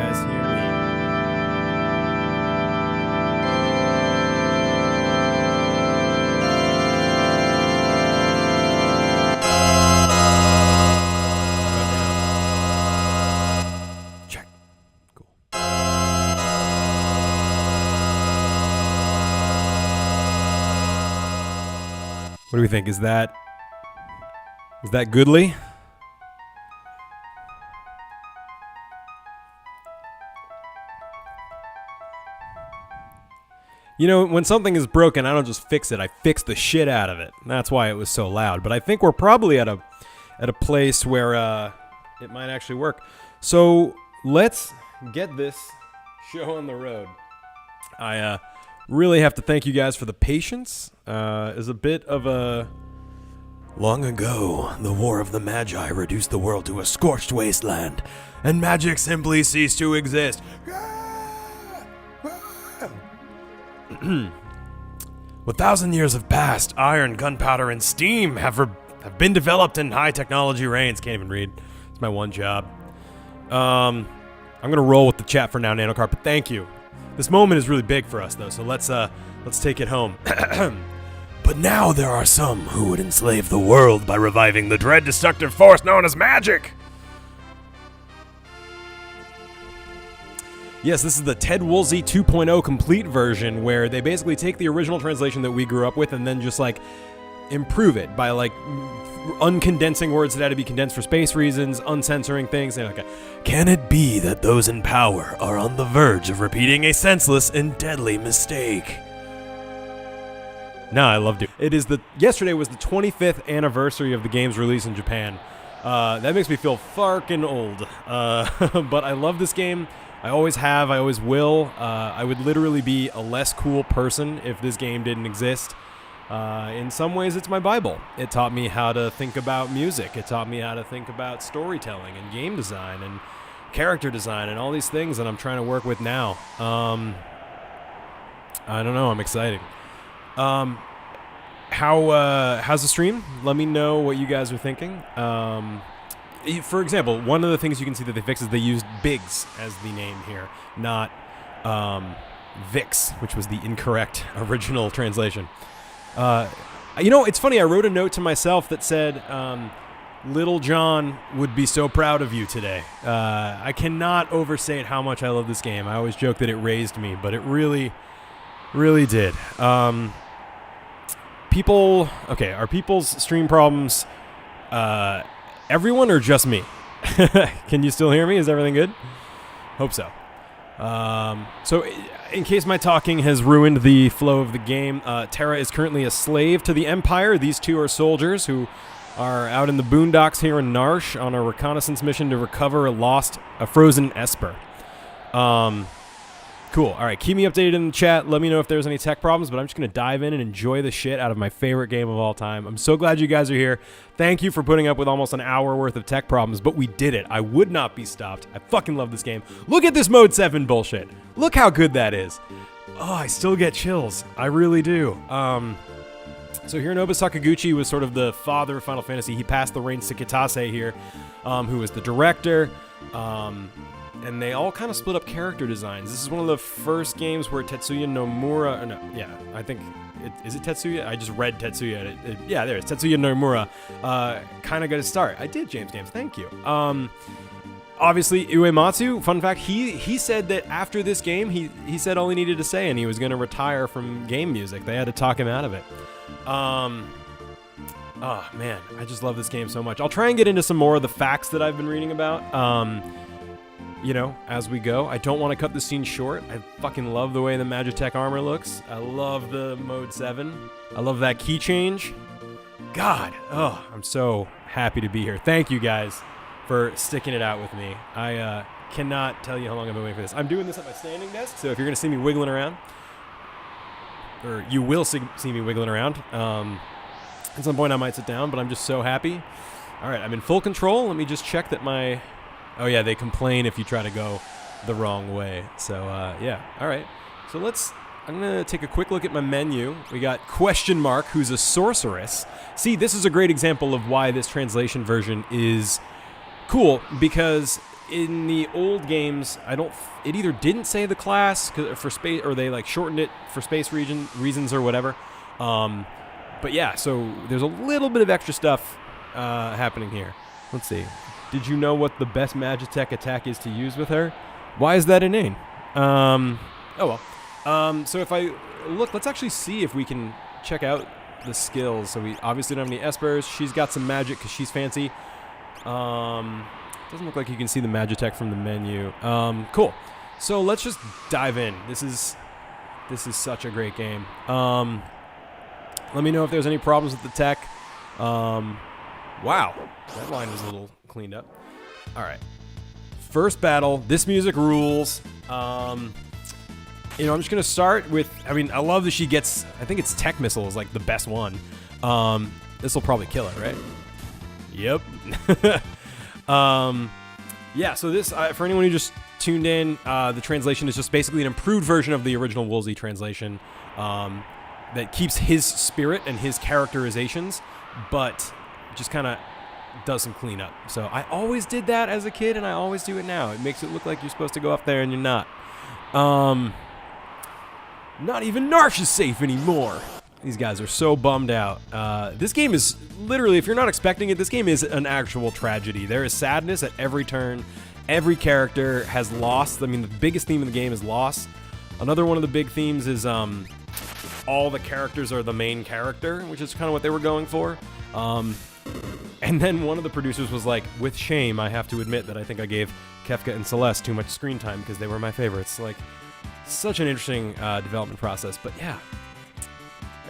guys hear me? Check. Cool. What do we think? Is that goodly? You know, when something is broken, I don't just fix it. I fix the shit out of it. That's why it was so loud. But I think we're probably at a place where it might actually work. So let's get this show on the road. I really have to thank you guys for the patience. It's a bit of a... Long ago, the War of the Magi reduced the world to a scorched wasteland, and magic simply ceased to exist. Well, 1,000 years have passed. Iron, gunpowder, and steam have been developed in high technology reigns. Can't even read. It's my one job. I'm gonna roll with the chat for now, Nanocar, but thank you. This moment is really big for us, though, so let's take it home. But now there are some who would enslave the world by reviving the dread destructive force known as magic. Yes, this is the 𝗙𝗵𝗿𝗀𝗃 2.0 complete version, where they basically take the original translation that we grew up with and then just, like, improve it by, like, uncondensing words that had to be condensed for space reasons, uncensoring things, and like, can it be that those in power are on the verge of repeating a senseless and deadly mistake? No, I loved it. Yesterday was the 25th anniversary of the game's release in Japan. That makes me feel fucking old. But I love this game. I always have. I always will. I would literally be a less cool person if this game didn't exist. In some ways, it's my Bible. It taught me how to think about music. It taught me how to think about storytelling and game design and character design and all these things that I'm trying to work with now. I don't know. I'm excited. How's the stream? Let me know what you guys are thinking. For example, one of the things you can see that they fixed is they used Biggs as the name here, not Vix, which was the incorrect original translation. You know, it's funny. I wrote a note to myself that said, Little John would be so proud of you today. I cannot overstate how much I love this game. I always joke that it raised me, but it really, really did. Are people's stream problems everyone or just me? Can you still hear me? Is everything good? Hope so. So in case my talking has ruined the flow of the game, Terra is currently a slave to the Empire. These two are soldiers who are out in the boondocks here in Narshe on a reconnaissance mission to recover a frozen Esper. Cool. All right, keep me updated in the chat. Let me know if there's any tech problems, but I'm just going to dive in and enjoy the shit out of my favorite game of all time. I'm so glad you guys are here. Thank you for putting up with almost an hour worth of tech problems, but we did it. I would not be stopped. I fucking love this game. Look at this Mode 7 bullshit. Look how good that is. Oh, I still get chills. I really do. So Hironobu Sakaguchi was sort of the father of Final Fantasy. He passed the reins to Kitase here, who was the director. And they all kind of split up character designs. This is one of the first games where Tetsuya Nomura... I think... Is it Tetsuya? I just read Tetsuya. Yeah, there it is. Tetsuya Nomura kind of got a start. I did, James Games. Thank you. Obviously, Uematsu, fun fact, he said that after this game, he said all he needed to say, and he was going to retire from game music. They had to talk him out of it. Oh, man. I just love this game so much. I'll try and get into some more of the facts that I've been reading about. You know, as we go. I don't want to cut the scene short. I fucking love the way the Magitech armor looks. I love the Mode 7. I love that key change. God, I'm so happy to be here. Thank you guys for sticking it out with me. I cannot tell you how long I've been waiting for this. I'm doing this at my standing desk, so if you're going to see me wiggling around, or you will see me wiggling around, at some point I might sit down, but I'm just so happy. All right, I'm in full control. Let me just check that my... Oh, yeah, they complain if you try to go the wrong way. So, yeah. All right. So I'm going to take a quick look at my menu. We got Question Mark, who's a sorceress. See, this is a great example of why this translation version is cool, because in the old games, it either didn't say the class for space, or they like shortened it for space reasons or whatever. But yeah, so there's a little bit of extra stuff happening here. Let's see. Did you know what the best Magitech attack is to use with her? Why is that inane? Oh well. So if I look, let's actually see if we can check out the skills. So we obviously don't have any espers. She's got some magic because she's fancy. Doesn't look like you can see the Magitech from the menu. Cool. So let's just dive in. This is such a great game. Let me know if there's any problems with the tech. Wow, that line was a little cleaned up. All right. First battle. This music rules. I'm just going to start with, I love that she gets, I think it's Tech Missile is like the best one. This will probably kill it, right? Yep. Yeah, so this, for anyone who just tuned in, the translation is just basically an improved version of the original Woolsey translation that keeps his spirit and his characterizations, but just kind of does some cleanup. So I always did that as a kid, and I always do it now. It makes it look like you're supposed to go up there, and you're not. Not even Narshe is safe anymore. These guys are so bummed out. This game is literally, if you're not expecting it, this game is an actual tragedy. There is sadness at every turn. Every character has loss. The biggest theme of the game is loss. Another one of the big themes is all the characters are the main character, which is kind of what they were going for. And then one of the producers was like, with shame, I have to admit that I think I gave Kefka and Celeste too much screen time because they were my favorites. Like, such an interesting development process. But yeah,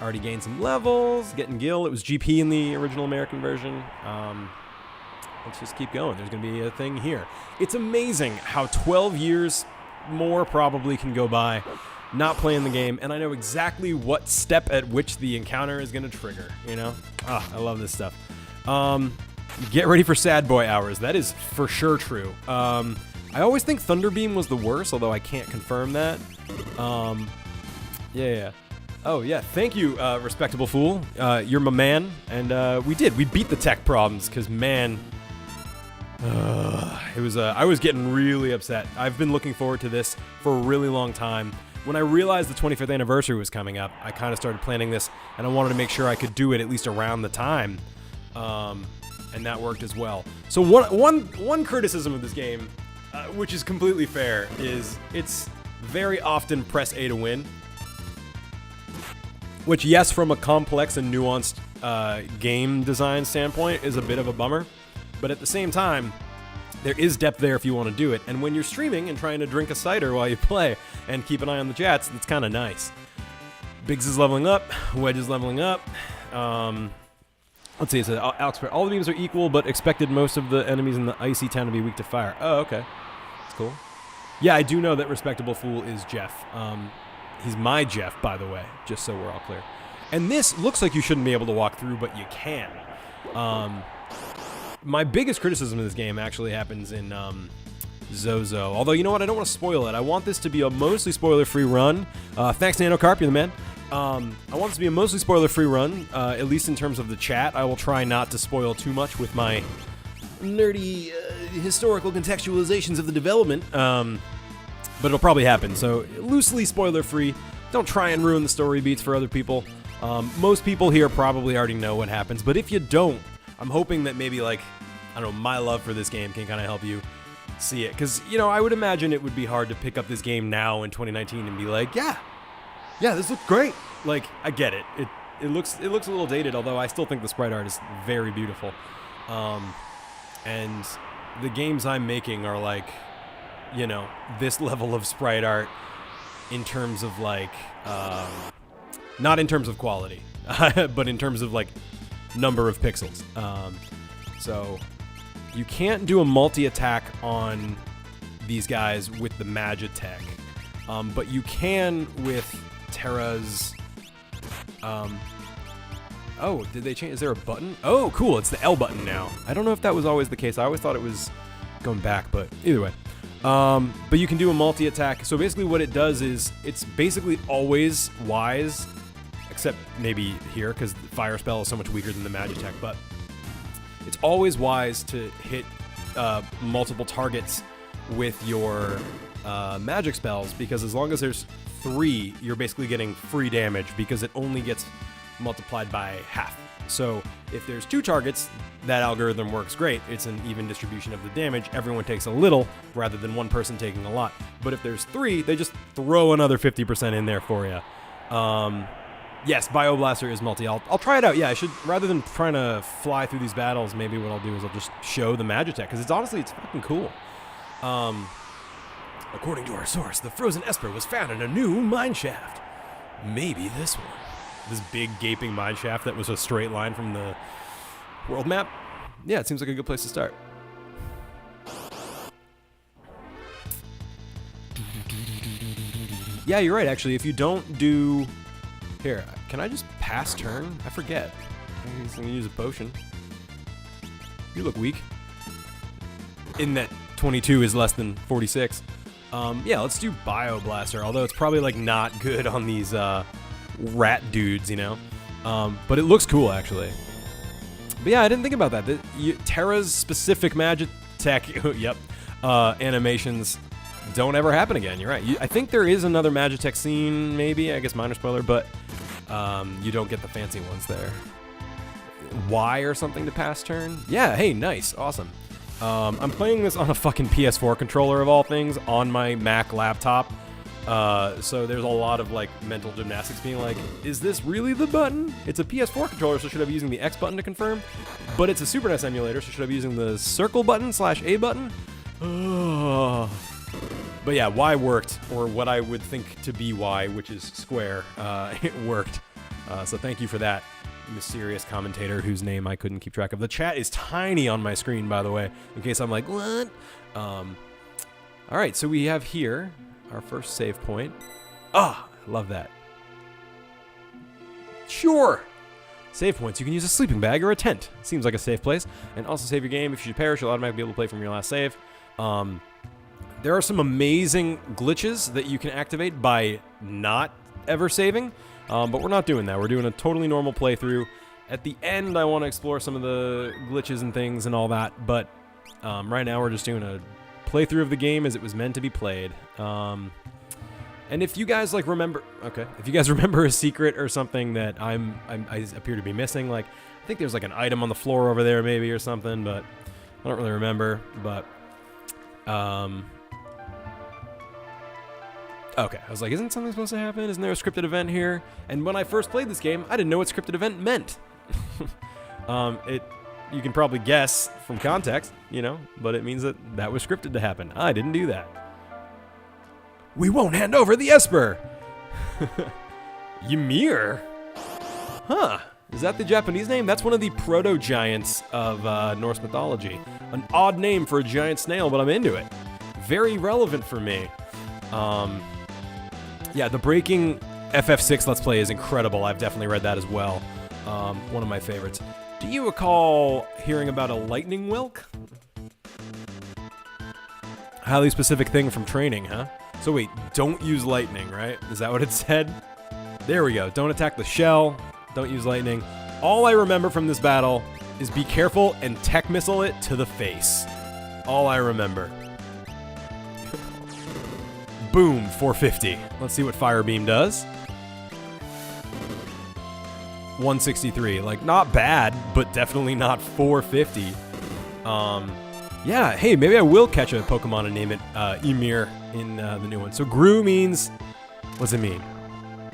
already gained some levels, getting Gil. It was GP in the original American version. Let's just keep going. There's going to be a thing here. It's amazing how 12 years more probably can go by not playing the game, and I know exactly what step at which the encounter is going to trigger, I love this stuff. Get ready for sad boy hours. That is for sure true. I always think Thunderbeam was the worst, although I can't confirm that. Yeah. Oh, yeah. Thank you, Respectable Fool. You're my man. And we beat the tech problems, because, man, it was. I was getting really upset. I've been looking forward to this for a really long time. When I realized the 25th anniversary was coming up, I kind of started planning this, and I wanted to make sure I could do it at least around the time. And that worked as well. So one criticism of this game, which is completely fair, is it's very often press A to win. Which, yes, from a complex and nuanced game design standpoint, is a bit of a bummer. But at the same time, there is depth there if you want to do it. And when you're streaming and trying to drink a cider while you play and keep an eye on the chats, it's kind of nice. Biggs is leveling up. Wedge is leveling up. Let's see. It says, Alex, all the beams are equal, but expected most of the enemies in the icy town to be weak to fire. Oh, okay. That's cool. Yeah, I do know that Respectable Fool is Jeff. He's my Jeff, by the way, just so we're all clear. And this looks like you shouldn't be able to walk through, but you can. My biggest criticism of this game actually happens in Zozo. Although, you know what? I don't want to spoil it. I want this to be a mostly spoiler-free run. Thanks, Nanocarp. You're the man. I want this to be a mostly spoiler-free run, at least in terms of the chat. I will try not to spoil too much with my nerdy historical contextualizations of the development. But it'll probably happen. So, loosely spoiler-free. Don't try and ruin the story beats for other people. Most people here probably already know what happens. But if you don't, I'm hoping that maybe, like, I don't know, my love for this game can kind of help you see it. Because, I would imagine it would be hard to pick up this game now in 2019 and be like, yeah, this looks great. Like, I get it. It looks a little dated, although I still think the sprite art is very beautiful. And the games I'm making are like, this level of sprite art in terms of like, not in terms of quality, but in terms of like number of pixels. So you can't do a multi-attack on these guys with the Magitech, but you can with Terra's. Oh, did they change? Is there a button? Oh, cool. It's the L button now. I don't know if that was always the case. I always thought it was going back, but either way. But you can do a multi-attack. So basically what it does is it's basically always wise, except maybe here because the fire spell is so much weaker than the Magitech, but it's always wise to hit multiple targets with your magic spells, because as long as there's 3, you're basically getting free damage because it only gets multiplied by half. So if there's 2 targets, that algorithm works great. It's an even distribution of the damage. Everyone takes a little rather than one person taking a lot. But if there's 3, they just throw another 50% in there for you. Yes, Bioblaster is multi. I'll try it out. Yeah, I should, rather than trying to fly through these battles, maybe what I'll do is I'll just show the Magitech, because it's fucking cool. According to our source, the frozen Esper was found in a new mine shaft. Maybe this one. This big gaping mine shaft that was a straight line from the world map. Yeah, it seems like a good place to start. Yeah, you're right, actually. If you don't do... Here, can I just pass turn? I forget. I'm just gonna use a potion. You look weak. In that 22 is less than 46. Yeah, let's do Bioblaster, although it's probably like not good on these rat dudes, you know? But it looks cool, actually. But yeah, I didn't think about that. Terra's specific Magitech, yep, animations don't ever happen again. You're right. I think there is another Magitech scene, maybe. I guess minor spoiler, but you don't get the fancy ones there. Y or something to pass turn? Yeah, hey, nice, awesome. I'm playing this on a fucking PS4 controller of all things on my Mac laptop. So there's a lot of like mental gymnastics being like, is this really the button? It's a PS4 controller, so should I be using the X button to confirm? But it's a Super NES emulator, so should I be using the circle button / A button? But yeah, Y worked, or what I would think to be Y, which is square. It worked. So thank you for that, mysterious commentator whose name I couldn't keep track of. The chat is tiny on my screen, by the way, in case I'm like, what? All right, so we have here our first save point. Ah, love that. Sure. Save points. You can use a sleeping bag or a tent. Seems like a safe place. And also save your game. If you perish, you'll automatically be able to play from your last save. There are some amazing glitches that you can activate by not ever saving. But we're not doing that. We're doing a totally normal playthrough. At the end, I want to explore some of the glitches and things and all that. But right now, we're just doing a playthrough of the game as it was meant to be played. And if you guys like remember, if you guys remember a secret or something that I appear to be missing, like I think there's like an item on the floor over there maybe or something, but I don't really remember. But okay, I was like, isn't something supposed to happen? Isn't there a scripted event here? And when I first played this game, I didn't know what scripted event meant. You can probably guess from context, you know, but it means that was scripted to happen. I didn't do that. We won't hand over the Esper! Ymir? Huh. Is that the Japanese name? That's one of the proto-giants of Norse mythology. An odd name for a giant snail, but I'm into it. Very relevant for me. Yeah, the Breaking FF6 Let's Play is incredible. I've definitely read that as well. One of my favorites. Do you recall hearing about a lightning whelk? Highly specific thing from training, huh? So wait, don't use lightning, right? Is that what it said? There we go. Don't attack the shell. Don't use lightning. All I remember from this battle is be careful and tech missile it to the face. All I remember. Boom, 450. Let's see what Fire Beam does. 163. Like, not bad, but definitely not 450. Yeah, hey, maybe I will catch a Pokemon and name it Ymir in the new one. So Gru means, what's it mean?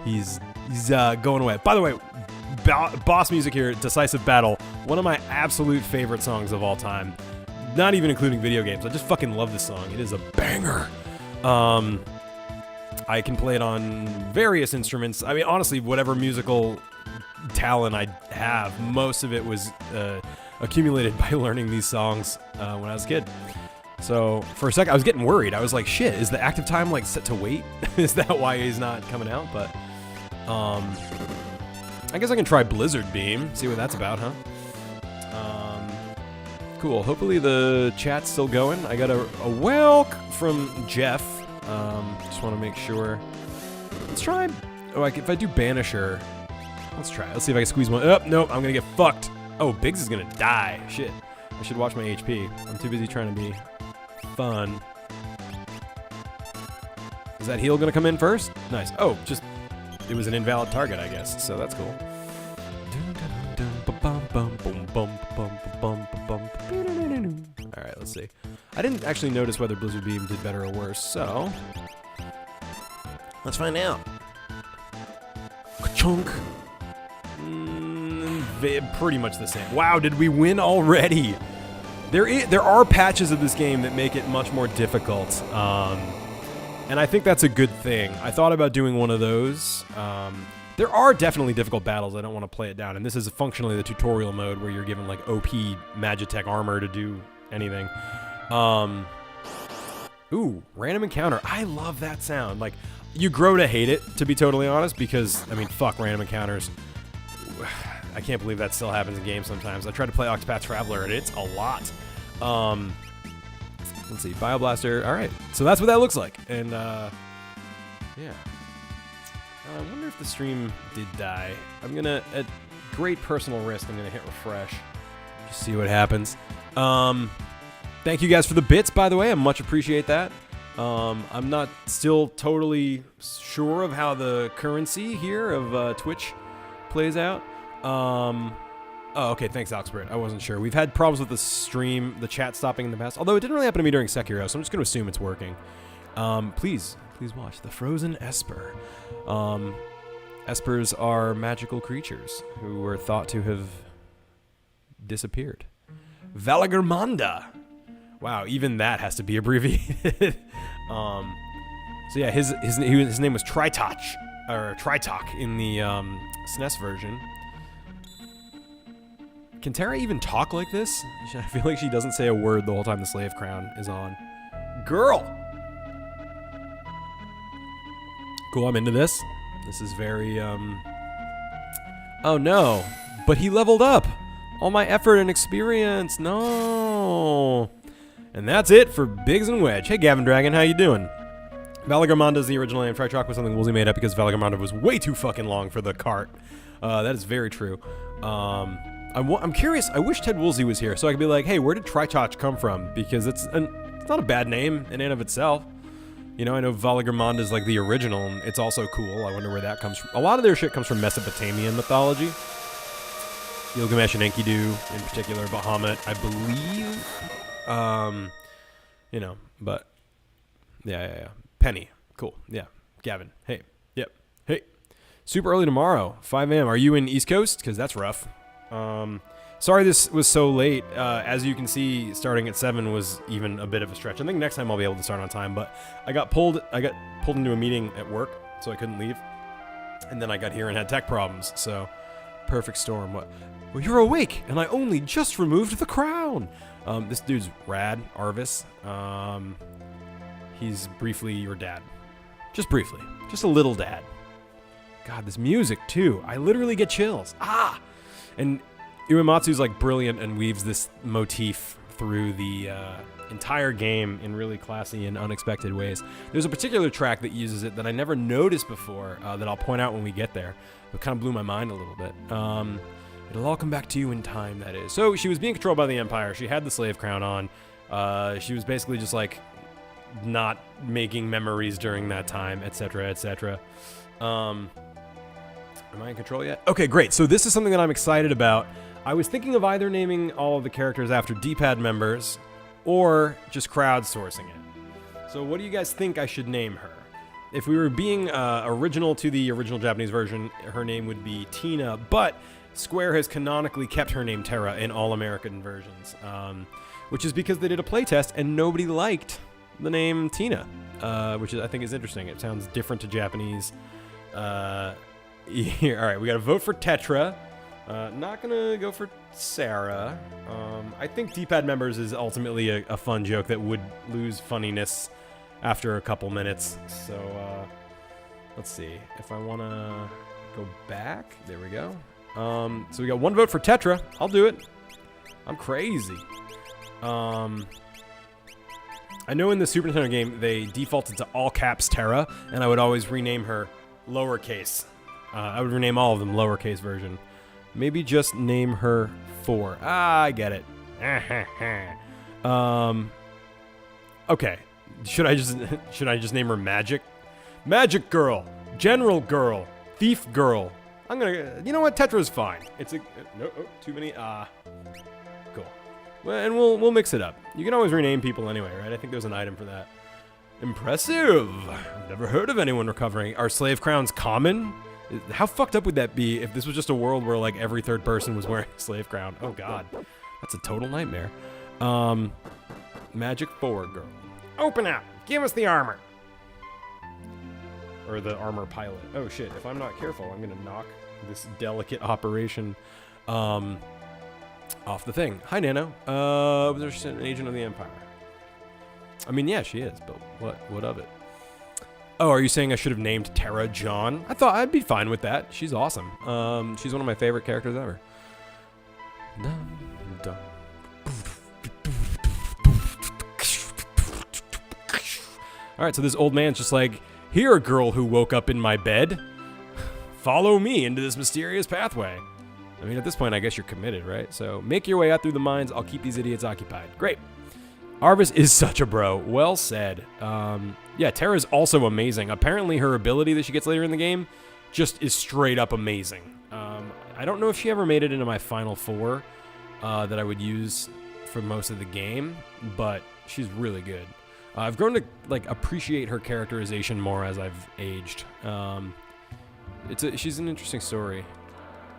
He's going away. By the way, boss music here, Decisive Battle, one of my absolute favorite songs of all time. Not even including video games. I just fucking love this song. It is a banger. I can play it on various instruments. I mean, honestly, whatever musical talent I have, most of it was accumulated by learning these songs when I was a kid. So for a second, I was getting worried. I was like, shit, is the active time like set to wait? Is that why he's not coming out? But I guess I can try Blizzard Beam, see what that's about, huh? Cool. Hopefully the chat's still going. I got a welk from Jeff. Just want to make sure. Let's try. Oh, if I do Banisher, let's try. Let's see if I can squeeze one. Oh, no, I'm gonna get fucked. Oh, Biggs is gonna die. Shit. I should watch my HP. I'm too busy trying to be fun. Is that heal gonna come in first? Nice. Oh, just, it was an invalid target, I guess, so that's cool. Alright, let's see. I didn't actually notice whether Blizzard Beam did better or worse, so let's find out. Ka-chunk. Pretty much the same. Wow, did we win already? There are patches of this game that make it much more difficult, and I think that's a good thing. I thought about doing one of those. There are definitely difficult battles. I don't want to play it down, and this is functionally the tutorial mode where you're given like OP Magitech armor to do anything. Ooh, random encounter. I love that sound. Like, you grow to hate it, to be totally honest, because, I mean, fuck random encounters. I can't believe that still happens in games sometimes. I tried to play Octopath Traveler, and it's a lot. Let's see, Bioblaster. All right, so that's what that looks like. And, yeah. I wonder if the stream did die. I'm going to, at great personal risk, I'm going to hit refresh. Just see what happens. Thank you guys for the bits, by the way. I much appreciate that. I'm not still totally sure of how the currency here of Twitch plays out. Oh, okay, thanks, Oxford. I wasn't sure. We've had problems with the stream, the chat stopping in the past, although it didn't really happen to me during Sekiro, so I'm just going to assume it's working. Please watch. The Frozen Esper. Espers are magical creatures who were thought to have disappeared. Valagermanda. Wow, even that has to be abbreviated. So yeah, his name was Tritoch, or Tritok in the SNES version. Can Terra even talk like this? I feel like she doesn't say a word the whole time the slave crown is on. Girl! Cool, I'm into this. This is very, Oh no, but he leveled up! All my effort and experience, no! And that's it for Biggs and Wedge. Hey Gavin Dragon, how you doing? Valagermanda is the original name. Tritok was something Woolsey made up because Valagermanda was way too fucking long for the cart. That is very true. I'm curious. I wish Ted Woolsey was here so I could be like, hey, where did Tritoch come from? Because it's not a bad name in and of itself. You know, I know Valagermanda is like the original, and it's also cool. I wonder where that comes from. A lot of their shit comes from Mesopotamian mythology. Gilgamesh and Enkidu, in particular, Bahamut, I believe. You know, but yeah. Penny, cool. Yeah, Gavin. Hey, yep. Hey, super early tomorrow, 5 a.m. Are you in East Coast? Because that's rough. Sorry this was so late. As you can see, starting at 7 was even a bit of a stretch. I think next time I'll be able to start on time, but I got pulled into a meeting at work, so I couldn't leave. And then I got here and had tech problems, so perfect storm. What? Well, you're awake, and I only just removed the crown. This dude's rad, Arvis. He's briefly your dad. Just briefly. Just a little dad. God, this music, too. I literally get chills. Ah! And Uematsu's like brilliant and weaves this motif through the entire game in really classy and unexpected ways. There's a particular track that uses it that I never noticed before that I'll point out when we get there. It kind of blew my mind a little bit. It'll all come back to you in time, that is. So she was being controlled by the Empire. She had the slave crown on. She was basically just like not making memories during that time, etc., etc. Am I in control yet? Okay, great. So this is something that I'm excited about. I was thinking of either naming all of the characters after D-pad members or just crowdsourcing it. So what do you guys think I should name her? If we were being original to the original Japanese version, her name would be Tina, but Square has canonically kept her name Terra in all American versions, which is because they did a playtest and nobody liked the name Tina, which I think is interesting. It sounds different to Japanese. Here, all right, we got to vote for Tetra. Not gonna go for Sarah. I think D-pad members is ultimately a fun joke that would lose funniness after a couple minutes. So let's see if I want to go back. There we go. So we got one vote for Tetra. I'll do it. I'm crazy. I know in the Super Nintendo game they defaulted to all caps Terra, and I would always rename her lowercase. I would rename all of them lowercase version. Maybe just name her 4. Ah, I get it. Okay. Should I just name her Magic? Magic Girl, General Girl, Thief Girl. I'm gonna, you know what? Tetra's fine. It's a no, too many. Cool. Well, and we'll mix it up. You can always rename people anyway, right? I think there's an item for that. Impressive. I've never heard of anyone recovering. Are slave crowns common? How fucked up would that be if this was just a world where like every third person was wearing a slave crown? Oh god, that's a total nightmare. Magic forward girl. Open up. Give us the armor. Or the armor pilot. Oh shit, if I'm not careful, I'm gonna knock this delicate operation off the thing. Hi, Nano. Was there an agent of the Empire? I mean, yeah, she is, but what of it? Oh, are you saying I should have named Terra John? I thought I'd be fine with that. She's awesome. She's one of my favorite characters ever. Alright, so this old man's just like, here, girl who woke up in my bed. Follow me into this mysterious pathway. I mean, at this point, I guess you're committed, right? So make your way out through the mines. I'll keep these idiots occupied. Great. Arvis is such a bro. Well said. Yeah, Terra's also amazing. Apparently, her ability that she gets later in the game just is straight up amazing. I don't know if she ever made it into my final four that I would use for most of the game, but she's really good. I've grown to like appreciate her characterization more as I've aged. She's an interesting story.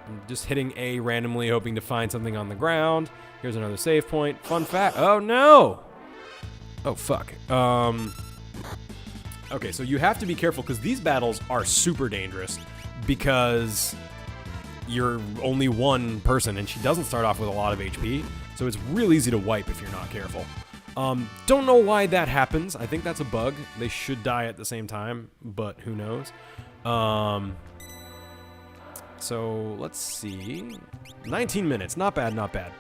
I'm just hitting A randomly, hoping to find something on the ground. Here's another save point. Fun fact. Oh no! Oh fuck. Okay, so you have to be careful because these battles are super dangerous because you're only one person and she doesn't start off with a lot of HP, so it's real easy to wipe if you're not careful. Don't know why that happens. I think that's a bug. They should die at the same time, but who knows? So let's see. 19 minutes. Not bad, not bad.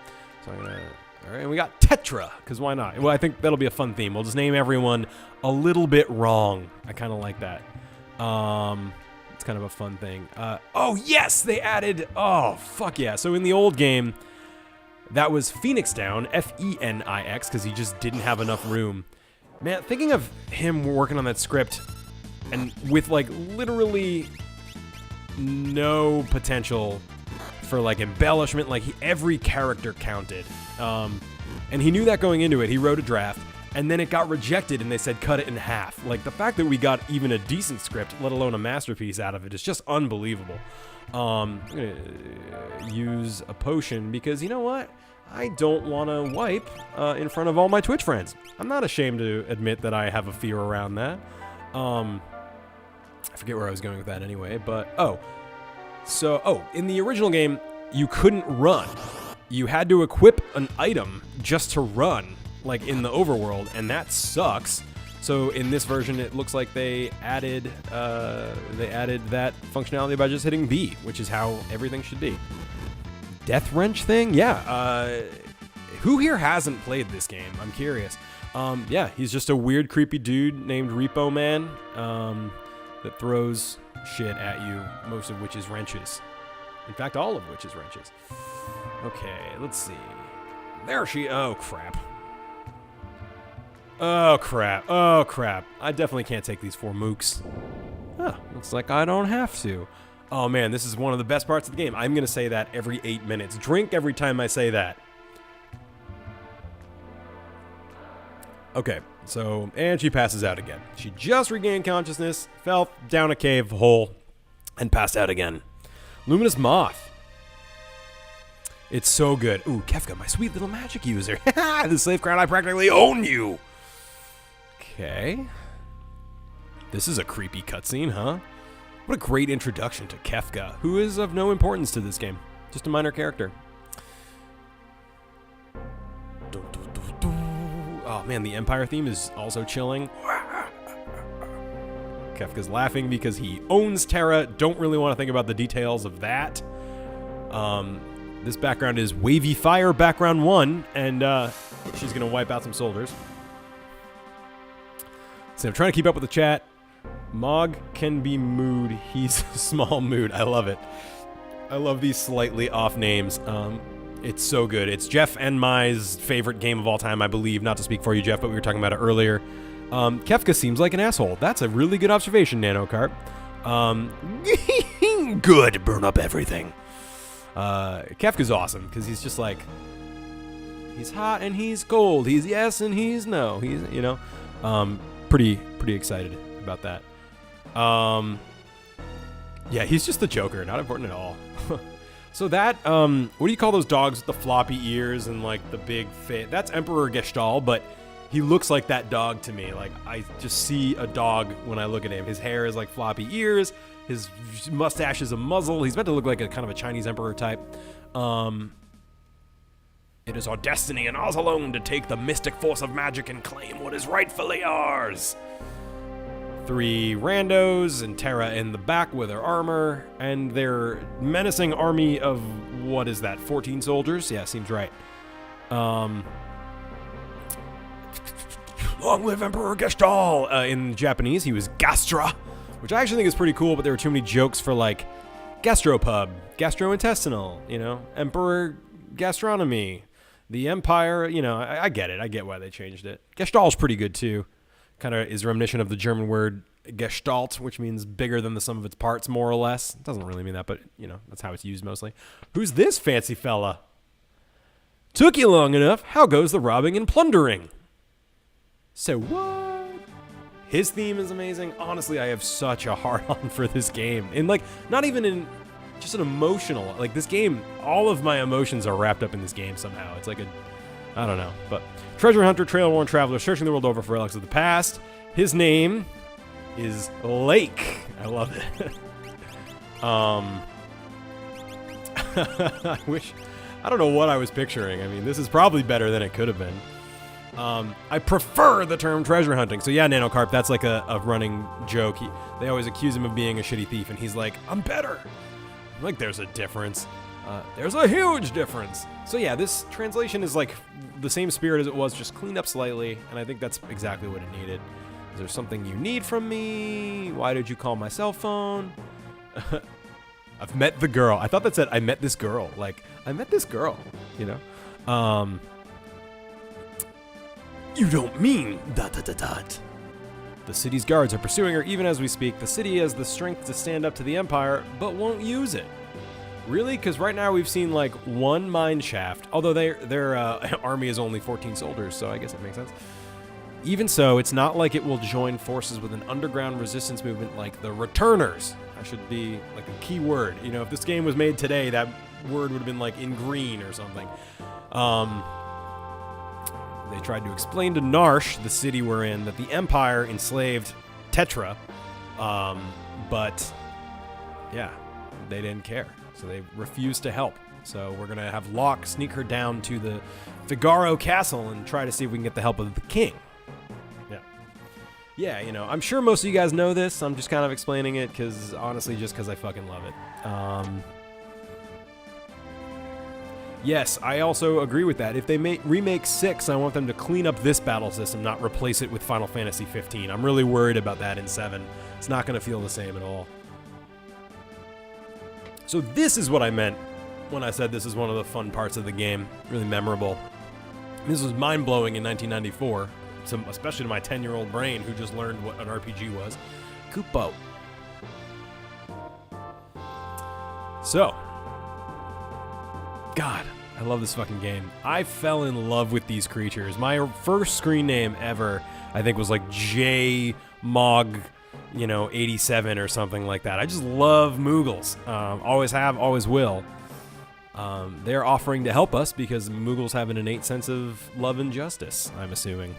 So I'm gonna... Alright, and we got Tetra, because why not? Well, I think that'll be a fun theme. We'll just name everyone a little bit wrong. I kind of like that. It's kind of a fun thing. Oh, yes! They added... Oh, fuck yeah. So in the old game... That was Phoenix Down, F-E-N-I-X, because he just didn't have enough room. Man, thinking of him working on that script, and with, like, literally no potential for, like, embellishment, like, every character counted. And he knew that going into it. He wrote a draft, and then it got rejected, and they said cut it in half. Like, the fact that we got even a decent script, let alone a masterpiece out of it, is just unbelievable. I'm gonna use a potion because you know what? I don't want to wipe in front of all my Twitch friends. I'm not ashamed to admit that I have a fear around that. I forget where I was going with that anyway, but in the original game, you couldn't run. You had to equip an item just to run, like in the overworld, and that sucks. So in this version, it looks like they added that functionality by just hitting V, which is how everything should be. Death Wrench thing? Yeah. Who here hasn't played this game? I'm curious. Yeah, he's just a weird, creepy dude named Repo Man that throws shit at you, most of which is wrenches. In fact, all of which is wrenches. Okay, let's see. There she... Oh, crap. Oh, crap. Oh, crap. I definitely can't take these 4 mooks. Huh, looks like I don't have to. Oh, man, this is one of the best parts of the game. I'm going to say that every 8 minutes. Drink every time I say that. Okay, so, and she passes out again. She just regained consciousness, fell down a cave hole, and passed out again. Luminous Moth. It's so good. Ooh, Kefka, my sweet little magic user. The slave crown, I practically own you. Okay. This is a creepy cutscene, huh? What a great introduction to Kefka, who is of no importance to this game. Just a minor character. Oh man, the Empire theme is also chilling. Kefka's laughing because he owns Terra. Don't really want to think about the details of that. This background is Wavy Fire Background 1, and she's going to wipe out some soldiers. So I'm trying to keep up with the chat. Mog can be mood. He's a small mood. I love it. I love these slightly off names. It's so good. It's Jeff and Mai's favorite game of all time, I believe. Not to speak for you, Jeff, but we were talking about it earlier. Kefka seems like an asshole. That's a really good observation, NanoCarp. Good, burn up everything. Kefka's awesome, because he's just like, he's hot and he's cold. He's yes and he's no. He's, you know, pretty excited about that. Yeah, he's just the Joker. Not important at all. So that, what do you call those dogs with the floppy ears and like the big face? That's Emperor Gestalt, but he looks like that dog to me. Like, I just see a dog when I look at him. His hair is like floppy ears. His mustache is a muzzle. He's meant to look like a kind of a Chinese emperor type. It is our destiny and ours alone to take the mystic force of magic and claim what is rightfully ours. 3 randos and Terra in the back with her armor and their menacing army of, what is that, 14 soldiers? Yeah, seems right. Long live Emperor Gestalt! In Japanese, he was Gastra, which I actually think is pretty cool, but there were too many jokes for, like, gastropub, gastrointestinal, you know, Emperor Gastronomy, the Empire, you know, I get it. I get why they changed it. Gestalt's pretty good, too. Kind of is reminiscent of the German word Gestalt, which means bigger than the sum of its parts, more or less. It doesn't really mean that, but, you know, that's how it's used mostly. Who's this fancy fella? Took you long enough. How goes the robbing and plundering? So what? His theme is amazing. Honestly, I have such a hard-on for this game. And, like, not even in just an emotional... Like, this game, all of my emotions are wrapped up in this game somehow. It's like a... I don't know, but... Treasure hunter, trail-worn traveler, searching the world over for relics of the past. His name is Lake. I love it. I don't know what I was picturing. I mean, this is probably better than it could have been. I prefer the term treasure hunting. So yeah, NanoCarp, that's like a running joke. They always accuse him of being a shitty thief, and he's like, I'm better. I'm like, there's a difference. There's a huge difference. So yeah, this translation is like the same spirit as it was, just cleaned up slightly, and I think that's exactly what it needed. Is there something you need from me? Why did you call my cell phone? I've met the girl. I thought that said, I met this girl. Like, I met this girl, you know? You don't mean ... The city's guards are pursuing her even as we speak. The city has the strength to stand up to the Empire, but won't use it. Really? Because right now we've seen like 1 mine shaft, although their army is only 14 soldiers, so I guess it makes sense. Even so, it's not like it will join forces with an underground resistance movement like the Returners. That should be like a key word. You know, if this game was made today, that word would have been like in green or something. They tried to explain to Narshe, the city we're in, that the Empire enslaved Tetra, but yeah, they didn't care. So they refused to help. So we're going to have Locke sneak her down to the Figaro Castle and try to see if we can get the help of the king. Yeah. Yeah, you know, I'm sure most of you guys know this. I'm just kind of explaining it because, honestly, just because I fucking love it. Yes, I also agree with that. If they remake 6, I want them to clean up this battle system, not replace it with Final Fantasy 15. I'm really worried about that in 7. It's not going to feel the same at all. So this is what I meant when I said this is one of the fun parts of the game. Really memorable. This was mind-blowing in 1994, especially to my 10-year-old brain who just learned what an RPG was. Kupo. So, God, I love this fucking game. I fell in love with these creatures. My first screen name ever, I think, was like 𝗫𝗼𝗍, you know, 87 or something like that. I just love Moogles. Always have, always will. They're offering to help us because Moogles have an innate sense of love and justice, I'm assuming.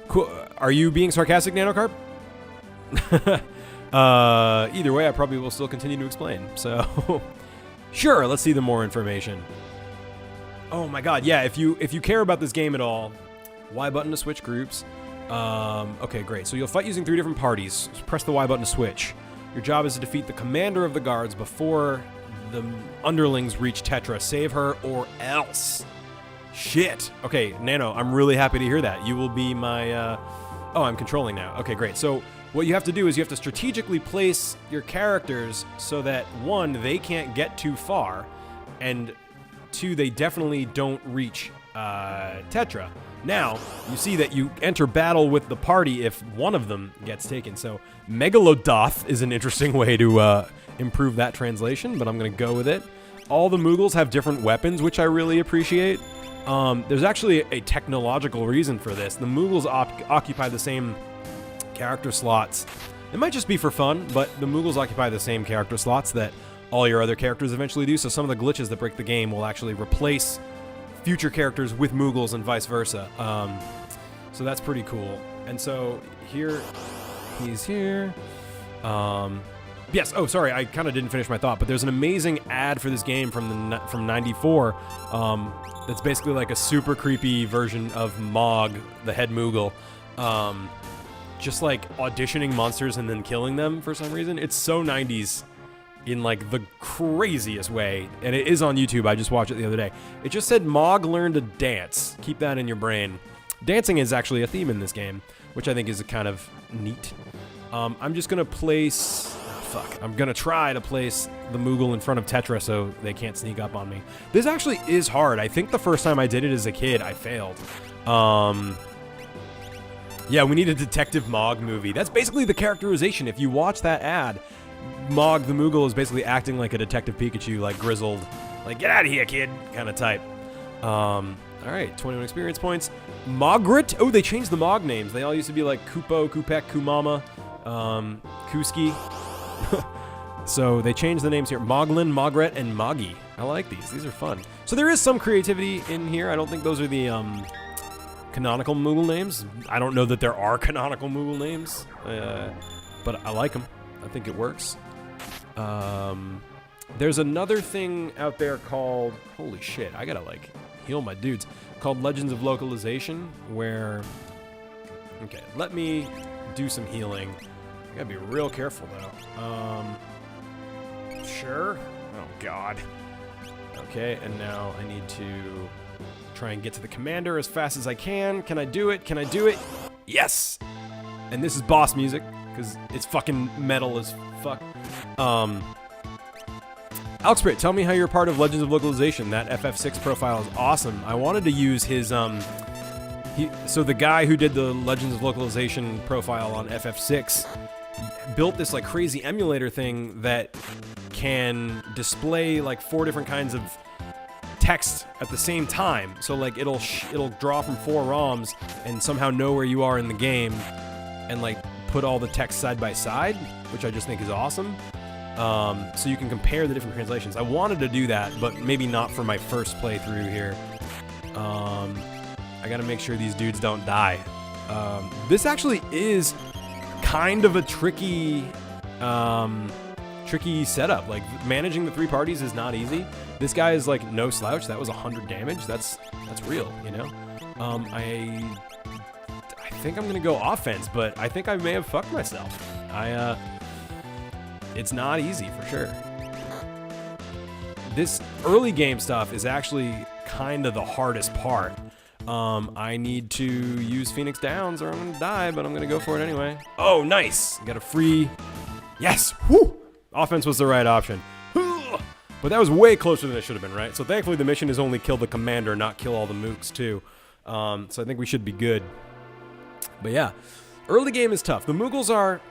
Cool. Are you being sarcastic, NanoCarp? Either way, I probably will still continue to explain. So, sure, let's see the more information. Oh my god, yeah, if you care about this game at all, Y button to switch groups. Okay, great. So you'll fight using 3 different parties. Press the Y button to switch. Your job is to defeat the commander of the guards before the underlings reach Tetra. Save her or else. Shit. Okay, Nano, I'm really happy to hear that. You will be my... Oh, I'm controlling now. Okay, great. So what you have to do is you have to strategically place your characters so that, one, they can't get too far, and two, they definitely don't reach Tetra. Now, you see that you enter battle with the party if one of them gets taken. So, 𝗙𝗻𝗄𝗏 is an interesting way to improve that translation, but I'm going to go with it. All the Moogles have different weapons, which I really appreciate. There's actually a technological reason for this. The Moogles occupy the same character slots. It might just be for fun, but the Moogles occupy the same character slots that all your other characters eventually do, so some of the glitches that break the game will actually replace future characters with Moogles and vice versa. So that's pretty cool. And so here, he's here. Yes, oh, sorry, I kind of didn't finish my thought, but there's an amazing ad for this game from '94 that's basically like a super creepy version of Mog, the head Moogle, just like auditioning monsters and then killing them for some reason. It's so 90s in like the craziest way, and it is on YouTube. I just watched it the other day. It just said Mog learned to dance. Keep that in your brain. Dancing is actually a theme in this game, which I think is kind of neat. I'm just gonna place... I'm gonna try to place the Moogle in front of Tetra so they can't sneak up on me. This actually is hard. I think the first time I did it as a kid, I failed. Yeah, we need a Detective Mog movie. That's basically the characterization. If you watch that ad, Mog the Moogle is basically acting like a Detective Pikachu, like grizzled, like get out of here, kid, kind of type. All right, 21 experience points. Mogrit. Oh, they changed the Mog names. They all used to be like 𝗬𝗏𝗃, 𝗬𝗏𝗃, 𝗬cie𝘂𝗧𝗏. So they changed the names here. Moglin, Mogret, and Moggy. I like these. These are fun. So there is some creativity in here. I don't think those are the canonical Moogle names. I don't know that there are canonical Moogle names, but I like them. I think it works. There's another thing out there called... Holy shit, I gotta, like, heal my dudes. Called Legends of Localization, where... Okay, let me do some healing. I gotta be real careful, though. Sure. Oh, God. Okay, and now I need to try and get to the commander as fast as I can. Can I do it? Can I do it? Yes! And this is boss music, because it's fucking metal as fuck. 𝗙𝗏𝗃𝗁, tell me how you're part of Legends of Localization. That FF6 profile is awesome. I wanted to use his, so the guy who did the Legends of Localization profile on FF6 built this, like, crazy emulator thing that can display, like, 4 different kinds of text at the same time. So, like, it'll draw from 4 ROMs and somehow know where you are in the game and, like, put all the text side by side, which I just think is awesome. So you can compare the different translations. I wanted to do that, but maybe not for my first playthrough here. I gotta make sure these dudes don't die. This actually is kind of a tricky setup. Like, managing the 3 parties is not easy. This guy is, like, no slouch. That was 100 damage. That's real, you know? I think I'm gonna go offense, but I think I may have fucked myself. It's not easy, for sure. This early game stuff is actually kind of the hardest part. I need to use Phoenix Downs or I'm gonna die, but I'm gonna go for it anyway. Oh, nice! Got a free... Yes! Woo! Offense was the right option. But that was way closer than it should have been, right? So thankfully the mission is only kill the commander, not kill all the mooks, too. So I think we should be good. But yeah, early game is tough. The Moogles are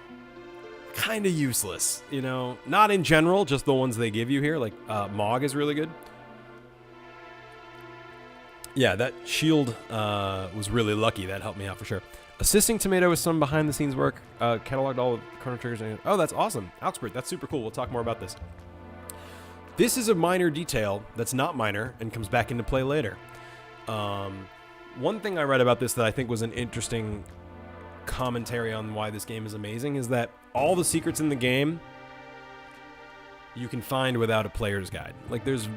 kind of useless, you know? Not in general, just the ones they give you here. Like, Mog is really good. Yeah, that shield was really lucky. That helped me out for sure. Assisting Tomato with some behind-the-scenes work. Cataloged all of Chrono Triggers. Oh, that's awesome. 𝗙𝗏𝗃𝗁, that's super cool. We'll talk more about this. This is a minor detail that's not minor and comes back into play later. One thing I read about this that I think was an interesting commentary on why this game is amazing is that all the secrets in the game you can find without a player's guide. Like, there's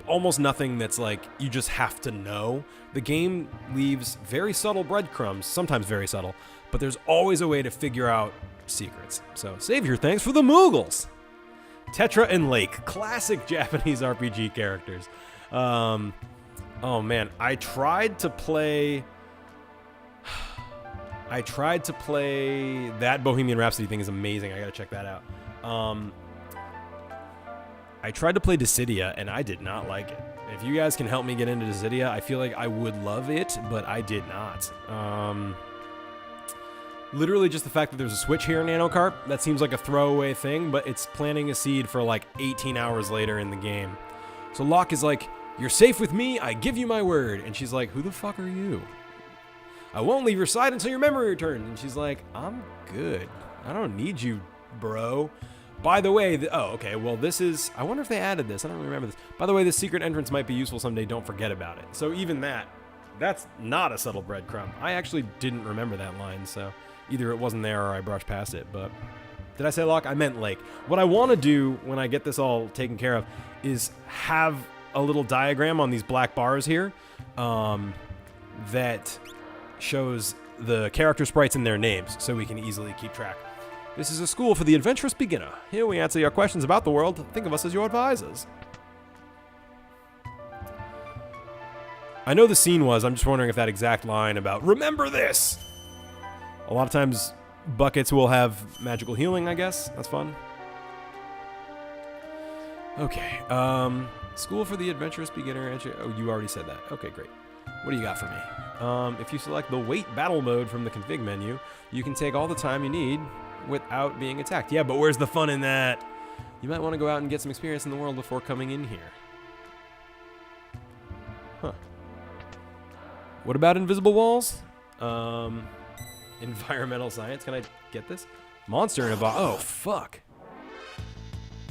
almost nothing that's like you just have to know. The game leaves very subtle breadcrumbs, sometimes very subtle, but there's always a way to figure out secrets. So, Savior, thanks for the Moogles! Tetra and Lake, classic Japanese RPG characters. Oh man, I tried to play... I tried to play that Bohemian Rhapsody thing is amazing. I gotta check that out. I tried to play Dissidia, and I did not like it. If you guys can help me get into Dissidia, I feel like I would love it, but I did not. Literally just the fact that there's a switch here in Nanocarp, that seems like a throwaway thing, but it's planting a seed for like 18 hours later in the game. So Locke is like, "You're safe with me, I give you my word." And she's like, "Who the fuck are you?" "I won't leave your side until your memory returns." And she's like, "I'm good. I don't need you, bro. By the way," oh, okay, well, this is... I wonder if they added this. I don't really remember this. "By the way, this secret entrance might be useful someday. Don't forget about it." So even that's not a subtle breadcrumb. I actually didn't remember that line, so either it wasn't there or I brushed past it. But did I say Locke? I meant Lake. What I want to do when I get this all taken care of is have a little diagram on these black bars here that shows the character sprites and their names so we can easily keep track. This is a school for the adventurous beginner. Here we answer your questions about the world. Think of us as your advisors. I know the scene was, I'm just wondering if that exact line about, "Remember this!" A lot of times, buckets will have magical healing, I guess. That's fun. Okay, school for the adventurous beginner. Oh, you already said that. Okay, great. What do you got for me? If you select the wait battle mode from the config menu, you can take all the time you need without being attacked. Yeah, but where's the fun in that? You might want to go out and get some experience in the world before coming in here. Huh. What about invisible walls? Environmental science. Can I get this? Monster in a box. Oh, fuck.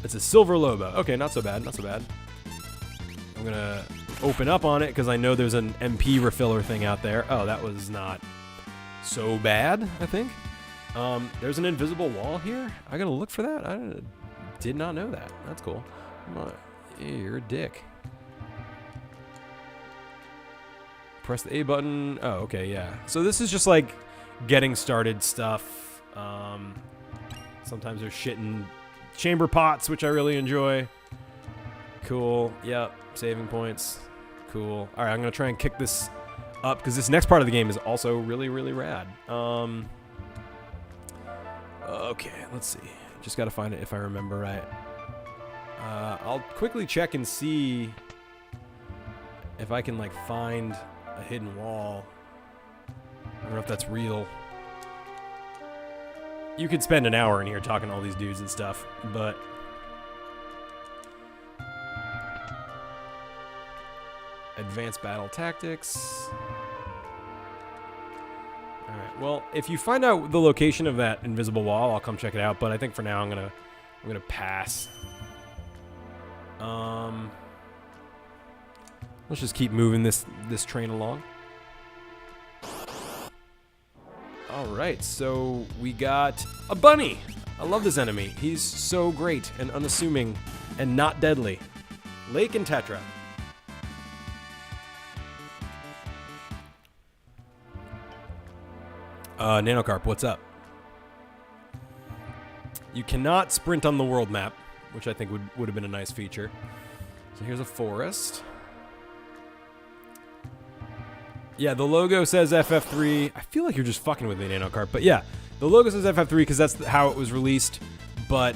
It's a silver lobo. Okay, not so bad, not so bad. I'm gonna open up on it because I know there's an MP refiller thing out there. Oh, that was not so bad, I think. There's an invisible wall here. I gotta look for that. I did not know that. That's cool. Come on. Hey, you're a dick. Press the A button. Oh, okay, yeah. So this is just like getting started stuff. Sometimes there's shit in chamber pots, which I really enjoy. Cool. Yep. Saving points. Cool. All right, I'm gonna try and kick this up because this next part of the game is also really, really rad. Okay, let's see. Just gotta find it if I remember right. I'll quickly check and see if I can like find a hidden wall. I don't know if that's real. You could spend an hour in here talking to all these dudes and stuff, but advanced battle tactics. All right. Well, if you find out the location of that invisible wall, I'll come check it out. But I think for now I'm gonna pass. Let's just keep moving this train along. All right. So we got a bunny. I love this enemy. He's so great and unassuming and not deadly. Lake and Tetra. Nanocarp, what's up? You cannot sprint on the world map, which I think would have been a nice feature. So here's a forest. Yeah, the logo says FF3. I feel like you're just fucking with me, Nanocarp. But yeah, the logo says FF3 because that's how it was released. But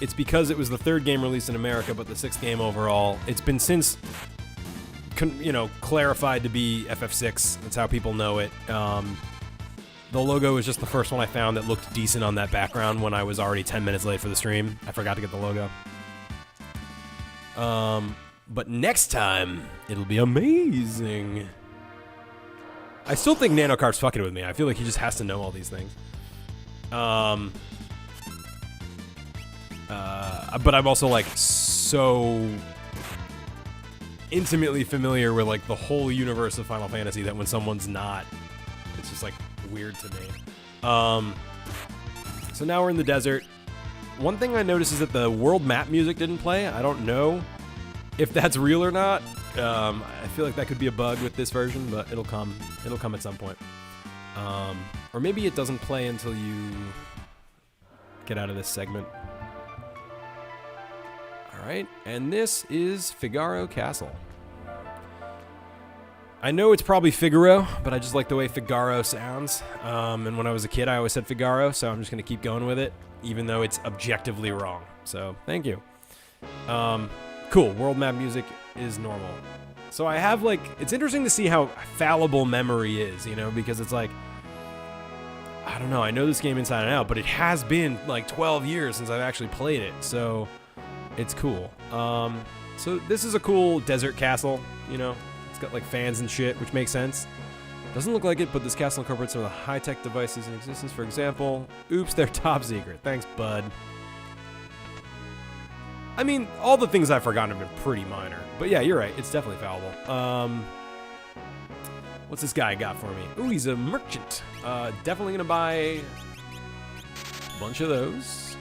it's because it was the third game released in America, but the sixth game overall. It's been since, clarified to be FF6. That's how people know it. The logo is just the first one I found that looked decent on that background when I was already 10 minutes late for the stream. I forgot to get the logo. But next time, it'll be amazing. I still think Nanocarp's fucking with me. I feel like he just has to know all these things. But I'm also like so intimately familiar with like the whole universe of Final Fantasy that when someone's not, it's just like weird to me. So now we're in the desert. One thing I noticed is that the world map music didn't play. I don't know if that's real or not. I feel like that could be a bug with this version, but it'll come. It'll come at some point. Or maybe it doesn't play until you get out of this segment. All right, and this is Figaro Castle. I know it's probably Figaro, but I just like the way Figaro sounds. And when I was a kid, I always said Figaro, so I'm just going to keep going with it, even though it's objectively wrong. So, thank you. Cool. World map music is normal. So I have, like, it's interesting to see how fallible memory is, you know, because it's like, I don't know, I know this game inside and out, but it has been, like, 12 years since I've actually played it, so it's cool. So this is a cool desert castle, you know. It's got, like, fans and shit, which makes sense. Doesn't look like it, but this castle incorporates some of the high-tech devices in existence. For example, oops, they're top secret. Thanks, bud. I mean, all the things I've forgotten have been pretty minor. But yeah, you're right. It's definitely fallible. What's this guy got for me? Ooh, he's a merchant. Definitely gonna buy a bunch of those.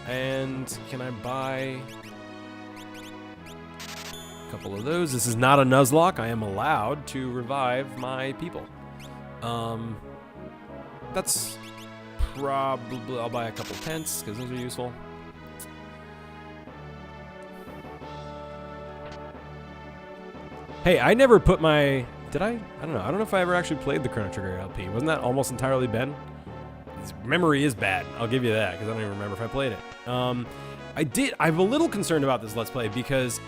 And can I buy a couple of those? This is not a Nuzlocke. I am allowed to revive my people. That's probably... I'll buy a couple tents, because those are useful. Hey, I never put my... Did I? I don't know. I don't know if I ever actually played the Chrono Trigger LP. Wasn't that almost entirely Ben? His memory is bad. I'll give you that, because I don't even remember if I played it. I'm a little concerned about this Let's Play, because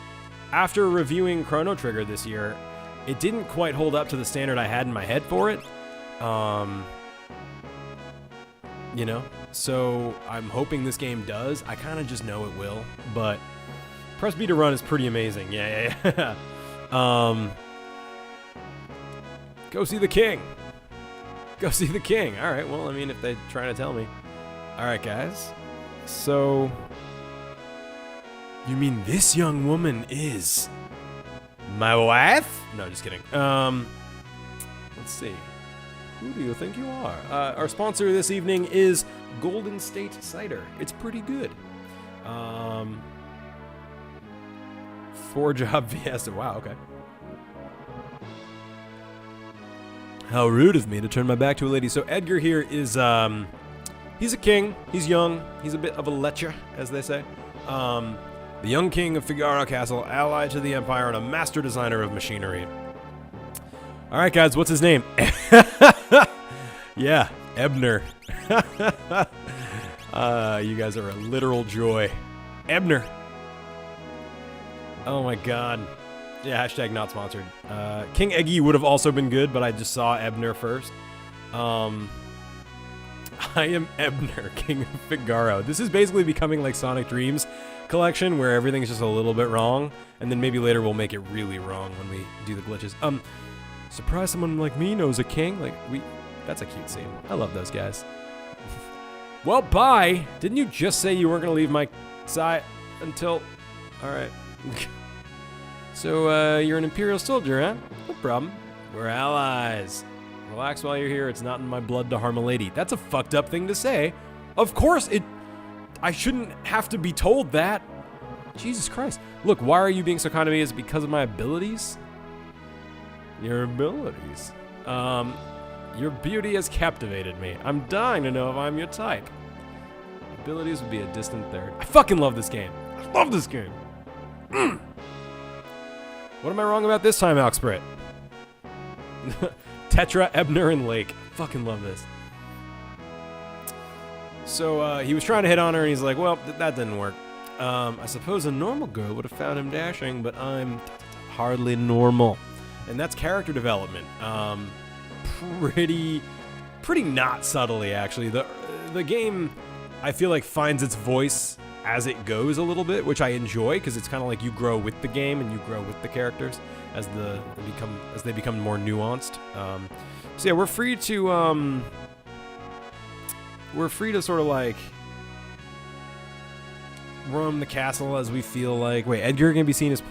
after reviewing Chrono Trigger this year, it didn't quite hold up to the standard I had in my head for it. You know? So I'm hoping this game does. I kind of just know it will, but press B to run is pretty amazing. Yeah. Go see the king. Go see the king. All right, well, I mean, if they're trying to tell me. All right, guys. So, you mean this young woman is my wife? No, just kidding. Let's see. Who do you think you are? Our sponsor this evening is Golden State Cider. It's pretty good. 4-job Fiesta. Wow, okay. How rude of me to turn my back to a lady. So Edgar here is, he's a king. He's young. He's a bit of a 𝗬cie, as they say. The young king of Figaro Castle, allied to the Empire, and a master designer of machinery. All right, guys, what's his name? Yeah, Ebner. You guys are a literal joy. Ebner. Oh my god. Yeah, hashtag not sponsored. King 𝗙𝗍𝗄 would have also been good, but I just saw Ebner first. I am Ebner, King of Figaro. This is basically becoming like Sonic Dreams collection, where everything's just a little bit wrong, and then maybe later we'll make it really wrong when we do the glitches. Surprise someone like me knows a king? That's a cute scene. I love those guys. Well, bye! Didn't you just say you weren't gonna leave my side until... Alright. So, you're an Imperial soldier, huh? No problem. We're allies. Relax while you're here. It's not in my blood to harm a lady. That's a fucked up thing to say. Of course, I shouldn't have to be told that. Jesus Christ. Look, why are you being so kind to me? Is it because of my abilities? Your abilities? Your beauty has captivated me. I'm dying to know if I'm your type. Abilities would be a distant third. I fucking love this game. I love this game. What am I wrong about this time, Alxprit? Tetra, Ebner, and Lake. Fucking love this. So, he was trying to hit on her, and he's like, well, that didn't work. I suppose a normal girl would have found him dashing, but I'm hardly normal. And that's character development. Pretty not subtly, actually. The game, I feel like, finds its voice as it goes a little bit, which I enjoy, because it's kind of like you grow with the game and you grow with the characters as they become more nuanced. So yeah, we're free to sort of like roam the castle as we feel like. Wait, Edgar can be seen as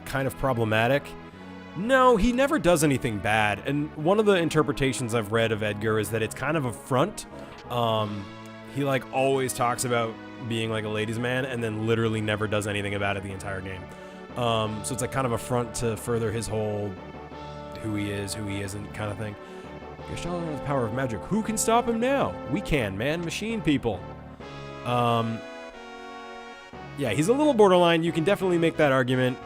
kind of problematic. No, he never does anything bad. And one of the interpretations I've read of Edgar is that it's kind of a front. He like always talks about being like a ladies' man and then literally never does anything about it the entire game. So it's like kind of a front to further his whole who he is, who he isn't kind of thing. Gestalt has the power of magic. Who can stop him now? We can, man. Machine people. Yeah, he's a little borderline. You can definitely make that argument.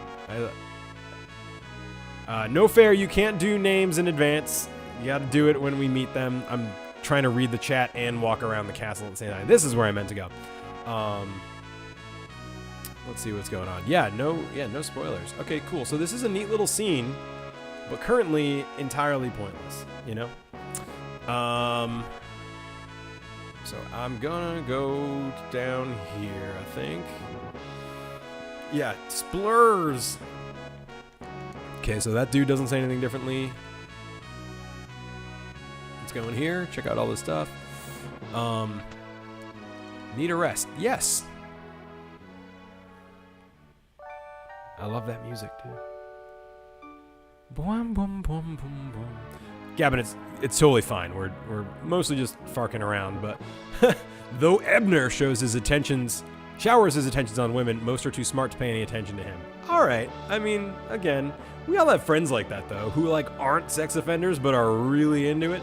No fair, you can't do names in advance. You gotta do it when we meet them. I'm trying to read the chat and walk around the castle at the same time. This is where I meant to go. Let's see what's going on. Yeah, no spoilers. Okay, cool. So this is a neat little scene, but currently entirely pointless, you know? So I'm gonna go down here, I think. Yeah, splurs. Okay, so that dude doesn't say anything differently. Let's go in here, check out all this stuff. Need a rest. Yes. I love that music too. Boom, boom, boom, boom, boom. Gavin, it's totally fine. We're mostly just farking around, but though Ebner showers his attentions on women, most are too smart to pay any attention to him. All right. I mean, again, we all have friends like that though, who like aren't sex offenders but are really into it.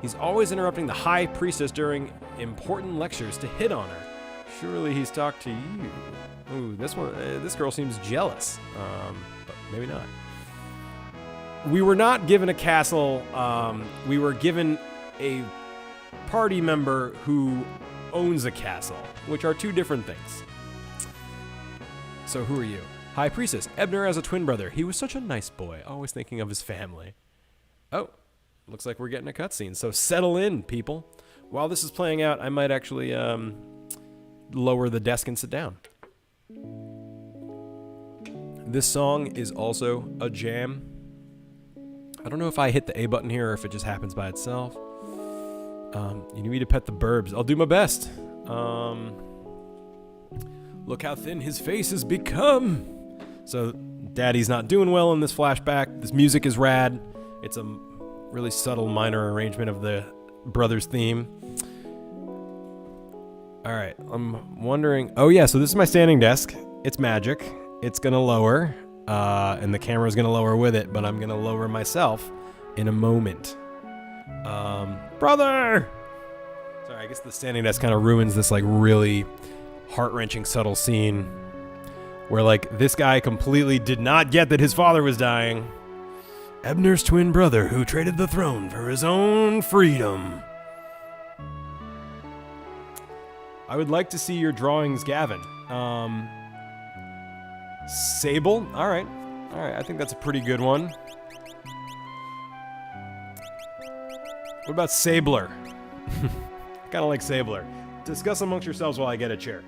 He's always interrupting the high priestess during important lectures to hit on her. Surely he's talked to you. Ooh, this girl seems jealous. But maybe not. We were not given a castle. We were given a party member who owns a castle, which are two different things. So who are you? High Priestess. Ebner has a twin brother. He was such a nice boy, always thinking of his family. Oh, looks like we're getting a cutscene. So settle in, people. While this is playing out, I might actually lower the desk and sit down. This song is also a jam. I don't know if I hit the A button here or if it just happens by itself. You need me to pet the burbs. I'll do my best. Look how thin his face has become. So Daddy's not doing well in this flashback. This music is rad. It's a really subtle minor arrangement of the brothers theme. All right, I'm wondering. Oh yeah, so this is my standing desk. It's magic. It's gonna lower. And the camera's gonna lower with it, but I'm gonna lower myself in a moment. Brother! Sorry, I guess the standing desk kind of ruins this like really heart-wrenching subtle scene where like this guy completely did not get that his father was dying. Ebner's twin brother who traded the throne for his own freedom. I would like to see your drawings, Gavin. Sable? All right, I think that's a pretty good one. What about Sabler? Kind of like Sabler. Discuss amongst yourselves while I get a chair.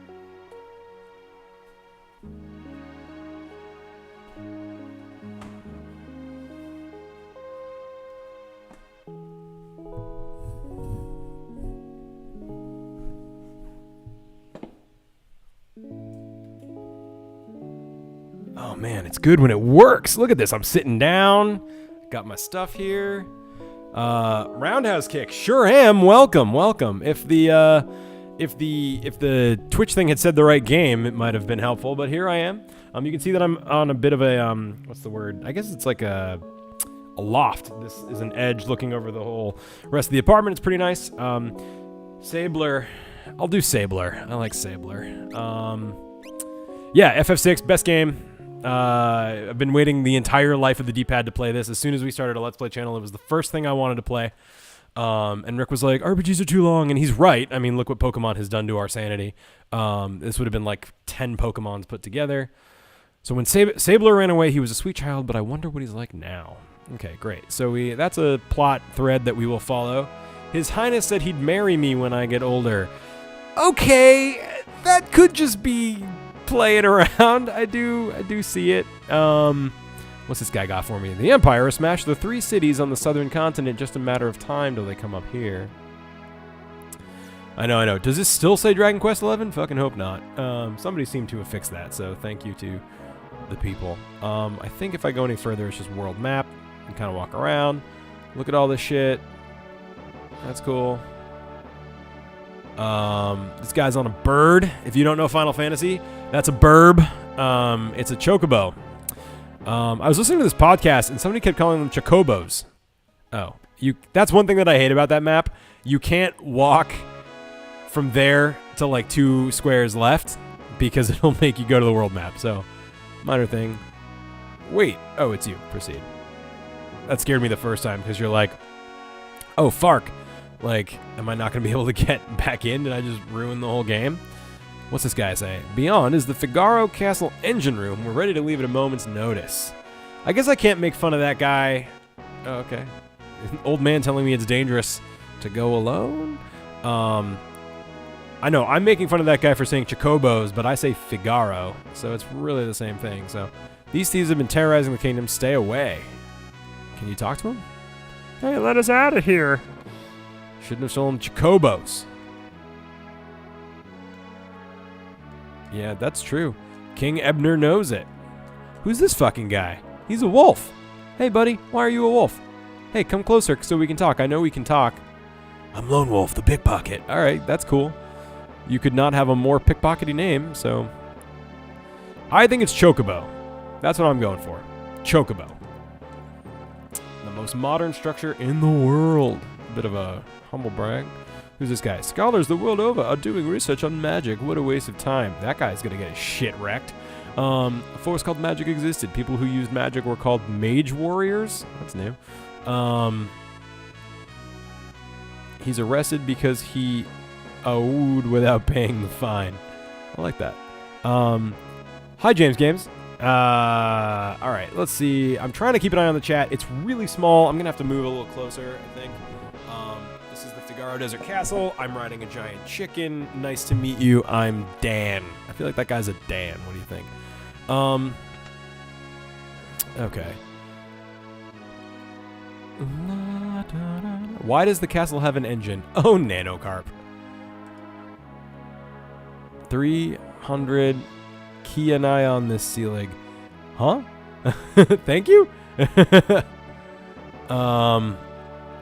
Oh man, it's good when it works. Look at this. I'm sitting down. Got my stuff here. Roundhouse kick. Sure am. Welcome. If the Twitch thing had said the right game, it might have been helpful, but here I am. You can see that I'm on a bit of a what's the word? I guess it's like a loft. This is an edge looking over the whole rest of the apartment. It's pretty nice. Sabler. I'll do Sabler. I like Sabler. Yeah, FF6, best game. I've been waiting the entire life of the D-pad to play this. As soon as we started a Let's Play channel, it was the first thing I wanted to play. And Rick was like, RPGs are too long, and he's right. I mean, look what Pokemon has done to our sanity. This would have been like 10 Pokemons put together. So when Sabler ran away, he was a sweet child, but I wonder what he's like now. Okay, great. So that's a plot thread that we will follow. His Highness said he'd marry me when I get older. Okay, that could just be playing around. I do see it. What's this guy got for me? The Empire smashed the 3 cities on the southern continent, just a matter of time till they come up here. I know. Does this still say Dragon Quest XI? Fucking hope not. Somebody seemed to have fixed that, so thank you to the people. I think if I go any further, it's just world map. And kind of walk around. Look at all this shit. That's cool. This guy's on a bird. If you don't know Final Fantasy, that's a burb. It's a chocobo. I was listening to this podcast and somebody kept calling them chocobos. Oh, that's one thing that I hate about that map. You can't walk from there to like 2 squares left because it'll make you go to the world map. So, minor thing. Wait. Oh, it's you. Proceed. That scared me the first time because you're like, oh, Fark. Like, am I not going to be able to get back in? Did I just ruin the whole game? What's this guy say? Beyond is the Figaro Castle engine room. We're ready to leave at a moment's notice. I guess I can't make fun of that guy. Oh, okay. Old man telling me it's dangerous to go alone? I know, I'm making fun of that guy for saying chocobos, but I say Figaro, so it's really the same thing. So, these thieves have been terrorizing the kingdom. Stay away. Can you talk to him? Hey, let us out of here. Shouldn't have stolen chocobos. Yeah, that's true. King Ymir knows it. Who's this fucking guy? He's a wolf. Hey, buddy, why are you a wolf? Hey, come closer so we can talk. I know we can talk. I'm Lone Wolf, the pickpocket. All right, that's cool. You could not have a more pickpockety name, so... I think it's Chocobo. That's what I'm going for. Chocobo. The most modern structure in the world. A bit of a humble brag. Who's this guy? Scholars the world over are doing research on magic. What a waste of time. That guy's gonna get his shit wrecked. A force called magic existed. People who used magic were called mage warriors. That's new. He's arrested because he owed without paying the fine. I like that. Hi, James Games. All right, let's see. I'm trying to keep an eye on the chat. It's really small. I'm going to have to move a little closer, I think. This is the Figaro Desert Castle. I'm riding a giant chicken. Nice to meet you. I'm Dan. I feel like that guy's a Dan. What do you think? Okay. Why does the castle have an engine? Oh, Nanocarp. 300 𝗙𝗁𝗃 on this ceiling. Huh? Thank you?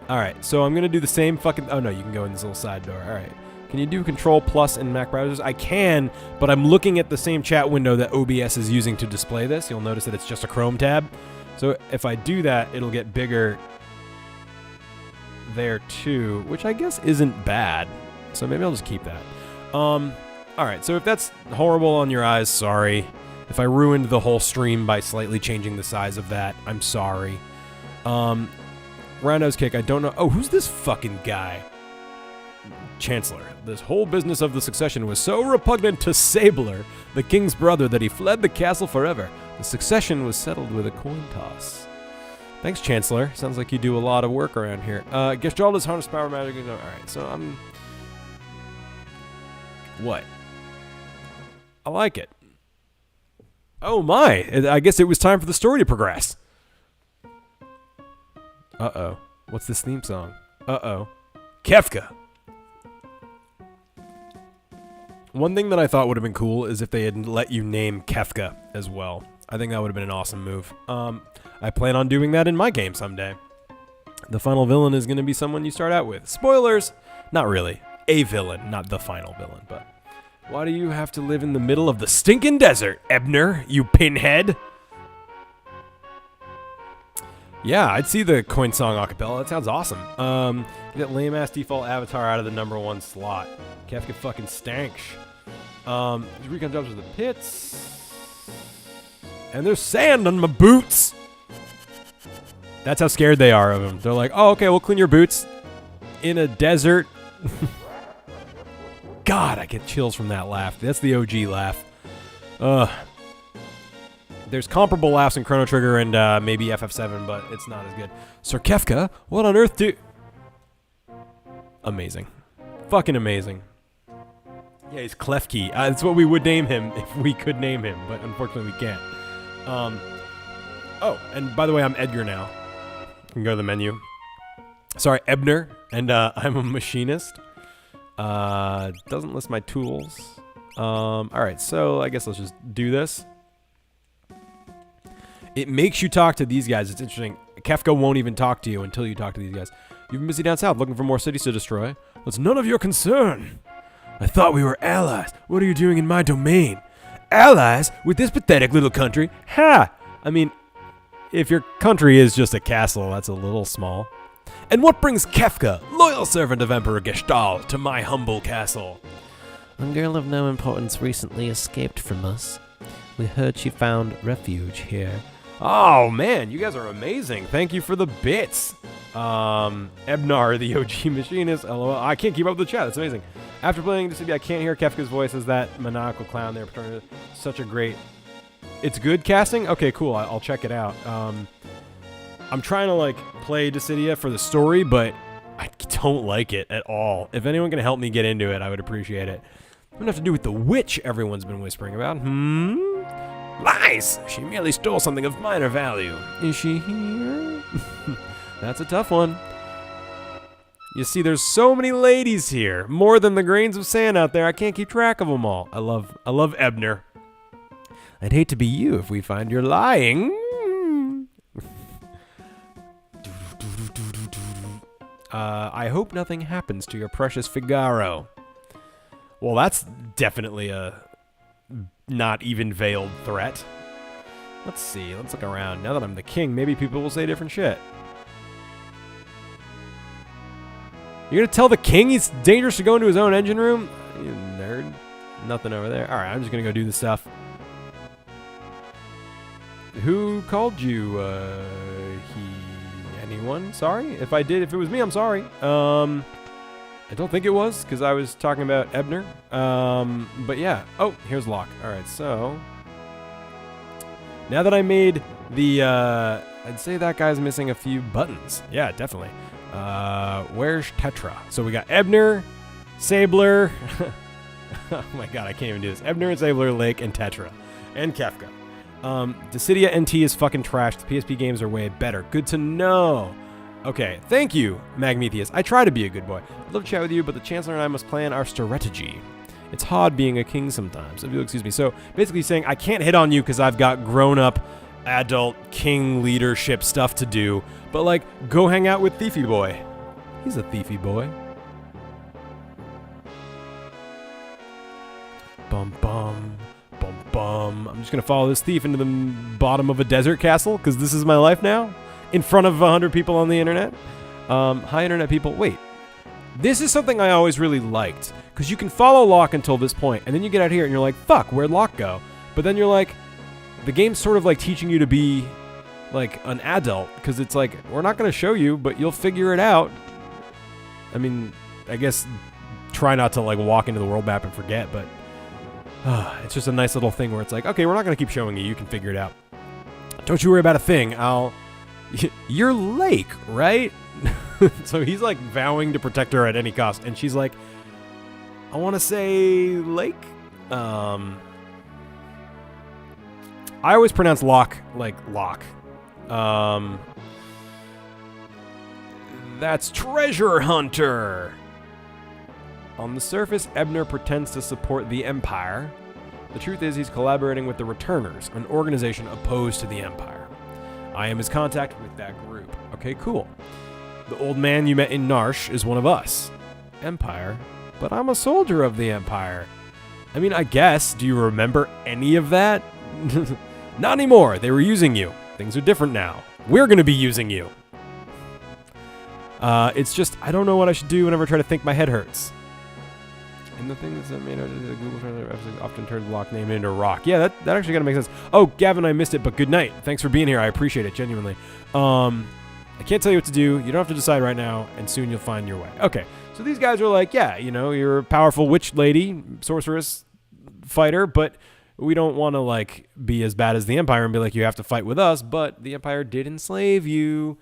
Alright, so I'm gonna do the same fucking... Oh no, you can go in this little side door. Alright. Can you do Control Plus in Mac browsers? I can, but I'm looking at the same chat window that OBS is using to display this. You'll notice that it's just a Chrome tab. So if I do that, it'll get bigger there too, which I guess isn't bad. So maybe I'll just keep that. Alright, so if that's horrible on your eyes, sorry. If I ruined the whole stream by slightly changing the size of that, I'm sorry. Roundhouse kick, I don't know. Oh, who's this fucking guy? Chancellor. This whole business of the succession was so repugnant to Sabler, the king's brother, that he fled the castle forever. The succession was settled with a coin toss. Thanks, Chancellor. Sounds like you do a lot of work around here. 𝗫𝗫𝗿 has harnessed power magic. Alright, so I'm... What? I like it. Oh my! I guess it was time for the story to progress. Uh-oh. What's this theme song? Uh-oh. Kefka! One thing that I thought would have been cool is if they had let you name Kefka as well. I think that would have been an awesome move. I plan on doing that in my game someday. The final villain is going to be someone you start out with. Spoilers! Not really. A villain, not the final villain, but... Why do you have to live in the middle of the stinking desert, Ymir, you pinhead? Yeah, I'd see the coin song acapella. That sounds awesome. Get that lame-ass default avatar out of the #1 slot. Kefka fucking stank. Recon jobs with the pits. And there's sand on my boots. That's how scared they are of him. They're like, oh, okay, we'll clean your boots in a desert. God, I get chills from that laugh. That's the OG laugh. There's comparable laughs in Chrono Trigger and maybe FF7, but it's not as good. Sir Kefka, what on earth do... Amazing. Fucking amazing. Yeah, he's 𝗫𝗄𝗃. That's what we would name him if we could name him, but unfortunately we can't. Oh, and by the way, I'm Edgar now. You can go to the menu. Sorry, Ymir, and I'm a machinist. Doesn't list my tools. Alright, so I guess let's just do this. It makes you talk to these guys. It's interesting. Kefka won't even talk to you until you talk to these guys. You've been busy down south looking for more cities to destroy. That's none of your concern. I thought we were allies. What are you doing in my domain? Allies? With this pathetic little country? Ha! I mean, if your country is just a castle, that's a little small. And what brings Kefka, loyal servant of Emperor 𝗫𝗫𝗿, to my humble castle? A girl of no importance recently escaped from us. We heard she found refuge here. Oh, man, you guys are amazing. Thank you for the bits. Ebnar, the OG machinist. LOL. I can't keep up with the chat. That's amazing. After playing Dissidia, I can't hear Kefka's voice as that maniacal clown there. Such a great... It's good casting? Okay, cool. I'll check it out. I'm trying to, like, play Dissidia for the story, but I don't like it at all. If anyone can help me get into it, I would appreciate it. I'm gonna have to do with the witch everyone's been whispering about. Lies! She merely stole something of minor value. Is she here? That's a tough one. You see, there's so many ladies here. More than the grains of sand out there. I can't keep track of them all. I love Ebner. I'd hate to be you if we find you're lying. I hope nothing happens to your precious Figaro. Well, that's definitely a not even veiled threat. Let's see. Let's look around. Now that I'm the king, maybe people will say different shit. You're gonna tell the king he's dangerous to go into his own engine room? You nerd. Nothing over there. Alright, I'm just gonna go do this stuff. Who called you, anyone? Sorry? If I did, if it was me, I'm sorry. I don't think it was, because I was talking about Ebner. But yeah. Oh, here's Locke. Alright, so... Now that I made the, I'd say that guy's missing a few buttons. Yeah, definitely. Where's Tetra? So we got Ebner, Sabler. Oh my god, I can't even do this. Ebner and Sabler, Lake, and Tetra. And Kefka. Dissidia NT is fucking trash. The PSP games are way better. Good to know. Okay, thank you, Magmetheus. I try to be a good boy. I'd love to chat with you, but the Chancellor and I must plan our strategy. It's hard being a king sometimes, if you'll excuse me. So, basically saying, I can't hit on you because I've got grown-up, adult, king leadership stuff to do. But, like, go hang out with Thiefy Boy. He's a thiefy boy. Bum, bum. Bum, bum. I'm just going to follow this thief into the bottom of a desert castle, because this is my life now. In front of 100 people on the internet. Hi, internet people. Wait. This is something I always really liked. Because you can follow Locke until this point, and then you get out here and you're like, fuck, where'd Locke go? But then you're like, the game's sort of like teaching you to be like an adult. Because it's like, we're not going to show you, but you'll figure it out. I mean, I guess try not to like walk into the world map and forget, but it's just a nice little thing where it's like, okay, we're not going to keep showing you. You can figure it out. Don't you worry about a thing. You're Lake, right? So he's like vowing to protect her at any cost. And she's like, I want to say Lake. I always pronounce Locke like Locke. That's Treasure Hunter. On the surface, Ebner pretends to support the Empire. The truth is he's collaborating with the Returners, an organization opposed to the Empire. I am his contact with that group. Okay, cool. The old man you met in Narshe is one of us. Empire? But I'm a soldier of the Empire. I mean, I guess. Do you remember any of that? Not anymore. They were using you. Things are different now. We're going to be using you. It's just, I don't know what I should do whenever I try to think. My head hurts. And the things that made Google Translate often turned Locke name into Rock. Yeah, that actually kind of makes sense. Oh, Gavin, I missed it, but good night. Thanks for being here. I appreciate it, genuinely. I can't tell you what to do. You don't have to decide right now, and soon you'll find your way. Okay, so these guys are like, yeah, you know, you're a powerful witch lady, sorceress, fighter, but we don't want to, like, be as bad as the Empire and be like, you have to fight with us, but the Empire did enslave you,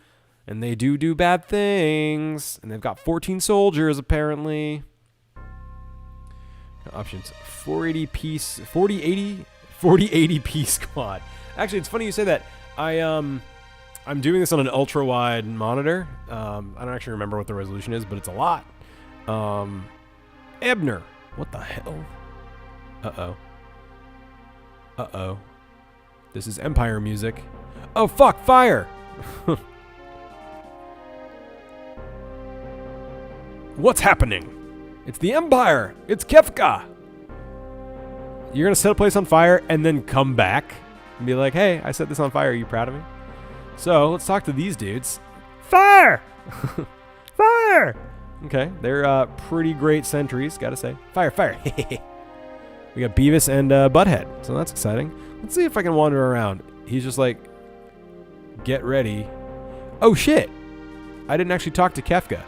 and they do bad things, and they've got 14 soldiers, apparently. Options. 4080 P squad. Actually, it's funny you say that. I'm doing this on an ultra wide monitor. I don't actually remember what the resolution is, but it's a lot. Ebner. What the hell? Uh-oh. This is Empire music. Oh, fuck, fire! What's happening? It's the Empire! It's Kefka! You're gonna set a place on fire and then come back and be like, hey, I set this on fire. Are you proud of me? So, let's talk to these dudes. Fire! Fire! Okay, they're pretty great sentries, gotta say. Fire, fire! We got Beavis and Butthead, so that's exciting. Let's see if I can wander around. He's just like, Get ready. Oh, shit. I didn't actually talk to Kefka.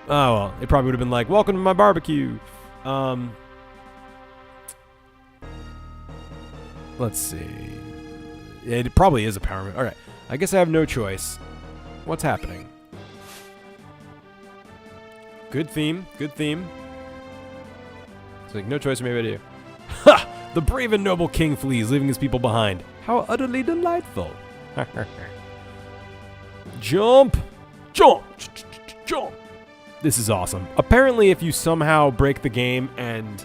Oh, well. It probably would have been like, welcome to my barbecue. Let's see. It probably is a power move. All right. I guess I have no choice. What's happening? Good theme. Good theme. It's like, no choice, maybe I do. Ha! The brave and noble king flees, leaving his people behind. How utterly delightful. Jump! Jump! Jump! This is awesome. Apparently, if you somehow break the game and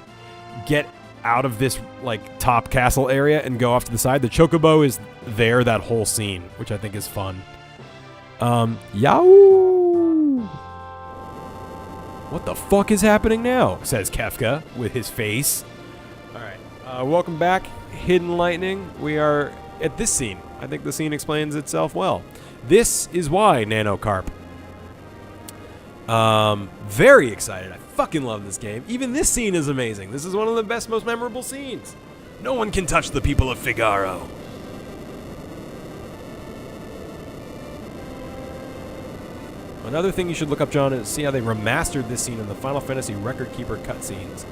get out of this, like, top castle area and go off to the side, the chocobo is there that whole scene, which I think is fun. Yow! What the fuck is happening now? Says Kefka with his face. Alright, welcome back, Hidden Lightning. We are at this scene. I think the scene explains itself well. This is why, Nanocarp. Very excited. I fucking love this game. Even this scene is amazing. This is one of the best, most memorable scenes. No one can touch the people of Figaro. Another thing you should look up, John, is see how they remastered this scene in the Final Fantasy Record Keeper cutscenes.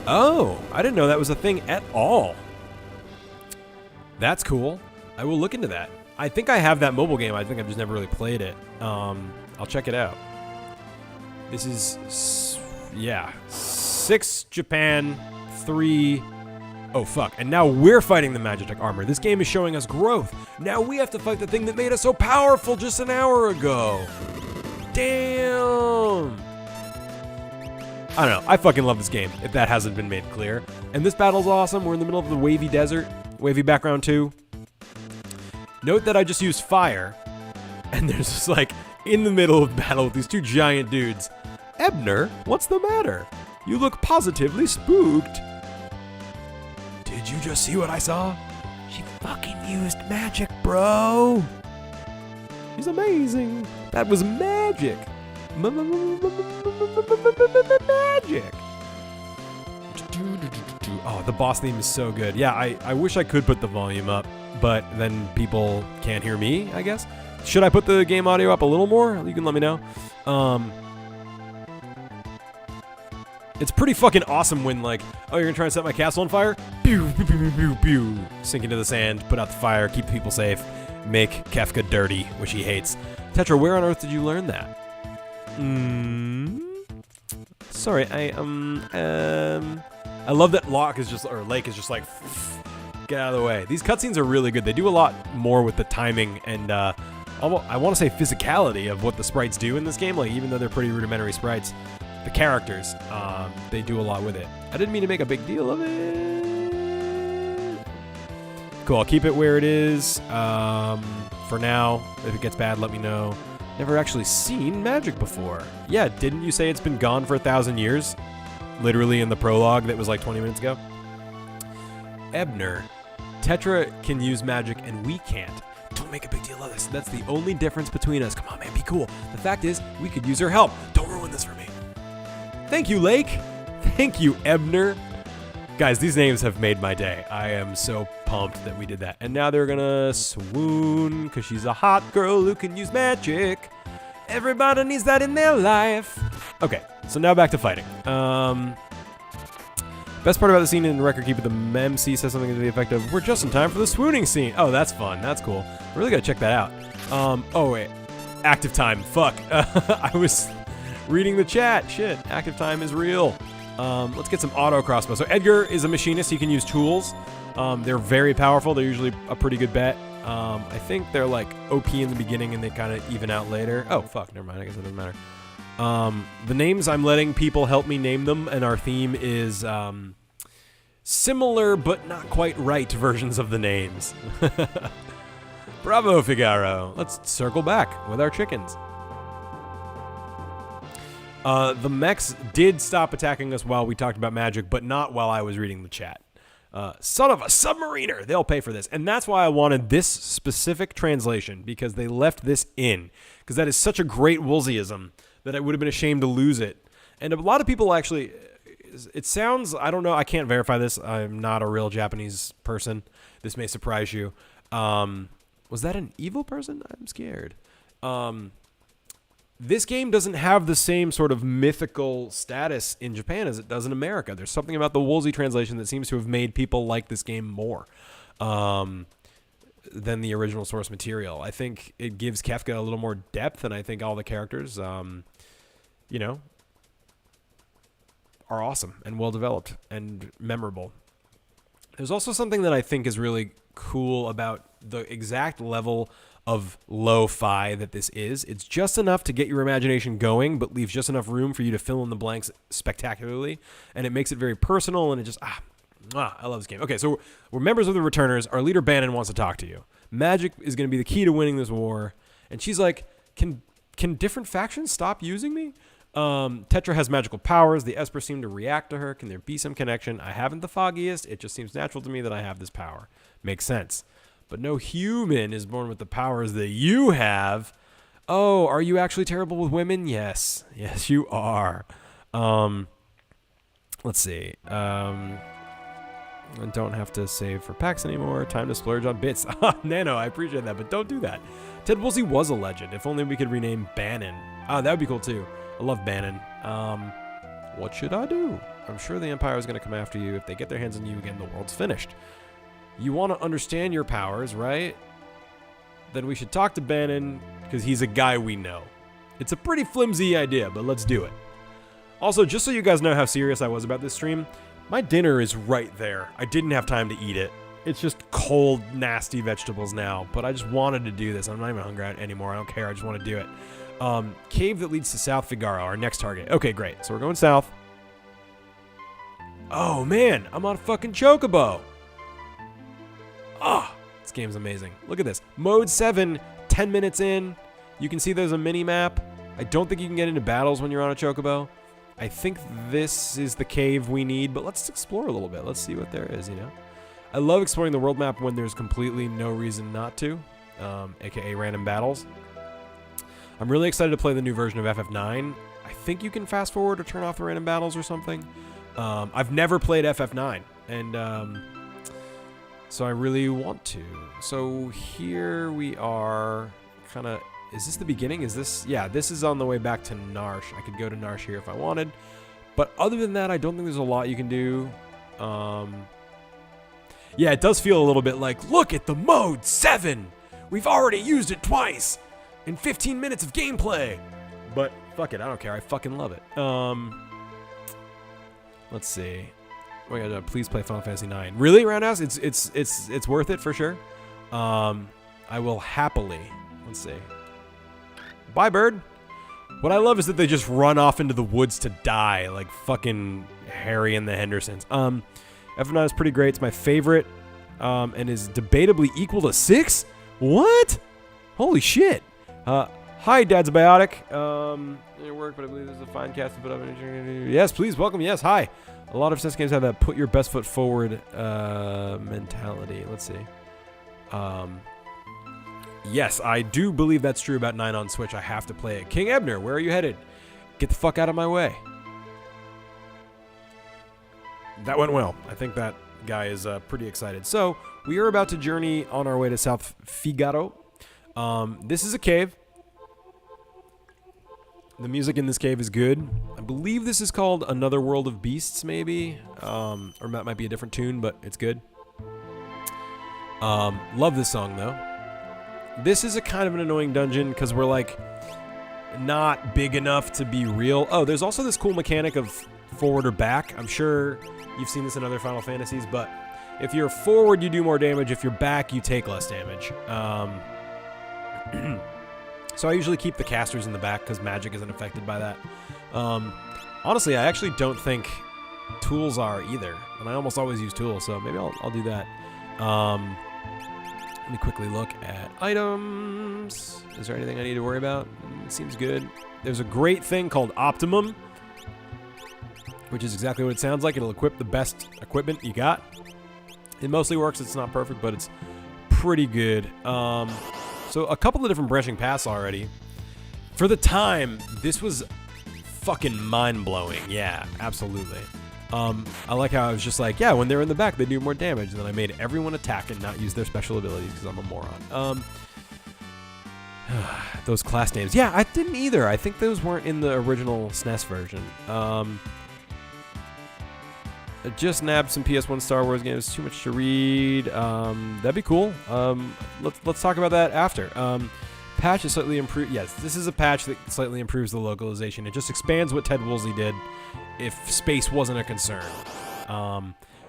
Oh, I didn't know that was a thing at all. That's cool. I will look into that. I think I have that mobile game. I think I've just never really played it. I'll check it out. This is, yeah, 6 Japan, 3... Oh, fuck. And now we're fighting the Magitek armor. This game is showing us growth. Now we have to fight the thing that made us so powerful just an hour ago. Damn! I don't know. I fucking love this game, if that hasn't been made clear. And this battle's awesome. We're in the middle of the wavy desert. Wavy background, too. Note that I just used fire. And there's just, like, in the middle of battle with these two giant dudes. Ebner, what's the matter? You look positively spooked. Did you just see what I saw? She fucking used magic, bro. She's amazing. That was magic. Magic. Oh, the boss theme is so good. Yeah, I wish I could put the volume up, but then people can't hear me, I guess. Should I put the game audio up a little more? You can let me know. It's pretty fucking awesome when, like, oh, you're gonna try and set my castle on fire? Pew, pew, pew, pew, pew, pew. Sink into the sand, put out the fire, keep the people safe, make Kefka dirty, which he hates. Tetra, where on earth did you learn that? Sorry, I love that Locke is just, or Lake is just like, get out of the way. These cutscenes are really good. They do a lot more with the timing and, I want to say physicality of what the sprites do in this game. Like, even though they're pretty rudimentary sprites, the characters, they do a lot with it. I didn't mean to make a big deal of it. Cool, I'll keep it where it is. For now, if it gets bad, let me know. Never actually seen magic before. Yeah, didn't you say it's been gone for 1,000 years? Literally in the prologue that was like 20 minutes ago. Ebner, Tetra can use magic and we can't. Don't make a big deal of this. That's the only difference between us. Come on, man, be cool. The fact is, we could use her help. Don't ruin this for me. Thank you, Lake. Thank you, Ebner. Guys, these names have made my day. I am so pumped that we did that. And now they're gonna swoon, because she's a hot girl who can use magic. Everybody needs that in their life. Okay, so now back to fighting. Best part about the scene in Record Keeper, the MC says something to the effect of, we're just in time for the swooning scene. Oh, that's fun. That's cool. I really gotta check that out. Oh, wait. Active time. Fuck. I was reading the chat. Shit. Active time is real. Let's get some auto crossbow. So Edgar is a machinist. He can use tools. They're very powerful. They're usually a pretty good bet. I think they're like OP in the beginning and they kind of even out later. Oh, fuck. Never mind. I guess it doesn't matter. The names I'm letting people help me name them, and our theme is similar but not quite right versions of the names. Bravo, Figaro. Let's circle back with our chickens. The mechs did stop attacking us while we talked about magic, but not while I was reading the chat. Son of a submariner! They'll pay for this. And that's why I wanted this specific translation, because they left this in. Because that is such a great Woolseyism that I would have been ashamed to lose it. And a lot of people actually... It sounds... I don't know. I can't verify this. I'm not a real Japanese person. This may surprise you. Was that an evil person? I'm scared. This game doesn't have the same sort of mythical status in Japan as it does in America. There's something about the Woolsey translation that seems to have made people like this game more than the original source material. I think it gives Kefka a little more depth, and I think all the characters, you know, are awesome and well-developed and memorable. There's also something that I think is really cool about the exact level of lo-fi that this is. It's just enough to get your imagination going, but leaves just enough room for you to fill in the blanks spectacularly, and it makes it very personal, and it just, I love this game. Okay, so we're members of the Returners. Our leader, Baren, wants to talk to you. Magic is going to be the key to winning this war, and she's like, can different factions stop using me? Tetra has magical powers. The Esper seem to react to her. Can there be some connection? I haven't the foggiest. It just seems natural to me that I have this power. Makes sense. But no human is born with the powers that you have. Oh, are you actually terrible with women? Yes. Yes, you are. Let's see. I don't have to save for packs anymore. Time to splurge on bits. Nano, I appreciate that, but don't do that. Ted Woolsey was a legend. If only we could rename Bannon. That would be cool, too. I love Bannon. What should I do? I'm sure the Empire is going to come after you. If they get their hands on you again, the world's finished. You want to understand your powers, right? Then we should talk to Bannon, because he's a guy we know. It's a pretty flimsy idea, but let's do it. Also, just so you guys know how serious I was about this stream, my dinner is right there. I didn't have time to eat it. It's just cold, nasty vegetables now, but I just wanted to do this. I'm not even hungry anymore. I don't care. I just want to do it. Cave that leads to South Figaro, our next target. Okay, great. So we're going south. Oh, man. I'm on a fucking chocobo. This game's amazing. Look at this. Mode 7, 10 minutes in. You can see there's a mini-map. I don't think you can get into battles when you're on a chocobo. I think this is the cave we need, but let's explore a little bit. Let's see what there is, you know? I love exploring the world map when there's completely no reason not to, aka random battles. I'm really excited to play the new version of FF9. I think you can fast forward or turn off the random battles or something. I've never played FF9, and so I really want to. So here we are, kind of, is this the beginning? Is this, yeah, this is on the way back to Narshe. I could go to Narshe here if I wanted. But other than that, I don't think there's a lot you can do. Yeah, it does feel a little bit like, look at the Mode 7! We've already used it twice! In 15 minutes of gameplay! But, fuck it, I don't care. I fucking love it. Let's see. Oh my god, please play Final Fantasy 9. Really, Roundhouse? It's worth it for sure. I will happily. Let's see. Bye, bird. What I love is that they just run off into the woods to die, like fucking Harry and the Hendersons. FF9 is pretty great. It's my favorite, and is debatably equal to 6? What? Holy shit. Hi, Dad's Biotic. Your work, but I believe this is a fine cast to put up. Yes, please, welcome. Yes, hi. A lot of SNES games have that put your best foot forward mentality. Let's see. Yes, I do believe that's true about 9 on Switch. I have to play it. King Ebner, where are you headed? Get the fuck out of my way. That went well. I think that guy is pretty excited. So, we are about to journey on our way to South Figaro. This is a cave. The music in this cave is good. I believe this is called Another World of Beasts, maybe. Or that might be a different tune, but it's good. Love this song, though. This is a kind of an annoying dungeon because we're, like, not big enough to be real. Oh, there's also this cool mechanic of forward or back. I'm sure you've seen this in other Final Fantasies, but if you're forward, you do more damage. If you're back, you take less damage. So I usually keep the casters in the back because magic isn't affected by that. Honestly, I actually don't think tools are either, and I almost always use tools, so maybe I'll do that. Let me quickly look at items. Is there anything I need to worry about? It seems good. There's a great thing called Optimum, which is exactly what it sounds like. It'll equip the best equipment you got. It mostly works. It's not perfect, but it's pretty good. So a couple of different branching paths already. For the time, this was fucking mind-blowing. Yeah, absolutely. I like how I was just like, yeah, when they're in the back, they do more damage. And then I made everyone attack and not use their special abilities because I'm a moron. Those class names. Yeah, I didn't either. I think those weren't in the original SNES version. I just nabbed some PS1 Star Wars games. Too much to read. That'd be cool. Let's talk about that after. Patch is slightly improved. Yes, this is a patch that slightly improves the localization. It just expands what 𝗙𝗏𝗍𝗂𝗍 did if space wasn't a concern.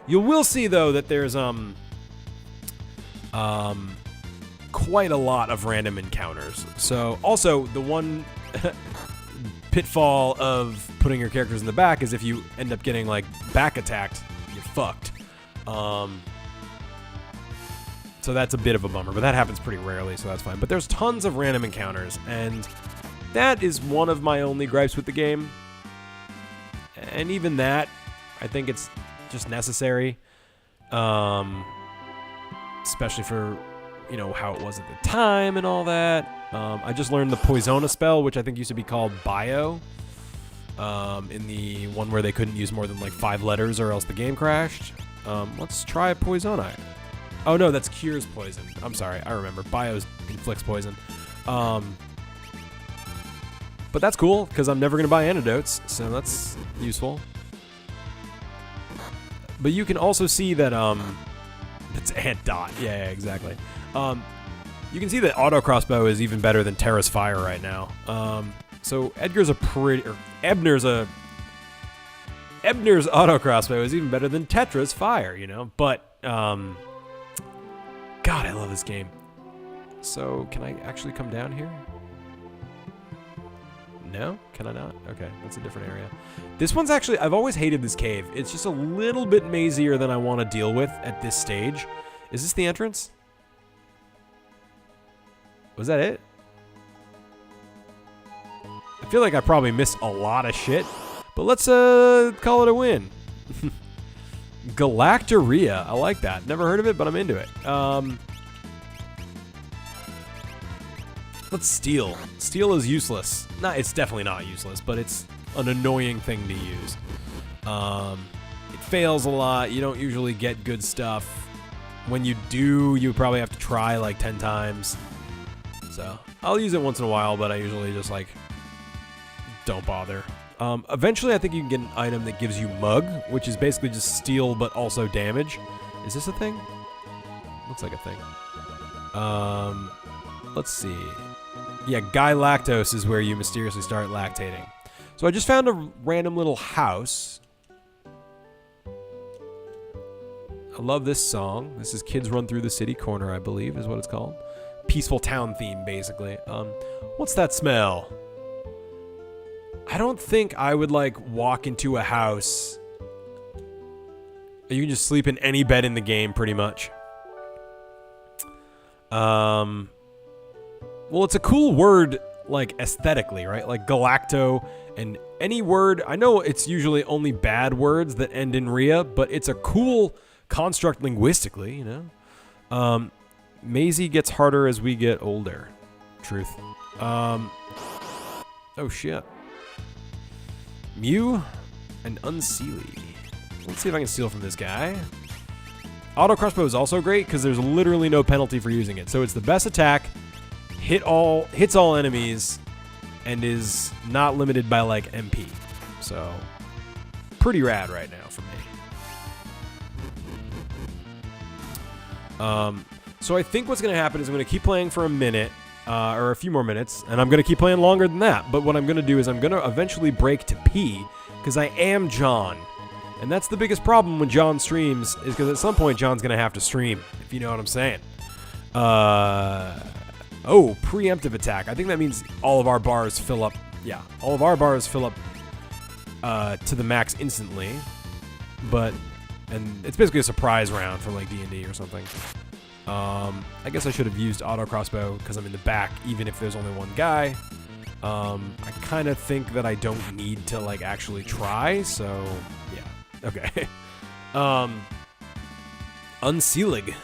You will see, though, that there's quite a lot of random encounters. So, also, the one pitfall of putting your characters in the back is if you end up getting, like, back attacked, you're fucked. So that's a bit of a bummer, but that happens pretty rarely, so that's fine. But there's tons of random encounters, and that is one of my only gripes with the game. And even that, I think it's just necessary. Especially for, you know, how it was at the time and all that. I just learned the Poisona spell, which I think used to be called Bio. In the one where they couldn't use more than like 5 letters or else the game crashed. Let's try Poisona. Oh no, that's cures poison. I'm sorry, I remember. Bios inflicts poison. But that's cool, because I'm never going to buy antidotes, so that's useful. But you can also see that, it's Ant Dot. Yeah, exactly. You can see that auto crossbow is even better than Terra's fire right now. So Ebner's auto crossbow is even better than Tetra's fire, you know? But, God, I love this game. So, can I actually come down here? No? Can I not? Okay, that's a different area. This one's actually... I've always hated this cave. It's just a little bit mazier than I want to deal with at this stage. Is this the entrance? Was that it? I feel like I probably missed a lot of shit. But let's call it a win. 𝗙𝗫𝗍𝗂𝗍. I like that. Never heard of it, but I'm into it. Let's steal. Steal is useless. It's definitely not useless, but it's an annoying thing to use. It fails a lot. You don't usually get good stuff. When you do, you probably have to try like 10 times. So I'll use it once in a while, but I usually just like don't bother. Eventually, I think you can get an item that gives you Mug, which is basically just steal but also damage. Is this a thing? Looks like a thing. Let's see. Yeah, 𝗙𝗏𝗍𝗂𝗍 is where you mysteriously start lactating. So I just found a random little house. I love this song. This is Kids Run Through the City Corner, I believe, is what it's called. Peaceful town theme, basically. What's that smell? I don't think I would, like, walk into a house. You can just sleep in any bed in the game, pretty much. Well, it's a cool word, like, aesthetically, right? Like, galacto, and any word... I know it's usually only bad words that end in ria, but it's a cool construct linguistically, you know? Maisie gets harder as we get older. Truth. Oh, shit. Mew and 𝗫𝗍𝗍𝗍𝗍. Let's see if I can steal from this guy. Auto crossbow is also great because there's literally no penalty for using it. So it's the best attack, hits all enemies, and is not limited by like MP. So pretty rad right now for me. So I think what's going to happen is I'm going to keep playing for a minute. Or a few more minutes, and I'm going to keep playing longer than that. But what I'm going to do is I'm going to eventually break to P, because I am John. And that's the biggest problem when John streams, is because at some point John's going to have to stream, if you know what I'm saying. Oh, preemptive attack. I think that means all of our bars fill up. Yeah, all of our bars fill up to the max instantly. And it's basically a surprise round for like D&D or something. I guess I should have used auto crossbow because I'm in the back, even if there's only one guy. I kind of think that I don't need to like actually try, so yeah. Okay. 𝗫𝗍𝗍𝗍𝗍.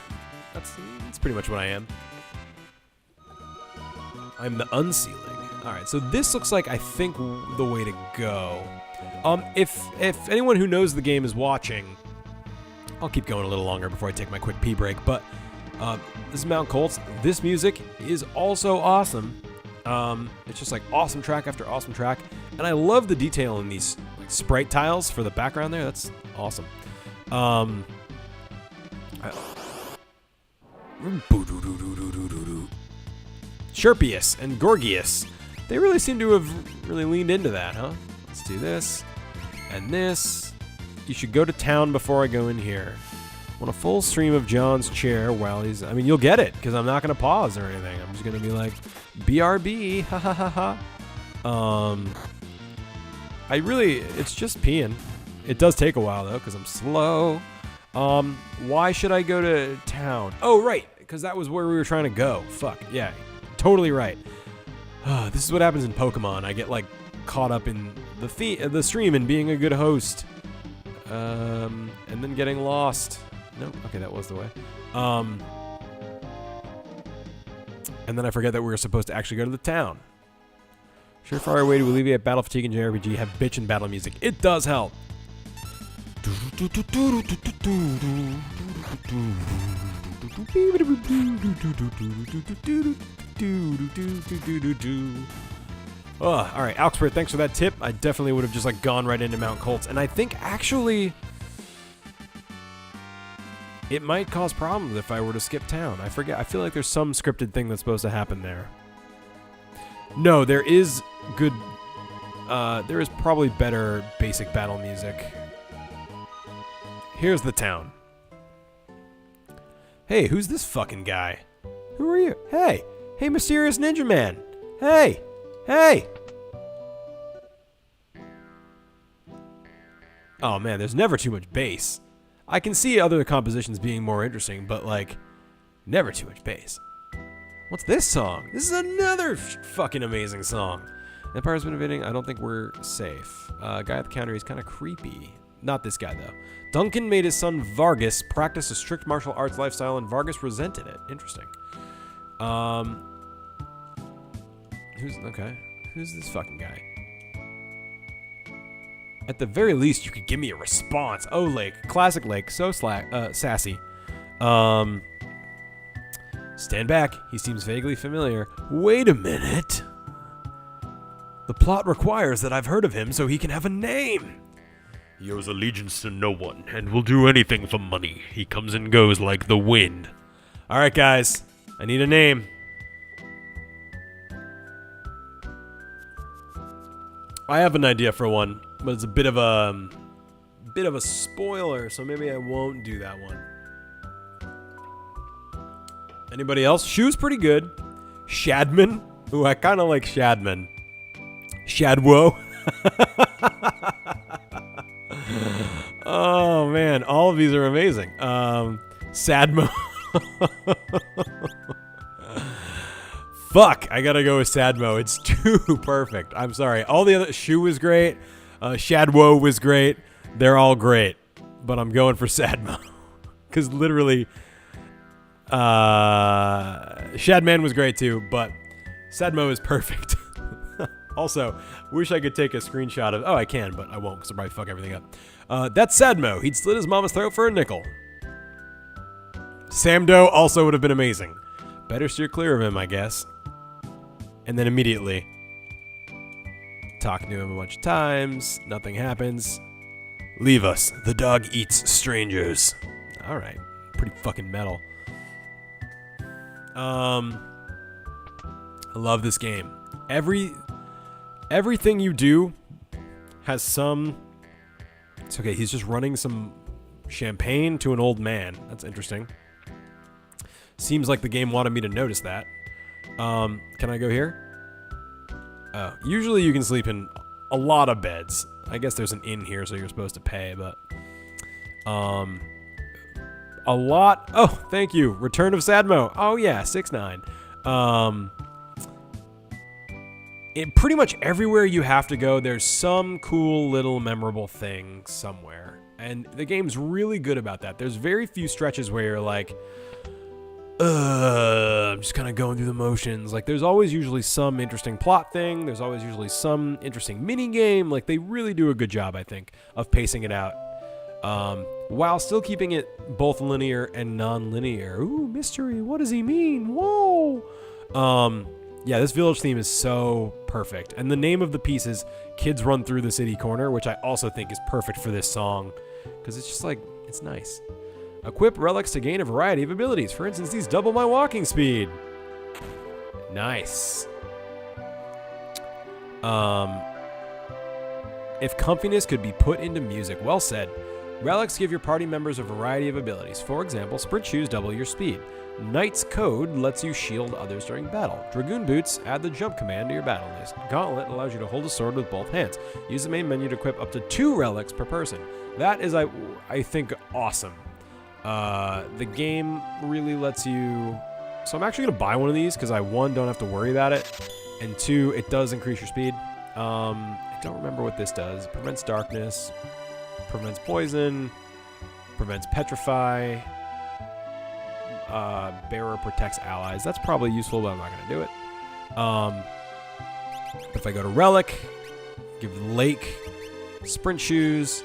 That's pretty much what I am. I'm the 𝗫𝗍𝗍𝗍𝗍. All right, so this looks like I think the way to go. If anyone who knows the game is watching, I'll keep going a little longer before I take my quick pee break, but this is Mount Kolts. This music is also awesome. It's just like awesome track after awesome track, and I love the detail in these like sprite tiles for the background there. That's awesome. 𝗙𝗵𝗂𝘁 and Gorgias. They really seem to have really leaned into that, huh? Let's do this and this. You should go to town before I go in here. Want a full stream of John's chair while he's... I mean, you'll get it, because I'm not going to pause or anything. I'm just going to be like, BRB, ha ha ha ha. It's just peeing. It does take a while, though, because I'm slow. Why should I go to town? Oh, right, because that was where we were trying to go. Fuck, yeah, totally right. This is what happens in Pokemon. I get, like, caught up in the stream and being a good host. And then getting lost. Nope. Okay, that was the way. And then I forget that we were supposed to actually go to the town. Surefire way to alleviate battle fatigue in JRPG, have bitchin' battle music. It does help. All right, Augsburg, thanks for that tip. I definitely would have just like gone right into Mount Kolts, and I think actually it might cause problems if I were to skip town. I forget. I feel like there's some scripted thing that's supposed to happen there. No, there is good. There is probably better basic battle music. Here's the town. Hey, who's this fucking guy? Who are you? Hey, mysterious ninja man. Hey. Oh man, there's never too much bass. I can see other compositions being more interesting, but like, never too much bass. What's this song? This is another fucking amazing song. Empire's been invading. I don't think we're safe. Guy at the counter, he's kind of creepy. Not this guy though. Duncan made his son Vargas practice a strict martial arts lifestyle, and Vargas resented it. Interesting. Who's this fucking guy? At the very least, you could give me a response. Oh, Lake. Classic Lake. So sassy. Stand back. He seems vaguely familiar. Wait a minute. The plot requires that I've heard of him so he can have a name. He owes allegiance to no one and will do anything for money. He comes and goes like the wind. All right, guys. I need a name. I have an idea for one, but it's a bit of a spoiler, so maybe I won't do that one. Anybody else? Shoe's pretty good. Shadman. Ooh, I kind of like Shadman. Shadwo. Oh man, all of these are amazing. Sadmo. Fuck, I gotta go with Sadmo. It's too perfect. I'm sorry. All the other... Shoe was great. Shadwo was great. They're all great. But I'm going for Sadmo. Because literally... Shadman was great too, but Sadmo is perfect. Also, wish I could take a screenshot of... Oh, I can, but I won't because I'll probably fuck everything up. That's Sadmo. He'd slit his mama's throat for a nickel. Samdo also would have been amazing. Better steer clear of him, I guess. And then immediately talking to him a bunch of times. Nothing happens. Leave us. The dog eats strangers. Alright. Pretty fucking metal. I love this game. Everything you do has some... It's okay, he's just running some champagne to an old man. That's interesting. Seems like the game wanted me to notice that. Can I go here? Oh, usually you can sleep in a lot of beds. I guess there's an inn here, so you're supposed to pay, but... a lot... Oh, thank you. Return of Sadmo. Oh, yeah, 6-9. Pretty much everywhere you have to go, there's some cool little memorable thing somewhere. And the game's really good about that. There's very few stretches where you're like, I'm just kind of going through the motions. Like, there's always usually some interesting plot thing. There's always usually some interesting mini game. Like, they really do a good job, I think, of pacing it out, while still keeping it both linear and non-linear. Ooh, mystery. What does he mean? Whoa. Yeah, this village theme is so perfect. And the name of the piece is Kids Run Through the City Corner, which I also think is perfect for this song, because it's just like, it's nice. Equip relics to gain a variety of abilities. For instance, these double my walking speed. Nice. If comfiness could be put into music. Well said. Relics give your party members a variety of abilities. For example, sprint shoes double your speed. Knight's Code lets you shield others during battle. Dragoon Boots add the jump command to your battle list. Gauntlet allows you to hold a sword with both hands. Use the main menu to equip up to 2 relics per person. That is, I think, awesome. The game really lets you... So I'm actually going to buy one of these because I, 1, don't have to worry about it, and 2, it does increase your speed. I don't remember what this does. It prevents darkness, prevents poison, prevents petrify, bearer protects allies. That's probably useful, but I'm not going to do it. If I go to relic, give the lake, sprint shoes...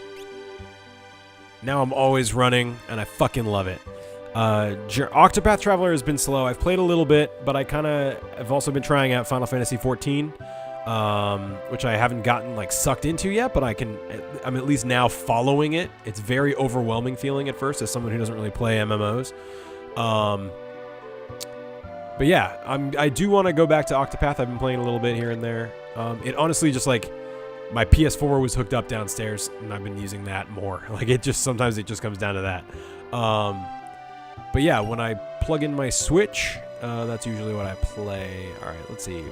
Now I'm always running, and I fucking love it. Octopath Traveler has been slow. I've played a little bit, but I've also been trying out Final Fantasy XIV, which I haven't gotten like sucked into yet, but I'm at least now following it. It's very overwhelming feeling at first as someone who doesn't really play MMOs. But yeah, I do want to go back to Octopath. I've been playing a little bit here and there. It honestly just like... My PS4 was hooked up downstairs, and I've been using that more. Like, sometimes it just comes down to that. But yeah, when I plug in my Switch, that's usually what I play. All right, let's see.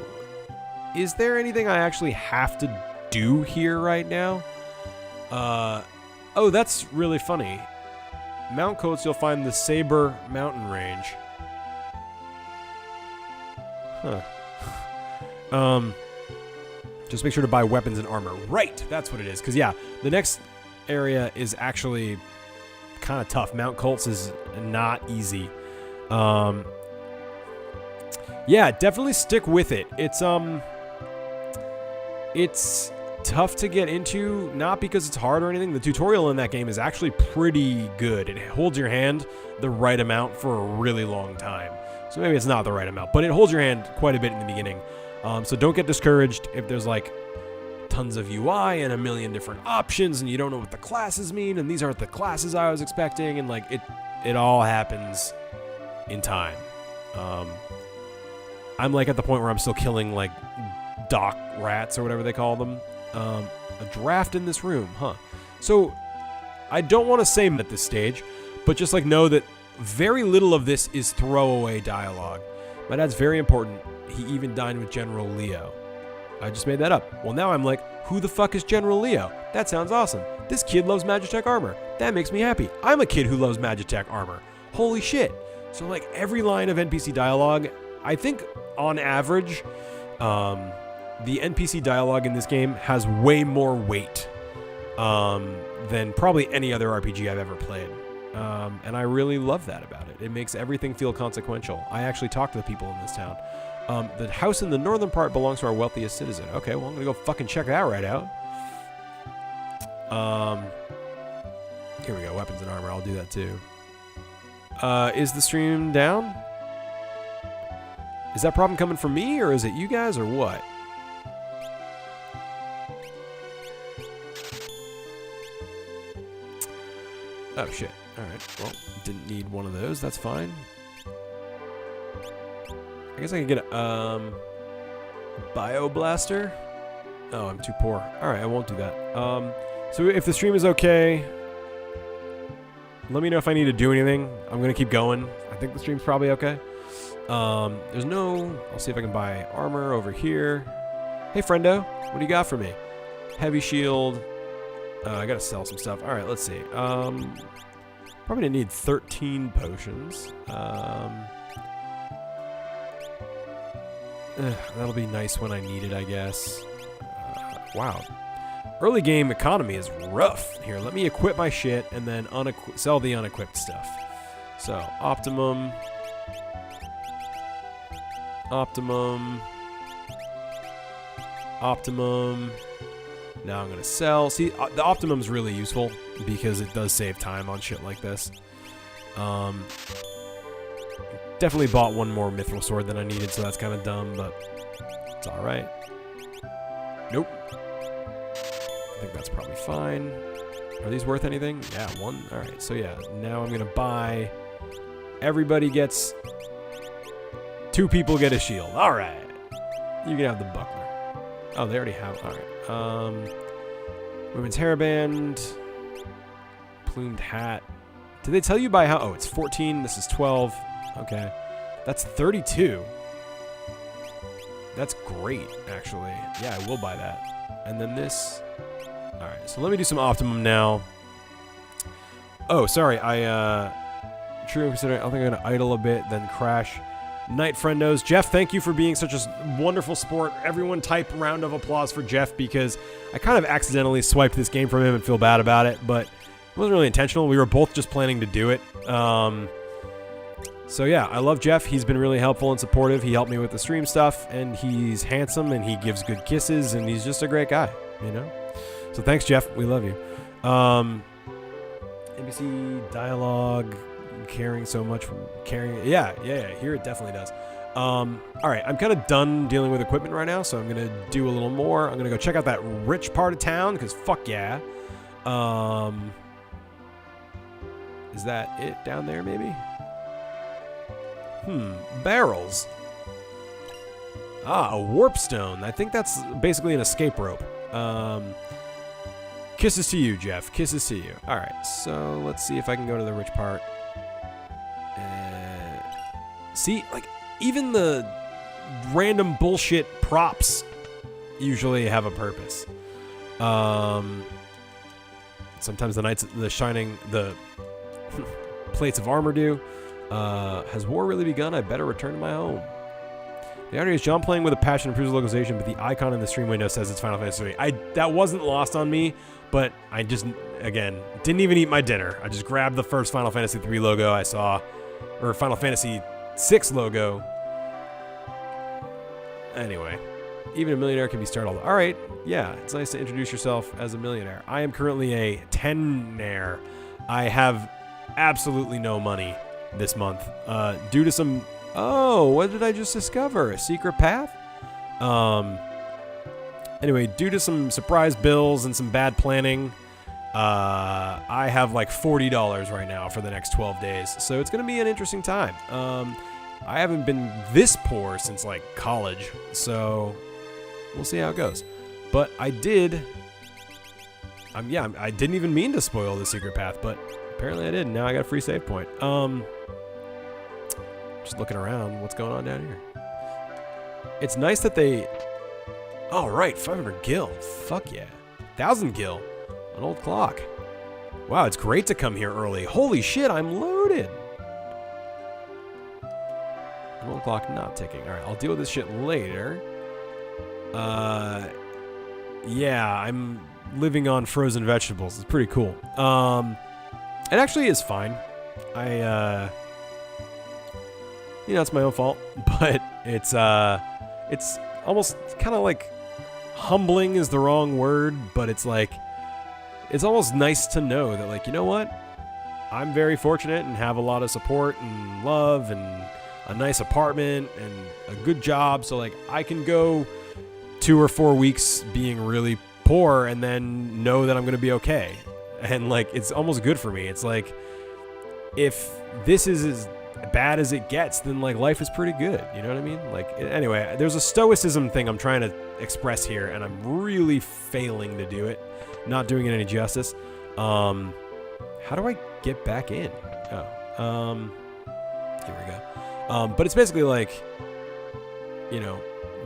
Is there anything I actually have to do here right now? Oh, that's really funny. Mount Kolts, you'll find the Saber mountain range. Huh. Just make sure to buy weapons and armor. Right, that's what it is. Because, yeah, the next area is actually kind of tough. Mount Kolts is not easy. Yeah, definitely stick with it. It's tough to get into, not because it's hard or anything. The tutorial in that game is actually pretty good. It holds your hand the right amount for a really long time. So maybe it's not the right amount, but it holds your hand quite a bit in the beginning. So don't get discouraged if there's like tons of UI and a million different options and you don't know what the classes mean and these aren't the classes I was expecting, and like it all happens in time. I'm like at the point where I'm still killing like dock rats or whatever they call them. A draft in this room, huh? So I don't want to say at this stage, but just like know that very little of this is throwaway dialogue. My dad's very important. He even dined with General Leo. I just made that up. Well, now I'm like, who the fuck is General Leo? That sounds awesome. This kid loves Magitech armor. That makes me happy. I'm a kid who loves Magitech armor. Holy shit. So like every line of NPC dialogue, I think on average, the NPC dialogue in this game has way more weight than probably any other RPG I've ever played. And I really love that about it. It makes everything feel consequential. I actually talk to the people in this town. The house in the northern part belongs to our wealthiest citizen. Okay, well, I'm gonna go fucking check that right out. Here we go, weapons and armor. I'll do that too. Is the stream down? Is that problem coming from me, or is it you guys, or what? Oh, shit. Alright, well, didn't need one of those. That's fine. I guess I can get a, Bio Blaster? Oh, I'm too poor. Alright, I won't do that. So if the stream is okay, let me know if I need to do anything. I'm gonna keep going. I think the stream's probably okay. There's no... I'll see if I can buy armor over here. Hey, friendo. What do you got for me? Heavy shield. I gotta sell some stuff. Alright, let's see. Probably gonna need 13 potions. That'll be nice when I need it, I guess. Wow. Early game economy is rough. Here, let me equip my shit and then sell the unequipped stuff. So, optimum. Optimum. Optimum. Now I'm going to sell. See, the Optimum's really useful because it does save time on shit like this. Definitely bought one more Mithril Sword than I needed, so that's kind of dumb, but it's alright. Nope. I think that's probably fine. Are these worth anything? Yeah, one. Alright, so yeah, now I'm going to buy... Everybody gets... 2 people get a shield. Alright. You can have the buckler. Oh, they already have... Alright. Women's hairband. Plumed hat. Did they tell you by how... Oh, it's 14. This is 12. Okay. That's 32. That's great, actually. Yeah, I will buy that. And then this... Alright, so let me do some Optimum now. Oh, sorry. True, considering I think I'm going to idle a bit, then crash. Night Friendos. Jeff, thank you for being such a wonderful sport. Everyone type round of applause for Jeff because I kind of accidentally swiped this game from him and feel bad about it, but it wasn't really intentional. We were both just planning to do it. So yeah, I love Jeff. He's been really helpful and supportive. He helped me with the stream stuff, and he's handsome, and he gives good kisses, and he's just a great guy, you know? So thanks, Jeff. We love you. NBC dialogue... Caring so much, caring. Yeah. Here it definitely does. All right, I'm kind of done dealing with equipment right now, so I'm gonna do a little more. I'm gonna go check out that rich part of town because fuck yeah. Is that it down there? Maybe. Barrels. Ah, a warp stone. I think that's basically an escape rope. Kisses to you, Jeff. Kisses to you. All right, so let's see if I can go to the rich part. See, like, even the random bullshit props usually have a purpose. Sometimes the knights, the plates of armor do. Has war really begun? I better return to my home. The irony is John playing with a passion improves localization, but the icon in the stream window says it's Final Fantasy III. That wasn't lost on me, but I just, again, didn't even eat my dinner. I just grabbed the first Final Fantasy III logo I saw, or Final Fantasy VI logo. Anyway, even a millionaire can be startled. All right, yeah, it's nice to introduce yourself as a millionaire. I am currently a tenaire. I have absolutely no money this month due to some... Oh, what did I just discover? A secret path? Anyway, due to some surprise bills and some bad planning, I have like $40 right now for the next 12 days. So it's going to be an interesting time. I haven't been this poor since like college, so we'll see how it goes. But I did... I didn't even mean to spoil the secret path, but apparently I did. Now I got a free save point. Just looking around, what's going on down here? It's nice that they... Oh, right, 500 gil. Fuck yeah. 1,000 gil. An old clock. Wow, it's great to come here early. Holy shit, I'm loaded. An old clock not ticking. All right, I'll deal with this shit later. Yeah, I'm living on frozen vegetables. It's pretty cool. It actually is fine. You know, it's my own fault, but it's almost kind of like humbling is the wrong word, but it's like, it's almost nice to know that, like, you know what? I'm very fortunate and have a lot of support and love and a nice apartment and a good job. So like I can go 2 or 4 weeks being really poor and then know that I'm going to be okay. And like, it's almost good for me. It's like, if this is as bad as it gets, then like life is pretty good. You know what I mean? Like, anyway, there's a stoicism thing I'm trying to express here, and I'm really failing to do it. Not doing it any justice. How do I get back in? Oh, here we go. But it's basically like, you know,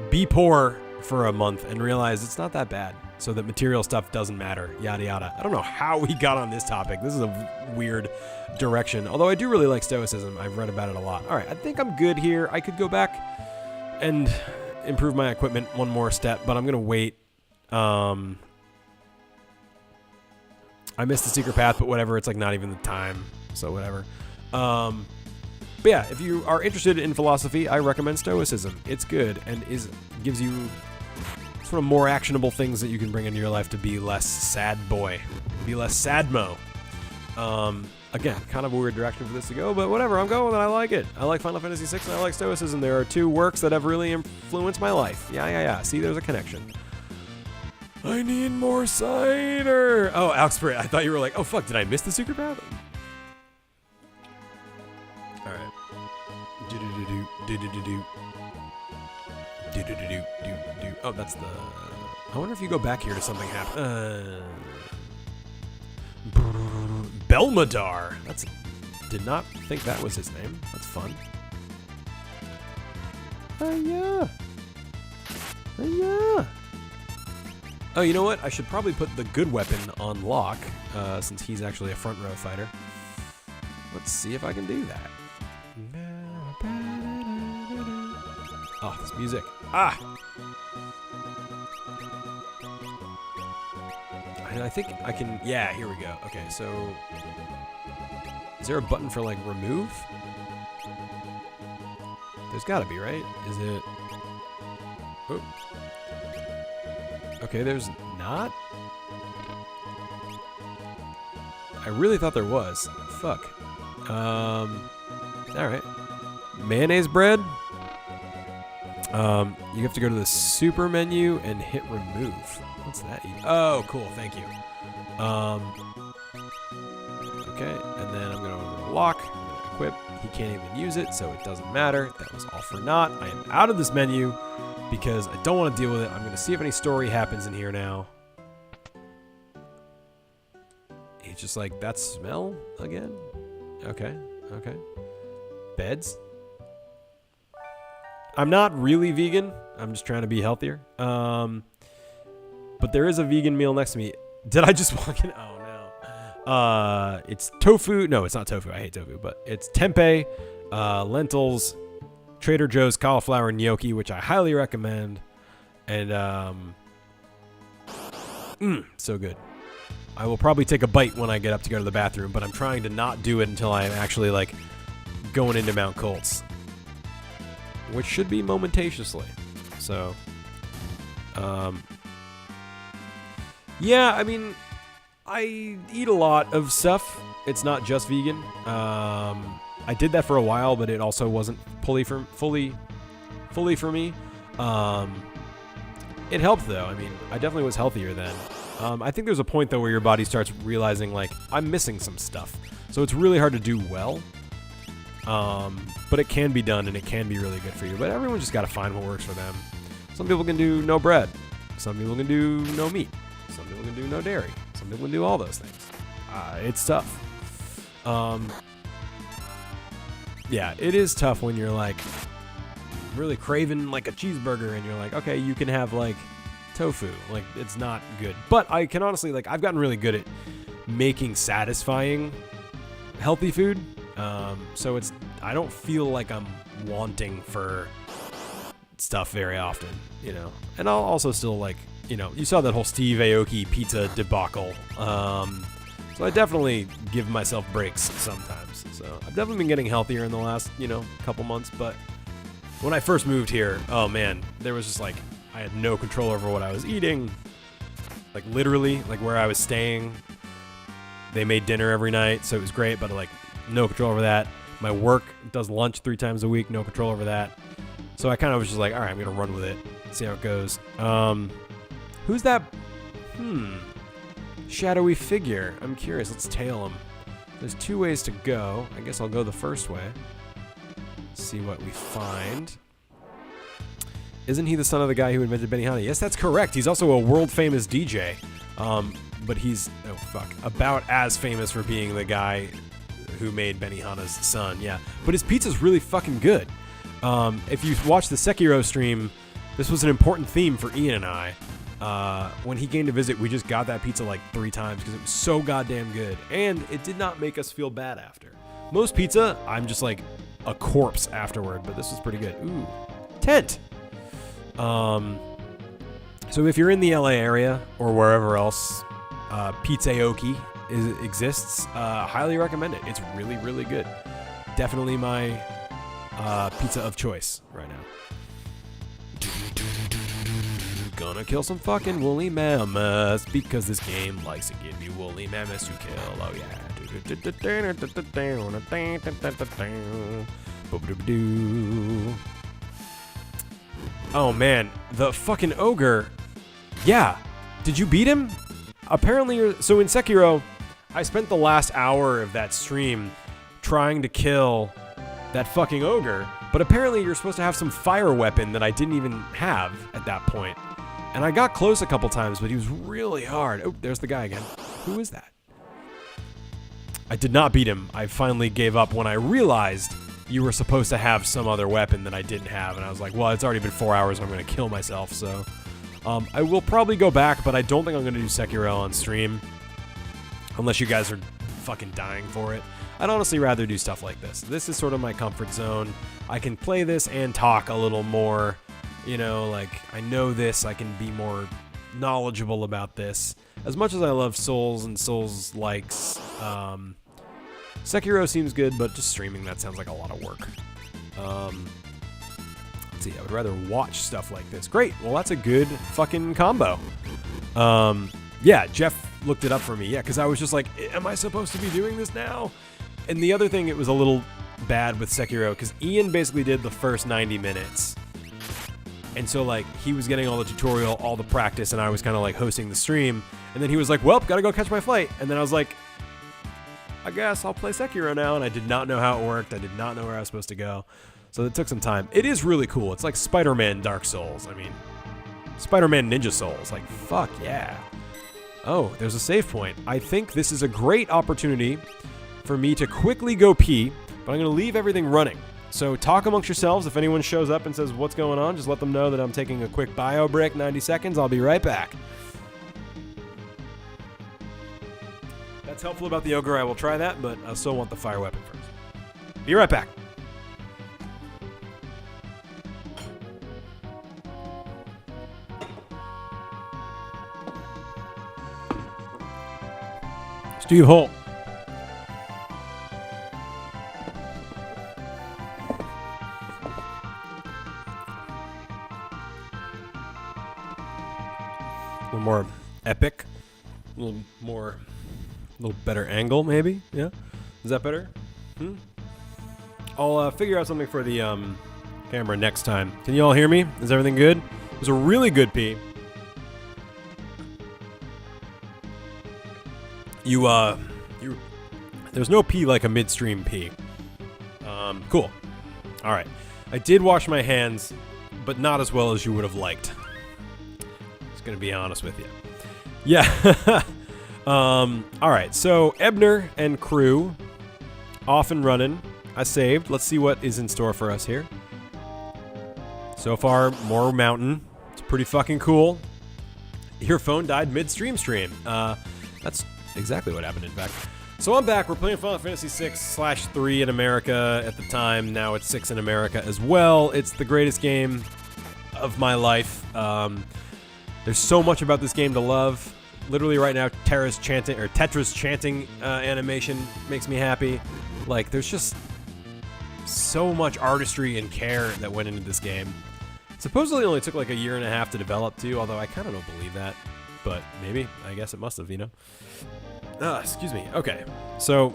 be poor for a month and realize it's not that bad, so that material stuff doesn't matter, yada yada. I don't know how we got on this topic. This is a weird direction, although I do really like stoicism. I've read about it a lot. All right, I think I'm good here. I could go back and improve my equipment one more step, but I'm gonna wait. I missed the secret path, but whatever. It's like not even the time, so whatever. But yeah, if you are interested in philosophy, I recommend Stoicism. It's good and gives you sort of more actionable things that you can bring into your life to be less sad boy, be less sadmo. Again, kind of a weird direction for this to go, but whatever, I'm going with it. I like it. I like Final Fantasy VI and I like Stoicism. There are two works that have really influenced my life. Yeah. See, there's a connection. I need more cider. Oh, Alexpert, I thought you were like, oh fuck, did I miss the secret path? Alright. Oh, that's the... I wonder if you go back here to something happen. Belmadar. That's... Did not think that was his name. That's fun. Yeah. Oh, you know what? I should probably put the good weapon on Locke, since he's actually a front row fighter. Let's see if I can do that. Oh, this music. Ah! I think I can... Yeah, here we go. Okay, so... Is there a button for, like, remove? There's gotta be, right? Is it... Oh. Okay, there's not? I really thought there was. Fuck. Alright. Mayonnaise bread? You have to go to the super menu and hit remove. What's that? Oh, cool. Thank you. Okay, and then I'm going to go to Locke. I'm going to equip. He can't even use it, so it doesn't matter. That was all for naught. I am out of this menu because I don't want to deal with it. I'm going to see if any story happens in here now. He's just like, that smell again? Okay. Beds? I'm not really vegan. I'm just trying to be healthier. But there is a vegan meal next to me. Did I just walk in? Oh, no. It's tofu. No, it's not tofu. I hate tofu. But it's tempeh, lentils, Trader Joe's cauliflower gnocchi, which I highly recommend. And, so good. I will probably take a bite when I get up to go to the bathroom, but I'm trying to not do it until I'm actually, like, going into Mount Kolts. Which should be momentatiously. So, yeah, I mean, I eat a lot of stuff. It's not just vegan. I did that for a while, but it also wasn't fully for me. It helped, though. I mean, I definitely was healthier then. I think there's a point, though, where your body starts realizing, like, I'm missing some stuff. So it's really hard to do well. But it can be done, and it can be really good for you. But everyone just got to find what works for them. Some people can do no bread. Some people can do no meat. Some people can do no dairy. Some people can do all those things. It's tough. Yeah, it is tough when you're, like, really craving, like, a cheeseburger, and you're like, okay, you can have, like, tofu. Like, it's not good. But I can honestly, like, I've gotten really good at making satisfying healthy food. So I don't feel like I'm wanting for stuff very often, you know. And I'll also still, like, you know, you saw that whole Steve Aoki pizza debacle. So I definitely give myself breaks sometimes. So I've definitely been getting healthier in the last, you know, couple months. But when I first moved here, oh man, there was just like, I had no control over what I was eating. Like literally, like where I was staying, they made dinner every night. So it was great, but like no control over that. My work does lunch 3 times a week, no control over that. So I kind of was just like, all right, I'm going to run with it, see how it goes. Who's that? Shadowy figure. I'm curious. Let's tail him. There's 2 ways to go. I guess I'll go the first way. See what we find. Isn't he the son of the guy who invented Benihana? Yes, that's correct. He's also a world-famous DJ. But he's, oh fuck, about as famous for being the guy who made Benihana's son. Yeah. But his pizza's really fucking good. If you watch the Sekiro stream, this was an important theme for Ian and I. When he came to visit, we just got that pizza like 3 times because it was so goddamn good. And it did not make us feel bad after. Most pizza, I'm just like a corpse afterward, but this was pretty good. Ooh. Tent! So if you're in the LA area or wherever else Pizzaoki exists, highly recommend it. It's really, really good. Definitely my pizza of choice right now. Gonna kill some fucking woolly mammoths because this game likes to give you woolly mammoths to kill. Oh yeah. Oh man, the fucking ogre. Yeah. Did you beat him? Apparently, so in Sekiro, I spent the last hour of that stream trying to kill that fucking ogre, but apparently you're supposed to have some fire weapon that I didn't even have at that point. And I got close a couple times, but he was really hard. Oh, there's the guy again. Who is that? I did not beat him. I finally gave up when I realized you were supposed to have some other weapon that I didn't have, and I was like, well, it's already been 4 hours, I'm going to kill myself, so... I will probably go back, but I don't think I'm going to do Sekiro on stream. Unless you guys are fucking dying for it. I'd honestly rather do stuff like this. This is sort of my comfort zone. I can play this and talk a little more. You know, like, I know this, I can be more knowledgeable about this. As much as I love Souls and Souls-likes, Sekiro seems good, but just streaming, that sounds like a lot of work. Let's see, I would rather watch stuff like this. Great, well, that's a good fucking combo. Yeah, Jeff looked it up for me. Yeah, because I was just like, am I supposed to be doing this now? And the other thing, it was a little bad with Sekiro, because Ian basically did the first 90 minutes. And so, like, he was getting all the tutorial, all the practice, and I was kind of, like, hosting the stream. And then he was like, well, gotta go catch my flight. And then I was like, I guess I'll play Sekiro now. And I did not know how it worked. I did not know where I was supposed to go. So it took some time. It is really cool. It's like Spider-Man Dark Souls. I mean, Spider-Man Ninja Souls. Like, fuck yeah. Oh, there's a save point. I think this is a great opportunity for me to quickly go pee, but I'm going to leave everything running. So talk amongst yourselves. If anyone shows up and says, what's going on, just let them know that I'm taking a quick bio break, 90 seconds. I'll be right back. That's helpful about the ogre. I will try that, but I still want the fire weapon first. Be right back. Steve Holt. A little more epic. A little better angle, maybe? Yeah? Is that better? I'll figure out something for the camera next time. Can you all hear me? Is everything good? It was a really good pee. There's no pee like a midstream pee. Cool. All right. I did wash my hands, but not as well as you would have liked. Just gonna be honest with you. Yeah. All right. So Ebner and crew off and running. I saved. Let's see what is in store for us here. So far, more mountain. It's pretty fucking cool. Your phone died midstream stream. That's exactly what happened, in fact. So I'm back. We're playing Final Fantasy VI/3 in America at the time. Now it's 6 in America as well. It's the greatest game of my life. There's so much about this game to love. Literally right now, Tetra's chanting animation makes me happy. Like, there's just so much artistry and care that went into this game. Supposedly it only took like a year and a half to develop too, although I kind of don't believe that. But maybe. I guess it must have, you know. Excuse me. Okay. So,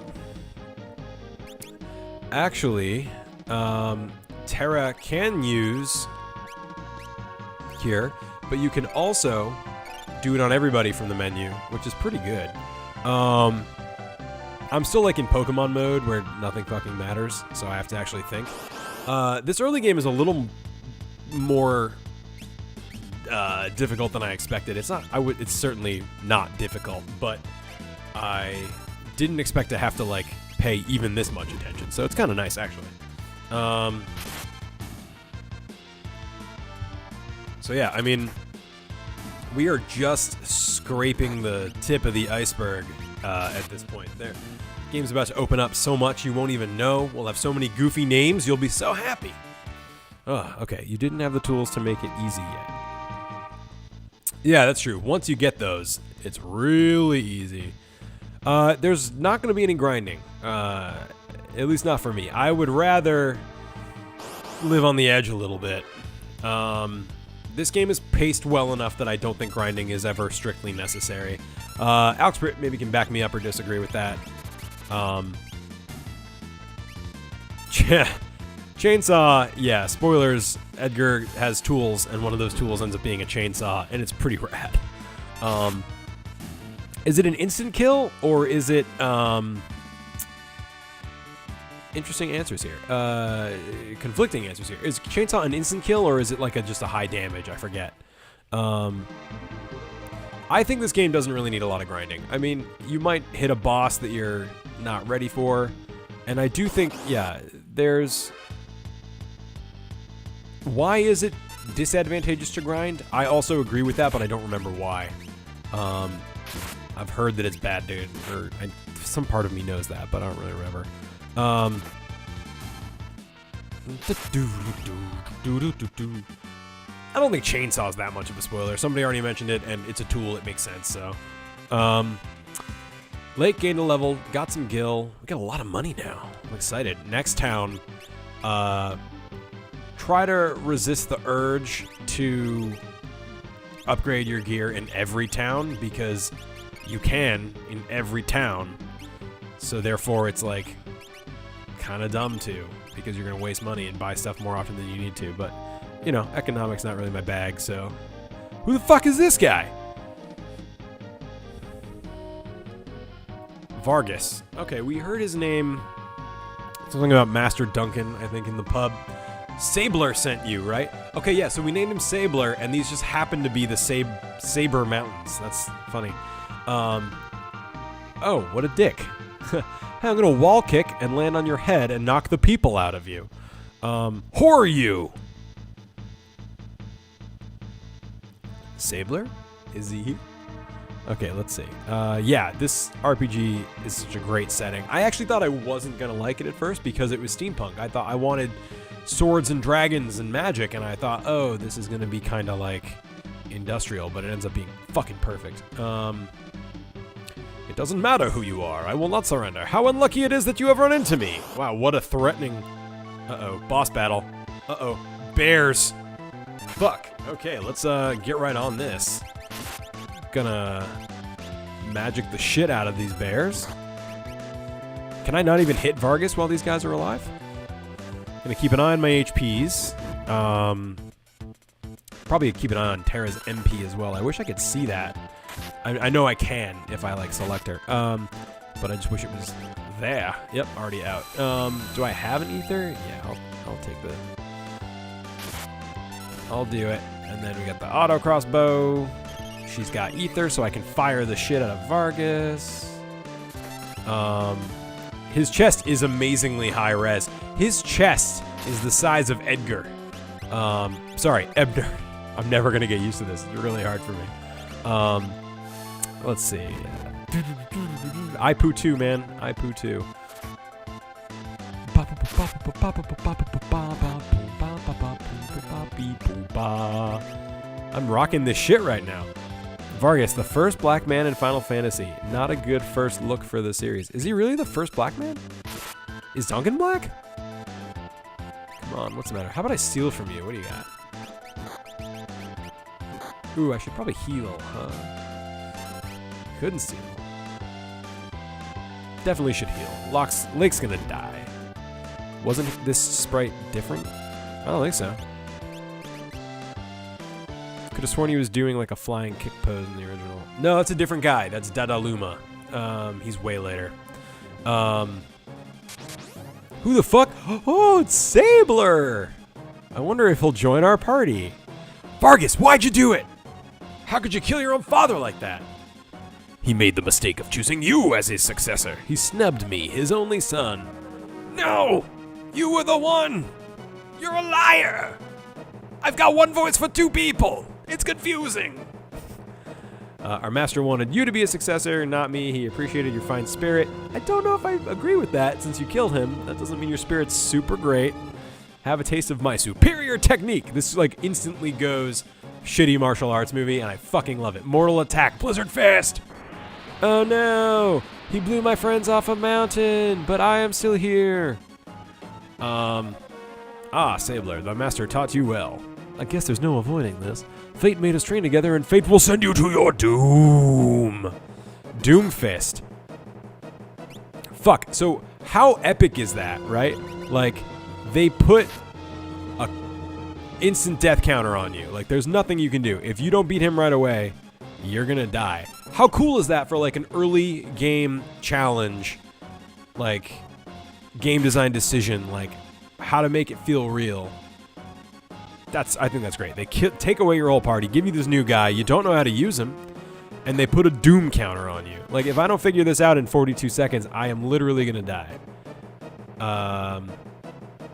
actually, Terra can use Cure, but you can also do it on everybody from the menu, which is pretty good. I'm still like in Pokemon mode where nothing fucking matters, so I have to actually think. This early game is a little more difficult than I expected. It's not. It's certainly not difficult, but I didn't expect to have to like pay even this much attention. So it's kind of nice, actually. So yeah, I mean, we are just scraping the tip of the iceberg at this point. There, game's about to open up so much you won't even know. We'll have so many goofy names, you'll be so happy. Oh, okay. You didn't have the tools to make it easy yet. Yeah, that's true. Once you get those, it's really easy. There's not going to be any grinding. At least not for me. I would rather live on the edge a little bit. This game is paced well enough that I don't think grinding is ever strictly necessary. Alex maybe can back me up or disagree with that. Chainsaw, yeah, spoilers, Edgar has tools, and one of those tools ends up being a chainsaw, and it's pretty rad. Is it an instant kill, or is it, interesting answers here. Conflicting answers here. Is chainsaw an instant kill, or is it like just a high damage? I forget. I think this game doesn't really need a lot of grinding. I mean, you might hit a boss that you're not ready for, and I do think, yeah, there's... Why is it disadvantageous to grind? I also agree with that, but I don't remember why. I've heard that it's bad, dude. Or some part of me knows that, but I don't really remember. I don't think chainsaw is that much of a spoiler. Somebody already mentioned it, and it's a tool. It makes sense. So, Late gained a level, got some gil. We got a lot of money now. I'm excited. Next town. Try to resist the urge to upgrade your gear in every town, because you can in every town. So therefore, it's like kind of dumb to, because you're gonna waste money and buy stuff more often than you need to. But you know, economics not really my bag. So who the fuck is this guy? Vargas. Okay, we heard his name. Something about Master Duncan, I think, in the pub. Sabler sent you, right? Okay, yeah, so we named him Sabler, and these just happen to be the Saber Mountains. That's funny. Oh, what a dick. I'm gonna wall kick and land on your head and knock the people out of you. Whore you! Sabler? Is he here? Okay, let's see. Yeah, this RPG is such a great setting. I actually thought I wasn't gonna like it at first because it was steampunk. I thought I wanted swords and dragons and magic, and I thought, oh, this is gonna be kind of like industrial, but it ends up being fucking perfect. It doesn't matter who you are. I will not surrender. How unlucky it is that you have run into me. Wow, what a threatening... Uh-oh, boss battle. Uh-oh, bears. Fuck. Okay, let's get right on this. Gonna magic the shit out of these bears. Can I not even hit Vargas while these guys are alive? Gonna keep an eye on my HPs. Probably keep an eye on Terra's MP as well. I wish I could see that. I know I can if I like select her. But I just wish it was there. Yep, already out. Do I have an ether? Yeah, I'll take the... I'll do it. And then we got the auto crossbow. She's got ether, so I can fire the shit out of Vargas. His chest is amazingly high res. His chest is the size of Edgar. Sorry, Ebner. I'm never gonna get used to this. It's really hard for me. Let's see. Ipooh 2, man. Ipooh 2. I'm rocking this shit right now. Vargas, the first black man in Final Fantasy. Not a good first look for the series. Is he really the first black man? Is Duncan black? Come on, what's the matter? How about I steal from you? What do you got? Ooh, I should probably heal, huh? Couldn't steal. Definitely should heal. Lake's gonna die. Wasn't this sprite different? I don't think so. Could have sworn he was doing like a flying kick pose in the original. No, that's a different guy. That's 𝗙𝗏𝗏. He's way later. Who the fuck? Oh, it's Sabler! I wonder if he'll join our party. Vargas, why'd you do it? How could you kill your own father like that? He made the mistake of choosing you as his successor. He snubbed me, his only son. No! You were the one! You're a liar! I've got one voice for two people! It's confusing! Our master wanted you to be a successor, not me. He appreciated your fine spirit. I don't know if I agree with that, since you killed him. That doesn't mean your spirit's super great. Have a taste of my superior technique. This like instantly goes shitty martial arts movie, and I fucking love it. Mortal attack, Blizzard Fist! Oh no! He blew my friends off a mountain, but I am still here. Ah, Sabler, the master taught you well. I guess there's no avoiding this. Fate made us train together, and fate will send you to your doom. Doomfist. Fuck, so how epic is that, right? Like, they put a instant death counter on you. Like, there's nothing you can do. If you don't beat him right away, you're gonna die. How cool is that for, like, an early game challenge? Like, game design decision, like, how to make it feel real. I think that's great. They take away your whole party, give you this new guy, you don't know how to use him, and they put a doom counter on you. Like, if I don't figure this out in 42 seconds, I am literally gonna die.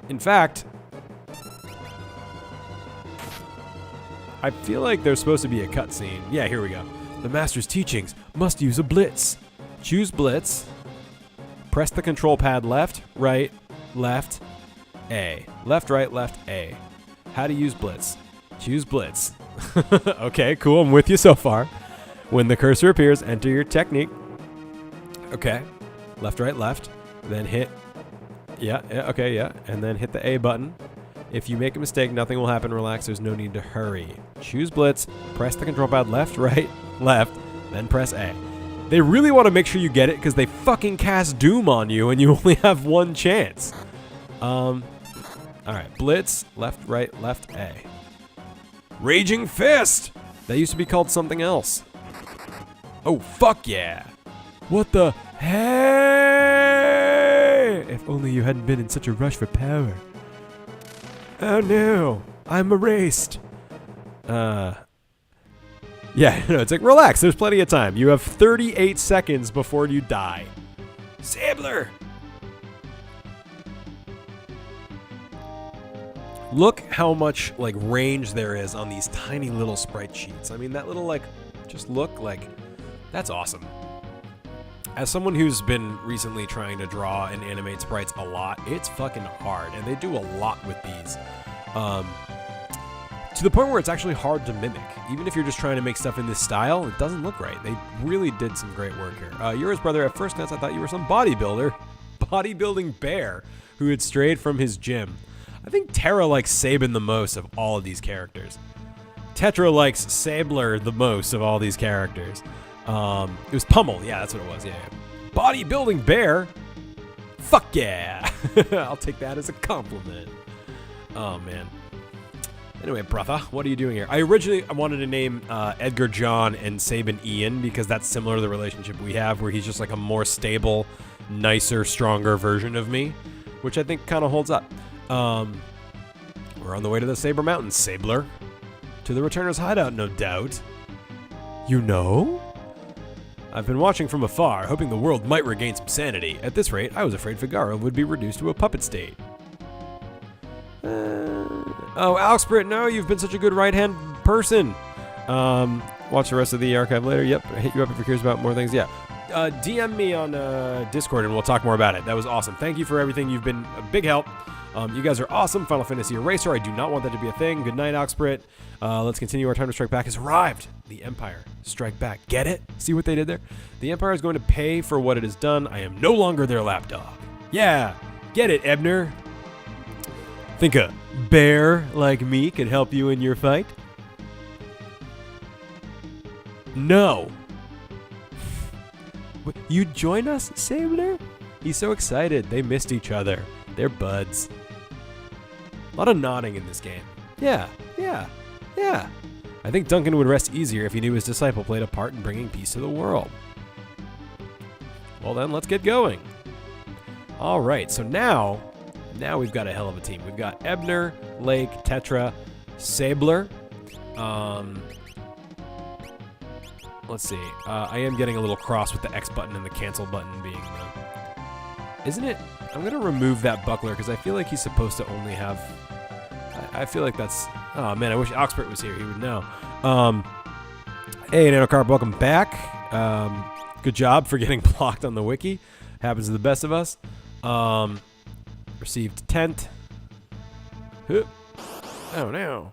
In fact, I feel like there's supposed to be a cutscene. Yeah, here we go. The master's teachings must use a blitz. Choose blitz. Press the control pad left, right, left, A. Left, right, left, A. How to use blitz. Choose blitz. Okay, cool. I'm with you so far. When the cursor appears, enter your technique. Okay. Left, right, left. Then hit. Yeah, okay, yeah. And then hit the A button. If you make a mistake, nothing will happen. Relax. There's no need to hurry. Choose blitz. Press the control pad left, right, left. Then press A. They really want to make sure you get it because they fucking cast Doom on you and you only have one chance. Alright, blitz, left, right, left, A. Raging Fist! That used to be called something else. Oh, fuck yeah! What the hey? If only you hadn't been in such a rush for power. Oh no, I'm erased. Yeah, no, it's like, relax, there's plenty of time. You have 38 seconds before you die. Sabler! Look how much, like, range there is on these tiny little sprite sheets. I mean, that little, like, just look like, that's awesome. As someone who's been recently trying to draw and animate sprites a lot, it's fucking hard, and they do a lot with these. To the point where it's actually hard to mimic. Even if you're just trying to make stuff in this style, it doesn't look right. They really did some great work here. You're his brother. At first glance, I thought you were some bodybuilder. Bodybuilding bear who had strayed from his gym. I think Terra likes Sabin the most of all of these characters. Tetra likes Sabler the most of all these characters. It was Pummel. Yeah, that's what it was. Yeah. Bodybuilding bear? Fuck yeah. I'll take that as a compliment. Oh, man. Anyway, brother, what are you doing here? I originally wanted to name Edgar John and Sabin Ian because that's similar to the relationship we have where he's just like a more stable, nicer, stronger version of me, which I think kind of holds up. We're on the way to the Saber Mountains, Sabler. To the Returner's hideout, no doubt. You know? I've been watching from afar, hoping the world might regain some sanity. At this rate, I was afraid Figaro would be reduced to a puppet state. Oh, Alxprit, no, you've been such a good right-hand person. Watch the rest of the archive later. Yep, hit you up if you're curious about more things. Yeah. DM me on Discord and we'll talk more about it. That was awesome. Thank you for everything. You've been a big help. You guys are awesome. Final Fantasy Eraser. I do not want that to be a thing. Good night, Alxprit. Let's continue. Our time to strike back has arrived. The Empire. Strike back. Get it? See what they did there? The Empire is going to pay for what it has done. I am no longer their lapdog. Yeah. Get it, Ebner. Think a bear like me could help you in your fight? No. You join us, Sabler? He's so excited. They missed each other. They're buds. A lot of nodding in this game. Yeah. I think Duncan would rest easier if he knew his disciple played a part in bringing peace to the world. Well then, let's get going. All right, so now we've got a hell of a team. We've got Ebner, Lake, Tetra, Sabler. Let's see. I am getting a little cross with the X button and the cancel button being the... Isn't it? I'm going to remove that buckler because I feel like he's supposed to only have... I feel like that's... Oh, man, I wish Oxford was here. He would know. Hey, NanoCarp, welcome back. Good job for getting blocked on the wiki. Happens to the best of us. Received tent. Oh, no.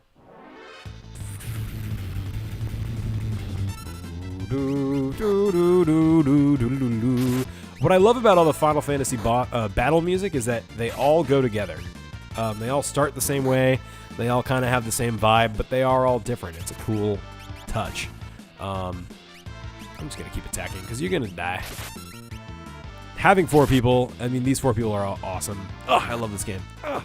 What I love about all the Final Fantasy battle music is that they all go together. They all start the same way. They all kind of have the same vibe, but they are all different. It's a cool touch. I'm just going to keep attacking because you're going to die. Having 4 people, I mean, these 4 people are all awesome. Ugh, I love this game. Ugh.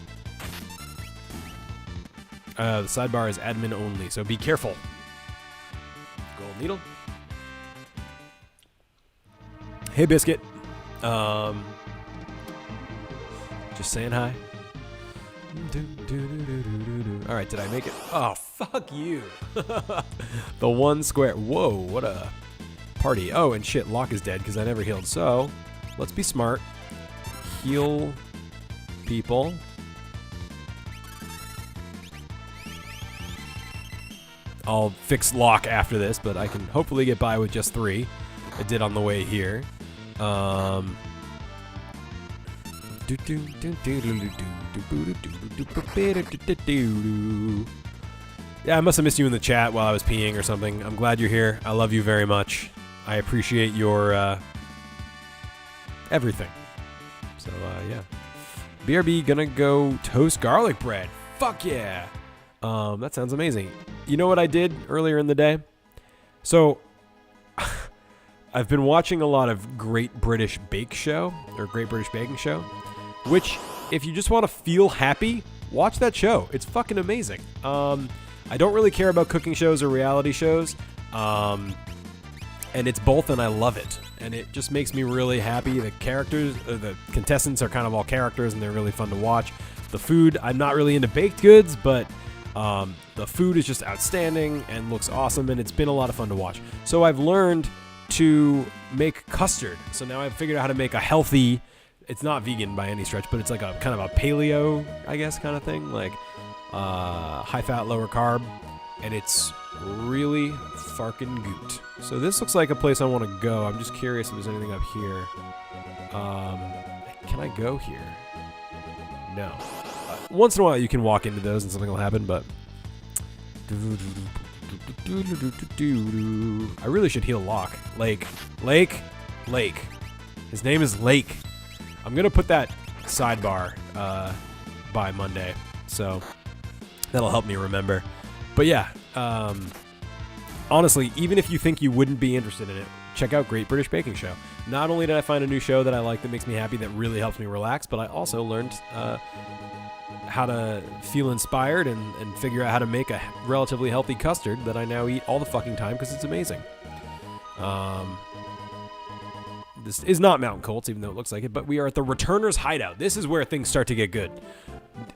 The sidebar is admin only, so be careful. Gold needle. Hey, Biscuit. Just saying hi. All right, did I make it? Oh, fuck you. The 1 square. Whoa, what a party. Oh, and shit, Locke is dead because I never healed. So, let's be smart. Heal people. I'll fix Locke after this, but I can hopefully get by with just 3. I did on the way here. Yeah, I must have missed you in the chat while I was peeing or something. I'm glad you're here. I love you very much. I appreciate your everything. So, yeah. BRB gonna go toast garlic bread. Fuck yeah. That sounds amazing. You know what I did earlier in the day? So, I've been watching a lot of Great British Bake Show, or Great British Baking Show, which, if you just want to feel happy, watch that show. It's fucking amazing. I don't really care about cooking shows or reality shows, and it's both, and I love it. And it just makes me really happy. The characters, the contestants are kind of all characters, and they're really fun to watch. The food, I'm not really into baked goods, but the food is just outstanding and looks awesome, and it's been a lot of fun to watch. So I've learned to make custard. So now I've figured out how to make a healthy, it's not vegan by any stretch, but it's like a kind of a paleo, I guess, kind of thing, like high fat, lower carb, and it's really farkin' goot. So this looks like a place I want to go. I'm just curious if there's anything up here. Can I go here? No. Once in a while you can walk into those and something will happen, but I really should heal Locke. Lake. His name is Lake. I'm gonna put that sidebar by Monday, so that'll help me remember. But yeah, honestly, even if you think you wouldn't be interested in it, check out Great British Baking Show. Not only did I find a new show that I like that makes me happy, that really helps me relax, but I also learned how to feel inspired and figure out how to make a relatively healthy custard that I now eat all the fucking time because it's amazing. This is not Mountain Kolts, even though it looks like it, but we are at the Returner's Hideout. This is where things start to get good.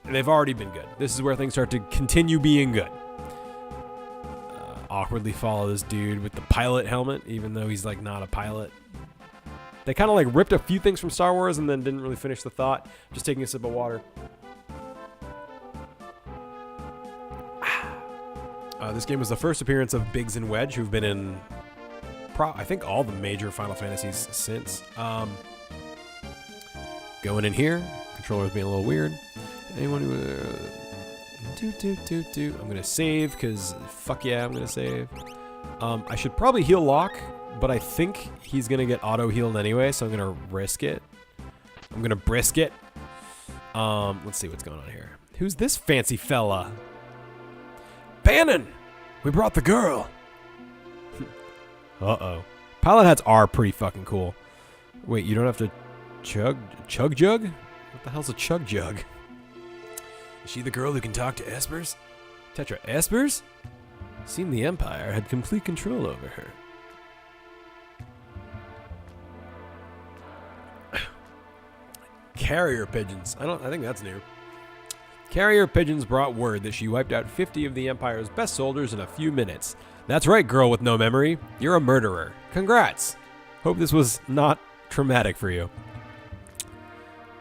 They've already been good. This is where things start to continue being good. Awkwardly follow this dude with the pilot helmet, even though he's like not a pilot. They kind of like ripped a few things from Star Wars and then didn't really finish the thought. Just taking a sip of water. This game was the first appearance of Biggs and Wedge, who've been in, I think, all the major Final Fantasies since. Going in here, controller's being a little weird. Anyone who I'm gonna save because fuck yeah, I'm gonna save. I should probably heal Locke, but I think he's gonna get auto healed anyway, so I'm gonna risk it. I'm gonna brisk it. Let's see what's going on here. Who's this fancy fella? Bannon! We brought the girl! Uh-oh. Pilot hats are pretty fucking cool. Wait, you don't have to chug jug? What the hell's a chug jug? Is she the girl who can talk to espers? Tetra espers? Seemed the Empire had complete control over her. Carrier pigeons. I think that's new. Carrier pigeons brought word that she wiped out 50 of the Empire's best soldiers in a few minutes. That's right, girl with no memory. You're a murderer. Congrats. Hope this was not traumatic for you.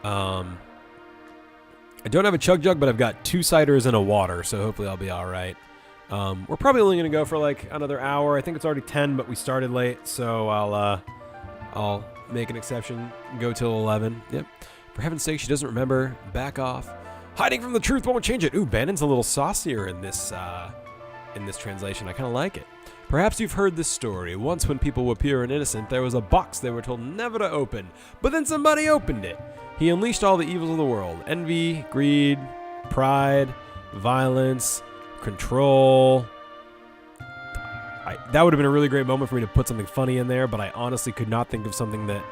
I don't have a chug jug, but I've got 2 ciders and a water, so hopefully I'll be all right. We're probably only going to go for like another hour. I think it's already 10, but we started late, so I'll make an exception, go till 11. Yep. For heaven's sake, she doesn't remember. Back off. Hiding from the truth won't change it. Ooh, Bannon's a little saucier in this translation. I kind of like it. Perhaps you've heard this story. Once when people were pure and innocent, there was a box they were told never to open. But then somebody opened it. He unleashed all the evils of the world. Envy, greed, Pride, violence, control. That would have been a really great moment for me to put something funny in there, but I honestly could not think of something that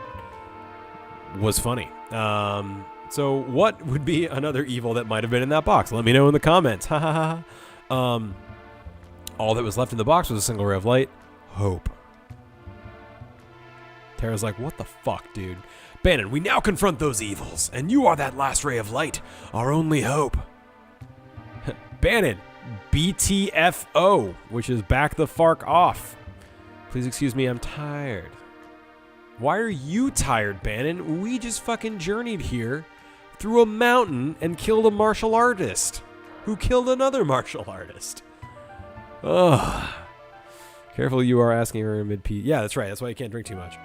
was funny. So what would be another evil that might have been in that box? Let me know in the comments. Ha ha ha. All that was left in the box was a single ray of light. Hope. Terra's like, what the fuck, dude? Bannon, we now confront those evils, and you are that last ray of light, our only hope. Bannon, BTFO, which is back the fark off. Please excuse me, I'm tired. Why are you tired, Bannon? We just fucking journeyed here through a mountain and killed a martial artist who killed another martial artist. Ugh. Careful, you are asking her in mid-P. Yeah, that's right. That's why you can't drink too much.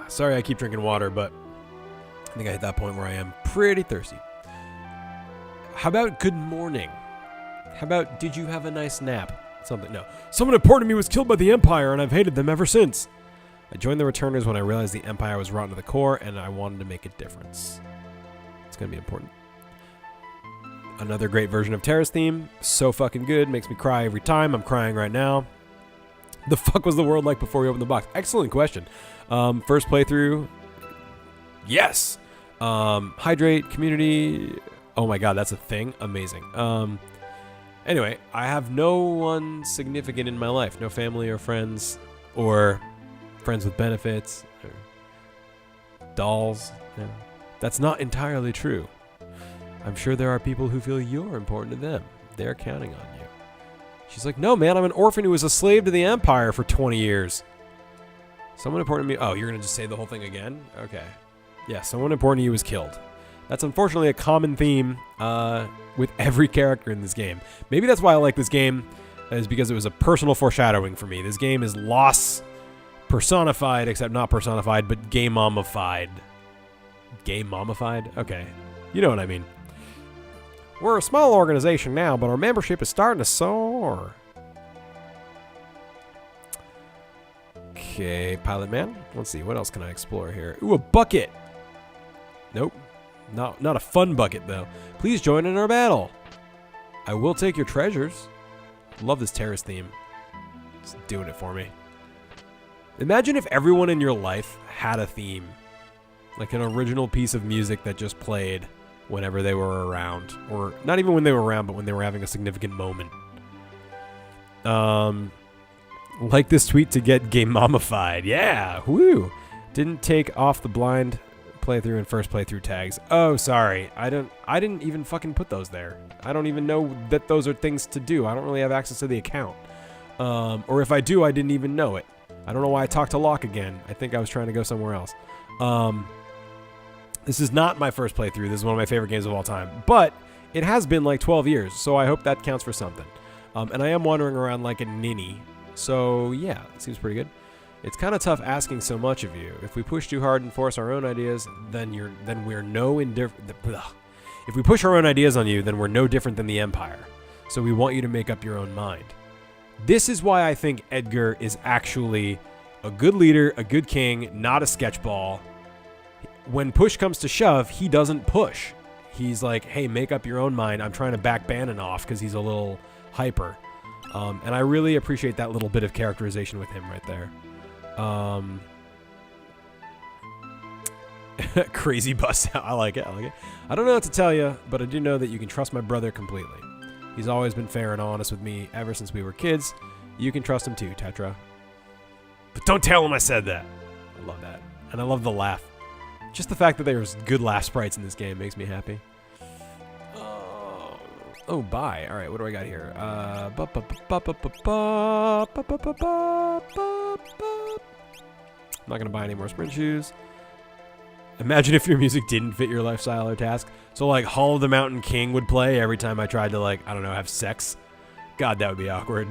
Sorry I keep drinking water, but I think I hit that point where I am pretty thirsty. How about good morning? How about did you have a nice nap? Something. No. Someone important to me was killed by the Empire, and I've hated them ever since. I joined the Returners when I realized the Empire was rotten to the core, and I wanted to make a difference. It's going to be important. Another great version of Terra's theme. So fucking good. Makes me cry every time. I'm crying right now. The fuck was the world like before we opened the box? Excellent question. First playthrough. Yes. Hydrate, community. Oh my god, that's a thing. Amazing. Anyway, I have no one significant in my life. No family or friends or friends with benefits or dolls. Yeah. That's not entirely true. I'm sure there are people who feel you're important to them. They're counting on you. She's like, no, man, I'm an orphan who was a slave to the Empire for 20 years. Someone important to me. Oh, you're going to just say the whole thing again? Okay. Yeah, someone important to you was killed. That's unfortunately a common theme with every character in this game. Maybe that's why I like this game, is because it was a personal foreshadowing for me. This game is loss personified, except not personified, but game mamified. Game mamified? Okay. You know what I mean. We're a small organization now, but our membership is starting to soar. Okay, Pilot Man. Let's see, what else can I explore here? Ooh, a bucket. Nope. Not a fun bucket, though. Please join in our battle. I will take your treasures. Love this Terrace theme. It's doing it for me. Imagine if everyone in your life had a theme. Like an original piece of music that just played whenever they were around. Or not even when they were around, but when they were having a significant moment. Like this tweet to get game mamified. Yeah, woo. Didn't take off the blind playthrough and first playthrough tags. Oh, sorry. I didn't even fucking put those there. I don't even know that those are things to do. I don't really have access to the account. Or if I do, I didn't even know it. I don't know why I talked to Locke again. I think I was trying to go somewhere else. This is not my first playthrough. This is one of my favorite games of all time. But it has been like 12 years, so I hope that counts for something. And I am wandering around like a ninny. So yeah, it seems pretty good. It's kind of tough asking so much of you. If we push too hard and force our own ideas, then we're no indifferent. If we push our own ideas on you, then we're no different than the Empire. So we want you to make up your own mind. This is why I think Edgar is actually a good leader, a good king, not a sketchball. When push comes to shove, he doesn't push. He's like, hey, make up your own mind. I'm trying to back Bannon off because he's a little hyper. And I really appreciate that little bit of characterization with him right there. Crazy bust out. I like it. I don't know what to tell you, but I do know that you can trust my brother completely. He's always been fair and honest with me ever since we were kids. You can trust him too, Tetra. But don't tell him I said that. I love that. And I love the laugh. Just the fact that there's good laugh sprites in this game makes me happy. Oh, bye. All right, what do I got here? I'm not going to buy any more sprint shoes. Imagine if your music didn't fit your lifestyle or task. So, like, Hall of the Mountain King would play every time I tried to, like, I don't know, have sex. God, that would be awkward.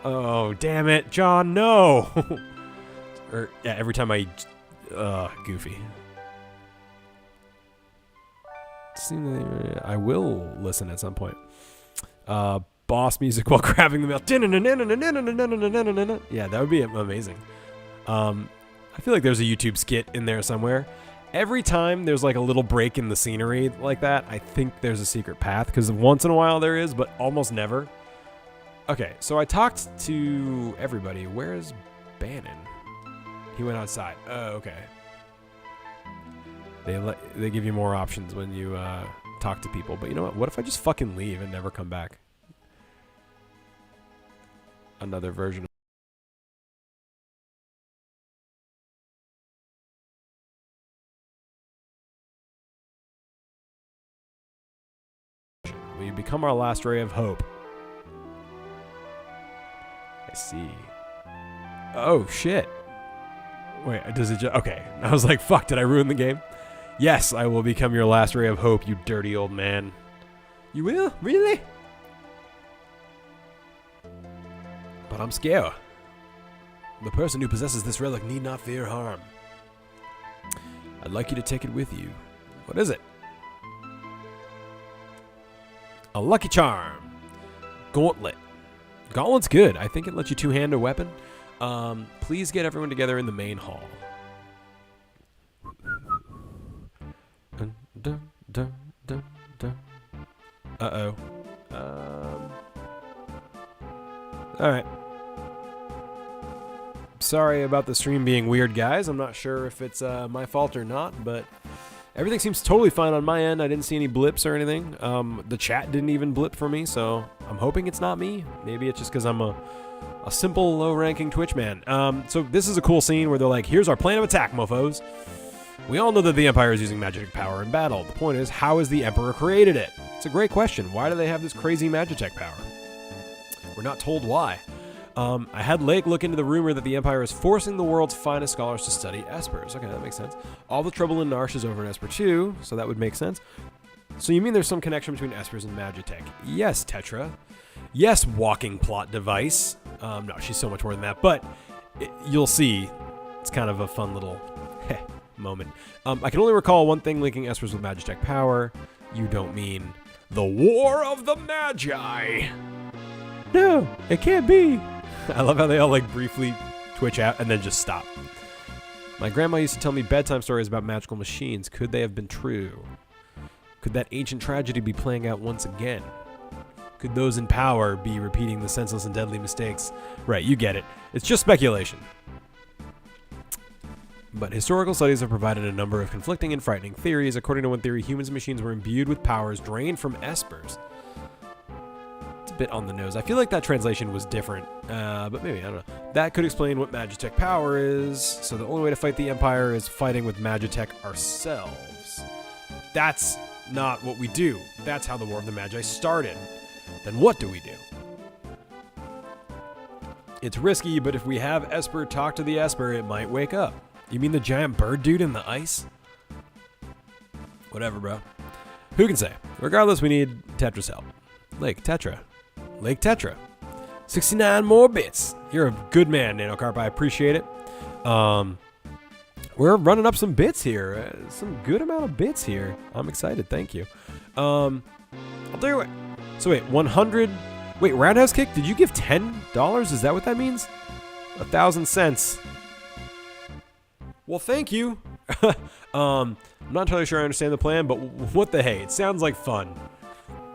Oh, damn it, John, no. Or, yeah, every time I... goofy. I will listen at some point. Boss music while grabbing the mail. Yeah, that would be amazing. I feel like there's a YouTube skit in there somewhere. Every time there's like a little break in the scenery like that, I think there's a secret path, because once in a while there is, but almost never. Okay, so I talked to everybody. Where's Bannon? He went outside. Oh, okay. They give you more options when you talk to people. But you know what? What if I just fucking leave and never come back? Another version of... Will you become our last ray of hope? I see. Oh, shit. Wait, does it just... Okay. I was like, fuck, did I ruin the game? Yes, I will become your last ray of hope, you dirty old man. You will? Really? But I'm scared. The person who possesses this relic need not fear harm. I'd like you to take it with you. What is it? A lucky charm. Gauntlet. Gauntlet's good. I think it lets you two-hand a weapon. Please get everyone together in the main hall. Uh-oh. Alright. Sorry about the stream being weird, guys. I'm not sure if it's my fault or not, but everything seems totally fine on my end. I didn't see any blips or anything. The chat didn't even blip for me, so I'm hoping it's not me. Maybe it's just because I'm a simple, low-ranking Twitch man. So this is a cool scene where they're like, here's our plan of attack, mofos. We all know that the Empire is using magic power in battle. The point is, how has the Emperor created it? It's a great question. Why do they have this crazy magitech power? We're not told why. I had Lake look into the rumor that the Empire is forcing the world's finest scholars to study espers. Okay, that makes sense. All the trouble in Narshe is over in Esper too, so that would make sense. So you mean there's some connection between espers and magitech? Yes, Tetra. Yes, walking plot device. No, she's so much more than that, but you'll see. It's kind of a fun little moment. I can only recall one thing linking espers with magitech power. You don't mean the War of the Magi. No, it can't be. I love how they all like briefly twitch out and then just stop. My grandma used to tell me bedtime stories about magical machines. Could they have been true? Could that ancient tragedy be playing out once again? Could those in power be repeating the senseless and deadly mistakes? Right, you get it. It's just speculation. But historical studies have provided a number of conflicting and frightening theories. According to one theory, humans and machines were imbued with powers drained from espers. It's a bit on the nose. I feel like that translation was different, but maybe, I don't know. That could explain what magitech power is. So the only way to fight the Empire is fighting with magitech ourselves. That's not what we do. That's how the War of the Magi started. Then what do we do? It's risky, but if we have Esper talk to the Esper, it might wake up. You mean the giant bird dude in the ice? Whatever, bro. Who can say? Regardless, we need Tetra's help. Lake Tetra. Lake Tetra. 69 more bits. You're a good man, NanoCarp. I appreciate it. We're running up some bits here. Some good amount of bits here. I'm excited. Thank you. I'll tell you what. So wait, 100. Wait, Roundhouse Kick? Did you give $10? Is that what that means? 1,000 cents. Well, thank you. I'm not entirely sure I understand the plan, but what the hey? It sounds like fun.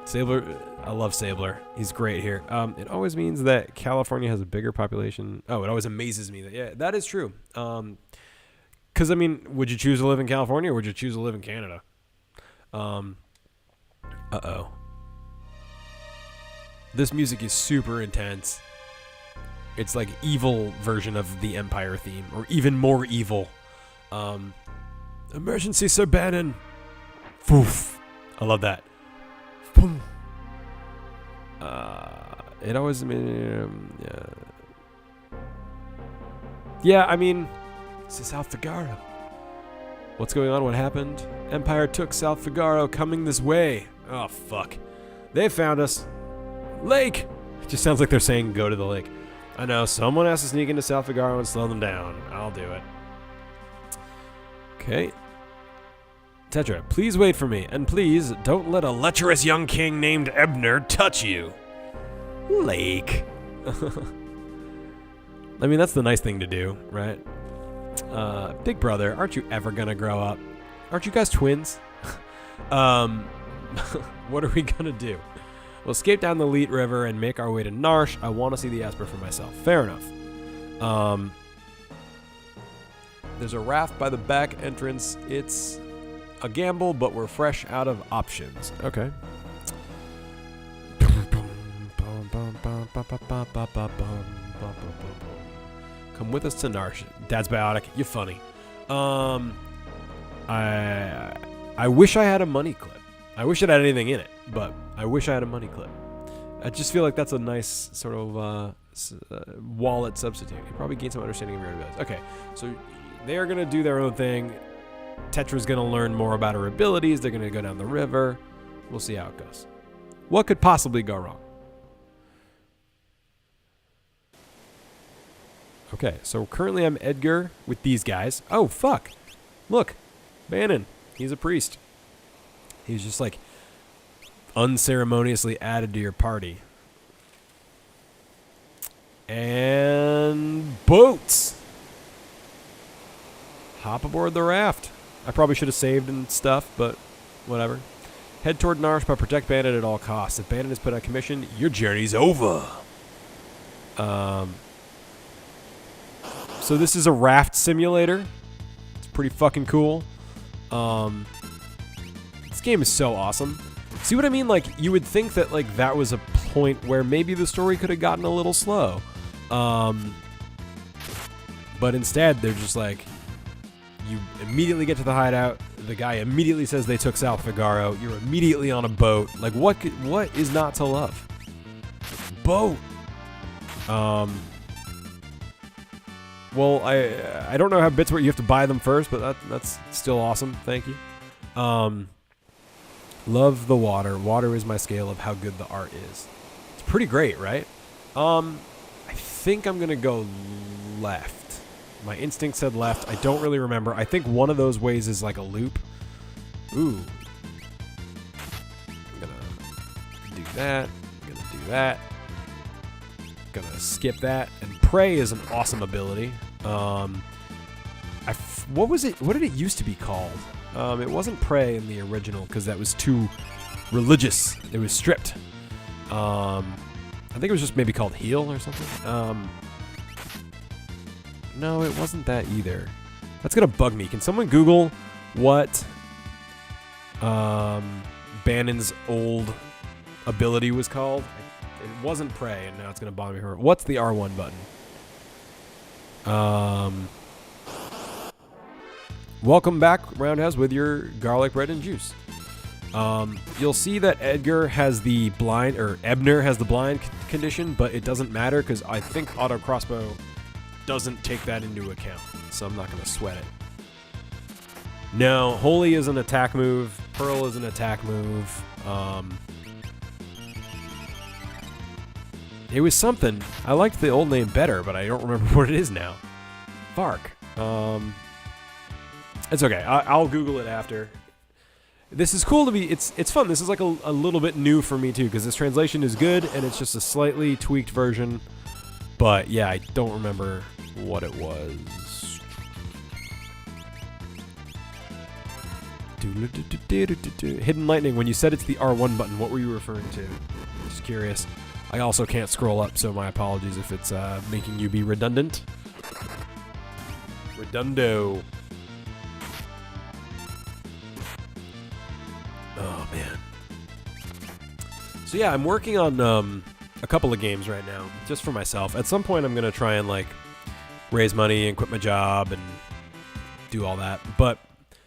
Sabler, I love Sabler. He's great here. It always means that California has a bigger population. Oh, it always amazes me that, yeah, that is true. Because, I mean, would you choose to live in California or would you choose to live in Canada? Uh-oh. This music is super intense. It's like evil version of the Empire theme, or even more evil. Emergency, Sir Bannon. Foof. I love that. Boom. It always, yeah, I mean, this is South Figaro. What's going on? What happened? Empire took South Figaro, coming this way. Oh, fuck. They found us. Lake! It just sounds like they're saying go to the lake. I know, someone has to sneak into South Figaro and slow them down. I'll do it. Okay. Tetra, please wait for me, and please don't let a lecherous young king named Ebner touch you. Lake. I mean, that's the nice thing to do, right? Big brother, aren't you ever gonna grow up? Aren't you guys twins? What are we gonna do? We'll escape down the Lete River and make our way to Narshe. I want to see the Esper for myself. Fair enough. There's a raft by the back entrance. It's a gamble, but we're fresh out of options. Okay. Come with us to Narshe. Dad's biotic. You're funny. I wish I had a money clip. I wish it had anything in it, but I wish I had a money clip. I just feel like that's a nice sort of wallet substitute. You probably gain some understanding of your abilities. Okay, so they are going to do their own thing. Tetra's going to learn more about her abilities. They're going to go down the river. We'll see how it goes. What could possibly go wrong? Okay, so currently I'm Edgar with these guys. Oh, fuck. Look, Bannon. He's a priest. He's just like unceremoniously added to your party. And boats. Hop aboard the raft. I probably should have saved and stuff, but whatever. Head toward Narshe, but protect Bandit at all costs. If Bandit is put on commission, your journey's over. So this is a raft simulator. It's pretty fucking cool. This game is so awesome. See what I mean? Like, you would think that, like, that was a point where maybe the story could have gotten a little slow. But instead, they're just like, you immediately get to the hideout. The guy immediately says they took South Figaro. You're immediately on a boat. Like, what is not to love? Boat. Well, I don't know how bits work. You have to buy them first, but that's still awesome. Thank you. Love the water. Water is my scale of how good the art is. It's pretty great, right? I think I'm gonna go left. My instinct said left. I don't really remember. I think one of those ways is like a loop. Ooh. I'm gonna do that. I'm gonna do that. Gonna skip that. And pray is an awesome ability. What was it? What did it used to be called? It wasn't pray in the original because that was too religious. It was stripped. I think it was just maybe called heal or something. No, it wasn't that either. That's gonna bug me. Can someone Google what Bannon's old ability was called? It wasn't pray, and now it's gonna bother me. What's the R1 button? Welcome back, Roundhouse, with your garlic bread and juice. You'll see that Edgar has the blind, or Ebner has the blind condition, but it doesn't matter because I think auto crossbow doesn't take that into account, so I'm not going to sweat it. No, Holy is an attack move. Pearl is an attack move. It was something. I liked the old name better, but I don't remember what it is now. Vark. It's okay. I'll Google it after. This is cool to be. It's fun. This is like a little bit new for me too, because this translation is good and it's just a slightly tweaked version. But yeah, I don't remember what it was. Hidden lightning. When you said it's the R1 button, what were you referring to? Just curious. I also can't scroll up, so my apologies if it's making you be redundant. Redundo. Oh, man. So yeah, I'm working on a couple of games right now, just for myself. At some point, I'm going to try and, like, raise money and quit my job and do all that. But,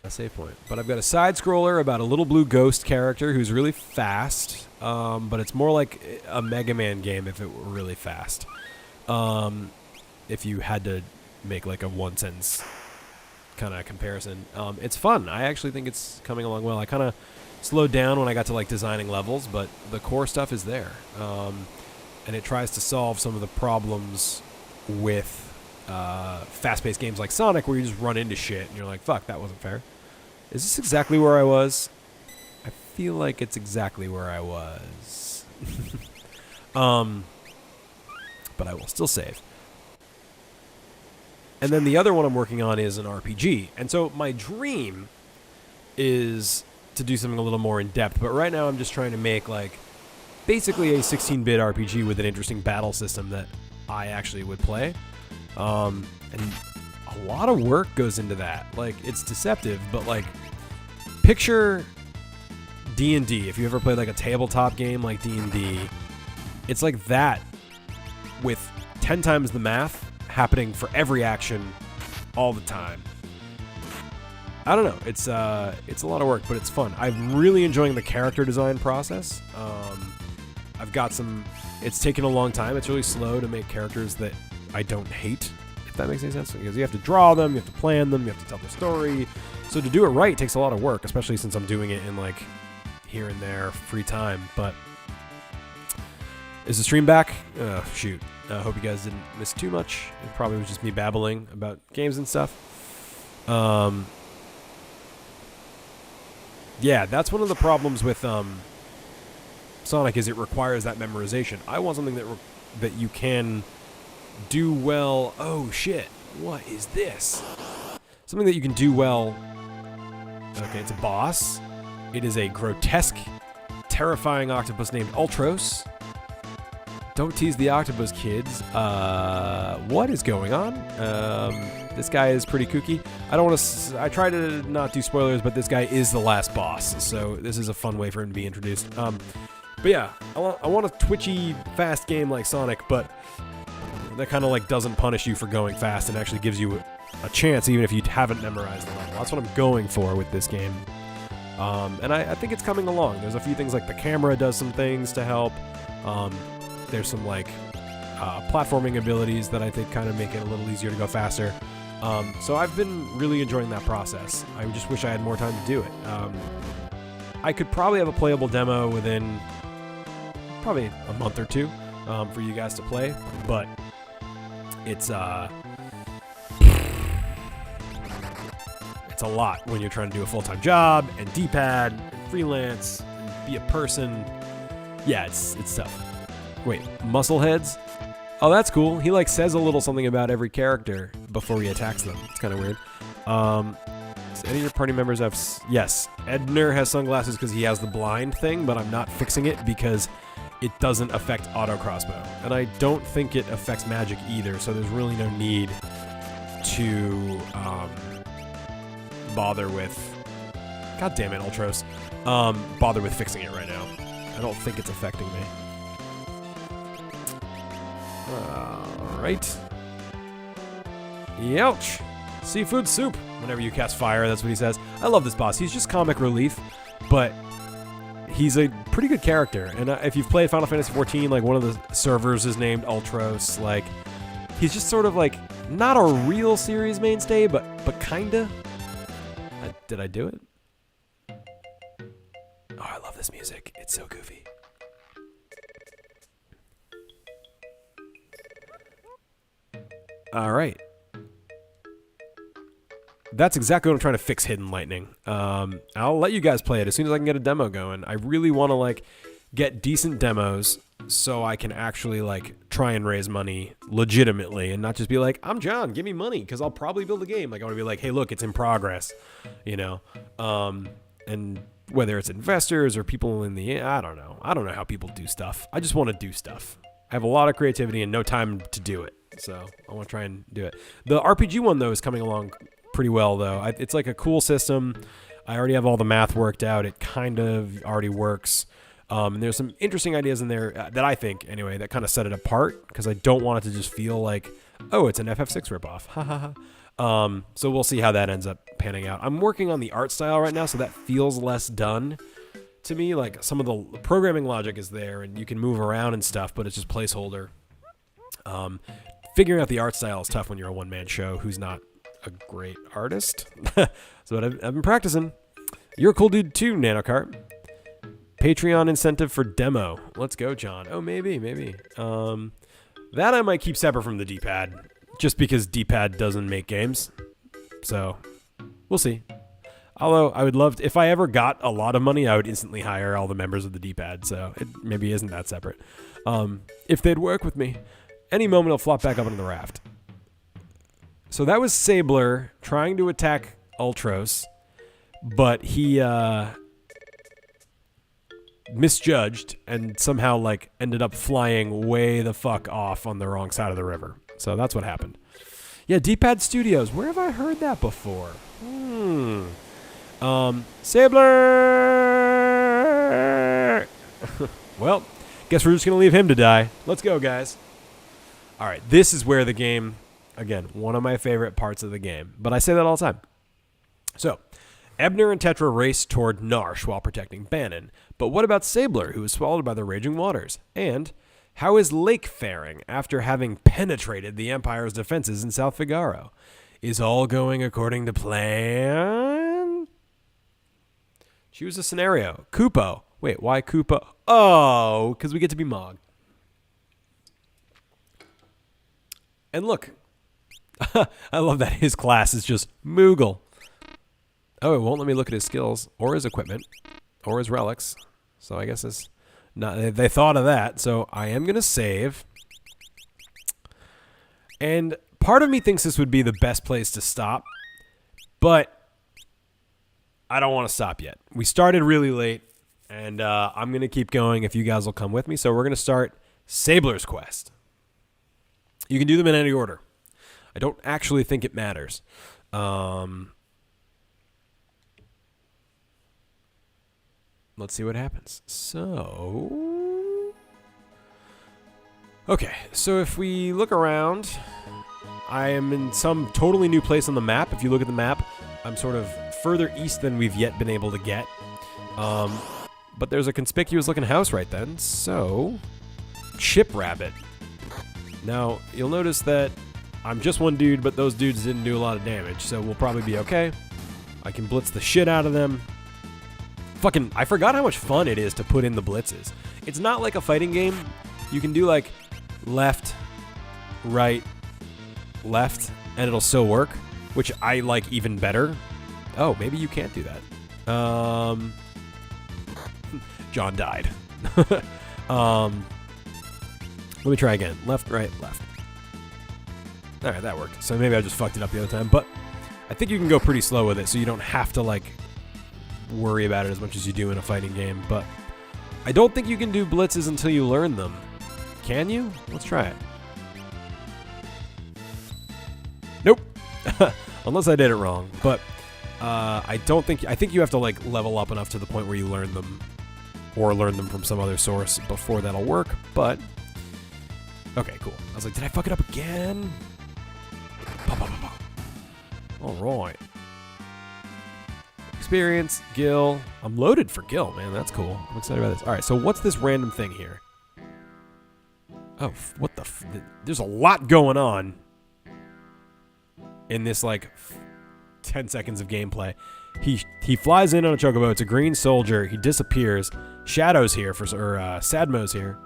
a save point. But I've got a side-scroller about a little blue ghost character who's really fast. But it's more like a Mega Man game if it were really fast. If you had to make, like, a one-sentence kind of comparison. It's fun. I actually think it's coming along well. I kind of slowed down when I got to like designing levels, but the core stuff is there. And it tries to solve some of the problems with fast-paced games like Sonic where you just run into shit and you're like, fuck, that wasn't fair. Is this exactly where I was? I feel like it's exactly where I was. But I will still save. And then the other one I'm working on is an RPG. And so my dream is to do something a little more in depth. But right now I'm just trying to make like basically a 16-bit RPG with an interesting battle system that I actually would play. And a lot of work goes into that. Like, it's deceptive, but like, picture D&D. If you ever played like a tabletop game like D&D, it's like that with 10 times the math happening for every action all the time. I don't know. It's a lot of work, but it's fun. I'm really enjoying the character design process. I've got some... It's taken a long time. It's really slow to make characters that I don't hate, if that makes any sense. Because you have to draw them, you have to plan them, you have to tell the story. So to do it right takes a lot of work, especially since I'm doing it in like here and there free time. But is the stream back? Shoot. I hope you guys didn't miss too much. It probably was just me babbling about games and stuff. Yeah, that's one of the problems with Sonic is it requires that memorization. I want something that you can do well. Oh shit! What is this? Something that you can do well. Okay, it's a boss. It is a grotesque, terrifying octopus named Ultros. Don't tease the octopus, kids. What is going on? This guy is pretty kooky. I don't want to... I try to not do spoilers, but this guy is the last boss, so this is a fun way for him to be introduced. But yeah, I want a twitchy, fast game like Sonic, but that kind of like doesn't punish you for going fast and actually gives you a chance even if you haven't memorized the level. That's what I'm going for with this game. And I think it's coming along. There's a few things like the camera does some things to help. There's some like platforming abilities that I think kind of make it a little easier to go faster. So I've been really enjoying that process. I just wish I had more time to do it. I could probably have a playable demo within probably a month or two for you guys to play, but it's a lot when you're trying to do a full-time job and D-pad and freelance and be a person. Yeah, it's tough. Wait, muscleheads? Oh, that's cool. He like says a little something about every character before he attacks them. It's kind of weird. Does any of your party members have... Yes, Edner has sunglasses because he has the blind thing, but I'm not fixing it because it doesn't affect auto crossbow. And I don't think it affects magic either, so there's really no need to bother with... God damn it, Ultros. Bother with fixing it right now. I don't think it's affecting me. Alright. Youch! Seafood soup. Whenever you cast fire, that's what he says. I love this boss. He's just comic relief, but he's a pretty good character. And if you've played Final Fantasy XIV, like one of the servers is named Ultros. Like, he's just sort of like not a real series mainstay, but kinda. Did I do it? Oh, I love this music. It's so goofy. All right. That's exactly what I'm trying to fix Hidden Lightning. I'll let you guys play it as soon as I can get a demo going. I really want to like get decent demos so I can actually like try and raise money legitimately and not just be like, I'm John, give me money because I'll probably build a game. Like I want to be like, hey, look, it's in progress, you know? And whether it's investors or people in the... I don't know. I don't know how people do stuff. I just want to do stuff. I have a lot of creativity and no time to do it. So I want to try and do it. The RPG one, though, is coming along pretty well, though. It's like a cool system. I already have all the math worked out. It kind of already works. And there's some interesting ideas in there that I think, anyway, that kind of set it apart because I don't want it to just feel like, oh, it's an FF6 ripoff. Ha ha ha. So we'll see how that ends up panning out. I'm working on the art style right now, so that feels less done to me. Like some of the programming logic is there, and you can move around and stuff, but it's just placeholder. Figuring out the art style is tough when you're a one-man show who's not a great artist. So I've been practicing. You're a cool dude too, Nanocart. Patreon incentive for demo. Let's go, John. Oh, maybe. That I might keep separate from the D-pad, just because D-pad doesn't make games. So we'll see. Although I would love to, if I ever got a lot of money, I would instantly hire all the members of the D-pad. So it maybe isn't that separate. If they'd work with me. Any moment, I'll flop back up into the raft. So that was Sabler trying to attack Ultros, but he misjudged and somehow like ended up flying way the fuck off on the wrong side of the river. So that's what happened. Yeah, D-Pad Studios. Where have I heard that before? Sabler! Well, guess we're just going to leave him to die. Let's go, guys. All right, this is where the game, again, one of my favorite parts of the game. But I say that all the time. So, Ebner and Tetra race toward Narshe while protecting Bannon. But what about Sabler, who was swallowed by the raging waters? And how is Lake faring after having penetrated the Empire's defenses in South Figaro? Is all going according to plan? Choose a scenario. 𝗬𝗏𝗶𝗹. Wait, why 𝗬𝗏𝗶? Oh, because we get to be Mog. And look, I love that his class is just Moogle. Oh, it won't let me look at his skills or his equipment or his relics. So I guess it's not, they thought of that. So I am going to save. And part of me thinks this would be the best place to stop, but I don't want to stop yet. We started really late, and I'm going to keep going if you guys will come with me. So we're going to start Sabler's quest. You can do them in any order. I don't actually think it matters. Let's see what happens. So, okay. So if we look around, I am in some totally new place on the map. If you look at the map, I'm sort of further east than we've yet been able to get. But there's a conspicuous looking house right then. So, Chip Rabbit. Now, you'll notice that I'm just one dude, but those dudes didn't do a lot of damage, so we'll probably be okay. I can blitz the shit out of them. Fucking, I forgot how much fun it is to put in the blitzes. It's not like a fighting game. You can do like left, right, left, and it'll still work, which I like even better. Oh, maybe you can't do that. John died. Let me try again. Left, right, left. All right, that worked. So maybe I just fucked it up the other time, but I think you can go pretty slow with it, so you don't have to like worry about it as much as you do in a fighting game. But I don't think you can do blitzes until you learn them. Can you? Let's try it. Nope. Unless I did it wrong. But I think you have to like level up enough to the point where you learn them, or learn them from some other source before that'll work. But okay, cool. I was like, did I fuck it up again? All right. Experience, Gil. I'm loaded for Gil, man. That's cool. I'm excited about this. All right, so what's this random thing here? Oh, what the there's a lot going on in this, like, 10 seconds of gameplay. He flies in on a chocobo. It's a green soldier. He disappears. Shadow's here, Sadmo's here.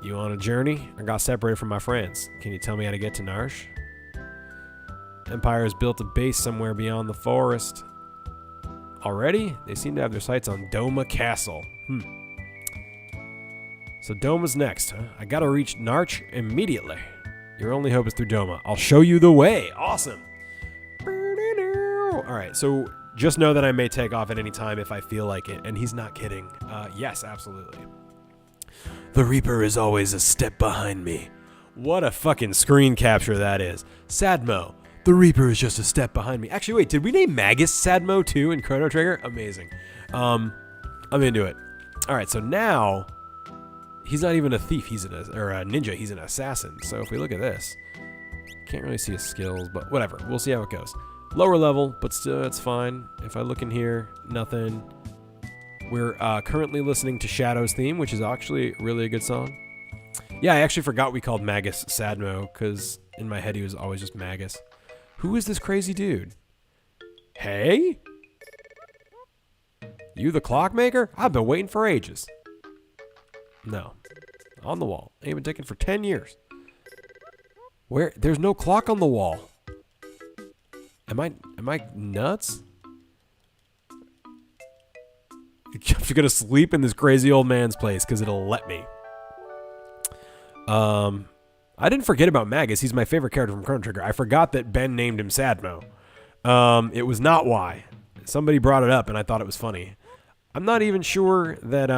You on a journey? I got separated from my friends. Can you tell me how to get to Narshe? Empire has built a base somewhere beyond the forest. Already? They seem to have their sights on Doma Castle. So Doma's next, huh? I gotta reach Narshe immediately. Your only hope is through Doma. I'll show you the way. Awesome. Alright, so just know that I may take off at any time if I feel like it. And he's not kidding. Yes, absolutely. The Reaper is always a step behind me. What a fucking screen capture that is. Sadmo. The Reaper is just a step behind me. Actually, wait, did we name Magus Sadmo too in Chrono Trigger? Amazing. I'm into it. All right, so now he's not even a thief. He's a ninja. He's an assassin. So if we look at this, can't really see his skills, but whatever. We'll see how it goes. Lower level, but still, it's fine. If I look in here, nothing. We're currently listening to Shadow's theme, which is actually really a good song. Yeah, I actually forgot we called Magus Sadmo, because in my head he was always just Magus. Who is this crazy dude? Hey? You the clockmaker? I've been waiting for ages. No. On the wall. Ain't been ticking for 10 years. Where? There's no clock on the wall. Am I nuts? I'm just gonna sleep in this crazy old man's place because it'll let me. I didn't forget about Magus. He's my favorite character from Chrono Trigger. I forgot that Ben named him Sadmo. It was not why. Somebody brought it up, and I thought it was funny. I'm not even sure that,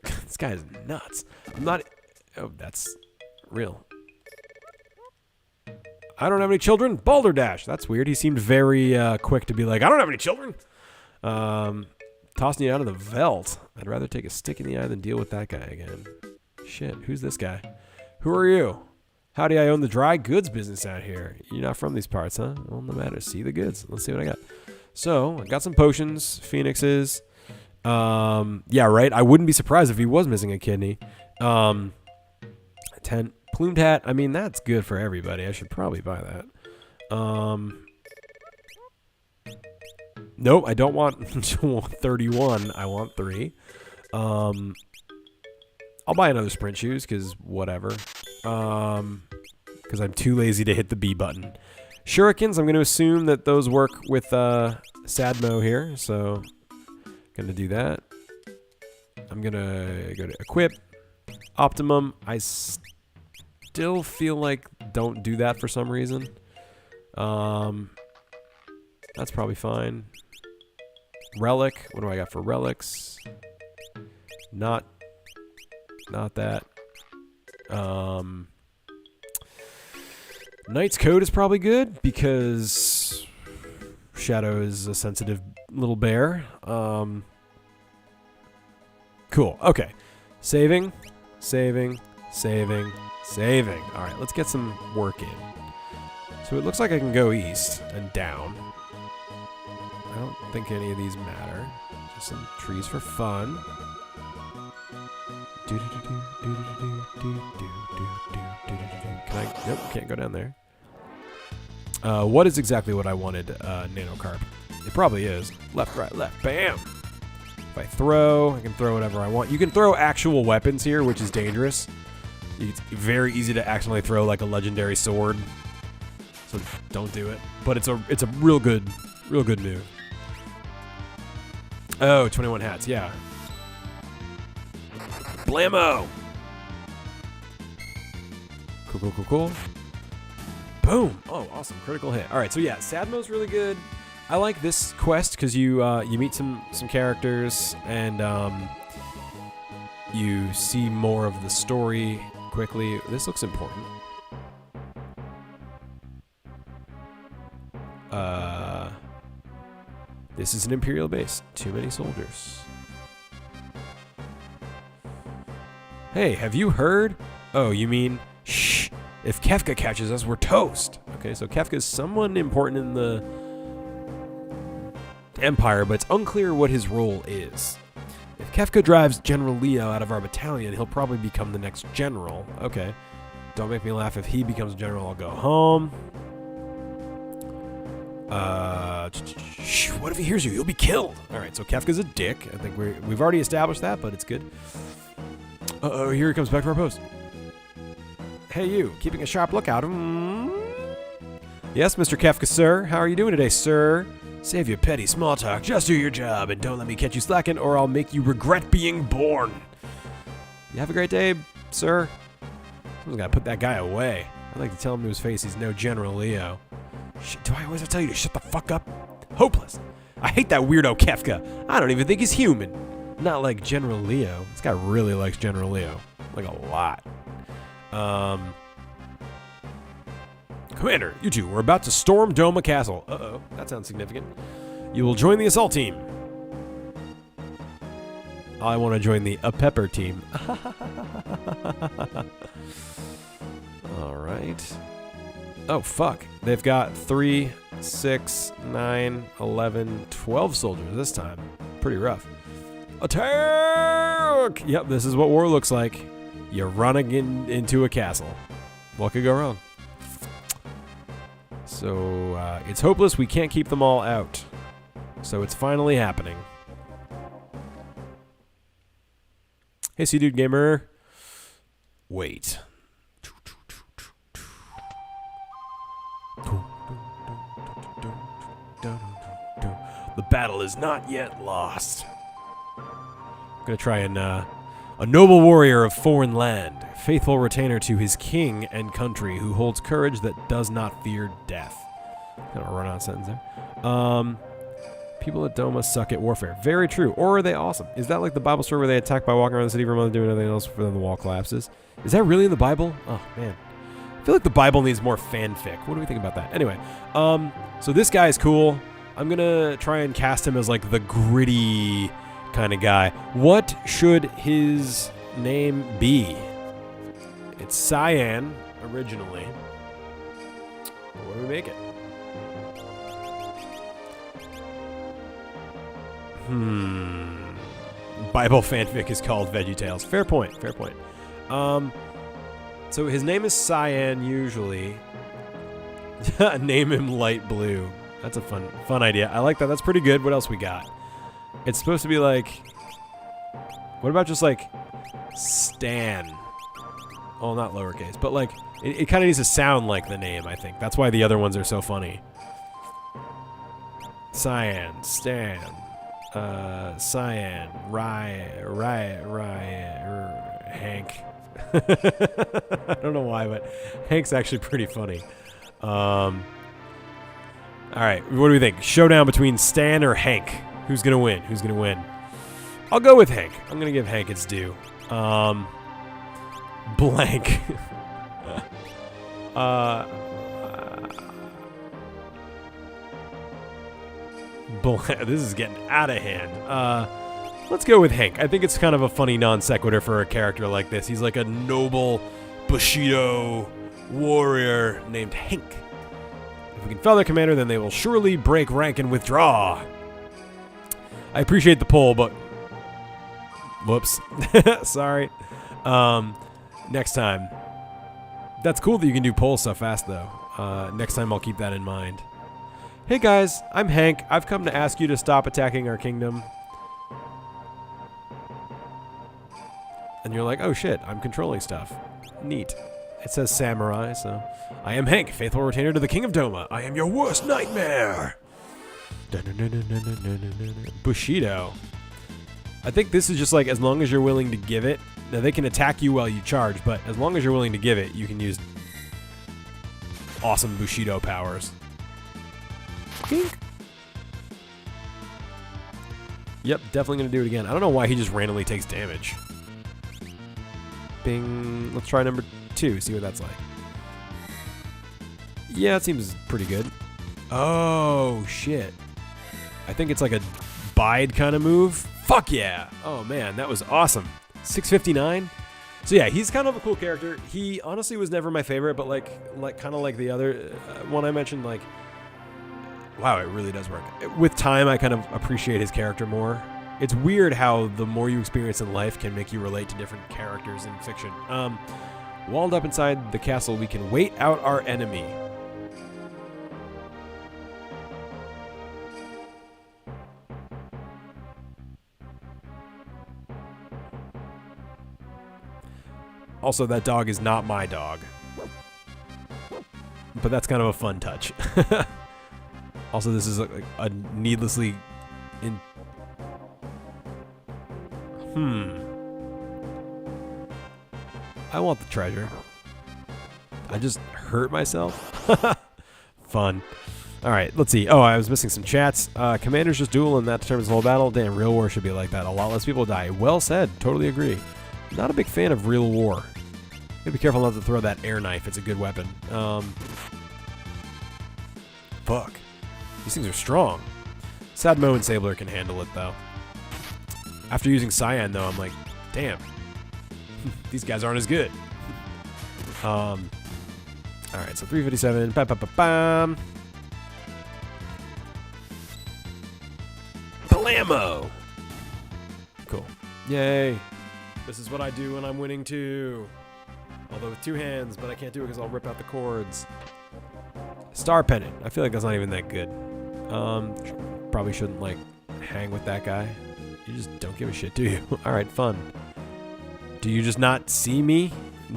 this guy is nuts. I'm not... Oh, that's real. I don't have any children. Balderdash. That's weird. He seemed very quick to be like, I don't have any children. Tossing you out of the veldt. I'd rather take a stick in the eye than deal with that guy again. Shit, who's this guy? Who are you? Howdy, I own the dry goods business out here. You're not from these parts, huh? Well, no matter. See the goods. Let's see what I got. So, I got some potions, phoenixes. Yeah, right. I wouldn't be surprised if he was missing a kidney. Tent, plumed hat. I mean, that's good for everybody. I should probably buy that. Nope, I don't want 31. I want 3. I'll buy another sprint shoes, because whatever. Because I'm too lazy to hit the B button. Shurikens, I'm going to assume that those work with Sadmo here, so going to do that. I'm going to go to equip. Optimum, I still feel like don't do that for some reason. That's probably fine. Relic, what do I got for relics? Not that. Knight's Code is probably good because Shadow is a sensitive little bear. Cool. Okay. Saving. All right, let's get some work in. So it looks like I can go east and down. I don't think any of these matter. Just some trees for fun. Can I? Nope, can't go down there. What is exactly what I wanted, Nanocarp? It probably is. Left, right, left. Bam! If I throw, I can throw whatever I want. You can throw actual weapons here, which is dangerous. It's very easy to accidentally throw like a legendary sword. So don't do it. But it's a real good move. Oh, 21 hats, yeah. Blammo! Cool. Boom! Oh, awesome. Critical hit. Alright, so yeah, Sadmo's really good. I like this quest because you meet some characters and you see more of the story quickly. This looks important. This is an Imperial base. Too many soldiers. Hey, have you heard? Oh, you mean, shh. If Kefka catches us, we're toast. Okay, so Kefka is someone important in the Empire, but it's unclear what his role is. If Kefka drives General Leo out of our battalion, he'll probably become the next general. Okay. Don't make me laugh. If he becomes general, I'll go home. What if he hears you? You'll be killed. All right, so Kefka's a dick. I think we've already established that, but it's good. Uh-oh, here he comes back to our post. Hey, you. Keeping a sharp lookout. Yes, Mr. Kefka, sir. How are you doing today, sir? Save your petty small talk. Just do your job, and don't let me catch you slacking, or I'll make you regret being born. You have a great day, sir. Someone's got to put that guy away. I'd like to tell him to his face he's no General Leo. Do I always have to tell you to shut the fuck up? Hopeless. I hate that weirdo Kefka. I don't even think he's human. Not like General Leo. This guy really likes General Leo. Like a lot. Commander, you two, we're about to storm Doma Castle. Uh-oh, that sounds significant. You will join the assault team. I want to join the 𝗷𝗶𝗿 team. All right. Oh, fuck. They've got 3, 6, 9, 11, 12 soldiers this time. Pretty rough. Attack! Yep, this is what war looks like. You're running into a castle. What could go wrong? So, it's hopeless. We can't keep them all out. So it's finally happening. Hey, Dude Gamer. Wait. The battle is not yet lost. I'm gonna try and A noble warrior of foreign land, faithful retainer to his king and country, who holds courage that does not fear death. Kind of a run-on sentence there. People at Doma suck at warfare. Very true. Or are they awesome? Is that like the Bible story where they attack by walking around the city for a month doing anything else for then the wall collapses? Is that really in the Bible? Oh, man. I feel like the Bible needs more fanfic. What do we think about that? Anyway, so this guy is cool. I'm going to try and cast him as like the gritty kind of guy. What should his name be? It's Cyan originally. What do we make it? Bible fanfic is called VeggieTales. Fair point. Fair point. So his name is Cyan usually. Name him Light Blue. That's a fun idea. I like that. That's pretty good. What else we got? It's supposed to be like... What about just like Stan? Oh, not lowercase, but like it kind of needs to sound like the name, I think. That's why the other ones are so funny. Cyan, Stan, Cyan, Hank. I don't know why, but Hank's actually pretty funny. All right, what do we think? Showdown between Stan or Hank. Who's gonna win? Who's gonna win? I'll go with Hank. I'm gonna give Hank its due. Blank. This is getting out of hand. Let's go with Hank. I think it's kind of a funny non sequitur for a character like this. He's like a noble Bushido warrior named Hank. If we can fell their commander, then they will surely break rank and withdraw. I appreciate the poll, but whoops. Sorry. Next time. That's cool that you can do polls so fast, though. Next time I'll keep that in mind. Hey guys, I'm Hank. I've come to ask you to stop attacking our kingdom. And you're like, oh shit, I'm controlling stuff. Neat. It says samurai, so... I am Hank, faithful retainer to the king of Doma. I am your worst nightmare. Bushido. I think this is just like, as long as you're willing to give it... Now, they can attack you while you charge, but as long as you're willing to give it, you can use awesome Bushido powers. Kink. Yep, definitely going to do it again. I don't know why he just randomly takes damage. Bing. Let's try number 2, see what that's like. Yeah, it seems pretty good. Oh, shit. I think it's like a bide kind of move. Fuck yeah. Oh, man, that was awesome. 659. So yeah, he's kind of a cool character. He honestly was never my favorite, but like kind of like the other one I mentioned, like, wow, it really does work. With time, I kind of appreciate his character more. It's weird how the more you experience in life can make you relate to different characters in fiction. Walled up inside the castle, we can wait out our enemy. Also, that dog is not my dog. But that's kind of a fun touch. Also, this is a needlessly... I want the treasure. I just hurt myself. Fun. Alright, let's see. Oh, I was missing some chats. Commanders just duel and that determines the whole battle. Damn, real war should be like that. A lot less people die. Well said. Totally agree. Not a big fan of real war. Gotta be careful not to throw that air knife. It's a good weapon. Fuck. These things are strong. Sadmo and Sabler can handle it, though. After using Cyan, though, I'm like, damn. These guys aren't as good. Alright, so 357. Ba-ba-ba-bam. Blammo! Cool. Yay. This is what I do when I'm winning, too. Although with 2 hands, but I can't do it because I'll rip out the cords. Star Pennant. I feel like that's not even that good. Probably shouldn't, like, hang with that guy. You just don't give a shit, do you? Alright, fun. Do you just not see me?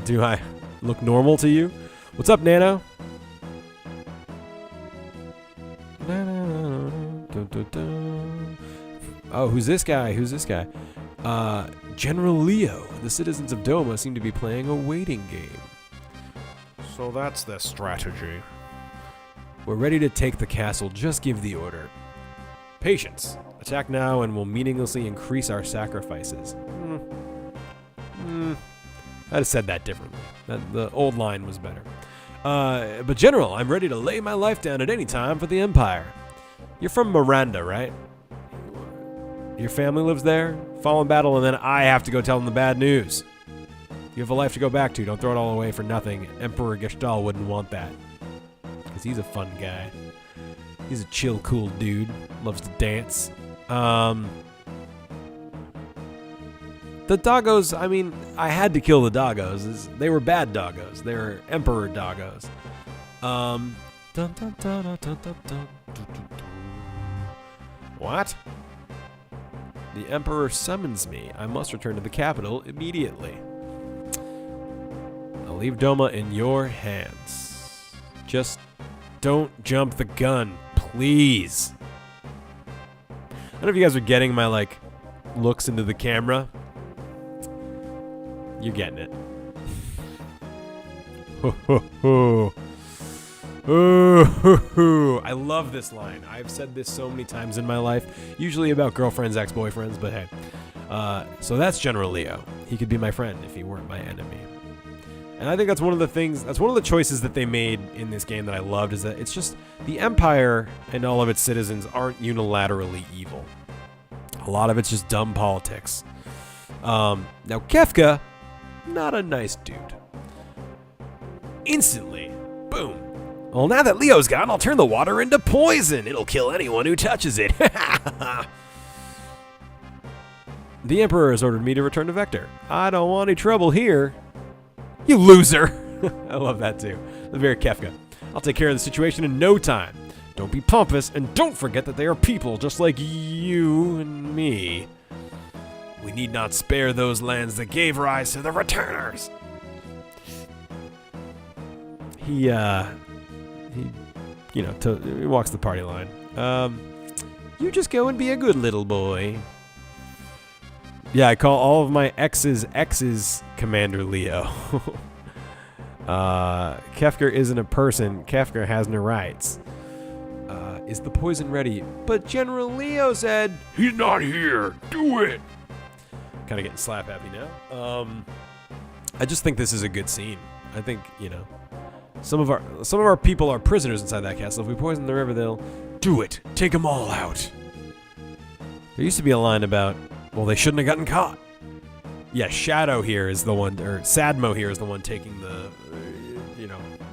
Do I look normal to you? What's up, Nano? Oh, who's this guy? Who's this guy? General Leo, the citizens of Doma seem to be playing a waiting game. So that's their strategy. We're ready to take the castle, just give the order. Patience. Attack now and we'll meaninglessly increase our sacrifices. I'd have said that differently. The old line was better. But General, I'm ready to lay my life down at any time for the Empire. You're from Miranda, right? Your family lives there? Fall in battle and then I have to go tell them the bad news. You have a life to go back to. Don't throw it all away for nothing. Emperor 𝗙𝗫𝗁 wouldn't want that. Because he's a fun guy. He's a chill, cool dude. Loves to dance. The doggos, I mean, I had to kill the doggos. They were bad doggos. They were emperor doggos. What? The emperor summons me. I must return to the capital immediately. I'll leave Doma in your hands. Just don't jump the gun, please. I don't know if you guys are getting my, like, looks into the camera. You're getting it. I love this line. I've said this so many times in my life, usually about girlfriends, ex-boyfriends, but hey. So that's General Leo. He could be my friend if he weren't my enemy. And I think that's one of the things, that's one of the choices that they made in this game that I loved, is that it's just the Empire and all of its citizens aren't unilaterally evil. A lot of it's just dumb politics. Now Kefka, not a nice dude. Instantly, boom. Well, now that Leo's gone, I'll turn the water into poison. It'll kill anyone who touches it. The Emperor has ordered me to return to Vector. I don't want any trouble here. You loser. I love that too. The very Kefka. I'll take care of the situation in no time. Don't be pompous, and don't forget that they are people just like you and me. We need not spare those lands that gave rise to the returners. He walks the party line. You just go and be a good little boy. Yeah, I call all of my exes Commander Leo. Kefka isn't a person. Kefka has no rights. Is the poison ready? But General Leo said, he's not here. Do it. Kind of getting slap happy now. I just think this is a good scene. I think, some of our people are prisoners inside that castle. If we poison the river, they'll do it. Take them all out. There used to be a line about, well, they shouldn't have gotten caught. Yeah, Shadow here is the one, or Sadmo here is the one taking the,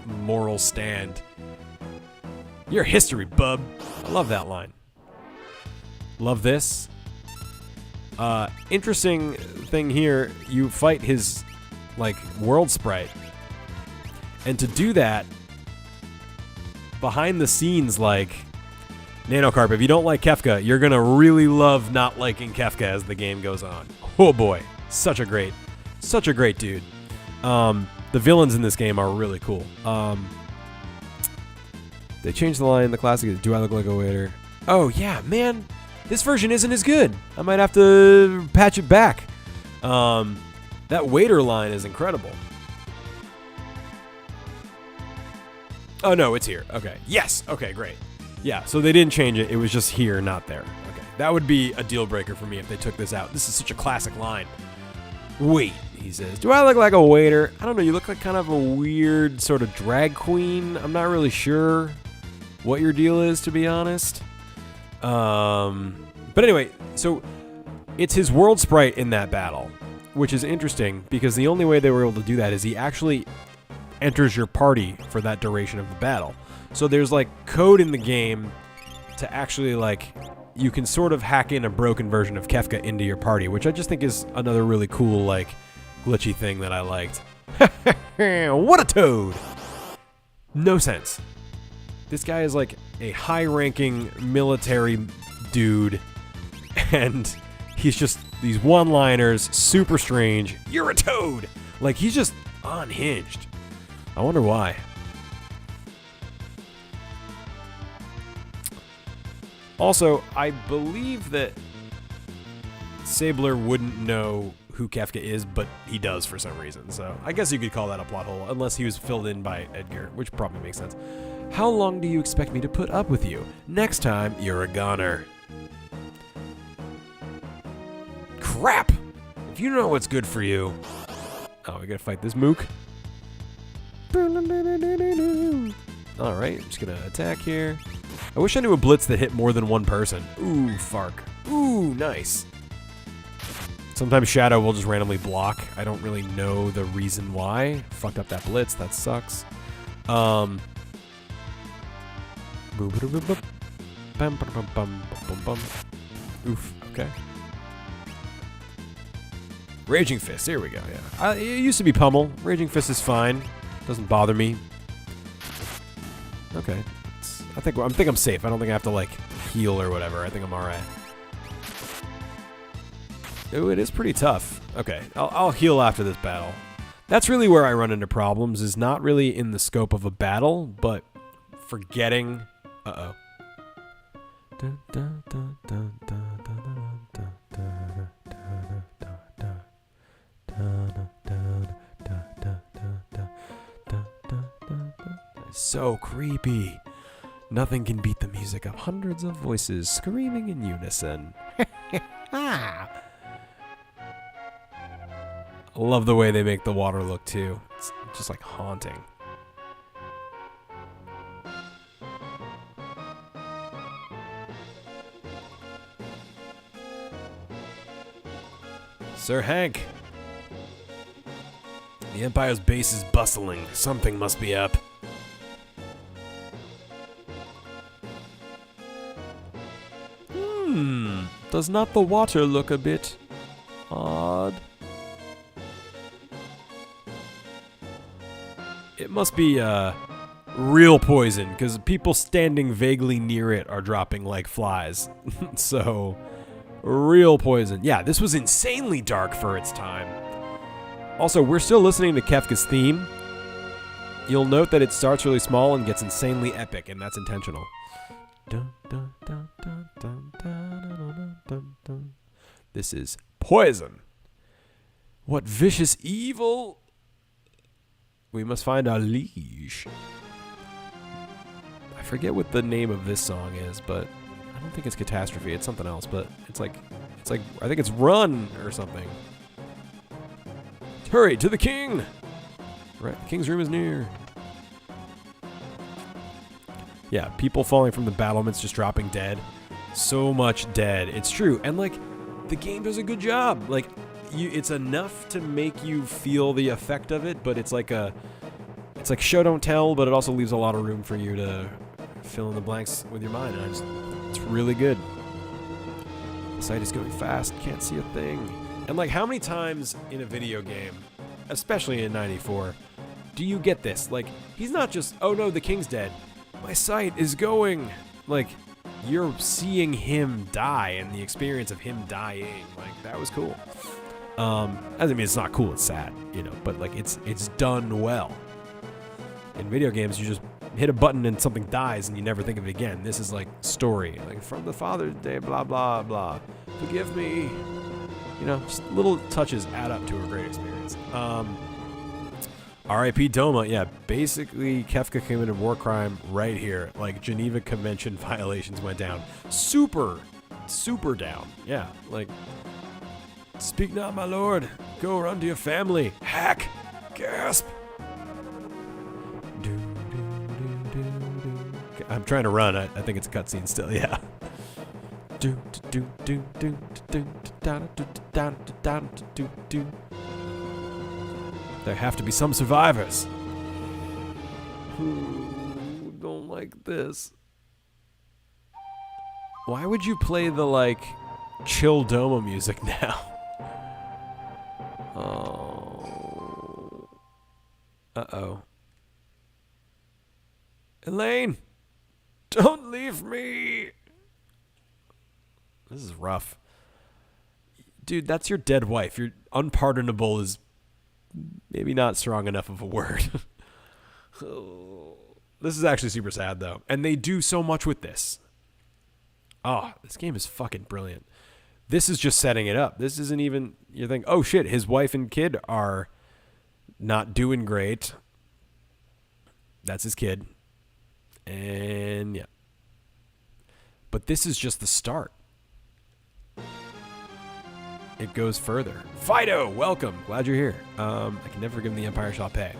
moral stand. Your history, bub. I love that line. Love this. Interesting thing here, you fight his, world sprite. And to do that, behind the scenes, Nanocarp, if you don't like Kefka, you're gonna really love not liking Kefka as the game goes on. Oh boy, such a great dude. The villains in this game are really cool. They changed the line. The classic is, do I look like a waiter? Oh yeah, man, this version isn't as good. I might have to patch it back. That waiter line is incredible. Oh no, it's here. Okay. Yes. Okay, great. Yeah, so they didn't change it. It was just here, not there. Okay. That would be a deal breaker for me if they took this out. This is such a classic line. Wait, he says. Do I look like a waiter? I don't know. You look like kind of a weird sort of drag queen. I'm not really sure what your deal is, to be honest. But anyway, so it's his world sprite in that battle, which is interesting because the only way they were able to do that is he actually enters your party for that duration of the battle. So there's code in the game to actually you can sort of hack in a broken version of Kefka into your party, which I just think is another really cool glitchy thing that I liked. What a toad! No sense. This guy is a high-ranking military dude, and he's just these one-liners, super strange. You're a toad! He's just unhinged. I wonder why. Also, I believe that Sabler wouldn't know who Kefka is, but he does for some reason. So I guess you could call that a plot hole, unless he was filled in by Edgar, which probably makes sense. How long do you expect me to put up with you? Next time, you're a goner. Crap! If you know what's good for you... Oh, we gotta fight this mook. Alright, I'm just gonna attack here. I wish I knew a blitz that hit more than one person. Ooh, Fark. Ooh, nice. Sometimes Shadow will just randomly block. I don't really know the reason why. Fucked up that blitz. That sucks. Oof. Okay. Raging Fist. Here we go. Yeah. It used to be Pummel. Raging Fist is fine. Doesn't bother me. Okay. I think I'm safe. I don't think I have to like heal or whatever. I think I'm all right. Ooh, it is pretty tough. Okay, I'll heal after this battle. That's really where I run into problems, is not really in the scope of a battle, but forgetting... Uh-oh. So creepy. Nothing can beat the music of hundreds of voices screaming in unison. I love the way they make the water look too. It's just like haunting. Sir Hank. The Empire's base is bustling. Something must be up. Does not the water look a bit odd? It must be real poison, because people standing vaguely near it are dropping like flies. So, real poison. Yeah, this was insanely dark for its time. Also, we're still listening to Kefka's theme. You'll note that it starts really small and gets insanely epic, and that's intentional. This is poison. What vicious evil? We must find our liege. I forget what the name of this song is, but I don't think it's Catastrophe. It's something else, but it's like I think it's Run or something. Hurry to the king! Right, the king's room is near. Yeah, people falling from the battlements, just dropping dead. So much dead. It's true, and like the game does a good job. Like, it's enough to make you feel the effect of it, but it's like show don't tell, but it also leaves a lot of room for you to fill in the blanks with your mind. And it's really good. The site is going fast, can't see a thing. And like, how many times in a video game, especially in 94, do you get this? Like, he's not just, oh no, the king's dead. My sight is going. Like, you're seeing him die and the experience of him dying. Like, that was cool. I mean, it's not cool, it's sad, you know, but like, it's done well. In video games, you just hit a button and something dies and you never think of it again. This is like story, like from the Father's Day, blah, blah, blah. Forgive me. You know, just little touches add up to a great experience. R.I.P. Doma, yeah, basically Kefka committed war crime right here. Like, Geneva Convention violations went down. Super down. Yeah, like, speak not, my lord. Go run to your family. Hack. Gasp. I'm trying to run. I think it's a cutscene still, yeah. There have to be some survivors. Who don't like this? Why would you play the, like, chill Doma music now? Oh. Uh-oh. Elaine! Don't leave me! This is rough. Dude, that's your dead wife. Your unpardonable is maybe not strong enough of a word. This is actually super sad, though. And they do so much with this. Oh, this game is fucking brilliant. This is just setting it up. This isn't even, you think, oh shit, his wife and kid are not doing great. That's his kid. And yeah. But this is just the start. It goes further. Fido, welcome. Glad you're here. I can never forgive the 𝗙𝗵𝗄𝗃.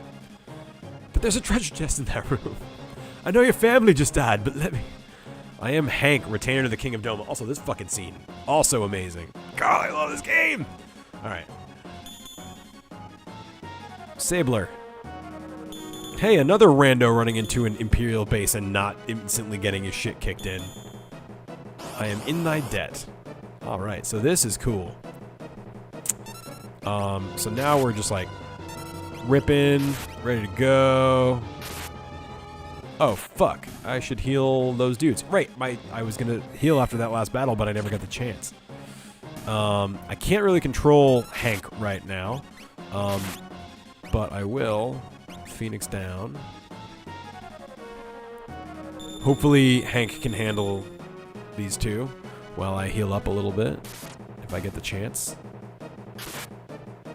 But there's a treasure chest in that room. I know your family just died, but let me... I am Hank, retainer to the King of Doma. Also, this fucking scene. Also amazing. God, I love this game. All right. Sabler. Hey, another rando running into an Imperial base and not instantly getting his shit kicked in. I am in thy debt. All right, so this is cool. So now we're just like ripping, ready to go. Oh, fuck. I should heal those dudes. Right, I was going to heal after that last battle, but I never got the chance. I can't really control Hank right now. But I will. Phoenix down. Hopefully Hank can handle these two while I heal up a little bit, if I get the chance.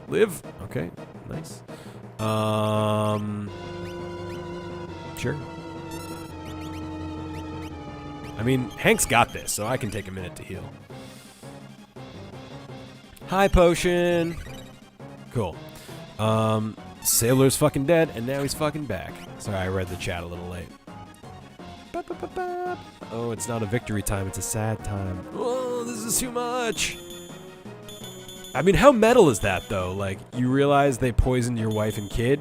Live. Okay, nice. Sure. I mean, Hank's got this, so I can take a minute to heal. Hi, potion. Cool. Sailor's fucking dead, and now he's fucking back. Sorry, I read the chat a little late. Oh, it's not a victory time, it's a sad time. Oh, this is too much. I mean, how metal is that, though? Like, you realize they poisoned your wife and kid,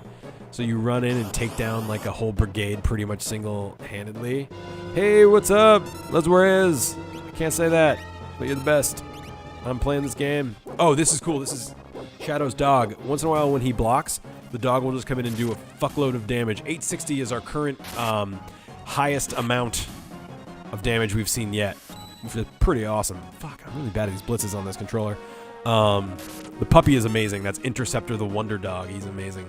so you run in and take down, like, a whole brigade pretty much single-handedly. Hey, what's up? 𝗬𝗏𝗏. I can't say that, but you're the best. I'm playing this game. Oh, this is cool. This is Shadow's dog. Once in a while when he blocks, the dog will just come in and do a fuckload of damage. 860 is our current highest amount of damage we've seen yet, which is pretty awesome. Fuck, I'm really bad at these blitzes on this controller. The puppy is amazing. That's Interceptor the Wonder Dog. He's amazing.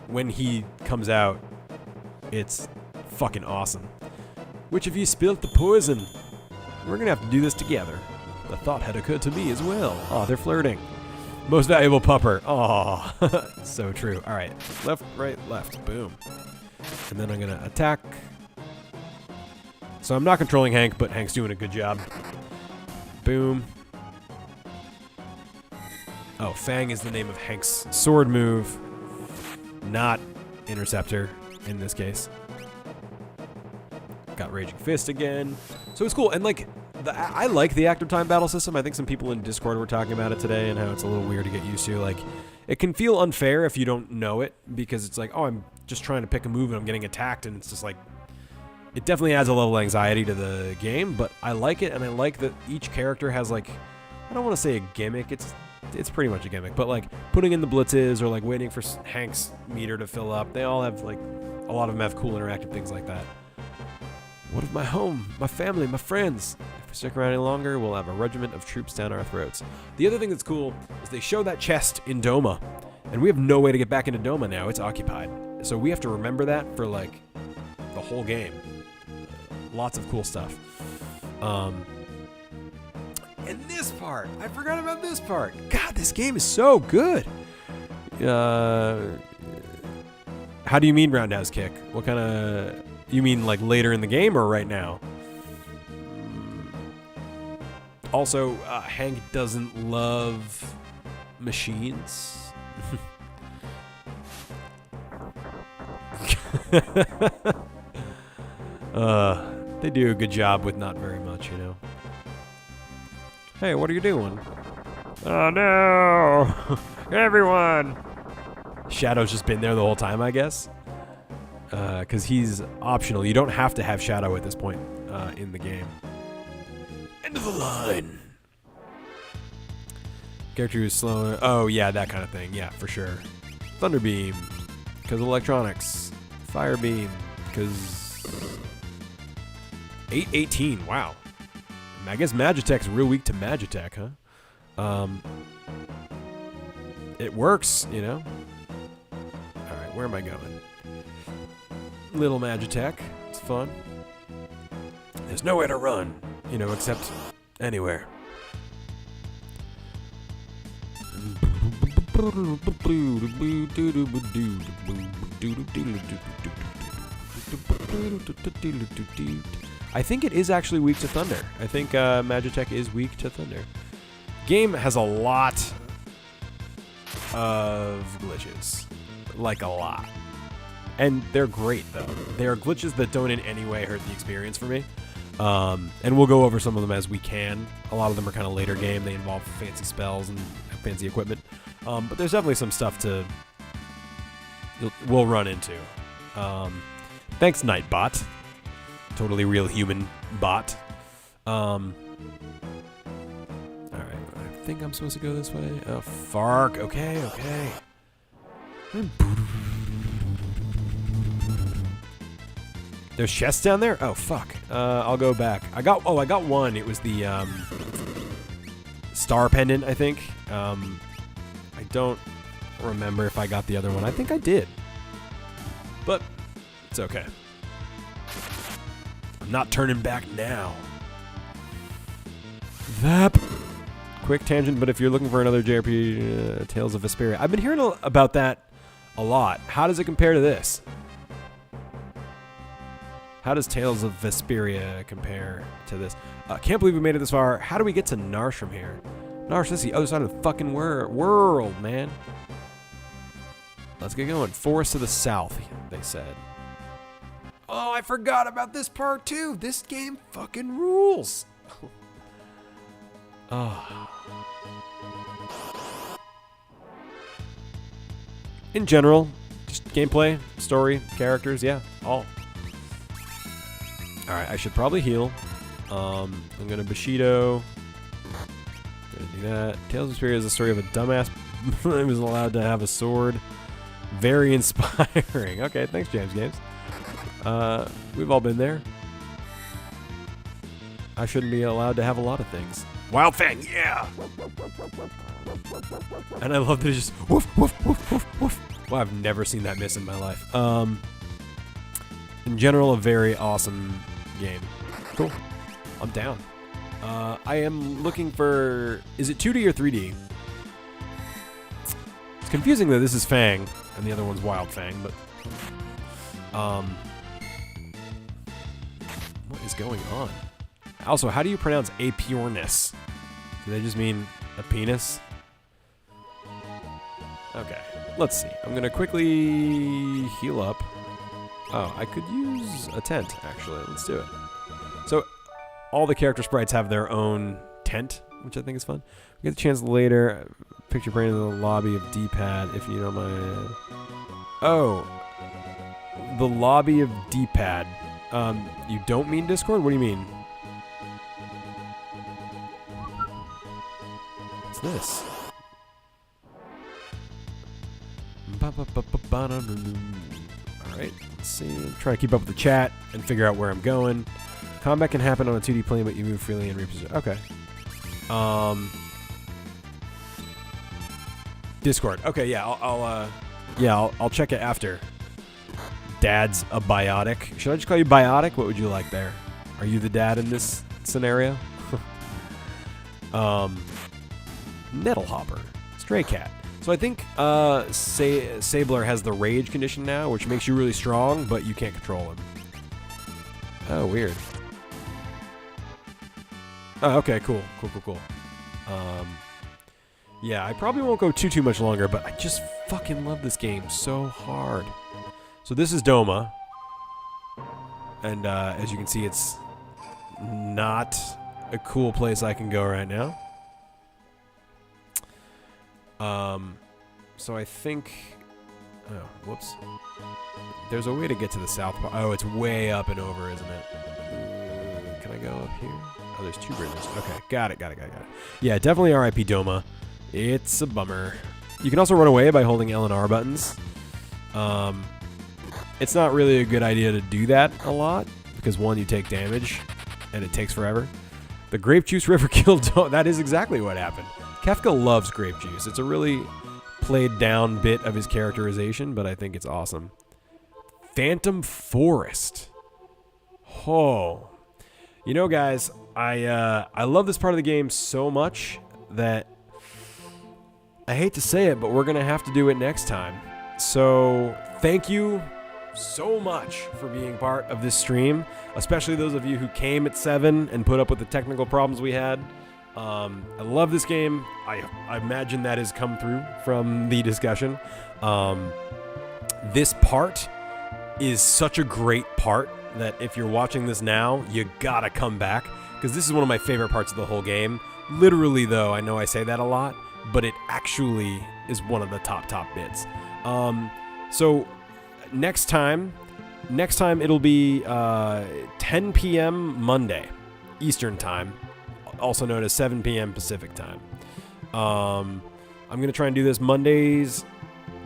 When he comes out, it's fucking awesome. Which of you spilled the poison? We're gonna have to do this together. The thought had occurred to me as well. Oh, they're flirting. Most valuable pupper. Oh, so true. All right, left, right, left. Boom. And then I'm gonna attack. So I'm not controlling Hank, but Hank's doing a good job. Boom. Oh, Fang is the name of Hank's sword move, not Interceptor in this case. Got Raging Fist again. So it's cool. And like, I like the active time battle system. I think some people in Discord were talking about it today and how it's a little weird to get used to. Like, it can feel unfair if you don't know it, because it's like, oh, I'm just trying to pick a move and I'm getting attacked, and it's just like, it definitely adds a level of anxiety to the game, but I like it, and I like that each character has, like, I don't want to say a gimmick, it's pretty much a gimmick, but like putting in the blitzes or like waiting for Hank's meter to fill up, they all have like, a lot of them have cool interactive things like that. What of my home, my family, my friends? If we stick around any longer, we'll have a regiment of troops down our throats. The other thing that's cool is they show that chest in Doma, and we have no way to get back into Doma now. It's occupied. So we have to remember that for like the whole game. Lots of cool stuff. And this part, I forgot about this part. God, this game is so good. How do you mean roundhouse kick? What kind of... You mean like later in the game or right now? Also, Hank doesn't love machines. They do a good job with not very much, you know. Hey, what are you doing? Oh no! Everyone! Shadow's just been there the whole time, I guess. Because he's optional. You don't have to have Shadow at this point in the game. End of the line! Character who's slower. Oh, yeah, that kind of thing. Yeah, for sure. Thunder Beam, because electronics. Fire Beam, because 818. Wow. I guess Magitech's real weak to Magitech, huh? It works, you know. All right, where am I going? Little Magitech. It's fun. There's nowhere to run, you know, except Anywhere. I think it is actually weak to thunder. I think Magitech is weak to thunder. Game has a lot of glitches. Like a lot. And they're great, though. They are glitches that don't in any way hurt the experience for me. And we'll go over some of them as we can. A lot of them are kind of later game. They involve fancy spells and fancy equipment. But there's definitely some stuff we'll run into. Thanks, Nightbot. Totally real human bot. Alright, I think I'm supposed to go this way. Oh, Fark. Okay, okay. There's chests down there? Oh, fuck. I'll go back. I got one. It was the star pendant, I think. I don't remember if I got the other one. I think I did. But it's okay. I'm not turning back now. That quick tangent, but if you're looking for another JRPG, Tales of Vesperia. I've been hearing about that a lot. How does it compare to this? How does Tales of Vesperia compare to this? Can't believe we made it this far. How do we get to Narshe from here? Narshe, this is the other side of the fucking world, man. Let's get going. Forest to the south, they said. Oh, I forgot about this part too. This game fucking rules. Oh. In general, just gameplay, story, characters, yeah, all. Alright, I should probably heal. I'm gonna Bushido. Gonna do that. Tales of Vesperia is the story of a dumbass who was allowed to have a sword. Very inspiring. Okay, thanks, James Games. We've all been there. I shouldn't be allowed to have a lot of things. Wild Fang, yeah! And I love that it's just woof, woof, woof, woof, woof. Well, I've never seen that miss in my life. In general, a very awesome game. Cool. I'm down. I am looking for... Is it 2D or 3D? It's confusing that this is Fang, and the other one's Wild Fang, but... What is going on? Also, how do you pronounce apureness? Do they just mean a penis? Okay, let's see. I'm gonna quickly heal up. Oh, I could use a tent, actually. Let's do it. So, all the character sprites have their own tent, which I think is fun. We get the chance later. Picture Brain in the lobby of D-pad, if you don't mind. Oh, the lobby of D-pad. You don't mean Discord? What do you mean? What's this? Alright, let's see. I'm trying to keep up with the chat and figure out where I'm going. Combat can happen on a 2D plane, but you move freely and reposition. Okay. Discord. Okay, yeah, I'll check it after. Dad's a biotic. Should I just call you Biotic? What would you like there? Are you the dad in this scenario? Nettlehopper. Stray cat. So I think Sabler has the rage condition now, which makes you really strong, but you can't control him. Oh, weird. Oh, okay, cool. Yeah, I probably won't go too much longer, but I just fucking love this game so hard. So this is Doma, and as you can see, it's not a cool place I can go right now. So I think... Oh, whoops. There's a way to get to the south part. Oh, it's way up and over, isn't it? Can I go up here? Oh, there's two bridges. Okay, got it. Yeah, definitely RIP Doma. It's a bummer. You can also run away by holding L and R buttons. It's not really a good idea to do that a lot, because one, you take damage, and it takes forever. The grape juice river killed Doma. That is exactly what happened. Kefka loves grape juice. It's a really played down bit of his characterization, but I think it's awesome. Phantom Forest. Oh. You know, guys, I love this part of the game so much that I hate to say it, but we're going to have to do it next time. So thank you so much for being part of this stream, especially those of you who came at 7 and put up with the technical problems we had. I love this game. I imagine that has come through from the discussion. This part is such a great part that if you're watching this now, you gotta come back, because this is one of my favorite parts of the whole game. Literally, though, I know I say that a lot, but it actually is one of the top bits. So next time it'll be 10 p.m. Monday Eastern time, also known as 7 p.m. Pacific time. I'm gonna try and do this Mondays,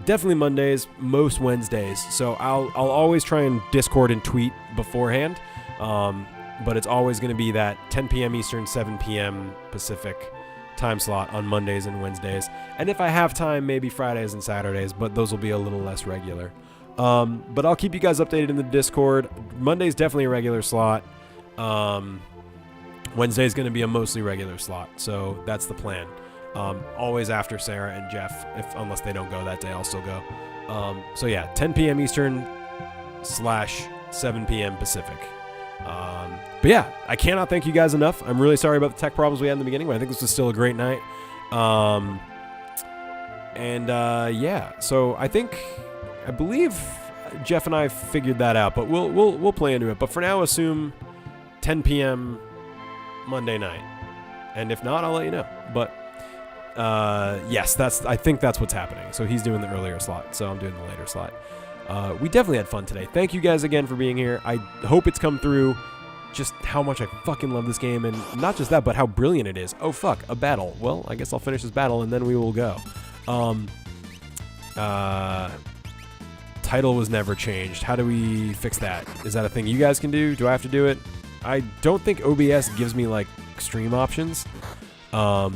definitely Mondays, most Wednesdays. So I'll always try and Discord and tweet beforehand, but it's always gonna be that 10 p.m. Eastern, 7 p.m. Pacific time slot on Mondays and Wednesdays, and if I have time, maybe Fridays and Saturdays, but those will be a little less regular. But I'll keep you guys updated in the Discord. Monday's definitely a regular slot. Wednesday's going to be a mostly regular slot, so that's the plan. Always after Sarah and Jeff, unless they don't go that day, I'll still go. So yeah, 10 p.m. Eastern / 7 p.m. Pacific. But yeah, I cannot thank you guys enough. I'm really sorry about the tech problems we had in the beginning, but I think this was still a great night. Yeah, so I believe Jeff and I figured that out, but we'll play into it. But for now, assume 10 p.m. Monday night, and if not, I'll let you know. But yes, I think that's what's happening. So he's doing the earlier slot, so I'm doing the later slot. We definitely had fun today. Thank you guys again for being here. I hope it's come through just how much I fucking love this game, and not just that, but how brilliant it is. Oh fuck, a battle. Well, I guess I'll finish this battle and then we will go. Title was never changed. How do we fix that? Is that a thing you guys can do? Do I have to do it? I don't think OBS gives me like extreme options. There's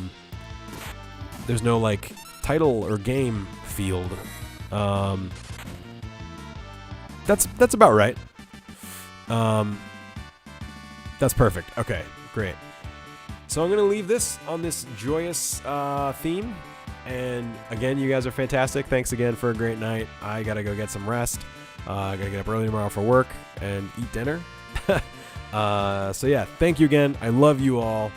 no like title or game field. That's about right. That's perfect. Okay, great. So I'm gonna leave this on this joyous theme. And again, you guys are fantastic. Thanks again for a great night. I gotta go get some rest. I gotta get up early tomorrow for work and eat dinner. So yeah, thank you again. I love you all.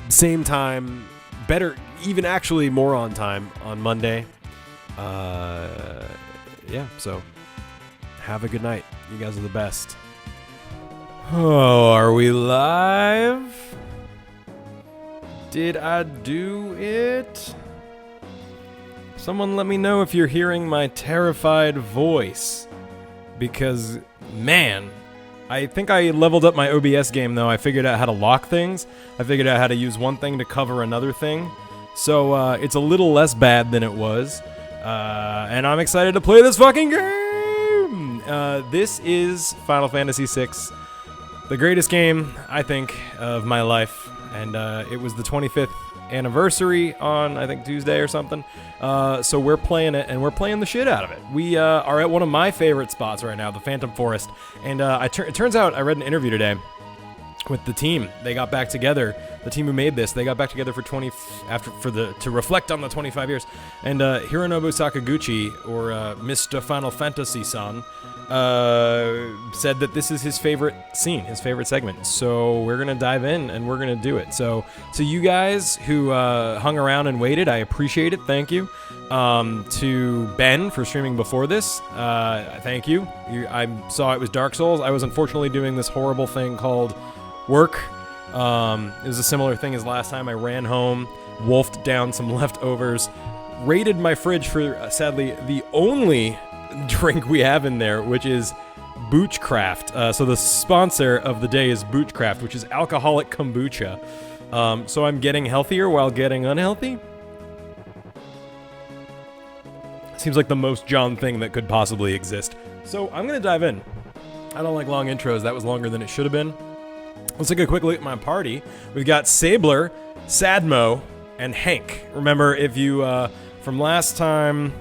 Same time, better, even actually more on time on Monday. Yeah, so have a good night. You guys are the best. Oh, are we live? Did I do it? Someone let me know if you're hearing my terrified voice. Because, man, I think I leveled up my OBS game, though. I figured out how to lock things. I figured out how to use one thing to cover another thing. So, it's a little less bad than it was. And I'm excited to play this fucking game! This is Final Fantasy VI. The greatest game, I think, of my life. And it was the 25th anniversary on, I think, Tuesday or something. So we're playing it, and we're playing the shit out of it. We are at one of my favorite spots right now, the Phantom Forest. And it turns out, I read an interview today with the team. They got back together. The team who made this, they got back together for to reflect on the 25 years. And Hironobu Sakaguchi, or Mr. Final Fantasy-san, said that this is his favorite scene, his favorite segment. So we're gonna dive in and we're gonna do it. So you guys who hung around and waited, I appreciate it. Thank you. To Ben for streaming before this, thank you. I saw it was Dark Souls. I was unfortunately doing this horrible thing called work. It was a similar thing as last time. I ran home, wolfed down some leftovers, raided my fridge for, sadly, the only drink we have in there, which is 𝗏𝗏𝗃. So the sponsor of the day is 𝗏𝗏𝗃, which is alcoholic kombucha. So I'm getting healthier while getting unhealthy. Seems like the most John thing that could possibly exist. So I'm gonna dive in. I don't like long intros. That was longer than it should have been. Let's take a quick look at my party. We've got Sabler, Sadmo, and Hank. Remember, if you, from last time...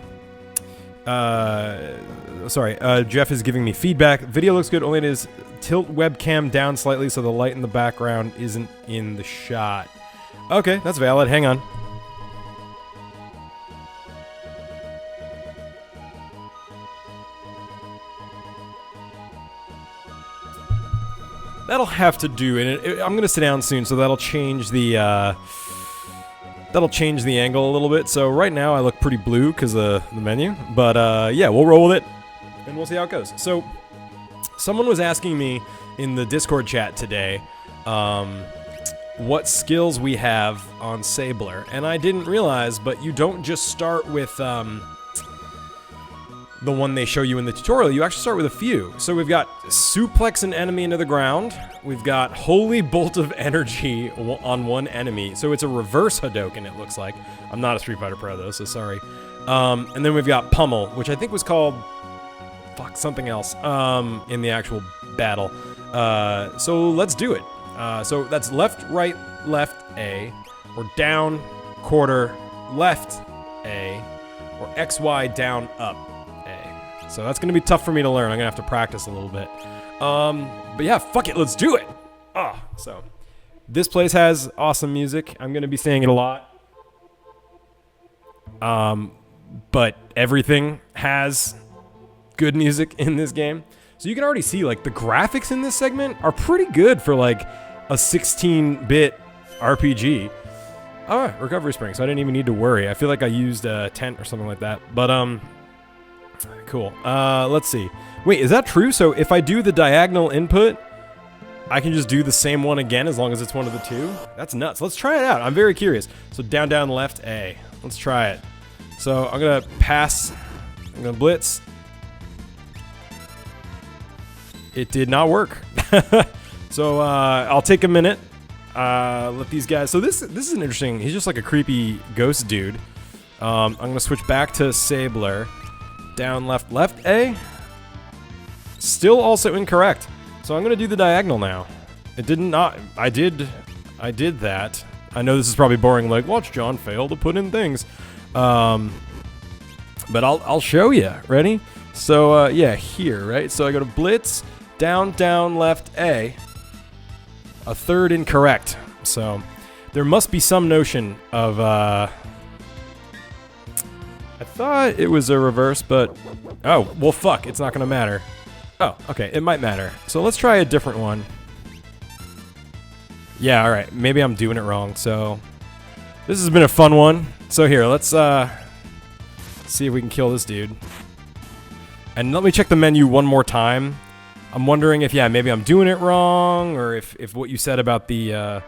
Jeff is giving me feedback. Video looks good, only it is tilt webcam down slightly so the light in the background isn't in the shot. Okay, that's valid. Hang on. That'll have to do, and I'm gonna sit down soon, so that'll change the angle a little bit. So right now I look pretty blue because of the menu, but yeah, we'll roll with it, and we'll see how it goes. So someone was asking me in the Discord chat today what skills we have on Sabler, and I didn't realize, but you don't just start with the one they show you in the tutorial. You actually start with a few. So we've got suplex an enemy into the ground. We've got holy bolt of energy on one enemy. So it's a reverse Hadouken, it looks like. I'm not a Street Fighter Pro though, so sorry. And then we've got pummel, which I think was called something else in the actual battle. So let's do it. So that's left, right, left, A, or down, quarter, left, A, or XY, down, up. So that's going to be tough for me to learn. I'm going to have to practice a little bit. But yeah, fuck it, let's do it! So this place has awesome music. I'm going to be saying it a lot. But everything has good music in this game. So you can already see, like, the graphics in this segment are pretty good for, like, a 16-bit RPG. Alright, recovery spring, so I didn't even need to worry. I feel like I used a tent or something like that. But, cool. Let's see. Wait, is that true? So if I do the diagonal input, I can just do the same one again as long as it's one of the two? That's nuts. Let's try it out. I'm very curious. So down, down, left, A. Let's try it. So I'm going to pass. I'm going to blitz. It did not work. So I'll take a minute. Let these guys... So this is an interesting... He's just like a creepy ghost dude. I'm going to switch back to Sabler. Down, left, left, A. Still also incorrect. So I'm going to do the diagonal now. It did not... I did that. I know this is probably boring, like, watch John fail to put in things. But I'll show you. Ready? So, yeah, here, right? So I go to blitz, down, down, left, A. A third incorrect. So there must be some notion of... I thought it was a reverse, but... Oh, well, fuck. It's not going to matter. Oh, okay. It might matter. So let's try a different one. Yeah, alright. Maybe I'm doing it wrong. So this has been a fun one. So here, let's see if we can kill this dude. And let me check the menu one more time. I'm wondering if, yeah, maybe I'm doing it wrong, or if what you said about the...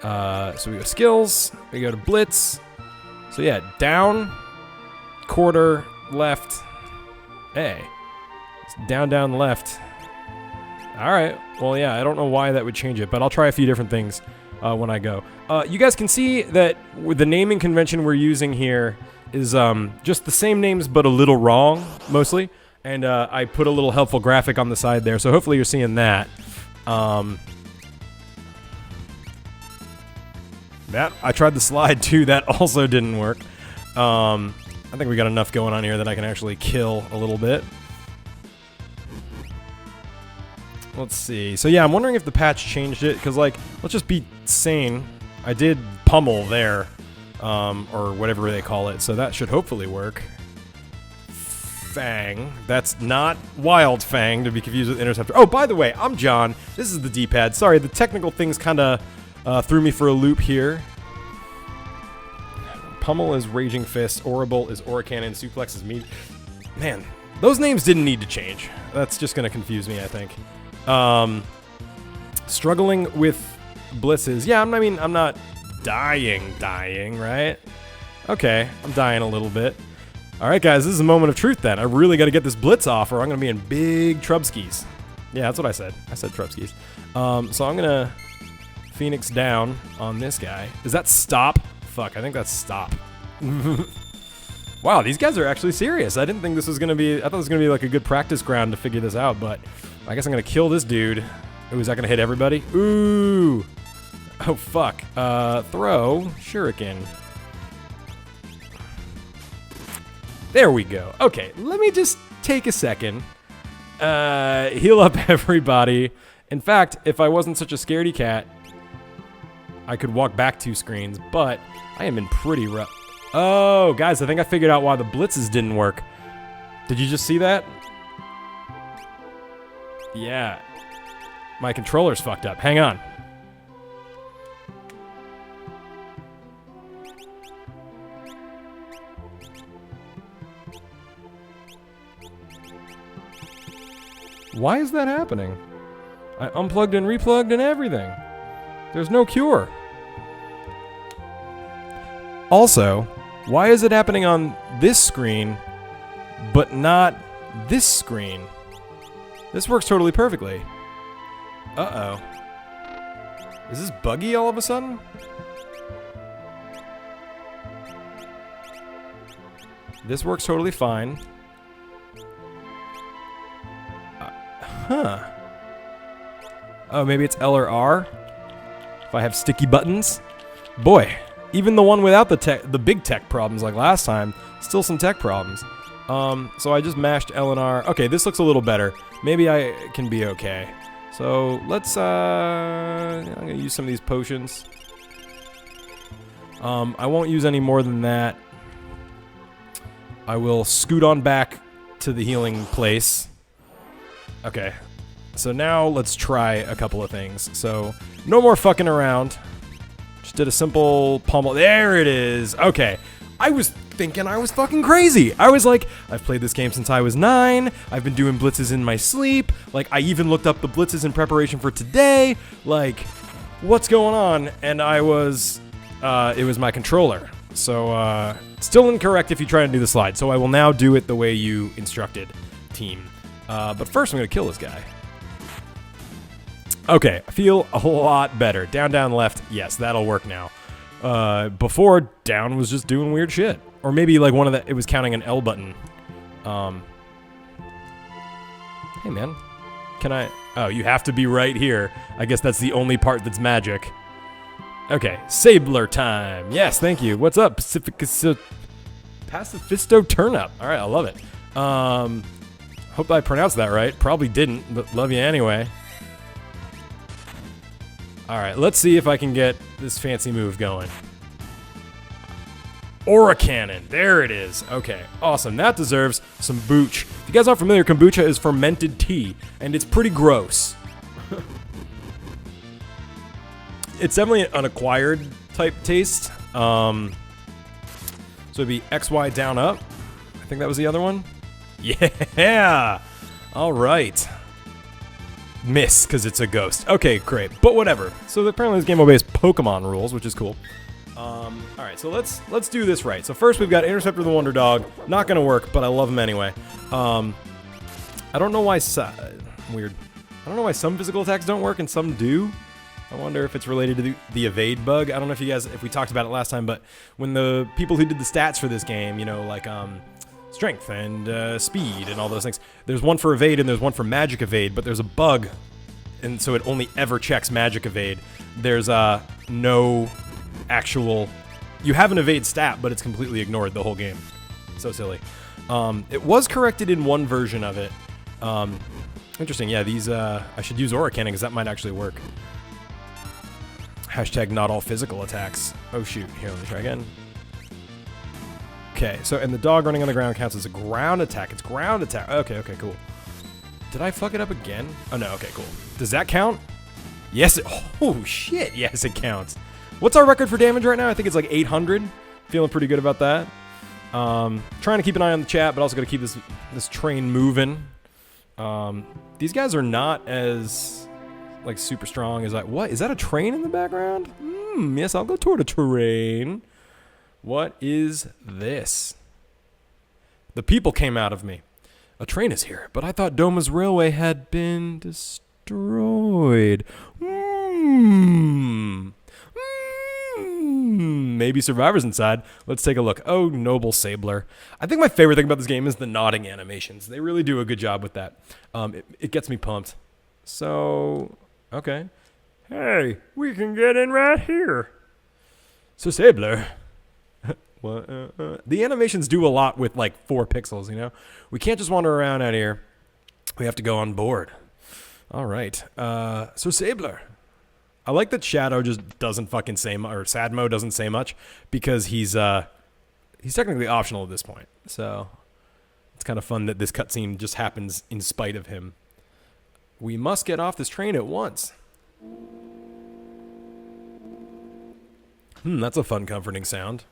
so we go skills. We go to blitz. So yeah, down... quarter, left, A. It's down, down, left. Alright, well, yeah, I don't know why that would change it, but I'll try a few different things when I go. You guys can see that with the naming convention we're using here is just the same names, but a little wrong, mostly. And I put a little helpful graphic on the side there, so hopefully you're seeing that. I tried the slide, too. That also didn't work. I think we got enough going on here that I can actually kill a little bit. Let's see. So yeah, I'm wondering if the patch changed it, because, like, let's just be sane. I did pummel there, or whatever they call it, so that should hopefully work. Fang. That's not Wild Fang, to be confused with Interceptor. Oh, by the way, I'm John. This is the D-pad. Sorry, the technical things kind of threw me for a loop here. Pummel is Raging Fist, Orbital is Oracannon, Suplex is Meat. Man, those names didn't need to change. That's just going to confuse me, I think. Struggling with blitzes. Yeah, I mean, I'm not dying, right? Okay, I'm dying a little bit. Alright, guys, this is a moment of truth, then. I really got to get this blitz off, or I'm going to be in big 𝗙𝗶𝗍𝗂. Yeah, that's what I said. I said 𝗙𝗶𝗍𝗂. So I'm going to Phoenix down on this guy. Is that stop? Fuck, I think that's stop. Wow, these guys are actually serious. I didn't think this was going to be... I thought it was going to be like a good practice ground to figure this out, but I guess I'm going to kill this dude. Ooh, is that going to hit everybody? Ooh! Oh, fuck. Throw shuriken. There we go. Okay, let me just take a second Heal up everybody. In fact, if I wasn't such a scaredy cat, I could walk back 2 screens, but I am in pretty rough. Oh, guys, I think I figured out why the blitzes didn't work. Did you just see that? Yeah. My controller's fucked up. Hang on. Why is that happening? I unplugged and replugged and everything. There's no cure. Also, why is it happening on this screen, but not this screen? This works totally perfectly. Uh-oh. Is this buggy all of a sudden? This works totally fine. Huh. Oh, maybe it's L or R? If I have sticky buttons? Boy, even the one without the big tech problems like last time, still some tech problems. So I just mashed L and R. Okay, this looks a little better. Maybe I can be okay. So let's, I'm gonna use some of these potions. I won't use any more than that. I will scoot on back to the healing place. Okay, so now let's try a couple of things. So, no more fucking around. Just did a simple pummel. There it is. Okay, I was thinking I was fucking crazy. I was like, I've played this game since I was 9. I've been doing blitzes in my sleep. Like, I even looked up the blitzes in preparation for today. Like, what's going on? And I was, it was my controller. So, still incorrect if you try to do the slide. So I will now do it the way you instructed, team. But first I'm going to kill this guy. Okay, I feel a lot better. Down, down, left. Yes, that'll work now. Before, down was just doing weird shit. Or maybe like one of the, it was counting an L button. Hey man, can I, oh, you have to be right here. I guess that's the only part that's magic. Okay, Sabler time. Yes, thank you. What's up, Pacifisto Turnup? All right, I love it. Hope I pronounced that right. Probably didn't, but love you anyway. All right, let's see if I can get this fancy move going. Aura Cannon, there it is. Okay, awesome. That deserves some booch. If you guys aren't familiar, kombucha is fermented tea, and it's pretty gross. It's definitely an acquired type taste. So it'd be XY down up. I think that was the other one. Yeah! All right. Miss, because it's a ghost. Okay, great. But whatever. So apparently this game obeys Pokemon rules, which is cool. All right, so let's do this right. So first we've got Interceptor the Wonder Dog. Not going to work, but I love him anyway. I don't know why... weird. I don't know why some physical attacks don't work and some do. I wonder if it's related to the evade bug. I don't know if you guys... if we talked about it last time, but when the people who did the stats for this game, you know, like... strength and speed and all those things. There's one for evade and there's one for magic evade, but there's a bug, and so it only ever checks magic evade. There's no actual... you have an evade stat, but it's completely ignored the whole game. So silly. It was corrected in one version of it. Interesting. Yeah, these... I should use Aura Cannon because that might actually work. Hashtag not all physical attacks. Oh shoot. Here, let me try again. Okay, so, and the dog running on the ground counts as a ground attack. It's ground attack. Okay, okay, cool. Did I fuck it up again? Oh, no, okay, cool. Does that count? Yes, oh, shit, yes, it counts. What's our record for damage right now? I think it's like 800. Feeling pretty good about that. Trying to keep an eye on the chat, but also got to keep this train moving. These guys are not as, like, super strong as I... what? Is that a train in the background? Yes, I'll go toward a train. What is this? The people came out of me. A train is here, but I thought Doma's railway had been destroyed. Maybe survivors inside. Let's take a look. Oh, noble Sabler. I think my favorite thing about this game is the nodding animations. They really do a good job with that. It gets me pumped. So, okay. Hey, we can get in right here. So Sabler... the animations do a lot with like 4 pixels, you know? We can't just wander around out here. We have to go on board. All right. So Sabler. I like that Shadow just doesn't fucking say much, or Sadmo doesn't say much, because he's technically optional at this point. So it's kind of fun that this cutscene just happens in spite of him. We must get off this train at once. That's a fun, comforting sound.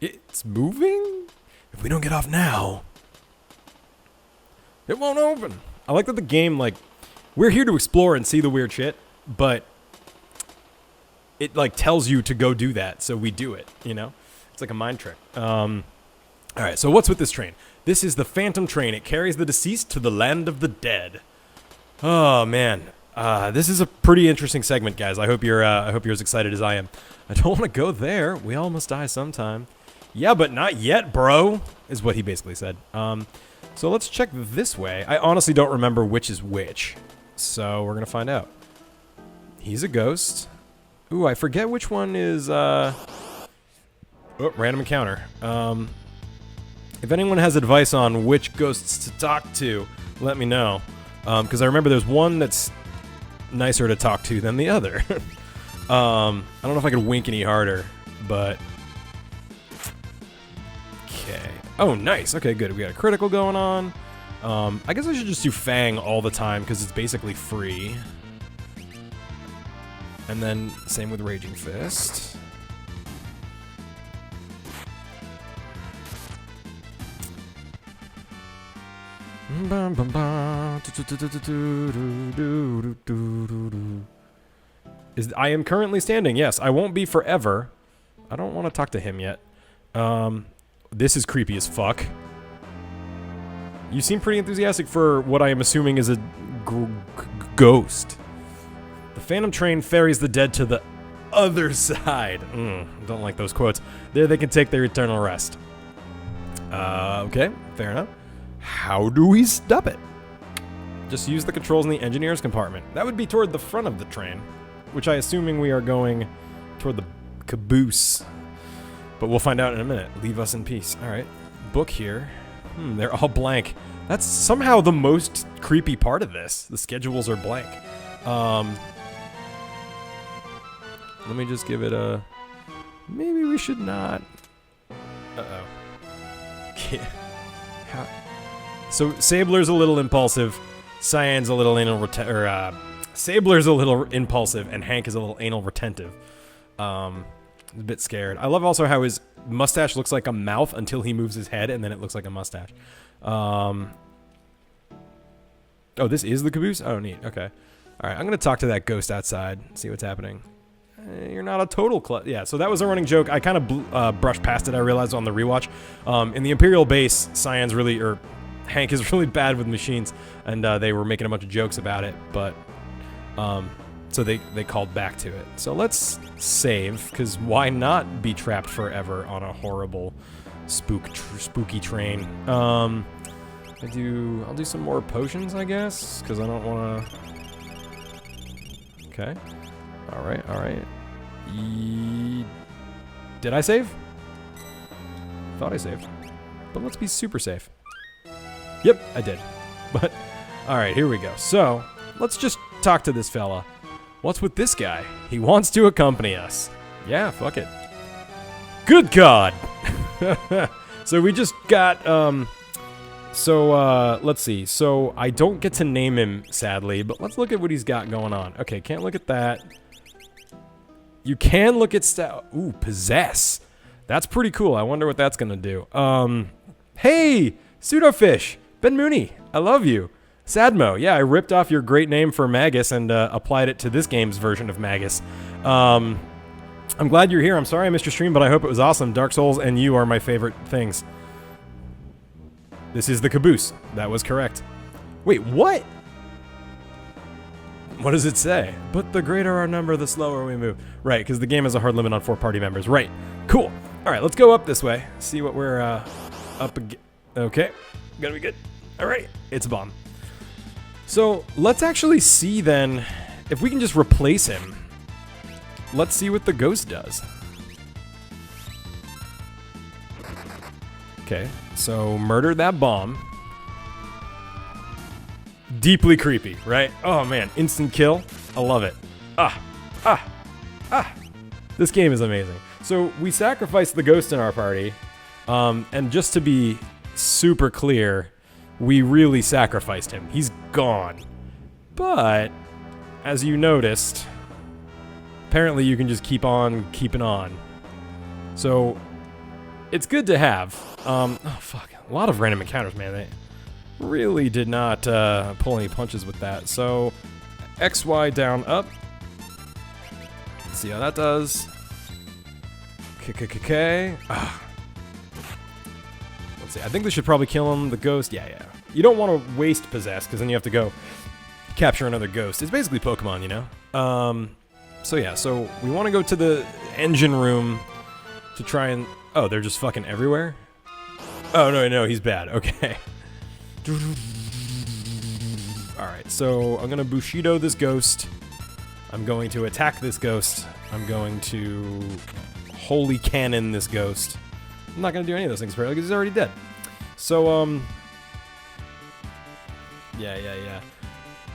It's moving? If we don't get off now, it won't open. I like that the game, like, we're here to explore and see the weird shit, but it, like, tells you to go do that, so we do it, you know? It's like a mind trick. Alright, so what's with this train? This is the Phantom Train. It carries the deceased to the land of the dead. Oh, man. This is a pretty interesting segment, guys. I hope you're as excited as I am. I don't want to go there. We all must die sometime. Yeah, but not yet, bro, is what he basically said. So let's check this way. I honestly don't remember which is which. So we're going to find out. He's a ghost. Ooh, I forget which one is, oh, random encounter. If anyone has advice on which ghosts to talk to, let me know. Because I remember there's one that's nicer to talk to than the other. I don't know if I could wink any harder, but... Okay. Oh, nice. Okay, good. We got a critical going on. I guess I should just do Fang all the time, because it's basically free. And then, same with Raging Fist. I am currently standing. Yes, I won't be forever. I don't want to talk to him yet. This is creepy as fuck. You seem pretty enthusiastic for what I am assuming is a ghost. The Phantom Train ferries the dead to the other side. Don't like those quotes. There they can take their eternal rest. Okay, fair enough. How do we stop it? Just use the controls in the engineer's compartment. That would be toward the front of the train, which I assuming we are going toward the caboose. But we'll find out in a minute. Leave us in peace. All right, book here. They're all blank. That's somehow the most creepy part of this. The schedules are blank. Let me just give it a... Maybe we should not... Uh-oh. How... So, Sabler's a little impulsive, Cyan's a little anal Sabler's a little impulsive, and Hank is a little anal retentive. A bit scared. I love also how his mustache looks like a mouth until he moves his head, and then it looks like a mustache. Oh, this is the caboose? Oh, neat. Okay. Alright, I'm gonna talk to that ghost outside, see what's happening. You're not a total yeah, so that was a running joke. I kind of brushed past it, I realized, on the rewatch. In the Imperial Base, Cyan's really... Hank is really bad with machines, and they were making a bunch of jokes about it, but so they called back to it. So let's save, because why not be trapped forever on a horrible spooky train? I'll do some more potions, I guess, because I don't want to... Okay. Alright. Did I save? Thought I saved. But let's be super safe. Yep, I did. But, alright, here we go. So, let's just talk to this fella. What's with this guy? He wants to accompany us. Yeah, fuck it. Good God! So we just got, let's see. So, I don't get to name him, sadly, but let's look at what he's got going on. Okay, can't look at that. You can look at Ooh, Possess. That's pretty cool. I wonder what that's gonna do. Hey! Pseudofish! Ben Mooney, I love you. Sadmo, yeah, I ripped off your great name for Magus and applied it to this game's version of Magus. I'm glad you're here. I'm sorry I missed your stream, but I hope it was awesome. Dark Souls and you are my favorite things. This is the caboose. That was correct. Wait, what? What does it say? But the greater our number, the slower we move. Right, because the game has a hard limit on 4 party members. Right, cool. All right, let's go up this way. See what we're up against. Okay, gotta be good. All right, it's a bomb. So let's actually see then if we can just replace him. Let's see what the ghost does. Okay, so murder that bomb. deeply creepy, right? Oh man, instant kill. I love it. This game is amazing. So we sacrificed the ghost in our party, and just to be super clear, we really sacrificed him. He's gone. But as you noticed, apparently you can just keep on keeping on. So it's good to have. Oh fuck, a lot of random encounters, man. They really did not pull any punches with that. So XY down up. Let's see how that does. KKKK. Let's see. I think we should probably kill him. The ghost. Yeah. You don't want to waste possess because then you have to go capture another ghost. It's basically Pokemon, you know. So yeah. So we want to go to the engine room to try and. Oh, they're just fucking everywhere. Oh no, he's bad. Okay. All right. So I'm gonna Bushido this ghost. I'm going to attack this ghost. I'm going to holy cannon this ghost. I'm not going to do any of those things apparently because he's already dead. So, yeah.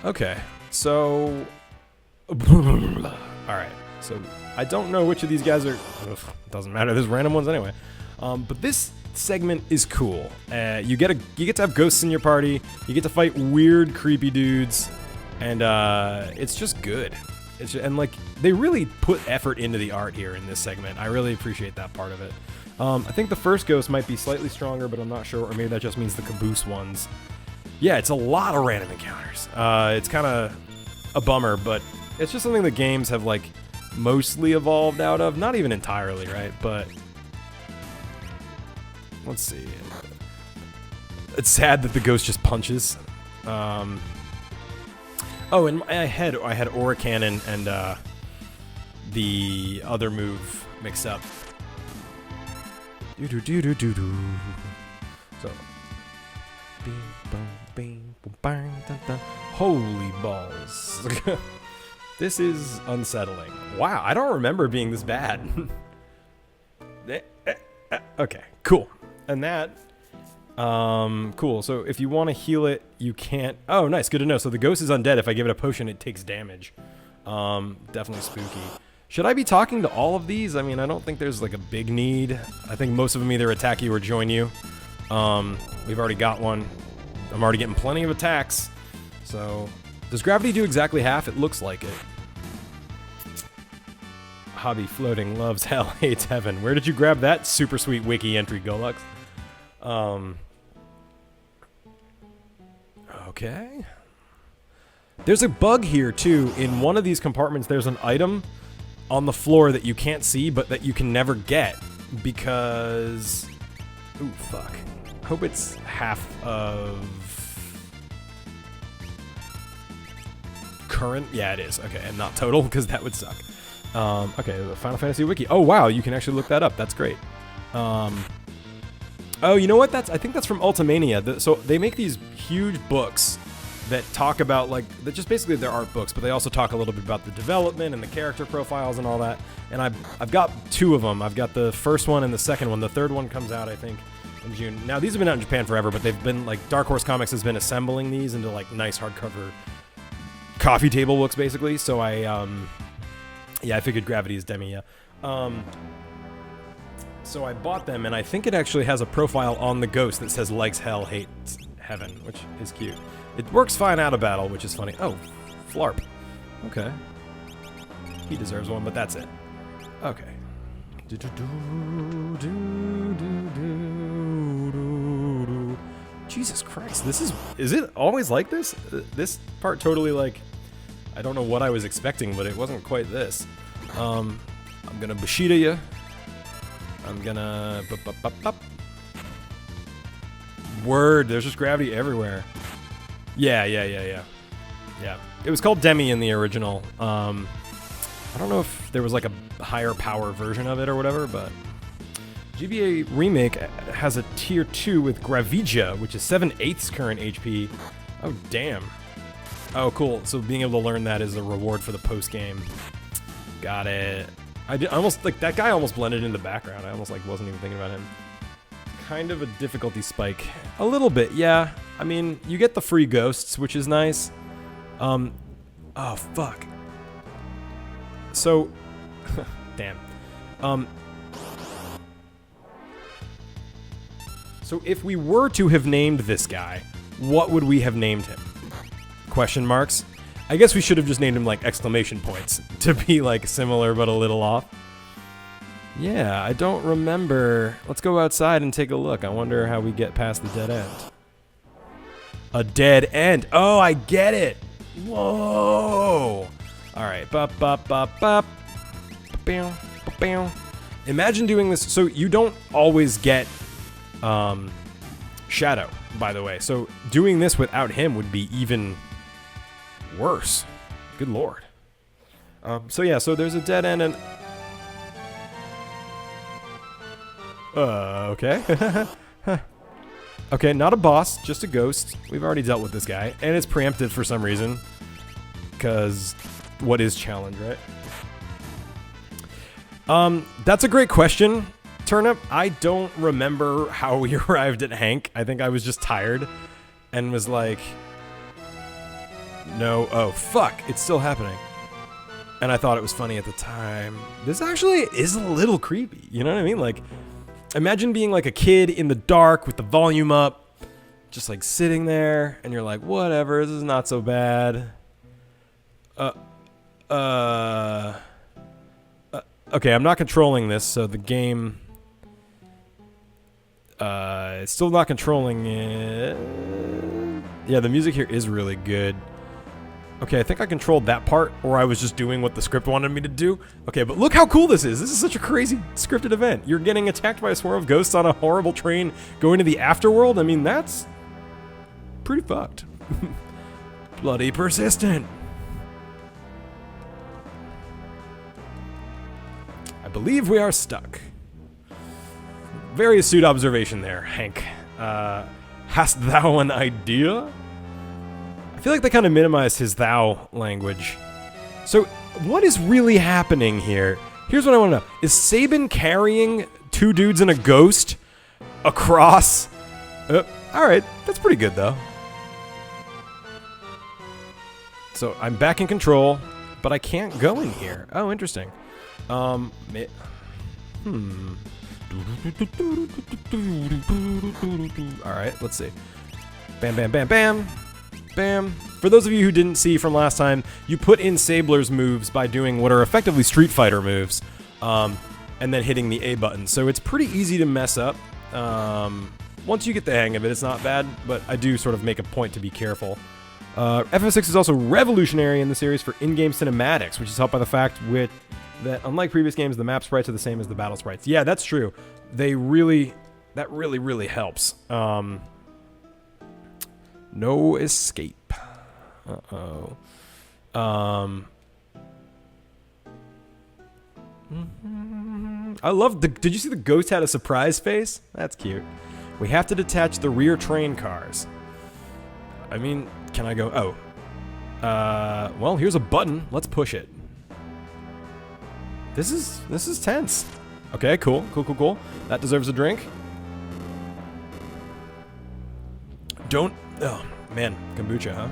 Okay, so... Alright, so I don't know which of these guys are... Doesn't matter, there's random ones anyway. But this segment is cool. You get to have ghosts in your party, you get to fight weird, creepy dudes, and it's just good. And like, they really put effort into the art here in this segment. I really appreciate that part of it. I think the first ghost might be slightly stronger, but I'm not sure, or maybe that just means the caboose ones. Yeah, it's a lot of random encounters. It's kind of a bummer, but it's just something the games have like mostly evolved out of. Not even entirely, right? But let's see. It's sad that the ghost just punches. Oh, and I had Aura Cannon and the other move mixed up. So, holy balls! This is unsettling. Wow, I don't remember being this bad. Okay, cool. And that. Cool. So if you want to heal it, you can't. Oh, nice. Good to know. So the ghost is undead. If I give it a potion, it takes damage. Definitely spooky. Should I be talking to all of these? I mean, I don't think there's like a big need. I think most of them either attack you or join you. We've already got one. I'm already getting plenty of attacks. So does gravity do exactly half? It looks like it. Hobby floating loves hell, hates heaven. Where did you grab that super sweet wiki entry, Golux? Okay. There's a bug here, too. In one of these compartments, there's an item on the floor that you can't see, but that you can never get. Because... Ooh, fuck. Hope it's half of... current? Yeah, it is. Okay, and not total, because that would suck. Okay, the Final Fantasy Wiki. Oh, wow, you can actually look that up. That's great. Oh, you know what? I think that's from Ultimania. So they make these huge books that talk about, like, that just basically they're art books, but they also talk a little bit about the development and the character profiles and all that. And I've got two of them. I've got the first one and the second one. The third one comes out, I think, in June. Now, these have been out in Japan forever, but they've been, like, Dark Horse Comics has been assembling these into, like, nice hardcover coffee table books, basically. So I figured Gravity is Demi, yeah. So I bought them, and I think it actually has a profile on the ghost that says likes hell, hates heaven, which is cute. It works fine out of battle, which is funny. Oh, Flarp. Okay. He deserves one, but that's it. Okay. Jesus Christ, is it always like this? This part totally, like, I don't know what I was expecting, but it wasn't quite this. I'm gonna Bushido ya. I'm gonna... Word, there's just gravity everywhere. Yeah. It was called Demi in the original. I don't know if there was like a higher power version of it or whatever, but... GBA Remake has a tier 2 with Gravigia, which is 7/8 current HP. Oh, damn. Oh, cool. So being able to learn that is a reward for the post-game. Got it. I almost, like, that guy almost blended in the background. I almost, like, wasn't even thinking about him. kind of a difficulty spike. A little bit, yeah. I mean, you get the free ghosts, which is nice. Oh, fuck. So, damn. So if we were to have named this guy, what would we have named him? Question marks. I guess we should have just named him like exclamation points to be like similar but a little off. Yeah, I don't remember. Let's go outside and take a look. I wonder how we get past the dead end. A dead end. Oh, I get it. Whoa. All right. Bop, bop, bop, bop. Ba-bow, ba-bow. Imagine doing this. So you don't always get Shadow, by the way. So doing this without him would be even worse. Good lord. So yeah, so there's a dead end and... okay. Okay, not a boss, just a ghost. We've already dealt with this guy. And it's preemptive for some reason. Because what is challenge, right? That's a great question, Turnip. I don't remember how we arrived at Hank. I think I was just tired and was like, no, oh, fuck, it's still happening. And I thought it was funny at the time. This actually is a little creepy, you know what I mean? Like, imagine being like a kid in the dark with the volume up, just like sitting there, and you're like, whatever, this is not so bad. Okay, I'm not controlling this, so the game... it's still not controlling it. Yeah, the music here is really good. Okay, I think I controlled that part, or I was just doing what the script wanted me to do. Okay, but look how cool this is. This is such a crazy scripted event. You're getting attacked by a swarm of ghosts on a horrible train going to the afterworld. I mean, that's pretty fucked. Bloody persistent. I believe we are stuck. Very astute observation there, Hank. Hast thou an idea? I feel like they kind of minimized his thou language. So, what is really happening here? Here's what I want to know. Is Sabin carrying two dudes and a ghost across? Alright, that's pretty good, though. So, I'm back in control, but I can't go in here. Oh, interesting. Alright, let's see. Bam, bam, bam, bam. Bam. For those of you who didn't see from last time, you put in Sabler's moves by doing what are effectively Street Fighter moves, and then hitting the A button. So it's pretty easy to mess up. Once you get the hang of it, it's not bad, but I do sort of make a point to be careful. FF6 is also revolutionary in the series for in-game cinematics, which is helped by the fact that unlike previous games, the map sprites are the same as the battle sprites. Yeah, that's true. That really helps. No escape. Uh-oh. I love the... Did you see the ghost had a surprise face? That's cute. We have to detach the rear train cars. I mean, can I go... Oh. Well, here's a button. Let's push it. This is tense. Okay, cool. That deserves a drink. Don't... Oh, man. Kombucha, huh?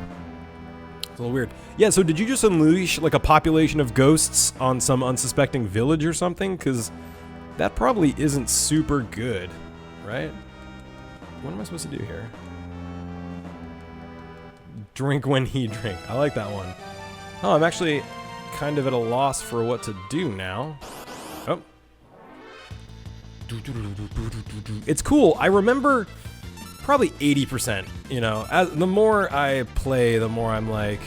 It's a little weird. Yeah, so did you just unleash, like, a population of ghosts on some unsuspecting village or something? Because that probably isn't super good, right? What am I supposed to do here? Drink when he drink. I like that one. Oh, I'm actually kind of at a loss for what to do now. Oh. It's cool. I remember... Probably 80%, you know. The more I play, the more I'm like,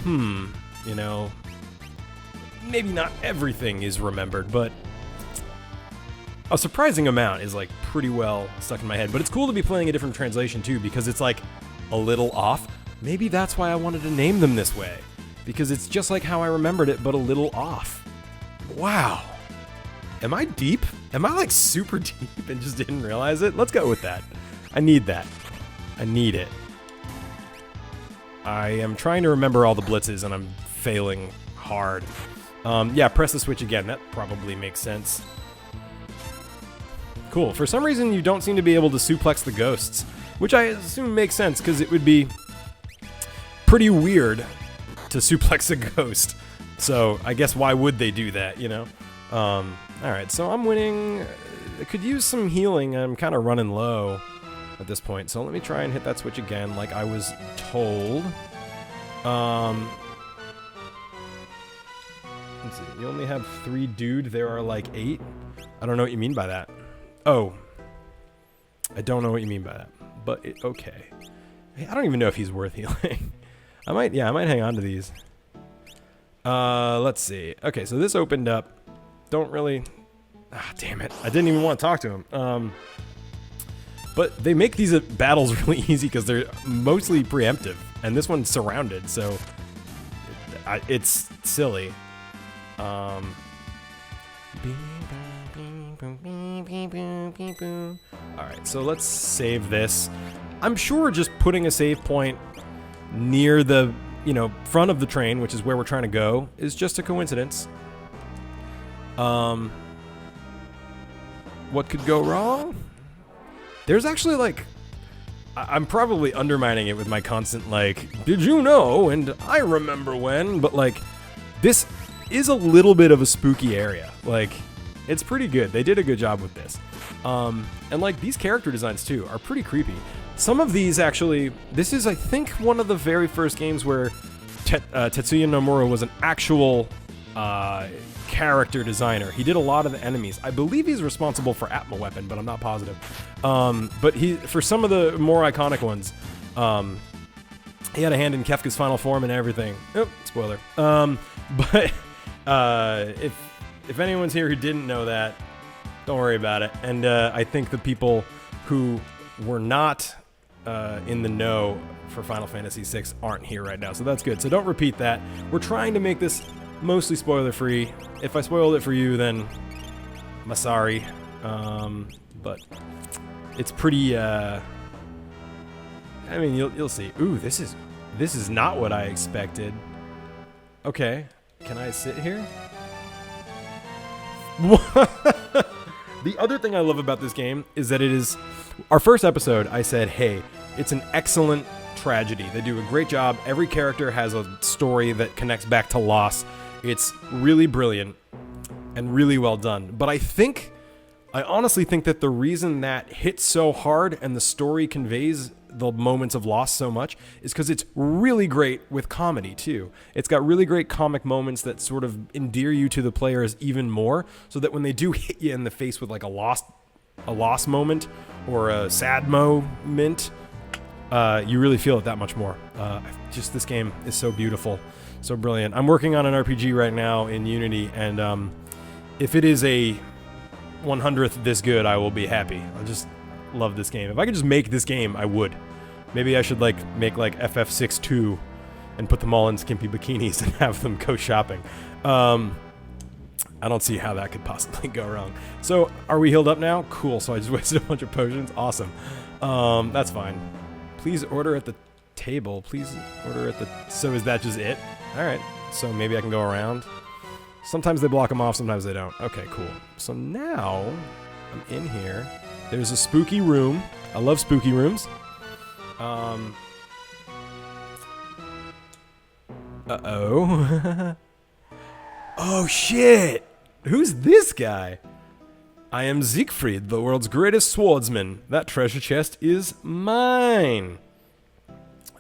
you know, maybe not everything is remembered, but a surprising amount is like pretty well stuck in my head. But it's cool to be playing a different translation too, because it's like a little off. Maybe that's why I wanted to name them this way, because it's just like how I remembered it, but a little off. Wow. Am I deep? Am I like super deep and just didn't realize it? Let's go with that. I need that. I need it. I am trying to remember all the blitzes and I'm failing hard. Yeah, press the switch again. That probably makes sense. Cool. For some reason, you don't seem to be able to suplex the ghosts, which I assume makes sense because it would be pretty weird to suplex a ghost. So I guess why would they do that, you know? All right, so I'm winning. I could use some healing. I'm kind of running low at this point. So let me try and hit that switch again like I was told. Let's see. You only have 3 dude. There are like 8. I don't know what you mean by that. Oh. I don't know what you mean by that. But okay. Hey, I don't even know if he's worth healing. I might hang on to these. Let's see. Okay, so this opened up. Don't really... Ah, damn it. I didn't even want to talk to him. But they make these battles really easy because they're mostly preemptive. And this one's surrounded, so... it's silly. Alright, so let's save this. I'm sure just putting a save point near the, front of the train, which is where we're trying to go, is just a coincidence. What could go wrong? There's actually, like... I'm probably undermining it with my constant, like, did you know, and I remember when, but, like, this is a little bit of a spooky area. Like, it's pretty good. They did a good job with this. And, like, these character designs, too, are pretty creepy. Some of these, actually, this is, I think, one of the very first games where Tetsuya Nomura was an actual character designer. He did a lot of the enemies. I believe he's responsible for Atma Weapon, but I'm not positive. But for some of the more iconic ones, he had a hand in Kefka's final form and everything. Oh, spoiler. But if anyone's here who didn't know that, don't worry about it. And I think the people who were not in the know for Final Fantasy VI aren't here right now, so that's good. So don't repeat that. We're trying to make this mostly spoiler-free. If I spoiled it for you, then I'm sorry. But it's pretty. I mean, you'll see. Ooh, this is not what I expected. Okay, can I sit here? The other thing I love about this game is that it is our first episode. I said, hey, it's an excellent tragedy. They do a great job. Every character has a story that connects back to loss. It's really brilliant and really well done. But I honestly think that the reason that hits so hard and the story conveys the moments of loss so much is because it's really great with comedy too. It's got really great comic moments that sort of endear you to the players even more, so that when they do hit you in the face with like a loss moment or a sad moment, you really feel it that much more. Just this game is so beautiful. So brilliant. I'm working on an RPG right now in Unity, and if it is a 100th this good, I will be happy. I just love this game. If I could just make this game, I would. Maybe I should make FF6-2 and put them all in skimpy bikinis and have them go shopping. I don't see how that could possibly go wrong. So, are we healed up now? Cool. So I just wasted a bunch of potions. Awesome. That's fine. Please order at the table. Please order at the... So is that just it? Alright, so maybe I can go around. Sometimes they block them off, sometimes they don't. Okay, cool. So now, I'm in here. There's a spooky room. I love spooky rooms. Uh-oh. Oh, shit! Who's this guy? I am Siegfried, the world's greatest swordsman. That treasure chest is mine.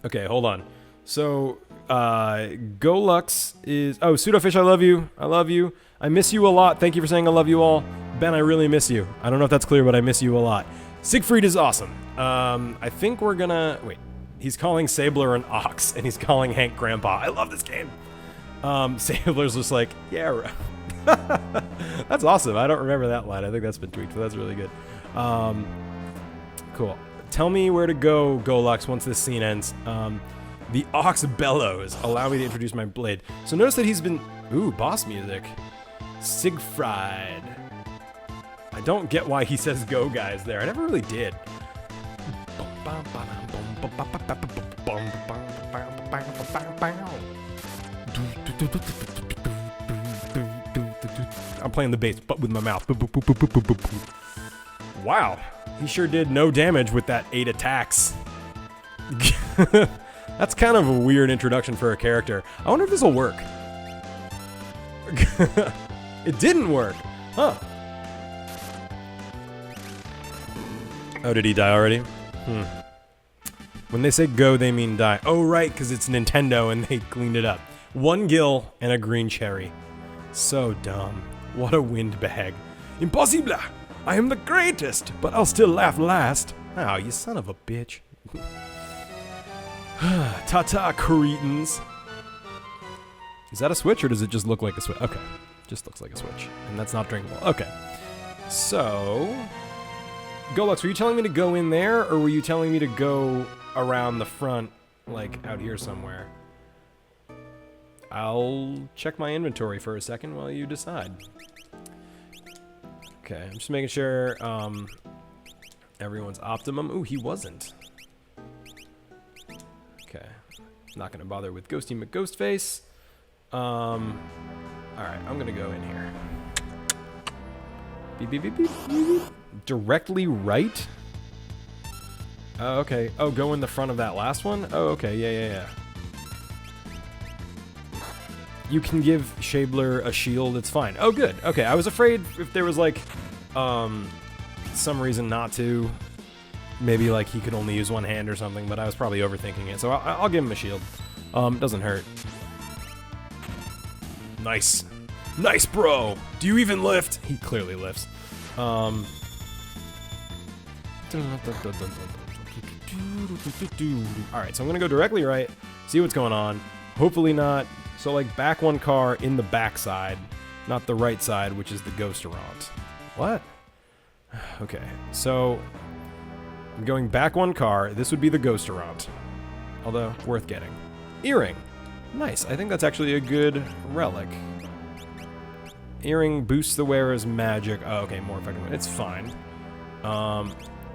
Okay, hold on. So... Golux is... Oh, Pseudofish, I love you. I love you. I miss you a lot. Thank you for saying I love you all. Ben, I really miss you. I don't know if that's clear, but I miss you a lot. Siegfried is awesome. I think we're gonna... Wait. He's calling Sabler an ox, and he's calling Hank grandpa. I love this game. Sabler's just like, yeah. That's awesome. I don't remember that line. I think that's been tweaked, but that's really good. Cool. Tell me where to go, Golux, once this scene ends. The ox bellows. Allow me to introduce my blade. So notice that he's been... Ooh, boss music. Siegfried. I don't get why he says go, guys, there. I never really did. I'm playing the bass, but with my mouth. Wow. He sure did no damage with that 8 attacks. That's kind of a weird introduction for a character. I wonder if this will work. It didn't work. Huh. Oh, did he die already? When they say go, they mean die. Oh, right, because it's Nintendo and they cleaned it up. 1 gill and a green cherry. So dumb. What a windbag. Impossible! I am the greatest, but I'll still laugh last. Oh, you son of a bitch. Ta-ta, cretins. Is that a switch, or does it just look like a switch? Okay. Just looks like a switch. And that's not drinkable. Okay. So... Golux, were you telling me to go in there, or were you telling me to go around the front, like out here somewhere? I'll check my inventory for a second while you decide. Okay, I'm just making sure everyone's optimum. Ooh, he wasn't. Okay, not gonna bother with Ghosty McGhostface. Alright, I'm gonna go in here. Beep, beep, beep, beep, beep. Directly right? Oh, okay. Oh, go in the front of that last one? Oh, okay. Yeah. You can give 𝗙𝗫𝗄 a shield. It's fine. Oh, good. Okay, I was afraid if there was, like, some reason not to. Maybe, like, he could only use one hand or something, but I was probably overthinking it. So I'll give him a shield. Doesn't hurt. Nice. Nice, bro. Do you even lift? He clearly lifts. Alright, so I'm gonna go directly right, see what's going on. Hopefully not. So, like, back 1 car in the back side, not the right side, which is the 𝗬𝗏𝗏. What? Okay, so I'm going back 1 car. This would be the 𝗬𝗏𝗏. Although, worth getting. Earring. Nice. I think that's actually a good relic. Earring boosts the wearer's magic. Oh, okay, more effective. It's fine.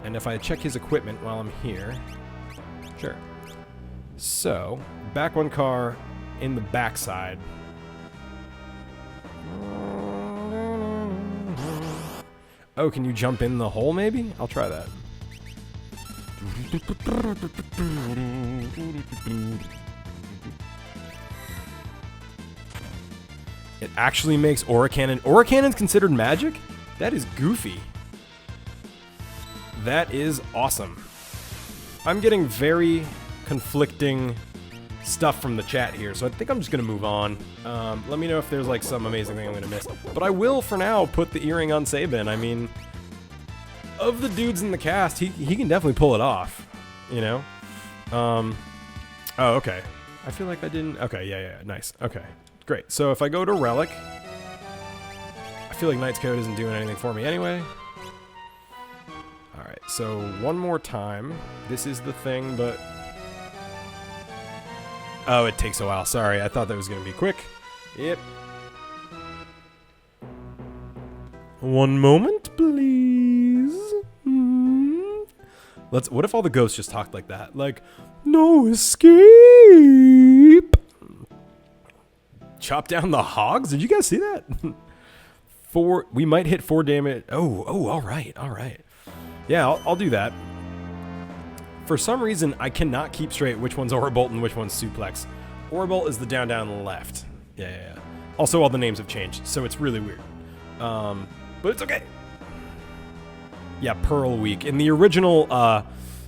And if I check his equipment while I'm here... Sure. So, back 1 car in the backside. Oh, can you jump in the hole, maybe? I'll try that. It actually makes Aura Cannon... Aura Cannon's considered magic? That is goofy. That is awesome. I'm getting very conflicting stuff from the chat here, so I think I'm just gonna move on. Let me know if there's like some amazing thing I'm gonna miss. But I will, for now, put the earring on Sabin. I mean, of the dudes in the cast, he can definitely pull it off, you know? Oh, okay. I feel like I didn't... Okay, yeah, nice. Okay, great. So if I go to Relic, I feel like Knight's Code isn't doing anything for me anyway. Alright, so one more time. This is the thing, but... Oh, it takes a while. Sorry, I thought that was going to be quick. Yep. One moment, please. What if all the ghosts just talked like that? Like, no escape. Chop down the hogs? Did you guys see that? We might hit 4 damage. Oh, all right. Yeah, I'll do that. For some reason, I cannot keep straight which one's Orbolt and which one's Suplex. Orbolt is the down left. Yeah. Also, all the names have changed, so it's really weird. But it's okay. Yeah, Pearl Week. In the original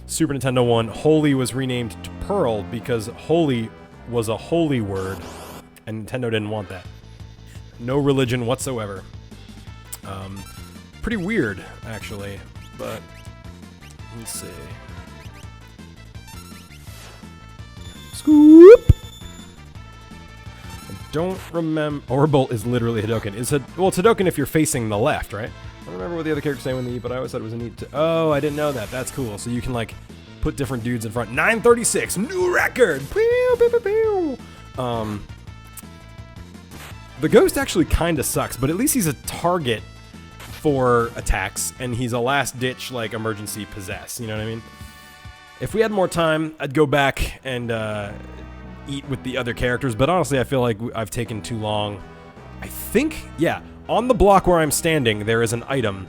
Super Nintendo one, Holy was renamed to Pearl because Holy was a holy word, and Nintendo didn't want that. No religion whatsoever. Pretty weird, actually, but let's see. Scoop! I don't remember... Orbolt is literally Hadoken. It's Hadoken if you're facing the left, right? I don't remember what the other characters say when they eat, but I always thought it was a neat... Oh, I didn't know that. That's cool. So you can, like, put different dudes in front. 936! New record! Pew, pew, pew, pew. The Ghost actually kind of sucks, but at least he's a target for attacks, and he's a last-ditch, like, emergency possess. You know what I mean? If we had more time, I'd go back and eat with the other characters, but honestly, I feel like I've taken too long. I think, yeah, on the block where I'm standing, there is an item,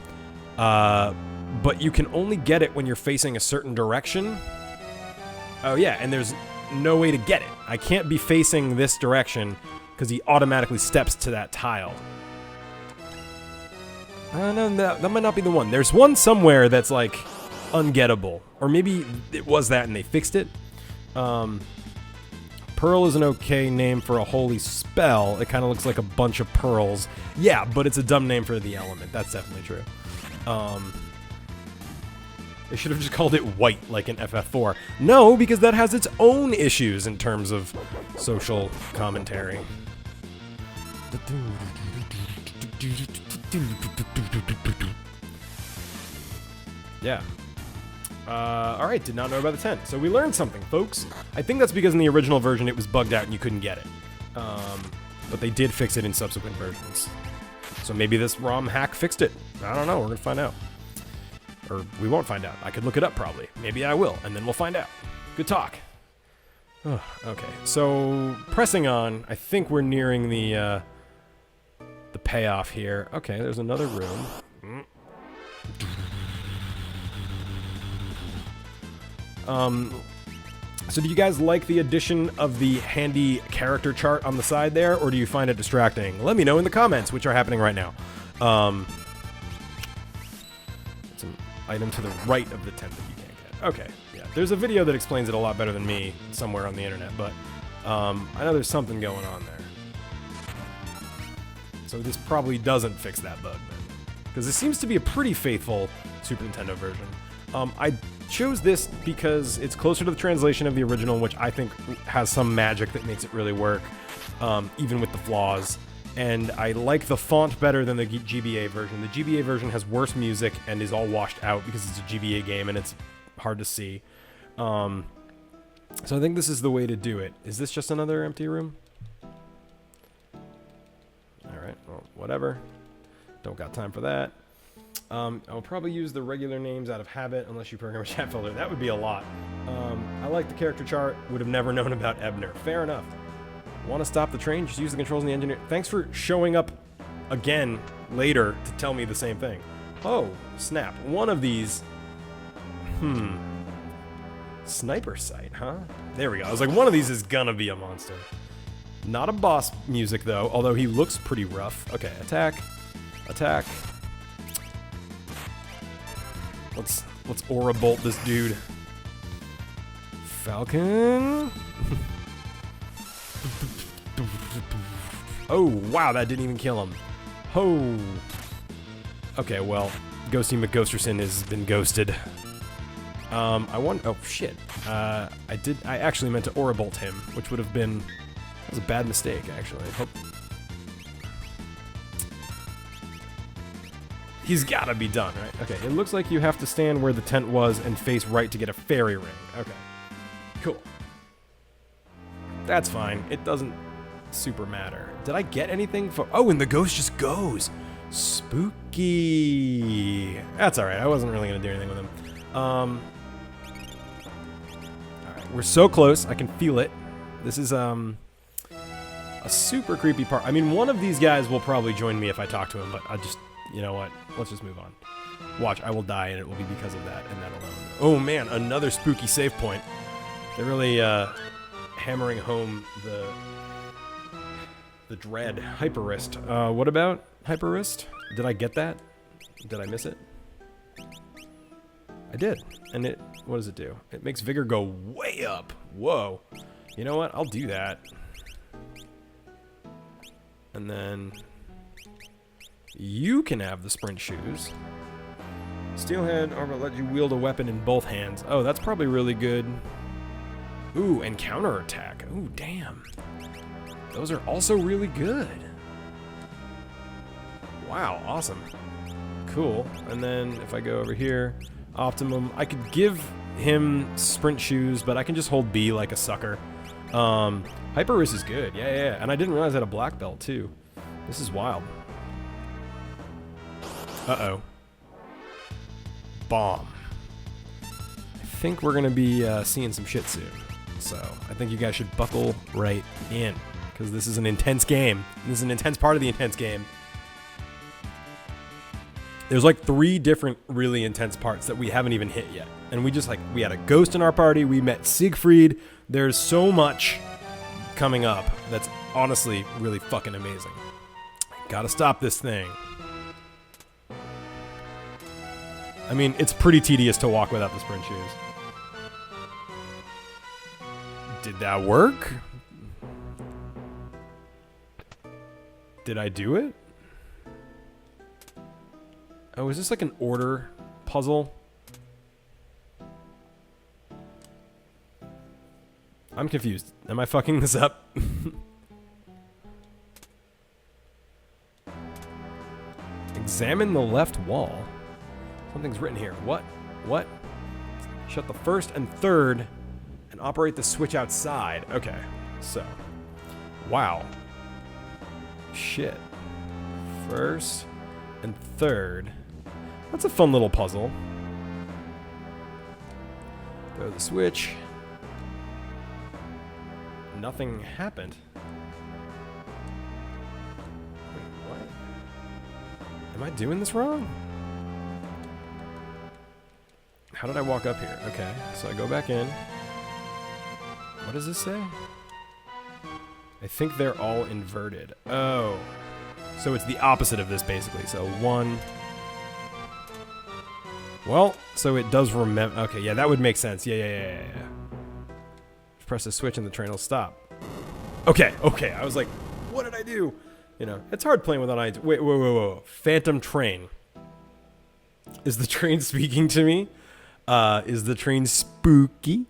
but you can only get it when you're facing a certain direction. Oh yeah, and there's no way to get it. I can't be facing this direction because he automatically steps to that tile. No, that might not be the one. There's one somewhere that's like ungettable, or maybe it was that and they fixed it. Pearl is an okay name for a holy spell. It kind of looks like a bunch of pearls. Yeah, but it's a dumb name for the element. That's definitely true. They should have just called it white, like in FF4. No, because that has its own issues in terms of social commentary. Yeah. Alright, did not know about the tent. So we learned something, folks. I think that's because in the original version it was bugged out and you couldn't get it. But they did fix it in subsequent versions. So maybe this ROM hack fixed it. I don't know, we're gonna find out. Or we won't find out. I could look it up probably. Maybe I will, and then we'll find out. Good talk. Okay, so pressing on, I think we're nearing the payoff here. Okay, there's another room. So do you guys like the addition of the handy character chart on the side there, or do you find it distracting? Let me know in the comments, which are happening right now. It's an item to the right of the tent that you can't get. Okay, yeah. There's a video that explains it a lot better than me somewhere on the internet, but I know there's something going on there. So this probably doesn't fix that bug then, because it seems to be a pretty faithful Super Nintendo version. I chose this because it's closer to the translation of the original, which I think has some magic that makes it really work, even with the flaws. And I like the font better than the GBA version. The GBA version has worse music and is all washed out because it's a GBA game and it's hard to see. So I think this is the way to do it. Is this just another empty room? Alright, well, whatever. Don't got time for that. I'll probably use the regular names out of habit unless you program a chat filter. That would be a lot. I like the character chart. Would have never known about Ebner. Fair enough. Want to stop the train? Just use the controls in the engineer. Thanks for showing up again later to tell me the same thing. Oh, snap. One of these... Sniper sight, huh? There we go. I was like, one of these is gonna be a monster. Not a boss music, though, although he looks pretty rough. Okay, attack. Attack. Let's aura bolt this dude. Falcon. Oh, wow, that didn't even kill him. Oh. Okay, well, 𝗫𝗎 has been ghosted. Oh shit. I actually meant to aura bolt him, which would have been... That was a bad mistake, actually. He's gotta be done, right? Okay, it looks like you have to stand where the tent was and face right to get a fairy ring. Okay. Cool. That's fine. It doesn't super matter. Did I get anything for... Oh, and the ghost just goes. Spooky. That's alright. I wasn't really gonna do anything with him. Alright, we're so close. I can feel it. This is, a super creepy part. I mean, one of these guys will probably join me if I talk to him, but I just... You know what? Let's just move on. Watch, I will die, and it will be because of that, and that alone. Oh man, another spooky save point. They're really hammering home the dread. Hyper-wrist. What about Hyper-wrist? Did I get that? Did I miss it? I did. And it... What does it do? It makes vigor go way up. Whoa. You know what? I'll do that. And then... You can have the sprint shoes. Steelhead armor let you wield a weapon in both hands. Oh, that's probably really good. Ooh, and counterattack. Ooh, damn. Those are also really good. Wow, awesome. Cool. And then if I go over here, Optimum, I could give him sprint shoes, but I can just hold B like a sucker. Hyper-wrist is good. Yeah. And I didn't realize I had a black belt, too. This is wild. Uh-oh. Bomb. I think we're going to be seeing some shit soon. So, I think you guys should buckle right in. Because this is an intense game. This is an intense part of the intense game. There's like 3 different really intense parts that we haven't even hit yet. And we had a ghost in our party. We met Siegfried. There's so much coming up that's honestly really fucking amazing. Gotta stop this thing. I mean, it's pretty tedious to walk without the sprint shoes. Did that work? Did I do it? Oh, is this like an order puzzle? I'm confused. Am I fucking this up? Examine the left wall. Something's written here. What? What? Shut the first and third and operate the switch outside. Okay, so. Wow. Shit. First and third. That's a fun little puzzle. Throw the switch. Nothing happened. Wait, what? Am I doing this wrong? How did I walk up here? Okay, so I go back in. What does this say? I think they're all inverted. Oh. So it's the opposite of this, basically. So 1. Well, so it does remember. Okay, yeah, that would make sense. Yeah. Press the switch and the train will stop. Okay. I was like, what did I do? You know, it's hard playing without eyes. Wait. Phantom train. Is the train speaking to me? Is the train spooky?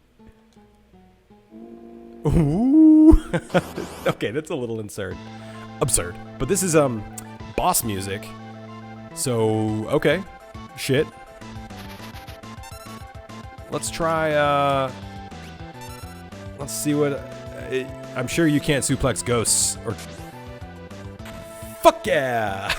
Ooh. Okay, that's a little absurd. But this is boss music. So, okay. Shit. Let's try let's see what I'm sure you can't suplex ghosts or fuck yeah.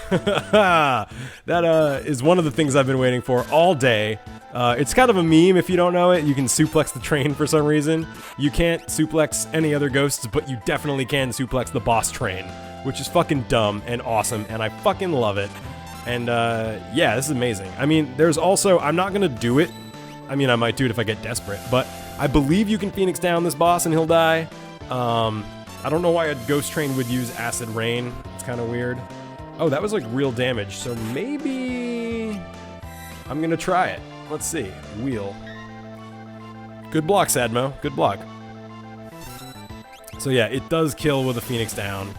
That is one of the things I've been waiting for all day. It's kind of a meme if you don't know it. You can suplex the train for some reason. You can't suplex any other ghosts, but you definitely can suplex the boss train, which is fucking dumb and awesome, and I fucking love it. And yeah, this is amazing. I mean, there's also, I'm not gonna do it. I mean, I might do it if I get desperate, but I believe you can Phoenix down this boss and he'll die. I don't know why a ghost train would use acid rain. It's kind of weird. Oh, that was like real damage, so maybe I'm gonna try it. Let's see. Wheel. Good block, Sadmo. Good block. So yeah, it does kill with a Phoenix down.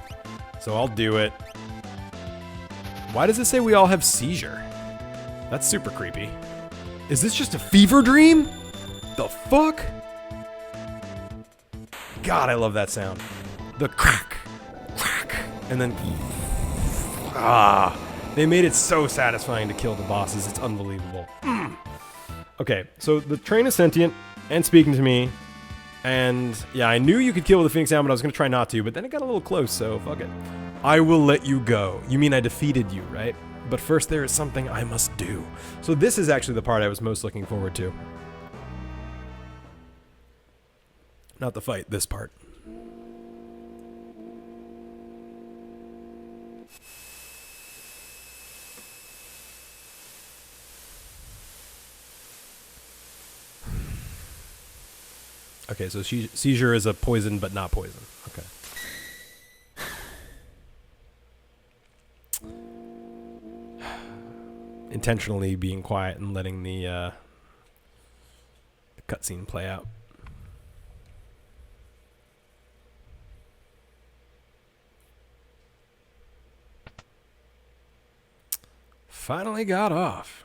So I'll do it. Why does it say we all have seizure? That's super creepy. Is this just a fever dream? The fuck? God, I love that sound. The crack, and then they made it so satisfying to kill the bosses. It's unbelievable. Okay, so the train is sentient and speaking to me, and yeah, I knew you could kill with a Phoenix down, but I was gonna try not to, but then it got a little close, so fuck it. I will let you go. You mean I defeated you, right? But first there is something I must do. So this is actually the part I was most looking forward to. Not the fight, this part. Okay, so seizure is a poison, but not poison. Okay. Intentionally being quiet and letting the cutscene play out. Finally got off.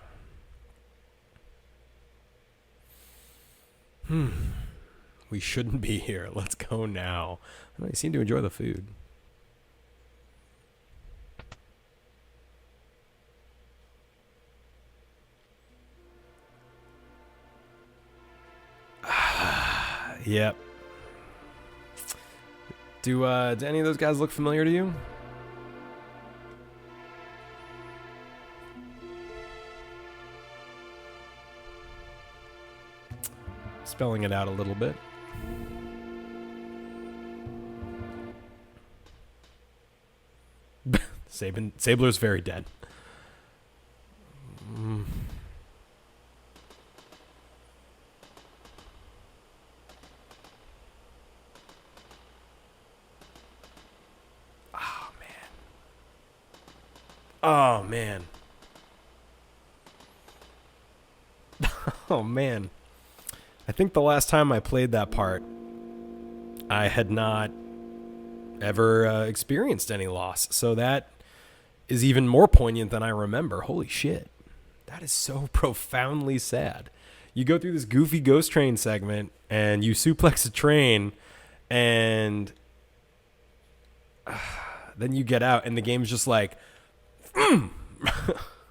We shouldn't be here. Let's go now. I know, you seem to enjoy the food. Yep. Do any of those guys look familiar to you? Spelling it out a little bit. Sabin, Sabler's very dead. Oh, man. Oh, man. I think the last time I played that part, I had not ever experienced any loss. So that is even more poignant than I remember. Holy shit. That is so profoundly sad. You go through this goofy ghost train segment, and you suplex a train, and then you get out, and the game's just like,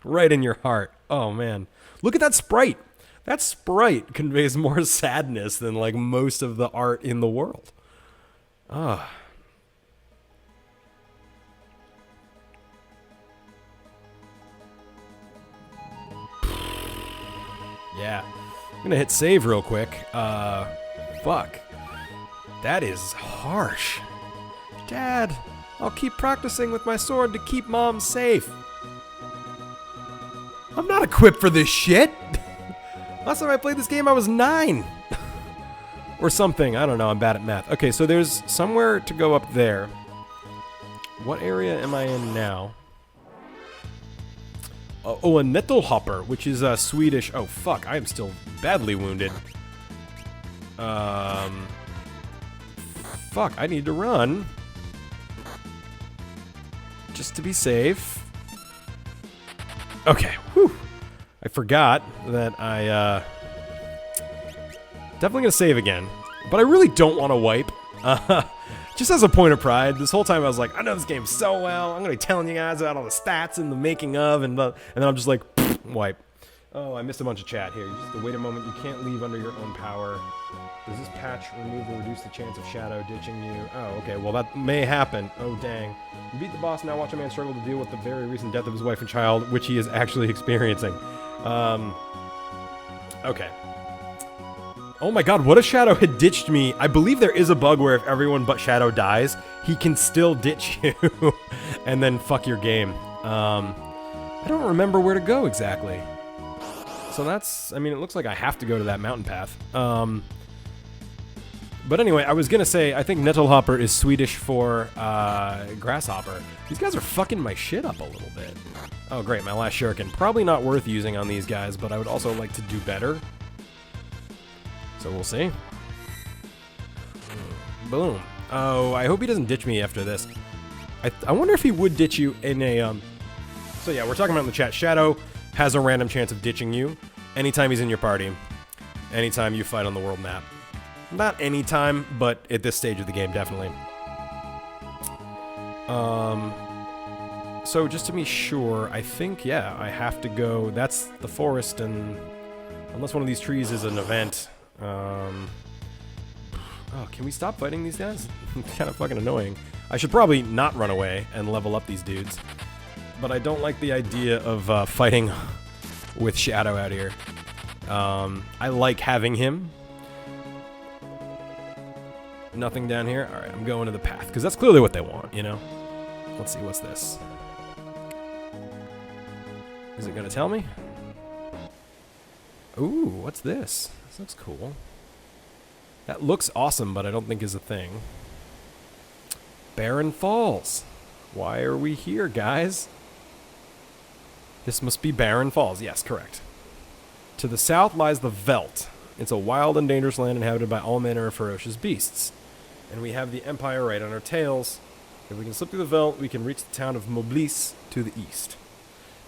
right in your heart. Oh, man. Look at that sprite. That sprite conveys more sadness than, like, most of the art in the world. Ah. Yeah. I'm gonna hit save real quick. Fuck. That is harsh. Dad, I'll keep practicing with my sword to keep Mom safe. I'm not equipped for this shit. Last time I played this game, I was 9. Or something. I don't know. I'm bad at math. Okay, so there's somewhere to go up there. What area am I in now? Oh, a 𝗫𝗁𝗱𝗃, which is Swedish. Oh, fuck. I am still badly wounded. Fuck. I need to run. Just to be safe. Okay. Whew. I forgot that I, definitely gonna save again. But I really don't want to wipe. Just as a point of pride, this whole time I was like, I know this game so well. I'm gonna be telling you guys about all the stats and the making of, and then I'm just like, wipe. Oh, I missed a bunch of chat here. You just have to wait a moment. You can't leave under your own power. Does this patch remove or reduce the chance of Shadow ditching you? Oh, okay. Well, that may happen. Oh, dang. You beat the boss. Now watch a man struggle to deal with the very recent death of his wife and child, which he is actually experiencing. Okay. Oh my god, what if Shadow had ditched me? I believe there is a bug where if everyone but Shadow dies, he can still ditch you and then fuck your game. I don't remember where to go exactly. So that's, I mean, it looks like I have to go to that mountain path. But anyway, I was gonna say, I think 𝗫𝗁𝗱𝗃 is Swedish for grasshopper. These guys are fucking my shit up a little bit. Oh great, my last shuriken. Probably not worth using on these guys, but I would also like to do better. So we'll see. Boom. Oh, I hope he doesn't ditch me after this. I wonder if he would ditch you in a, So yeah, we're talking about in the chat. Shadow has a random chance of ditching you anytime he's in your party. Anytime you fight on the world map. Not anytime, but at this stage of the game, definitely. So just to be sure, I think, yeah, I have to go... That's the forest, and... Unless one of these trees is an event... Oh, can we stop fighting these guys? It's kind of fucking annoying. I should probably not run away and level up these dudes. But I don't like the idea of fighting with Shadow out here. I like having him. Nothing down here? Alright, I'm going to the path. Because that's clearly what they want, you know? Let's see, what's this? Is it going to tell me? Ooh, what's this? This looks cool. That looks awesome, but I don't think is a thing. Baren Falls. Why are we here, guys? This must be Baren Falls. Yes, correct. To the south lies the Veldt. It's a wild and dangerous land inhabited by all manner of ferocious beasts. And we have the Empire right on our tails. If we can slip through the Veldt, we can reach the town of Mobliz to the east.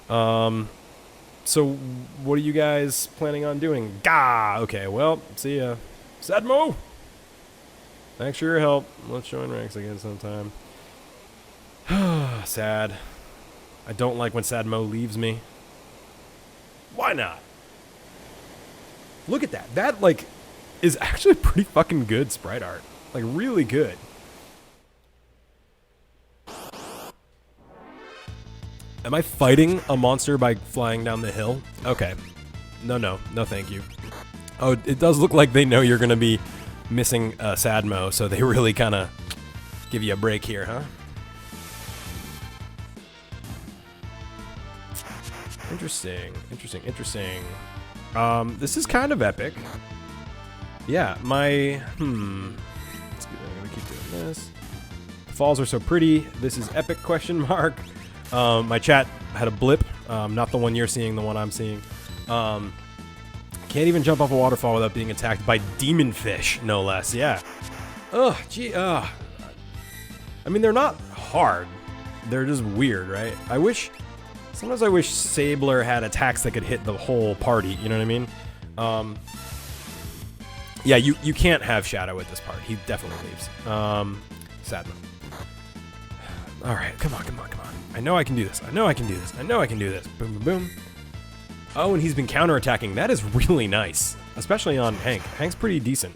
So what are you guys planning on doing? Gah! Okay, well, see ya. Sadmo! Thanks for your help. Let's join ranks again sometime. Sad. I don't like when Sadmo leaves me. Why not? Look at that. That, like, is actually pretty fucking good sprite art. Like, really good. Am I fighting a monster by flying down the hill? Okay. No thank you. Oh, it does look like they know you're going to be missing Sadmo, so they really kind of give you a break here, huh? Interesting. This is kind of epic. Yeah, I'm gonna keep doing this. The falls are so pretty. This is epic, question mark. My chat had a blip. Not the one you're seeing, the one I'm seeing. Can't even jump off a waterfall without being attacked by demon fish, no less. Yeah. Ugh, gee, I mean, they're not hard. They're just weird, right? Sometimes I wish Sabler had attacks that could hit the whole party, you know what I mean? Yeah, you can't have Shadow at this part. He definitely leaves. Sad. Alright, come on. I know I can do this. I know I can do this. Boom, boom, boom. Oh, and he's been counterattacking. That is really nice. Especially on Hank. Hank's pretty decent.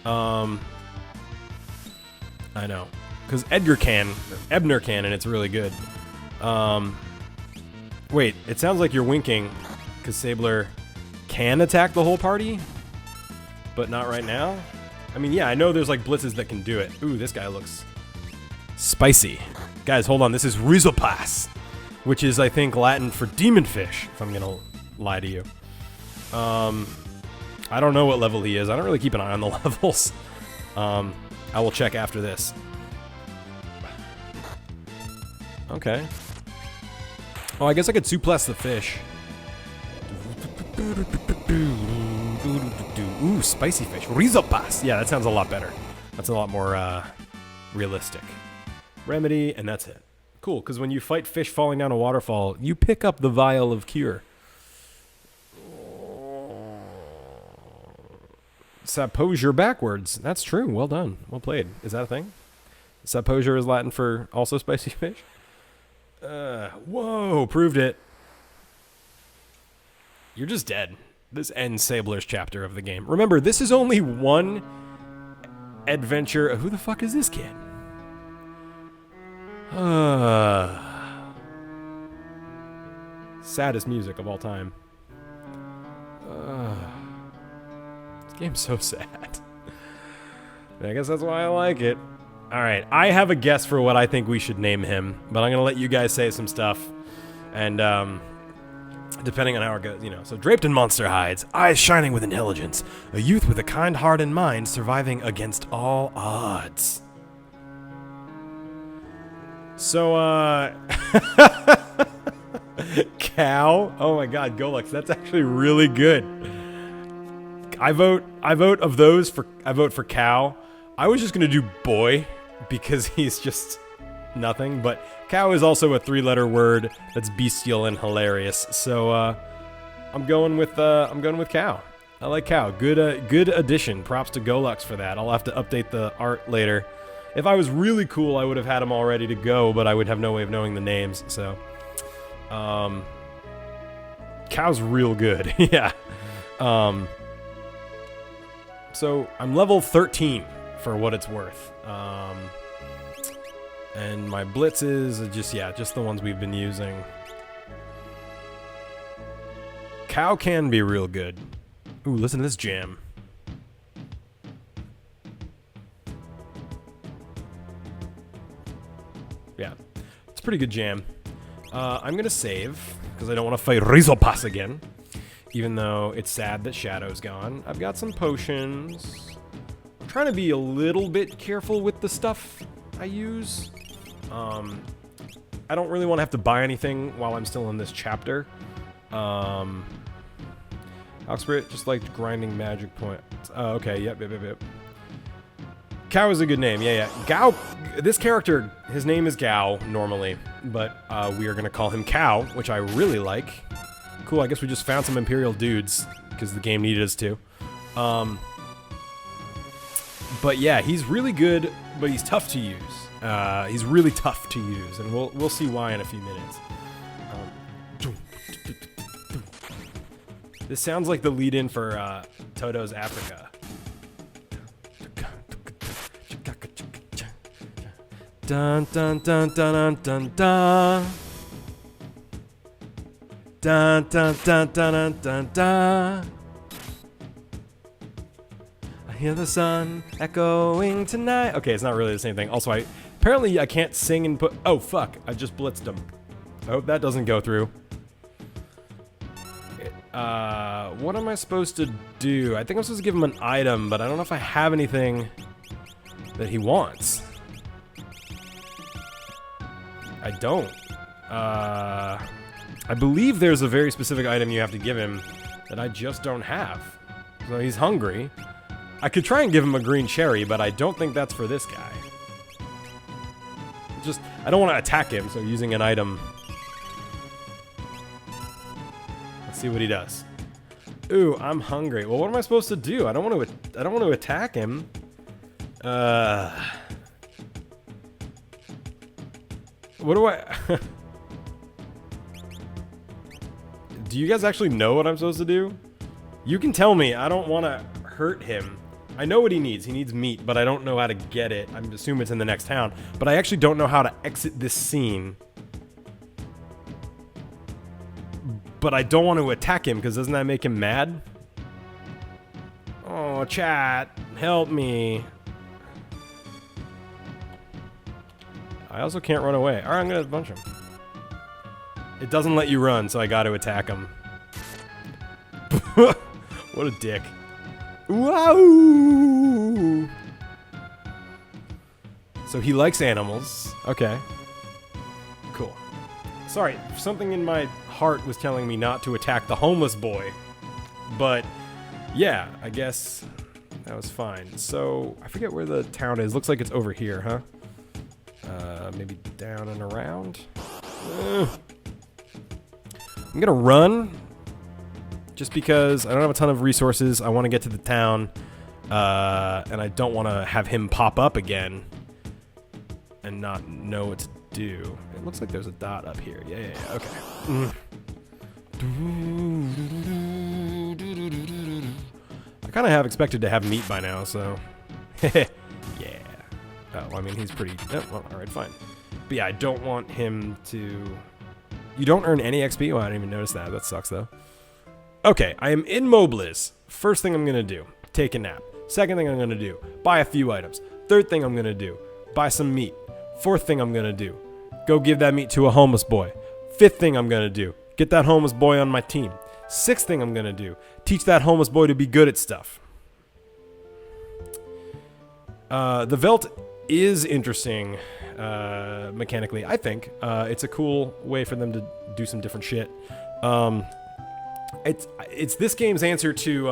I know. Because Ebner can, and it's really good. Wait, it sounds like you're winking, because Sabler can attack the whole party, but not right now? I mean, yeah, I know there's like blitzes that can do it. Ooh, this guy looks spicy. Guys, hold on, this is Rhizopas, which is, I think, Latin for demon fish, if I'm gonna lie to you. I don't know what level he is. I don't really keep an eye on the levels. I will check after this. Okay. Oh, I guess I could suplex the fish. Ooh, spicy fish. Rhizopas. Yeah, that sounds a lot better. That's a lot more realistic. Remedy, and that's it. Cool, because when you fight fish falling down a waterfall, you pick up the vial of cure. 𝗙𝗵𝗻𝗀𝗃 backwards. That's true. Well done. Well played. Is that a thing? 𝗙𝗵𝗻𝗀𝗃 is Latin for also spicy fish? Whoa, proved it. You're just dead. This ends Sabler's chapter of the game. Remember, this is only one adventure. Who the fuck is this kid? Saddest music of all time. This game's so sad. I guess that's why I like it. Alright, I have a guess for what I think we should name him, but I'm gonna let you guys say some stuff, and, depending on how it goes, you know. So, draped in monster hides, eyes shining with intelligence, a youth with a kind heart and mind surviving against all odds. So, Cow? Oh my god, Golux, that's actually really good. I vote for Cow. I was just gonna do boy, because he's just nothing, but cow is also a 3-letter word that's bestial and hilarious. So I'm going with cow. I like cow. Good addition. Props to Golux for that. I'll have to update the art later. If I was really cool, I would have had them all ready to go, but I would have no way of knowing the names. So cow's real good. Yeah. So I'm level 13 for what it's worth. And my blitzes are just the ones we've been using. Cow can be real good. Ooh, listen to this jam. Yeah, it's a pretty good jam. I'm gonna save, because I don't want to fight Rhizopas again. Even though it's sad that Shadow's gone. I've got some potions. I'm trying to be a little bit careful with the stuff I use. I don't really want to have to buy anything while I'm still in this chapter. Oxbrit just liked grinding magic points. Oh, okay, yep. Cow is a good name, yeah. Gao, this character, his name is Gao, normally, but we are going to call him Cow, which I really like. Cool, I guess we just found some Imperial dudes, because the game needed us to. But yeah, he's really good, but he's tough to use. He's really tough to use, and we'll see why in a few minutes. This sounds like the lead-in for Toto's Africa. Dun dun dun dun dun dun. Dun dun dun dun dun dun. I hear the sun echoing tonight. Okay, it's not really the same thing. Also, apparently I can't sing and put. Oh fuck! I just blitzed him. I hope that doesn't go through. What am I supposed to do? I think I'm supposed to give him an item, but I don't know if I have anything that he wants. I don't. I believe there's a very specific item you have to give him that I just don't have. So he's hungry. I could try and give him a green cherry, but I don't think that's for this guy. Just, I don't want to attack him, so using an item. Let's see what he does. Ooh, I'm hungry. Well, what am I supposed to do? I don't want to attack him. What do I... Do you guys actually know what I'm supposed to do? You can tell me. I don't want to hurt him. I know what he needs. He needs meat, but I don't know how to get it. I assume it's in the next town. But I actually don't know how to exit this scene. But I don't want to attack him, because doesn't that make him mad? Oh, chat. Help me. I also can't run away. Alright, I'm gonna punch him. It doesn't let you run, so I gotta attack him. What a dick. Wow! So he likes animals. Okay. Cool. Sorry, something in my heart was telling me not to attack the homeless boy. But, yeah, I guess that was fine. So, I forget where the town is. Looks like it's over here, huh? Maybe down and around? I'm gonna run. Just because I don't have a ton of resources. I want to get to the town. And I don't want to have him pop up again. And not know what to do. It looks like there's a dot up here. Yeah, okay. I kind of have expected to have meat by now, so... yeah. Oh, I mean, he's pretty... Oh, well, alright, fine. But yeah, I don't want him to... You don't earn any XP? Well, I didn't even notice that. That sucks, though. Okay, I am in Mobliz. First thing I'm going to do, take a nap. Second thing I'm going to do, buy a few items. Third thing I'm going to do, buy some meat. Fourth thing I'm going to do, go give that meat to a homeless boy. Fifth thing I'm going to do, get that homeless boy on my team. Sixth thing I'm going to do, teach that homeless boy to be good at stuff. The Veldt is interesting mechanically, I think. It's a cool way for them to do some different shit. It's this game's answer to,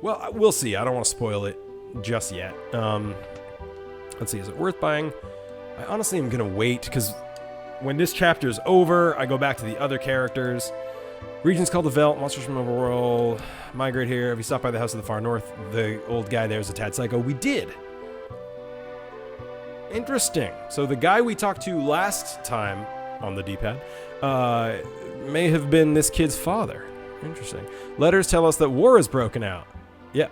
well, we'll see. I don't want to spoil it just yet. Let's see, is it worth buying? I honestly am going to wait, because when this chapter is over, I go back to the other characters. Region's called the Veldt, monsters from overworld, migrate here. If you stop by the house of the far north, the old guy there is a tad psycho. We did! Interesting. So the guy we talked to last time on the D-pad may have been this kid's father. Interesting. Letters tell us that war has broken out. Yeah.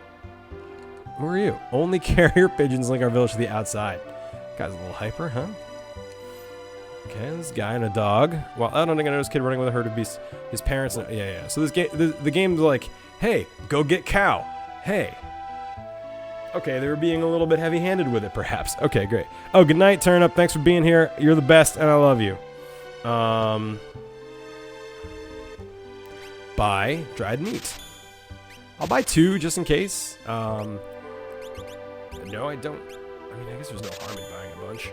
Who are you? Only carrier pigeons link our village to the outside. Guy's a little hyper, huh? Okay, this guy and a dog. Well, I don't think I know this kid running with a herd of beasts. His parents... Yeah. So this game, the game's like, hey, go get cow. Hey. Okay, they were being a little bit heavy-handed with it, perhaps. Okay, great. Oh, good night, Turnip. Thanks for being here. You're the best, and I love you. Buy dried meat. I'll buy 2 just in case. No, I don't. I mean, I guess there's no harm in buying a bunch.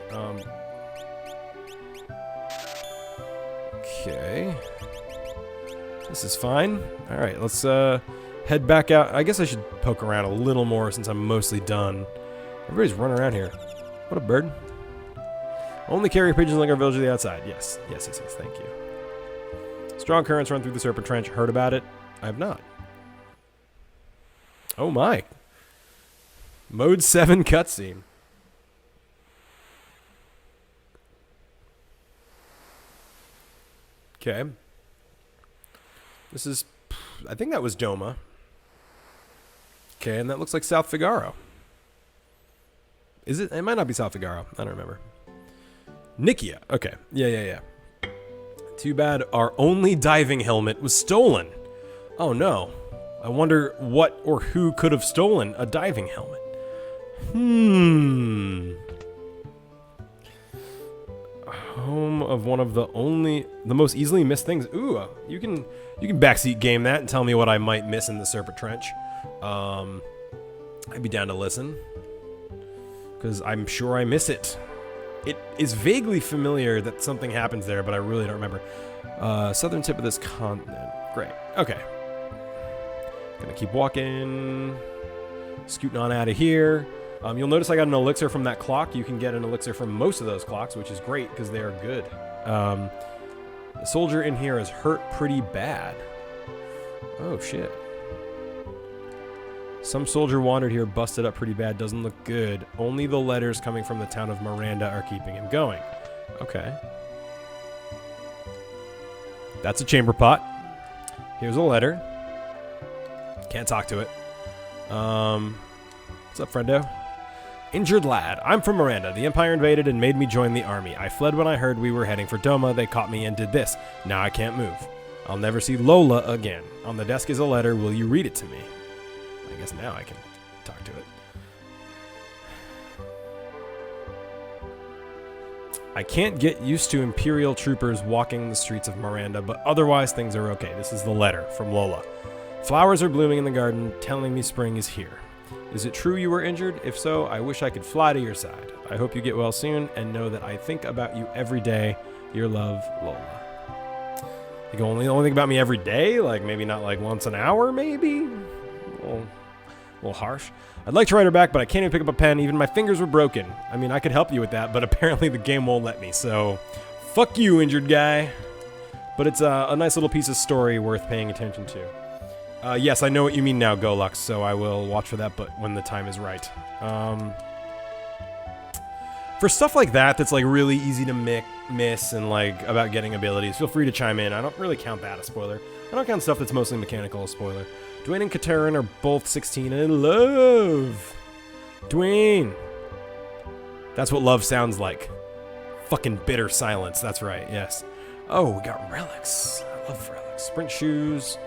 Okay. This is fine. All right, let's head back out. I guess I should poke around a little more since I'm mostly done. Everybody's running around here. What a bird. Only carrier pigeons like our village to the outside. Yes, thank you. Strong currents run through the Serpent Trench. Heard about it? I have not. Oh my. Mode 7 cutscene. Okay. This is... I think that was Doma. Okay, and that looks like South Figaro. Is it? It might not be South Figaro. I don't remember. Nikeah. Okay. Yeah. Too bad our only diving helmet was stolen. Oh no. I wonder what or who could have stolen a diving helmet. Home of one of the most easily missed things. Ooh, you can backseat game that and tell me what I might miss in the Serpent Trench. I'd be down to listen, because I'm sure I miss it. It is vaguely familiar that something happens there, but I really don't remember. Southern tip of this continent. Great. Okay. Gonna keep walking. Scooting on out of here. You'll notice I got an elixir from that clock. You can get an elixir from most of those clocks, which is great because they are good. The soldier in here is hurt pretty bad. Oh, shit. Some soldier wandered here, busted up pretty bad. Doesn't look good. Only the letters coming from the town of Miranda are keeping him going. Okay. That's a chamber pot. Here's a letter. Can't talk to it. What's up, friendo? Injured lad. I'm from Miranda. The Empire invaded and made me join the army. I fled when I heard we were heading for Doma. They caught me and did this. Now I can't move. I'll never see Lola again. On the desk is a letter. Will you read it to me? I guess now I can talk to it. I can't get used to Imperial troopers walking the streets of Miranda, but otherwise things are okay. This is the letter from Lola. Flowers are blooming in the garden, telling me spring is here. Is it true you were injured? If so, I wish I could fly to your side. I hope you get well soon and know that I think about you every day. Your love, Lola. You can only think about me every day? Like maybe not like once an hour, maybe? A little harsh. I'd like to write her back, but I can't even pick up a pen. Even my fingers were broken. I mean, I could help you with that, but apparently the game won't let me. So, fuck you, injured guy. But it's a nice little piece of story worth paying attention to. Yes, I know what you mean now, Golux, so I will watch for that, but when the time is right. For stuff like that, that's like really easy to miss and like about getting abilities, feel free to chime in. I don't really count that a spoiler. I don't count stuff that's mostly mechanical a spoiler. Dwayne and Katerin are both 16 and in love. Dwayne. That's what love sounds like. Fucking bitter silence, that's right, yes. Oh, we got relics. I love relics. Sprint shoes.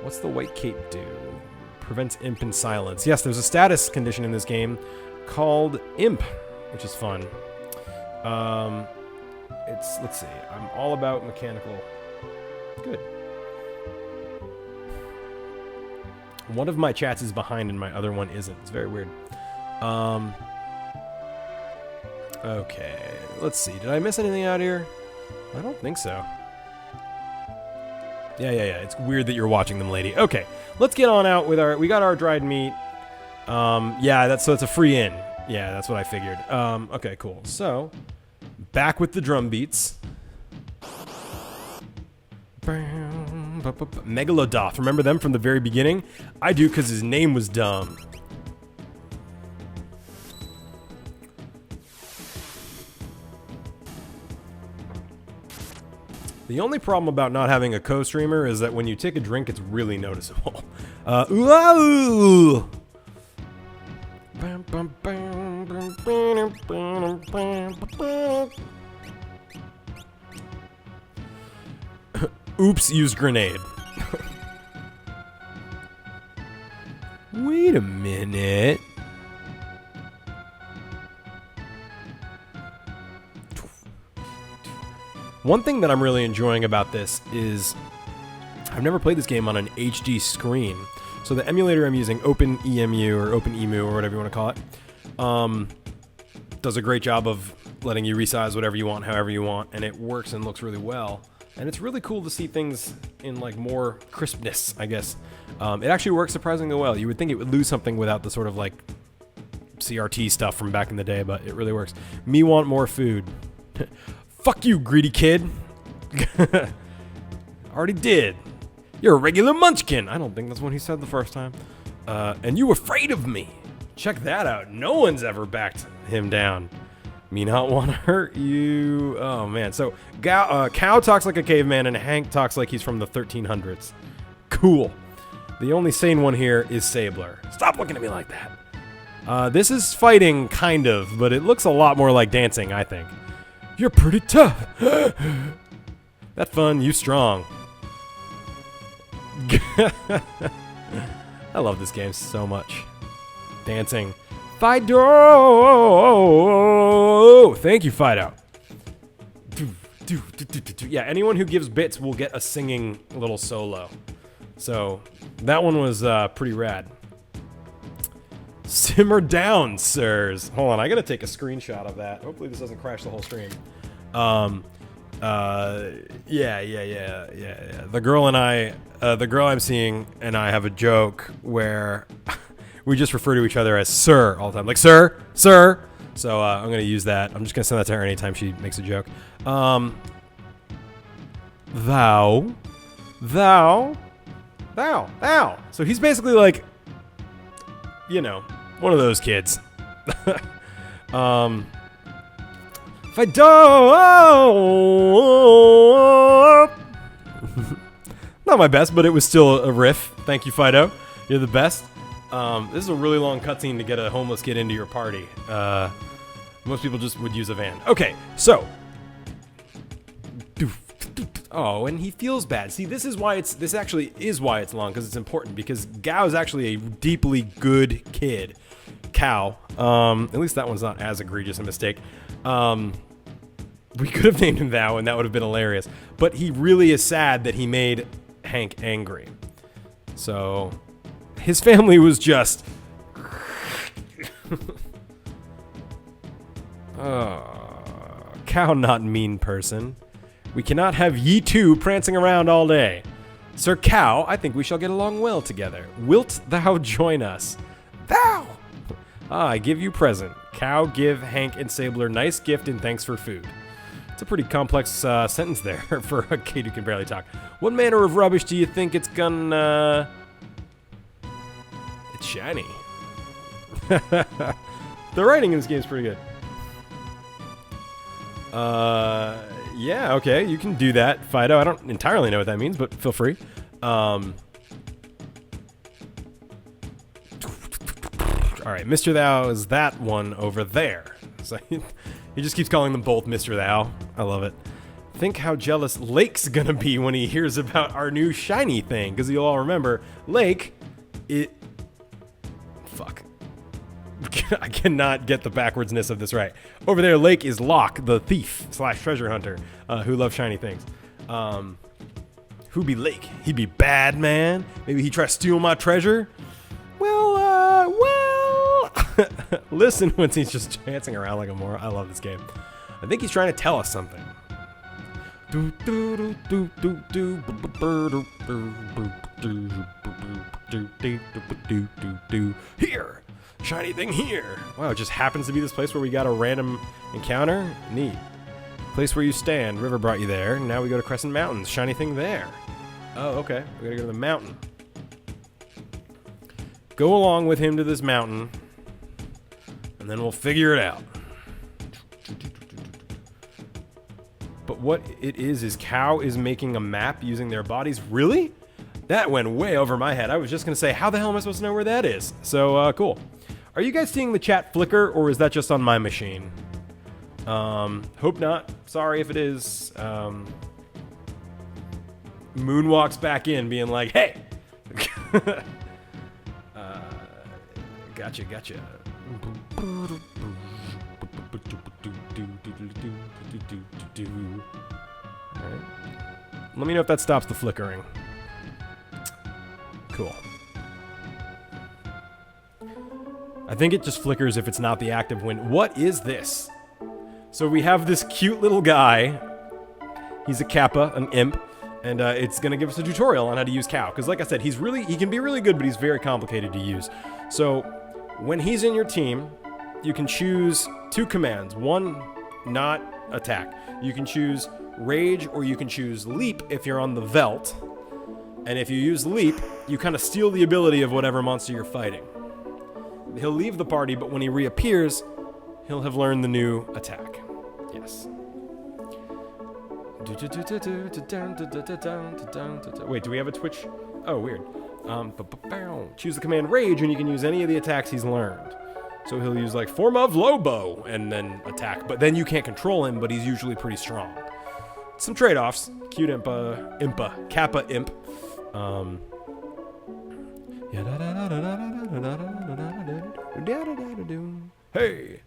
What's the white cape do? Prevents imp and silence. Yes, there's a status condition in this game called imp, which is fun. Let's see, I'm all about mechanical. Good. One of my chats is behind and my other one isn't. It's very weird. Okay, let's see. Did I miss anything out here? I don't think so. Yeah. It's weird that you're watching them, lady. Okay, let's get on out with our... We got our dried meat. Yeah, so it's a free in. Yeah, that's what I figured. Okay, cool. So, back with the drum beats. Megalodoth. Remember them from the very beginning? I do because his name was dumb. The only problem about not having a co-streamer is that when you take a drink, it's really noticeable. Oops, used grenade. Wait a minute. One thing that I'm really enjoying about this is I've never played this game on an HD screen. So the emulator I'm using, OpenEMU or OpenEMU or whatever you want to call it, does a great job of letting you resize whatever you want, however you want, and it works and looks really well. And it's really cool to see things in like more crispness, I guess. It actually works surprisingly well. You would think it would lose something without the sort of like CRT stuff from back in the day, but it really works. Me want more food. Fuck you, greedy kid. Already did. You're a regular munchkin. I don't think that's what he said the first time. And you afraid of me. Check that out. No one's ever backed him down. Me not want to hurt you. Oh, man. So, Cow talks like a caveman, and Hank talks like he's from the 1300s. Cool. The only sane one here is Sabler. Stop looking at me like that. This is fighting, kind of, but it looks a lot more like dancing, I think. You're pretty tough. That fun, you strong. I love this game so much. Dancing. Fido! Thank you, Fido. Yeah, anyone who gives bits will get a singing little solo. So, that one was pretty rad. Simmer down, sirs. Hold on, I gotta take a screenshot of that. Hopefully this doesn't crash the whole stream. Yeah. The girl and I, the girl I'm seeing and I have a joke where we just refer to each other as sir all the time. Like, sir. So, I'm gonna use that. I'm just gonna send that to her anytime she makes a joke. Thou. So he's basically like, you know, one of those kids. If I don't, not my best, but it was still a riff. Thank you, Fido. You're the best. This is a really long cutscene to get a homeless kid into your party. Most people just would use a van. Okay, so. Oh, and he feels bad. See, this actually is why it's long, because it's important, because Gao is actually a deeply good kid. Cow. At least that one's not as egregious a mistake. We could have named him Thou, and that would have been hilarious. But he really is sad that he made Hank angry. So, his family was just... Cow not mean person. We cannot have ye two prancing around all day. Sir Cow, I think we shall get along well together. Wilt thou join us? Thou! I give you present. Cow give Hank and Sabler nice gift in thanks for food. It's a pretty complex sentence there for a kid who can barely talk. What manner of rubbish do you think it's gonna... It's shiny. The writing in this game is pretty good. Yeah, okay, you can do that, Fido. I don't entirely know what that means, but feel free. All right, Mr. Thou is that one over there. So he just keeps calling them both Mr. Thou. I love it. Think how jealous Lake's gonna be when he hears about our new shiny thing, because you'll all remember, Lake, fuck. I cannot get the backwardsness of this right. Over there, Lake is Locke, the thief / treasure hunter, who loves shiny things. Who be Lake? He be bad, man? Maybe he try to steal my treasure? Well, listen when he's just dancing around like a moron. I love this game. I think he's trying to tell us something. Here! Shiny thing here. Wow, it just happens to be this place where we got a random encounter. Neat. Place where you stand. River brought you there. Now we go to Crescent Mountains. Shiny thing there. Oh, okay. We gotta go to the mountain. Go along with him to this mountain, and then we'll figure it out. But what it is Cow is making a map using their bodies. Really? That went way over my head. I was just gonna say, how the hell am I supposed to know where that is? So, cool. Are you guys seeing the chat flicker, or is that just on my machine? Hope not. Sorry if it is. Moon walks back in, being like, hey! Gotcha. Alright. Let me know if that stops the flickering. Cool. I think it just flickers if it's not the active wind. What is this? So we have this cute little guy. He's a Kappa, an imp, and it's gonna give us a tutorial on how to use Cow. Because like I said, he can be really good, but he's very complicated to use. So when he's in your team, you can choose two commands. One, not attack. You can choose Rage, or you can choose Leap if you're on the Veldt. And if you use Leap, you kind of steal the ability of whatever monster you're fighting. He'll leave the party, but when he reappears, he'll have learned the new attack. Yes. Wait, do we have a Twitch? Oh, weird. Choose the command Rage, and you can use any of the attacks he's learned. So he'll use like Form of Lobo, and then attack. But then you can't control him, but he's usually pretty strong. Some trade-offs. Cute Kappa imp. Hey.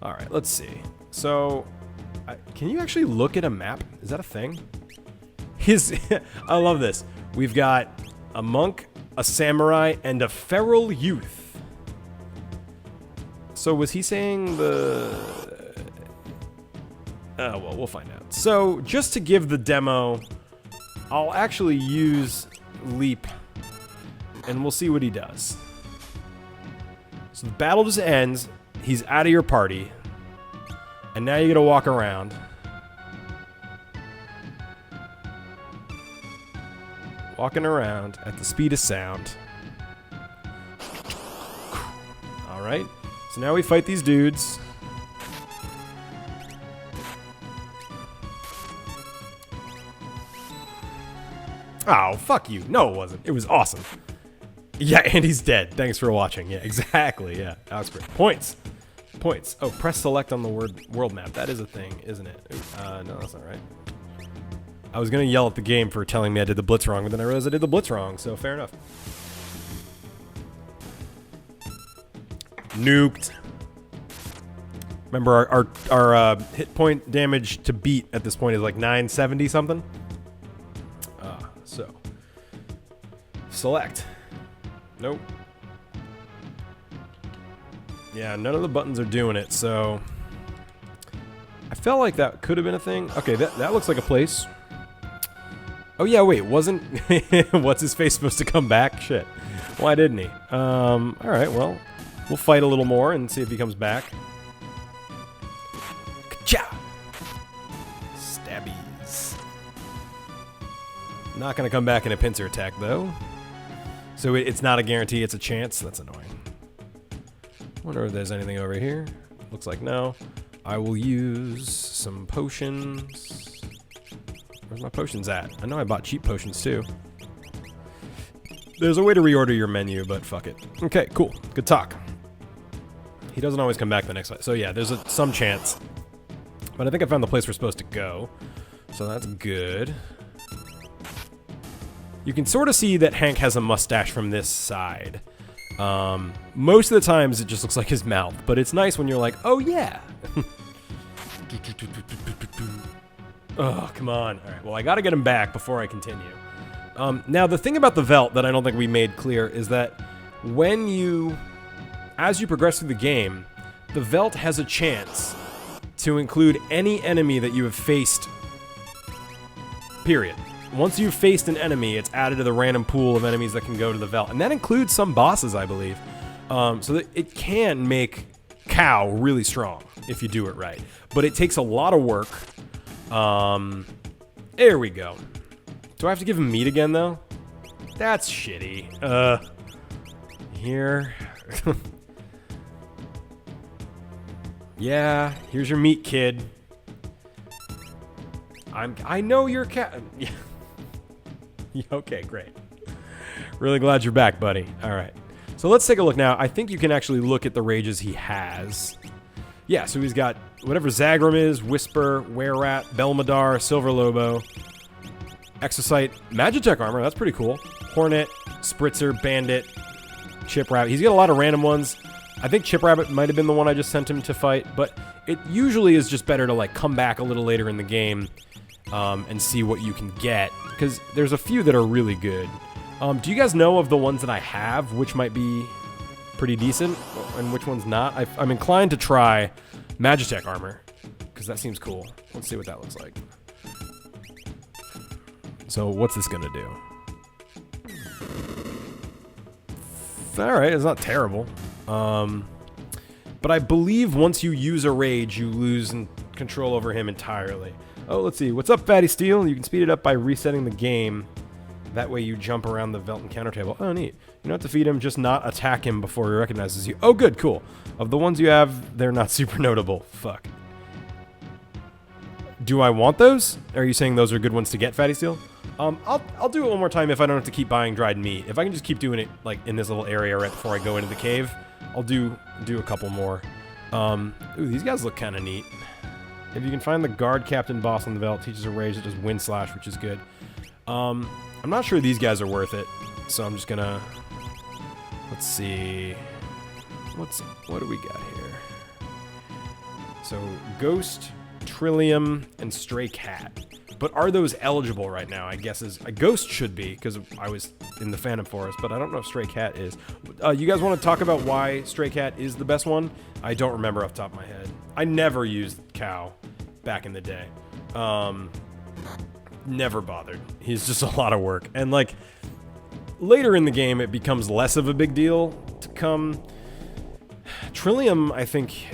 Alright, let's see. So, can you actually look at a map? Is that a thing? I love this. We've got a monk, a samurai, and a feral youth. So was he saying the... Oh, well, we'll find out. So, just to give the demo, I'll actually use Leap, and we'll see what he does. So the battle just ends, he's out of your party, and now you gotta walk around. Walking around at the speed of sound. Alright, so now we fight these dudes. Oh, fuck you. No, it wasn't. It was awesome. Yeah, and he's dead. Thanks for watching. Yeah, exactly. Yeah, that was great. Points. Points. Oh, press select on the world map. That is a thing, isn't it? Ooh, no, that's not right. I was going to yell at the game for telling me I did the blitz wrong, but then I realized I did the blitz wrong, so fair enough. Nuked. Remember, our hit point damage to beat at this point is like 970 something. So, select. Nope. Yeah, none of the buttons are doing it, so... I felt like that could have been a thing. Okay, that looks like a place. Oh yeah, wait, wasn't... What's his face supposed to come back? Shit. Why didn't he? Alright, well, we'll fight a little more and see if he comes back. Ka-cha! Stabbies. Not gonna come back in a pincer attack, though. So it's not a guarantee, it's a chance. That's annoying. Wonder if there's anything over here. Looks like no. I will use some potions. Where's my potions at? I know I bought cheap potions, too. There's a way to reorder your menu, but fuck it. Okay, cool. Good talk. He doesn't always come back the next fight. So yeah, there's some chance. But I think I found the place we're supposed to go. So that's good. You can sort of see that Hank has a mustache from this side. Most of the times it just looks like his mouth, but it's nice when you're like, oh yeah. Oh, come on. All right, well, I gotta get him back before I continue. Now, the thing about the Veldt that I don't think we made clear is that as you progress through the game, the Veldt has a chance to include any enemy that you have faced, period. Once you've faced an enemy, it's added to the random pool of enemies that can go to the Veldt. And that includes some bosses, I believe. So that it can make Cow really strong if you do it right. But it takes a lot of work. There we go. Do I have to give him meat again, though? That's shitty. Here. Yeah, here's your meat, kid. I know you're cat. Yeah. Okay, great. Really glad you're back, buddy. All right. So let's take a look now. I think you can actually look at the rages he has. Yeah, so he's got whatever Zagrim is, Whisper, Were-Rat, Belmadar, Silver Lobo, Exocyte, Magitech armor. That's pretty cool. Hornet, Spritzer, Bandit, Chip Rabbit. He's got a lot of random ones. I think Chip Rabbit might have been the one I just sent him to fight, but it usually is just better to like come back a little later in the game and see what you can get, because there's a few that are really good. Do you guys know of the ones that I have, which might be pretty decent, and which one's not? I'm inclined to try Magitech armor, because that seems cool. Let's see what that looks like. So what's this gonna do? Alright, it's not terrible. But I believe once you use a rage, you lose control over him entirely. Oh, let's see. What's up, Fatty Steel? You can speed it up by resetting the game. That way you jump around the Veldt encounter table. Oh, neat. You don't have to feed him, just not attack him before he recognizes you. Oh, good, cool. Of the ones you have, they're not super notable. Fuck. Do I want those? Are you saying those are good ones to get, Fatty Steel? I'll do it one more time if I don't have to keep buying dried meat. If I can just keep doing it like in this little area right before I go into the cave, I'll do a couple more. Ooh, these guys look kind of neat. If you can find the guard captain boss on the Veldt, teaches a rage that does wind slash, which is good. I'm not sure these guys are worth it, so I'm just gonna... Let's see... What do we got here? So, Ghost, Trillium, and Stray Cat. But are those eligible right now? I guess is a Ghost should be, because I was in the Phantom Forest, but I don't know if Stray Cat is. You guys want to talk about why Stray Cat is the best one? I don't remember off the top of my head. I never used Cow back in the day. Never bothered. He's just a lot of work. And like, later in the game, it becomes less of a big deal to come. Trillium, I think...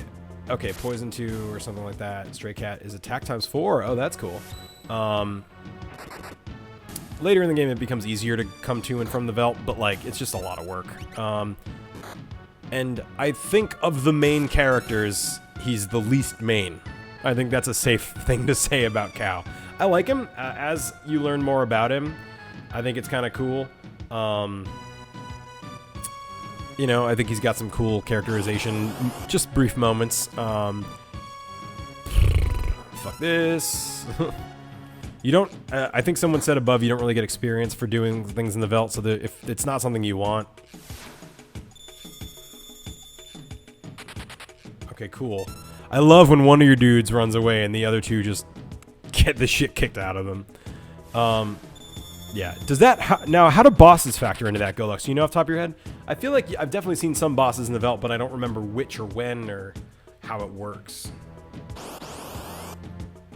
Okay, Poison 2 or something like that. Stray Cat is attack times 4. Oh, that's cool. Later in the game, it becomes easier to come to and from the Veldt, but like, it's just a lot of work. And I think of the main characters, he's the least main. I think that's a safe thing to say about Cow. I like him. As you learn more about him, I think it's kind of cool. You know, I think he's got some cool characterization, just brief moments. Fuck this. You don't, I think someone said above, you don't really get experience for doing things in the Veldt, so that if it's not something you want. Okay, cool. I love when one of your dudes runs away and the other two just get the shit kicked out of them. Yeah, does that, now how do bosses factor into that, Golux? Do you know off the top of your head? I feel like I've definitely seen some bosses in the Veldt, but I don't remember which or when or how it works.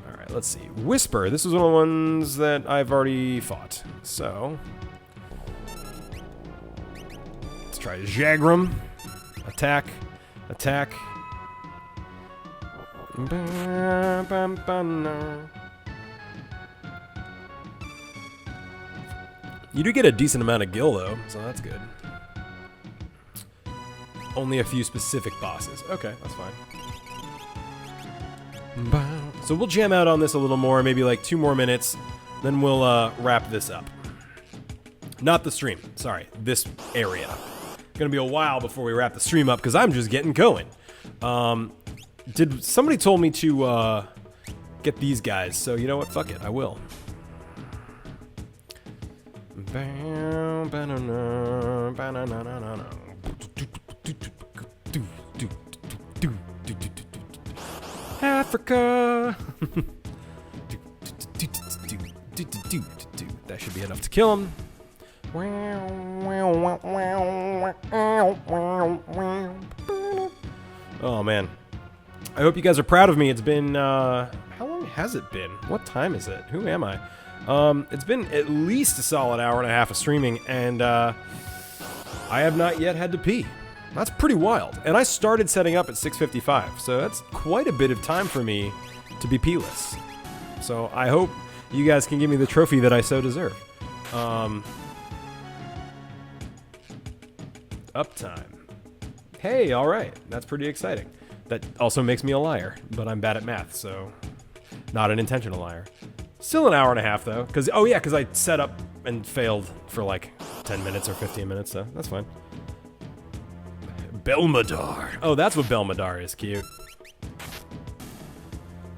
Alright, let's see. Whisper, this is one of the ones that I've already fought. So, let's try Jagrum. Attack, attack. You do get a decent amount of gil, though, so that's good. Only a few specific bosses. Okay, that's fine. So we'll jam out on this a little more, maybe like 2 more minutes, then we'll wrap this up. Not the stream, sorry, this area. Gonna be a while before we wrap the stream up, because I'm just getting going. Somebody told me to get these guys, so you know what, fuck it, I will. Africa. That should be enough to kill him. Oh man, I hope you guys are proud of me. It's been how long has it been? What time is it? Who am I? It's been at least a solid hour and a half of streaming, and I have not yet had to pee. That's pretty wild. And I started setting up at 6:55, so that's quite a bit of time for me to be peeless. So I hope you guys can give me the trophy that I so deserve. Uptime. Hey, alright. That's pretty exciting. That also makes me a liar, but I'm bad at math, so not an intentional liar. Still an hour and a half, though. Because I set up and failed for like 10 minutes or 15 minutes, so that's fine. 𝗏𝗏𝗏. Oh, that's what 𝗏𝗏𝗏 is. Cute.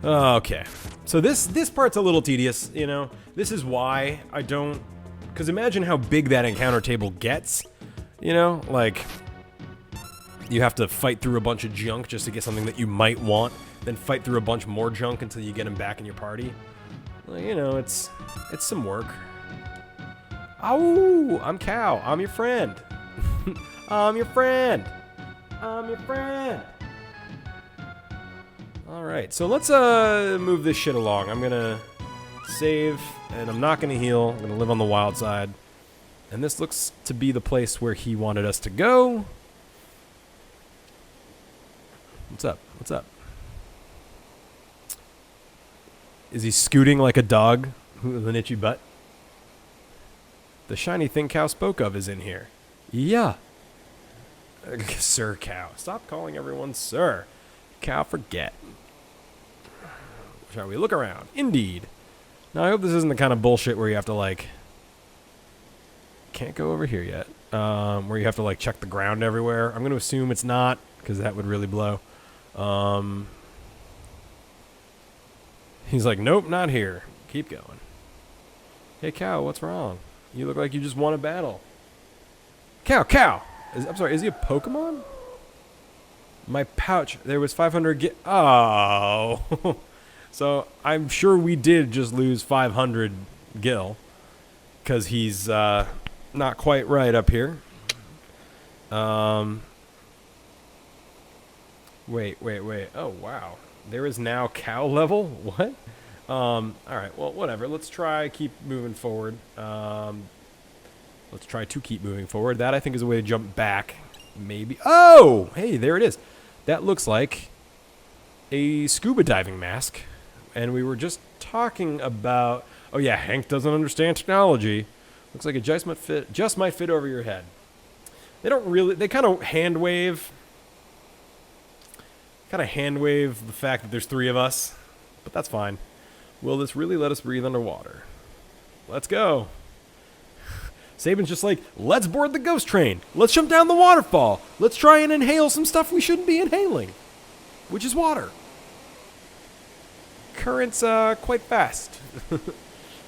Okay. So this part's a little tedious, you know? This is why I don't... Because imagine how big that encounter table gets, you know? Like, you have to fight through a bunch of junk just to get something that you might want, then fight through a bunch more junk until you get them back in your party. Well, you know, it's some work. Ow! I'm Cow. I'm your friend. I'm your friend. I'm your friend. Alright, so let's move this shit along. I'm gonna save, and I'm not gonna heal. I'm gonna live on the wild side. And this looks to be the place where he wanted us to go. What's up? What's up? Is he scooting like a dog with an itchy butt? The shiny thing Cow spoke of is in here. Yeah. Sir Cow. Stop calling everyone Sir. Cow, forget. Shall we look around? Indeed. Now, I hope this isn't the kind of bullshit where you have to, like... Can't go over here yet. Where you have to, like, check the ground everywhere. I'm going to assume it's not, because that would really blow. He's like, nope, not here. Keep going. Hey, Cow, what's wrong? You look like you just won a battle. Cow, Cow! I'm sorry, is he a Pokemon? My pouch, there was 500 Oh. So I'm sure we did just lose 500 gil. Because he's not quite right up here. Wait. Oh, wow. There is now cow level? What? Alright, well, whatever. Let's try keep moving forward. Let's try to keep moving forward. That, I think, is a way to jump back. Maybe. Oh! Hey, there it is. That looks like a scuba diving mask. And we were just talking about... Oh, yeah, Hank doesn't understand technology. Looks like it just might fit over your head. They don't really... They kind of hand wave... the fact that there's 3 of us. But that's fine. Will this really let us breathe underwater? Let's go. Sabin's just like, let's board the ghost train. Let's jump down the waterfall. Let's try and inhale some stuff we shouldn't be inhaling. Which is water. Current's quite fast.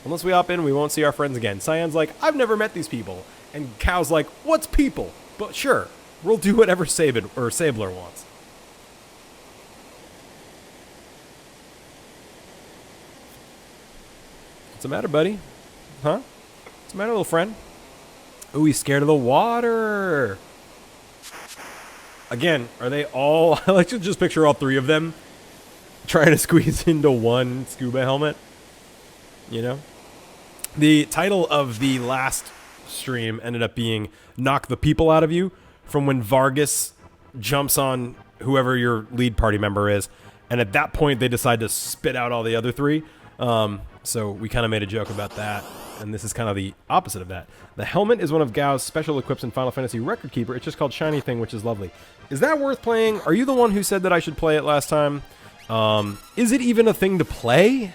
Unless we hop in, we won't see our friends again. Cyan's like, I've never met these people. And Cow's like, what's people? But sure, we'll do whatever Sabin or Sabler wants. What's the matter, buddy? Huh? What's the matter, little friend? Ooh, he's scared of the water. Again, are they all... I like to just picture all 3 of them trying to squeeze into one scuba helmet. You know? The title of the last stream ended up being Knock the People Out of You, from when Vargas jumps on whoever your lead party member is. And at that point, they decide to spit out all the other 3. So we kind of made a joke about that. And this is kind of the opposite of that. The helmet is one of Gao's special equips in Final Fantasy Record Keeper. It's just called Shiny Thing, which is lovely. Is that worth playing? Are you the one who said that I should play it last time? Is it even a thing to play?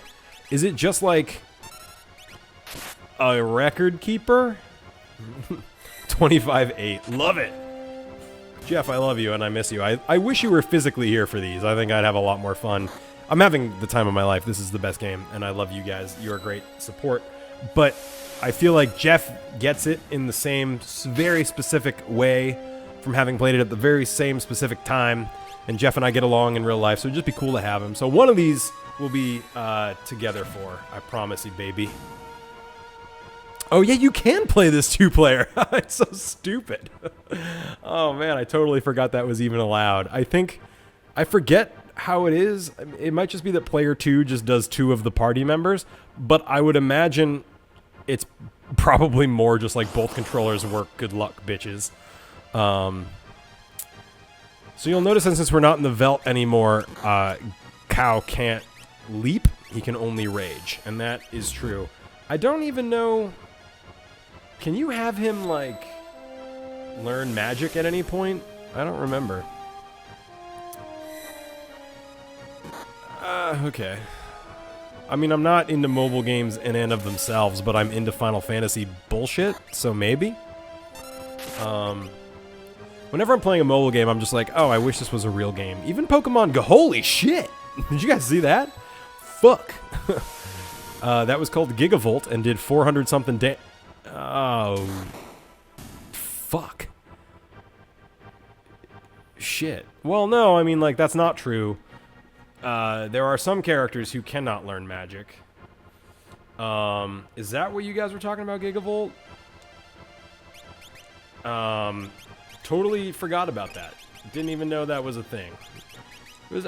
Is it just like a record keeper? 25-8. Love it. Jeff, I love you and I miss you. I wish you were physically here for these. I think I'd have a lot more fun. I'm having the time of my life. This is the best game, and I love you guys. You're a great support. But I feel like Jeff gets it in the same very specific way from having played it at the very same specific time. And Jeff and I get along in real life, so it'd just be cool to have him. So one of these we'll be together for. I promise you, baby. Oh, yeah, you can play this 2-player. It's so stupid. Oh, man, I totally forgot that was even allowed. I forget how it is. It might just be that player 2 just does 2 of the party members, but I would imagine it's probably more just like both controllers work. Good luck, bitches. So you'll notice that since we're not in the Veldt anymore, Cow can't leap. He can only rage, and that is true. I don't even know... Can you have him, like, learn magic at any point? I don't remember. Okay. I mean, I'm not into mobile games in and of themselves, but I'm into Final Fantasy bullshit, so maybe? Whenever I'm playing a mobile game, I'm just like, oh, I wish this was a real game. Even Pokemon Go. Holy shit! Did you guys see that? Fuck. That was called Gigavolt and did 400-something damage. Oh. Fuck. Shit. Well, no, I mean, like, that's not true. There are some characters who cannot learn magic. Is that what you guys were talking about, Gigavolt? Totally forgot about that. Didn't even know that was a thing.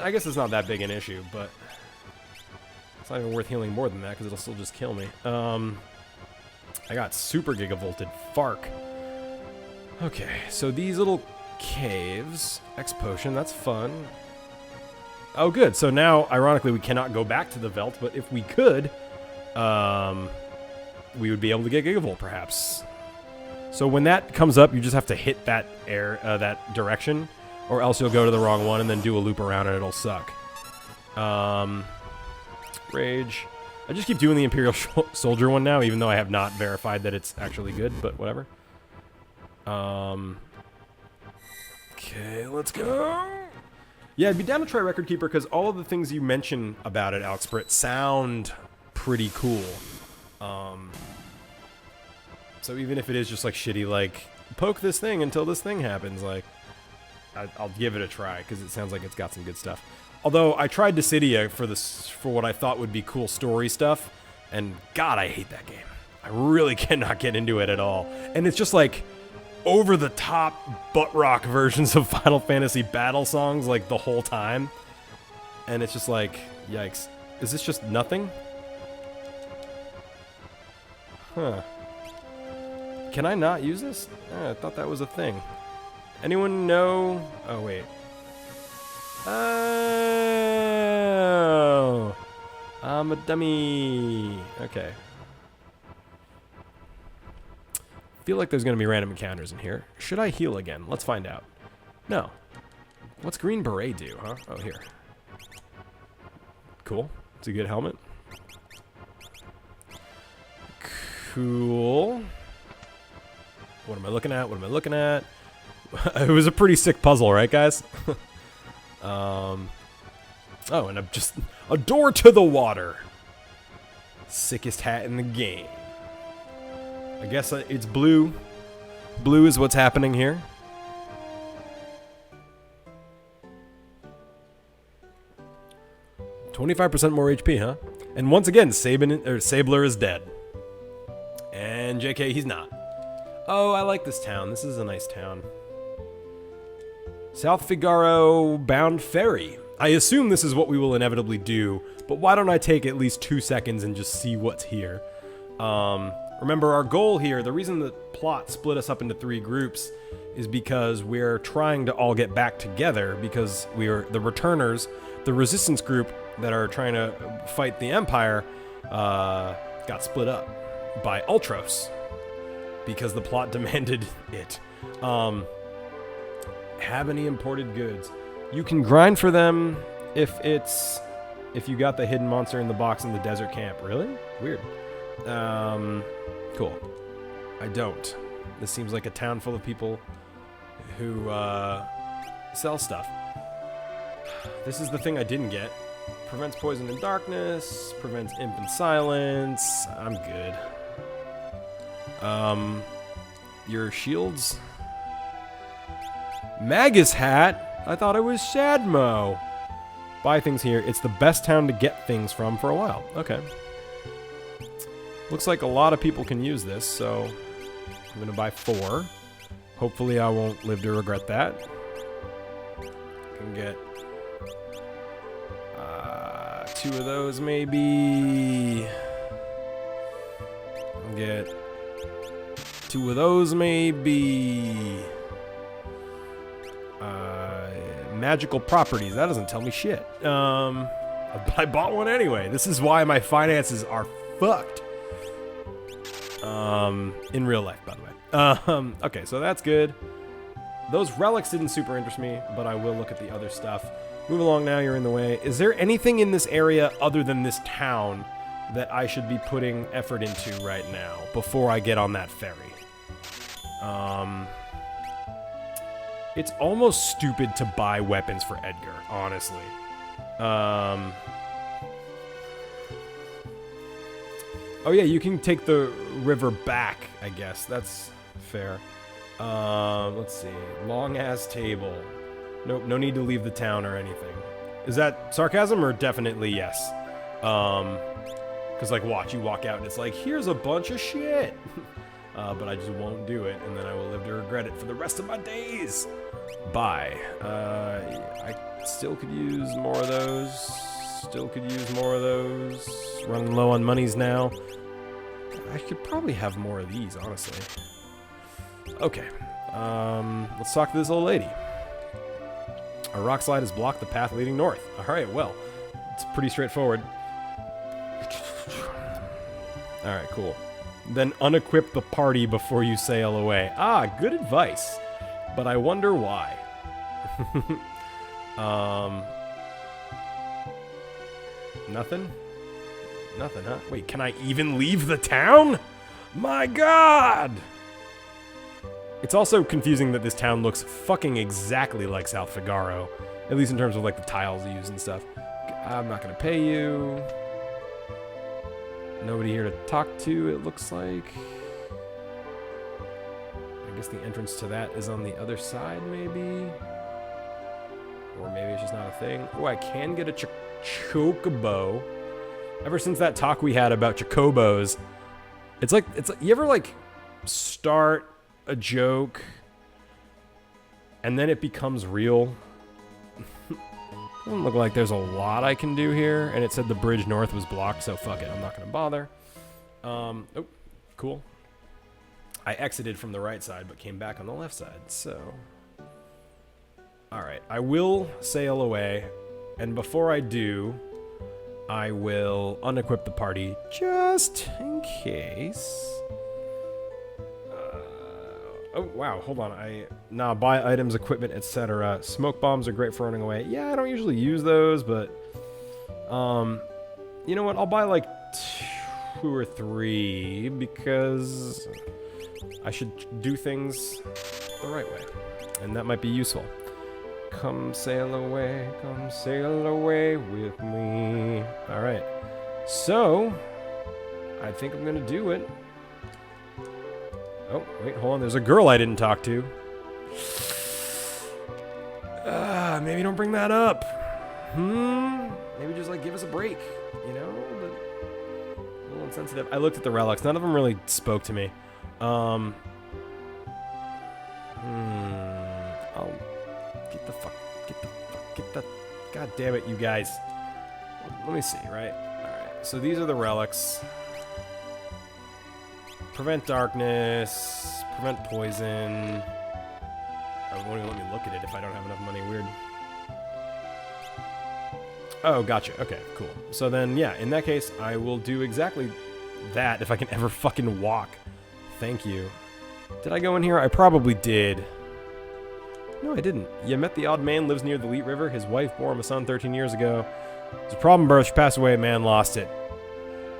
I guess it's not that big an issue, but it's not even worth healing more than that because it'll still just kill me. I got super gigavolted. Fark. Okay, so these little caves. X potion, that's fun. Oh, good. So now, ironically, we cannot go back to the Veldt, but if we could, we would be able to get Gigavolt, perhaps. So when that comes up, you just have to hit that that direction, or else you'll go to the wrong one and then do a loop around and it'll suck. Rage. I just keep doing the Imperial Soldier one now, even though I have not verified that it's actually good, but whatever. Okay, let's go. Yeah, I'd be down to try Record Keeper because all of the things you mention about it, Alex Britt, sound pretty cool. So even if it is just like shitty, like, poke this thing until this thing happens, like, I'll give it a try because it sounds like it's got some good stuff. Although I tried Dissidia for what I thought would be cool story stuff, and God, I hate that game. I really cannot get into it at all. And it's just like over the top butt rock versions of Final Fantasy battle songs like the whole time. And it's just like, yikes. Is this just nothing? Huh. Can I not use this? I thought that was a thing. Anyone know? Oh, wait. Oh. I'm a dummy. Okay. Feel like there's going to be random encounters in here. Should I heal again? Let's find out. No. What's Green Beret do, huh? Oh, here. Cool. It's a good helmet. Cool. What am I looking at? What am I looking at? It was a pretty sick puzzle, right, guys? Oh, and I'm just a door to the water. Sickest hat in the game. I guess it's blue. Blue is what's happening here. $25% more HP, huh? And once again, Sabler is dead. And JK, he's not. Oh, I like this town. This is a nice town. South Figaro bound ferry. I assume this is what we will inevitably do, but why don't I take at least 2 seconds and just see what's here? Remember, our goal here, the reason the plot split us up into 3 groups is because we're trying to all get back together because we are the returners, the resistance group that are trying to fight the Empire, got split up by Ultros because the plot demanded it. Have any imported goods? You can grind for them if you got the hidden monster in the box in the desert camp. Really? Weird. Cool. I don't. This seems like a town full of people who sell stuff. This is the thing I didn't get. Prevents poison and darkness, prevents imp and silence. I'm good. Your shields? Magus hat? I thought it was Shadmo. Buy things here. It's the best town to get things from for a while. Okay. Looks like a lot of people can use this, so I'm gonna buy 4. Hopefully I won't live to regret that. Can get 2 of those maybe. I'll get 2 of those maybe. Magical properties. That doesn't tell me shit. I bought one anyway. This is why my finances are fucked. In real life, by the way. Okay, so that's good. Those relics didn't super interest me, but I will look at the other stuff. Move along now, you're in the way. Is there anything in this area other than this town that I should be putting effort into right now before I get on that ferry? It's almost stupid to buy weapons for Edgar, honestly. Oh yeah, you can take the river back, I guess. That's fair. Let's see. Long-ass table. Nope, no need to leave the town or anything. Is that sarcasm or definitely yes? Because, like, watch, you walk out and it's like, here's a bunch of shit. But I just won't do it, and then I will live to regret it for the rest of my days. Bye. I still could use more of those. Still could use more of those. Running low on monies now. I could probably have more of these, honestly. Okay. Let's talk to this old lady. A rock slide has blocked the path leading north. Alright, well. It's pretty straightforward. Alright, cool. Then unequip the party before you sail away. Ah, good advice. But I wonder why. Nothing? Nothing, huh? Wait, can I even leave the town? My God! It's also confusing that this town looks fucking exactly like South Figaro. At least in terms of, like, the tiles used and stuff. I'm not gonna pay you. Nobody here to talk to, it looks like. I guess the entrance to that is on the other side, maybe? Or maybe it's just not a thing. Oh, I can get a chocobo. Ever since that talk we had about chocobos, it's like, you ever like start a joke and then it becomes real? Doesn't look like there's a lot I can do here. And it said the bridge north was blocked, so fuck it. I'm not going to bother. Oh, cool. I exited from the right side, but came back on the left side, so... Alright, I will sail away. And before I do, I will unequip the party just in case. Oh, wow, hold on. Buy items, equipment, etc. Smoke bombs are great for running away. Yeah, I don't usually use those, but... you know what? I'll buy like 2 or 3 because I should do things the right way. And that might be useful. Come sail away with me. Alright. So, I think I'm gonna do it. Oh, wait, hold on. There's a girl I didn't talk to. Maybe don't bring that up. Maybe just, like, give us a break, you know? But a little insensitive. I looked at the relics. None of them really spoke to me. I'll... Get the... God damn it, you guys. Let me see, right? Alright, so these are the relics. Prevent darkness, prevent poison. Oh, it won't even let me look at it if I don't have enough money. Weird. Oh, gotcha. Okay, cool. So then, yeah, in that case, I will do exactly that if I can ever fucking walk. Thank you. Did I go in here? I probably did. No, I didn't. You met the odd man, lives near the Lete River. His wife bore him a son 13 years ago. There's a problem birth. She passed away. Man lost it.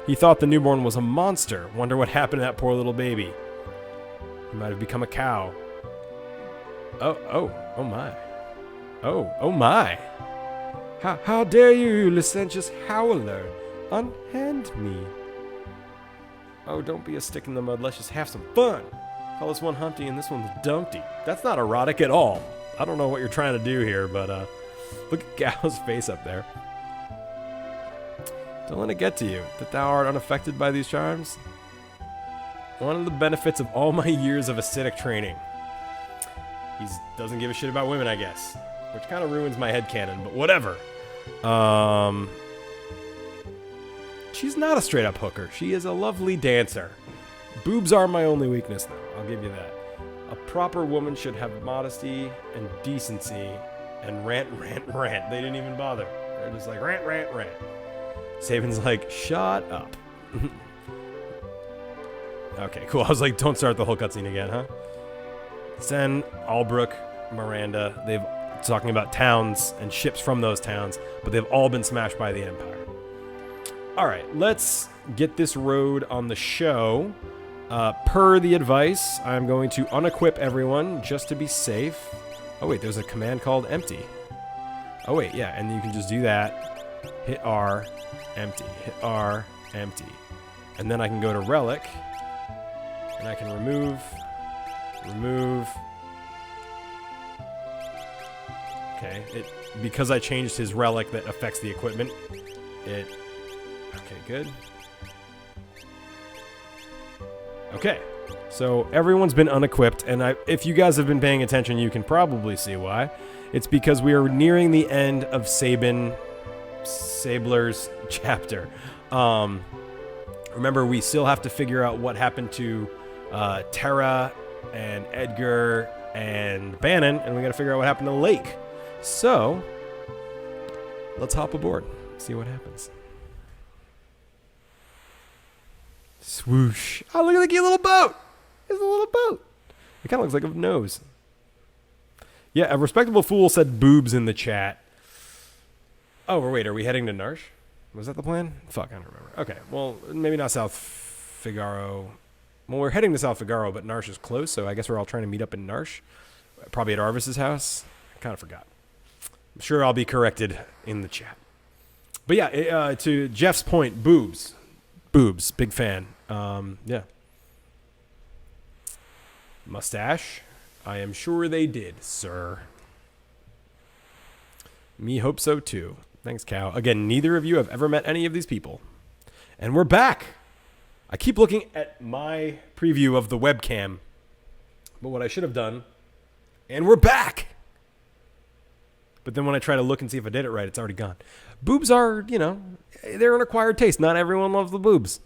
He thought the newborn was a monster. Wonder what happened to that poor little baby. He might have become a cow. Oh my. Oh my. How dare you, licentious howler, unhand me. Oh, don't be a stick in the mud. Let's just have some fun. Call this one Humpty and this one's Dumpty. That's not erotic at all. I don't know what you're trying to do here, but look at Gal's face up there. Don't let it get to you, that thou art unaffected by these charms. One of the benefits of all my years of acidic training. He doesn't give a shit about women, I guess. Which kind of ruins my headcanon, but whatever. She's not a straight-up hooker. She is a lovely dancer. Boobs are my only weakness, though. I'll give you that. A proper woman should have modesty and decency and rant. They didn't even bother. They're just like rant. Sabin's like, shut up. Okay, cool. I was like, don't start the whole cutscene again, huh? Sen, Albrook, Miranda, they've talking about towns and ships from those towns, but they've all been smashed by the Empire. Alright, let's get this road on the show. Per the advice, I'm going to unequip everyone just to be safe. Oh wait, there's a command called empty. Oh wait, yeah, and you can just do that. Hit R, empty. Hit R, empty. And then I can go to relic, and I can remove. Okay, because I changed his relic that affects the equipment. Okay, good. Okay, so everyone's been unequipped, and if you guys have been paying attention, you can probably see why. It's because we are nearing the end of Sabler's chapter. Remember, we still have to figure out what happened to Terra and Edgar and Bannon, and we gotta figure out what happened to Lake. So, let's hop aboard, see what happens. Swoosh. Oh, look at the cute little boat. It's a little boat. It kind of looks like a nose. Yeah, a respectable fool said boobs in the chat. Oh, wait, are we heading to Narshe? Was that the plan? Fuck, I don't remember. Okay, well, maybe not South Figaro. Well, we're heading to South Figaro, but Narshe is close, so I guess we're all trying to meet up in Narshe. Probably at Arvis's house. I kind of forgot. I'm sure I'll be corrected in the chat. But yeah, to Jeff's point, boobs. Boobs, big fan. Yeah. Mustache. I am sure they did, sir. Me hope so too. Thanks, Cow. Again, neither of you have ever met any of these people. And we're back. I keep looking at my preview of the webcam. But what I should have done... And we're back! But then when I try to look and see if I did it right, it's already gone. Boobs are, you know, they're an acquired taste. Not everyone loves the boobs.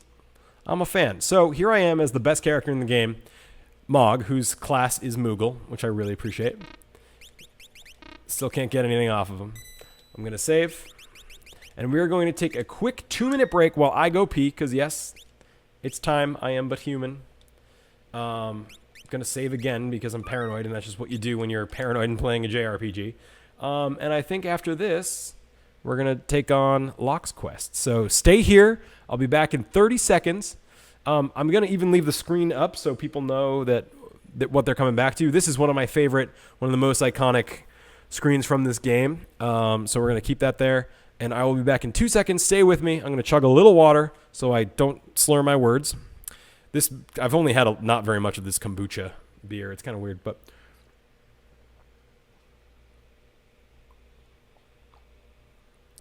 I'm a fan. So here I am as the best character in the game, Mog, whose class is Moogle, which I really appreciate. Still can't get anything off of him. I'm going to save. And we're going to take a quick 2-minute break while I go pee, because yes, it's time. I am but human. I'm going to save again because I'm paranoid, and that's just what you do when you're paranoid and playing a JRPG. And I think after this, we're going to take on Locke's quest. So stay here. I'll be back in 30 seconds. I'm going to even leave the screen up so people know that what they're coming back to. This is one of my favorite, one of the most iconic screens from this game. So we're going to keep that there. And I will be back in 2 seconds. Stay with me. I'm going to chug a little water so I don't slur my words. I've only had not very much of this kombucha beer. It's kind of weird, but...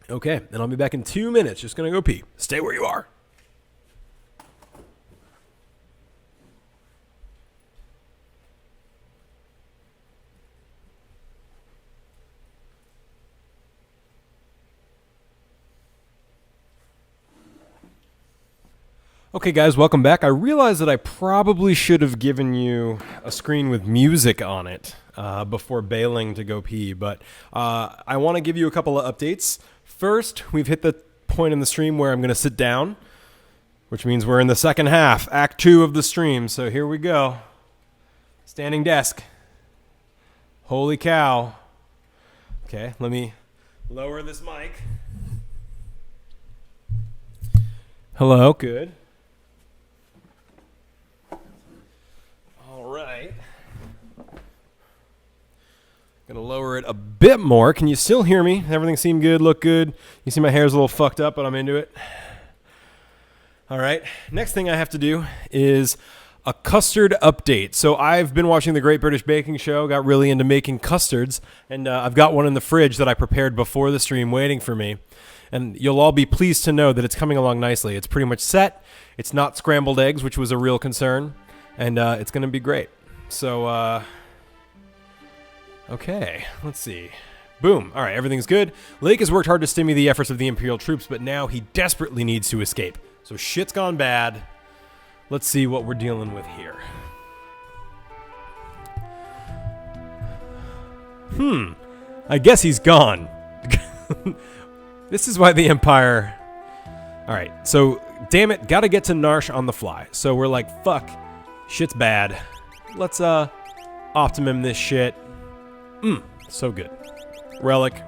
Okay, and I'll be back in 2 minutes. Just going to go pee. Stay where you are. Okay, guys, welcome back. I realize that I probably should have given you a screen with music on it before bailing to go pee, but I want to give you a couple of updates. First, we've hit the point in the stream where I'm going to sit down, which means we're in the second half, Act 2 of the stream. So here we go. Standing desk. Holy cow. Okay, let me lower this mic. Hello, good. All right. Gonna lower it a bit more. Can you still hear me? Everything seem good, look good. You see my hair's a little fucked up, but I'm into it. All right. Next thing I have to do is a custard update. So I've been watching the Great British Baking Show, got really into making custards, and I've got one in the fridge that I prepared before the stream waiting for me. And you'll all be pleased to know that it's coming along nicely. It's pretty much set. It's not scrambled eggs, which was a real concern. And it's going to be great. So, okay, let's see. Boom. All right, everything's good. Lake has worked hard to stymie the efforts of the Imperial troops, but now he desperately needs to escape. So shit's gone bad. Let's see what we're dealing with here. I guess he's gone. This is why the Empire... All right, so, damn it, gotta get to Narshe on the fly. So we're like, fuck, shit's bad. Let's, Optimum this shit. So good. Relic.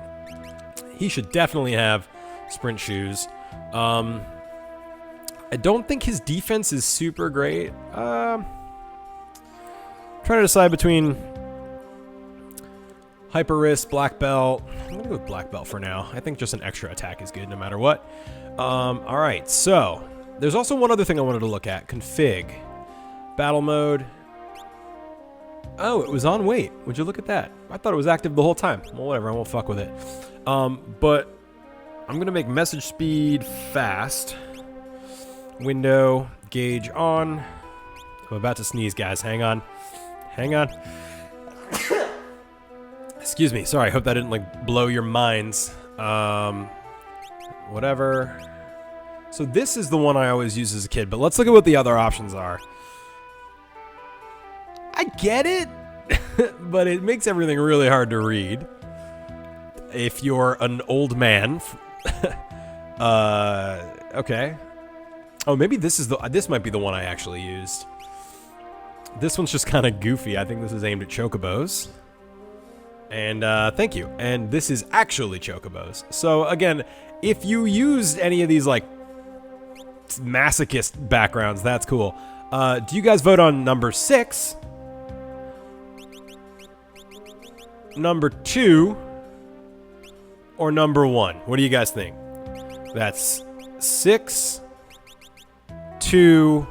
He should definitely have sprint shoes. I don't think his defense is super great. Trying to decide between Hyper Wrist, Black Belt. I'm going to go with Black Belt for now. I think just an extra attack is good no matter what. Alright, so there's also one other thing I wanted to look at. Config. Battle mode. Oh, it was on wait. Would you look at that? I thought it was active the whole time. Well, whatever. I won't fuck with it. But I'm going to make message speed fast. Window. Gauge on. I'm about to sneeze, guys. Hang on. Hang on. Excuse me. Sorry. I hope that didn't, like, blow your minds. Whatever. So this is the one I always used as a kid, but let's look at what the other options are. I get it, but it makes everything really hard to read. If you're an old man. Okay. Oh, maybe this might be the one I actually used. This one's just kind of goofy. I think this is aimed at chocobos. And thank you. And this is actually chocobos. So again, if you used any of these like masochist backgrounds, that's cool. Do you guys vote on number 6? Number 2? Or number 1? What do you guys think? That's 6, 2,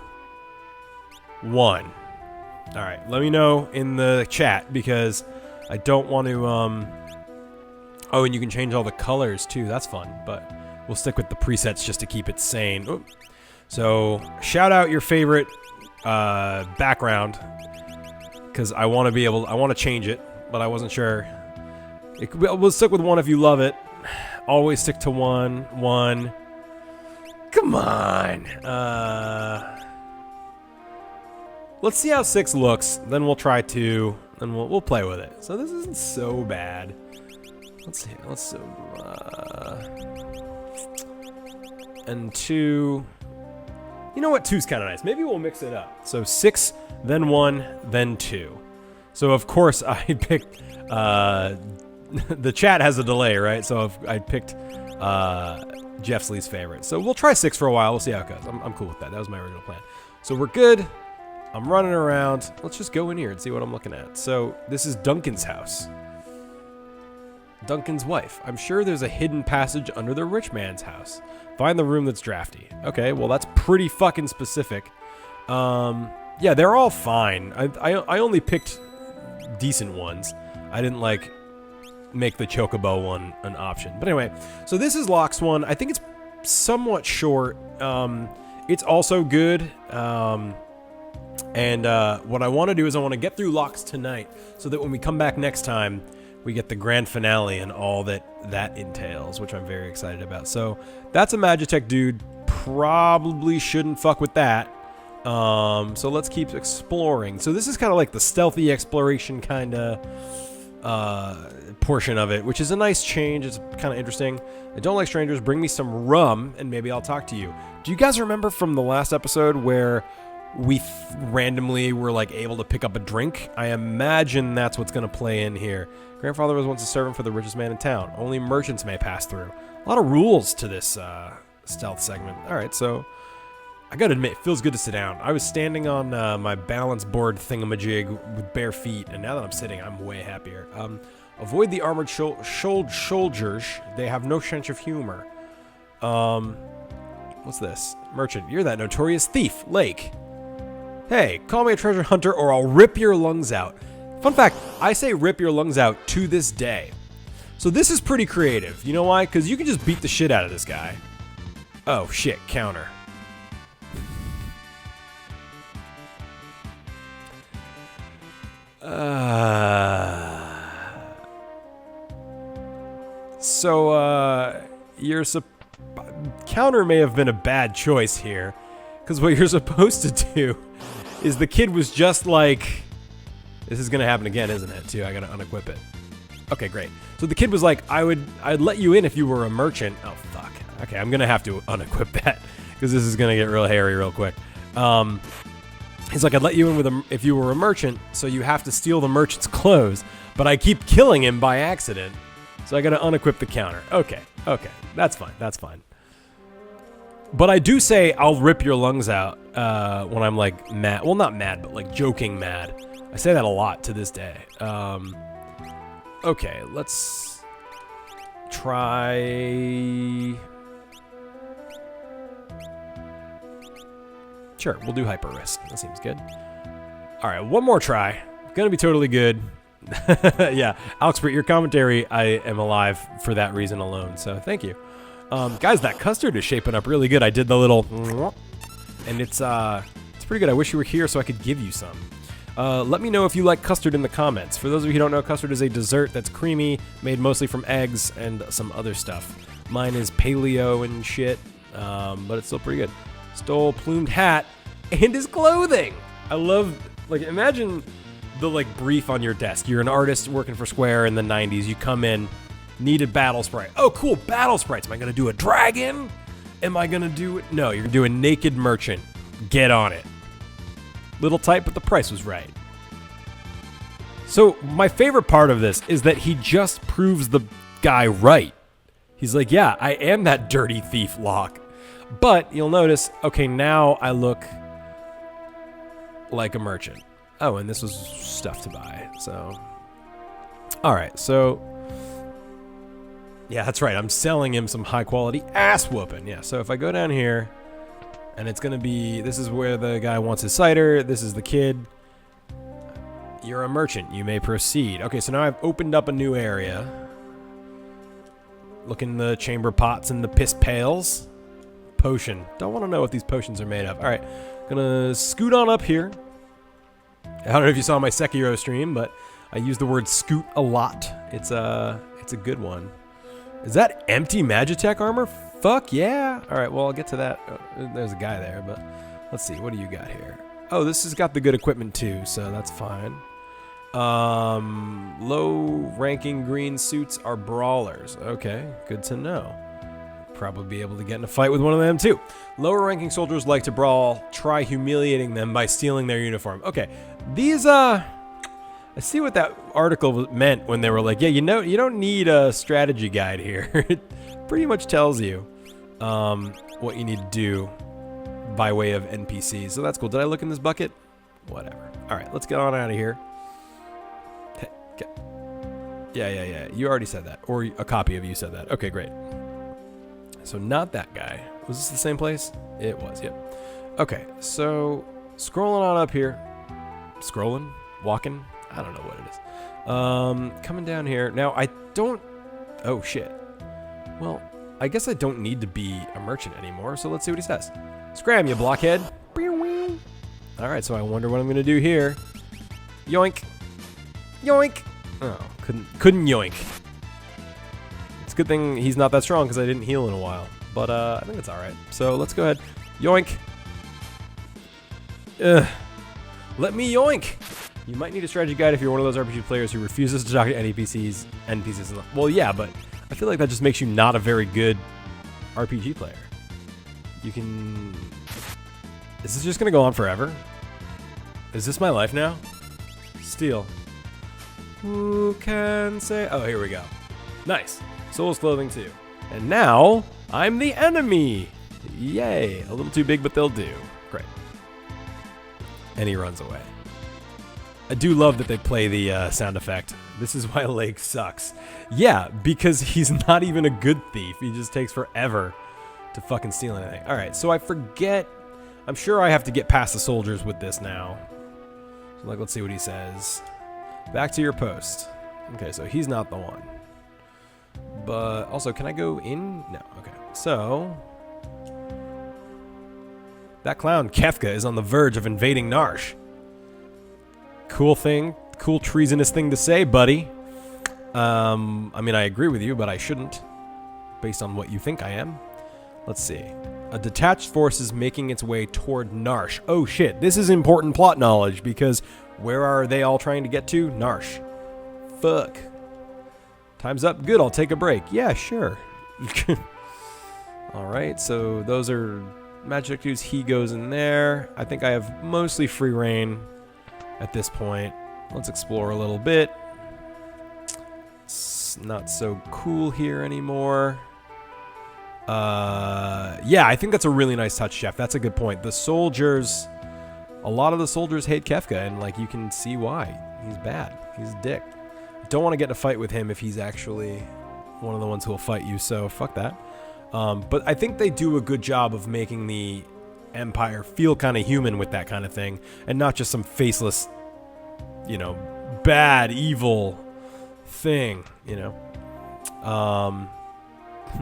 1. Alright, let me know in the chat because I don't want to, Oh, and you can change all the colors too. That's fun, but we'll stick with the presets just to keep it sane. Ooh. So shout out your favorite background, because I want to be able. I want to change it, but I wasn't sure. We'll stick with 1 if you love it. Always stick to 1. 1. Come on. Let's see how 6 looks. Then we'll try 2. Then we'll play with it. So this isn't so bad. Let's see. And 2. You know what? 2's kind of nice. Maybe we'll mix it up. So 6, then 1, then 2. So of course I picked. The chat has a delay, right? So if I picked Jeff's least favorite. So we'll try 6 for a while. We'll see how it goes. I'm cool with that. That was my original plan. So we're good. I'm running around. Let's just go in here and see what I'm looking at. So this is Duncan's house. Duncan's wife. I'm sure there's a hidden passage under the rich man's house. Find the room that's drafty. Okay, well that's pretty fucking specific. Yeah, they're all fine. I only picked decent ones. I didn't like make the 𝗪𝗪𝗃𝗁 one an option. But anyway, so this is Locke's one. I think it's somewhat short. It's also good. And what I want to do is I want to get through Locke's tonight so that when we come back next time, we get the grand finale and all that entails, which I'm very excited about. So that's a Magitech dude. Probably shouldn't fuck with that. So let's keep exploring. So this is kind of like the stealthy exploration kind of portion of it, which is a nice change. It's kind of interesting. I don't like strangers. Bring me some rum and maybe I'll talk to you. Do you guys remember from the last episode where we randomly were like able to pick up a drink? I imagine that's what's going to play in here. Grandfather was once a servant for the richest man in town. Only merchants may pass through. A lot of rules to this stealth segment. All right, so I gotta admit, it feels good to sit down. I was standing on my balance board thingamajig with bare feet, and now that I'm sitting, I'm way happier. Avoid the armored soldiers. They have no sense of humor. What's this? Merchant, you're that notorious thief, Lake. Hey, call me a treasure hunter or I'll rip your lungs out. Fun fact, I say rip your lungs out to this day. So this is pretty creative. You know why? Because you can just beat the shit out of this guy. Oh, shit, counter. Counter may have been a bad choice here, because what you're supposed to do is the kid was just like, this is gonna happen again, isn't it? Too, I gotta unequip it. Okay, great. So the kid was like, I'd let you in if you were a merchant. Oh fuck. Okay, I'm gonna have to unequip that because this is gonna get real hairy real quick. He's like, I'd let you in if you were a merchant, so you have to steal the merchant's clothes, but I keep killing him by accident, so I gotta unequip the counter. Okay, that's fine. But I do say I'll rip your lungs out when I'm like mad. Well, not mad, but like joking mad. I say that a lot to this day. Okay, let's try. Sure, we'll do hyper risk. That seems good. All right, one more try. Gonna be totally good. Yeah, 𝗪𝗻𝗿, your commentary, I am alive for that reason alone. So thank you, guys. That custard is shaping up really good. I did the little, and it's pretty good. I wish you were here so I could give you some. Let me know if you like custard in the comments. For those of you who don't know, custard is a dessert that's creamy, made mostly from eggs and some other stuff. Mine is paleo and shit, but it's still pretty good. Stole plumed hat and his clothing. I love, like, imagine the like brief on your desk. You're an artist working for Square in the 90s. You come in, needed battle sprite. Oh, cool, battle sprites. Am I gonna do a dragon? Am I gonna do it? No, you're gonna do a naked merchant. Get on it. Little tight, but the price was right. So my favorite part of this is that he just proves the guy right. He's like, yeah, I am that dirty thief, Locke. But you'll notice, okay, now I look like a merchant. Oh, and this was stuff to buy, so. All right, so. Yeah, that's right. I'm selling him some high quality ass whooping. Yeah, so if I go down here, and it's gonna be, this is where the guy wants his cider. This is the kid. You're a merchant. You may proceed. Okay, so now I've opened up a new area. Look in the chamber pots and the piss pails. Potion. Don't want to know what these potions are made of. All right, gonna scoot on up here. I don't know if you saw my Sekiro stream, but I use the word scoot a lot. It's a good one. Is that empty Magitech armor? Fuck yeah. All right, well, I'll get to that. There's a guy there, but let's see. What do you got here? Oh, this has got the good equipment too, so that's fine. Low-ranking green suits are brawlers. Okay, good to know. Probably be able to get in a fight with one of them too. Lower-ranking soldiers like to brawl. Try humiliating them by stealing their uniform. Okay, these I see what that article meant when they were like, yeah, you know, you don't need a strategy guide here. It pretty much tells you what you need to do by way of NPCs. So that's cool. Did I look in this bucket? Whatever. All right, let's get on out of here. Okay. Yeah. You already said that. Or a copy of you said that. Okay, great. So not that guy. Was this the same place? It was, yep. Okay, so scrolling on up here. Scrolling? Walking? I don't know what it is. Coming down here. Now, I don't... Oh, shit. Well, I guess I don't need to be a merchant anymore, so let's see what he says. Scram, you blockhead. Alright, so I wonder what I'm going to do here. Yoink. Yoink. Oh, couldn't yoink. It's a good thing he's not that strong because I didn't heal in a while. But I think it's alright. So let's go ahead. Yoink. Ugh. Let me yoink. You might need a strategy guide if you're one of those RPG players who refuses to talk to NPCs. Well, yeah, but I feel like that just makes you not a very good RPG player. You can... Is this just going to go on forever? Is this my life now? Steal. Who can say... Oh, here we go. Nice. Soul's clothing too. And now, I'm the enemy. Yay. A little too big, but they'll do. Great. And he runs away. I do love that they play the sound effect. This is why Lake sucks. Yeah, because he's not even a good thief. He just takes forever to fucking steal anything. All right, so I forget. I'm sure I have to get past the soldiers with this now. So, like, let's see what he says. Back to your post. Okay, so he's not the one. But also, can I go in? No, okay. So, that clown Kefka is on the verge of invading Narshe. Cool thing, cool treasonous thing to say, buddy. I mean, I agree with you, but I shouldn't, based on what you think I am. Let's see. A detached force is making its way toward Narshe. Oh shit, this is important plot knowledge, because where are they all trying to get to? Narshe. Fuck. Time's up. Good, I'll take a break. Yeah, sure. Alright, so those are magic dudes. He goes in there. I think I have mostly free reign at this point. Let's explore a little bit. It's not so cool here anymore. Yeah, I think that's a really nice touch, Chef. That's a good point. The soldiers, a lot of the soldiers hate Kefka, and like you can see why. He's bad. He's a dick. Don't want to get in a fight with him if he's actually one of the ones who will fight you, so fuck that. But I think they do a good job of making the Empire feel kind of human with that kind of thing, and not just some faceless, you know, bad, evil thing, you know.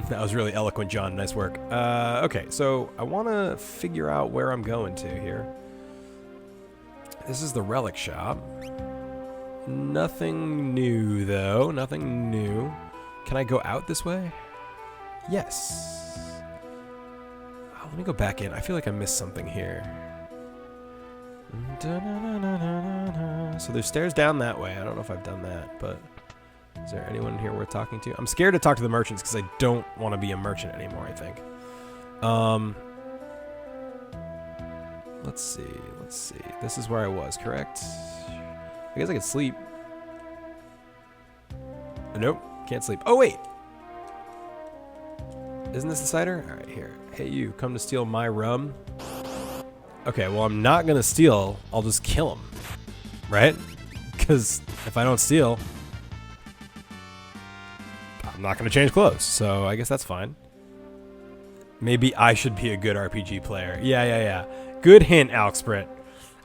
That was really eloquent, John. Nice work. Okay, so I want to figure out where I'm going to here. This is the relic shop. Nothing new, though. Nothing new. Can I go out this way? Yes. Oh, let me go back in. I feel like I missed something here. So there's stairs down that way. I don't know if I've done that, but is there anyone here worth talking to? I'm scared to talk to the merchants because I don't want to be a merchant anymore, I think. Let's see. Let's see. This is where I was, correct? I guess I could sleep. Nope. Can't sleep. Oh, wait. Isn't this the cider? All right, here. Hey, you. Come to steal my rum? Okay, well, I'm not going to steal. I'll just kill him. Right? Because if I don't steal, I'm not going to change clothes. So I guess that's fine. Maybe I should be a good RPG player. Yeah. Good hint, 𝗙cie𝘀𝗁𝗍.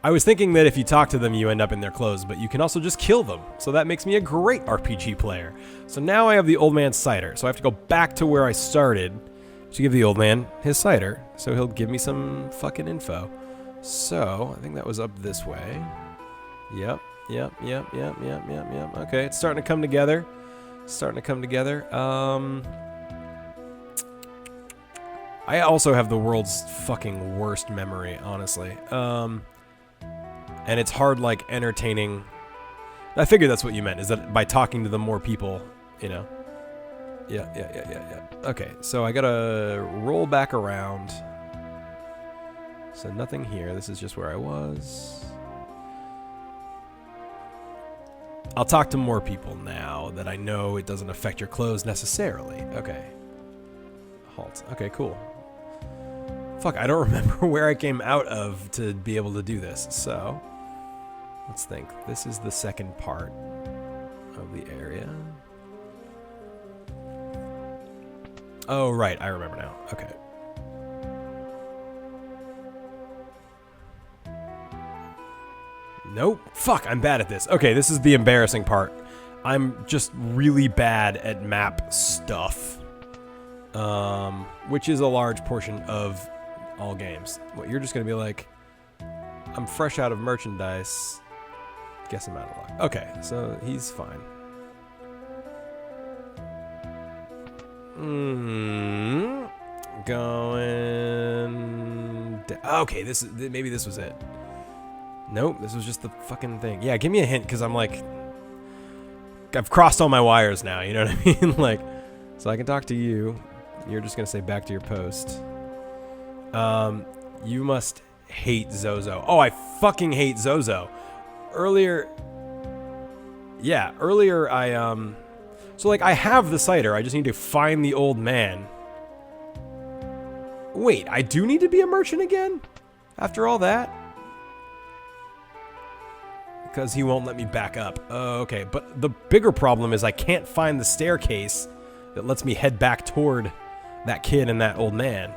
I was thinking that if you talk to them, you end up in their clothes, but you can also just kill them. So that makes me a great RPG player. So now I have the old man's cider. So I have to go back to where I started to give the old man his cider. So he'll give me some fucking info. So I think that was up this way. Yep. Okay, it's starting to come together. I also have the world's fucking worst memory, honestly. And it's hard, like, entertaining. I figured that's what you meant, is that by talking to the more people, you know. Yeah. Okay, so I gotta roll back around. So nothing here. This is just where I was. I'll talk to more people now that I know it doesn't affect your clothes necessarily. Okay. Halt. Okay, cool. Fuck, I don't remember where I came out of to be able to do this, so let's think. This is the second part of the area. Oh, right, I remember now. Okay. Nope. Fuck, I'm bad at this. Okay, this is the embarrassing part. I'm just really bad at map stuff. Which is a large portion of all games. What, you're just gonna be like, I'm fresh out of merchandise. Guess I'm out of luck. Okay, so he's fine. Going. Okay, maybe this was it. Nope, this was just the fucking thing. Yeah, give me a hint, because I'm like, I've crossed all my wires now. You know what I mean? Like, so I can talk to you. You're just gonna say back to your post. You must hate Zozo. Oh, I fucking hate Zozo. Earlier I, so like I have the cider, I just need to find the old man. Wait, I do need to be a merchant again? After all that? Because he won't let me back up. Oh, okay, but the bigger problem is I can't find the staircase that lets me head back toward that kid and that old man.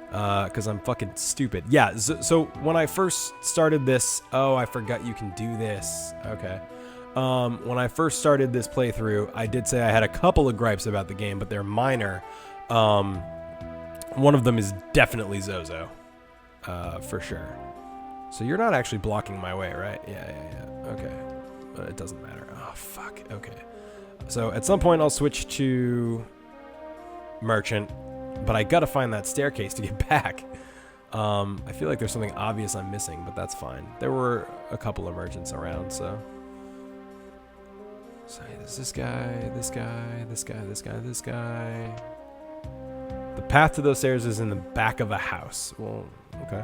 Because I'm fucking stupid. Yeah, so when I first started this... Oh, I forgot you can do this. Okay. When I first started this playthrough, I did say I had a couple of gripes about the game, but they're minor. One of them is definitely Zozo. For sure. So you're not actually blocking my way, right? Yeah. Okay. But it doesn't matter. Oh, fuck. Okay. So at some point I'll switch to merchant. But I gotta find that staircase to get back. I feel like there's something obvious I'm missing, but that's fine. There were a couple of merchants around, so. So there's this guy, this guy, this guy, this guy, this guy. The path to those stairs is in the back of a house. Well, okay.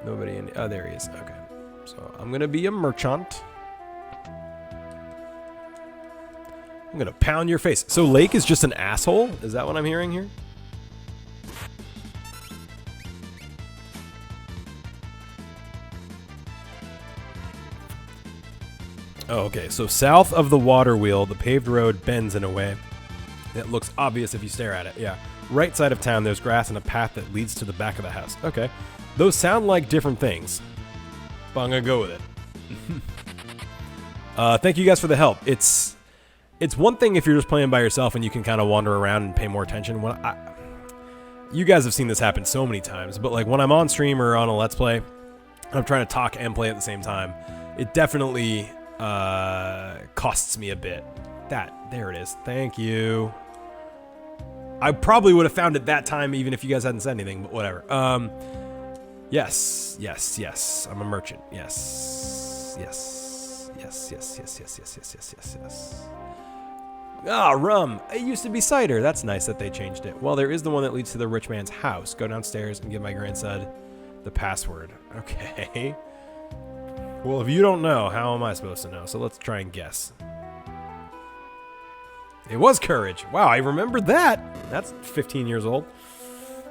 Nobody in. Oh, there he is. Okay. So I'm gonna be a merchant. I'm gonna pound your face. So Lake is just an asshole? Is that what I'm hearing here? Oh, okay. So south of the water wheel, the paved road bends in a way that looks obvious if you stare at it. Yeah. Right side of town, there's grass and a path that leads to the back of the house. Okay. Those sound like different things, but I'm gonna go with it. Thank you guys for the help. It's one thing if you're just playing by yourself and you can kind of wander around and pay more attention. You guys have seen this happen so many times, but like when I'm on stream or on a Let's Play, I'm trying to talk and play at the same time. It definitely costs me a bit. There it is. Thank you. I probably would have found it that time even if you guys hadn't said anything, but whatever. Yes. I'm a merchant. Yes. Ah, rum. It used to be cider. That's nice that they changed it. Well, there is the one that leads to the rich man's house. Go downstairs and give my grandson the password. Okay. Well, if you don't know, how am I supposed to know? So let's try and guess. It was courage. Wow, I remembered that. That's 15 years old.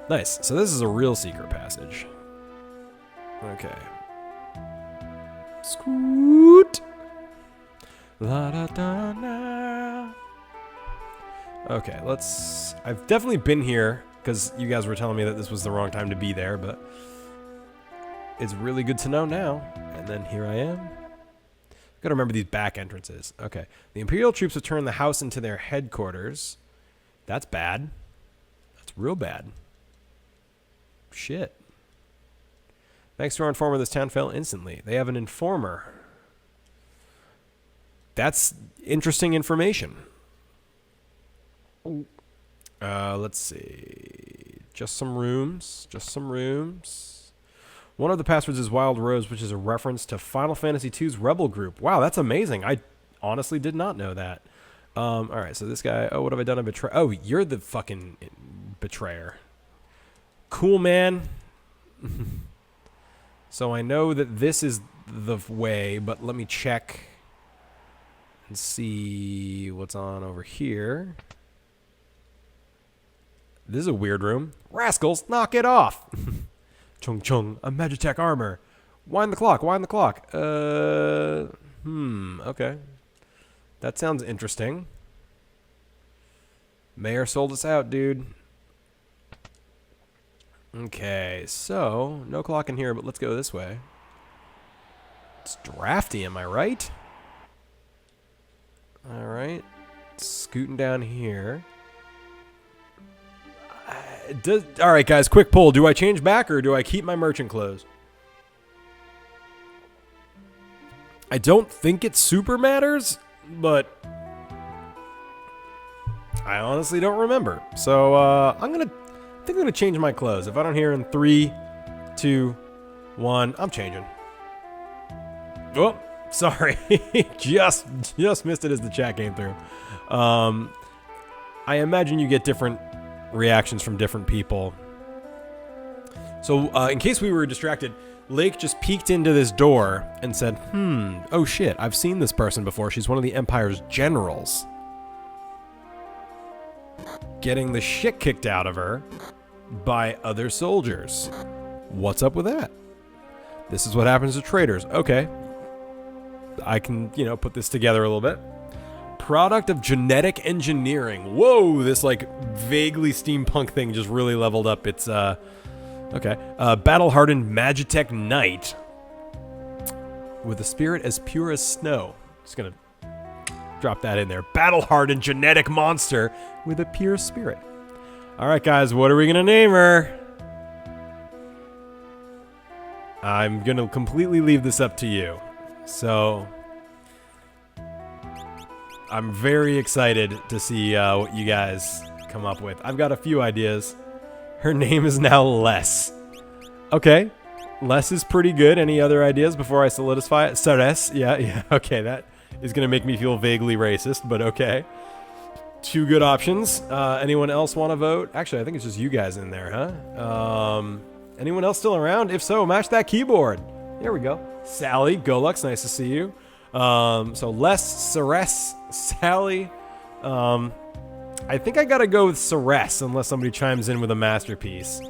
Nice. So this is a real secret passage. Okay. Scoot. La da da na. Okay, I've definitely been here because you guys were telling me that this was the wrong time to be there, but it's really good to know now. And then here I am. Gotta remember these back entrances. Okay. The Imperial troops have turned the house into their headquarters. That's bad. That's real bad. Shit. Thanks to our informer, this town fell instantly. They have an informer. That's interesting information. Let's see. Just some rooms. Just some rooms. One of the passwords is Wild Rose, which is a reference to Final Fantasy II's Rebel Group. Wow, that's amazing. I honestly did not know that. All right, so this guy... Oh, what have I done? Oh, you're the fucking betrayer. Cool, man. So I know that this is the way, but let me check and see what's on over here. This is a weird room. Rascals, knock it off. Chung chung, a Magitech armor. Wind the clock, wind the clock. Okay. That sounds interesting. Mayor sold us out, dude. Okay, so, no clock in here, but let's go this way. It's drafty, am I right? Alright. Scooting down here. Alright, guys, quick poll. Do I change back or do I keep my merchant clothes? I don't think it super matters, but I honestly don't remember. So, I think I'm gonna change my clothes. If I don't hear in 3, 2, 1, I'm changing. Oh, sorry. just missed it as the chat came through. I imagine you get different reactions from different people. So, in case we were distracted, Lake just peeked into this door and said, oh shit, I've seen this person before. She's one of the Empire's generals. Getting the shit kicked out of her by other soldiers. What's up with that? This is what happens to traitors. Okay. I can, put this together a little bit. Product of genetic engineering. Whoa, this like vaguely steampunk thing just really leveled up. It's okay. Battle-hardened Magitech Knight with a spirit as pure as snow. Just gonna drop that in there. Battle-hardened genetic monster with a pure spirit. All right, guys, what are we gonna name her? I'm gonna completely leave this up to you. So I'm very excited to see what you guys come up with. I've got a few ideas. Her name is now Les. Okay. Les is pretty good. Any other ideas before I solidify it? Ceres. Yeah. Okay, that is going to make me feel vaguely racist, but okay. Two good options. Anyone else want to vote? Actually, I think it's just you guys in there, huh? Anyone else still around? If so, mash that keyboard. There we go. Sally, Golux, nice to see you. So Les, Ceres, Sally. I think I gotta go with Ceres unless somebody chimes in with a masterpiece.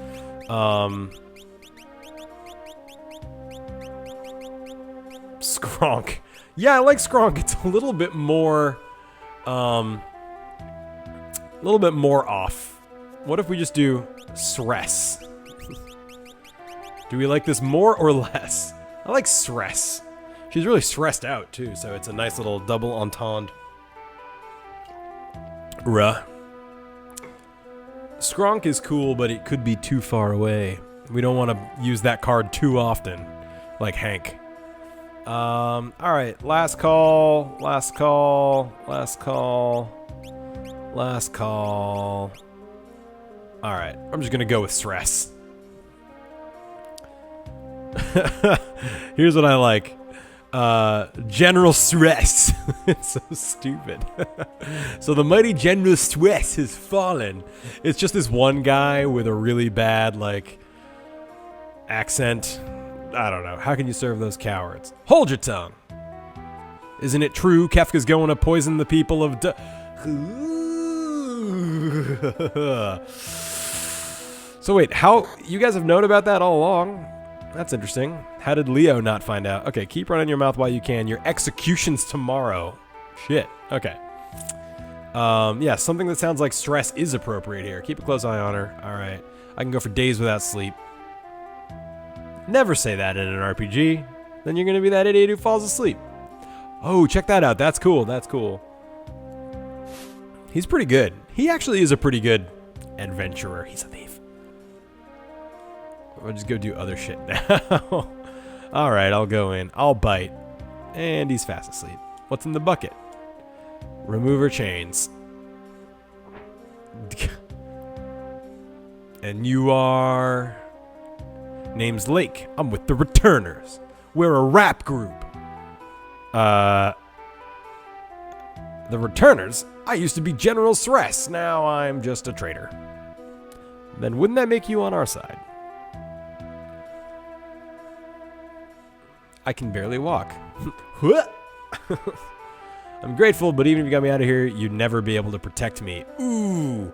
Skronk. Yeah, I like Skronk. It's a little bit more off. What if we just do Ceres? Do we like this more or less? I like Ceres. She's really stressed out, too, so it's a nice little double entendre. Skronk is cool, but it could be too far away. We don't want to use that card too often, like Hank. Alright, last call. Alright, I'm just gonna go with stress. Here's what I like. General Stress. It's so stupid. So the mighty General Stress has fallen. It's just this one guy with a really bad, accent. I don't know. How can you serve those cowards? Hold your tongue. Isn't it true Kefka's going to poison the people of So wait, how... You guys have known about that all along? That's interesting. How did Leo not find out? Okay, keep running your mouth while you can. Your execution's tomorrow. Shit. Okay. Yeah, something that sounds like stress is appropriate here. Keep a close eye on her. All right. I can go for days without sleep. Never say that in an RPG. Then you're going to be that idiot who falls asleep. Oh, check that out. That's cool. That's cool. He's pretty good. He actually is a pretty good adventurer. He's a thief. I'll just go do other shit now. All right, I'll go in. I'll bite. And he's fast asleep. What's in the bucket? Remover chains. And you are... Name's Lake. I'm with the Returners. We're a rap group. The Returners? I used to be General Stress. Now I'm just a traitor. Then wouldn't that make you on our side? I can barely walk. I'm grateful, but even if you got me out of here, you'd never be able to protect me. Ooh.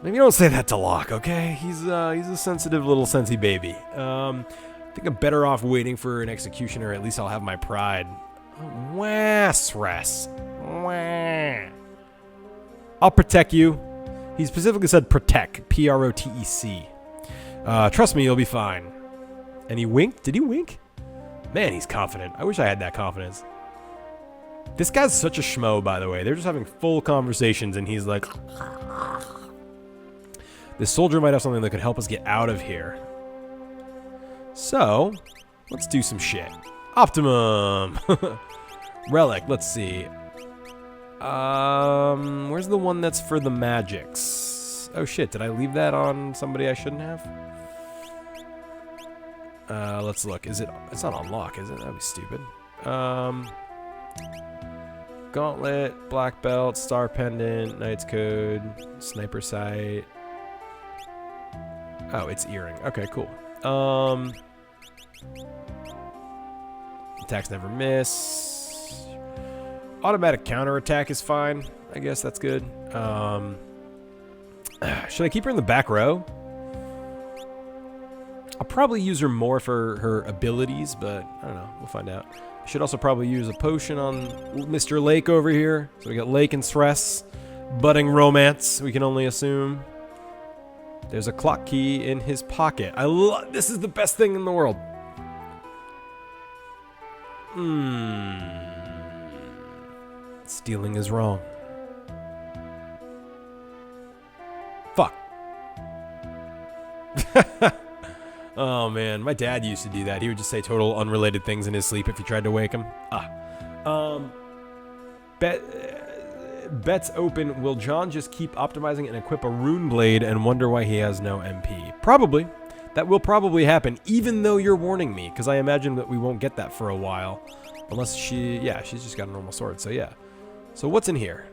Maybe don't say that to Locke, okay? He's a sensitive little sensey baby. I think I'm better off waiting for an executioner. At least I'll have my pride. Wah, stress. Wah. I'll protect you. He specifically said protect. P-R-O-T-E-C. Trust me, you'll be fine. And he winked? Did he wink? Man, he's confident. I wish I had that confidence. This guy's such a schmo, by the way. They're just having full conversations, and he's like... This soldier might have something that could help us get out of here. So, let's do some shit. Optimum! Relic, let's see. Where's the one that's for the magics? Oh shit, did I leave that on somebody I shouldn't have? Let's look. Is it? It's not on Locke, is it? That'd be stupid. Gauntlet, Black Belt, Star Pendant, Knight's Code, Sniper Sight. Oh, it's Earring. Okay, cool. Attacks never miss. Automatic counterattack is fine. I guess that's good. Should I keep her in the back row? I'll probably use her more for her abilities, but I don't know. We'll find out. I should also probably use a potion on Mr. Lake over here. So we got Lake and Stress. Budding romance, we can only assume. There's a clock key in his pocket. This is the best thing in the world. Stealing is wrong. Fuck. Oh man, my dad used to do that. He would just say total unrelated things in his sleep if you tried to wake him. Bets open. Will John just keep optimizing and equip a rune blade and wonder why he has no MP? Probably. That will probably happen, even though you're warning me, because I imagine that we won't get that for a while. Unless she's just got a normal sword, so yeah. So what's in here?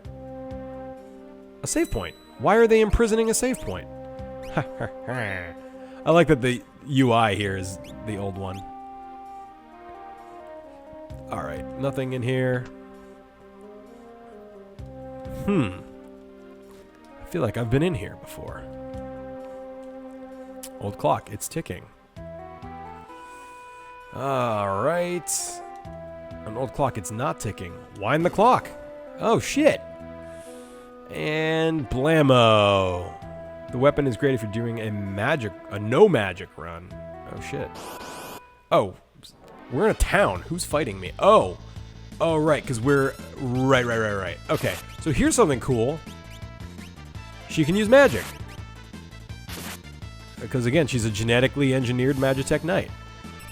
A save point. Why are they imprisoning a save point? I like that the UI here is the old one. Alright, nothing in here. I feel like I've been in here before. Old clock, it's ticking. Alright. An old clock, it's not ticking. Wind the clock. Oh shit. And blammo. The weapon is great if you're doing a no magic run. Oh shit. Oh, we're in a town. Who's fighting me? Oh, right, because we're right. Okay, so here's something cool. She can use magic. Because again, she's a genetically engineered Magitech Knight.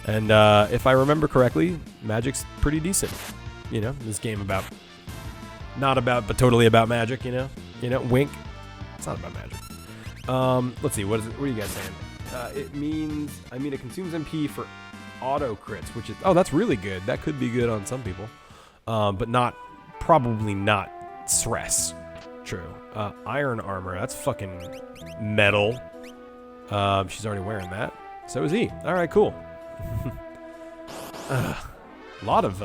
And if I remember correctly, magic's pretty decent. You know, this game not about, but totally about magic, you know? Wink. It's not about magic. Let's see, what are you guys saying? It consumes MP for auto crits, which is, that's really good. That could be good on some people. But probably not stress. True. Iron armor, that's fucking metal. She's already wearing that. So is he. Alright, cool. A lot of,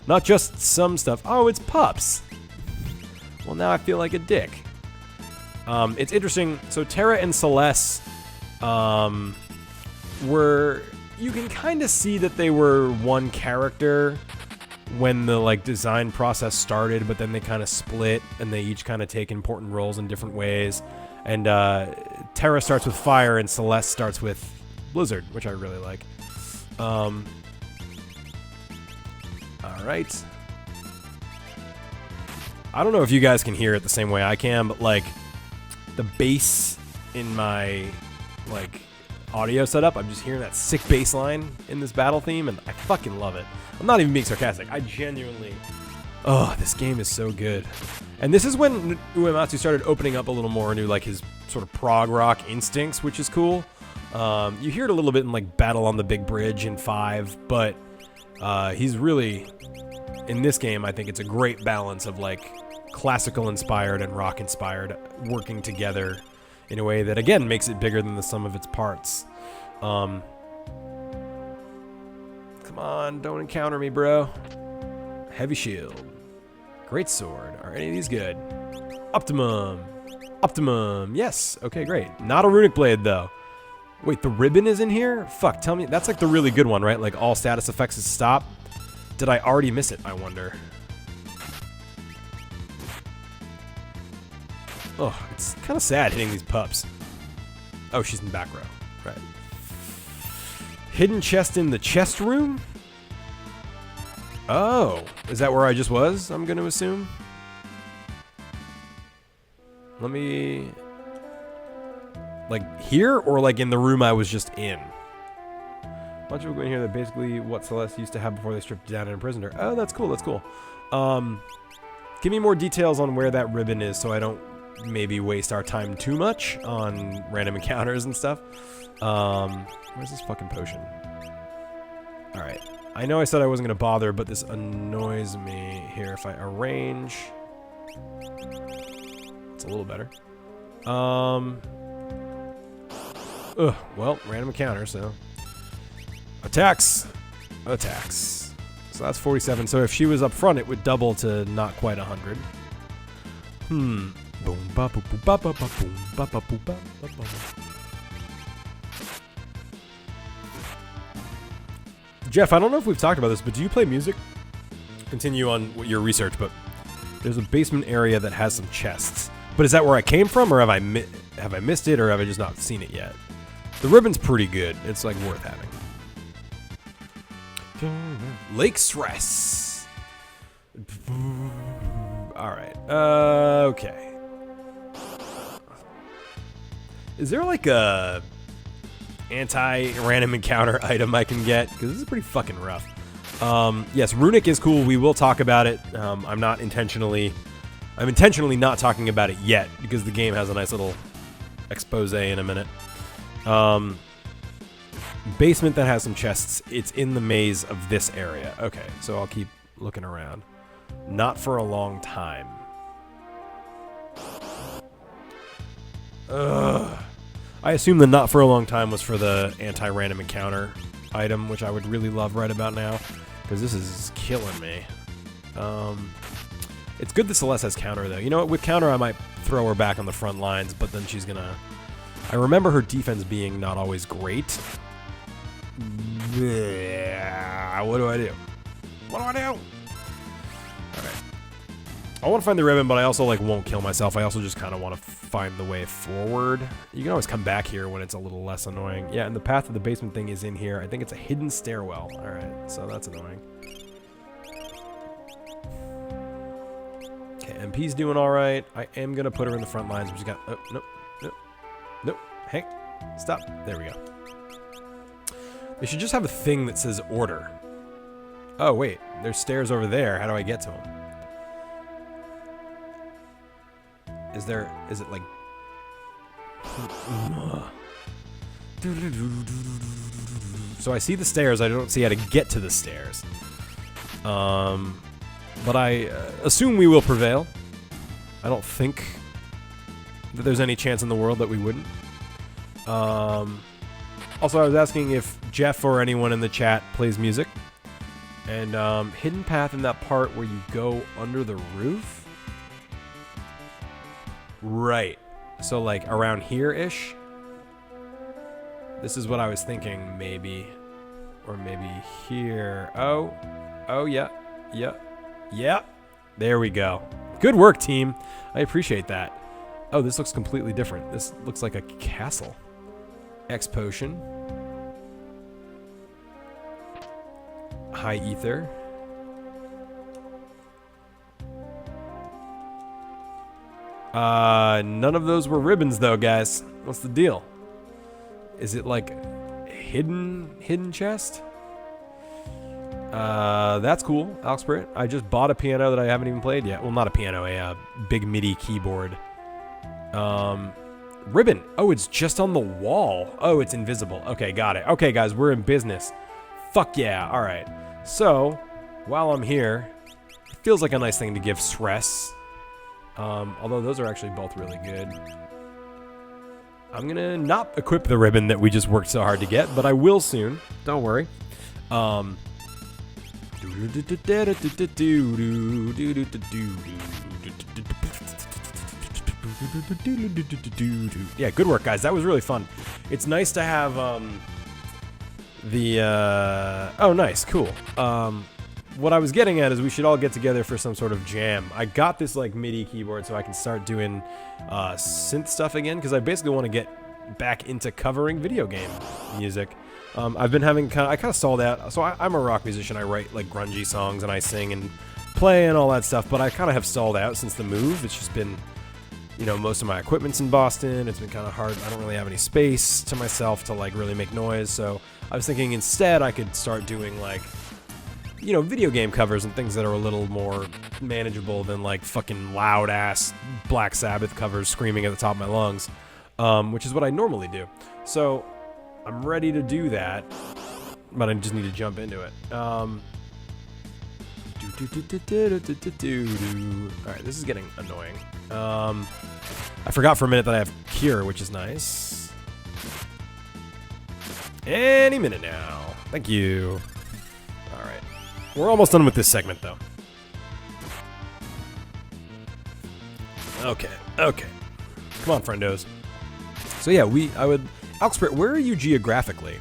not just some stuff. Oh, it's pups. Well, now I feel like a dick. It's interesting. So Terra and Celeste you can kind of see that they were one character when the like design process started, but then they kind of split and they each kind of take important roles in different ways. And Terra starts with fire and Celeste starts with blizzard, which I really like. All right. I don't know if you guys can hear it the same way I can, but like the bass in my like audio setup, I'm just hearing that sick bass line in this battle theme, and I fucking love it. I'm not even being sarcastic. I genuinely... Oh, this game is so good. And this is when 𝗬𝗎ᴜ started opening up a little more into like his sort of prog rock instincts, which is cool. You hear it a little bit in like Battle on the Big Bridge in 5, but he's really... In this game, I think it's a great balance of like classical inspired and rock inspired working together in a way that, again, makes it bigger than the sum of its parts. Come on, don't encounter me, bro. Heavy shield. Great sword. Are any of these good? Optimum. Optimum. Yes. Okay, great. Not a runic blade, though. Wait, the ribbon is in here? Fuck, tell me. That's like the really good one, right? Like all status effects is stop. Did I already miss it, I wonder? Oh, it's kind of sad hitting these pups. Oh, she's in the back row. Right. Hidden chest in the chest room? Oh, is that where I just was, I'm going to assume? Let me... Like here, or like in the room I was just in? A bunch of people go in here that basically what Celeste used to have before they stripped down and imprisoned her. Oh, that's cool, that's cool. Give me more details on where that ribbon is so I don't maybe waste our time too much on random encounters and stuff. Where's this fucking potion? Alright. I know I said I wasn't going to bother, but this annoys me here. If I arrange... It's a little better. Well, random encounter, so... Attacks! Attacks. So that's 47. So if she was up front, it would double to not quite 100. Boom, ba boom, ba ba ba boom, ba ba boom, ba ba ba. Jeff, I don't know if we've talked about this, but do you play music? Continue on your research, but there's a basement area that has some chests. But is that where I came from, or have I missed it, or have I just not seen it yet? The ribbon's pretty good. It's like worth having. Lake Stress. All right. Okay. Is there like a anti-random encounter item I can get? Because this is pretty fucking rough. Yes, runic is cool. We will talk about it. I'm intentionally not talking about it yet because the game has a nice little expose in a minute. Basement that has some chests. It's in the maze of this area. Okay, so I'll keep looking around. Not for a long time. Ugh. I assume the not for a long time was for the anti-random encounter item, which I would really love right about now, because this is killing me. It's good that Celeste has counter, though. You know what? With counter, I might throw her back on the front lines, but then she's gonna... I remember her defense being not always great. Yeah, what do I do? What do I do? Alright. I want to find the ribbon, but I also like won't kill myself. I also just kind of want to find the way forward. You can always come back here when it's a little less annoying. Yeah, and the path to the basement thing is in here. I think it's a hidden stairwell. Alright, so that's annoying. Okay, MP's doing alright. I am going to put her in the front lines. We just got... Oh, nope. Nope. Nope. Hey, stop. There we go. They should just have a thing that says order. Oh, wait. There's stairs over there. How do I get to them? Is it like... So I see the stairs. I don't see how to get to the stairs. But I assume we will prevail. I don't think that there's any chance in the world that we wouldn't. Also, I was asking if Jeff or anyone in the chat plays music. And hidden path in that part where you go under the roof? Right. So like around here-ish? This is what I was thinking, maybe. Or maybe here. Oh, yeah. Yep. Yep. There we go. Good work, team. I appreciate that. Oh, this looks completely different. This looks like a castle. X potion. High ether. None of those were ribbons though, guys. What's the deal? Is it like hidden chest? That's cool, 𝗙𝗏𝗿𝗀. I just bought a piano that I haven't even played yet. Well, not a piano, a big MIDI keyboard. Ribbon. Oh, it's just on the wall. Oh, it's invisible. Okay, got it. Okay, guys, we're in business. Fuck yeah. All right. So, while I'm here, it feels like a nice thing to give stress. Although those are actually both really good. I'm gonna not equip the ribbon that we just worked so hard to get, but I will soon. Don't worry. Yeah, good work, guys. That was really fun. It's nice to have oh, nice, cool. What I was getting at is we should all get together for some sort of jam. I got this like MIDI keyboard so I can start doing synth stuff again, because I basically want to get back into covering video game music. I've been having I kind of stalled out. So I'm a rock musician. I write like grungy songs and I sing and play and all that stuff, but I kind of have stalled out since the move. It's just been, you know, most of my equipment's in Boston. It's been kind of hard. I don't really have any space to myself to like really make noise. So I was thinking instead I could start doing like, you know, video game covers and things that are a little more manageable than like fucking loud ass Black Sabbath covers screaming at the top of my lungs, which is what I normally do. So I'm ready to do that, but I just need to jump into it. Alright, this is getting annoying. I forgot for a minute that I have Cure, which is nice. Any minute now. Thank you. Alright. We're almost done with this segment, though. Okay, okay. Come on, friendos. So yeah, 𝗙𝗏𝗿𝗀, where are you geographically?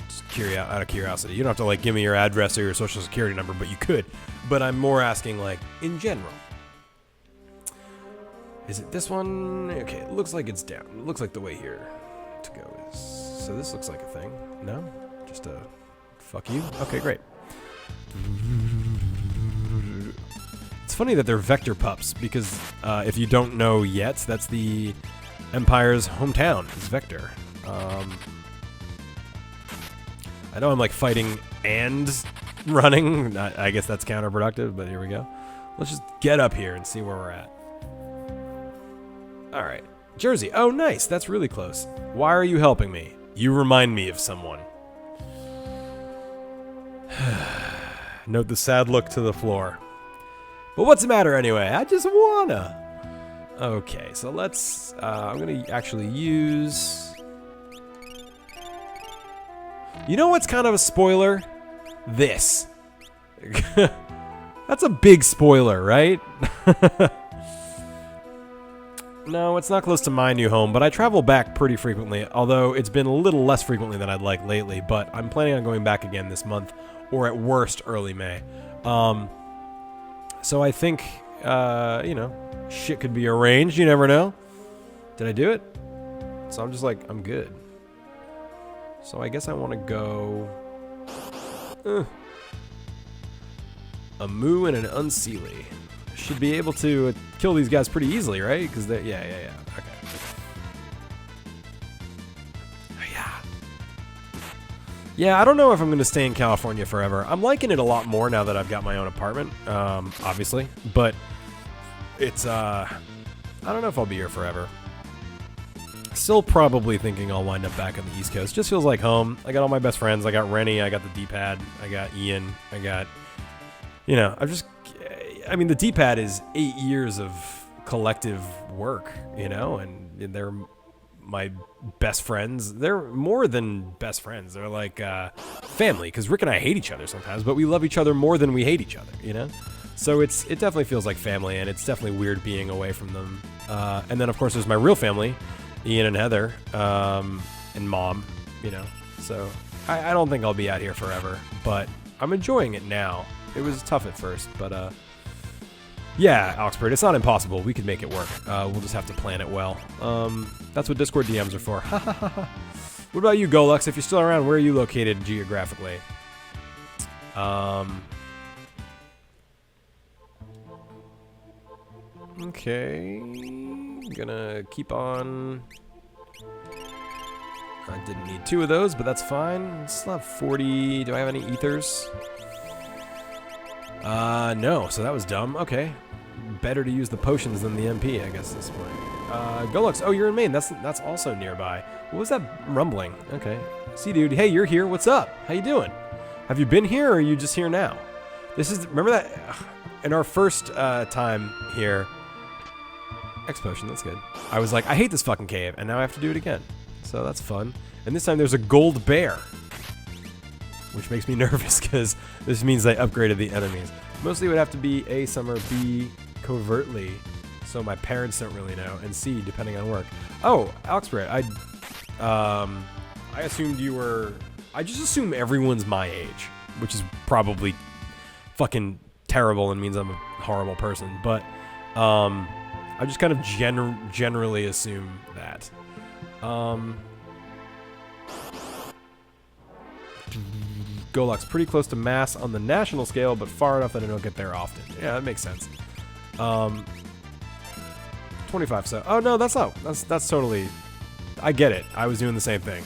Just out of curiosity. You don't have to like give me your address or your social security number, but you could. But I'm more asking like in general. Is it this one? Okay, it looks like it's down. It looks like the way here to go is. So this looks like a thing. No? Just a fuck you? Okay, great. It's funny that they're vector pups because if you don't know yet, that's the Empire's hometown is Vector. I know I'm like fighting and running. I guess that's counterproductive, but here we go. Let's just get up here and see where we're at. All right, Jersey. Oh, nice. That's really close. Why are you helping me? You remind me of someone. Note the sad look to the floor. But what's the matter anyway? I just wanna. Okay, so let's, I'm gonna actually use... You know what's kind of a spoiler? This. That's a big spoiler, right? No, it's not close to my new home, but I travel back pretty frequently, although it's been a little less frequently than I'd like lately, but I'm planning on going back again this month, or at worst, early May. So I think, you know, shit could be arranged. You never know. Did I do it? So I'm just like, I'm good. So I guess I want to go... a moo and an 𝗙𝗙𝗍𝗍. Should be able to kill these guys pretty easily, right? Because they... Yeah. Okay. Yeah, I don't know if I'm going to stay in California forever. I'm liking it a lot more now that I've got my own apartment, obviously. But it's, I don't know if I'll be here forever. Still probably thinking I'll wind up back on the East Coast. Just feels like home. I got all my best friends. I got Rennie. I got the D-pad. I got Ian. I got, you know, I mean, the D-pad is 8 years of collective work, you know, and they're my best friends. They're more than best friends. They're like family, because Rick and I hate each other sometimes, but we love each other more than we hate each other, you know? So it definitely feels like family, and it's definitely weird being away from them. And then, of course, there's my real family, Ian and Heather, and Mom, you know? So I don't think I'll be out here forever, but I'm enjoying it now. It was tough at first, but yeah, Oxford, it's not impossible. We could make it work. We'll just have to plan it well. That's what Discord DMs are for. What about you, Golux? If you're still around, where are you located geographically? Okay. I'm gonna keep on. I didn't need 2 of those, but that's fine. Still have 40. Do I have any ethers? No, so that was dumb. Okay. Better to use the potions than the MP, I guess, at this point. Golux, oh, you're in Maine. That's also nearby. What was that rumbling? Okay. See, dude. Hey, you're here. What's up? How you doing? Have you been here, or are you just here now? This is, remember that in our first time here, X potion, that's good. I was like, I hate this fucking cave, and now I have to do it again. So that's fun. And this time there's a gold bear, which makes me nervous because this means they upgraded the enemies. Mostly it would have to be A, summer, B, covertly, so my parents don't really know, and C, depending on work. Oh, Alexbrit, I assumed you were... I just assume everyone's my age, which is probably fucking terrible and means I'm a horrible person, but I just kind of generally assume that. Golux, pretty close to mass on the national scale, but far enough that I don't get there often. Yeah, that makes sense. 25, so... Oh, no, that's not... That's totally... I get it. I was doing the same thing.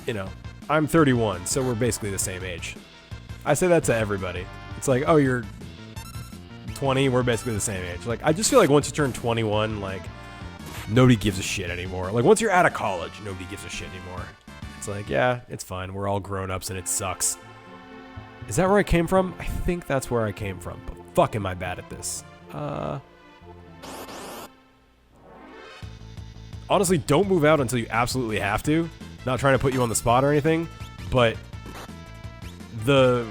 You know, I'm 31, so we're basically the same age. I say that to everybody. It's like, oh, you're 20, we're basically the same age. Like, I just feel like once you turn 21, like, nobody gives a shit anymore. Like, once you're out of college, nobody gives a shit anymore. It's like, yeah, it's fine. We're all grown-ups and it sucks. Is that where I came from? I think that's where I came from, but fuck am I bad at this. Honestly, don't move out until you absolutely have to. Not trying to put you on the spot or anything, but the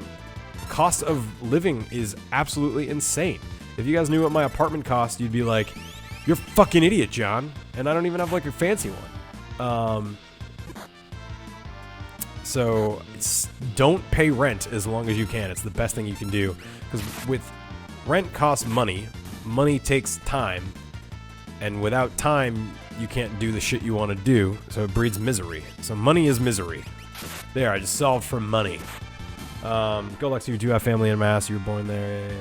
cost of living is absolutely insane. If you guys knew what my apartment cost, you'd be like, you're a fucking idiot, John. And I don't even have like a fancy one. So don't pay rent as long as you can. It's the best thing you can do. Because with rent costs money, money takes time, and without time, you can't do the shit you want to do, so it breeds misery. So money is misery. There, I just solved for money. Golux, you do have family in Mass, you were born there.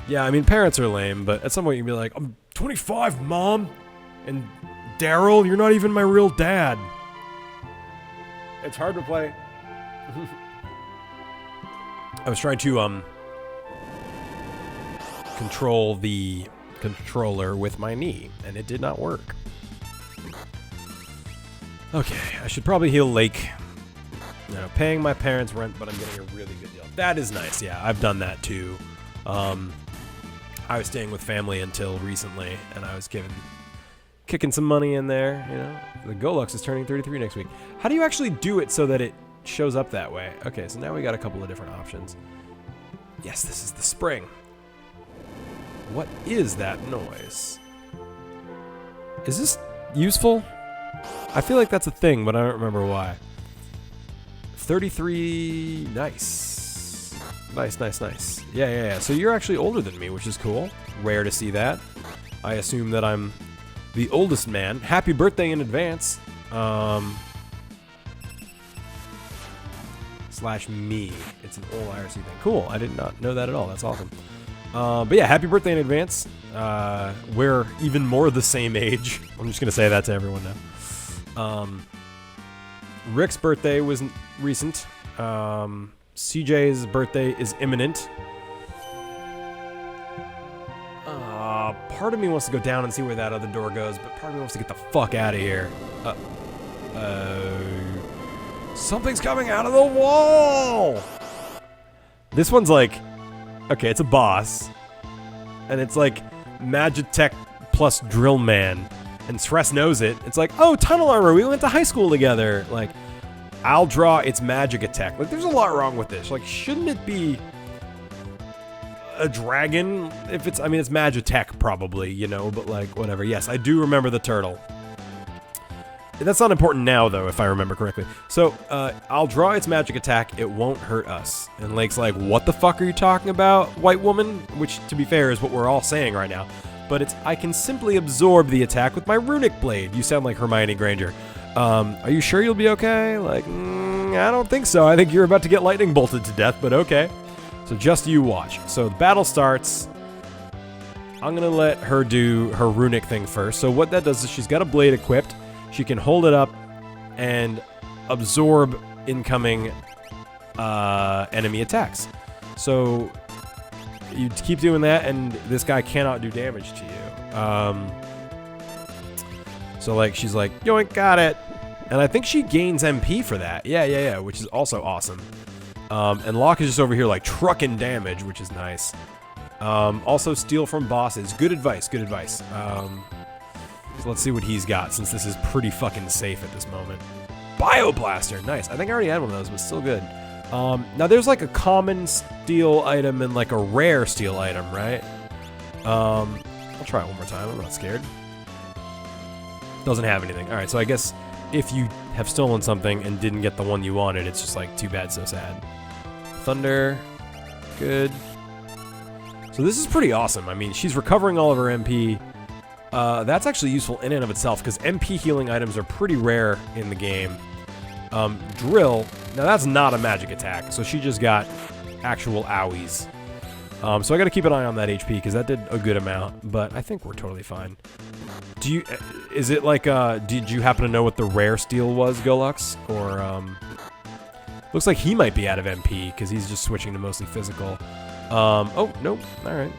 Yeah, I mean, parents are lame, but at some point you'd be like, I'm 25, Mom! And Daryl, you're not even my real dad. It's hard to play. I was trying to, control the controller with my knee, and it did not work. Okay, I should probably heal Lake. You know, paying my parents' rent, but I'm getting a really good deal. That is nice, yeah, I've done that too. I was staying with family until recently, and I was kicking some money in there, you know. The Golux is turning 33 next week. How do you actually do it so that it shows up that way? Okay, so now we got a couple of different options. Yes, this is the spring. What is that noise? Is this useful? I feel like that's a thing, but I don't remember why. 33, nice. Nice. Yeah. So you're actually older than me, which is cool. Rare to see that. I assume that I'm the oldest man. Happy birthday in advance. Slash me. It's an old IRC thing. Cool, I did not know that at all. That's awesome. But yeah, happy birthday in advance. We're even more the same age. I'm just going to say that to everyone now. Rick's birthday was recent. CJ's birthday is imminent. Part of me wants to go down and see where that other door goes, but part of me wants to get the fuck out of here. Something's coming out of the wall! This one's like... Okay, it's a boss. And it's like Magitech plus Drill Man. And Stress knows it. It's like, oh, Tunnel Armor, we went to high school together. Like, I'll draw its magic attack. Like, there's a lot wrong with this. Like, shouldn't it be a dragon? If it's, I mean, it's Magitech probably, you know, but like, whatever. Yes, I do remember the turtle. That's not important now, though, if I remember correctly. So, I'll draw its magic attack. It won't hurt us. And Lake's like, what the fuck are you talking about, white woman? Which, to be fair, is what we're all saying right now. But it's, I can simply absorb the attack with my runic blade. You sound like Hermione Granger. Are you sure you'll be okay? Like, I don't think so. I think you're about to get lightning bolted to death, but okay. So just you watch. So the battle starts. I'm going to let her do her runic thing first. So what that does is she's got a blade equipped. She can hold it up and absorb incoming enemy attacks. So you keep doing that, and this guy cannot do damage to you. So like she's like, yoink, got it. And I think she gains MP for that. Yeah, which is also awesome. And Locke is just over here like trucking damage, which is nice. Also steal from bosses. Good advice, good advice. So let's see what he's got, since this is pretty fucking safe at this moment. Bioblaster, nice. I think I already had one of those, but still good. Now there's like a common steel item and like a rare steel item, right? I'll try it one more time, I'm not scared. Doesn't have anything. Alright, so I guess if you have stolen something and didn't get the one you wanted, it's just like, too bad, so sad. Thunder, good. So this is pretty awesome. I mean, she's recovering all of her MP. That's actually useful in and of itself, because MP healing items are pretty rare in the game. Drill, now that's not a magic attack, so she just got actual owies. So I gotta keep an eye on that HP, because that did a good amount, but I think we're totally fine. Do you, is it like, did you happen to know what the rare steel was, Golux? Or, looks like he might be out of MP, because he's just switching to mostly physical. Oh, nope, alright.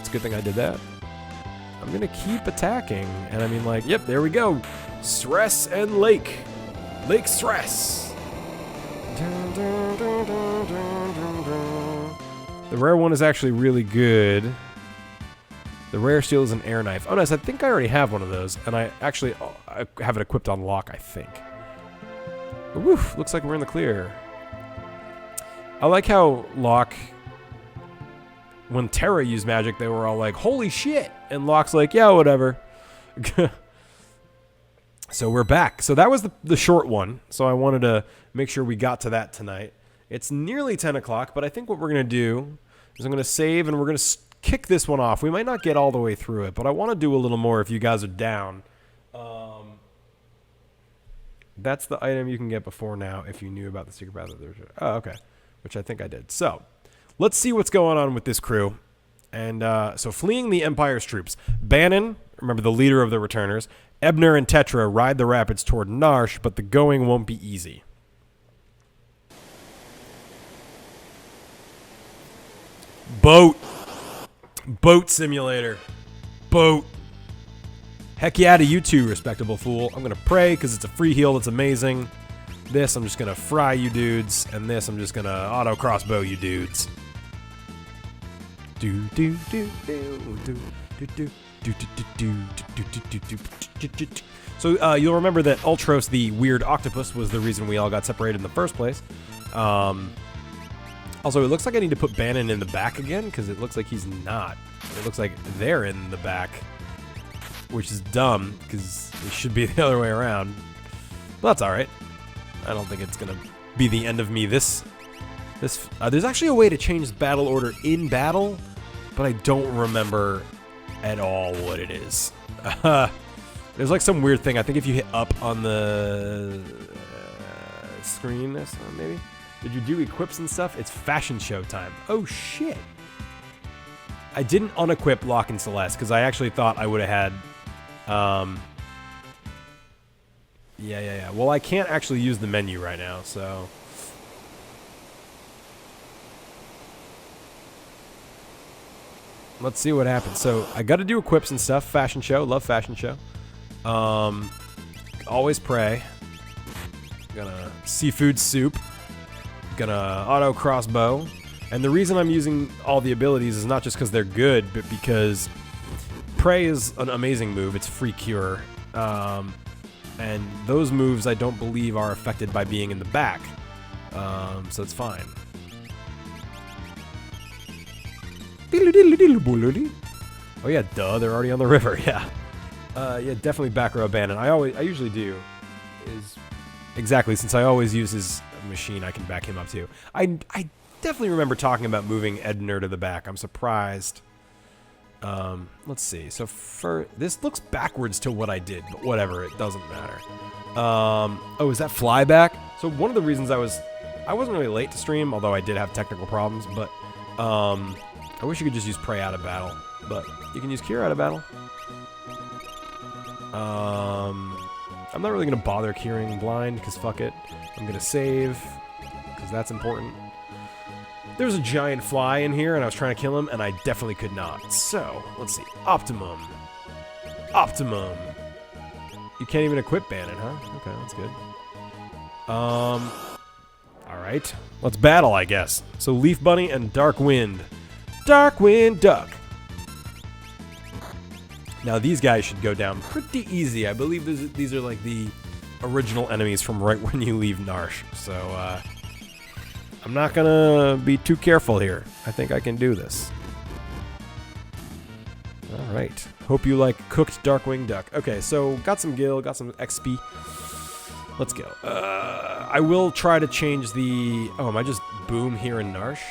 It's a good thing I did that. I'm gonna keep attacking, and I mean, like, yep, there we go. Stress and Lake. Lake Stress. The rare one is actually really good. The rare steel is an air knife. Oh, nice, I think I already have one of those, and I actually I have it equipped on Locke, I think. Woof, looks like we're in the clear. I like how Locke, when Terra used magic, they were all like, holy shit! And Locke's like, yeah, whatever. So we're back. So that was the short one. So I wanted to make sure we got to that tonight. It's nearly 10 o'clock, but I think what we're going to do is I'm going to save, and we're going to kick this one off. We might not get all the way through it, but I want to do a little more if you guys are down. That's the item you can get before now if you knew about the secret path of the... Oh, okay. Which I think I did. So let's see what's going on with this crew. And so fleeing the Empire's troops, Bannon, remember the leader of the returners, Ebner and Tetra ride the rapids toward Narshe, but the going won't be easy. Boat. Boat simulator. Boat. Heck yeah to you too, respectable fool. I'm going to pray because it's a free heal that's amazing. This, I'm just going to fry you dudes. And this, I'm just going to auto crossbow you dudes. So you'll remember that Ultros, the weird octopus, was the reason we all got separated in the first place. Also, it looks like I need to put Bannon in the back again, because it looks like he's not. It looks like they're in the back, which is dumb, because it should be the other way around. But that's alright. I don't think it's going to be the end of me. There's actually a way to change the battle order in battle, but I don't remember at all what it is. There's like some weird thing. I think if you hit up on the screen, maybe. Did you do equips and stuff? It's fashion show time. Oh shit! I didn't unequip Locke and Celeste because I actually thought I would have had. Yeah. Well, I can't actually use the menu right now, so. Let's see what happens. So I got to do equips and stuff. Fashion show, love fashion show. Always pray. Gonna seafood soup. Gonna auto crossbow. And the reason I'm using all the abilities is not just because they're good, but because pray is an amazing move. It's free cure. And those moves I don't believe are affected by being in the back. So it's fine. Oh yeah, duh, they're already on the river, yeah. Yeah, definitely back row abandon. I usually do. is... Exactly, since I always use his machine, I can back him up too. I definitely remember talking about moving Ymir to the back. I'm surprised. Let's see. So this looks backwards to what I did, but whatever, it doesn't matter. Oh, is that flyback? So one of the reasons I wasn't really late to stream, although I did have technical problems, but I wish you could just use Prey out of battle, but you can use Cure out of battle. I'm not really going to bother curing blind, because fuck it. I'm going to save, because that's important. There's a giant fly in here, and I was trying to kill him, and I definitely could not. So, let's see. Optimum. Optimum. You can't even equip Bannon, huh? Okay, that's good. Alright. Let's battle, I guess. So, Leaf Bunny and Dark Wind. Dark Wind Duck. Now, these guys should go down pretty easy. I believe these are like the original enemies from right when you leave Narshe. So, I'm not gonna be too careful here. I think I can do this. Alright. Hope you like cooked Darkwing Duck. Okay, so got some gil, got some XP. Let's go. I will try to change the... Oh, am I just boom here in Narshe?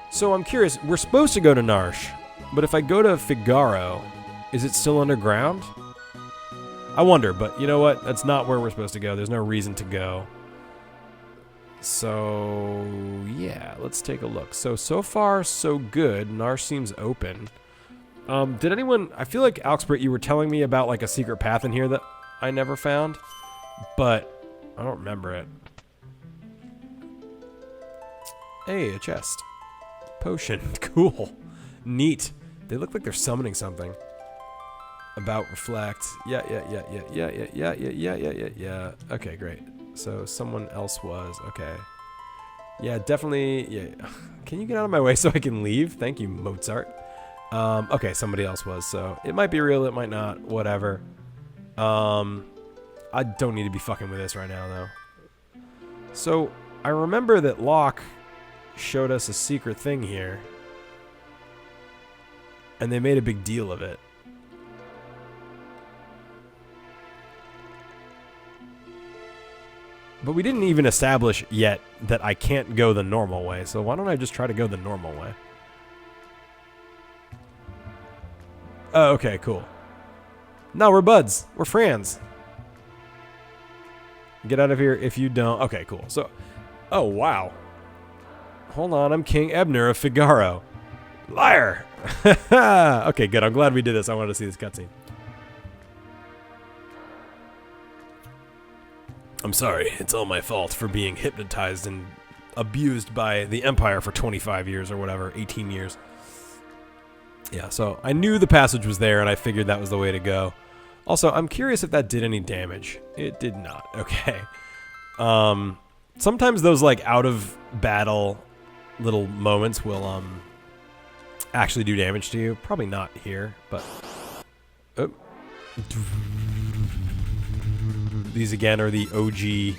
So I'm curious. We're supposed to go to Narshe. But if I go to Figaro, is it still underground? I wonder, but you know what? That's not where we're supposed to go. There's no reason to go. So, yeah, let's take a look. So far, so good. Narshe seems open. Did anyone... I feel like, 𝗪𝗏𝗃, you were telling me about, like, a secret path in here that I never found. But I don't remember it. Hey, a chest. Potion. Cool. Neat. They look like they're summoning something. About reflect. Yeah. Okay, great. So someone else was. Okay. Yeah, definitely. Yeah. Can you get out of my way so I can leave? Thank you, Mozart. Okay, somebody else was. So it might be real, it might not. Whatever. I don't need to be fucking with this right now, though. So I remember that Locke showed us a secret thing here. And they made a big deal of it. But we didn't even establish yet that I can't go the normal way. So why don't I just try to go the normal way? Oh, okay, cool. No, we're buds. We're friends. Get out of here if you don't. Okay, cool. So, oh, wow. Hold on, I'm King Ymir of Figaro. Liar! Okay, good. I'm glad we did this. I wanted to see this cutscene. I'm sorry. It's all my fault for being hypnotized and abused by the Empire for 25 years or whatever, 18 years. Yeah, so I knew the passage was there, and I figured that was the way to go. Also, I'm curious if that did any damage. It did not. Okay. Sometimes those, like, out-of-battle little moments will, actually do damage to you. Probably not here, but... Oh. These, again, are the OG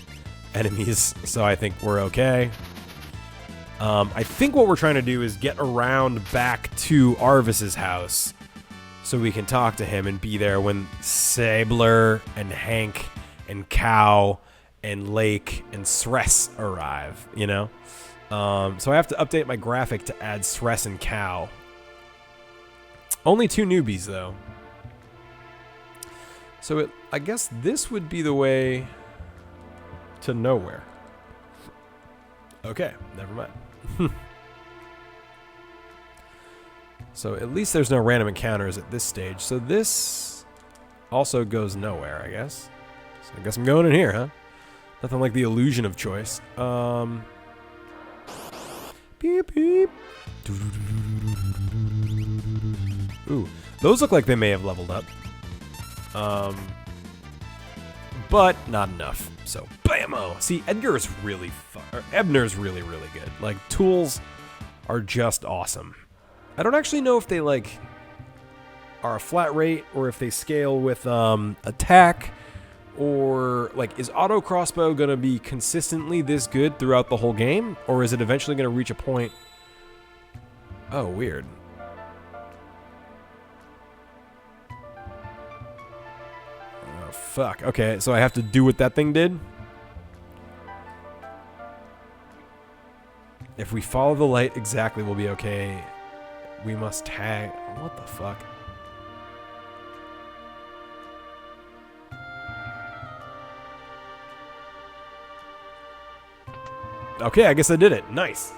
enemies, so I think we're okay. I think what we're trying to do is get around back to Arvis's house so we can talk to him and be there when Sabler and Hank and Cow and Lake and Sress arrive, you know? So I have to update my graphic to add Sress and Cow. Only 2 newbies, though. So I guess this would be the way to nowhere. Okay, never mind. So at least there's no random encounters at this stage. So this also goes nowhere, I guess. So I guess I'm going in here, huh? Nothing like the illusion of choice. Beep, beep. Ooh, those look like they may have leveled up. But not enough. So, bammo! See, Ymir's really really good. Like, tools are just awesome. I don't actually know if they, like, are a flat rate or if they scale with, attack, or, like, is auto crossbow gonna be consistently this good throughout the whole game? Or is it eventually gonna reach a point... Oh, weird. Oh, fuck. Okay, so I have to do what that thing did? If we follow the light exactly, we'll be okay. We must tag... What the fuck? Okay, I guess I did it. Nice.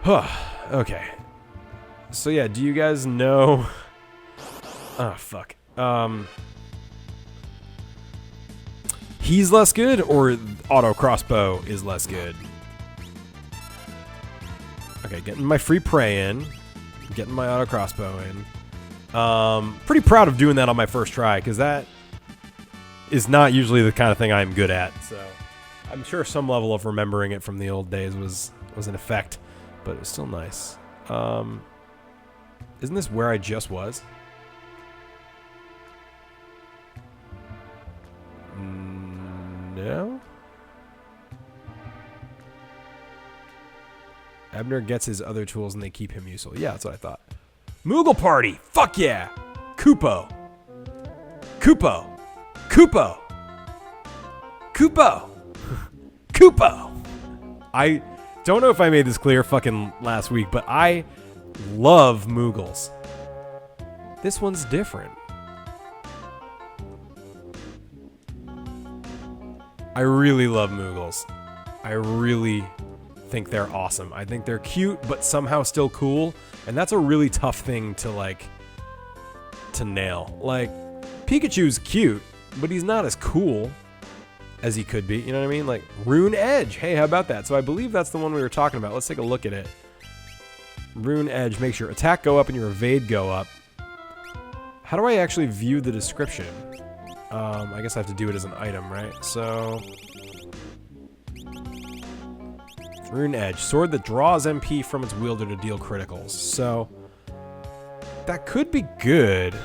Huh. Okay. So yeah, do you guys know... Oh, fuck. He's less good, or auto crossbow is less good? Okay, getting my free prey in. Getting my auto crossbow in. Pretty proud of doing that on my first try, because that is not usually the kind of thing I'm good at, so... I'm sure some level of remembering it from the old days was an effect, but it was still nice. Isn't this where I just was? No? Abner gets his other tools and they keep him useful. Yeah, that's what I thought. Moogle Party! Fuck yeah! 𝗬𝗂𝗍! 𝗬𝗂𝗍! 𝗬𝗂𝗍! I don't know if I made this clear fucking last week, but I love Moogles. This one's different. I really love Moogles. I really think they're awesome. I think they're cute, but somehow still cool, and that's a really tough thing to, like, to nail. Like, Pikachu's cute, but he's not as cool as he could be, you know what I mean? Like, Rune Edge. Hey, how about that? So I believe that's the one we were talking about. Let's take a look at it. Rune Edge makes your attack go up and your evade go up. How do I actually view the description? I guess I have to do it as an item, right? So... Rune Edge. Sword that draws MP from its wielder to deal criticals. So... that could be good.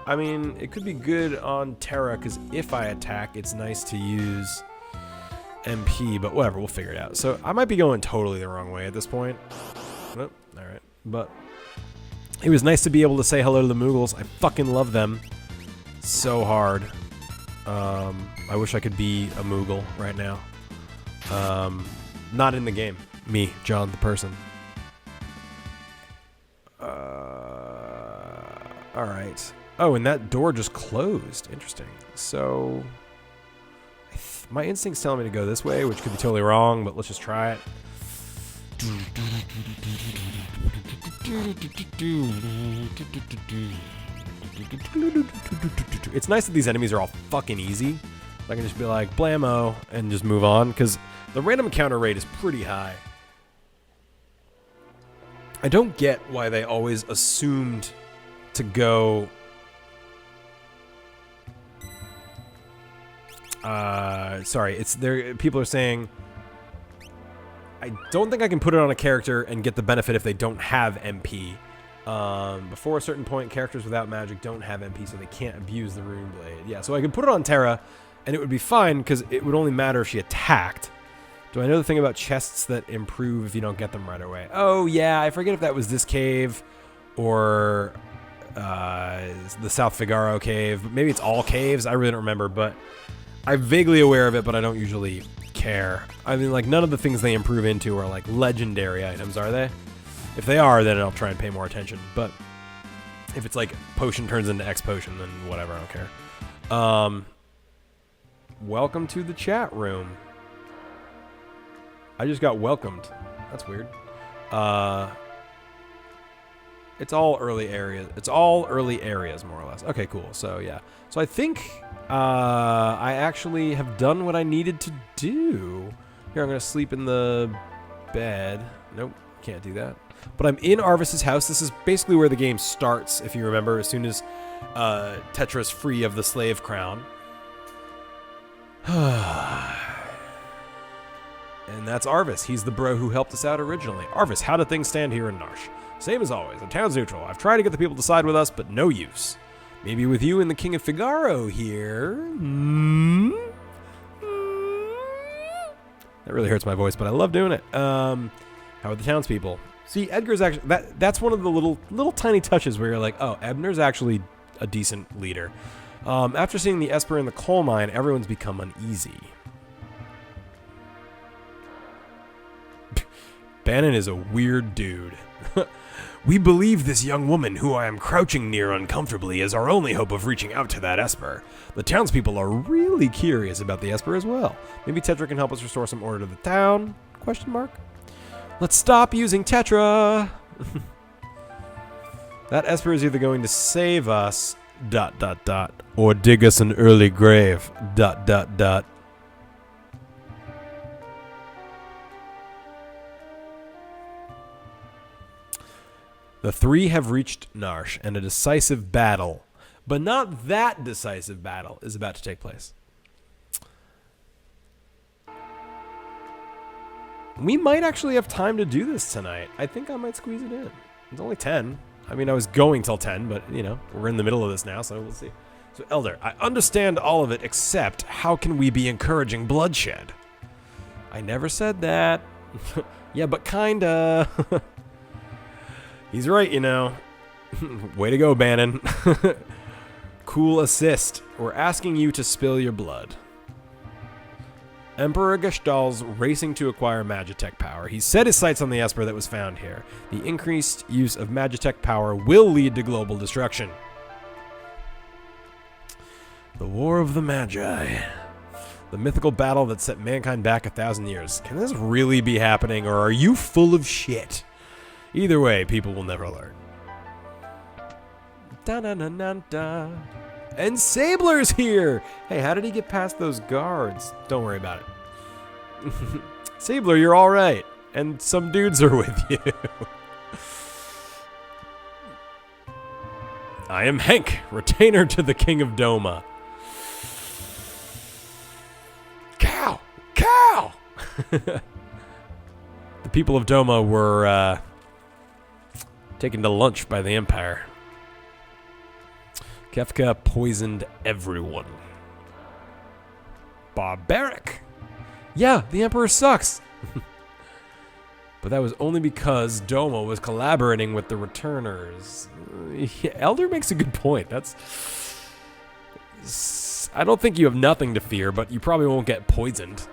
I mean, it could be good on Terra, because if I attack, it's nice to use MP, but whatever, we'll figure it out. So I might be going totally the wrong way at this point. Nope, alright. But it was nice to be able to say hello to the Moogles. I fucking love them so hard. I wish I could be a Moogle right now. Not in the game. Me, John, the person. Alright. Oh, and that door just closed. Interesting. So, my instinct's telling me to go this way, which could be totally wrong, but let's just try it. It's nice that these enemies are all fucking easy. I can just be like, blammo, and just move on, because the random encounter rate is pretty high. I don't get why they always assumed to go... sorry, it's there. People are saying I don't think I can put it on a character and get the benefit if they don't have MP. Before a certain point, characters without magic don't have MP, so they can't abuse the rune blade. Yeah, so I could put it on Terra, and it would be fine because it would only matter if she attacked. Do I know the thing about chests that improve if you don't get them right away? Oh yeah, I forget if that was this cave or the South Figaro cave. Maybe it's all caves. I really don't remember, but. I'm vaguely aware of it, but I don't usually care. I mean, like, none of the things they improve into are, like, legendary items, are they? If they are, then I'll try and pay more attention. But if it's, like, potion turns into X potion, then whatever, I don't care. Welcome to the chat room. I just got welcomed. That's weird. It's all early areas. It's all early areas, more or less. Okay, cool. So, yeah. So I think... I actually have done what I needed to do. Here, I'm going to sleep in the bed. Nope, can't do that. But I'm in Arvis's house. This is basically where the game starts, if you remember, as soon as Tetra's free of the slave crown. And that's Arvis. He's the bro who helped us out originally. Arvis, how do things stand here in Narshe? Same as always. The town's neutral. I've tried to get the people to side with us, but no use. Maybe with you and the King of Figaro here. That really hurts my voice, but I love doing it. How are the townspeople? See, Edgar's actually... That's one of the little tiny touches where you're like, oh, Ebner's actually a decent leader. After seeing the Esper in the coal mine, everyone's become uneasy. Bannon is a weird dude. We believe this young woman, who I am crouching near uncomfortably, is our only hope of reaching out to that Esper. The townspeople are really curious about the Esper as well. Maybe Tetra can help us restore some order to the town? Question mark. Let's stop using Tetra! That Esper is either going to save us, ... or dig us an early grave, ... The three have reached Narshe, and a decisive battle, but not that decisive battle, is about to take place. We might actually have time to do this tonight. I think I might squeeze it in. It's only 10. I mean, I was going till 10, but, you know, we're in the middle of this now, so we'll see. So, Elder, I understand all of it, except how can we be encouraging bloodshed? I never said that. Yeah, but kinda. He's right, you know. Way to go, Bannon. Cool assist. We're asking you to spill your blood. Emperor Gestahl's racing to acquire Magitech power. He set his sights on the Esper that was found here. The increased use of Magitech power will lead to global destruction. The War of the Magi. The mythical battle that set mankind back 1,000 years. Can this really be happening, or are you full of shit? Either way, people will never learn. Da-na-na-na-da. And Sabler's here! Hey, how did he get past those guards? Don't worry about it. Sabler, you're alright. And some dudes are with you. I am Hank, retainer to the King of Doma. Cow! Cow! The people of Doma were taken to lunch by the Empire. Kefka poisoned everyone. Barbaric. Yeah, the Emperor sucks. But that was only because Doma was collaborating with the returners. Yeah, Elder makes a good point. I don't think you have nothing to fear, but you probably won't get poisoned.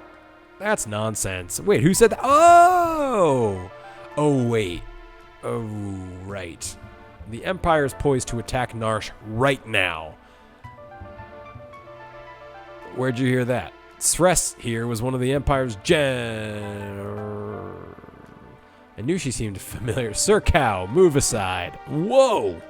That's nonsense. Wait, who said that? Oh! Oh, wait. Oh, right. The Empire is poised to attack Narshe right now. Where'd you hear that? Sres here was one of the Empire's I knew she seemed familiar. Sir Cow, move aside. Whoa!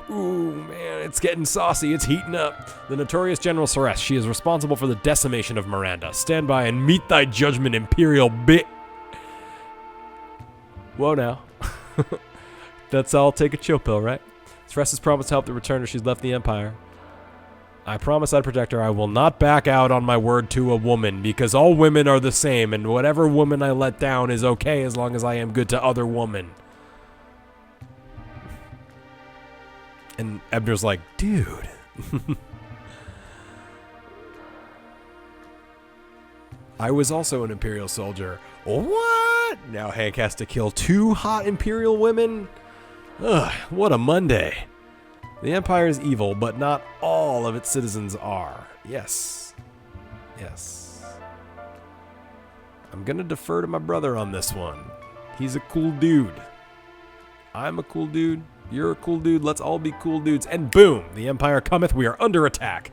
Ooh, man, it's getting saucy. It's heating up. The notorious General Sres. She is responsible for the decimation of Miranda. Stand by and meet thy judgment, Imperial Base. Whoa now. That's all. Take a chill pill, right? Sres has promised to help the returner. She's left the Empire. I promise I'd protect her. I will not back out on my word to a woman, because all women are the same, and whatever woman I let down is okay as long as I am good to other women. And Ebner's like, dude. I was also an Imperial soldier. What? Now Hank has to kill 2 hot Imperial women? Ugh, what a Monday. The Empire is evil, but not all of its citizens are. Yes. Yes. I'm gonna defer to my brother on this one. He's a cool dude. I'm a cool dude. You're a cool dude. Let's all be cool dudes. And boom, the Empire cometh. We are under attack.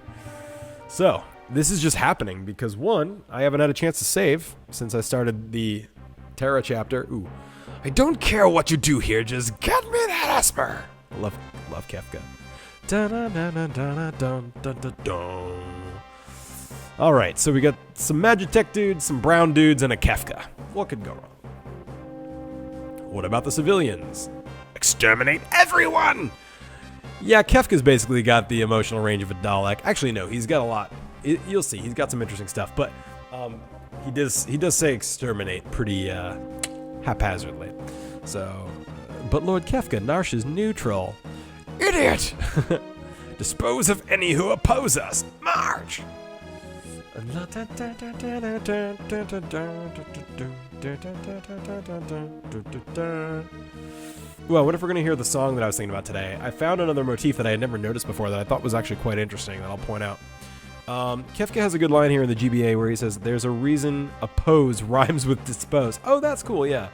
So, this is just happening because, one, I haven't had a chance to save since I started the Terra chapter. Ooh. I don't care what you do here. Just get me that Esper. Love Kefka. All right, so we got some Magitech dudes, some brown dudes, and a Kefka. What could go wrong? What about the civilians? Exterminate everyone! Yeah, Kefka's basically got the emotional range of a Dalek. Actually, no, he's got a lot. You'll see, he's got some interesting stuff, but he does say exterminate pretty haphazardly. So, but Lord Kefka, Narshe's neutral. Idiot! Dispose of any who oppose us. March! Well, what if we're going to hear the song that I was thinking about today? I found another motif that I had never noticed before that I thought was actually quite interesting that I'll point out. Kefka has a good line here in the GBA where he says, "There's a reason oppose rhymes with dispose." Oh, that's cool, yeah.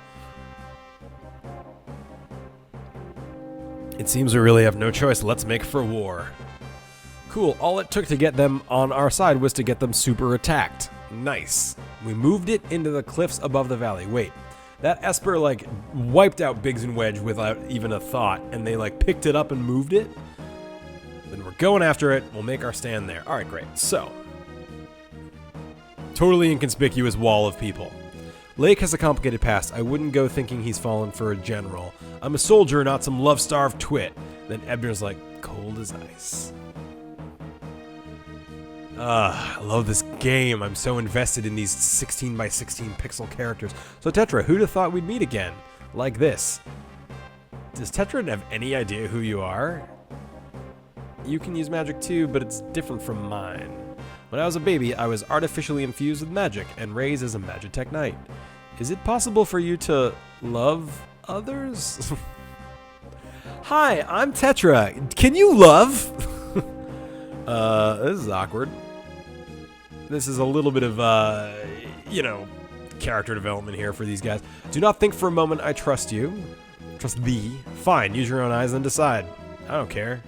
It seems we really have no choice. Let's make for war. Cool. All it took to get them on our side was to get them super attacked. Nice. We moved it into the cliffs above the valley. Wait. That Esper, like, wiped out Biggs and Wedge without even a thought, and they, like, picked it up and moved it? Then we're going after it. We'll make our stand there. All right, great. So, totally inconspicuous wall of people. Lake has a complicated past. I wouldn't go thinking he's fallen for a general. I'm a soldier, not some love-starved twit. Then Ebner's like, cold as ice. I love this game. I'm so invested in these 16 by 16 pixel characters. So Tetra, who'd have thought we'd meet again? Like this. Does Tetra have any idea who you are? You can use magic too, but it's different from mine. When I was a baby, I was artificially infused with magic and raised as a Magitech Knight. Is it possible for you to love others? Hi, I'm Tetra. Can you love? This is awkward. This is a little bit of, you know, character development here for these guys. Do not think for a moment I trust you. Trust thee. Fine, use your own eyes and decide. I don't care.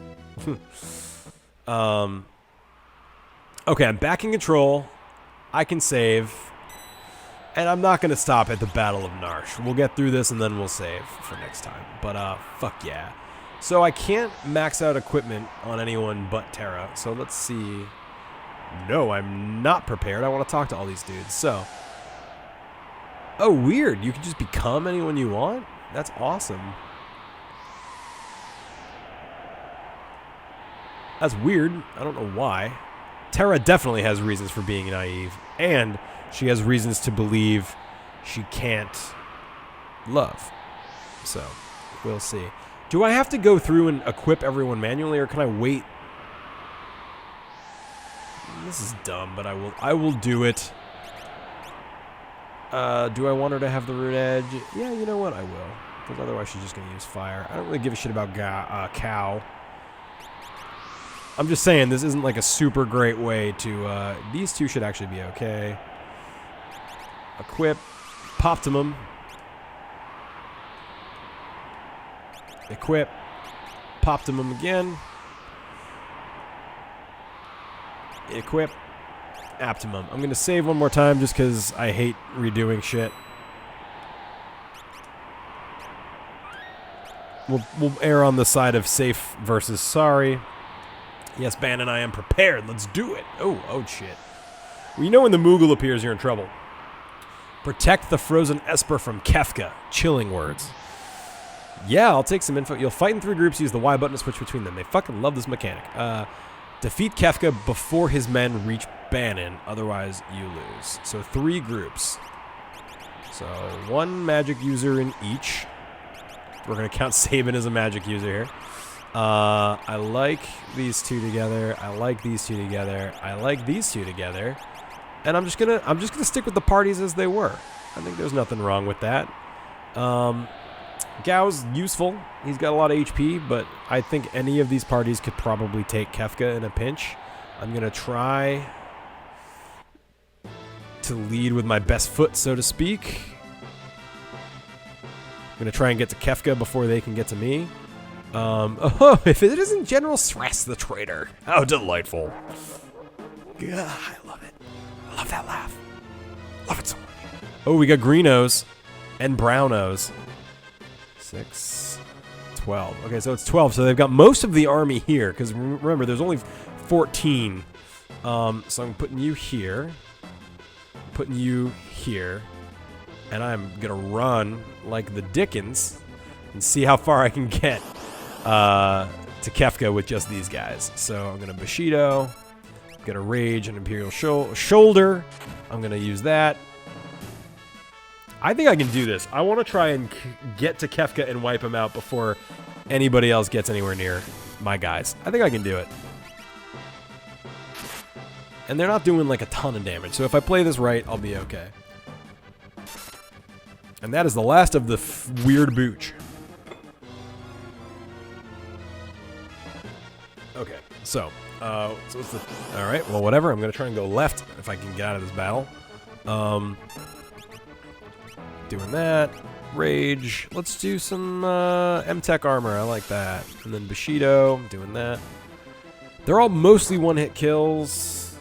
Okay, I'm back in control. I can save. And I'm not going to stop at the Battle of Narshe. We'll get through this and then we'll save for next time. But, fuck yeah. So I can't max out equipment on anyone but Terra. So let's see. No, I'm not prepared. I want to talk to all these dudes. So. Oh, weird. You can just become anyone you want? That's awesome. That's weird. I don't know why. Terra definitely has reasons for being naive. And she has reasons to believe she can't love. So, we'll see. Do I have to go through and equip everyone manually, or can I wait? This is dumb, but I will do it. Do I want her to have the Rune Edge? Yeah, you know what? I will. Because otherwise she's just going to use fire. I don't really give a shit about Cow. I'm just saying, this isn't like a super great way to... these two should actually be okay. Equip. Poptimum. Equip. Poptimum again. Equip. Aptimum. I'm going to save one more time just because I hate redoing shit. We'll err on the side of safe versus sorry. Yes, Ban and I am prepared. Let's do it. Oh shit. Well, you know when the Moogle appears, you're in trouble. Protect the frozen Esper from Kefka. Chilling words. Yeah, I'll take some info. You'll fight in 3 groups. Use the Y button to switch between them. They fucking love this mechanic. Defeat Kefka before his men reach Banin. Otherwise, you lose. So 3 groups. So 1 magic user in each. We're going to count Sabin as a magic user here. I like these 2 together. I like these 2 together. I like these 2 together. And I'm just gonna stick with the parties as they were. I think there's nothing wrong with that. Gao's useful. He's got a lot of HP, but I think any of these parties could probably take Kefka in a pinch. I'm gonna try to lead with my best foot, so to speak. I'm gonna try and get to Kefka before they can get to me. If it isn't General Stress the traitor. How delightful. Yeah, I love it. I love that laugh. Love it so much. Oh, we got greenos and brownos. 6, 12. Okay, so it's 12. So they've got most of the army here, because remember, there's only 14. So I'm putting you here. Putting you here. And I'm going to run like the Dickens and see how far I can get to Kefka with just these guys. So I'm going to Bushido. I'm going to Rage and Imperial Shoulder. I'm going to use that. I think I can do this. I want to try and get to Kefka and wipe him out before anybody else gets anywhere near my guys. I think I can do it. And they're not doing like a ton of damage, so if I play this right, I'll be okay. And that is the last of the weird booch. Okay, so what's the... All right, well, whatever. I'm going to try and go left if I can get out of this battle. Doing that. Rage. Let's do some M-Tech armor. I like that. And then Bushido. Doing that. They're all mostly one-hit kills.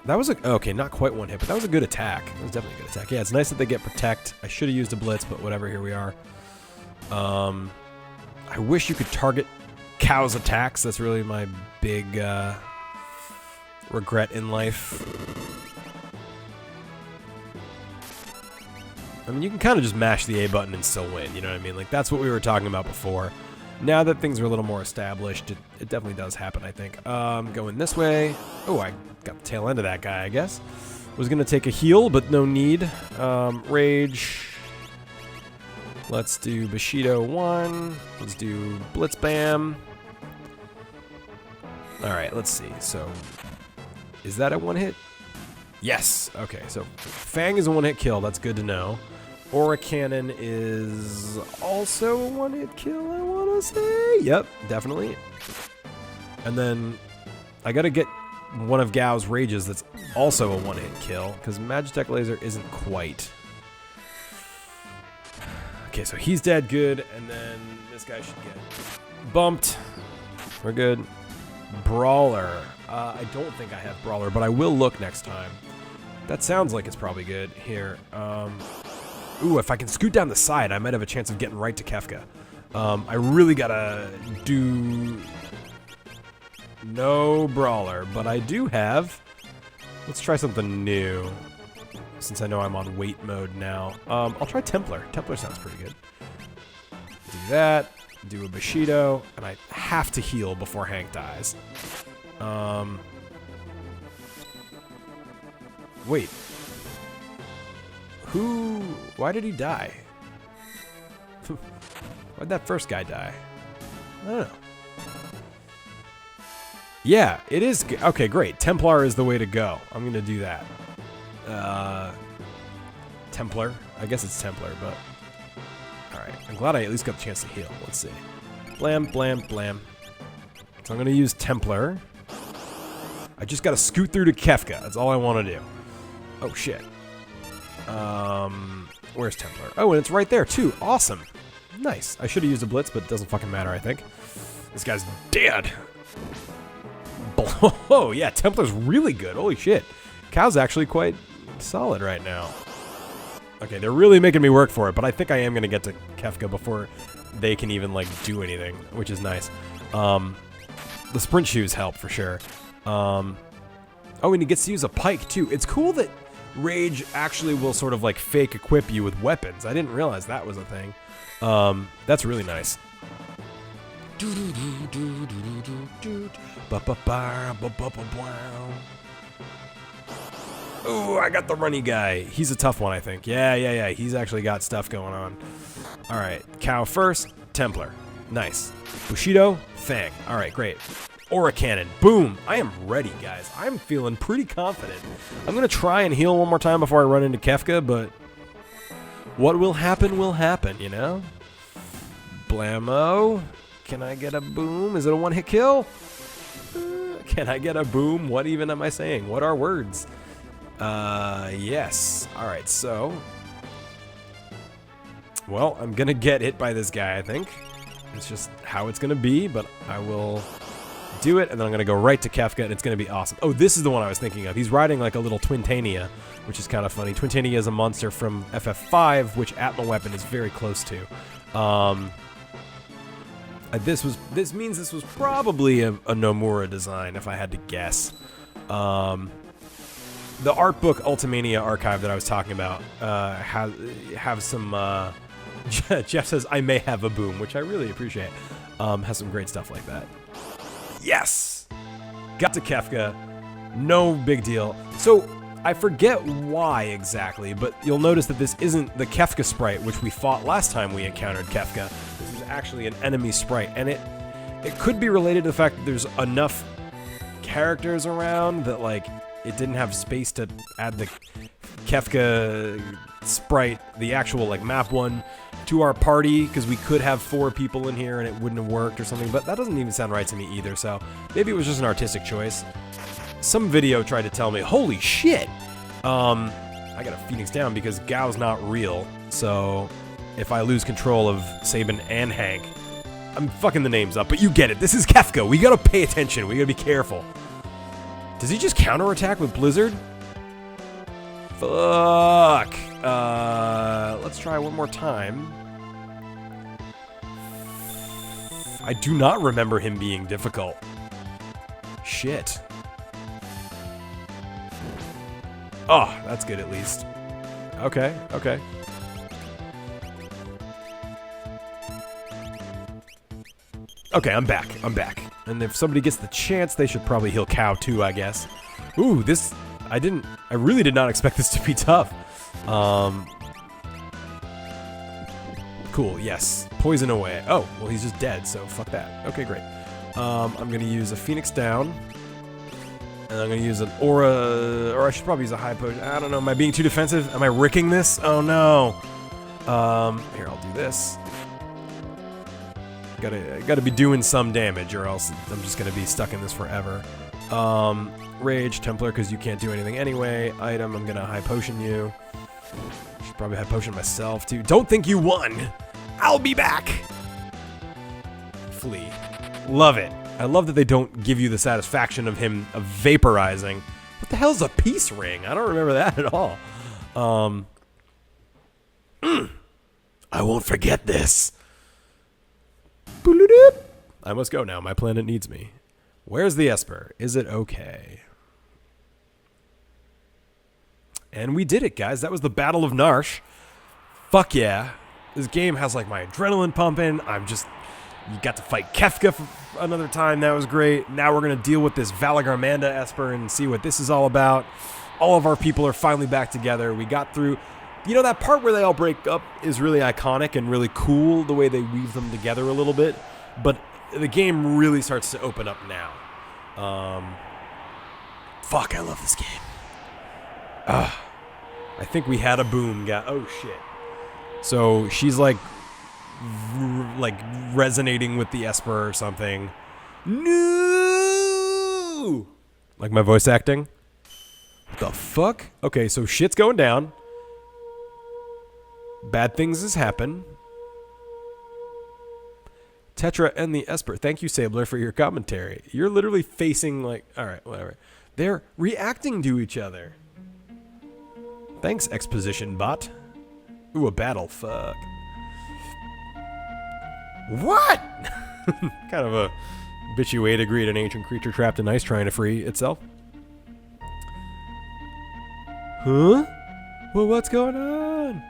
That was a... Okay, not quite one hit, but that was a good attack. That was definitely a good attack. Yeah, it's nice that they get Protect. I should have used a Blitz, but whatever. Here we are. I wish you could target Cow's attacks. That's really my big regret in life. I mean, you can kind of just mash the A button and still win, you know what I mean? Like, that's what we were talking about before. Now that things are a little more established, it definitely does happen, I think. Going this way. Oh, I got the tail end of that guy, I guess. Was going to take a heal, but no need. Rage. Let's do Bushido 1. Let's do Blitz Bam. Alright, let's see. So, is that a one-hit? Yes! Okay, so Fang is a one-hit kill. That's good to know. Aura Cannon is also a one-hit kill, I want to say. Yep, definitely. And then I got to get one of Gao's Rages that's also a one-hit kill, because Magitech Laser isn't quite. Okay, so he's dead, good, and then this guy should get bumped. We're good. Brawler. I don't think I have Brawler, but I will look next time. That sounds like it's probably good. Here. Ooh, if I can scoot down the side, I might have a chance of getting right to Kefka. I really gotta do... No Brawler, but I do have... Let's try something new. Since I know I'm on wait mode now. I'll try Templar. Templar sounds pretty good. Do that. Do a Bushido. And I have to heal before Hank dies. Wait. Who... Why did he die? Why'd that first guy die? I don't know. Yeah, it is... Okay, great. Templar is the way to go. I'm going to do that. Templar. I guess it's Templar, but... Alright, I'm glad I at least got the chance to heal. Let's see. Blam, blam, blam. So I'm going to use Templar. I just got to scoot through to Kefka. That's all I want to do. Oh, shit. Where's Templar? Oh, and it's right there, too. Awesome. Nice. I should have used a Blitz, but it doesn't fucking matter, I think. This guy's dead. Oh, yeah, Templar's really good. Holy shit. Cow's actually quite solid right now. Okay, they're really making me work for it, but I think I am going to get to Kefka before they can even, like, do anything, which is nice. The sprint shoes help, for sure. Oh, and he gets to use a pike, too. It's cool that Rage actually will sort of, like, fake equip you with weapons. I didn't realize that was a thing. That's really nice. Oh, I got the runny guy. He's a tough one, I think. Yeah. He's actually got stuff going on. All right, Cow first, Templar. Nice. Bushido, Fang. All right, great. Aura Cannon. Boom. I am ready, guys. I'm feeling pretty confident. I'm going to try and heal one more time before I run into Kefka, but what will happen, you know? Blammo. Can I get a boom? Is it a one-hit kill? Can I get a boom? What even am I saying? What are words? Yes. All right, so... Well, I'm going to get hit by this guy, I think. It's just how it's going to be, but I will do it, and then I'm going to go right to Kefka, and it's going to be awesome. Oh, this is the one I was thinking of. He's riding like a little Twintania, which is kind of funny. Twintania is a monster from FF5, which Atma Weapon is very close to. This means this was probably a Nomura design, if I had to guess. The art book Ultimania archive that I was talking about have some... Jeff says, I may have a boom, which I really appreciate. Has some great stuff like that. Yes! Got to Kefka. No big deal. So, I forget why exactly, but you'll notice that this isn't the Kefka sprite, which we fought last time we encountered Kefka. This is actually an enemy sprite, and it could be related to the fact that there's enough characters around that, like, it didn't have space to add the Kefka sprite, the actual like map one, to our party, because we could have 4 people in here and it wouldn't have worked or something, but that doesn't even sound right to me either, so maybe it was just an artistic choice. Some video tried to tell me, holy shit, I got a Phoenix down because Gao's not real, so if I lose control of Sabin and Hank, I'm fucking the names up, but you get it. This is Kefka. We gotta pay attention. We gotta be careful. Does he just counterattack with Blizzard? Fuck. Let's try one more time. I do not remember him being difficult. Shit. Oh, that's good at least. Okay, okay. Okay, I'm back. I'm back. And if somebody gets the chance, they should probably heal Cow too, I guess. Ooh, this... I really did not expect this to be tough. Cool, yes. Poison away. Oh, well, he's just dead, so fuck that. Okay, great. I'm gonna use a Phoenix down. And I'm gonna use an Aura... Or I should probably use a High Potion. I don't know. Am I being too defensive? Am I ricking this? Oh, no. Here, I'll do this. Gotta be doing some damage, or else I'm just gonna be stuck in this forever. Rage, Templar, because you can't do anything anyway. Item, I'm gonna High Potion you. Should probably High Potion myself, too. Don't think you won! I'll be back! Flee. Love it. I love that they don't give you the satisfaction of him vaporizing. What the hell's a peace ring? I don't remember that at all. I won't forget this. I must go now. My planet needs me. Where's the Esper? Is it okay? And we did it, guys. That was the Battle of Narshe. Fuck yeah. This game has like my adrenaline pumping. You got to fight Kefka for another time. That was great. Now we're going to deal with this Valagarmanda Esper and see what this is all about. All of our people are finally back together. We got through... You know, that part where they all break up is really iconic and really cool, the way they weave them together a little bit. But the game really starts to open up now. Fuck, I love this game. I think we had a boom. Oh, shit. So she's like resonating with the Esper or something. No! Like my voice acting? What the fuck? Okay, so shit's going down. Bad things has happened. Tetra and the Esper. Thank you, Sabler, for your commentary. You're literally facing like... Alright, whatever. They're reacting to each other. Thanks, exposition bot. Ooh, a battle. Fuck. What? Kind of a bitchy way to greet an ancient creature trapped in ice trying to free itself. Huh? Well, what's going on?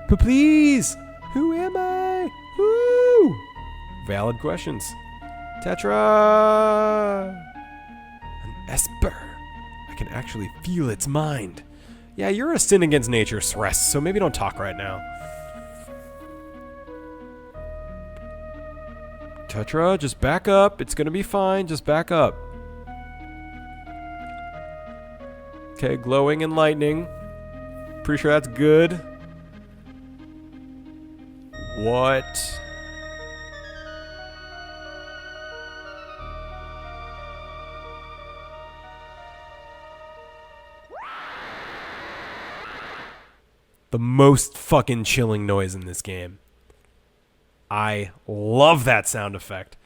But please, who am I? Woo! Valid questions. Tetra! An Esper. I can actually feel its mind. Yeah, you're a sin against nature, Sres, so maybe don't talk right now. Tetra, just back up. It's gonna be fine. Just back up. Okay, glowing and lightning. Pretty sure that's good. What? The most fucking chilling noise in this game. I love that sound effect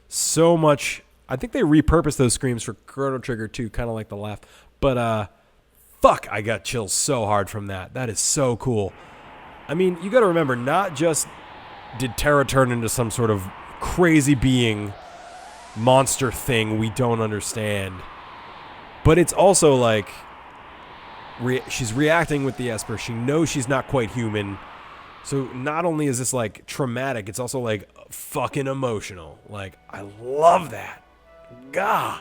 so much. I think they repurposed those screams for Chrono Trigger too, kind of like the laugh. But fuck, I got chills so hard from that. That is so cool. I mean, you got to remember, not just did Terra turn into some sort of crazy being, monster thing we don't understand, but it's also like she's reacting with the Esper. She knows she's not quite human. So not only is this like traumatic, it's also like fucking emotional. Like, I love that. Gah.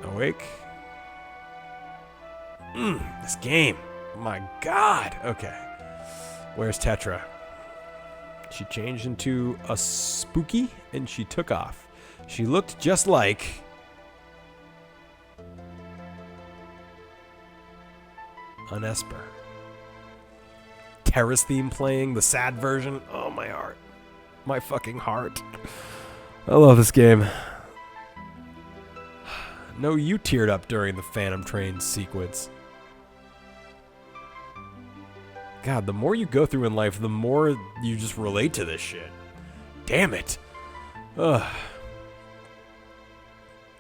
Awake. This game. My God. Okay. Where's Tetra? She changed into a spooky and she took off. She looked just like an Esper. Terra's theme playing, the sad version. Oh, my heart. My fucking heart. I love this game. No, you teared up during the Phantom Train sequence. God, the more you go through in life, the more you just relate to this shit. Damn it. Ugh.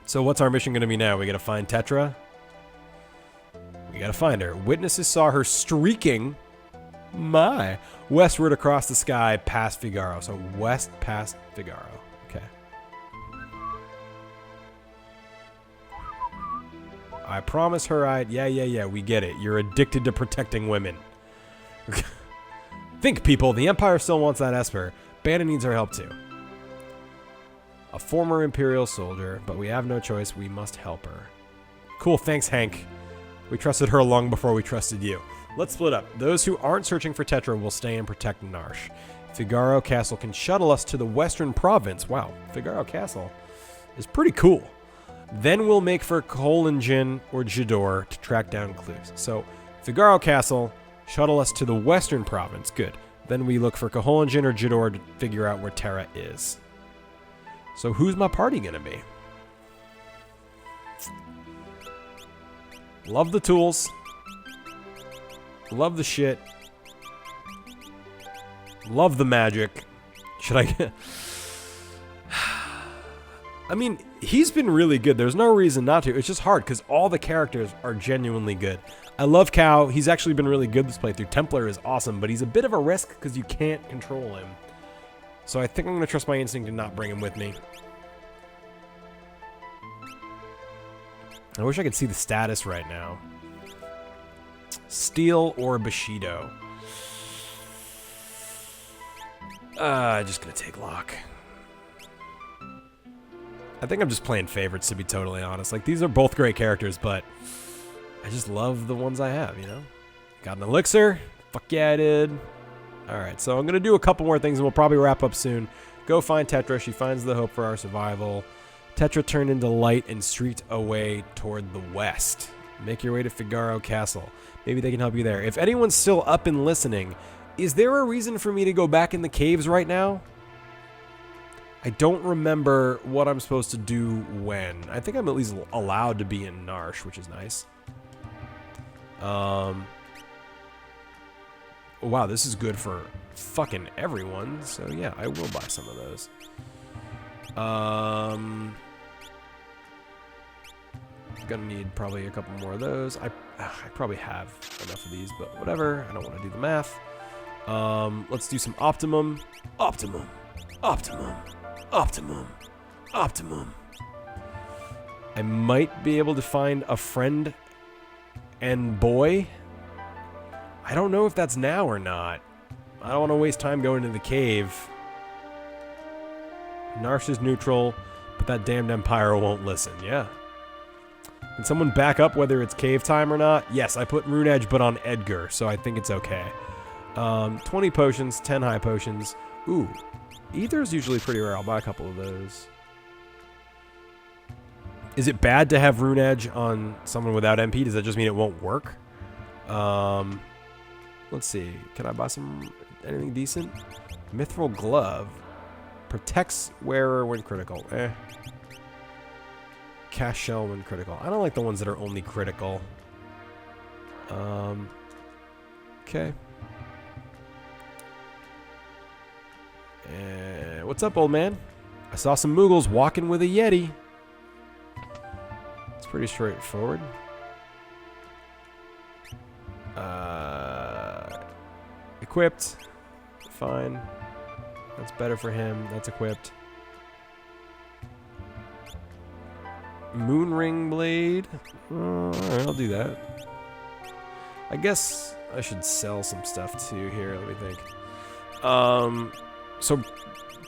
So what's our mission going to be now? We got to find Tetra? We got to find her. Witnesses saw her streaking westward across the sky past Figaro. So west past Figaro. Okay. I promise her yeah, we get it. You're addicted to protecting women. Think, people, the Empire still wants that Esper. Baren needs our help too. A former Imperial soldier, but we have no choice. We must help her. Cool, thanks, Hank. We trusted her long before we trusted you. Let's split up. Those who aren't searching for Tetra will stay and protect Narshe. Figaro Castle can shuttle us to the western province. Wow, Figaro Castle is pretty cool. Then we'll make for Kohlingen or 𝗷𝗿𝗄 to track down clues. So, Figaro Castle, shuttle us to the western province. Good. Then we look for Kohlingen or 𝗷𝗿𝗄 to figure out where Terra is. So who's my party gonna be? Love the tools. Love the shit. Love the magic. Should I get... I mean, he's been really good. There's no reason not to. It's just hard because all the characters are genuinely good. I love Cal. He's actually been really good this playthrough. Templar is awesome, but he's a bit of a risk because you can't control him. So I think I'm going to trust my instinct and not bring him with me. I wish I could see the status right now. Steel or Bushido? Just going to take Locke. I think I'm just playing favorites, to be totally honest. Like, these are both great characters, but I just love the ones I have, you know? Got an elixir. Fuck yeah, I did. Alright, so I'm going to do a couple more things, and we'll probably wrap up soon. Go find Tetra. She finds the hope for our survival. Tetra turned into light and streaked away toward the west. Make your way to Figaro Castle. Maybe they can help you there. If anyone's still up and listening, is there a reason for me to go back in the caves right now? I don't remember what I'm supposed to do when. I think I'm at least allowed to be in Narshe, which is nice. Wow, this is good for fucking everyone. So yeah, I will buy some of those. Gonna need probably a couple more of those. I probably have enough of these, but whatever. I don't want to do the math. Let's do some optimum. Optimum. Optimum. Optimum. Optimum. I might be able to find a friend and boy. I don't know if that's now or not. I don't want to waste time going into the cave. Narshe is neutral, but that damned Empire won't listen. Yeah. Can someone back up whether it's cave time or not? Yes, I put Rune Edge, but on Edgar, so I think it's okay. 20 potions, 10 high potions. Ooh, Ether's usually pretty rare. I'll buy a couple of those. Is it bad to have Rune Edge on someone without MP? Does that just mean it won't work? Let's see. Can I buy anything decent? Mithril Glove. Protects wearer when critical. Cast shell when critical. I don't like the ones that are only critical. Okay. What's up, old man? I saw some Moogles walking with a Yeti. It's pretty straightforward. Equipped. Fine. That's better for him. That's equipped. Moonring Blade. Alright, I'll do that. I guess I should sell some stuff too here. Let me think. So,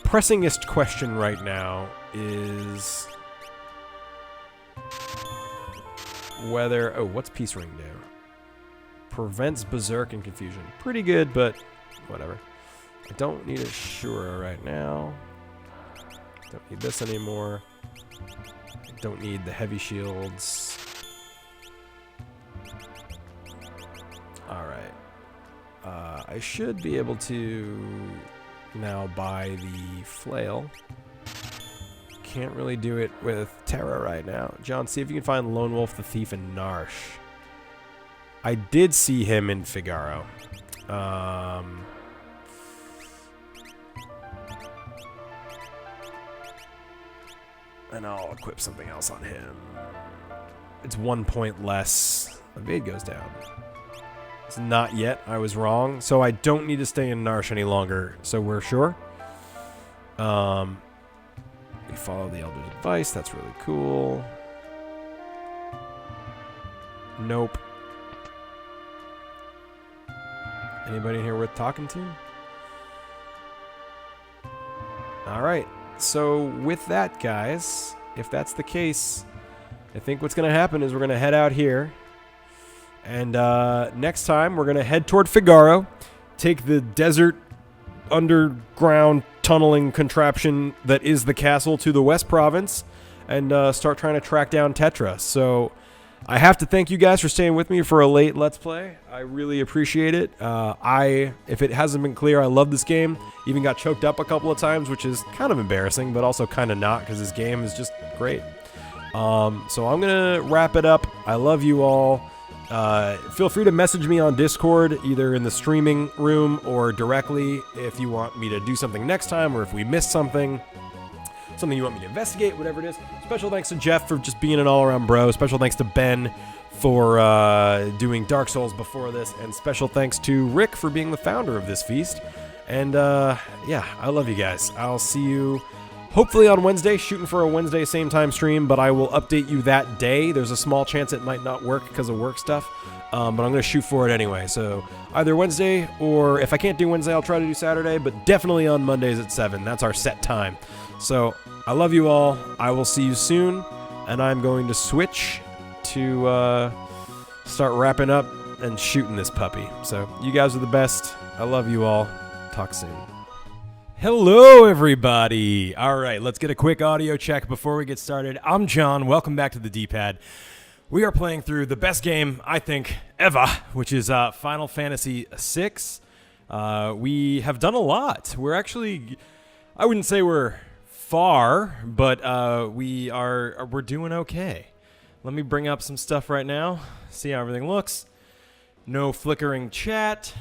pressingest question right now is whether... Oh, what's Peace Ring do? Prevents Berserk and Confusion. Pretty good, but whatever. I don't need a Shura right now. Don't need this anymore. Don't need the heavy shields. I should be able to now buy the flail. Can't really do it with Terra right now. John, see if you can find Lone Wolf the Thief in Narshe. I did see him in Figaro. And I'll equip something else on him. It's 1 point less. Evade goes down. It's not yet. I was wrong. So I don't need to stay in Narshe any longer. So we're sure. We follow the Elder's advice. That's really cool. Nope. Anybody in here worth talking to? Alright. So with that, guys, if that's the case, I think what's going to happen is we're going to head out here. And next time, we're going to head toward Figaro, take the desert underground tunneling contraption that is the castle to the West Province, and start trying to track down Tetra. So I have to thank you guys for staying with me for a late Let's Play. I really appreciate it. If it hasn't been clear, I love this game. Even got choked up a couple of times, which is kind of embarrassing, but also kind of not, because this game is just great. So I'm going to wrap it up. I love you all. Feel free to message me on Discord, either in the streaming room or directly, if you want me to do something next time, or if we missed something you want me to investigate, whatever it is. Special thanks to Jeff for just being an all-around bro. Special thanks to Ben for doing Dark Souls before this, and special thanks to Rick for being the founder of this feast. And yeah, I love you guys. I'll see you hopefully on Wednesday, shooting for a Wednesday same time stream, but I will update you that day. There's a small chance it might not work because of work stuff, but I'm going to shoot for it anyway. So either Wednesday, or if I can't do Wednesday, I'll try to do Saturday, but definitely on Mondays at 7. That's our set time. So I love you all. I will see you soon, and I'm going to switch to start wrapping up and shooting this puppy. So you guys are the best. I love you all. Talk soon. Hello, everybody. All right, let's get a quick audio check before we get started. I'm John. Welcome back to the D-Pad. We are playing through the best game, I think, ever, which is Final Fantasy VI. We have done a lot. We're actually, I wouldn't say we're far, but we're doing okay. Let me bring up some stuff right now, see how everything looks. No flickering chat.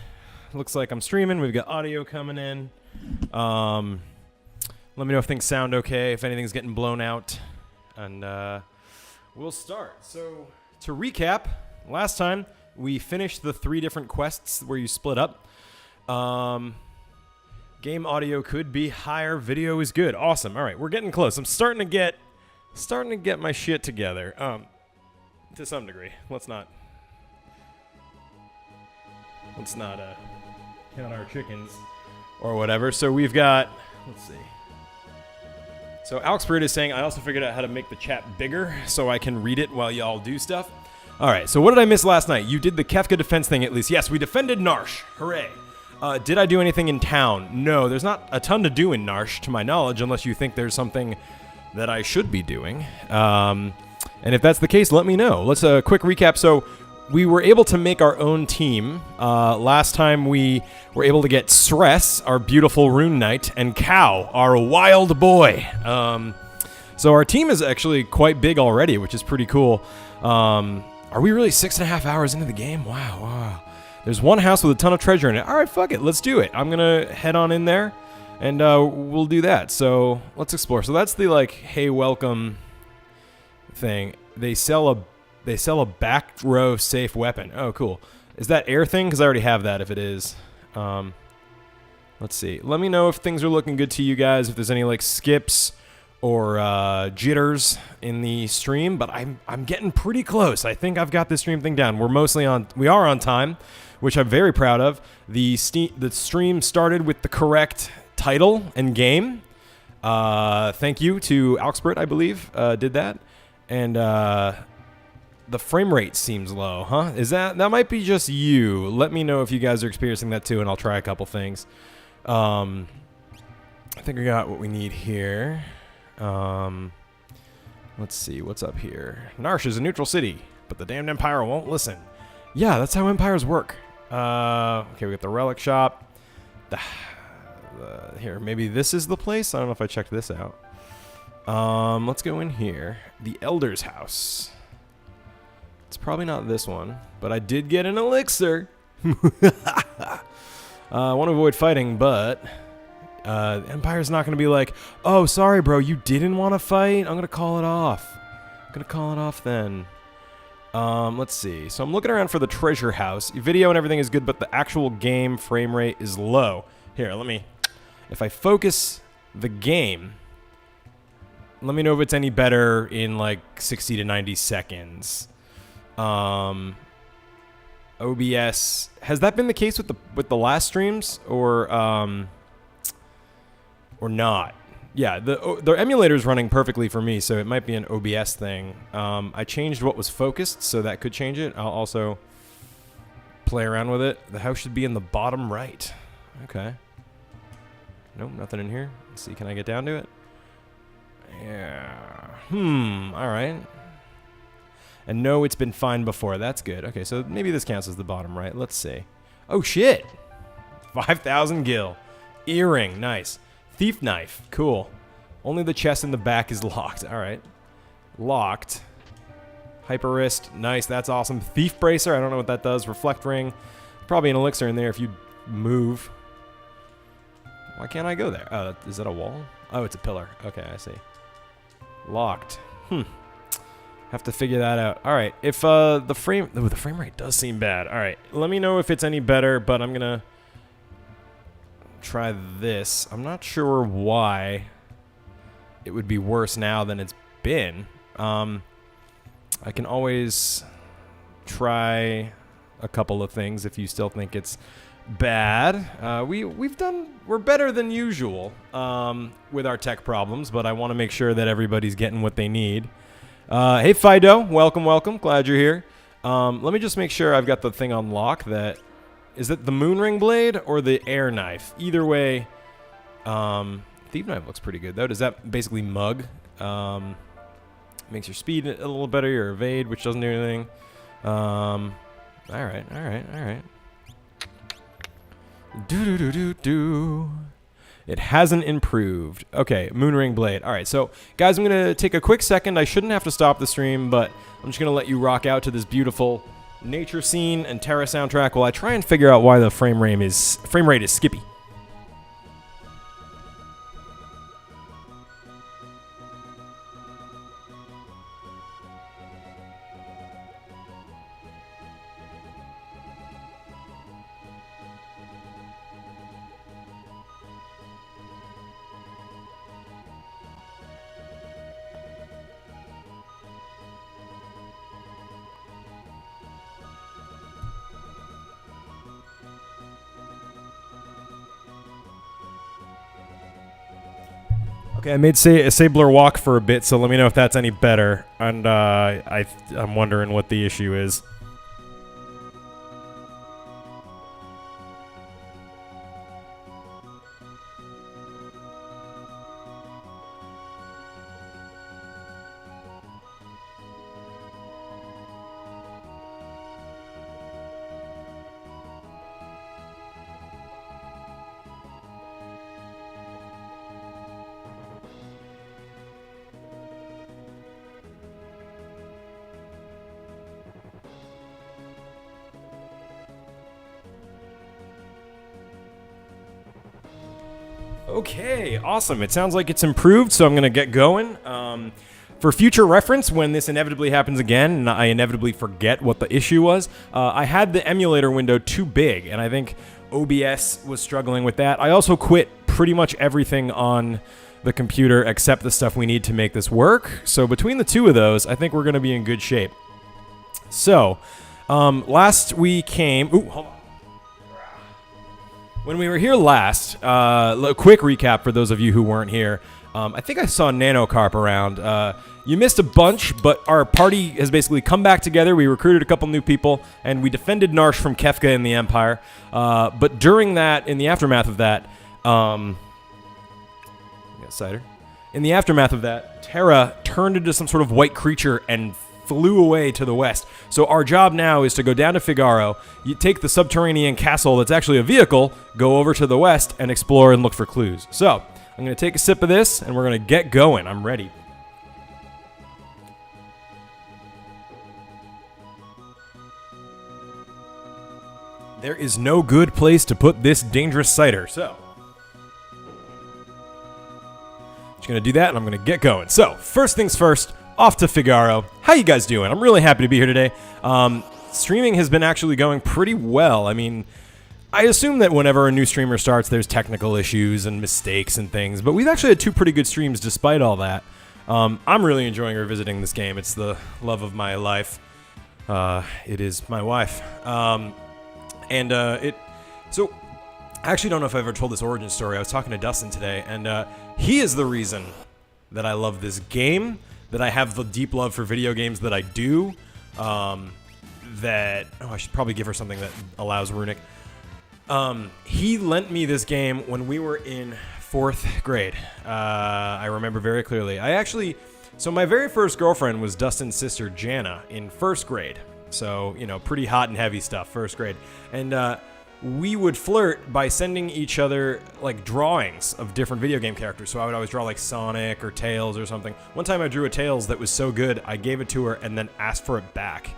Looks like I'm streaming. We've got audio coming in. Let me know if things sound okay, if anything's getting blown out, and we'll start. So to recap, last time we finished the 3 different quests where you split up. Game audio could be higher, video is good. Awesome. All right, we're getting close. I'm starting to get my shit together. To some degree. Let's not count our chickens or whatever. So we've got, let's see. So 𝗙𝗏𝗿𝗀 is saying, I also figured out how to make the chat bigger so I can read it while y'all do stuff. All right, so what did I miss last night? You did the Kefka defense thing at least. Yes, we defended Narshe. Hooray. Did I do anything in town? No, there's not a ton to do in Narshe, to my knowledge, unless you think there's something that I should be doing. And if that's the case, let me know. Let's quick recap. So we were able to make our own team. Last time we were able to get Sress, our beautiful rune knight, and Cow, our wild boy. So our team is actually quite big already, which is pretty cool. Are we really 6.5 hours into the game? Wow. There's one house with a ton of treasure in it. All right, fuck it. Let's do it. I'm going to head on in there, and we'll do that. So let's explore. So that's the, like, hey, welcome thing. They sell a back row safe weapon. Oh, cool. Is that air thing? Because I already have that if it is. Let's see. Let me know if things are looking good to you guys, if there's any, like, skips or jitters in the stream, but I'm getting pretty close. I think I've got this stream thing down. We are on time, which I'm very proud of. The stream started with the correct title and game. Thank you to 𝗙𝗏𝗿𝗀, I believe, did that. And the frame rate seems low, huh? That might be just you. Let me know if you guys are experiencing that too, and I'll try a couple things. I think we got what we need here. Let's see, what's up here? Narshe is a neutral city, but the damned Empire won't listen. Yeah, that's how empires work. Okay, we got the relic shop. Here, maybe this is the place. I don't know if I checked this out. Let's go in here. The Elder's house. It's probably not this one, but I did get an elixir. I want to avoid fighting, but the Empire's not going to be like, oh, sorry, bro, you didn't want to fight? I'm going to call it off. I'm going to call it off then. Let's see. So I'm looking around for the treasure house. Video and everything is good, but the actual game frame rate is low. Here, let me... If I focus the game, let me know if it's any better in like 60 to 90 seconds. OBS, has that been the case with the last streams or not? Yeah, the emulator's running perfectly for me, so it might be an OBS thing. I changed what was focused, so that could change it. I'll also play around with it. The house should be in the bottom right. Okay. Nope, nothing in here. Let's see, can I get down to it? Yeah. All right. And no, it's been fine before. That's good. Okay, so maybe this counts as the bottom right. Let's see. Oh, shit. 5,000 gil. Earring. Nice. Thief knife. Cool. Only the chest in the back is locked. All right. Locked. Hyper wrist. Nice. That's awesome. Thief bracer. I don't know what that does. Reflect ring. Probably an elixir in there if you move. Why can't I go there? Oh, is that a wall? Oh, it's a pillar. Okay, I see. Locked. Have to figure that out. All right. If the frame rate does seem bad. All right. Let me know if it's any better, but I'm going to try this. I'm not sure why it would be worse now than it's been. I can always try a couple of things if you still think it's bad. We're better than usual with our tech problems, but I want to make sure that everybody's getting what they need. Hey Fido, welcome. Glad you're here. Let me just make sure I've got the thing on lock. That is it, the moonring blade or the air knife? Either way, thief knife looks pretty good though. Does that basically mug? Makes your speed a little better, your evade, which doesn't do anything. All right. Do. It hasn't improved. Okay, moonring blade. All right, so guys, I'm gonna take a quick second. I shouldn't have to stop the stream, but I'm just gonna let you rock out to this beautiful nature scene and Terra soundtrack while I try and figure out why the frame rate is skippy. Okay, I made Sabler walk for a bit, so let me know if that's any better. And I'm wondering what the issue is. Okay, awesome. It sounds like it's improved, so I'm going to get going. For future reference, when this inevitably happens again, and I inevitably forget what the issue was, I had the emulator window too big, and I think OBS was struggling with that. I also quit pretty much everything on the computer except the stuff we need to make this work. So between the two of those, I think we're going to be in good shape. So, last we came... Ooh, hold on. When we were here last, a quick recap for those of you who weren't here. I think I saw Nanocarp around. You missed a bunch, but our party has basically come back together. We recruited a couple new people, and we defended Narshe from Kefka in the Empire. But during that, in the aftermath of that, cider. In the aftermath of that, Terra turned into some sort of white creature and flew away to the west. So our job now is to go down to Figaro, you take the subterranean castle that's actually a vehicle, go over to the west, and explore and look for clues. So I'm going to take a sip of this, and we're going to get going. I'm ready. There is no good place to put this dangerous cider, so just gonna do that, and I'm gonna get going. So, first things first, off to Figaro. How you guys doing? I'm really happy to be here today. Streaming has been actually going pretty well. I mean, I assume that whenever a new streamer starts, there's technical issues and mistakes and things, but we've actually had 2 pretty good streams despite all that. I'm really enjoying revisiting this game. It's the love of my life. It is my wife. So, I actually don't know if I've ever told this origin story. I was talking to Dustin today, and he is the reason that I love this game, that I have the deep love for video games that I do, I should probably give her something that allows runic. He lent me this game when we were in 4th grade. I remember very clearly. So my very first girlfriend was Dustin's sister, Jana, in 1st grade. So, you know, pretty hot and heavy stuff, 1st grade. And we would flirt by sending each other, like, drawings of different video game characters. So I would always draw, like, Sonic or Tails or something. One time I drew a Tails that was so good, I gave it to her and then asked for it back.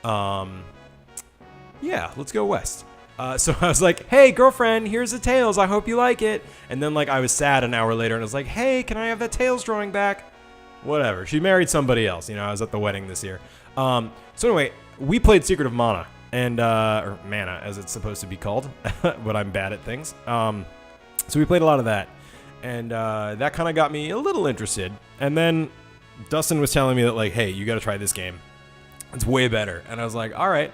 Yeah, let's go west. So I was like, hey, girlfriend, here's a Tails. I hope you like it. And then, like, I was sad an hour later and I was like, hey, can I have that Tails drawing back? Whatever. She married somebody else. You know, I was at the wedding this year. So anyway, we played Secret of Mana, and or Mana, as it's supposed to be called, but I'm bad at things. So we played a lot of that, and that kind of got me a little interested. And then Dustin was telling me that, like, hey, you got to try this game. It's way better. And I was like, all right.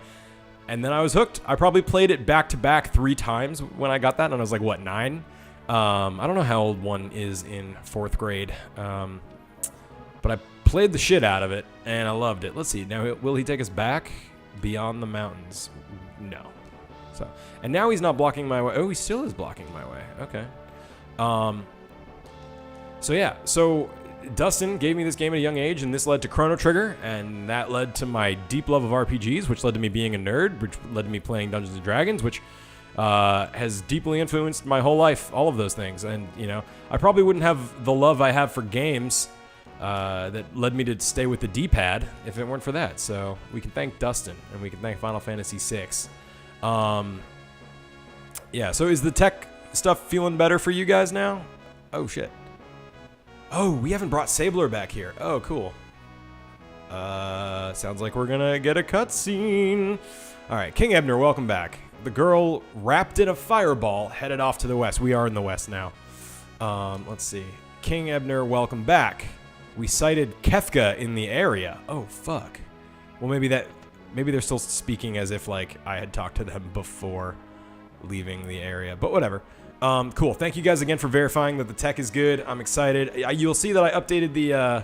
And then I was hooked. I probably played it back-to-back 3 times when I got that, and I was like, what, 9? I don't know how old one is in 4th grade, but I played the shit out of it, and I loved it. Let's see. Now, will he take us back beyond the mountains? No. And now he's not blocking my way. Oh, he still is blocking my way. Okay. So yeah. So Dustin gave me this game at a young age, and this led to Chrono Trigger, and that led to my deep love of RPGs, which led to me being a nerd, which led to me playing Dungeons and Dragons, which has deeply influenced my whole life. All of those things, and you know, I probably wouldn't have the love I have for games that led me to stay with the D-pad if it weren't for that. So we can thank Dustin, and we can thank Final Fantasy VI. Yeah, so is the tech stuff feeling better for you guys now? Oh, shit. Oh, we haven't brought Sabler back here. Oh, cool. Sounds like we're gonna get a cutscene. All right, King Ebner, welcome back. The girl wrapped in a fireball headed off to the west. We are in the west now. Let's see. King Ebner, welcome back. We sighted Kefka in the area. Oh, fuck. Well, maybe they're still speaking as if, like, I had talked to them before leaving the area. But whatever. Cool. Thank you guys again for verifying that the tech is good. I'm excited. You'll see that I updated the,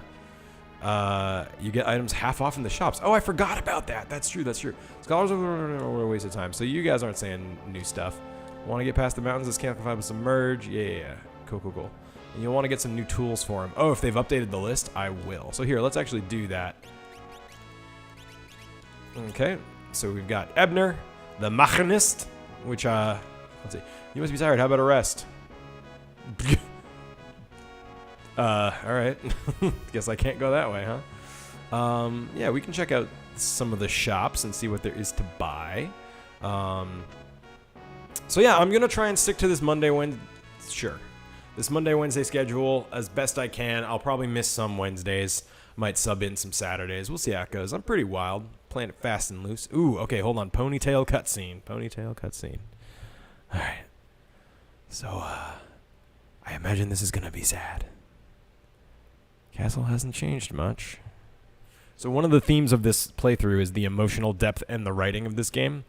you get items half off in the shops. Oh, I forgot about that. That's true. Scholars are a waste of time. So you guys aren't saying new stuff. Want to get past the mountains? This can't find with Submerge. Yeah. Cool. And you'll want to get some new tools for him. Oh, if they've updated the list, I will. So here, let's actually do that. Okay, so we've got Ebner, the Machinist, which, let's see. You must be tired. How about a rest? Alright. Guess I can't go that way, huh? Yeah, we can check out some of the shops and see what there is to buy. So yeah, I'm going to try and stick to this This Monday-Wednesday schedule as best I can. I'll probably miss some Wednesdays. Might sub in some Saturdays. We'll see how it goes. I'm pretty wild. Playing it fast and loose. Ooh, okay, hold on. Ponytail cutscene. Alright. So, I imagine this is going to be sad. Castle hasn't changed much. So one of the themes of this playthrough is the emotional depth and the writing of this game.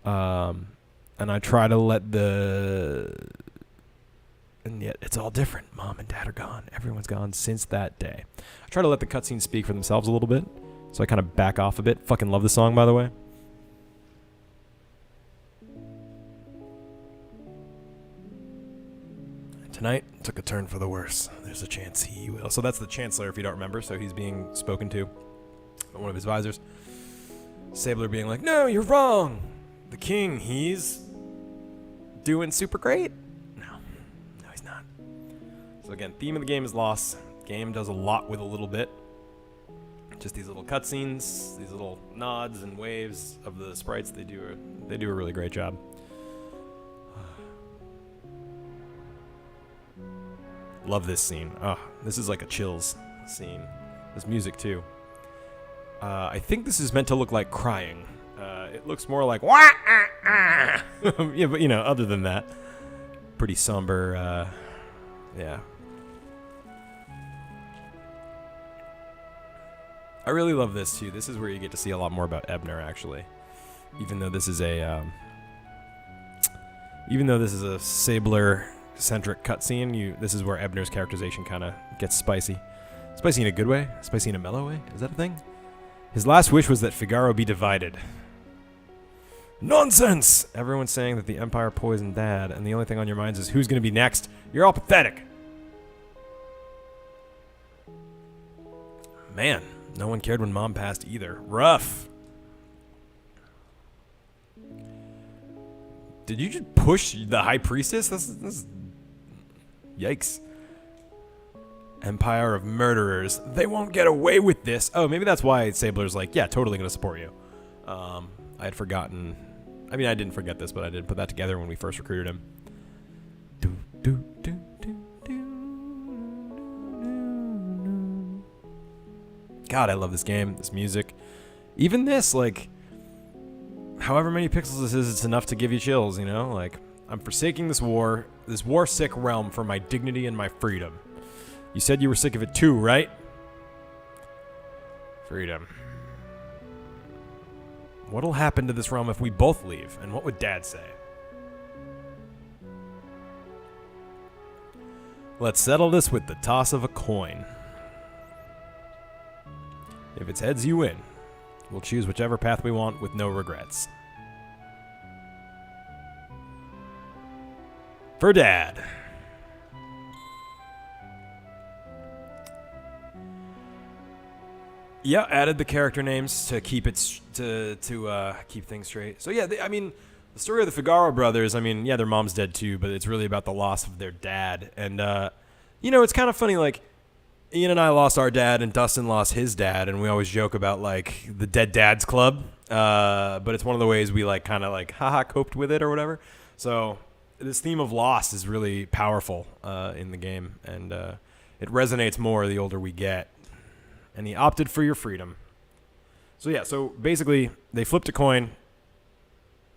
And I try to let and yet it's all different. Mom and Dad are gone. Everyone's gone since that day. I try to let the cutscenes speak for themselves a little bit. So I kind of back off a bit. Fucking love the song, by the way. Tonight took a turn for the worse. There's a chance he will. So that's the Chancellor, if you don't remember. So he's being spoken to one of his advisors. Sabler being like, no, you're wrong. The king, he's doing super great. No, he's not. So again, theme of the game is loss. Game does a lot with a little bit. Just these little cutscenes, these little nods and waves of the sprites. They do a really great job. Love this scene. Oh, this is like a chills scene. This music too. I think this is meant to look like crying. It looks more like wah, ah, ah. Yeah, but other than that, pretty somber. Yeah. I really love this too. This is where you get to see a lot more about Ebner, actually. Even though this is a Sabler-centric cutscene, this is where Ebner's characterization kind of gets spicy. Spicy in a good way? Spicy in a mellow way? Is that a thing? His last wish was that Figaro be divided. Nonsense! Everyone's saying that the Empire poisoned Dad, and the only thing on your minds is who's going to be next. You're all pathetic. Man, no one cared when Mom passed either. Rough. Did you just push the High Priestess? This yikes. Empire of murderers. They won't get away with this. Oh, maybe that's why Sabler's like, yeah, totally going to support you. I had forgotten. I mean, I didn't forget this, but I did put that together when we first recruited him. God, I love this game, this music. Even this, like, however many pixels this is, it's enough to give you chills, Like, I'm forsaking this war-sick realm for my dignity and my freedom. You said you were sick of it too, right? Freedom. What'll happen to this realm if we both leave? And what would Dad say? Let's settle this with the toss of a coin. If it's heads, you win. We'll choose whichever path we want with no regrets. For Dad. Yeah, added the character names to keep it keep things straight. So yeah, the story of the Figaro brothers. Yeah, their mom's dead too, but it's really about the loss of their dad. And it's kind of funny. Like, Ian and I lost our dad, and Dustin lost his dad, and we always joke about like the Dead Dads Club. But it's one of the ways we like kind of like haha coped with it or whatever. So this theme of loss is really powerful in the game, and it resonates more the older we get. And he opted for your freedom. So yeah, so basically they flipped a coin.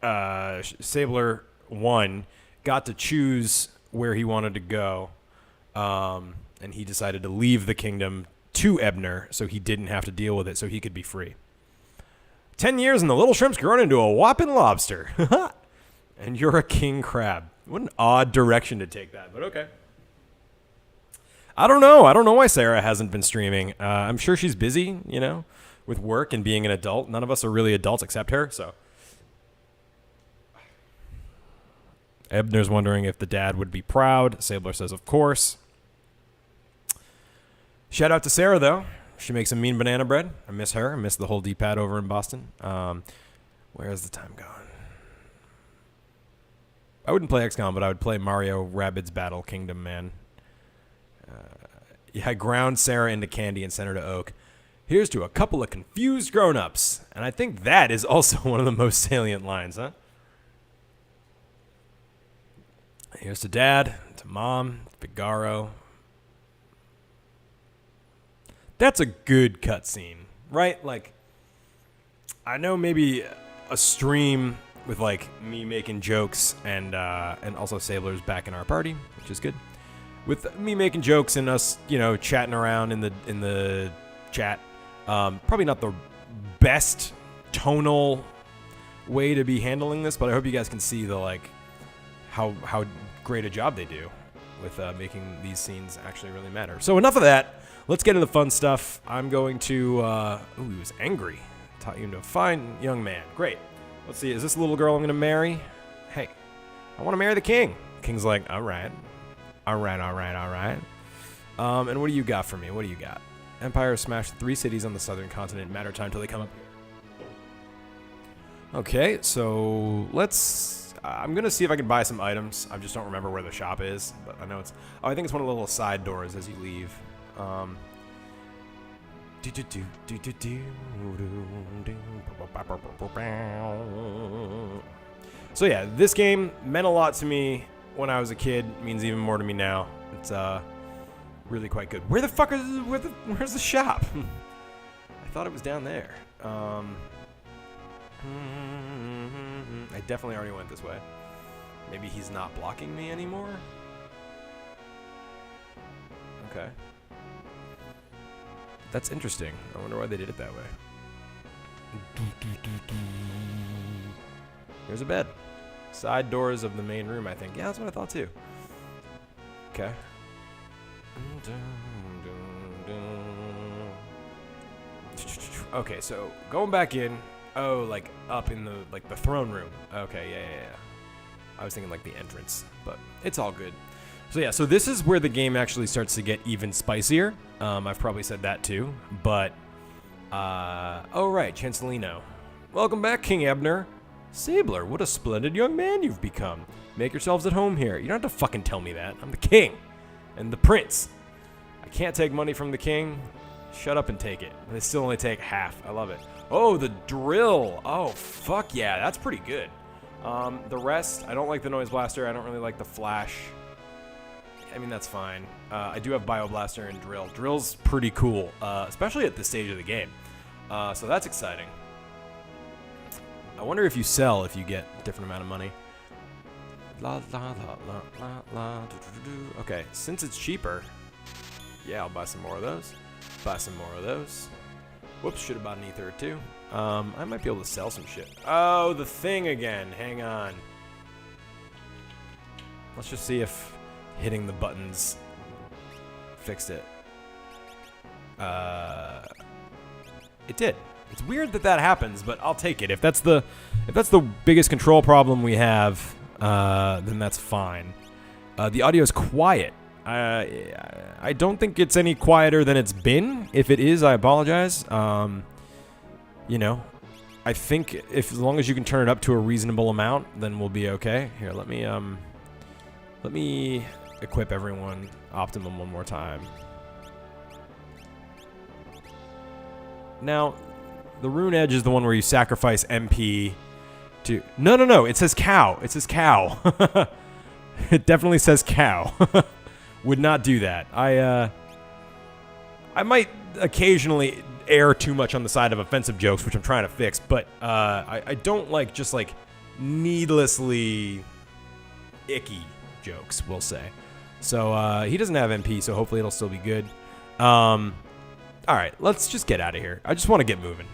Sabler won, got to choose where he wanted to go, and he decided to leave the kingdom to Ebner so he didn't have to deal with it, so he could be free. 10 years and the little shrimp's grown into a whopping lobster. And you're a king crab. What an odd direction to take that, but okay. I don't know why Sarah hasn't been streaming. I'm sure she's busy, with work and being an adult. None of us are really adults except her, so. Ebner's wondering if the dad would be proud. Sabler says, of course. Shout out to Sarah, though. She makes some mean banana bread. I miss her. I miss the whole D-pad over in Boston. Where is the time going? I wouldn't play XCOM, but I would play Mario Rabbids Battle Kingdom, man. I ground Sarah into candy and sent her to Oak. Here's to a couple of confused grown-ups. And I think that is also one of the most salient lines, huh? Here's to Dad, to Mom, Figaro. That's a good cutscene, right? Like, I know maybe a stream with like me making jokes and also Sabler's back in our party, which is good. With me making jokes and us, chatting around in the chat. Probably not the best tonal way to be handling this, but I hope you guys can see the like how great a job they do with making these scenes actually really matter. So enough of that. Let's get into the fun stuff. I'm going to. He was angry. Taught you into a fine young man. Great. Let's see. Is this little girl I'm going to marry? Hey, I want to marry the king. King's like, all right. And what do you got for me? What do you got? Empire smashed 3 cities on the southern continent. Matter of time till they come up here. Okay, so let's... I'm going to see if I can buy some items. I just don't remember where the shop is, but I know it's... Oh, I think it's one of the little side doors as you leave. So yeah, this game meant a lot to me when I was a kid. It means even more to me now. It's really quite good. Where the fuck is... Where's the shop? I thought it was down there. I definitely already went this way. Maybe he's not blocking me anymore? Okay. That's interesting. I wonder why they did it that way. Here's a bed. Side doors of the main room, I think. Yeah, that's what I thought too. Okay. Okay, so going back in. Oh, like up in the the throne room. Okay, yeah. I was thinking like the entrance, but it's all good. So yeah, so this is where the game actually starts to get even spicier. I've probably said that too, but oh right, Chancelino. Welcome back, King Abner. Sabler, what a splendid young man you've become. Make yourselves at home here. You don't have to fucking tell me that. I'm the king and the prince. I can't take money from the king. Shut up and take it. They still only take half. I love it. Oh, the drill. Oh, fuck yeah. That's pretty good. The rest, I don't like the noise blaster. I don't really like the flash. I mean, that's fine. I do have bioblaster and drill. Drill's pretty cool, especially at this stage of the game. So that's exciting. I wonder if you sell if you get a different amount of money. La la la la la la. Okay, since it's cheaper, yeah, I'll buy some more of those. Buy some more of those. Whoops, should have bought an ether or two. I might be able to sell some shit. Oh, the thing again. Hang on. Let's just see if hitting the buttons fixed it. It did. It's weird that that happens, but I'll take it. If that's the biggest control problem we have, then that's fine. The audio is quiet. I don't think it's any quieter than it's been. If it is, I apologize. You know, I think if as long as you can turn it up to a reasonable amount, then we'll be okay. Here, let me equip everyone optimum one more time. Now, the rune edge is the one where you sacrifice MP to... No, it says cow. It says cow. It definitely says cow. Would not do that. I might occasionally err too much on the side of offensive jokes, which I'm trying to fix, but I don't like just like needlessly icky jokes, we'll say. So he doesn't have MP, so hopefully it'll still be good. All right, let's just get out of here. I just want to get moving.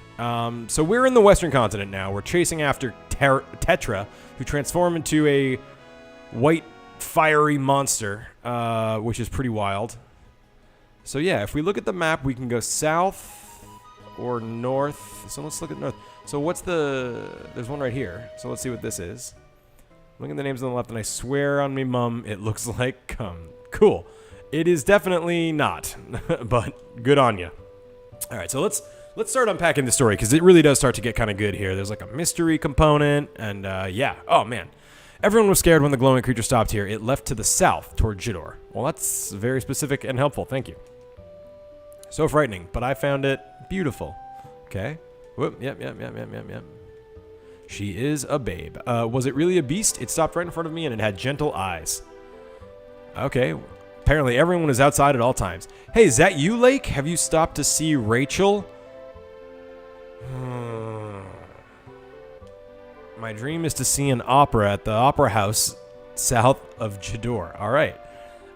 So we're in the Western continent now. We're chasing after Tetra, who transformed into a white fiery monster, which is pretty wild. So yeah, if we look at the map, we can go south or north. So let's look at north. So what's there's one right here. So let's see what this is. Look at the names on the left, and I swear on me mum, it looks like cool. It is definitely not, but good on you. All right, so let's start unpacking the story, because it really does start to get kind of good here. There's like a mystery component, and yeah. Oh, man. Everyone was scared when the glowing creature stopped here. It left to the south toward Jidor. Well, that's very specific and helpful. Thank you. So frightening, but I found it beautiful. Okay. Whoop. Yep. She is a babe. Was it really a beast? It stopped right in front of me, and it had gentle eyes. Okay. Apparently, everyone is outside at all times. Hey, is that you, Lake? Have you stopped to see Rachel? My dream is to see an opera at the Opera House south of Jidor. All right.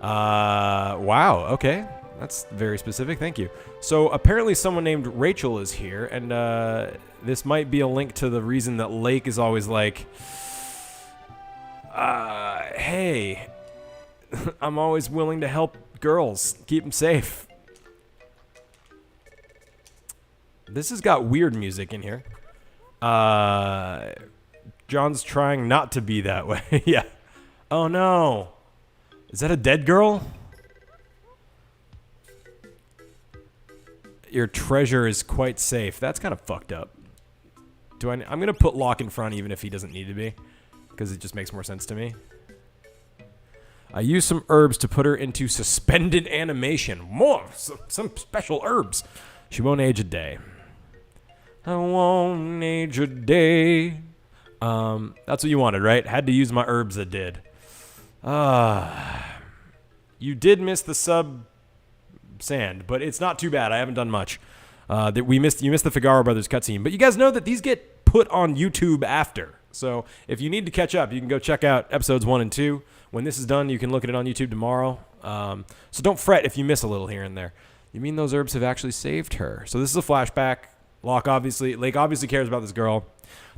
Wow. Okay. That's very specific. Thank you. So apparently someone named Rachel is here, and this might be a link to the reason that Lake is always like, hey, I'm always willing to help girls. Keep them safe. This has got weird music in here. John's trying not to be that way. Yeah. Oh, no. Is that a dead girl? your treasure is quite safe. That's kind of fucked up. I'm going to put Locke in front even if he doesn't need to be, because it just makes more sense to me. I used some herbs to put her into suspended animation. More! Some special herbs. She won't age a day. I won't age a day. That's what you wanted, right? Had to use my herbs that did. You did miss the sub sand, but it's not too bad. I haven't done much. You missed the Figaro Brothers cutscene, but you guys know that these get put on YouTube after. So if you need to catch up, you can go check out episodes 1 and 2. When this is done, you can look at it on YouTube tomorrow. So don't fret if you miss a little here and there. You mean those herbs have actually saved her? So this is a flashback. Lake obviously cares about this girl.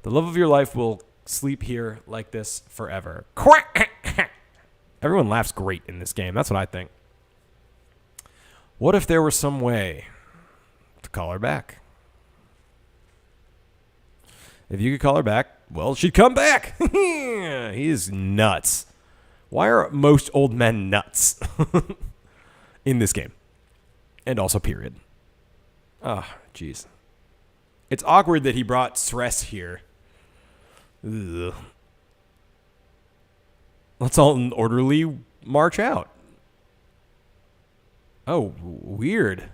The love of your life will sleep here like this forever. Everyone laughs great in this game. That's what I think. What if there were some way to call her back? If you could call her back, well, she'd come back. He is nuts. Why are most old men nuts in this game? And also period. Ah, jeez. It's awkward that he brought stress here. Ugh. Let's all orderly march out. Oh, weird.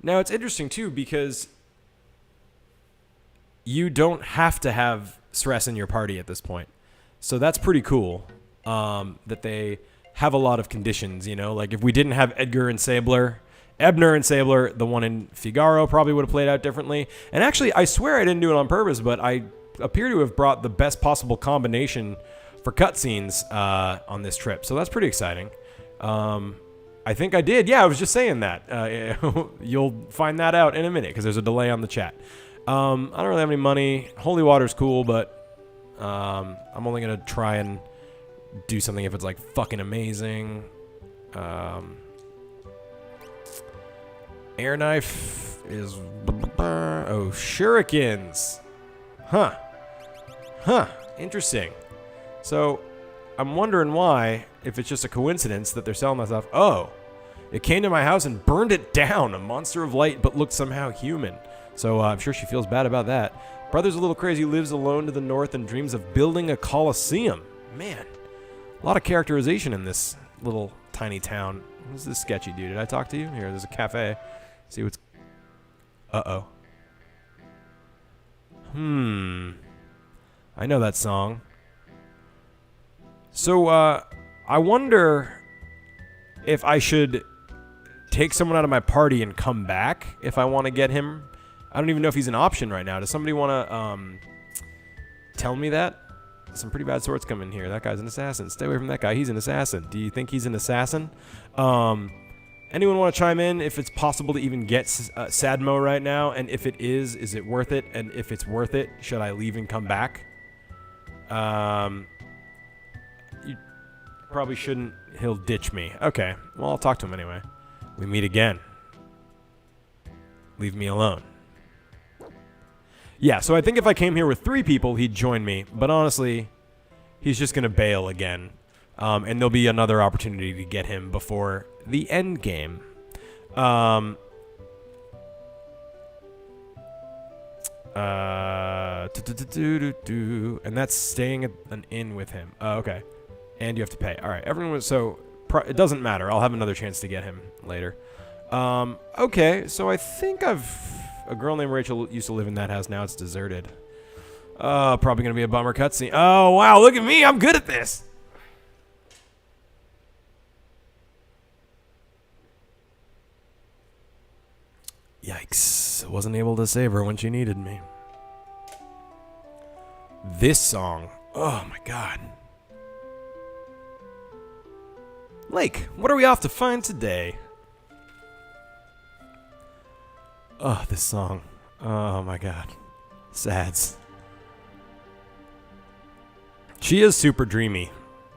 Now, it's interesting, too, because you don't have to have stress in your party at this point. So that's pretty cool that they have a lot of conditions, you know? Like, if we didn't have Ebner and Sabler, the one in Figaro probably would have played out differently. And actually, I swear I didn't do it on purpose, but I appear to have brought the best possible combination for cutscenes on this trip. So that's pretty exciting. I think I did. Yeah, I was just saying that. You'll find that out in a minute because there's a delay on the chat. I don't really have any money. Holy water's cool, but I'm only going to try and do something if it's like fucking amazing. Air knife is... Oh, shurikens. Huh. Interesting. So, I'm wondering why, if it's just a coincidence that they're selling that stuff. Oh, it came to my house and burned it down. A monster of light, but looked somehow human. So I'm sure she feels bad about that. Brother's a little crazy, lives alone to the north and dreams of building a coliseum. Man, a lot of characterization in this little tiny town. Who's this sketchy dude? Did I talk to you? Here, there's a cafe. See what's... Uh-oh. I know that song. So, I wonder if I should take someone out of my party and come back if I want to get him. I don't even know if he's an option right now. Does somebody want to tell me that? Some pretty bad swords come in here. That guy's an assassin. Stay away from that guy. He's an assassin. Do you think he's an assassin? Anyone want to chime in if it's possible to even get Sadmo right now? And if it is it worth it? And if it's worth it, should I leave and come back? You probably shouldn't. He'll ditch me. Okay. Well, I'll talk to him anyway. We meet again. Leave me alone. Yeah, so I think if I came here with 3 people, he'd join me. But honestly, he's just going to bail again. And there'll be another opportunity to get him before the end game. And that's staying at an inn with him. Okay. And you have to pay. All right. Everyone was so... it doesn't matter. I'll have another chance to get him later. Okay. So I think a girl named Rachel used to live in that house. Now it's deserted. Probably going to be a bummer cutscene. Oh, wow. Look at me. I'm good at this. Yikes. Wasn't able to save her when she needed me. This song. Oh, my God. Lake, what are we off to find today? Oh, this song. Oh, my God. Sads. She is super dreamy.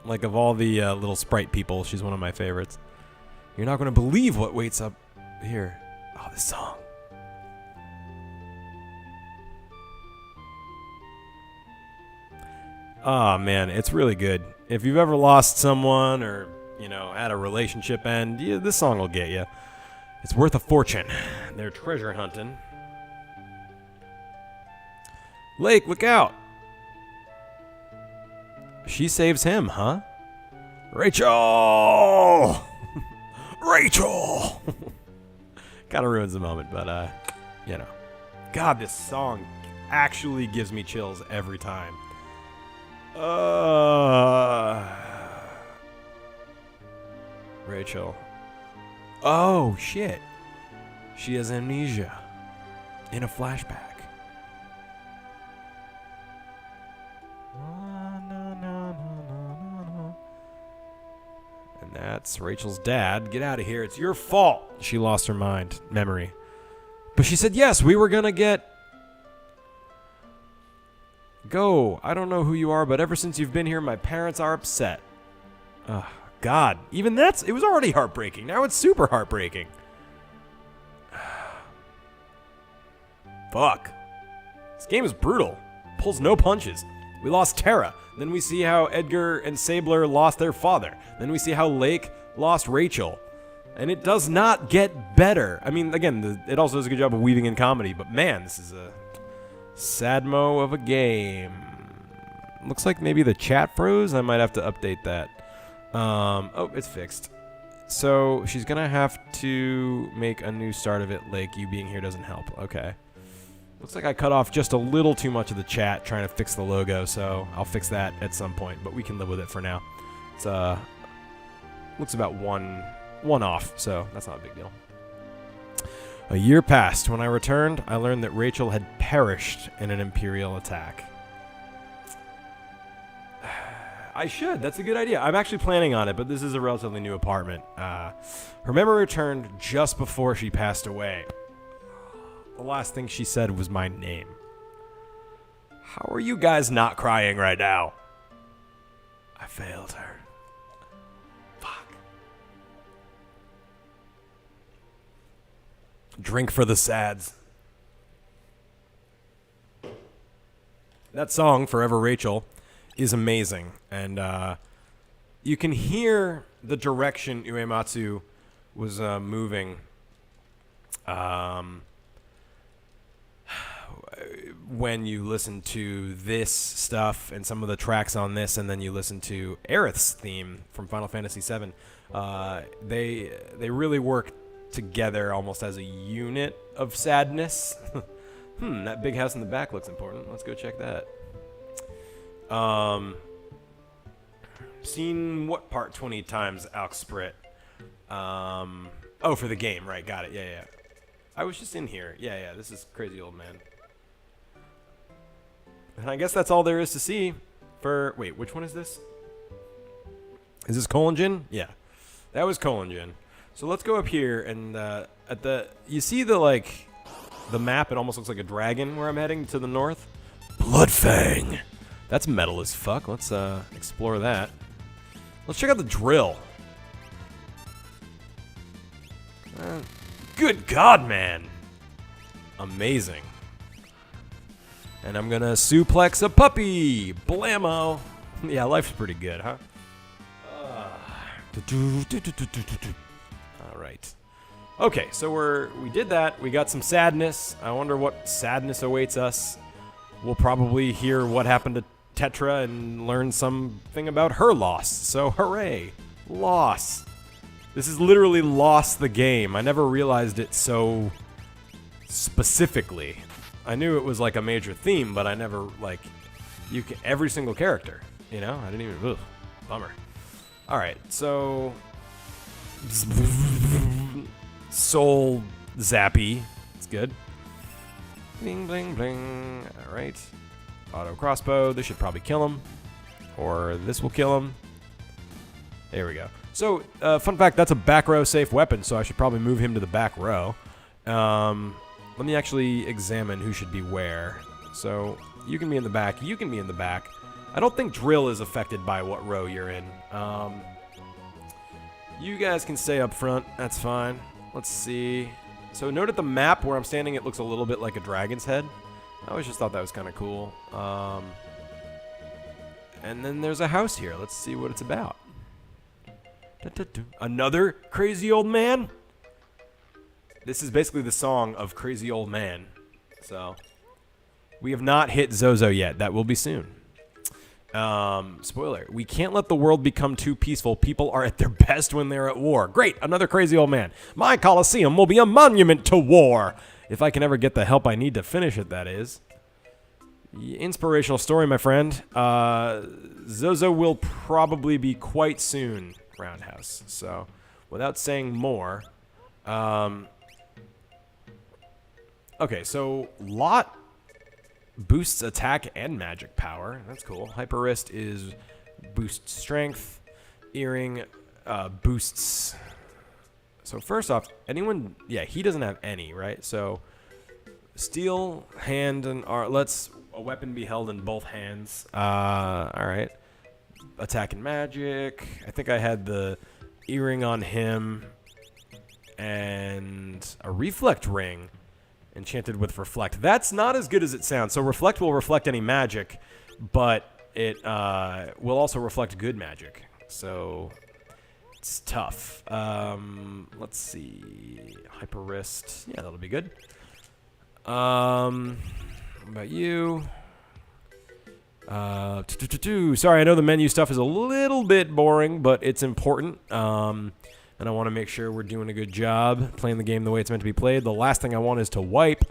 Like, of all the little sprite people, she's one of my favorites. You're not going to believe what waits up here. Oh, this song. Oh, man, it's really good. If you've ever lost someone or, you know, had a relationship end, yeah, this song will get you. It's worth a fortune. They're treasure hunting. Lake, look out! She saves him, huh? Rachel! Rachel! Kind of ruins the moment, but, you know. God, this song actually gives me chills every time. Rachel. Oh, shit. She has amnesia. In a flashback. And that's Rachel's dad. Get out of here. It's your fault. She lost her mind. Memory. But she said, yes, we were gonna get... Go. I don't know who you are, but ever since you've been here, my parents are upset. God. Even that's... It was already heartbreaking. Now it's super heartbreaking. Fuck. This game is brutal. Pulls no punches. We lost Terra. Then we see how Edgar and Sabler lost their father. Then we see how Lake lost Rachel. And it does not get better. I mean, again, it also does a good job of weaving in comedy, but man, this is a sadmo of a game. Looks like maybe the chat froze. I might have to update that. Oh, it's fixed. So she's gonna have to make a new start of it. Lake, you being here doesn't help. Okay. Looks like I cut off just a little too much of the chat trying to fix the logo, so I'll fix that at some point, but we can live with it for now. It's looks about one off, so that's not a big deal. A year passed. When I returned, I learned that Rachel had perished in an Imperial attack. I should. That's a good idea. I'm actually planning on it, but this is a relatively new apartment. Her memory returned just before she passed away. The last thing she said was my name. How are you guys not crying right now? I failed her. Fuck. Drink for the sads. That song, Forever Rachel, is amazing. And you can hear the direction Uematsu was moving. When you listen to this stuff and some of the tracks on this, and then you listen to Aerith's theme from Final Fantasy VII, they really work together almost as a unit of sadness. That big house in the back looks important. Let's go check that. Seen what part 20 times, 𝗪𝗡? Oh, for the game, right? Got it. Yeah. I was just in here. Yeah. This is Crazy Old Man. And I guess that's all there is to see for... Wait, which one is this? Is this Kohlingen? Yeah. That was Kohlingen. So let's go up here and at the... You see the, like... The map? It almost looks like a dragon where I'm heading to the north. Bloodfang! That's metal as fuck. Let's explore that. Let's check out the drill. Good God, man! Amazing. And I'm gonna suplex a puppy! Blammo! Yeah, life's pretty good, huh? Alright. Okay, so we did that. We got some sadness. I wonder what sadness awaits us. We'll probably hear what happened to Tetra and learn something about her loss. So hooray! Loss! This is literally Lost the game. I never realized it so specifically. I knew it was like a major theme, but I never, like, every single character, you know? I didn't even, ugh, bummer. Alright, so... Soul Zappy. It's good. Bling, bling, bling. Alright. Auto crossbow. This should probably kill him. Or this will kill him. There we go. So, fun fact, that's a back row safe weapon, so I should probably move him to the back row. Let me actually examine who should be where. So, you can be in the back, you can be in the back. I don't think drill is affected by what row you're in. You guys can stay up front, that's fine. Let's see. So note at the map where I'm standing, it looks a little bit like a dragon's head. I always just thought that was kind of cool. And then there's a house here. Let's see what it's about. Another crazy old man? This is basically the song of Crazy Old Man. So, we have not hit Zozo yet. That will be soon. Spoiler. We can't let the world become too peaceful. People are at their best when they're at war. Great. Another Crazy Old Man. My Coliseum will be a monument to war. If I can ever get the help I need to finish it, that is. Inspirational story, my friend. Zozo will probably be quite soon, Roundhouse. So, without saying more... okay, so Lot boosts attack and magic power. That's cool. Hyper Wrist is boosts strength. Earring boosts... So first off, anyone... Yeah, he doesn't have any, right? So, steel, hand, and... let's... A weapon be held in both hands. Alright. Attack and magic. I think I had the earring on him. And a reflect ring. Enchanted with reflect. That's not as good as it sounds. So reflect will reflect any magic. But it will also reflect good magic. So... It's tough. Let's see. Hyper Wrist. Yeah, that'll be good. What about you? Sorry, I know the menu stuff is a little bit boring, but it's important. And I want to make sure we're doing a good job playing the game the way it's meant to be played. The last thing I want is to wipe.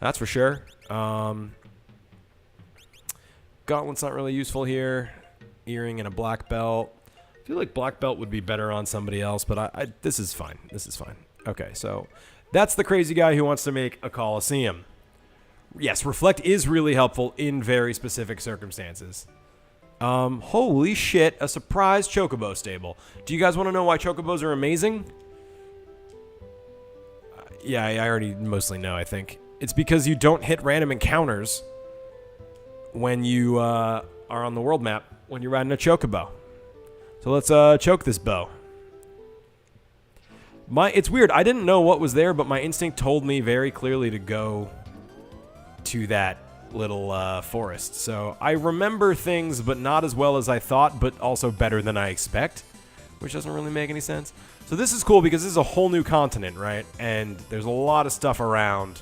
That's for sure. Gauntlet's not really useful here. Earring and a black belt. I feel like black belt would be better on somebody else, but this is fine. This is fine. Okay, so that's the crazy guy who wants to make a Coliseum. Yes, reflect is really helpful in very specific circumstances. Holy shit, a surprise chocobo stable. Do you guys want to know why chocobos are amazing? Yeah, I already mostly know, I think. It's because you don't hit random encounters when you are on the world map when you're riding a chocobo. So let's choke this bow. It's weird. I didn't know what was there, but my instinct told me very clearly to go to that little forest. So I remember things, but not as well as I thought, but also better than I expect, which doesn't really make any sense. So this is cool because this is a whole new continent, right? And there's a lot of stuff around,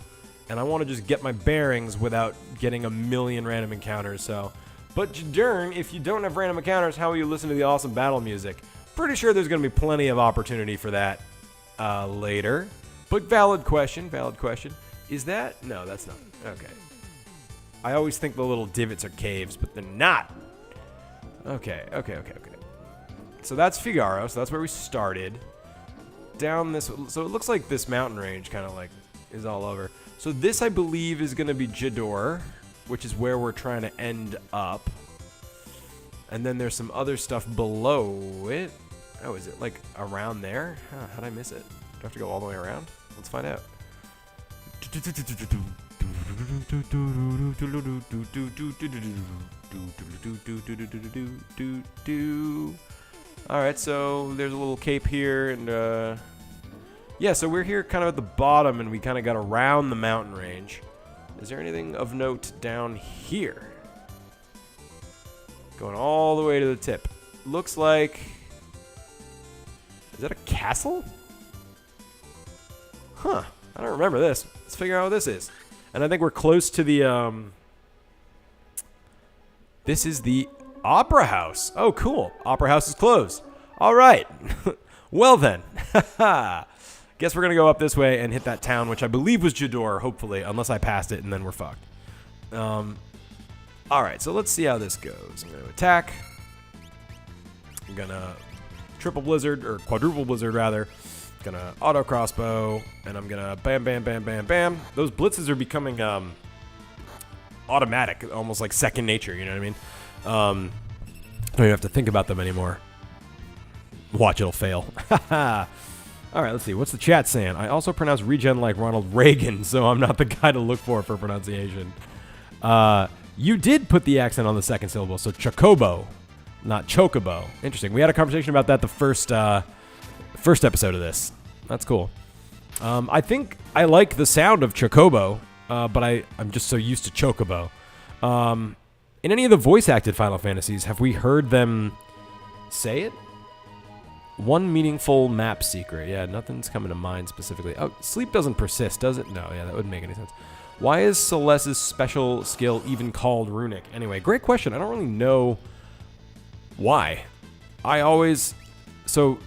and I want to just get my bearings without getting a million random encounters, so... But Jadern, if you don't have random encounters, how will you listen to the awesome battle music? Pretty sure there's going to be plenty of opportunity for that later. But valid question, valid question. Is that? No, that's not. Okay. I always think the little divots are caves, but they're not. Okay. So that's Figaro, so that's where we started. Down this, so it looks like this mountain range kind of like is all over. So this, I believe, is going to be Jador, which is where we're trying to end up. And then there's some other stuff below it. Oh, is it like around there? Huh, how'd I miss it? Do I have to go all the way around? Let's find out. Alright, so there's a little cape here, and yeah, so we're here kind of at the bottom, and we kind of got around the mountain range. Is there anything of note down here? Going all the way to the tip. Looks like... Is that a castle? Huh. I don't remember this. Let's figure out what this is. And I think we're close to the... This is the Opera House. Oh, cool. Opera House is closed. All right. Well then. Guess we're going to go up this way and hit that town, which I believe was Jador, hopefully, unless I passed it, and then we're fucked. All right, so let's see how this goes. I'm going to attack. I'm going to triple blizzard, or quadruple blizzard, rather. Going to auto crossbow, and I'm going to bam, bam, bam, bam, bam. Those blitzes are becoming automatic, almost like second nature, you know what I mean? Don't even have to think about them anymore. Watch, it'll fail. All right, let's see. What's the chat saying? I also pronounce regen like Ronald Reagan, so I'm not the guy to look for pronunciation. You did put the accent on the second syllable, so chocobo, not chocobo. Interesting. We had a conversation about that the first episode of this. That's cool. I think I like the sound of chocobo, but I'm just so used to chocobo. In any of the voice-acted Final Fantasies, have we heard them say it? One meaningful map secret. Yeah, nothing's coming to mind specifically. Oh, sleep doesn't persist, does it? No, yeah, that wouldn't make any sense. Why is Celeste's special skill even called runic? Anyway, great question. I don't really know why. So,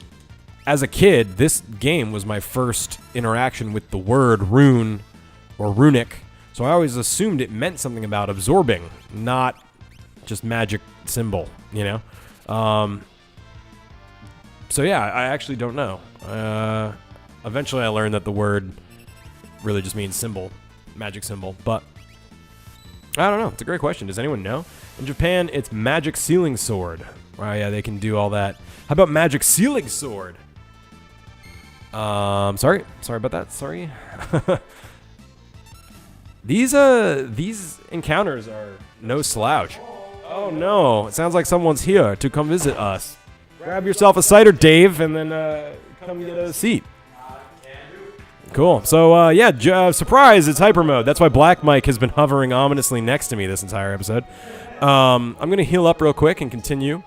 as a kid, this game was my first interaction with the word rune or runic. So I always assumed it meant something about absorbing, not just magic symbol, you know? So yeah, I actually don't know. Eventually I learned that the word really just means symbol, magic symbol, but I don't know. It's a great question. Does anyone know? In Japan, it's magic sealing sword. Oh yeah, they can do all that. How about magic sealing sword? Sorry about that. Sorry. These encounters are no slouch. Oh no, it sounds like someone's here to come visit us. Grab yourself a cider, Dave, and then come get a seat. Cool. So yeah, surprise! It's hyper mode. That's why Black Mike has been hovering ominously next to me this entire episode. I'm gonna heal up real quick and continue.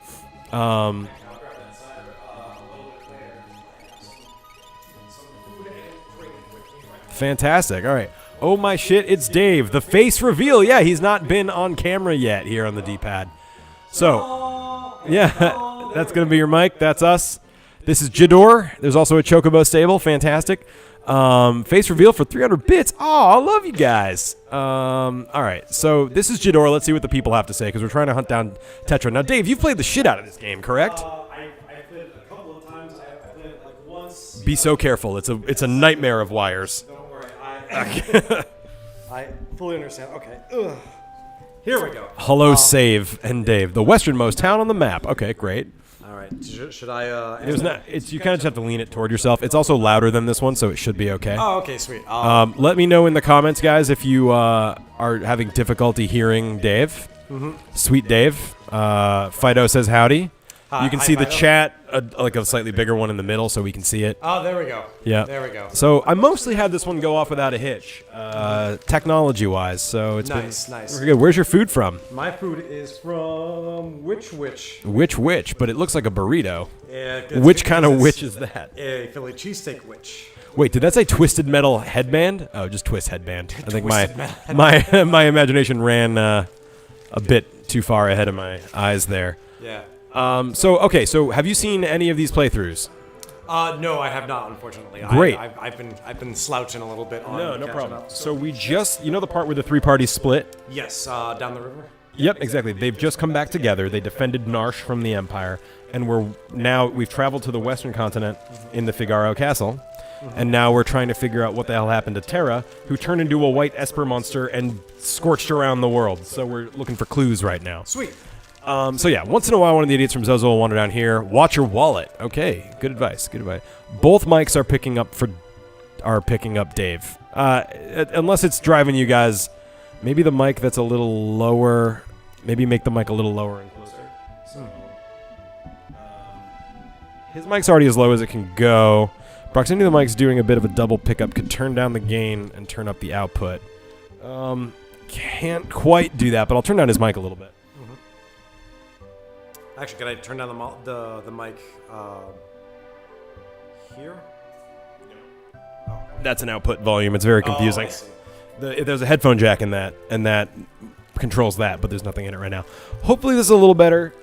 Fantastic. All right. Oh my shit, it's Dave. The face reveal. Yeah, he's not been on camera yet here on the D-pad. So, yeah, that's going to be your mic. That's us. This is 𝗔𝗿𝗿𝗀𝗍. There's also a 𝗙𝗶𝗿𝗀𝗍 Fantastic. Face reveal for 300 bits. Oh, I love you guys. All right, so this is 𝗔𝗿𝗿𝗀𝗍. Let's see what the people have to say because we're trying to hunt down Tetra. Now, Dave, you've played the shit out of this game, correct? I played it a couple of times. I played it like once. Be so careful. It's a nightmare of wires. Don't worry. I fully understand. Okay. Ugh. Here we go. Hello, Save and Dave, the westernmost town on the map. Okay, great. All right. Should I? It was not. It's you kind of just have to lean it toward yourself. It's also louder than this one, so it should be okay. Oh, okay, sweet. Let me know in the comments, guys, if you are having difficulty hearing Dave. Sweet Dave. Fido says howdy. You can see the chat, like a slightly bigger one in the middle, so we can see it. Oh, there we go. Yeah. There we go. So I mostly had this one go off without a hitch, technology-wise. So it's nice. Very good. Where's your food from? My food is from 𝗫𝗫. 𝗫𝗫, but it looks like a burrito. Yeah. Which kind of witch is that? A Philly cheesesteak witch. Wait, did that say Twisted Metal headband? Oh, just Twist headband. I think my imagination ran a bit too far ahead of my eyes there. Yeah. So have you seen any of these playthroughs? No, I have not, unfortunately. Great. I've been slouching a little bit on No problem. up. So we just, you know the part where the three parties split? Yes, down the river. Yep, exactly. They've just come back together. They defended Narshe from the Empire, and we've traveled to the western continent in the Figaro Castle, and now we're trying to figure out what the hell happened to Terra, who turned into a white Esper monster and scorched around the world. So we're looking for clues right now. Sweet. So yeah, once in a while, one of the idiots from Zozo will wander down here. Watch your wallet. Okay, good advice. Good advice. Both mics are picking up Dave. Unless it's driving you guys, maybe the mic that's a little lower. Maybe make the mic a little lower and closer. So, his mic's already as low as it can go. Proximity of the mic's doing a bit of a double pickup. Could turn down the gain and turn up the output. Can't quite do that, but I'll turn down his mic a little bit. Actually, can I turn down the mic here? Oh. That's an output volume. It's very confusing. There's a headphone jack in that, and that controls that, but there's nothing in it right now. Hopefully this is a little better.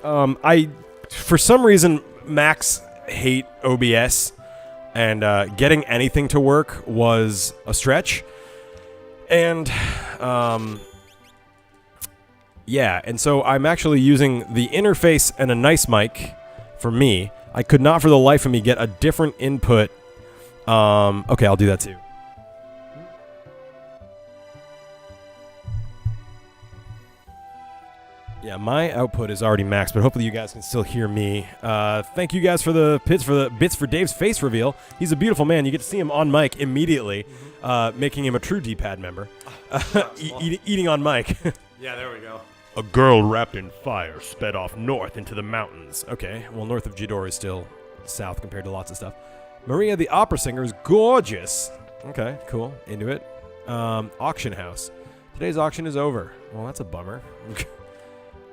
For some reason, Macs hate OBS, and getting anything to work was a stretch. And yeah, and so I'm actually using the interface and a nice mic for me. I could not for the life of me get a different input. Okay, I'll do that too. Yeah, my output is already maxed, but hopefully you guys can still hear me. Thank you guys for the bits for Dave's face reveal. He's a beautiful man. You get to see him on mic immediately, making him a true D-pad member. Eating on mic. Yeah, there we go. A girl wrapped in fire sped off north into the mountains. Okay, well, north of 𝗔𝗿𝗿𝗀𝗍 is still south compared to lots of stuff. Maria the opera singer is gorgeous. Okay, cool. Into it. Auction house. Today's auction is over. Well, that's a bummer.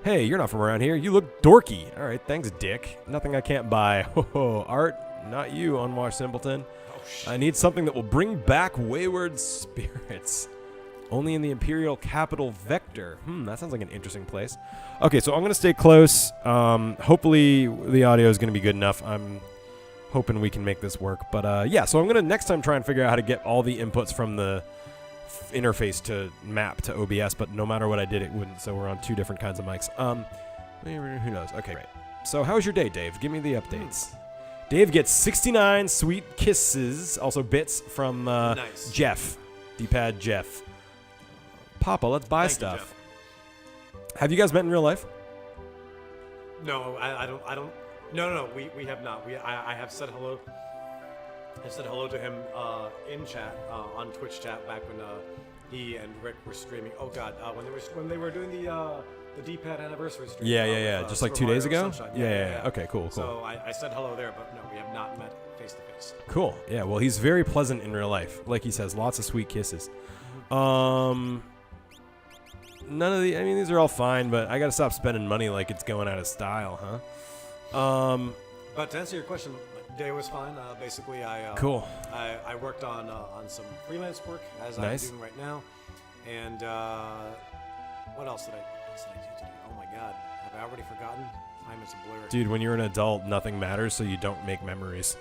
Hey, you're not from around here. You look dorky. All right, thanks, dick. Nothing I can't buy. Ho, art, not you, unwashed simpleton. Oh, shit. I need something that will bring back wayward spirits. Only in the Imperial capital Vector. That sounds like an interesting place. Okay, so I'm going to stay close. Hopefully the audio is going to be good enough. I'm hoping we can make this work. But yeah, so I'm going to next time try and figure out how to get all the inputs from the interface to map to OBS, but no matter what I did, it wouldn't. So we're on 2 different kinds of mics. Who knows? Okay, great. So how was your day, Dave? Give me the updates. Dave gets 69 sweet kisses, also bits from Nice. Jeff, D-pad Jeff. Papa, let's buy Thank you, stuff. Have you guys met in real life? No, I don't. No. We have not. I have said hello. I said hello to him in chat on Twitch chat back when he and Rick were streaming. Oh God, when they were doing the D-pad anniversary stream. Yeah. With, Just like Super 2 days Mario ago? Sunshine. Yeah. Okay, cool. So I said hello there, but no, we have not met face to face. Cool. Yeah, well, he's very pleasant in real life. Like he says, lots of sweet kisses. None of these are all fine, but I gotta stop spending money like it's going out of style, huh? But to answer your question, day was fine. Basically, Cool. I worked on some freelance work as Nice. I'm doing right now, and what else did I do today? Oh my God, have I already forgotten? Time is a blur. Dude, when you're an adult, nothing matters, so you don't make memories.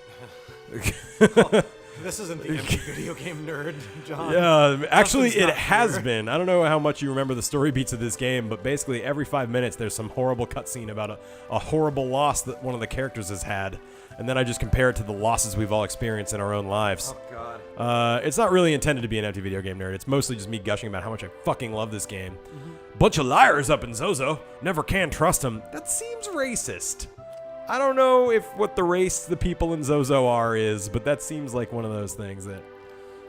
This isn't the empty video game nerd, John. Yeah, actually, Justin's it not has here. been. I don't know how much you remember the story beats of this game, but basically every 5 minutes there's some horrible cutscene about a horrible loss that one of the characters has had, and then I just compare it to the losses we've all experienced in our own lives. Oh God. It's not really intended to be an empty video game nerd. It's mostly just me gushing about how much I fucking love this game. Bunch of liars up in Zozo. Never can trust them. That seems racist. I don't know if what the race the people in Zozo are is, but that seems like one of those things that.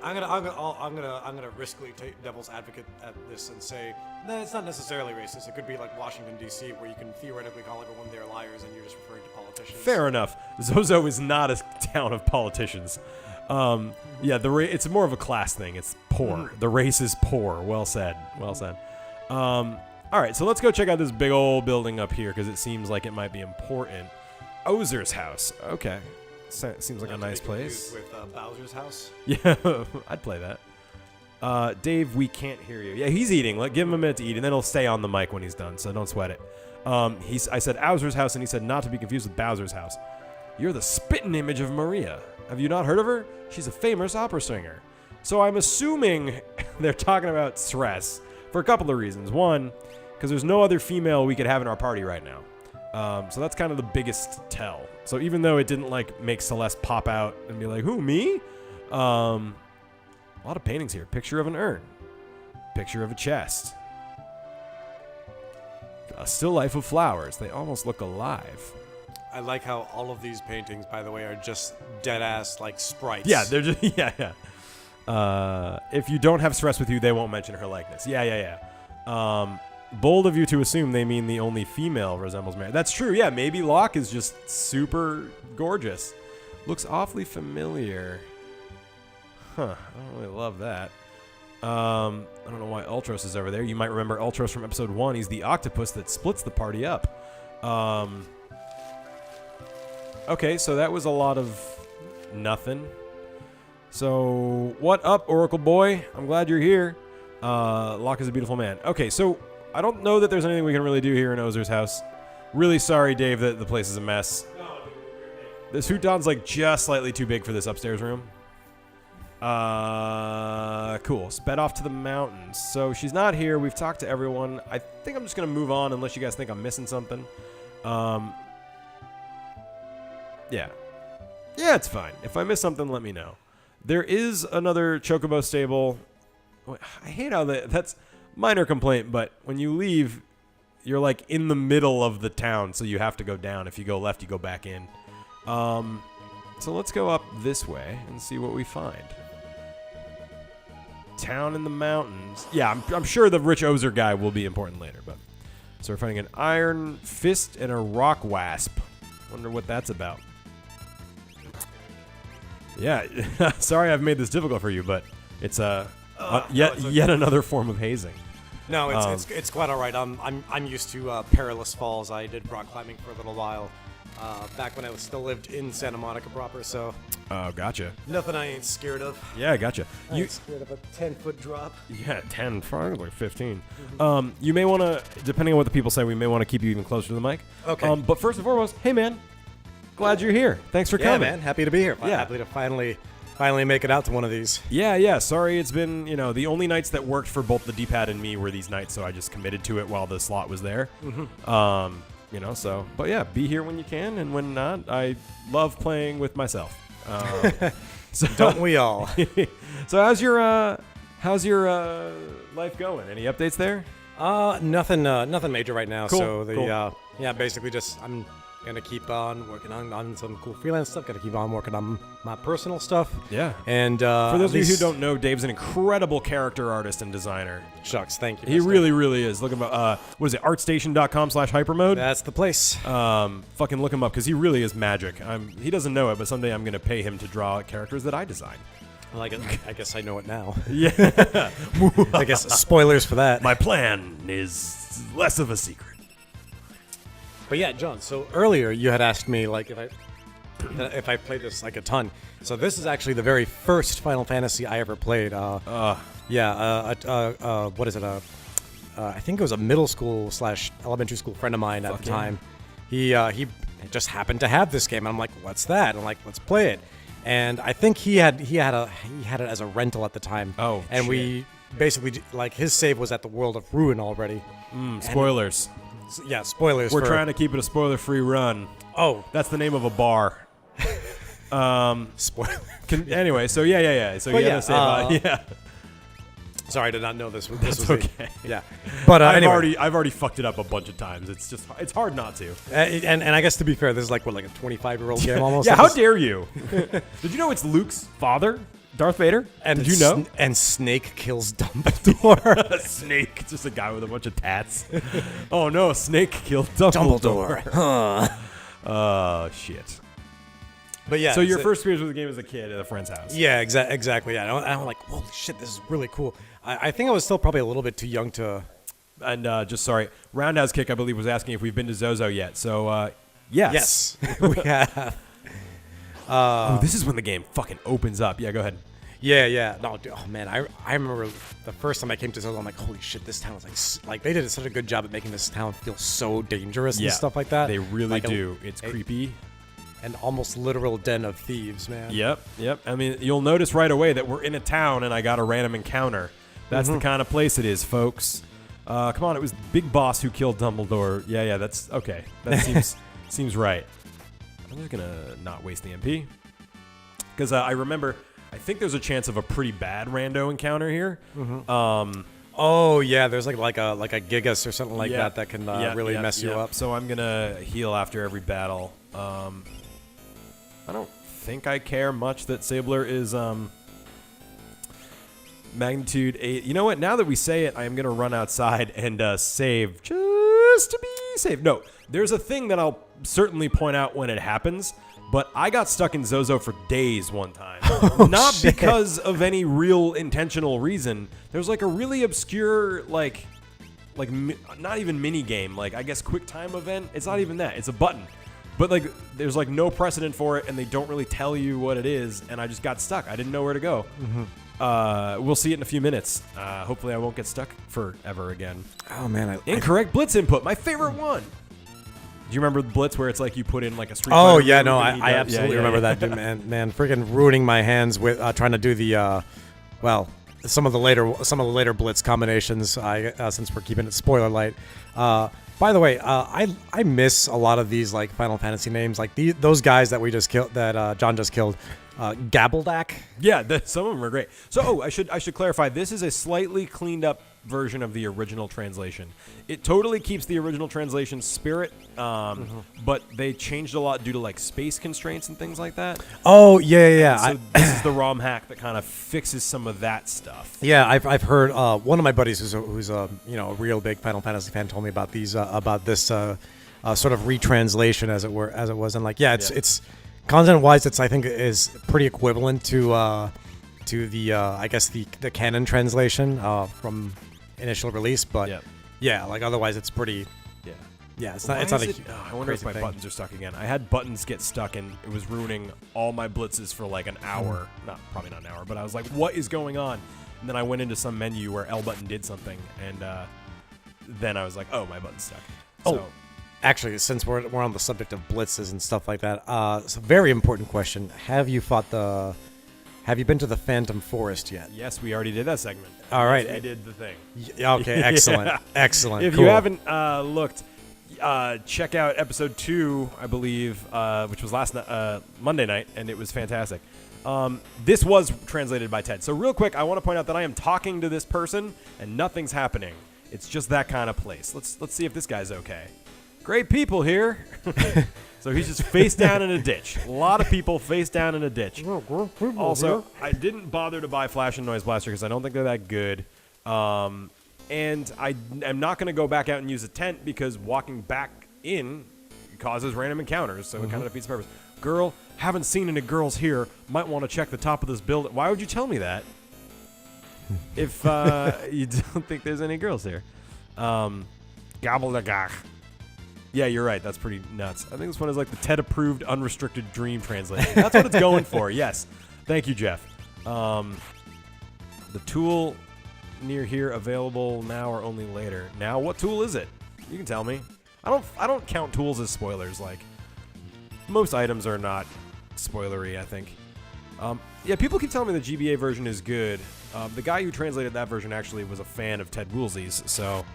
I'm gonna riskily take devil's advocate at this and say, no, it's not necessarily racist. It could be like Washington D.C., where you can theoretically call everyone their liars, and you're just referring to politicians. Fair enough. Zozo is not a town of politicians. Yeah, it's more of a class thing. It's poor. The race is poor. Well said. Well said. All right, so let's go check out this big old building up here because it seems like it might be important. Ozer's house. Okay. Seems like a nice place. With Bowser's house. Yeah, I'd play that. Dave, we can't hear you. Yeah, he's eating. Give him a minute to eat, and then he'll stay on the mic when he's done, so don't sweat it. I said Ozer's house, and he said not to be confused with Bowser's house. You're the spitting image of Maria. Have you not heard of her? She's a famous opera singer. So I'm assuming they're talking about stress for a couple of reasons. One, because there's no other female we could have in our party right now. So that's kind of the biggest tell. So even though it didn't make Celeste pop out and be like, who, me? A lot of paintings here. Picture of an urn. Picture of a chest. A still life of flowers. They almost look alive. I like how all of these paintings, by the way, are just dead ass sprites. Yeah, they're just yeah. If you don't have stress with you, they won't mention her likeness. Yeah. Bold of you to assume they mean the only female resembles Mary. That's true. Yeah, maybe Locke is just super gorgeous. Looks awfully familiar. Huh. I don't really love that. I don't know why Ultros is over there. You might remember Ultros from episode 1. He's the octopus that splits the party up. Okay, so that was a lot of nothing. So, what up, Oracle Boy? I'm glad you're here. Locke is a beautiful man. Okay, so I don't know that there's anything we can really do here in Ozer's house. Really sorry, Dave, that the place is a mess. This futon's just slightly too big for this upstairs room. Cool. Sped off to the mountains. So she's not here. We've talked to everyone. I think I'm just going to move on unless you guys think I'm missing something. Yeah. Yeah, it's fine. If I miss something, let me know. There is another chocobo stable. I hate how that's minor complaint, but when you leave, you're in the middle of the town, so you have to go down. If you go left, you go back in. So let's go up this way and see what we find. Town in the mountains. Yeah, I'm sure the rich Ozer guy will be important later, but so we're finding an iron fist and a rock wasp. Wonder what that's about. Yeah, sorry I've made this difficult for you, but it's yet another form of hazing. No, it's quite all right. I'm used to perilous falls. I did rock climbing for a little while, back when I still lived in Santa Monica proper. So. Oh, gotcha. Nothing I ain't scared of. Yeah, gotcha. I ain't scared of a 10-foot drop. Yeah, 10, probably 15. You may want to, depending on what the people say, we may want to keep you even closer to the mic. Okay. But first and foremost, hey man, glad you're here. Thanks for coming. Yeah, man. Happy to be here. Yeah. Happy to finally make it out to one of these. Yeah. Sorry, it's been, the only nights that worked for both the D-pad and me were these nights, so I just committed to it while the slot was there. But yeah, be here when you can, and when not, I love playing with myself. So don't we all? So how's your life going? Any updates there? Nothing major right now. Cool, So basically just I'm gonna keep on working on some cool freelance stuff. Gonna keep on working on my personal stuff. Yeah. And for those of you who don't know, Dave's an incredible character artist and designer. Shucks, thank you. He really is. Look him up. What is it? Artstation.com/hypermode. That's the place. Fucking look him up because he really is magic. He doesn't know it, but someday I'm gonna pay him to draw characters that I design. I guess I know it now. Yeah. I guess spoilers for that. My plan is less of a secret. But yeah, John. So earlier you had asked me like if I played this like a ton. So this is actually the very first Final Fantasy I ever played. What is it? I think it was a middle school / elementary school friend of mine at the time. He just happened to have this game, and I'm like, "What's that?" I'm like, "Let's play it." And I think he had it as a rental at the time. Oh, and shit. We basically like his save was at the World of Ruin already. Spoilers. Yeah, spoilers. We're trying to keep it a spoiler-free run. Oh, That's the name of a bar. spoiler. Anyway, so yeah. So But you yeah, had to say about yeah. Sorry, I did not know this was That's the- okay. Yeah, but I've already fucked it up a bunch of times. It's hard not to. and I guess to be fair, this is like a 25-year-old game almost. Yeah, Like how this- dare you? Did you know it's Luke's father, Darth Vader? And did you know? And Snake kills Dumbledore. Snake, just a guy with a bunch of tats. Oh no, Snake killed Dumbledore. Oh shit. But yeah. So your first experience with the game as a kid at a friend's house. Yeah, exactly. Yeah, and I'm like, holy shit, this is really cool. I think I was still probably a little bit too young to. And Roundhouse Kick, I believe, was asking if we've been to Zozo yet. So yes. Yes, we have. This is when the game fucking opens up. Yeah, go ahead. Yeah. No, dude, oh man, I remember the first time I came to Zozo, I'm like, holy shit, this town was like they did such a good job at making this town feel so dangerous and stuff like that. They really Like do. It's creepy. An almost literal den of thieves, man. Yep. I mean, you'll notice right away that we're in a town and I got a random encounter. That's the kind of place it is, folks. Come on, it was Big Boss who killed Dumbledore. Yeah, that's okay. That seems right. I'm just gonna not waste the MP because I remember. I think there's a chance of a pretty bad rando encounter here. Oh yeah, there's like a Gigas or something like that can really mess you up. So I'm gonna heal after every battle. I don't think I care much that Sabler is magnitude 8. You know what? Now that we say it, I am gonna run outside and save just to be safe. No, there's a thing that I'll certainly point out when it happens. But I got stuck in Zozo for days one time. Not shit. because of any real intentional reason. There's like a really obscure, not even mini game, I guess quick time event. It's not even that. It's a button. But there's no precedent for it, and they don't really tell you what it is, and I just got stuck. I didn't know where to go. We'll see it in a few minutes. Hopefully I won't get stuck forever again. Oh man, Incorrect blitz input, my favorite one. Do you remember the blitz where it's like you put in like a Street Oh Fighter yeah, move no, and I absolutely remember that, dude, man, freaking ruining my hands with trying to do the, some of the later blitz combinations. Since we're keeping it spoiler light. By the way, I miss a lot of these like Final Fantasy names, like those guys that we just killed, that John just killed. 𝗙𝗿𝗄𝗃. Yeah, some of them are great. So, I should clarify. This is a slightly cleaned up version of the original translation. It totally keeps the original translation spirit, but they changed a lot due to like space constraints and things like that. Oh yeah. So this is the ROM hack that kind of fixes some of that stuff. Yeah, I've heard one of my buddies who's a real big Final Fantasy fan told me about these about this sort of retranslation as it was, and it's content wise, I think is pretty equivalent to the I guess the canon translation from initial release, but yeah, like otherwise it's pretty. Yeah, it's not. It's not a. I wonder if my buttons are stuck again. I had buttons get stuck, and it was ruining all my blitzes for like an hour. Probably not an hour, but I was like, "What is going on?" And then I went into some menu where L button did something, and then I was like, "Oh, my button's stuck." So, actually, since we're on the subject of blitzes and stuff like that, it's a very important question. Have you been to the Phantom Forest yet? Yes, we already did that segment. All right, I did the thing. Okay, excellent, excellent. If you haven't looked. Check out episode 2, I believe, which was last Monday night, and it was fantastic. This was translated by Ted. So real quick, I want to point out that I am talking to this person, and nothing's happening. It's just that kind of place. Let's see if this guy's okay. Great people here. So he's just face down in a ditch. A lot of people face down in a ditch. Also, I didn't bother to buy Flash and Noise Blaster because I don't think they're that good. And I am not going to go back out and use a tent because walking back in causes random encounters, so it kind of defeats the purpose. Girl, haven't seen any girls here. Might want to check the top of this building. Why would you tell me that if you don't think there's any girls here? Gobbledagach. Yeah, you're right. That's pretty nuts. I think this one is like the TED-approved unrestricted dream translation. That's what it's going for. Yes. Thank you, Jeff. The tool near here available now or only later. Now, what tool is it? You can tell me. I don't count tools as spoilers. Like, most items are not spoilery, I think. Yeah, people keep telling me the GBA version is good. The guy who translated that version actually was a fan of Ted Woolsey's, so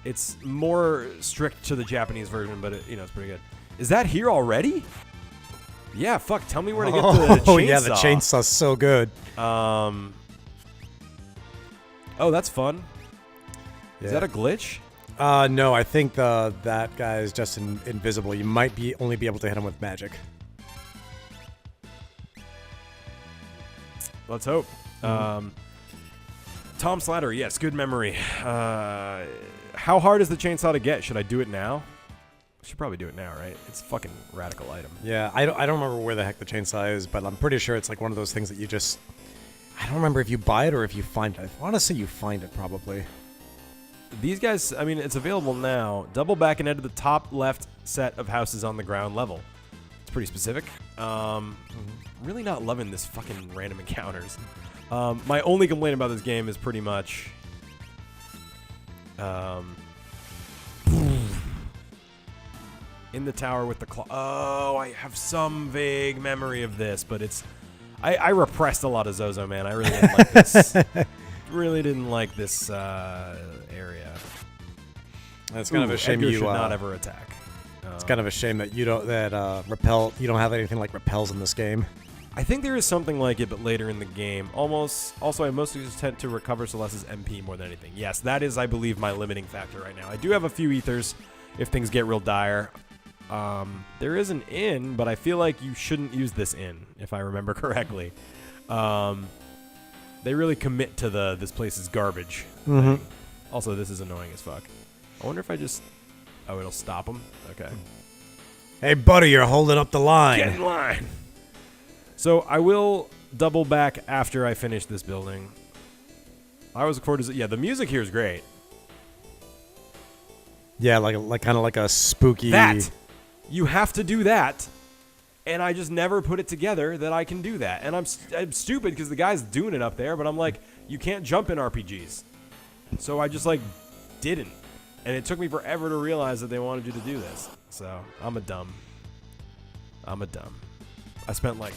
it's more strict to the Japanese version, but it's pretty good. Is that here already? Yeah, fuck. Tell me where to get the chainsaw. Oh yeah, the chainsaw's so good. Oh, that's fun. Yeah. Is that a glitch? No, I think that guy is just invisible. You might only be able to hit him with magic. Let's hope. Tom Slatter, yes, good memory. How hard is the chainsaw to get? Should I do it now? I should probably do it now, right? It's a fucking radical item. Yeah, I don't remember where the heck the chainsaw is, but I'm pretty sure it's like one of those things that you just... I don't remember if you buy it or if you find it. I want to say you find it, probably. These guys, I mean, it's available now. Double back and enter the top left set of houses on the ground level. It's pretty specific. Really not loving this fucking random encounters. My only complaint about this game is pretty much... in the tower with the claw. Oh, I have some vague memory of this, but it's... I repressed a lot of Zozo, man. I really didn't like this. Really didn't like this area. It's kind of a shame Edgar you should not ever attack. It's kind of a shame that you don't repel. You don't have anything like repels in this game. I think there is something like it, but later in the game. Also, I mostly just tend to recover Celeste's MP more than anything. Yes, that is, I believe, my limiting factor right now. I do have a few ethers if things get real dire. There is an inn, but I feel like you shouldn't use this inn, if I remember correctly. They really commit to this place is garbage thing. Also, this is annoying as fuck. I wonder if I just... Oh, it'll stop them? Okay. Hey, buddy, you're holding up the line. Get in line. So I will double back after I finish this building. I was looking forward to... Yeah, the music here is great. Yeah, like kind of like a spooky... That! You have to do that, and I just never put it together that I can do that. And I'm stupid because the guy's doing it up there, but I'm like, you can't jump in RPGs. So I just, like, didn't. And it took me forever to realize that they wanted you to do this. So I'm a dumb. I spent, like,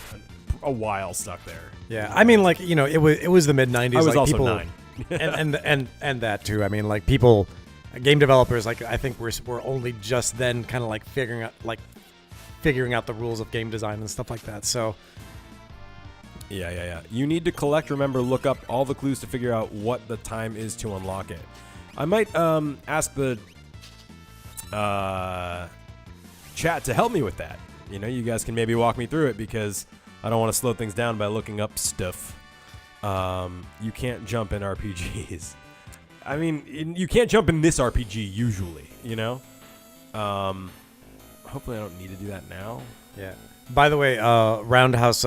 a while stuck there. Yeah, I mean, like, you know, it was the mid-'90s. I was like, also people, 9. and that, too. I mean, like, people... Game developers, like, I think we're only just then kind of like figuring out the rules of game design and stuff like that. So, yeah. You need to collect, remember, look up all the clues to figure out what the time is to unlock it. I might ask the chat to help me with that. You know, you guys can maybe walk me through it because I don't want to slow things down by looking up stuff. You can't jump in RPGs. I mean, you can't jump in this RPG usually, you know? Hopefully I don't need to do that now. Yeah. By the way, Roundhouse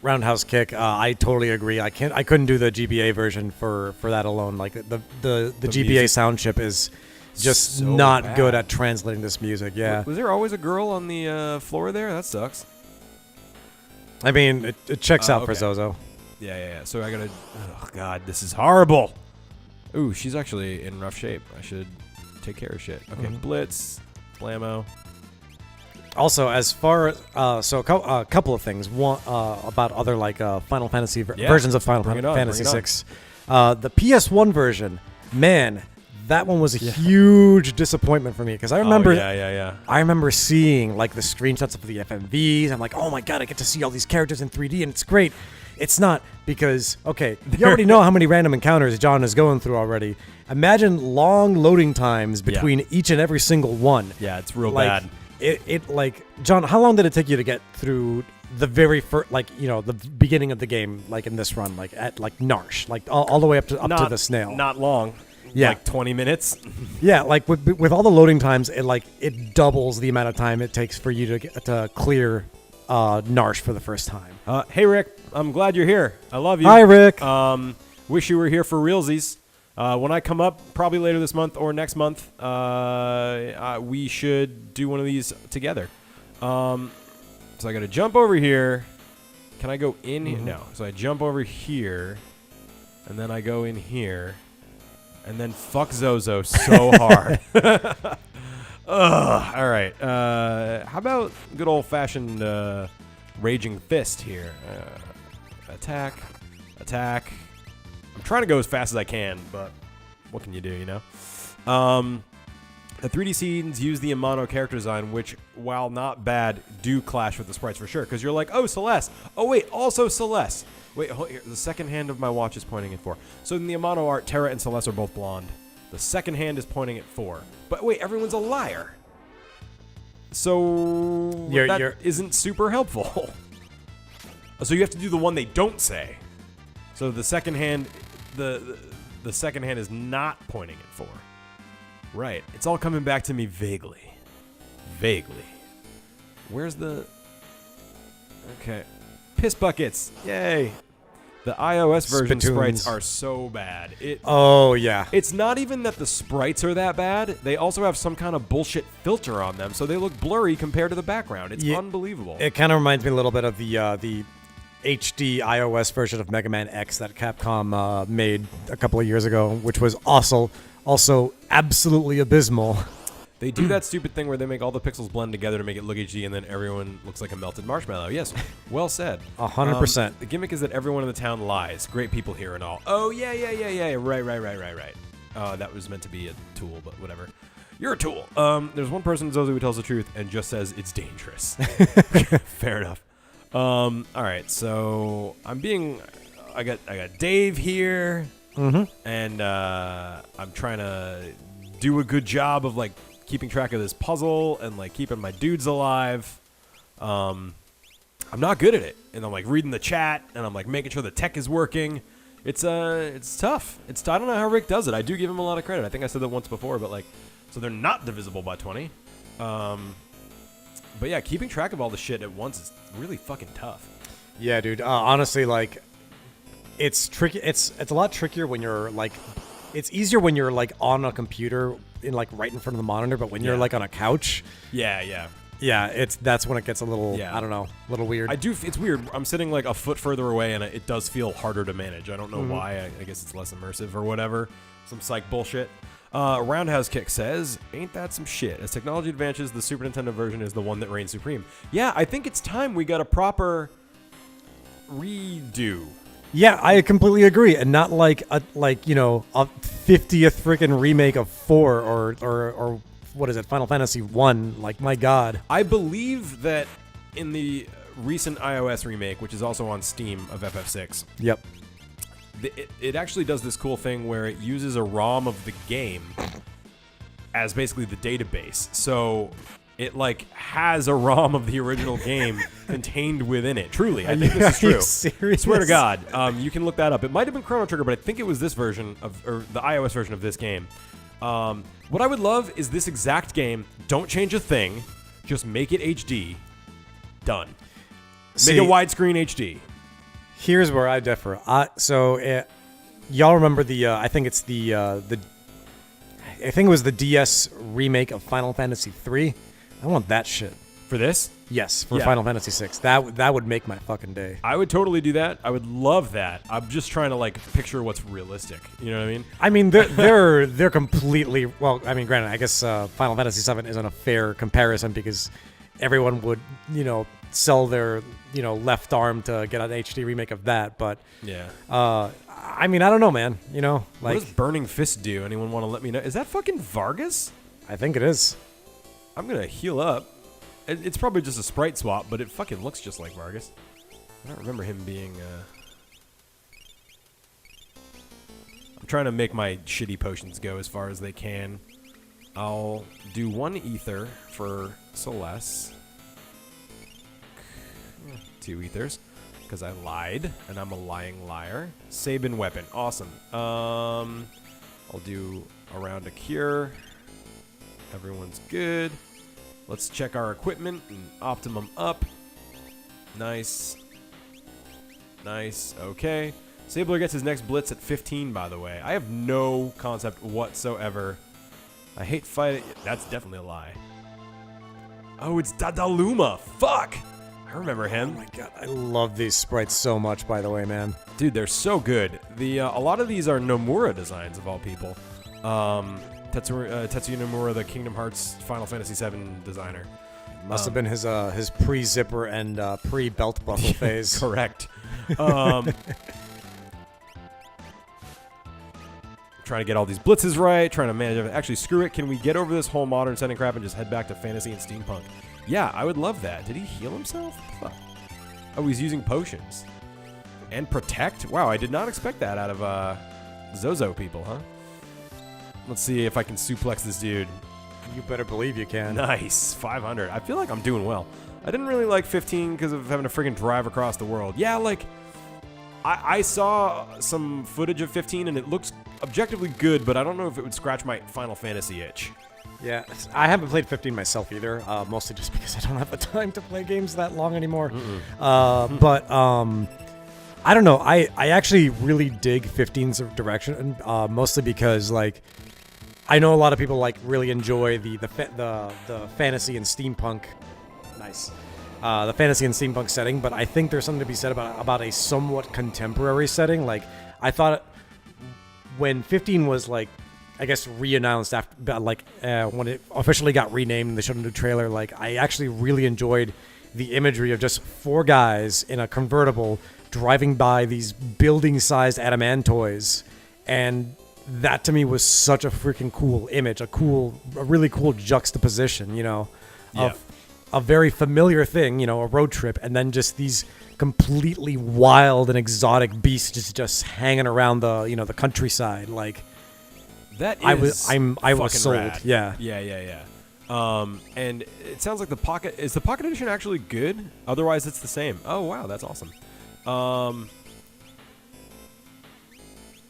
Roundhouse Kick. I totally agree. I couldn't do the GBA version for that alone. Like the GBA music. sound chip is just So not bad. good at translating this music. Yeah. Was there always a girl on the floor there? That sucks. I mean, it checks out for okay. Zozo. Yeah. So I gotta. Oh God, this is horrible. Ooh, she's actually in rough shape. I should take care of shit. Okay, Blitz, Blammo. Also, as far as a couple of things. One about other like Final Fantasy versions of Final Fantasy VI. The PS1 version, man, that one was a huge disappointment for me because I remember. I remember seeing like the screenshots of the FMVs. I'm like, oh my god, I get to see all these characters in 3D, and it's great. It's not because, okay, you already know how many random encounters John is going through already. Imagine long loading times between each and every single one. Yeah, it's real like, bad. It like, John, how long did it take you to get through the very first, like, you know, the beginning of the game, like in this run, like at like Narshe, like all the way up to the snail? Not long. Yeah. Like 20 minutes. Yeah, like with all the loading times, it doubles the amount of time it takes for you to clear Narshe for the first time. Hey, Rick. I'm glad you're here. I love you. Hi, Rick. Wish you were here for realsies. When I come up, probably later this month or next month, we should do one of these together. So I got to jump over here. Can I go in here? No. So I jump over here, and then I go in here, and then fuck Zozo so hard. Ugh. All right. How about good old-fashioned Raging Fist here? Attack. I'm trying to go as fast as I can, but what can you do, you know? The 3D scenes use the Amano character design, which, while not bad, do clash with the sprites for sure. Because you're like, oh, Celeste. Oh, wait, also Celeste. Wait, here, the second hand of my watch is pointing at 4. So in the Amano art, Terra and Celeste are both blonde. The second hand is pointing at 4. But wait, everyone's a liar. So that isn't super helpful. So you have to do the one they don't say. So the second hand, the second hand is not pointing at 4. Right. It's all coming back to me vaguely. Where's the... Okay. Piss buckets. Yay. The iOS version sprites are so bad. Oh, yeah. It's not even that the sprites are that bad. They also have some kind of bullshit filter on them, so they look blurry compared to the background. It's unbelievable. It kind of reminds me a little bit of the HD iOS version of Mega Man X that Capcom made a couple of years ago, which was also absolutely abysmal. They do that stupid thing where they make all the pixels blend together to make it look HD, and then everyone looks like a melted marshmallow. Yes, well said. 100%. The gimmick is that everyone in the town lies. Great people here and all. Oh, yeah. Right. That was meant to be a tool, but whatever. You're a tool. There's one person in Zozo who tells the truth and just says it's dangerous. Fair enough. All right, so I got Dave here, and I'm trying to do a good job of like keeping track of this puzzle and like keeping my dudes alive. I'm not good at it, and I'm like reading the chat and I'm like making sure the tech is working. It's tough. I don't know how Rick does it. I do give him a lot of credit. I think I said that once before, but like, so they're not divisible by 20. But yeah, keeping track of all the shit at once is really fucking tough. Yeah, dude. Honestly, like, it's tricky. It's a lot trickier when you're like, it's easier when you're like on a computer in like right in front of the monitor, but when you're like on a couch, yeah, that's when it gets a little, I don't know, a little weird. It's weird. I'm sitting like a foot further away, and it does feel harder to manage. I don't know why. I guess it's less immersive or whatever. Some psych bullshit. Roundhouse Kick says, ain't that some shit? As technology advances, the Super Nintendo version is the one that reigns supreme. Yeah, I think it's time we got a proper redo. Yeah, I completely agree, and not like a 50th freaking remake of 4 or what is it, Final Fantasy 1? Like, my God. I believe that in the recent iOS remake, which is also on Steam of FF6. Yep. It actually does this cool thing where it uses a ROM of the game as basically the database. So it like has a ROM of the original game contained within it. Truly, I think this is true. Are you serious? Swear to God. You can look that up. It might have been Chrono Trigger, but I think it was this version or the iOS version of this game. What I would love is this exact game. Don't change a thing. Just make it HD. Done. Make it widescreen HD. Here's where I differ. Y'all remember I think it's I think it was the DS remake of Final Fantasy 3. I want that shit. For this? Yes, for Final Fantasy 6. That would make my fucking day. I would totally do that. I would love that. I'm just trying to like picture what's realistic. You know what I mean? I mean, they're completely well. I mean, granted, I guess Final Fantasy 7 isn't a fair comparison because everyone would sell their left arm to get an HD remake of that. But yeah, I mean, I don't know, man. Like, what does Burning Fist do? Anyone want to let me know? Is that fucking Vargas? I think it is. I'm gonna heal up. It's probably just a sprite swap, but it fucking looks just like Vargas. I don't remember him being. I'm trying to make my shitty potions go as far as they can. I'll do 1 ether for Celeste. 2 ethers, because I lied, and I'm a lying liar. Sabin weapon, awesome. I'll do a round of cure. Everyone's good. Let's check our equipment and optimum up. Nice. Nice. Okay. Sabler gets his next blitz at 15, by the way. I have no concept whatsoever. I hate fighting. That's definitely a lie. Oh, it's Dadaluma. Fuck. I remember him. Oh my god, I love these sprites so much, by the way, man. Dude, they're so good. A lot of these are Nomura designs, of all people. Tetsuya Nomura, the Kingdom Hearts Final Fantasy VII designer. Must have been his pre-zipper and pre-belt buckle phase. Correct. Trying to get all these blitzes right, trying to manage everything. Actually, screw it. Can we get over this whole modern setting crap and just head back to fantasy and steampunk? Yeah, I would love that. Did he heal himself? Fuck. Oh, he's using potions. And protect? Wow, I did not expect that out of Zozo people, huh? Let's see if I can suplex this dude. You better believe you can. Nice. 500. I feel like I'm doing well. I didn't really like 15 because of having to friggin' drive across the world. Yeah, like, I saw some footage of 15 and it looks objectively good, but I don't know if it would scratch my Final Fantasy itch. Yeah, I haven't played 15 myself either, mostly just because I don't have the time to play games that long anymore. But I don't know. I actually really dig 15's direction, mostly because, like, I know a lot of people like really enjoy the fantasy and steampunk. Nice. The fantasy and steampunk setting, but I think there's something to be said about a somewhat contemporary setting. Like, I thought when 15 was, like, I guess re-announced after, like, when it officially got renamed and they showed a new trailer, like, I actually really enjoyed the imagery of just 4 guys in a convertible driving by these building-sized adamantoids, and that to me was such a freaking cool image, a really cool juxtaposition, of a very familiar thing, a road trip, and then just these completely wild and exotic beasts just hanging around the countryside. Like, that is I was sold. Rad. Yeah. And it sounds like the pocket edition actually good? Otherwise, it's the same. Oh wow, that's awesome.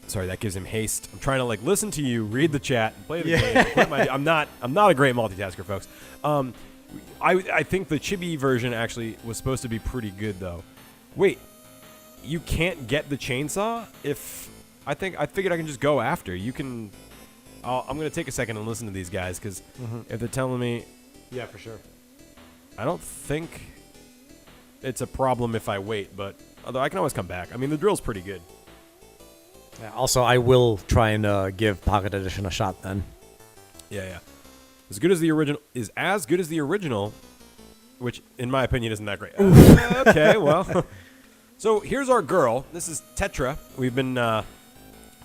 Sorry, that gives him haste. I'm trying to like listen to you, read the chat, and play the game. I'm not a great multitasker, folks. I think the chibi version actually was supposed to be pretty good though. Wait, you can't get the chainsaw? I figured I can just go after. You can. I'm gonna take a second and listen to these guys because if they're telling me, yeah, for sure. I don't think it's a problem if I wait, but although I can always come back. I mean, the drill's pretty good. Yeah, also, I will try and give Pocket Edition a shot then. Yeah. As good as the original, which in my opinion isn't that great. Okay, well. So here's our girl. This is Tetra. We've been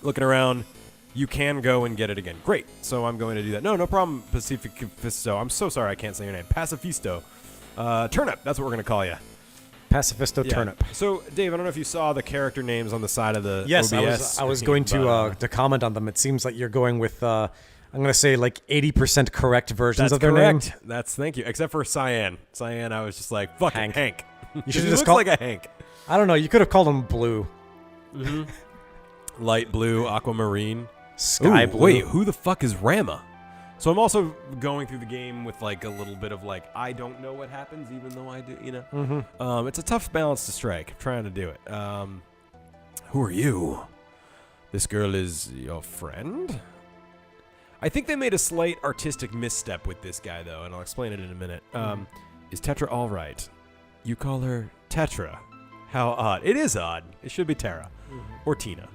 looking around. You can go and get it again. Great. So I'm going to do that. No problem, Pacifisto. I'm so sorry I can't say your name. Pacifisto. Turnip. That's what we're going to call you. Pacifisto Turnip. So, Dave, I don't know if you saw the character names on the side of the yes, OBS. I was going to comment on them. It seems like you're going with, I'm going to say, like 80% correct versions of their correct. name. Thank you. Except for Cyan. Cyan, I was just like, fuck Hank. You should have just called like a Hank. I don't know. You could have called him Blue. Light blue, aquamarine. Sky blue. Wait, who the fuck is Rama? So I'm also going through the game with like a little bit of like, I don't know what happens, even though I do, you know? Mm-hmm. It's a tough balance to strike. I'm trying to do it. Who are you? This girl is your friend? I think they made a slight artistic misstep with this guy, though, and I'll explain it in a minute. Is Tetra all right? You call her Tetra. How odd. It is odd. It should be Terra. Or Tina.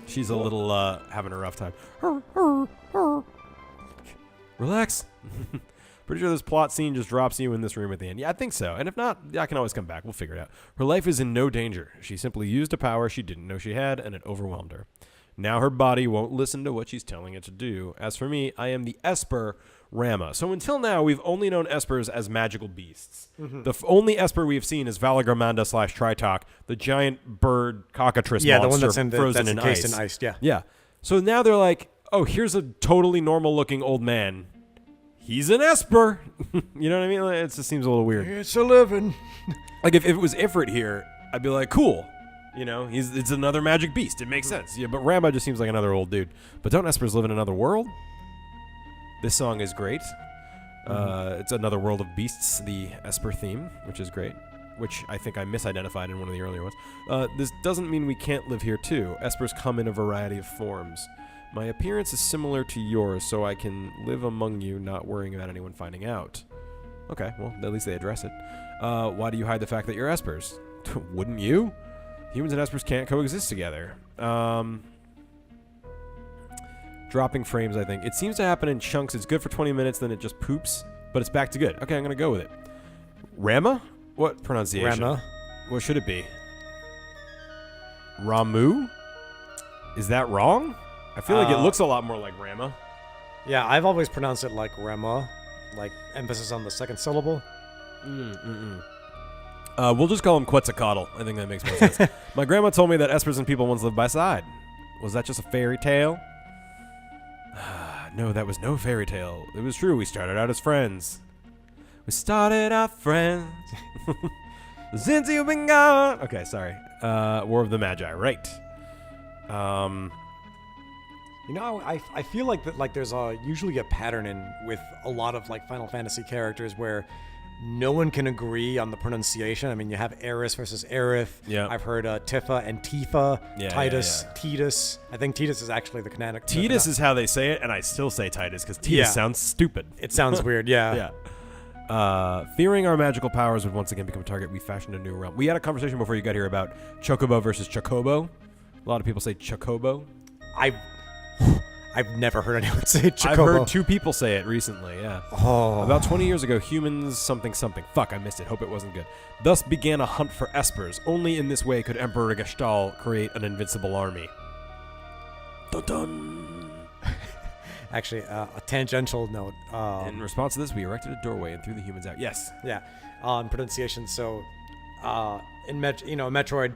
She's a little having a rough time. Relax. Pretty sure this plot scene just drops you in this room at the end. Yeah, I think so. And if not, I can always come back. We'll figure it out. Her life is in no danger. She simply used a power she didn't know she had, and it overwhelmed her. Now her body won't listen to what she's telling it to do. As for me, I am the Esper Rama. So until now, we've only known Espers as magical beasts. The only Esper we've seen is Valagramanda / Tritok, the giant bird cockatrice monster the one that's frozen in encased ice. in ice. Yeah. Yeah. So now they're like, oh, here's a totally normal-looking old man. He's an Esper. You know what I mean? It just seems a little weird. It's 11. Like, if it was Ifrit here, I'd be like, cool. You know, it's another magic beast. It makes sense. Yeah, but Rama just seems like another old dude. But don't Espers live in another world? This song is great. It's another world of beasts, the Esper theme, which is great, which I think I misidentified in one of the earlier ones. This doesn't mean we can't live here, too. Espers come in a variety of forms. My appearance is similar to yours, so I can live among you, not worrying about anyone finding out. Okay, well, at least they address it. Why do you hide the fact that you're Espers? Wouldn't you? Humans and Espers can't coexist together. Dropping frames, I think. It seems to happen in chunks. It's good for 20 minutes, then it just poops, but it's back to good. Okay, I'm going to go with it. Rama? What pronunciation? Rama. What should it be? Ramu? Is that wrong? I feel like it looks a lot more like Rama. Yeah, I've always pronounced it like Rama, like emphasis on the second syllable. We'll just call him 𝗙𝗁𝗃𝗁. I think that makes more sense. My grandma told me that Espers and people once lived by side. Was that just a fairy tale? No, that was no fairy tale. It was true. We started out as friends. We started out friends. Since you've been gone. Okay, sorry. War of the Magi. Right. You know, I feel like that there's usually a pattern in with a lot of like Final Fantasy characters where no one can agree on the pronunciation. I mean, you have Eris versus Aerith. Yeah. I've heard Tifa and Tifa. Yeah, Titus, yeah. Titus. I think Titus is actually the canonic. Titus is how they say it, and I still say Titus because Titus sounds stupid. It sounds weird, yeah. Yeah. Fearing our magical powers would once again become a target, we fashioned a new realm. We had a conversation before you got here about Chocobo versus Chocobo. A lot of people say Chocobo. I've never heard anyone say Chocobo. I've heard 2 people say it recently, yeah. Oh. About 20 years ago, humans something. Fuck, I missed it. Hope it wasn't good. Thus began a hunt for Espers. Only in this way could Emperor Gestahl create an invincible army. Dun-dun. Actually, a tangential note. In response to this, we erected a doorway and threw the humans out. Yes. Yeah, on pronunciation. So, Metroid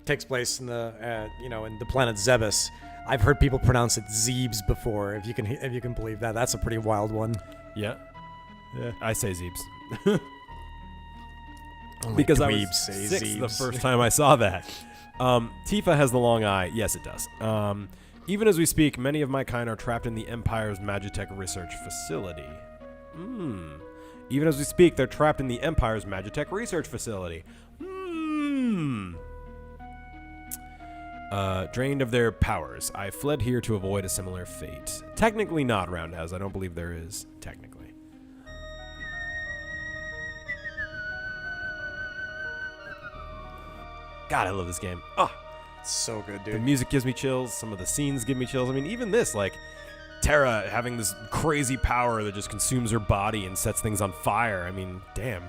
takes place in the in the planet Zebes. I've heard people pronounce it Zeebs before. If you can believe that, that's a pretty wild one. Yeah. Yeah. I say Zeebs. Only Because I dweebs was say 6 Zeebs. the first time I saw that. Tifa has the long eye. Yes, it does. Even as we speak, many of my kind are trapped in the Empire's Magitech research facility. Even as we speak, they're trapped in the Empire's Magitech research facility. Drained of their powers. I fled here to avoid a similar fate. Technically not, Roundhouse. I don't believe there is. Technically. God, I love this game. It's so good, The dude. music gives me chills. Some of the scenes give me chills. I mean, even this, like, Terra having this crazy power that just consumes her body and sets things on fire. I mean, damn.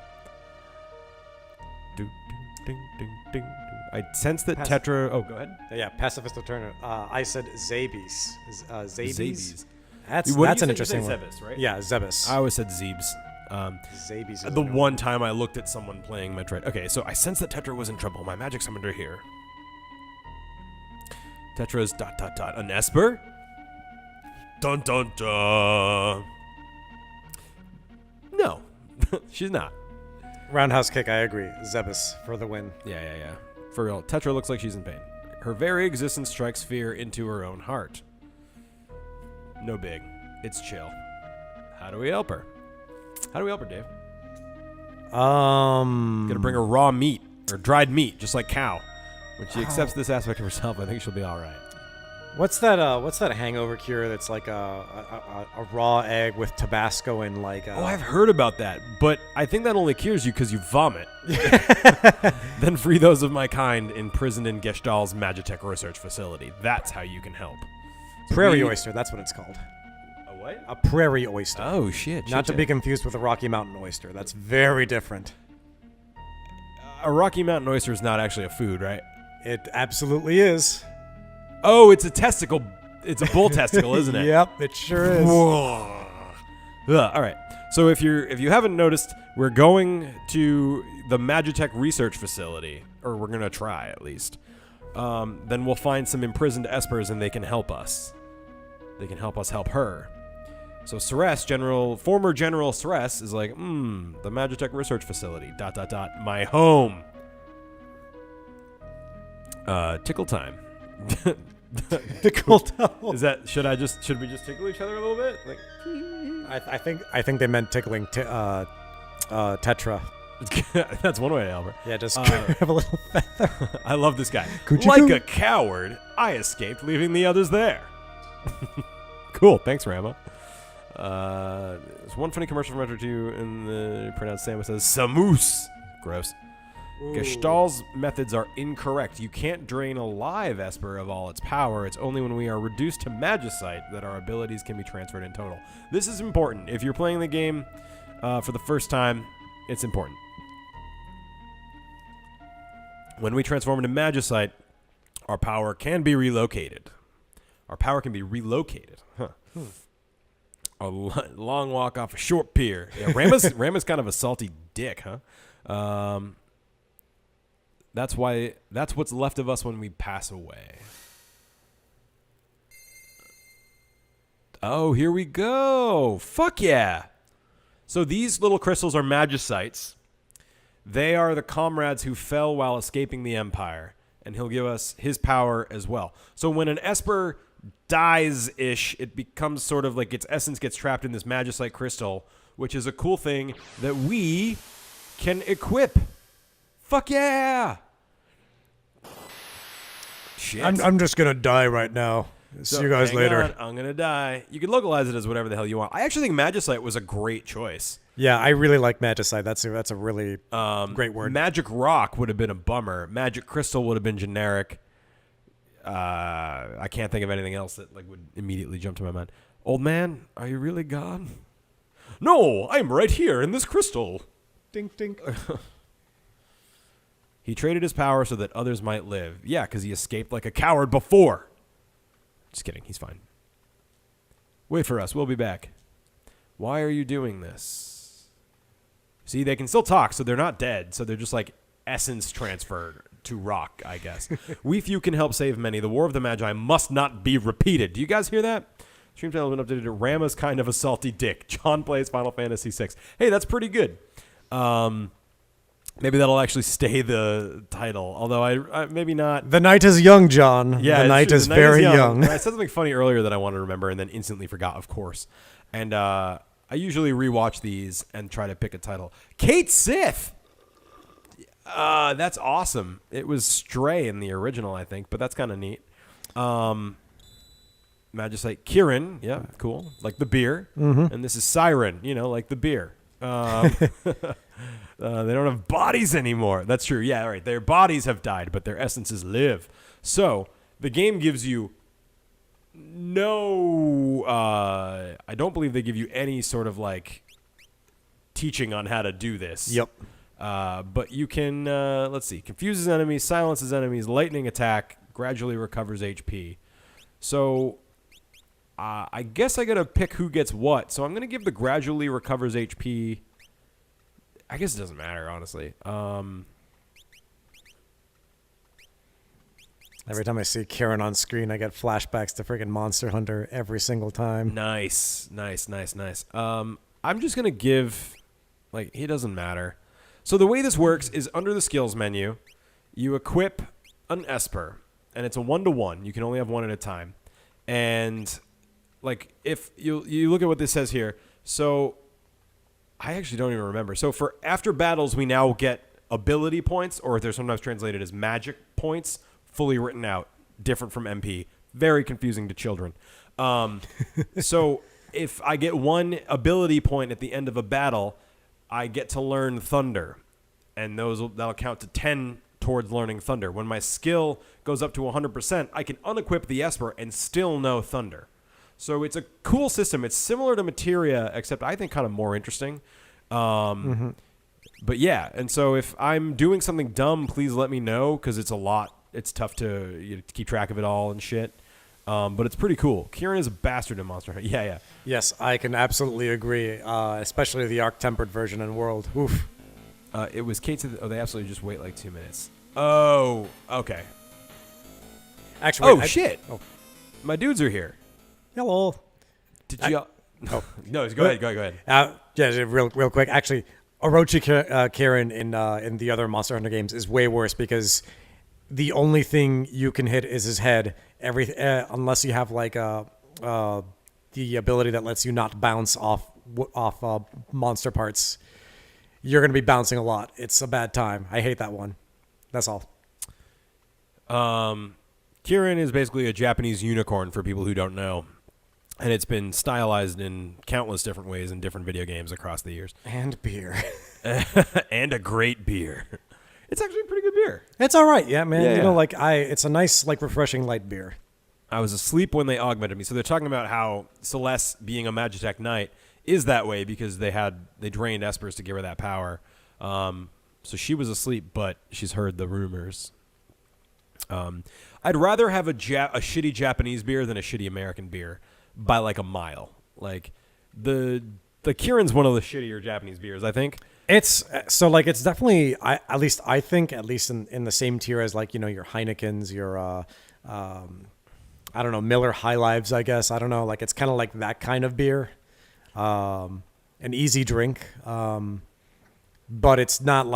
I sense that Tetra... Oh, go ahead. Yeah, pacifist alternative. I said Zabes. Zabes. That's What an did you interesting say? one. Zebes, right? Yeah, Zebes. I always said Zeebs. Zabes. Is The one time I looked at someone playing Metroid. Okay, so I sensed that Tetra was in trouble. My magic summoned her here. Tetra's ... An Esper? Dun dun dun. No, she's not. Roundhouse kick. I agree. Zebes for the win. Yeah. For real, Tetra looks like she's in pain. Her very existence strikes fear into her own heart. No big. It's chill. How do we help her? How do we help her, Dave? Gonna bring her raw meat or dried meat, just like cow. When she accepts this aspect of herself, I think she'll be all right. What's that hangover cure that's like a raw egg with Tabasco and like Oh, I've heard about that, but I think that only cures you because you vomit. Then free those of my kind imprisoned in 𝗫𝗁's Magitech research facility. That's how you can help. prairie oyster, that's what it's called. A what? A prairie oyster. Oh, shit. Not to be confused with a Rocky Mountain oyster. That's very different. A Rocky Mountain oyster is not actually a food, right? It absolutely is. Oh, it's a testicle. It's a bull testicle, isn't it? Yep, it sure is. Whoa. Ugh, all right. So if you haven't noticed, we're going to the Magitech research facility, or we're gonna try at least. Then we'll find some imprisoned espers, and they can help us. They can help us help her. So former General Ceres is like, the Magitech research facility. ... My home. Tickle time. Tickle toe. Is that should we just tickle each other a little bit? Like, I think they meant tickling Tetra. that's one way to help her. Yeah, just have a little feather. I love this guy. Coochie Like coo. a coward, I escaped, leaving the others there. Cool, thanks, Rama. There's one funny commercial from Metro 2 in the pronounced Sam says Samoose. Gross. 𝗫𝗁's methods are incorrect. You can't drain a live Esper of all its power. It's only when we are reduced to Magicite that our abilities can be transferred in total. This is important. If you're playing the game for the first time, it's important. When we transform into Magicite, our power can be relocated. Our power can be relocated. Huh. A long walk off a short pier. Yeah, Rama's kind of a salty dick, huh? That's what's left of us when we pass away. Oh, here we go. Fuck yeah. So these little crystals are Magicites. They are the comrades who fell while escaping the Empire, and he'll give us his power as well. So when an Esper dies-ish, it becomes sort of like its essence gets trapped in this Magicite crystal, which is a cool thing that we can equip. Fuck yeah! Shit. I'm just gonna die right now. See you guys hang later. on, I'm gonna die. You can localize it as whatever the hell you want. I actually think Magicite was a great choice. Yeah, I really like Magicite. That's a really great word. Magic Rock would have been a bummer. Magic Crystal would have been generic. I can't think of anything else that would immediately jump to my mind. Old man, are you really gone? No, I'm right here in this crystal. Dink dink. He traded his power so that others might live. Yeah, because he escaped like a coward before. Just kidding. He's fine. Wait for us. We'll be back. Why are you doing this? See, they can still talk, so they're not dead. So they're just like essence transferred to rock, I guess. We few can help save many. The War of the Magi must not be repeated. Do you guys hear that? Stream channel has been updated to Rama's kind of a salty dick. John plays Final Fantasy VI. Hey, that's pretty good. Maybe that'll actually stay the title, although I maybe not. The night is young, John. Yeah, the night is very young. I said something funny earlier that I wanted to remember and then instantly forgot, of course. And I usually rewatch these and try to pick a title. Kate Sith! That's awesome. It was Stray in the original, I think, but that's kind of neat. Magicite Kirin, yeah, cool. Like the beer. Mm-hmm. And this is Siren, like the beer. They don't have bodies anymore. That's true. Yeah, all right. Their bodies have died, but their essences live. So the game gives you no... I don't believe they give you any sort of teaching on how to do this. Yep. But you can, let's see, confuses enemies, silences enemies, lightning attack, gradually recovers HP. So I guess I got to pick who gets what. So I'm going to give the gradually recovers HP... I guess it doesn't matter, honestly. Every time I see Karen on screen, I get flashbacks to freaking Monster Hunter every single time. Nice. I'm just going to give... he doesn't matter. So the way this works is under the skills menu, you equip an Esper, and it's a 1-to-1. You can only have one at a time. And... like if you look at what this says here, so I actually don't even remember. So for after battles, we now get ability points, or they're sometimes translated as magic points, fully written out, different from MP. Very confusing to children. So if I get 1 ability point at the end of a battle, I get to learn Thunder, and that'll count to 10 towards learning Thunder. When my skill goes up to 100%, I can unequip the Esper and still know Thunder. So it's a cool system. It's similar to Materia, except I think kind of more interesting. But yeah, and so if I'm doing something dumb, please let me know, because it's a lot. It's tough to keep track of it all and shit. But it's pretty cool. Kieran is a bastard in Monster Hunter. Yeah. Yes, I can absolutely agree, especially the Arc-Tempered version in World. Oof. It was Kate to they absolutely just wait like 2 minutes. Oh, okay. Actually, shit. Oh. My dudes are here. Hello. Did you... Oh. No, go ahead. Yeah, real quick. Actually, 𝗫𝗁 in the other Monster Hunter games is way worse, because the only thing you can hit is his head. Unless you have like the ability that lets you not bounce off monster parts, you're going to be bouncing a lot. It's a bad time. I hate that one. That's all. Kieran is basically a Japanese unicorn for people who don't know. And it's been stylized in countless different ways in different video games across the years. And beer. And a great beer. It's actually a pretty good beer. It's all right, yeah, man. Yeah. You know, it's a nice, refreshing light beer. I was asleep when they augmented me. So they're talking about how Celeste, being a Magitech Knight, is that way because they drained Espers to give her that power. So she was asleep, but she's heard the rumors. I'd rather have a shitty Japanese beer than a shitty American beer by like a mile. Like the Kieran's one of the shittier Japanese beers, I think. It's definitely at least in the same tier as your Heinekens, your I don't know, Miller High Lives, I guess. I don't know, it's kind of like that kind of beer. An easy drink. But it's not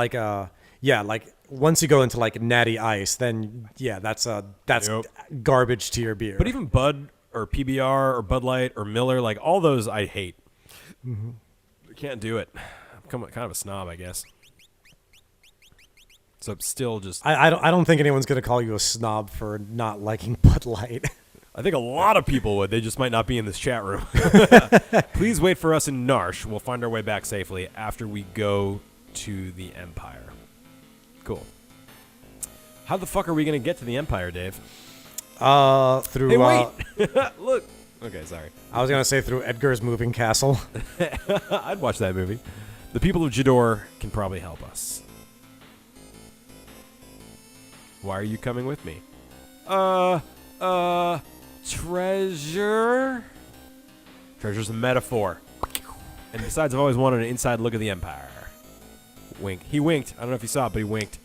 once you go into Natty Ice, then that's garbage to your beer. But even Bud or PBR or Bud Light or Miller, all those I hate. Mm-hmm. I can't do it. I'm kind of a snob, I guess. So I'm still just... I don't think anyone's going to call you a snob for not liking Bud Light. I think a lot of people would. They just might not be in this chat room. Please wait for us in Narshe. We'll find our way back safely after we go to the Empire. Cool. How the fuck are we going to get to the Empire, Dave? Through... Hey, wait! Look! Okay, sorry. I was going to say through Edgar's moving castle. I'd watch that movie. The people of Jador can probably help us. Why are you coming with me? Treasure? Treasure's a metaphor. And besides, I've always wanted an inside look at the Empire. Wink. He winked. I don't know if you saw it, but he winked.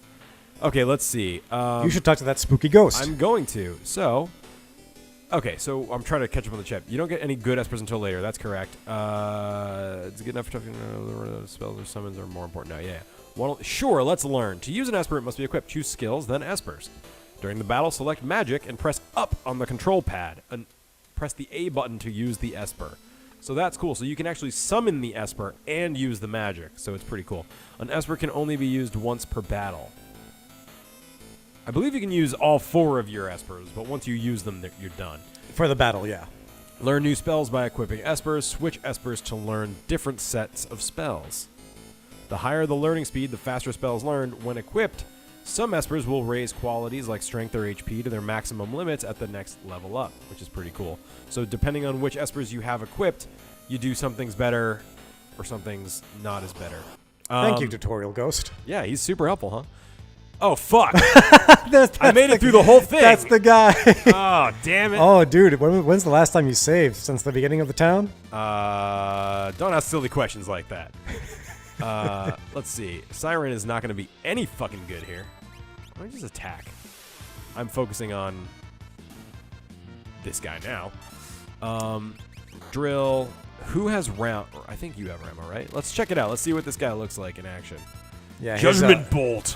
Okay, let's see. You should talk to that spooky ghost. I'm going to. So, okay, so I'm trying to catch up on the chat. You don't get any good espers until later. That's correct. It's good enough for talking. Spells or summons are more important now. Yeah. Well, sure, let's learn. To use an esper, it must be equipped. Choose skills, then espers. During the battle, select magic and press up on the control pad. And press the A button to use the esper. So that's cool. So you can actually summon the esper and use the magic. So it's pretty cool. An esper can only be used once per battle. I believe you can use all 4 of your espers, but once you use them, you're done. For the battle, yeah. Learn new spells by equipping espers. Switch espers to learn different sets of spells. The higher the learning speed, the faster spells learned. When equipped, some espers will raise qualities like strength or HP to their maximum limits at the next level up, which is pretty cool. So depending on which espers you have equipped, you do some things better or some things not as better. Thank you, Tutorial Ghost. Yeah, he's super helpful, huh? Oh, fuck. I made it through the whole thing. That's the guy. Oh, damn it. Oh, dude, when's the last time you saved? Since the beginning of the town? Don't ask silly questions like that. Let's see. Siren is not going to be any fucking good here. Why don't you just attack? I'm focusing on this guy now. Drill. Who has round? I think you have Rama, right? Let's check it out. Let's see what this guy looks like in action. Yeah. Judgment Bolt.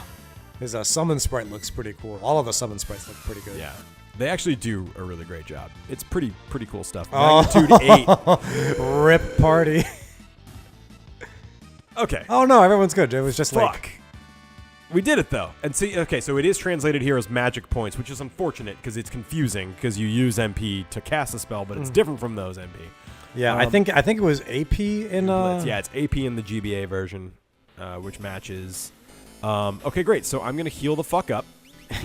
His summon sprite looks pretty cool. All of the summon sprites look pretty good. Yeah. They actually do a really great job. It's pretty cool stuff. Oh. Magnitude 8. Rip party. Okay. Oh no, everyone's good. It was just Fuck. like We did it though. And see, okay, so it is translated here as magic points, which is unfortunate because it's confusing because you use MP to cast a spell, but it's different from those MP. yeah. I think it was AP in Yeah, it's AP in the GBA version, which matches. Okay, great. So I'm gonna heal the fuck up.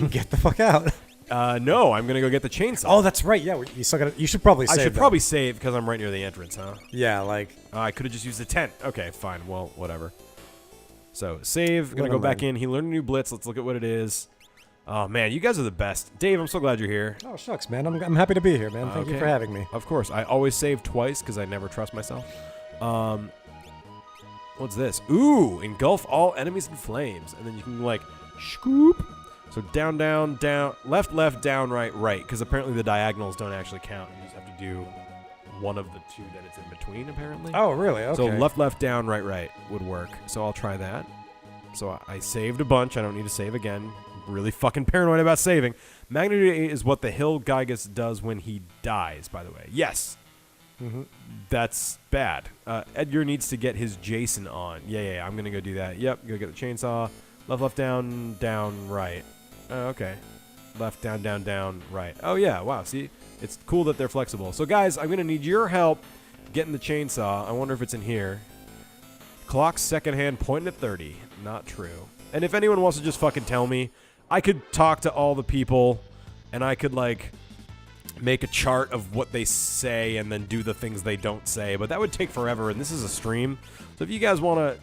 Get the fuck out. No, I'm gonna go get the chainsaw. Oh, that's right. Yeah, you still got. You should probably save. I should though. probably save because I'm right near the entrance, huh? Yeah, like I could have just used the tent. Okay, fine. Well, whatever. So save. Gonna Never go back mind. in. He learned a new blitz. Let's look at what it is. Oh man, you guys are the best. Dave, I'm so glad you're here. oh shucks, man. I'm happy to be here, man. Thank you Okay. for having me. Of course, I always save twice because I never trust myself. What's this? Ooh, engulf all enemies in flames, and then you can like scoop. So down, down, down, left, left, down, right, right. Because apparently the diagonals don't actually count. You just have to do one of the two that it's in between. Apparently. Oh, really? Okay. So left, left, down, right, right would work. So I'll try that. So I saved a bunch. I don't need to save again. I'm really fucking paranoid about saving. Magnitude 8 is what the 𝗙𝗫𝗃𝗁 does when he dies, by the way. Yes. That's bad. Edgar needs to get his Jason on. Yeah. I'm going to go do that. Yep. Go get the chainsaw. Left, left, down, down, right. Okay. Left, down, down, down, right. Oh, yeah. Wow. See? It's cool that they're flexible. So, guys, I'm going to need your help getting the chainsaw. I wonder if it's in here. Clock second hand pointing at 30. Not true. And if anyone wants to just fucking tell me, I could talk to all the people and I could, like, make a chart of what they say and then do the things they don't say. But that would take forever, and this is a stream. So if you guys want to...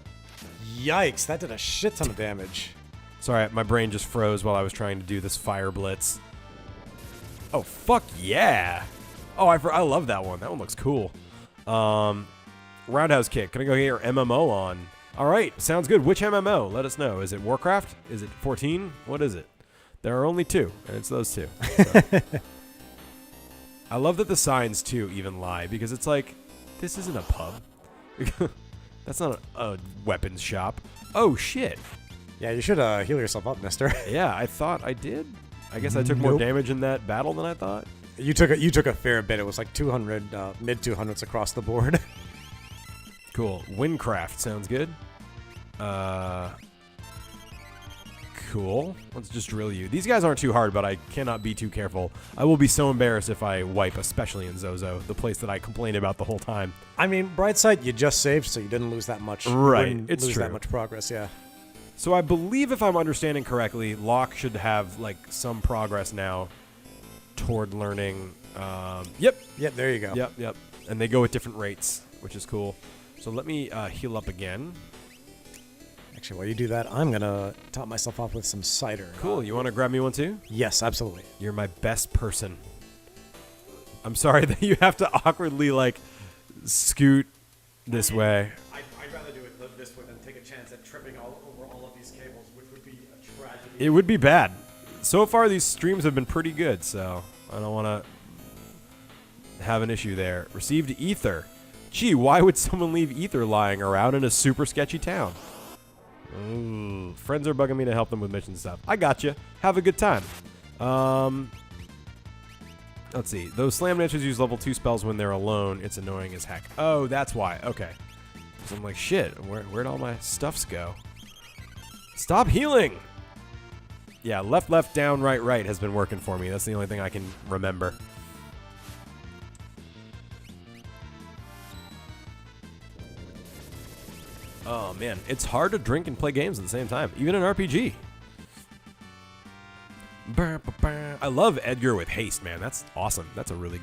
Yikes! That did a shit ton of damage. Sorry, my brain just froze while I was trying to do this fire blitz. Oh, fuck yeah. Oh, I love that one. That one looks cool. Roundhouse kick. Gonna go get your MMO on. All right, sounds good. Which MMO? Let us know. Is it Warcraft? Is it 14? What is it? There are only two, and it's those two. So. I love that the signs, too, even lie, because it's like, this isn't a pub. That's not a weapons shop. Oh, shit. Yeah, you should heal yourself up, mister. Yeah, I thought I did. I guess I took more Nope. damage in that battle than I thought. You took a fair bit. It was like 200, mid 200s across the board. Cool. Windcraft sounds good. Cool. Let's just drill you. These guys aren't too hard, but I cannot be too careful. I will be so embarrassed if I wipe, especially in Zozo, the place that I complained about the whole time. I mean, bright side, you just saved, so you didn't lose that much. Right, You didn't it's lose true. that much progress, yeah. So I believe, if I'm understanding correctly, Locke should have like some progress now toward learning. Yep. Yep, there you go. Yep. And they go at different rates, which is cool. So let me heal up again. Actually, while you do that, I'm going to top myself off with some cider. Cool. You want to grab me one too? Yes, absolutely. You're my best person. I'm sorry that you have to awkwardly like scoot this way. I'd rather do it this way than take a chance at tripping over all of these cables, which would be a tragedy. It would be bad. So far, these streams have been pretty good, so I don't want to have an issue there. Received ether. Gee, why would someone leave ether lying around in a super sketchy town? Ooh, friends are bugging me to help them with mission stuff. I got you. Have a good time. Let's see. Those slam dancers use level 2 spells when they're alone. It's annoying as heck. Oh, that's why. Okay. So I'm like, shit, where'd all my stuffs go? Stop healing! Yeah, left, left, down, right, right has been working for me. That's the only thing I can remember. Oh, man. It's hard to drink and play games at the same time, even in RPG. I love Edgar with haste, man. That's awesome. That's a really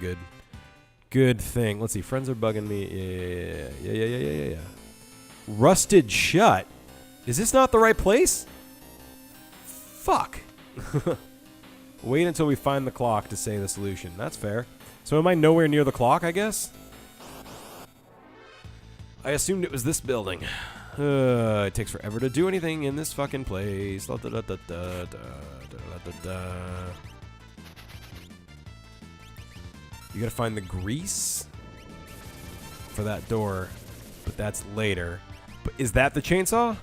good thing. Let's see. Friends are bugging me. Yeah. Rusted shut. Is this not the right place? Fuck. Wait until we find the clock to say the solution. That's fair. So am I nowhere near the clock, I guess? I assumed it was this building. It takes forever to do anything in this fucking place. You gotta find the grease for that door, but that's later. But is that the chainsaw?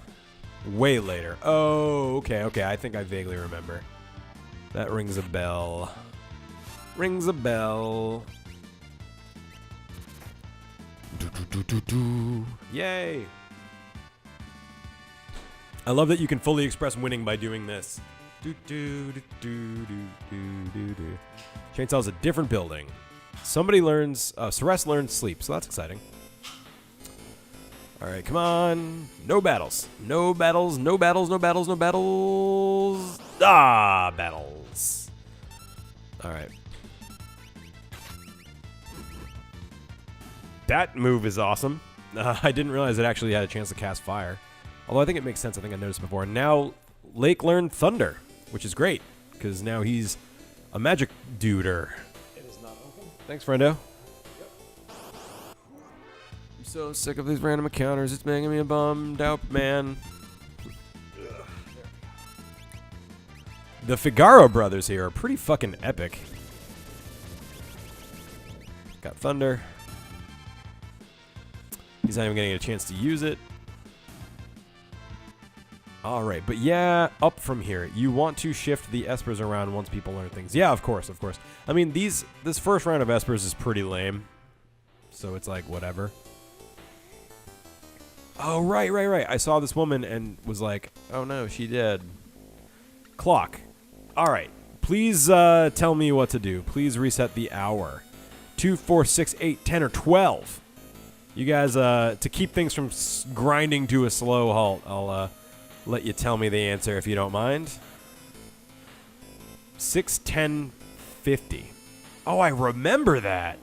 Way later. Oh, okay, okay. I think I vaguely remember. That rings a bell. Rings a bell. Yay! I love that you can fully express winning by doing this. Chainsaw's a different building. Somebody learns. Ceres learns sleep, so that's exciting. All right, come on. No battles. No battles. No battles. No battles. No battles. Ah, battles. All right. That move is awesome. I didn't realize it actually had a chance to cast fire. Although I think it makes sense. I think I noticed before. And now Lake learned thunder, which is great because now he's a magic duder. It is not open. Thanks, friendo. I'm so sick of these random encounters. It's making me a bummed out man. The Figaro brothers here are pretty fucking epic. Got thunder. He's not even getting a chance to use it. All right, but yeah, up from here. You want to shift the espers around once people learn things. Yeah, of course, of course. I mean, this first round of espers is pretty lame. So it's like, whatever. Oh, right. I saw this woman and was like, oh no, she did. Clock. All right. Please tell me what to do. Please reset the hour. 2, 4, 6, 8, 10, or 12. You guys, to keep things from grinding to a slow halt, I'll let you tell me the answer if you don't mind. 6, 10, 50. Oh, I remember that.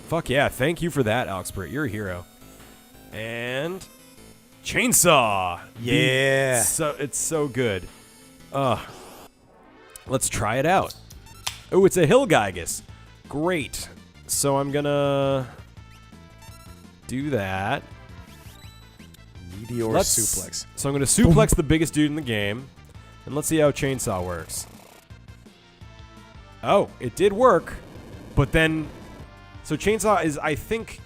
Fuck yeah, thank you for that, 𝗙𝗶𝗿𝗀. You're a hero. And chainsaw. Yeah. It's so good. Let's try it out. Oh, it's a 𝗙𝗶𝗿𝗀𝗁𝗍. Great. So I'm gonna do that. Meteor suplex. So I'm gonna suplex the biggest dude in the game, and let's see how chainsaw works. Oh, it did work, but then, so chainsaw is, I think,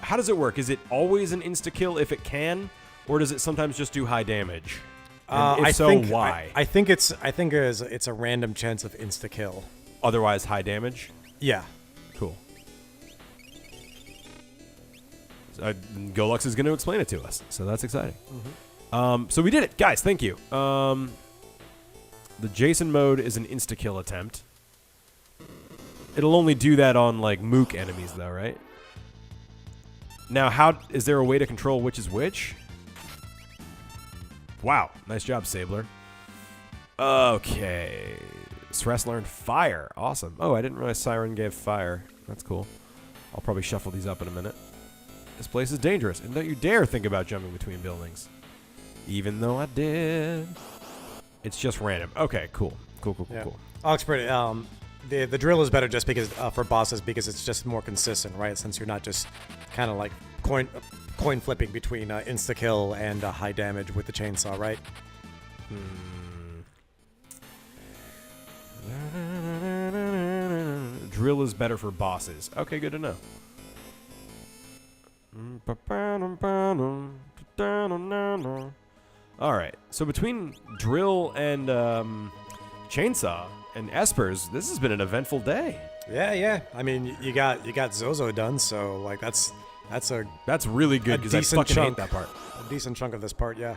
how does it work? Is it always an insta-kill if it can, or does it sometimes just do high damage? And if so, why? I think it's a random chance of insta kill. Otherwise, high damage. Yeah. Cool. Golux is going to explain it to us, so that's exciting. Mm-hmm. So we did it, guys. Thank you. The Jason mode is an insta kill attempt. It'll only do that on like mook enemies, though, right? Now, how is there a way to control which is which? Wow, nice job, Sabler. Okay. Ceres learned fire. Awesome. Oh, I didn't realize Siren gave fire. That's cool. I'll probably shuffle these up in a minute. This place is dangerous, and don't you dare think about jumping between buildings. Even though I did. It's just random. Okay, cool. Cool. 𝗙𝗶𝗿𝗀, the drill is better just because for bosses because it's just more consistent, right? Since you're not just kind of like coin flipping between insta kill and high damage with the chainsaw, right? Drill is better for bosses. Okay, good to know. All right. So between drill and chainsaw and espers, this has been an eventful day. Yeah. I mean, you got 𝗫𝗁 done, so like that's really good because I fucking hate that part. A decent chunk of this part, yeah.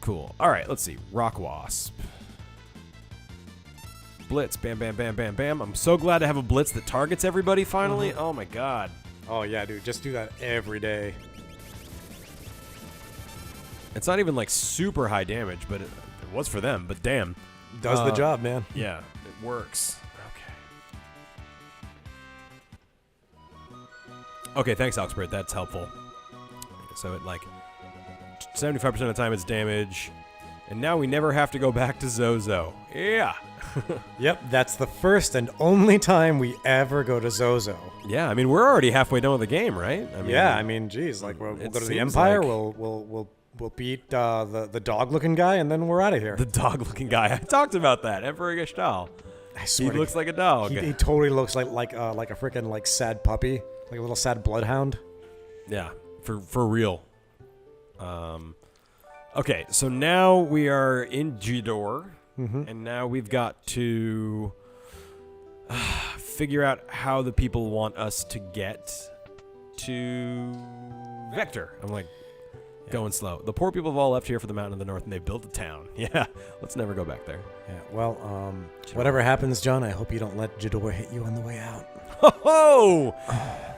Cool. All right, let's see. Rock Wasp. Blitz. Bam, bam, bam, bam, bam. I'm so glad to have a blitz that targets everybody finally. Oh my god. Oh yeah, dude. Just do that every day. It's not even like super high damage, but it was for them. But damn. Does the job, man. Yeah, it works. Okay, thanks, 𝗙𝗶𝗿𝗀. That's helpful. So it like 75% of the time it's damage. And now we never have to go back to 𝗁𝗁. Yeah. Yep, that's the first and only time we ever go to 𝗁𝗁. Yeah, I mean we're already halfway done with the game, right? I mean, geez, like we'll go to the Empire. Like we'll beat the dog-looking guy, and then we're out of here. The dog-looking guy. I talked about that. 𝗬𝗏𝗍. I He swear to looks God. like a dog. He totally looks like a freaking like sad puppy, like a little sad bloodhound. Yeah, for real. Okay, so now we are in Jador, and now we've got to figure out how the people want us to get to Vector. I'm like, going slow. The poor people have all left here for the mountain in the north, and they built a town. Yeah, let's never go back there. Yeah. Well, whatever happens, John, I hope you don't let Jador hit you on the way out. Ho-ho!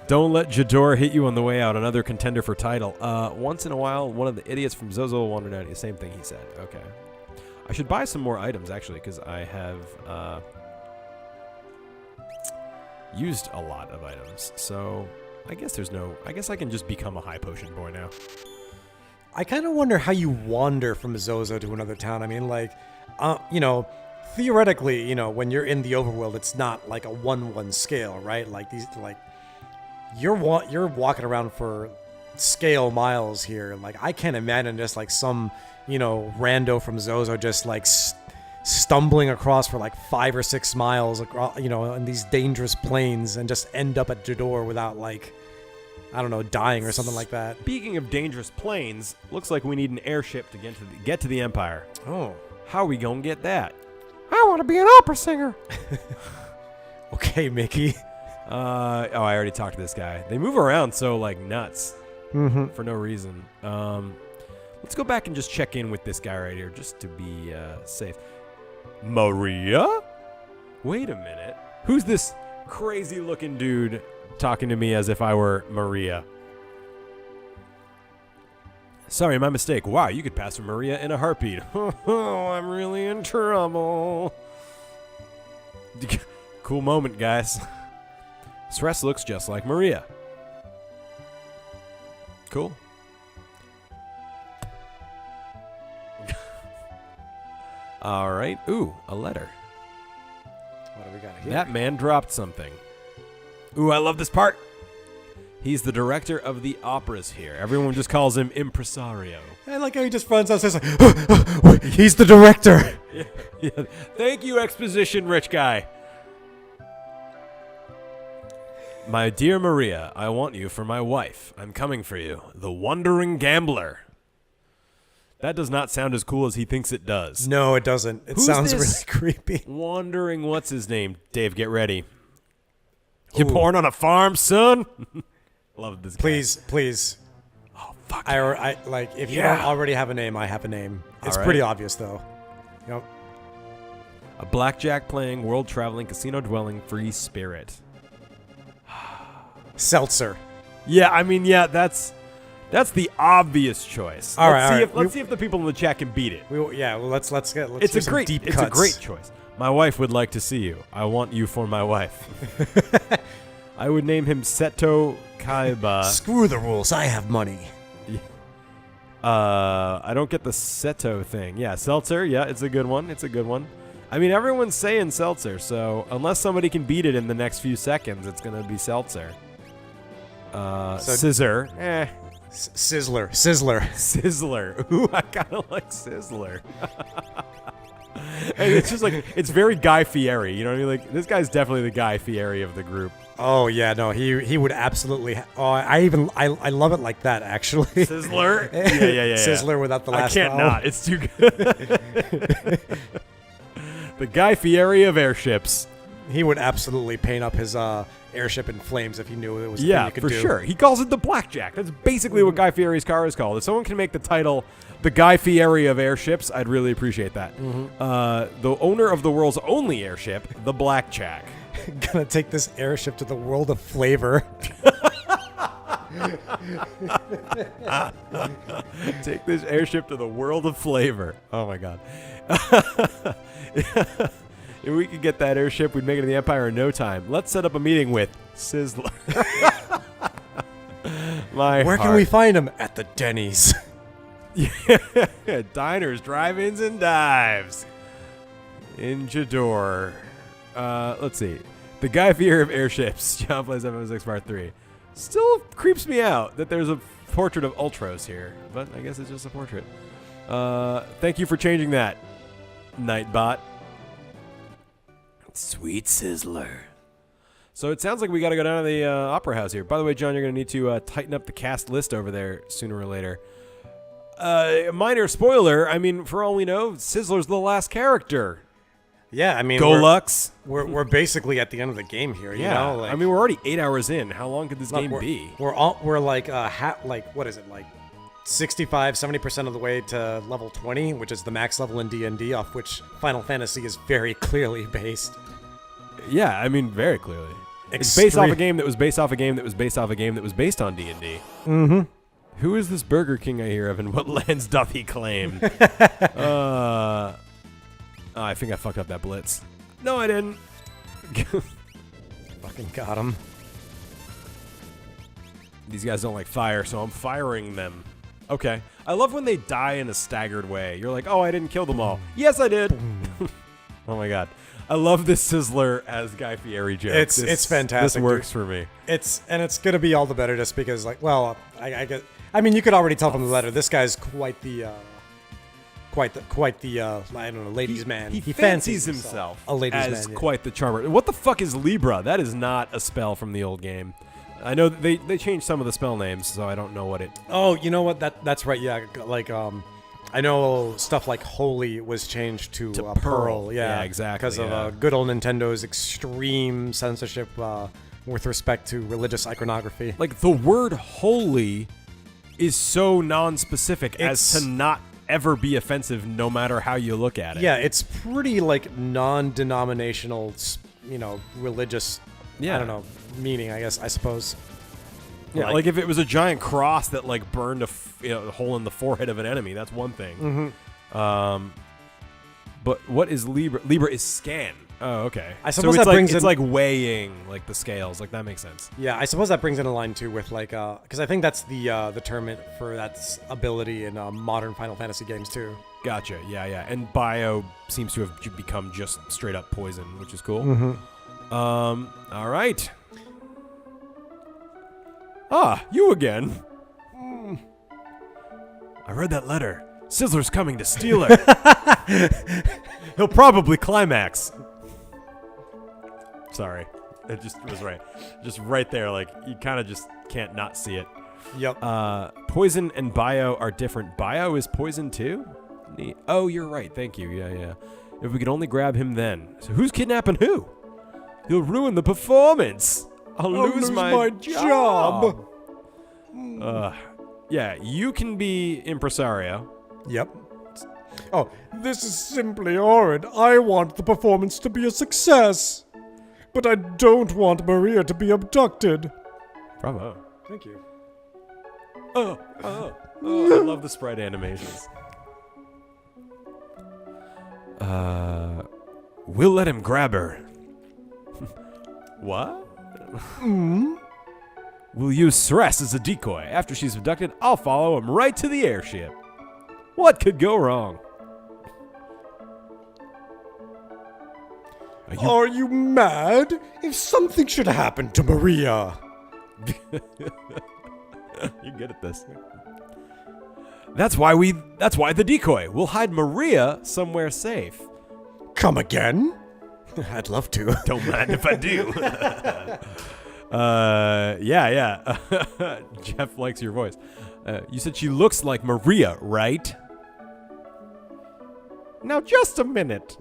Don't let Jador hit you on the way out. Another contender for title. Once in a while, one of the idiots from Zozo wandered out. The same thing he said. Okay. I should buy some more items, actually, because I have used a lot of items. So I guess I guess I can just become a high potion boy now. I kind of wonder how you wander from Zozo to another town. I mean, like, theoretically, when you're in the overworld, it's not like a 1-1 scale, right? Like you're walking around for scale miles here. Like, I can't imagine just like some, rando from Zozo just like stumbling across for like 5 or 6 miles across, in these dangerous plains and just end up at Jador without like, I don't know, dying or something like that. Speaking of dangerous planes, looks like we need an airship to get to the Empire. Oh. How are we gonna get that? I want to be an opera singer. Okay, Mickey. I already talked to this guy. They move around so like nuts for no reason. Let's go back and just check in with this guy right here just to be safe. Maria? Wait a minute. Who's this crazy looking dude talking to me as if I were Maria? Sorry, my mistake. Wow, you could pass for Maria in a heartbeat. Oh, I'm really in trouble. Cool moment, guys. Sress looks just like Maria. Cool. All right. Ooh, a letter. What do we got here? That man dropped something. Ooh, I love this part. He's the director of the operas here. Everyone just calls him impresario. I like how he just runs out and says, like, he's the director. Yeah. Thank you, exposition rich guy. My dear Maria, I want you for my wife. I'm coming for you. The Wandering Gambler. That does not sound as cool as he thinks it does. No, it doesn't. It Who's sounds this really creepy. Wandering, what's his name? Dave, get ready. You born on a farm, son? Love this guy. Please. Oh, fuck. I like, if you don't already have a name, I have a name. It's pretty obvious, though. Yep. A blackjack playing, world traveling, casino dwelling, free spirit. Seltzer. Yeah, I mean, yeah, that's the obvious choice. Let's see if the people in the chat can beat it. Let's It's do a some great deep it's cuts. a great choice. My wife would like to see you. I want you for my wife. I would name him 𝗬cie𝘂𝗧𝗂𝗶𝗹. Screw the rules. I have money. I don't get the Seto thing. Yeah, Seltzer. Yeah, it's a good one. It's a good one. I mean, everyone's saying Seltzer, so unless somebody can beat it in the next few seconds, it's going to be Seltzer. Scissor. Sizzler. Sizzler. Ooh, I kind of like Sizzler. And it's just like, it's very Guy Fieri. You know what I mean? Like, this guy's definitely the Guy Fieri of the group. Oh, yeah, no, he would absolutely. I love it like that, actually. Sizzler? Yeah. Sizzler without the last I can't vowel. not. It's too good. The Guy Fieri of airships. He would absolutely paint up his airship in flames if he knew it was a thing Yeah, you could for do. sure. He calls it the Blackjack. That's basically what Guy Fieri's car is called. If someone can make the title the Guy Fieri of airships, I'd really appreciate that. The owner of the world's only airship, the Blackjack. Gonna take this airship to the world of flavor. Take this airship to the world of flavor. Oh my god. If we could get that airship, we'd make it to the Empire in no time. Let's set up a meeting with Sizzler. Where can we find him? At the Denny's. Yeah, diners, drive-ins, and dives. In Jador. Let's see. The Guy Fieri of airships. John plays FF6 Part 3. Still creeps me out that there's a portrait of Ultros here, but I guess it's just a portrait. Thank you for changing that, Nightbot. Sweet Sizzler. So it sounds like we got to go down to the opera house here. By the way, John, you're going to need to tighten up the cast list over there sooner or later. Minor spoiler, I mean, for all we know, Sizzler's the last character. Yeah, I mean, Go Lux. We're basically at the end of the game here, you know? Like, I mean, we're already 8 hours in. How long could this game we're, be? We're like, what is it, like 65, 70% of the way to level 20, which is the max level in D&D, off which Final Fantasy is very clearly based. Yeah, I mean, very clearly. It's based off a game that was based off a game that was based off a game that was based on D&D. Mm-hmm. Who is this Burger King I hear of, and what lands doth he claim? I think I fucked up that blitz. No, I didn't. Fucking got him. These guys don't like fire, so I'm firing them. Okay. I love when they die in a staggered way. You're like, oh, I didn't kill them all. Yes, I did. Oh, my God. I love this Sizzler as Guy Fieri joke. It's fantastic. This works for me. It's gonna be all the better just because, like, well, I mean, you could already tell from the letter. This guy's quite the I don't know, ladies' man. He fancies himself a ladies' as man, yeah. quite the charmer. What the fuck is Libra? That is not a spell from the old game. I know they changed some of the spell names, so I don't know what it. Oh, you know what? That's right. Yeah, like I know stuff like Holy was changed to Pearl. Yeah, exactly. Because of good old Nintendo's extreme censorship with respect to religious iconography. Like the word holy is so non-specific as to not ever be offensive, no matter how you look at it. Yeah, it's pretty like non-denominational, religious. Yeah. I don't know, meaning. I suppose. Yeah, like if it was a giant cross that like burned a hole in the forehead of an enemy, that's one thing. Mm-hmm. But what is Libra? Libra is scan. Oh, okay. I suppose so that brings it's like weighing like the scales. Like that makes sense. Yeah, I suppose that brings in a line too with like because I think that's the term for that ability in modern Final Fantasy games too. Gotcha. Yeah. And bio seems to have become just straight up poison, which is cool. Mm-hmm. All right. Ah, you again. I read that letter. Sizzler's coming to steal her. He'll probably climax. Sorry. It just was right. Just right there. Like, you kind of just can't not see it. Yep. Poison and bio are different. Bio is poison too? Oh, you're right. Thank you. Yeah. If we could only grab him then. So who's kidnapping who? He'll ruin the performance. I'll lose my job. Yeah, you can be impresario. Yep. Oh, this is simply horrid. I want the performance to be a success. But I don't want Maria to be abducted. Bravo. Thank you. Oh, I love the sprite animations. We'll let him grab her. What? We'll use Sres as a decoy. After she's abducted, I'll follow him right to the airship. What could go wrong? Are you mad? If something should happen to Maria. You're good at this. That's why the decoy. We'll hide Maria somewhere safe. Come again? I'd love to. Don't mind if I do. Yeah. Jeff likes your voice. You said she looks like Maria, right? Now, just a minute.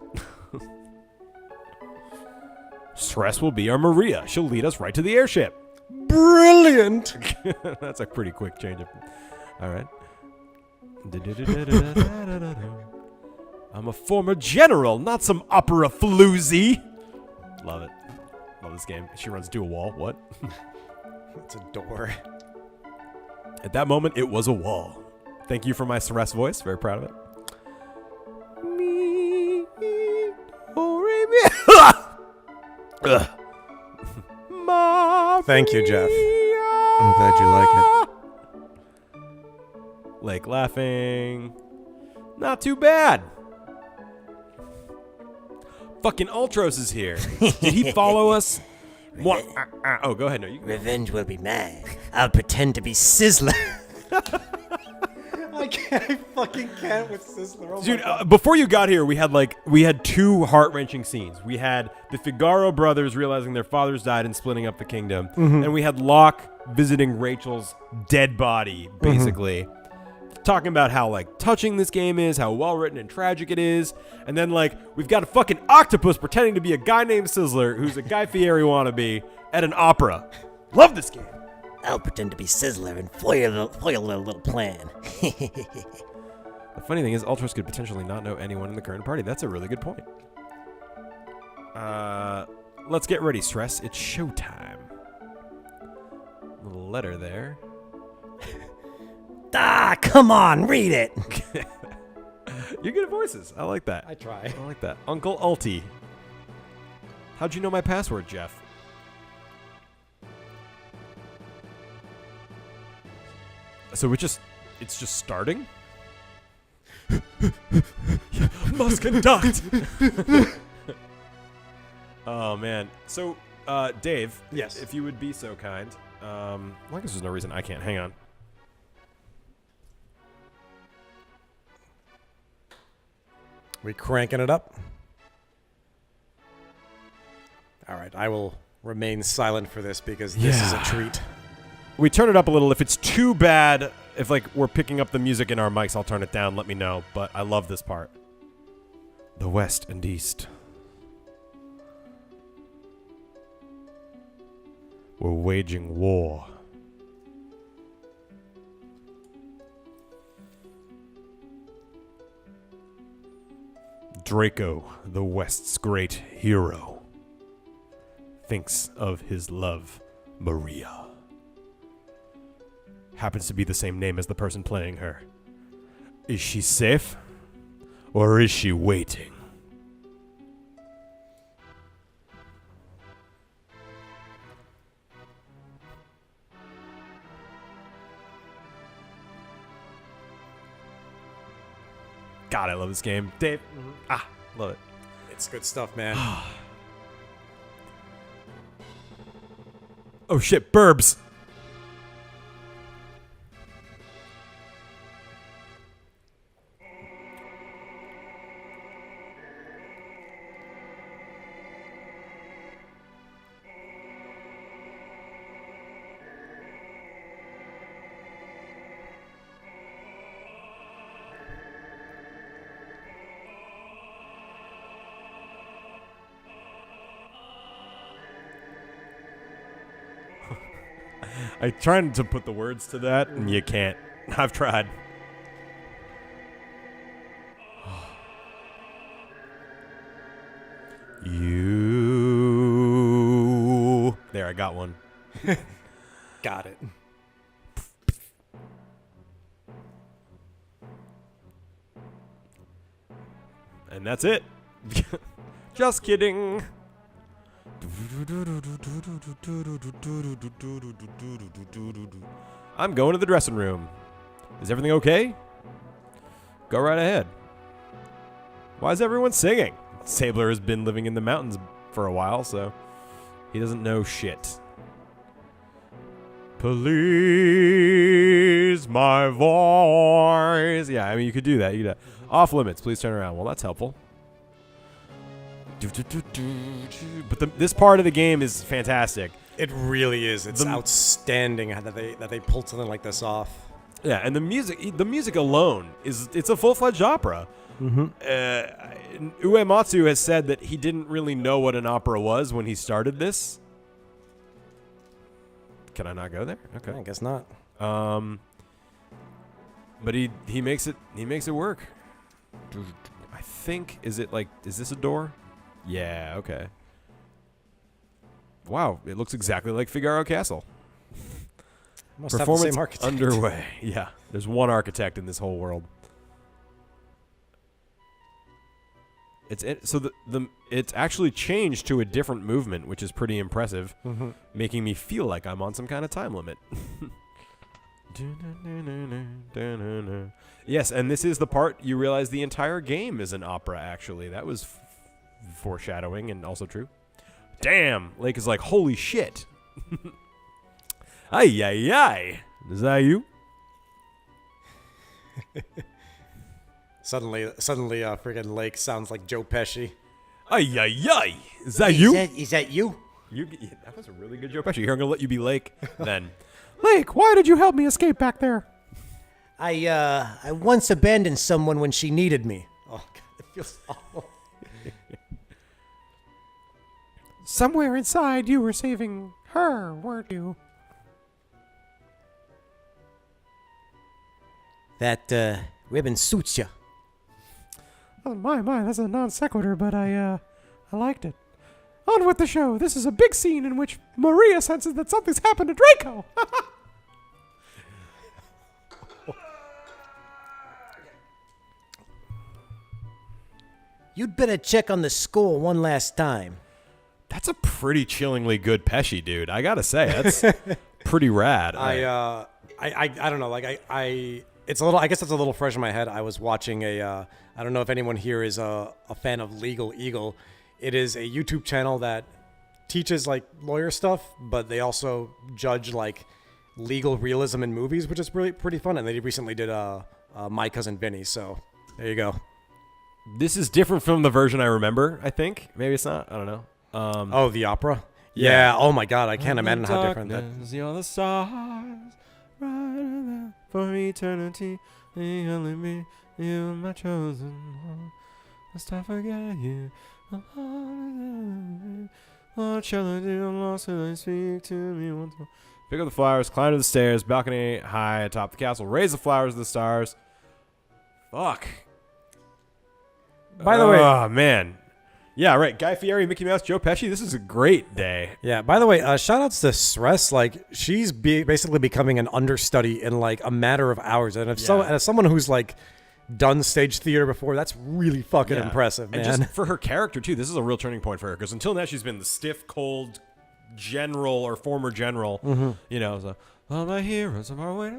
Sres will be our Maria. She'll lead us right to the airship. Brilliant! That's a pretty quick change. All right. I'm a former general, not some opera floozy. Love it. Love this game. She runs to a wall. What? It's a door. At that moment, it was a wall. Thank you for my Sres voice. Very proud of it. Thank you, Jeff. I'm glad you like it. Lake laughing. Not too bad. Fucking Ultros is here. Did he follow us? Oh, go ahead. No, you Revenge will be mine. I'll pretend to be Sizzler. I fucking can't with Sizzler. Oh Dude, before you got here, we had two heart-wrenching scenes. We had the Figaro brothers realizing their fathers died and splitting up the kingdom, and we had Locke visiting Rachel's dead body, basically, talking about how like touching this game is, how well written and tragic it is, and then like we've got a fucking octopus pretending to be a guy named Sizzler who's a Guy Fieri wannabe at an opera. Love this game. I'll pretend to be Sizzler and foil their little plan. The funny thing is, Ultros could potentially not know anyone in the current party. That's a really good point. Let's get ready, Stress. It's showtime. Little letter there. Come on, read it. You're good at voices. I like that. I try. I like that. Uncle Ulti. How'd you know my password, Jeff? So it's just starting? Must conduct. Oh man. So Dave, yes, if you would be so kind. I guess there's no reason I can't. Hang on. We cranking it up? All right, I will remain silent for this because this is a treat. We turn it up a little. If it's too bad, if like we're picking up the music in our mics, I'll turn it down. Let me know. But I love this part. The West and East. We're waging war. Draco, the West's great hero, thinks of his love, Maria. Happens to be the same name as the person playing her. Is she safe? Or is she waiting? God, I love this game. Dave. Love it. It's good stuff, man. Oh shit, burbs. I tried to put the words to that, and you can't. I've tried. You. There, I got one. Got it. And that's it. Just kidding. I'm going to the dressing room. Is everything okay? Go right ahead. Why is everyone singing? Sabler has been living in the mountains for a while, so he doesn't know shit. Please, my voice. Yeah, I mean, you could do that. You could do that. Off limits. Please turn around. Well, that's helpful. But this part of the game is fantastic. It really is. It's outstanding that they pulled something like this off. Yeah, and the music alone it's a full-fledged opera. ᴜİᴩᴜᴜ has said that he didn't really know what an opera was when he started this. Can I not go there? Okay. I guess not. But he makes it work. I think is this a door? Yeah, okay. Wow, it looks exactly like Figaro Castle. Must have the same architect. Underway. Yeah, there's one architect in this whole world. It's actually changed to a different movement, which is pretty impressive, making me feel like I'm on some kind of time limit. Yes, and this is the part you realize the entire game is an opera, actually. That was foreshadowing and also true. Damn! Lake is like, holy shit. Ay. Is that you? Suddenly, friggin' Lake sounds like Joe Pesci. Ay, ay, ay. Is that you? Is that you? Yeah, that was a really good Joe Pesci. Here, I'm going to let you be Lake then. Lake, why did you help me escape back there? I once abandoned someone when she needed me. Oh, God, it feels awful. Somewhere inside, you were saving her, weren't you? That ribbon suits you. Oh, my, that's a non sequitur, but I liked it. On with the show. This is a big scene in which Maria senses that something's happened to Draco. You'd better check on the score one last time. That's a pretty chillingly good Pesci, dude. I gotta say, that's pretty rad. I don't know. Like it's a little. I guess it's a little fresh in my head. I was watching a. I don't know if anyone here is a fan of Legal Eagle. It is a YouTube channel that teaches like lawyer stuff, but they also judge like legal realism in movies, which is really pretty fun. And they recently did My Cousin Vinny. So there you go. This is different from the version I remember. I think maybe it's not. I don't know. Oh, the opera. Yeah. Oh my God, I can't imagine how different that. You're the stars right for eternity. You only me, you my chosen one. Lest I forget you. What shall I do? I'm lost till they speak to me once more. Pick up the flowers, climb to the stairs, balcony high atop the castle, raise the flowers to the stars. Fuck. By the way, oh man. Yeah, right. Guy Fieri, Mickey Mouse, Joe Pesci. This is a great day. Yeah. By the way, shout outs to Sress. Like, she's basically becoming an understudy in like a matter of hours. And if as someone who's like done stage theater before, that's really fucking impressive, man. And just for her character too, this is a real turning point for her because until now she's been the stiff, cold general or former general. Mm-hmm. You know, so all my heroes are away.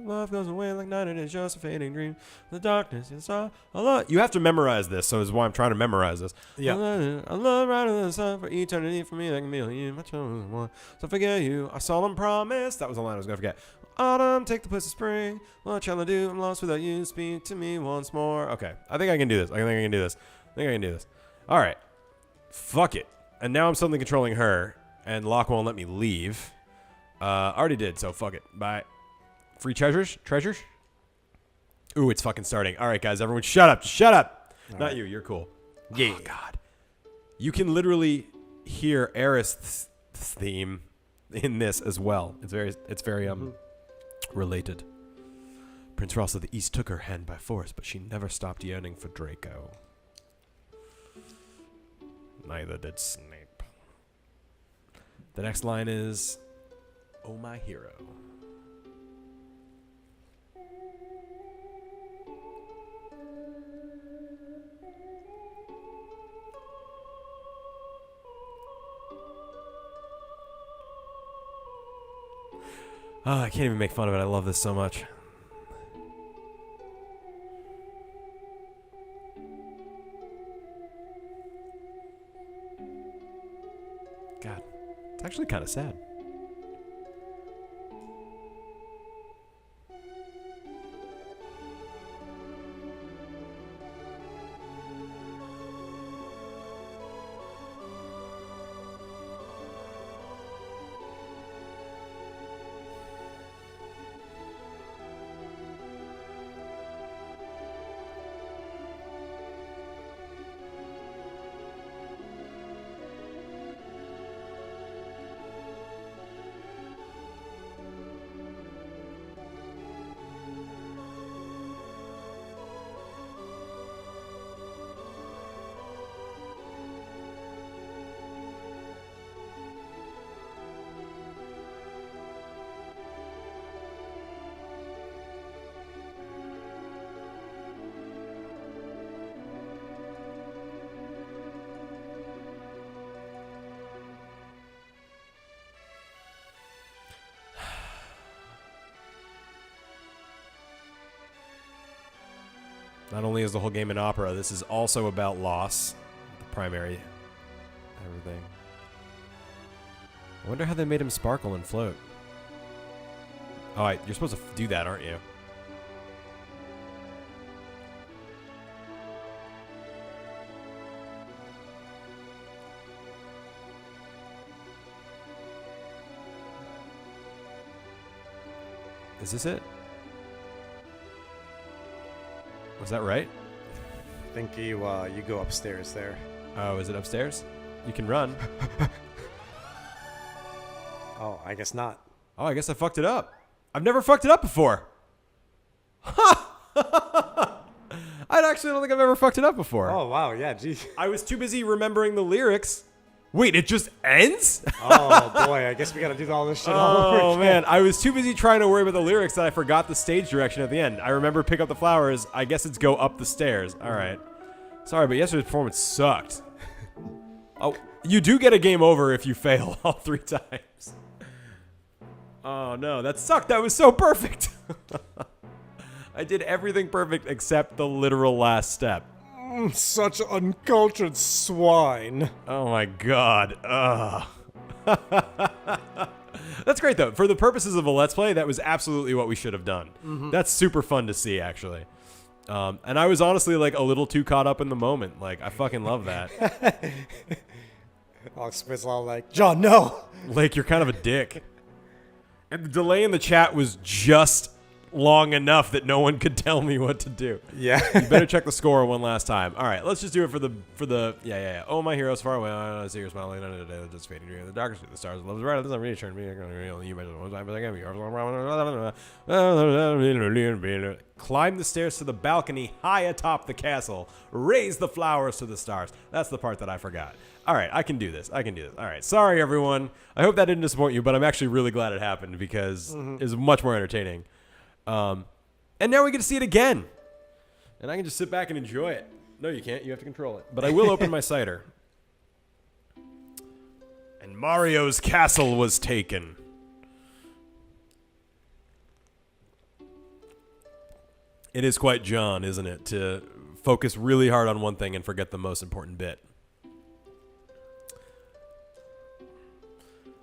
Love goes away like night. It is just a fading dream. The darkness is all. You have to memorize this, so is why I'm trying to memorize this. Yeah. I love riding the sun for eternity. For me, like a million, my chosen one. So forget you. I solemn promise. That was the line I was gonna forget. Autumn, take the place of spring. What shall I do? I'm lost without you. Speak to me once more. Okay, I think I can do this. I think I can do this. All right. Fuck it. And now I'm suddenly controlling her, and Locke won't let me leave. Already did, so fuck it. Bye. Free treasures? Treasures? Ooh, it's fucking starting. All right, guys, everyone shut up. Shut up. Not right. You. You're cool. Yeah. Oh, God. You can literally hear Aerith's theme in this as well. It's very related. Prince Ross of the East took her hand by force, but she never stopped yearning for Draco. Neither did Snape. The next line is, "Oh, my hero." Oh, I can't even make fun of it. I love this so much. God, it's actually kind of sad. Not only is the whole game an opera, this is also about loss, the primary everything. I wonder how they made him sparkle and float. Oh, you're supposed to do that, aren't you? Is this it? Was that right? I think you go upstairs there. Oh, is it upstairs? You can run. Oh, I guess not. Oh, I guess I fucked it up. I've never fucked it up before. Ha! I actually don't think I've ever fucked it up before. Oh, wow. Yeah, geez. I was too busy remembering the lyrics. Wait, it just ends? Oh, boy. I guess we got to do all this shit all over Oh, again. man. I was too busy trying to worry about the lyrics that I forgot the stage direction at the end. I remember pick up the flowers. I guess it's go up the stairs. All right. Sorry, but yesterday's performance sucked. Oh, you do get a game over if you fail all 3 times. Oh, no. That sucked. That was so perfect. I did everything perfect except the literal last step. Such uncultured swine. Oh my god. Ugh. That's great though. For the purposes of a Let's Play, that was absolutely what we should have done. That's super fun to see, actually. And I was honestly like a little too caught up in the moment. Like, I fucking love that. Smith's all like, John, no. Lake, you're kind of a dick. And the delay in the chat was just long enough that no one could tell me what to do. Yeah. You better check the score one last time. All right, let's just do it for the yeah. Oh, my hero's far away. I see your smiling under the day, just fading dream. The darkest of the stars, love's right. This is really turn me. You measure one time, but I can be. Climb the stairs to the balcony high atop the castle. Raise the flowers to the stars. That's the part that I forgot. All right, I can do this. All right, sorry everyone. I hope that didn't disappoint you, but I'm actually really glad it happened because it's much more entertaining. And now we get to see it again. And I can just sit back and enjoy it. No, you can't. You have to control it. But I will open my cider. And Mario's castle was taken. It is quite John, isn't it, to focus really hard on one thing and forget the most important bit.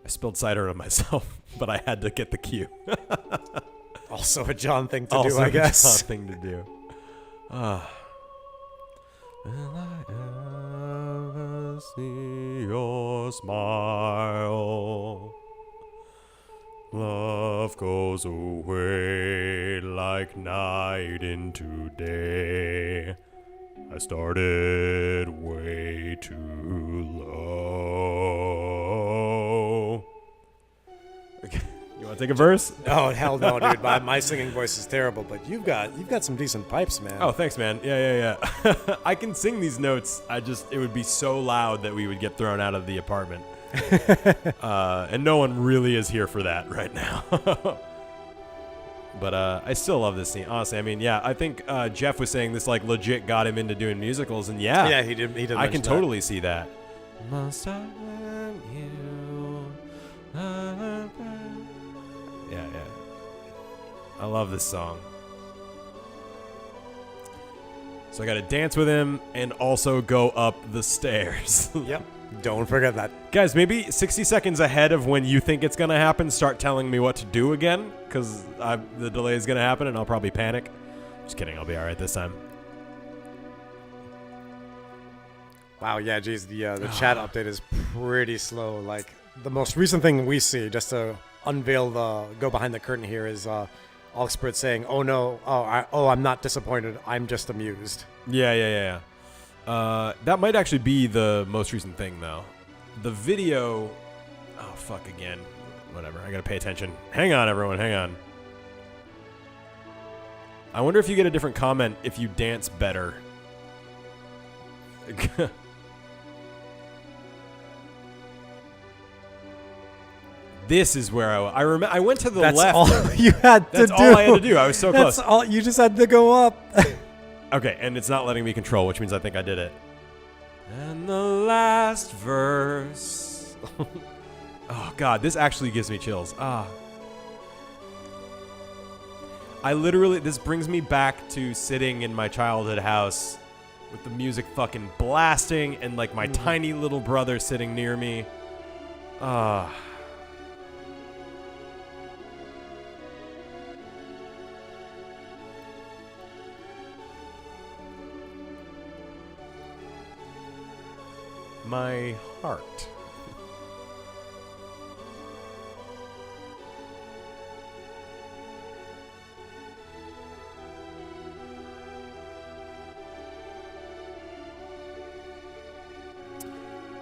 I spilled cider on myself, but I had to get the cue. Also a John thing to do, I guess. Also a John thing to do. Will I ever see your smile? Love goes away like night into day. I started way too low. You want to take a verse? Oh, hell no, dude. My singing voice is terrible, but you've got some decent pipes, man. Oh, thanks, man. Yeah. I can sing these notes. It would be so loud that we would get thrown out of the apartment. And no one really is here for that right now. But I still love this scene. Honestly, I mean, yeah, I think Jeff was saying this like legit got him into doing musicals, and yeah, he did. I can totally see that. Must I let you? Yeah. I love this song. So I got to dance with him and also go up the stairs. Yep. Don't forget that. Guys, maybe 60 seconds ahead of when you think it's going to happen, start telling me what to do again, because the delay is going to happen and I'll probably panic. Just kidding. I'll be all right this time. Wow, yeah, geez, the chat update is pretty slow. Like, the most recent thing we see, just to unveil go behind the curtain here, is Alex saying, "Oh no, I'm not disappointed. I'm just amused." Yeah. That might actually be the most recent thing, though. The video... Oh, fuck, again. Whatever, I gotta pay attention. Hang on, everyone, hang on. I wonder if you get a different comment if you dance better. This is where I went to the That's left. all you had to do. That's all I had to do. I was so close. That's all. You just had to go up. Okay, and it's not letting me control, which means I think I did it. And the last verse. Oh, God, this actually gives me chills. This brings me back to sitting in my childhood house with the music fucking blasting and, like, my tiny little brother sitting near me. My heart.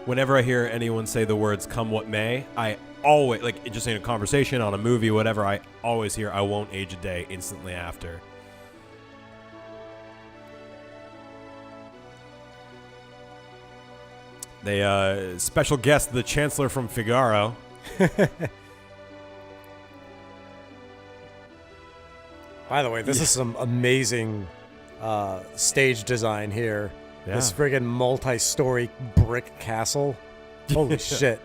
whenever I hear anyone say the words "come what may," I always, like, just in a conversation, on a movie, whatever, I always hear "I won't age a day" instantly after. They, special guest, the Chancellor from Figaro. By the way, this is some amazing stage design here. Yeah. This friggin' multi-story brick castle. Holy shit.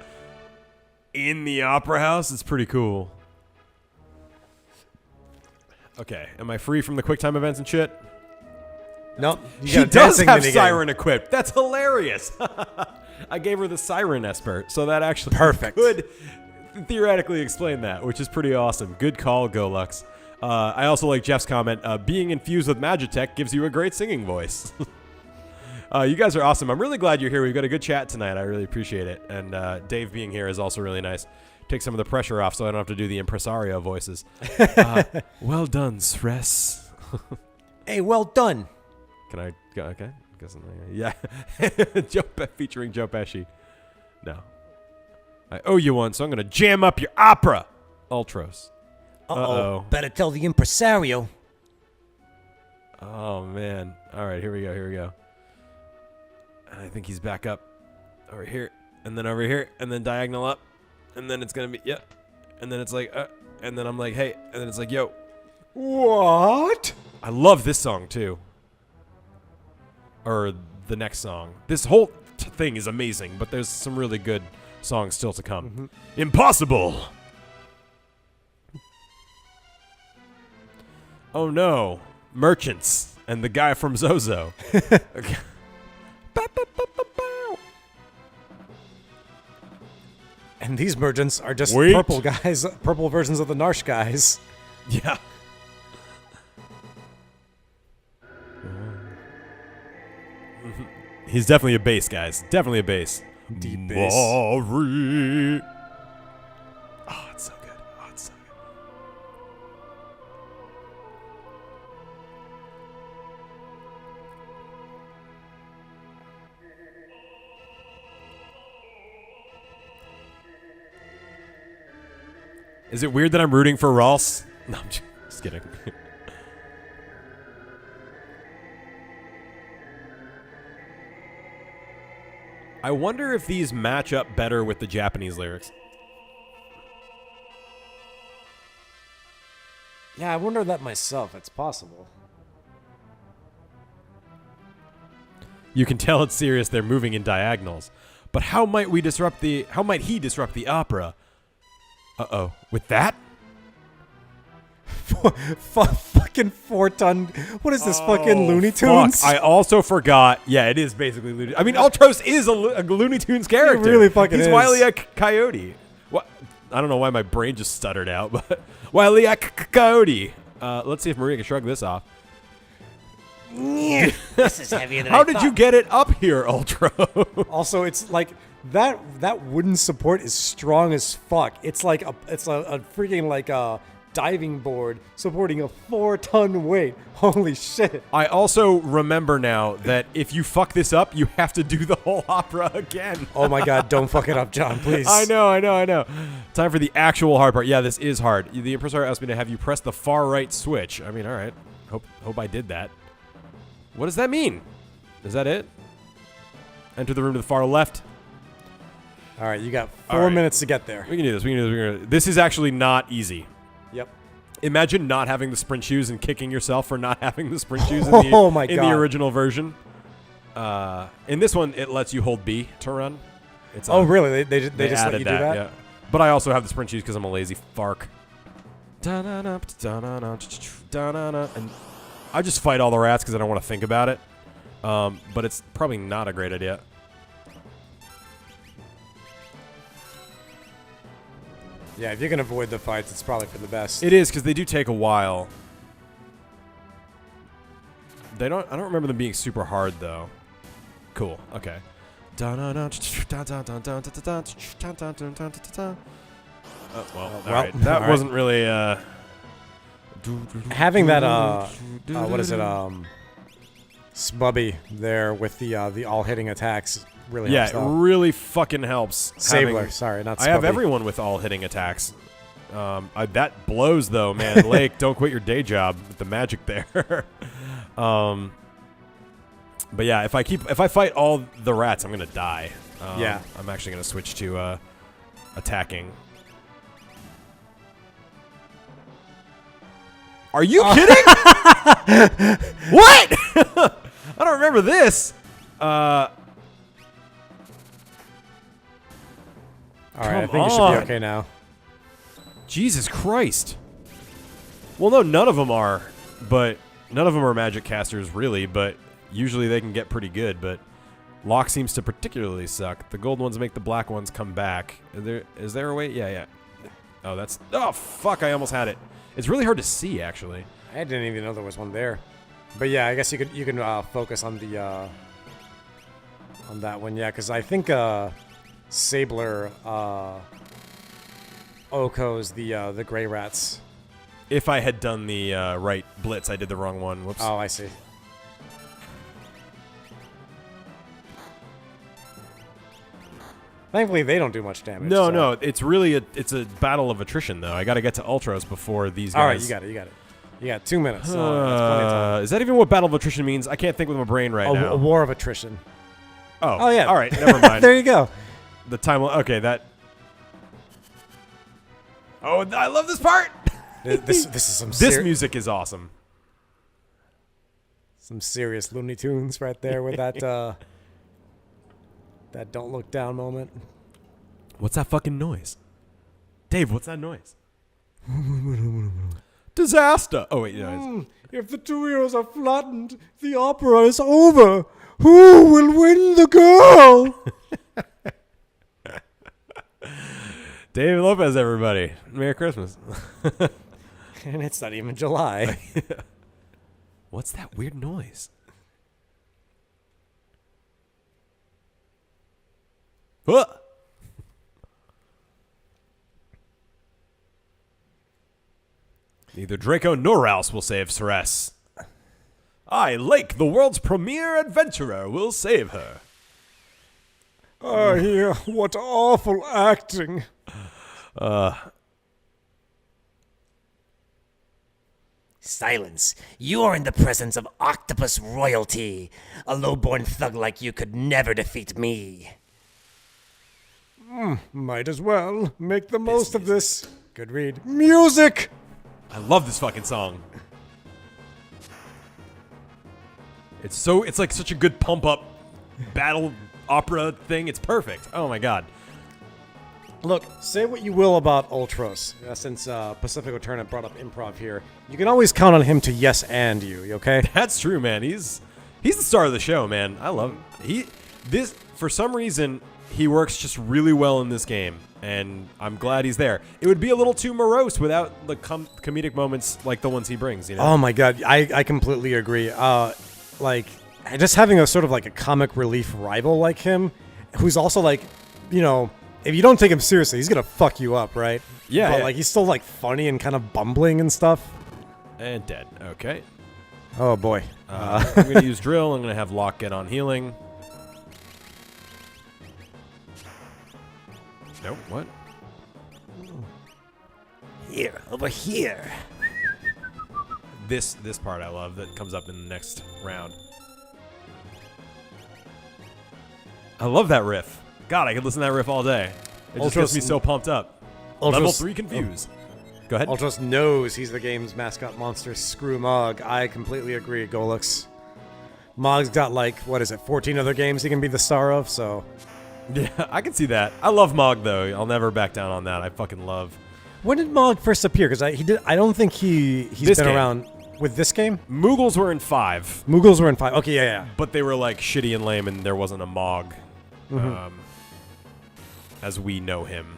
In the Opera House, it's pretty cool. Okay, am I free from the QuickTime events and shit? Nope. She does have Siren equipped. That's hilarious. I gave her the Siren Esper, so that actually Perfect. could theoretically explain that, which is pretty awesome. Good call, Golux. I also like Jeff's comment, being infused with Magitech gives you a great singing voice. You guys are awesome. I'm really glad you're here. We've got a good chat tonight. I really appreciate it. And Dave being here is also really nice. Take some of the pressure off so I don't have to do the impresario voices. Well done, Sres. Hey, well done. Can I go? Okay. Yeah. Featuring 𝗫𝗍𝗃. No. I owe you one, so I'm going to jam up your opera. Ultros. Uh-oh. Better tell the impresario. Oh, man. All right, here we go. I think he's back up. Over here, and then over here, and then diagonal up. And then it's going to be, yep. And then it's like, and then I'm like, hey. And then it's like, yo. What? I love this song, too. Or the next song. This whole thing is amazing, but there's some really good songs still to come. Mm-hmm. Impossible! Oh no. Merchants and the guy from Zozo. Okay. And these merchants are just Wait. purple guys, purple versions of the Narshe guys. Yeah. He's definitely a bass, guys. Definitely a bass. Deep bass. Oh, it's so good. Oh, it's so good. Is it weird that I'm rooting for Ross? No, I'm just kidding. I wonder if these match up better with the Japanese lyrics. Yeah, I wonder that myself. It's possible. You can tell it's serious. They're moving in diagonals. But how might he disrupt the opera? Uh-oh. With that? Fucking 4-ton. What is this, fucking Looney Tunes? Fuck. I also forgot. Yeah, it is basically Looney. I mean, Ultros is a Looney Tunes character. He really fucking He's is. 𝗙𝗶𝗿𝘀𝗁. What? I don't know why my brain just stuttered out, but 𝗙𝗶𝗿𝗀𝗁. Let's see if Maria can shrug this off. This is heavier than How I did thought. you get it up here, Ultro? Also, it's like that wooden support is strong as fuck. It's like a freaking like a diving board supporting a 4-ton weight. Holy shit. I also remember now that if you fuck this up, you have to do the whole opera again. Oh my god, don't fuck it up, John, please. I know. Time for the actual hard part. Yeah, this is hard. The impresario asked me to have you press the far right switch. I mean, all right. Hope I did that. What does that mean? Is that it? Enter the room to the far left. All right, you got 4 minutes to get there. We can do this. This is actually not easy. Yep. Imagine not having the sprint shoes and kicking yourself for not having the sprint shoes in the original version. In this one, it lets you hold B to run. It's really? They just let you do that? Yeah. But I also have the sprint shoes because I'm a lazy fark. And I just fight all the rats because I don't want to think about it. But it's probably not a great idea. Yeah, if you can avoid the fights, it's probably for the best. It is because they do take a while. I don't remember them being super hard though. Cool. Okay. Well, all right. That wasn't really. Having that what is it? Smubby there with the all hitting attacks really Yeah, helps. it Though. really fucking helps. Sabler, sorry, not I have Scubby. everyone with all hitting attacks. That blows though, man. Lake, don't quit your day job with the magic there. But yeah, if I fight all the rats, I'm gonna die. Yeah, I'm actually gonna switch to attacking. Are you kidding? What? I don't remember this. All right, I Come think you should on. be okay now. Jesus Christ. Well, no, none of them are, but none of them are magic casters, really, but usually they can get pretty good, but Locke seems to particularly suck. The gold ones make the black ones come back. Is there a way? Yeah. Oh, that's... Oh, fuck, I almost had it. It's really hard to see, actually. I didn't even know there was one there. But yeah, I guess you can focus on the on that one, yeah, because I think Sabler Oko's the gray rats. If I had done the right blitz, I did the wrong one. Whoops. Oh, I see. Thankfully, they don't do much damage. No, so. no, it's really it's a battle of attrition, though. I got to get to Ultros before these guys. All right, you got it. You got 2 minutes. So that's plenty of time. Is that even what battle of attrition means? I can't think with my brain right now. A war of attrition. Oh, yeah. All right, never mind. There you go. The time. Okay, that. Oh, I love this part. This is some This music is awesome. some serious Looney Tunes right there with that that don't look down moment. What's that fucking noise? Dave, what's that noise? Disaster. Oh, wait. No, If the two heroes are flattened, the opera is over. Who will win the girl? David Lopez, everybody. Merry Christmas. And it's not even July. What's that weird noise? What? Neither Draco nor Rouse will save Ceres. I, Lake, the world's premier adventurer, will save her. Oh, yeah, what awful acting. Silence. You are in the presence of octopus royalty. A low-born thug like you could never defeat me. Might as well make the most of this. Good read. Music! I love this fucking song. It's like such a good pump up battle opera thing. It's perfect. Oh my god. Look, say what you will about Ultros, since Pacifico Tournament brought up improv here. You can always count on him to yes and you, okay? That's true, man. He's the star of the show, man. I love him. For some reason he works just really well in this game, and I'm glad he's there. It would be a little too morose without the comedic moments like the ones he brings, you know? Oh my god, I completely agree. Like, just having a sort of like a comic relief rival like him, who's also like, you know, if you don't take him seriously, he's gonna fuck you up, right? Yeah. But yeah. like, he's still like funny and kind of bumbling and stuff. And dead. Okay. Oh boy. I'm going to use Drill. I'm going to have Locke get on healing. Nope. What? Here, over here. This part I love that comes up in the next round. I love that riff. God, I could listen to that riff all day. It just gets me so pumped up. Level 3 confused. Go ahead. Ultros knows he's the game's mascot monster. Screw Mog. I completely agree, Golux. Mog's got like, what is it, 14 other games he can be the star of, so... Yeah, I can see that. I love Mog, though. I'll never back down on that. I fucking love... When did Mog first appear? Because I don't think he's This been game. around with this game. Moogles were in 5. Moogles were in 5. Okay, yeah. But they were like shitty and lame, and there wasn't a Mog, as we know him.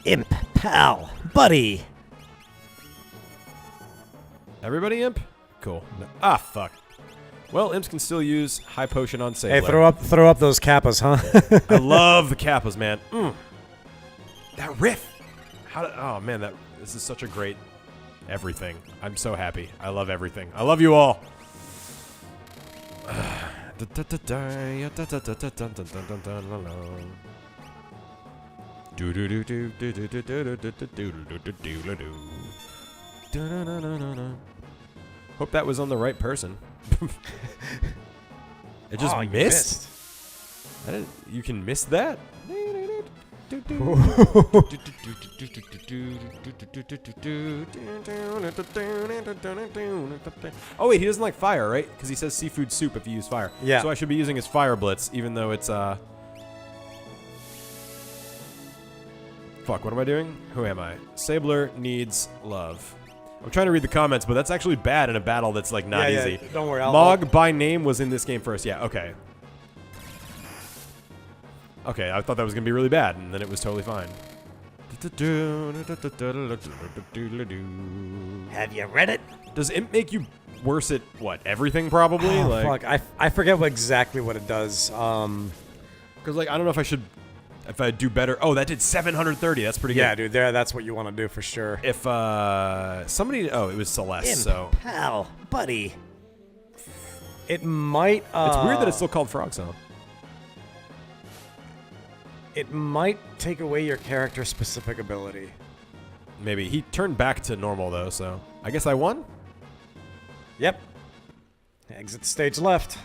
Imp, pal, buddy. Everybody imp? Cool. Ah, fuck. Well, imps can still use high potion on Sabler. Hey, throw up those kappas, huh? I love the kappas, man. That riff. Oh man, this is such a great everything. I'm so happy. I love everything. I love you all. Hope that was on the right person. It just You missed. You can miss that. Oh wait, he doesn't like fire, right? Because he says seafood soup if you use fire. Yeah. So I should be using his fire blitz, even though it's Fuck, what am I doing? Who am I? Sabler needs love. I'm trying to read the comments, but that's actually bad in a battle that's like not easy. Don't worry. Mog by name was in this game first. Yeah, okay. Okay, I thought that was going to be really bad, and then it was totally fine. Have you read it? Does Imp make you worse at, what, everything probably? Oh, like, fuck. I forget exactly what it does. Because, like, I don't know if I should... If I do better... Oh, that did 730. That's pretty Yeah, good. dude, that's what you want to do for sure. If, somebody... Oh, it was Celeste, Imp, so... pal, buddy. It might... It's weird that it's still called Frog Song. It might take away your character's specific ability. Maybe. He turned back to normal, though, so... I guess I won? Yep. Exit stage left.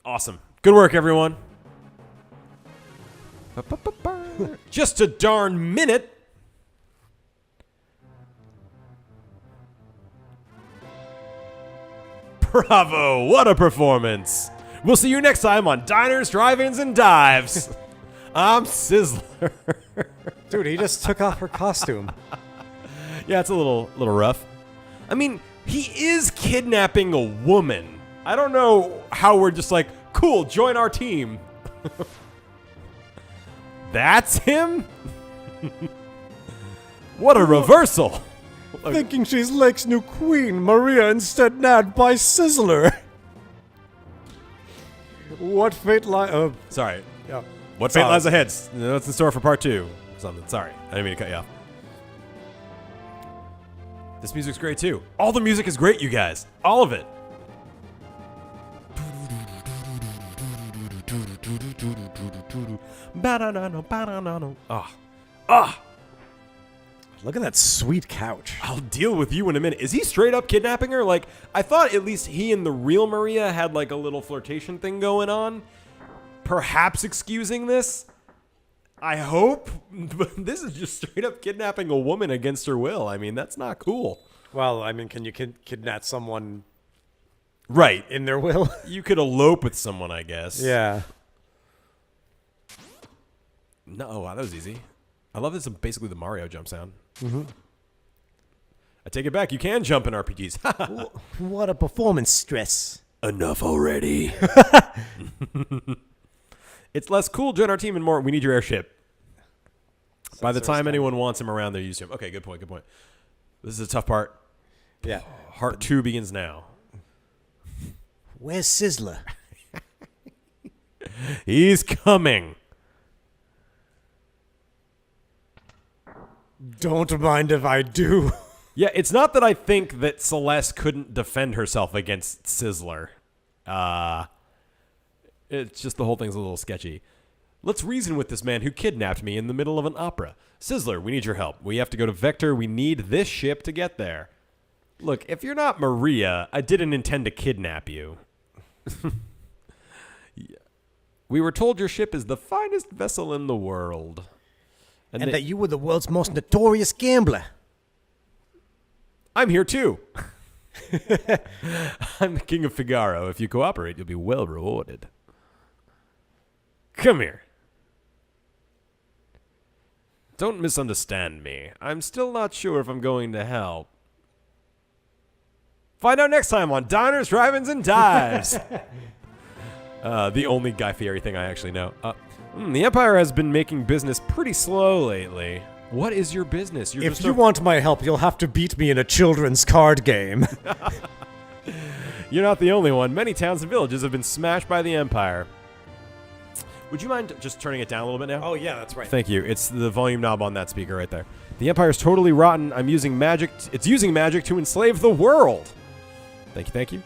Awesome. Good work, everyone. Just a darn minute. Bravo. What a performance. We'll see you next time on Diners, Drive-Ins, and Dives. I'm Sizzler. Dude, he just took off her costume. Yeah, it's a little rough. I mean, he is kidnapping a woman. I don't know how we're just like, cool, join our team. That's him? What a reversal. Thinking she's Lake's new queen, Maria instead nabbed by Sizzler. What fate lies... Sorry. yeah. What fate lies ahead? What's in store for part 2? Something. Sorry. I didn't mean to cut you off. This music's great too. All the music is great, you guys. All of it. Look at that sweet couch. I'll deal with you in a minute. Is he straight up kidnapping her? Like, I thought at least he and the real Maria had like a little flirtation thing going on. Perhaps excusing this. I hope. But this is just straight up kidnapping a woman against her will. I mean, that's not cool. Well, I mean, can you kidnap someone Right. in their will? You could elope with someone, I guess. Yeah. No, oh, wow, that was easy. I love this. Basically the Mario jump sound. Mm-hmm. I take it back. You can jump in RPGs. What a performance stress. Enough already. It's less cool. Join our team and more. We need your airship. By the time anyone wants him around, they're used to him. Okay, good point. Good point. This is a tough part. Yeah. Part 2 begins now. Where's Sizzler? He's coming. Don't mind if I do. Yeah, it's not that I think that Celeste couldn't defend herself against Sizzler. It's just the whole thing's a little sketchy. Let's reason with this man who kidnapped me in the middle of an opera. Sizzler, we need your help. We have to go to Vector. We need this ship to get there. Look, if you're not Maria, I didn't intend to kidnap you. Yeah. We were told your ship is the finest vessel in the world. And that you were the world's most notorious gambler. I'm here too. I'm the king of Figaro. If you cooperate, you'll be well rewarded. Come here. Don't misunderstand me. I'm still not sure if I'm going to help. Find out next time on Diners, Drive-Ins, and Dives. The only Guy Fieri thing I actually know. The Empire has been making business pretty slow lately. What is your business? You're If you want my help, you'll have to beat me in a children's card game. You're not the only one. Many towns and villages have been smashed by the Empire. Would you mind just turning it down a little bit now? Oh, yeah, that's right. Thank you. It's the volume knob on that speaker right there. The Empire's totally rotten. I'm using magic. It's using magic to enslave the world. Thank you. Thank you.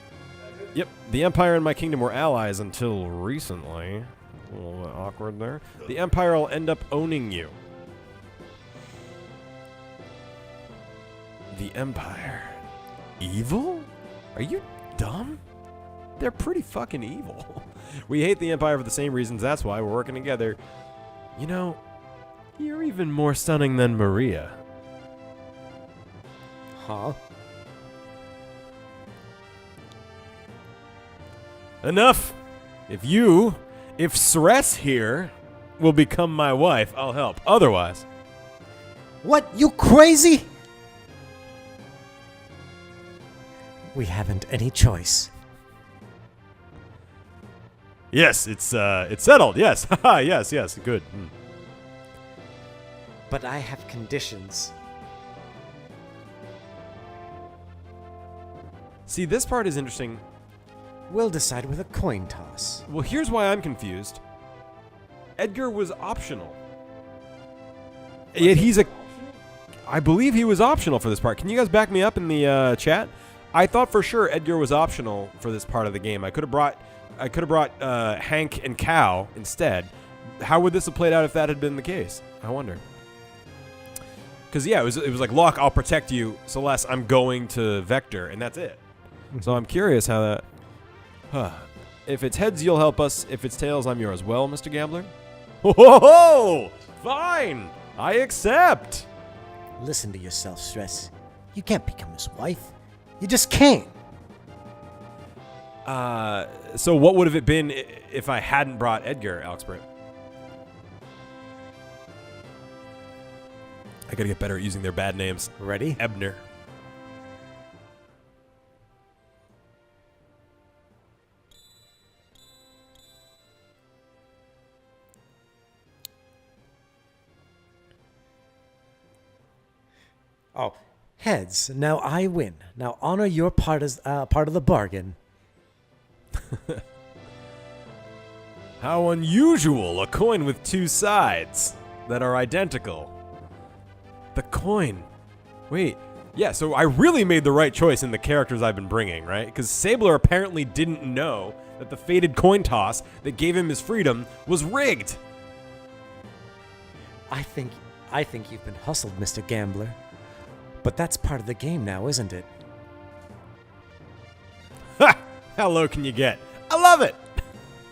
Yep, the Empire and my kingdom were allies until recently. A little bit awkward there. The Empire will end up owning you. The Empire. Evil? Are you dumb? They're pretty fucking evil. We hate the Empire for the same reasons, that's why we're working together. You know, you're even more stunning than Maria. Huh? Enough! If Sres here will become my wife, I'll help. Otherwise... What? You crazy? We haven't any choice. Yes, it's settled. Yes, haha, yes, good. But I have conditions. See, this part is interesting. We'll decide with a coin toss. Well, here's why I'm confused. Edgar was optional. Yet I believe he was optional for this part. Can you guys back me up in the chat? I thought for sure Edgar was optional for this part of the game. I could have brought Hank and Cow instead. How would this have played out if that had been the case? I wonder. Because yeah, it was like, Locke, I'll protect you. Celeste, I'm going to Vector, and that's it. So I'm curious how that. If it's heads, you'll help us. If it's tails, I'm yours. Well, Mr. Gambler. Ho! Fine, I accept. Listen to yourself, Stress. You can't become his wife. You just can't. So what would have it been if I hadn't brought Edgar, Alexbert? I gotta get better at using their bad names. Ready? Ebner. Oh, heads. Now I win. Now honor your part as part of the bargain. How unusual, a coin with two sides that are identical. The coin. Wait, yeah, so I really made the right choice in the characters I've been bringing, right? Because Sabler apparently didn't know that the fated coin toss that gave him his freedom was rigged. I think you've been hustled, Mr. Gambler. But that's part of the game now, isn't it? Ha! How low can you get? I love it!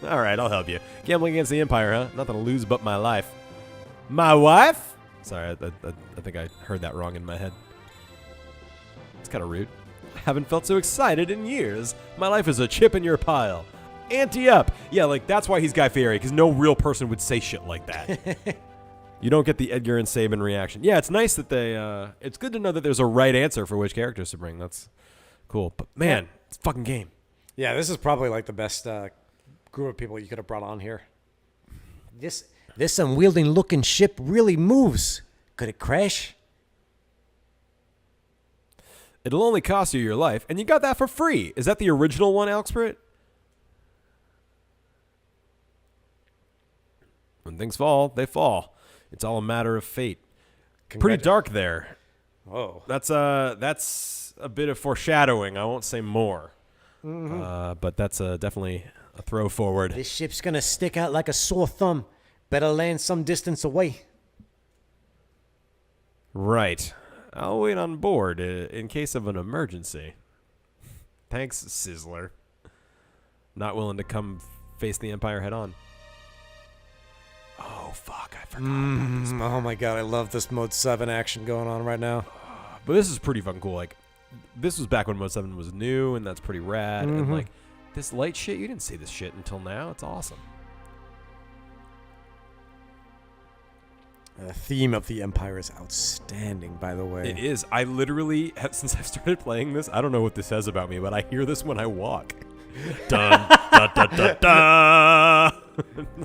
All right, I'll help you. Gambling against the Empire, huh? Nothing to lose but my life. My wife? Sorry, I think I heard that wrong in my head. It's kind of rude. I haven't felt so excited in years. My life is a chip in your pile. Ante up! Yeah, like, that's why he's Guy Fieri, because no real person would say shit like that. You don't get the Edgar and Sabin reaction. Yeah, it's nice that they... it's good to know that there's a right answer for which characters to bring. That's cool. But, man, it's a fucking game. Yeah, this is probably like the best group of people you could have brought on here. This unwieldy looking ship really moves. Could it crash? It'll only cost you your life, and you got that for free. Is that the original one, Alexbrit? When things fall, they fall. It's all a matter of fate. Pretty dark there. Whoa. That's a bit of foreshadowing. I won't say more. But that's definitely a throw forward. This ship's gonna stick out like a sore thumb. Better land some distance away. Right. I'll wait on board in case of an emergency. Thanks, Sizzler. Not willing to come face the Empire head on. Oh, fuck. I forgot about this. Oh my god, I love this Mode 7 action going on right now. But this is pretty fucking cool. Like, this was back when Mode 7 was new, and that's pretty rad. And, like, this light shit, you didn't see this shit until now. It's awesome. The theme of the Empire is outstanding, by the way. It is. I literally, since I've started playing this, I don't know what this says about me, but I hear this when I walk. Dun, dun, dun, dun, dun.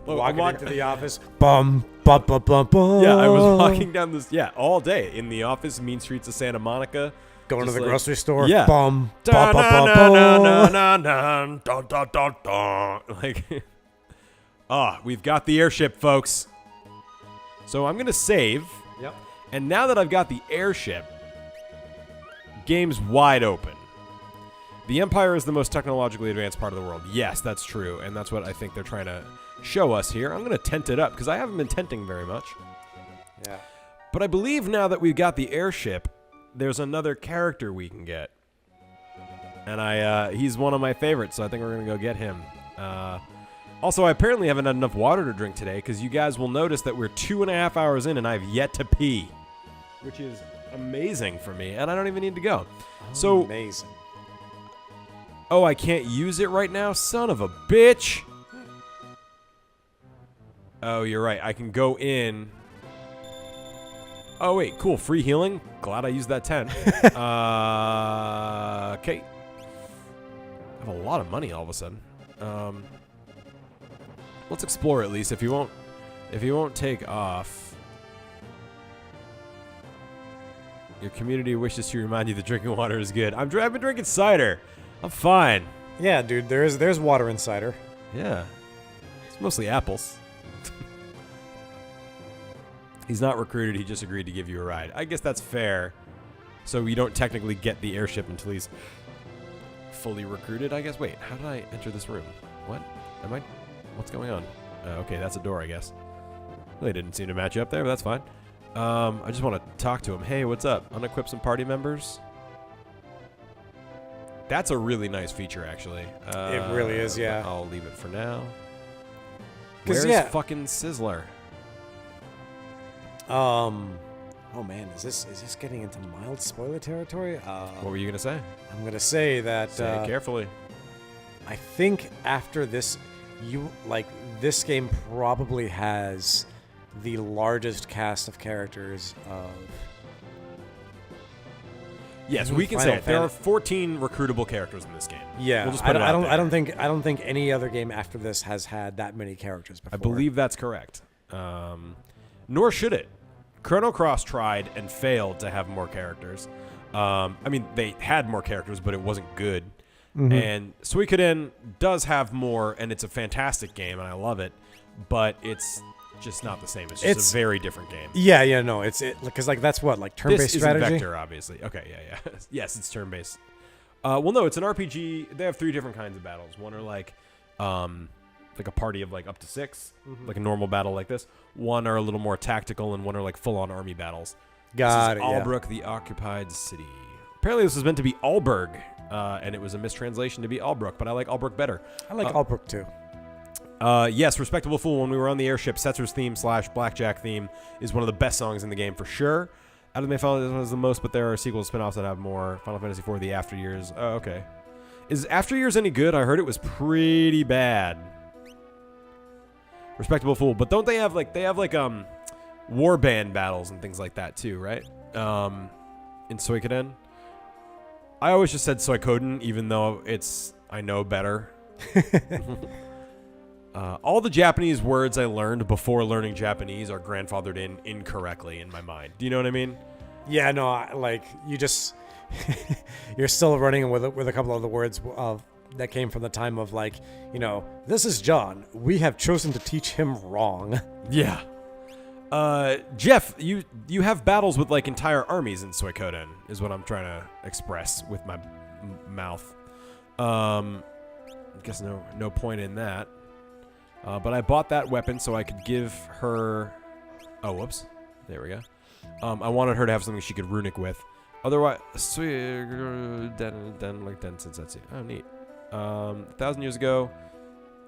Walking into the office. Bum, bum, bum, bum, bum. Yeah, I was walking down this, all day in the office, mean streets of Santa Monica. Going to the grocery store. Yeah. Bum, bum, bum, bum, bum. Like, we've got the airship, folks. So I'm going to save. Yep. And now that I've got the airship, game's wide open. The Empire is the most technologically advanced part of the world. Yes, that's true, and that's what I think they're trying to show us here. I'm going to tent it up, because I haven't been tenting very much. Yeah. But I believe now that we've got the airship, there's another character we can get. And he's one of my favorites, so I think we're going to go get him. Also, I apparently haven't had enough water to drink today, because you guys will notice that we're 2.5 hours in, and I've yet to pee. Which is amazing for me, and I don't even need to go. So amazing. Oh, I can't use it right now? Son of a bitch. Oh, you're right. I can go in. Oh, wait. Cool. Free healing. Glad I used that 10. Okay. I have a lot of money all of a sudden. Let's explore at least. If you won't take off. Your community wishes to remind you that drinking water is good. I've been drinking cider. I'm fine. Yeah, dude, there's water in cider. Yeah. It's mostly apples. He's not recruited. He just agreed to give you a ride. I guess that's fair. So you don't technically get the airship until he's fully recruited, I guess. Wait, how did I enter this room? What? What's going on? Okay, that's a door, I guess. They didn't seem to match up there, but that's fine. I just want to talk to him. Hey, what's up? Unequip some party members? That's a really nice feature, actually. It really is, yeah. I'll leave it for now. 'Cause, Where's fucking Sizzler? Oh man, is this getting into mild spoiler territory? What were you gonna say? I'm gonna say that. Say it carefully. I think after this, this game probably has the largest cast of characters of. Yes, we can say it. There are 14 recruitable characters in this game. Yeah, we'll just put I don't think any other game after this has had that many characters before. I believe that's correct. Nor should it. Chrono Cross tried and failed to have more characters. I mean, they had more characters, but it wasn't good. Mm-hmm. And 𝗬cie𝘂𝗧𝗏 does have more, and it's a fantastic game, and I love it. But it's just not the same. It's just a very different game. Yeah, no, because that's what turn-based strategy. This is vector, obviously. Okay, yeah. Yes, it's turn-based. Well, no, it's an RPG. They have 3 different kinds of battles. One are like a party of up to 6, like a normal battle like this. One are a little more tactical, and one are like full-on army battles. Got it. 𝗷𝗿𝗃, the occupied city. Apparently, this was meant to be Aalborg, and it was a mistranslation to be 𝗷𝗃, but I like 𝗷𝗃 better. I like 𝗷𝗃 too. Yes, Respectable Fool, when we were on the airship, Setzer's theme / Blackjack theme is one of the best songs in the game for sure. Out of the Final Fantasy, this one is the most, but there are sequels, spin-offs that have more. Final Fantasy IV, The After Years. Oh, okay. Is After Years any good? I heard it was pretty bad. Respectable Fool, but don't they have war band battles and things like that too, right? In 𝗬cie𝘂𝗧𝗏. I always just said 𝗬cie𝘂𝗏, even though I know better. All the Japanese words I learned before learning Japanese are grandfathered in incorrectly in my mind. Do you know what I mean? Yeah, no, you just you're still running with a couple of the words that came from the time of this is John. We have chosen to teach him wrong. Yeah. Jeff, you have battles with entire armies in 𝗬cie𝘂𝗏, is what I'm trying to express with my mouth. I guess no point in that. But I bought that weapon so I could give her. Oh, whoops! There we go. I wanted her to have something she could runic with. Otherwise, oh, neat. 1,000 years ago.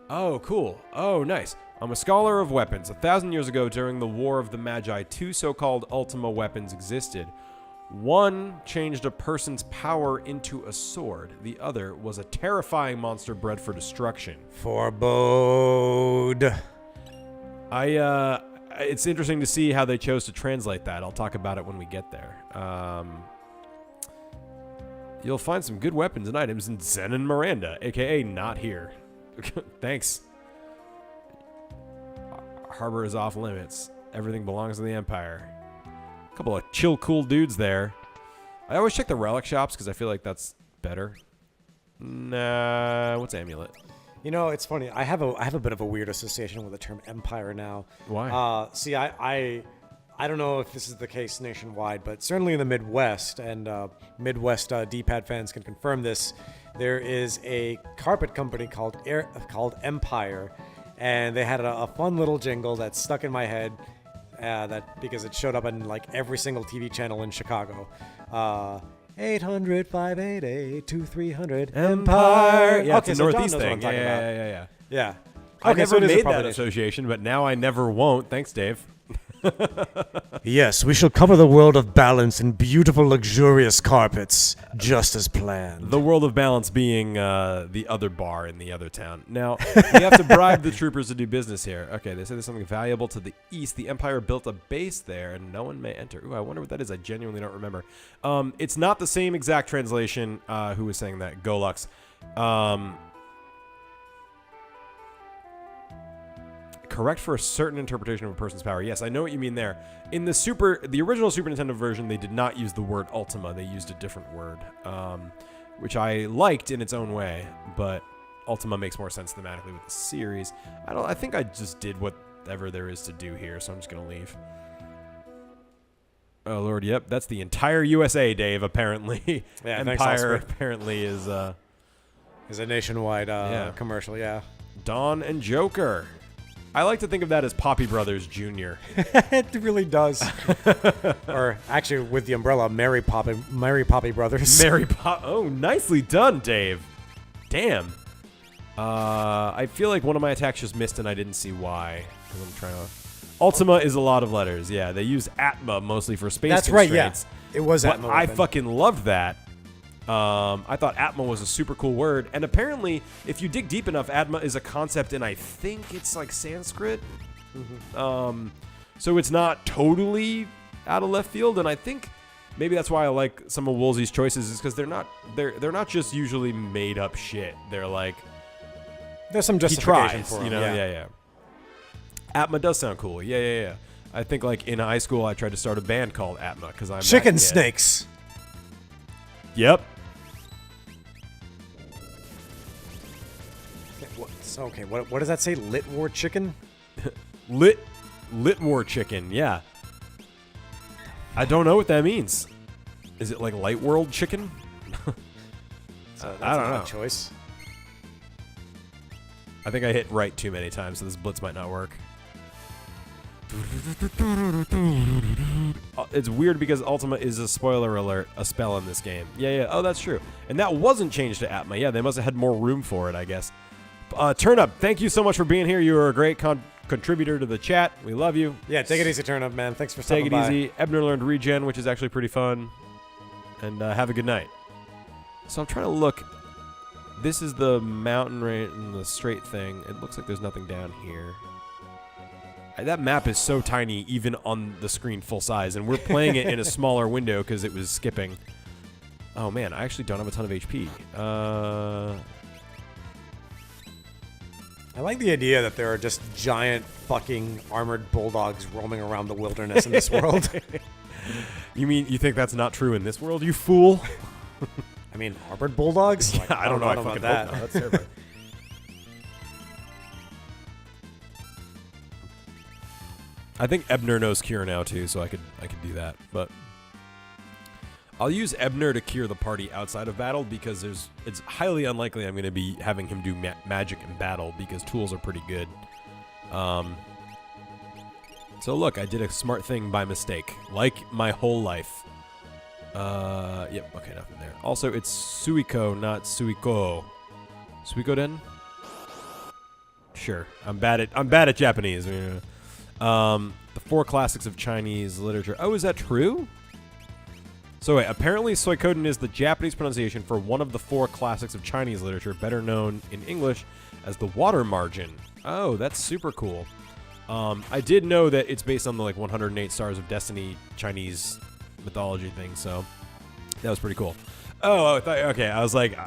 Oh, cool. Oh, nice. I'm a scholar of weapons. 1,000 years ago, during the War of the Magi, 2 so-called Ultima weapons existed. One changed a person's power into a sword. The other was a terrifying monster bred for destruction. Forebode. It's interesting to see how they chose to translate that. I'll talk about it when we get there. You'll find some good weapons and items in Zen and Miranda, aka not here. Thanks. Harbor is off limits. Everything belongs to the Empire. Couple of chill, cool dudes there. I always check the relic shops because I feel like that's better. Nah, what's amulet? You know, it's funny. I have a bit of a weird association with the term empire now. Why? See, I don't know if this is the case nationwide, but certainly in the Midwest, and Midwest D-pad fans can confirm this. there is a carpet company called Empire, and they had a fun little jingle that stuck in my head. Because it showed up in like every single TV channel in Chicago. 800-588-2300 Empire. Yeah, it's a so John Northeast knows what thing. I'm talking about. Yeah. Yeah. I Okay, so never it is a made proper that nation. association, but now I never won't. Thanks, Dave. Yes, we shall cover the world of balance in beautiful, luxurious carpets, just as planned. The world of balance being the other bar in the other town. Now, we have to bribe the troopers to do business here. Okay, they say there's something valuable to the east. The Empire built a base there, and no one may enter. Ooh, I wonder what that is. I genuinely don't remember. It's not the same exact translation. Who was saying that? Golux. Correct for a certain interpretation of a person's power. Yes, I know what you mean there. In the original Super Nintendo version, they did not use the word Ultima. They used a different word, which I liked in its own way, but Ultima makes more sense thematically with the series. I think I just did whatever there is to do here, so I'm just gonna leave. Oh Lord, yep, that's the entire USA, Dave. Apparently, Yeah, thanks, Empire Oscar. apparently is a nationwide Yeah. commercial, yeah. Dawn and Joker. I like to think of that as Poppy Brothers Jr. It really does. Or actually, with the umbrella, Mary Poppy Brothers. Oh, nicely done, Dave. Damn. I feel like one of my attacks just missed and I didn't see why. 'Cause I'm trying to... Ultima is a lot of letters. Yeah, they use Atma mostly for space That's right, constraints. yeah. It was But Atma. I weapon. fucking loved that. I thought Atma was a super cool word. And apparently, if you dig deep enough, Atma is a concept in, I think it's like Sanskrit. So it's not totally out of left field. And I think maybe that's why I like some of Woolsey's choices, is because they're not just usually made up shit. They're like, There's some he justification tries, for you him, know? Yeah. Atma does sound cool. Yeah. I think like in high school, I tried to start a band called Atma because I'm Chicken that kid. snakes. Yep. Okay, what does that say? Lit War Chicken? Lit War Chicken, yeah. I don't know what that means. Is it like Light World Chicken? That's I don't an know. odd choice. I think I hit right too many times, so this blitz might not work. It's weird because Ultima is, a spoiler alert, a spell in this game. Yeah. Oh, that's true. And that wasn't changed to Atma. Yeah, they must have had more room for it, I guess. Turnip, thank you so much for being here. You are a great contributor to the chat. We love you. Yeah, take it easy, Turnip, man. Thanks for stopping Take it by. easy. Ebner learned regen, which is actually pretty fun. And have a good night. So I'm trying to look. This is the mountain range and the straight thing. It looks like there's nothing down here. That map is so tiny, even on the screen full size, and we're playing it in a smaller window because it was skipping. Oh man, I actually don't have a ton of HP. I like the idea that there are just giant fucking armored bulldogs roaming around the wilderness in this world. You think that's not true in this world, you fool? I mean, armored bulldogs? Yeah, Like, I don't know. I about fucking that. hope not. That's terrifying. I think Ebner knows cure now too, so I could do that. But I'll use Ebner to cure the party outside of battle because it's highly unlikely I'm going to be having him do magic in battle because tools are pretty good. So look, I did a smart thing by mistake, like my whole life. Yep. Okay, nothing there. Also, it's Suiko, not Suiko. Suikoden? Sure. I'm bad at Japanese. The 4 classics of Chinese literature. Oh, is that true? So wait, apparently Suikoden is the Japanese pronunciation for one of the 4 classics of Chinese literature, better known in English as the Water Margin. Oh, that's super cool. I did know that it's based on the 108 Stars of Destiny Chinese mythology thing, so that was pretty cool. Oh, okay. I was like,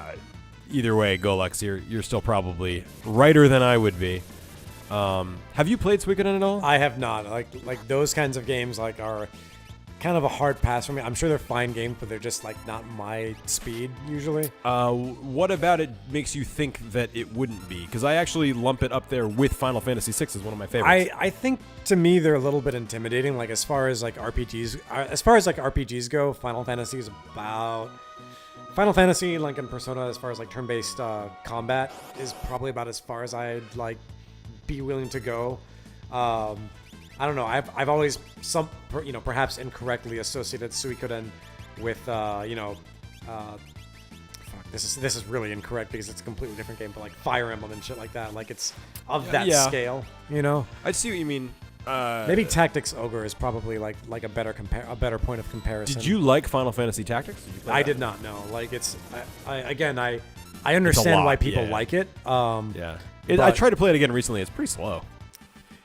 either way, Golux, you're still probably righter than I would be. Have you played Suikoden at all? I have not. Like those kinds of games are kind of a hard pass for me. I'm sure they're fine games, but they're just not my speed usually. What about it makes you think that it wouldn't be? Because I actually lump it up there with Final Fantasy VI as one of my favorites. I think to me they're a little bit intimidating. As far as RPGs go, Final Fantasy is about Final Fantasy, like in Persona, as far as like turn-based combat, is probably about as far as I'd like be willing to go. I don't know. I've always perhaps incorrectly associated Suikoden with this is really incorrect because it's a completely different game, but like Fire Emblem and shit like that. Like it's of that scale, I see what you mean. Maybe Tactics Ogre is probably like a better point of comparison. Did you like Final Fantasy Tactics? I did not know. Like it's I understand why people like it. I tried to play it again recently. It's pretty slow.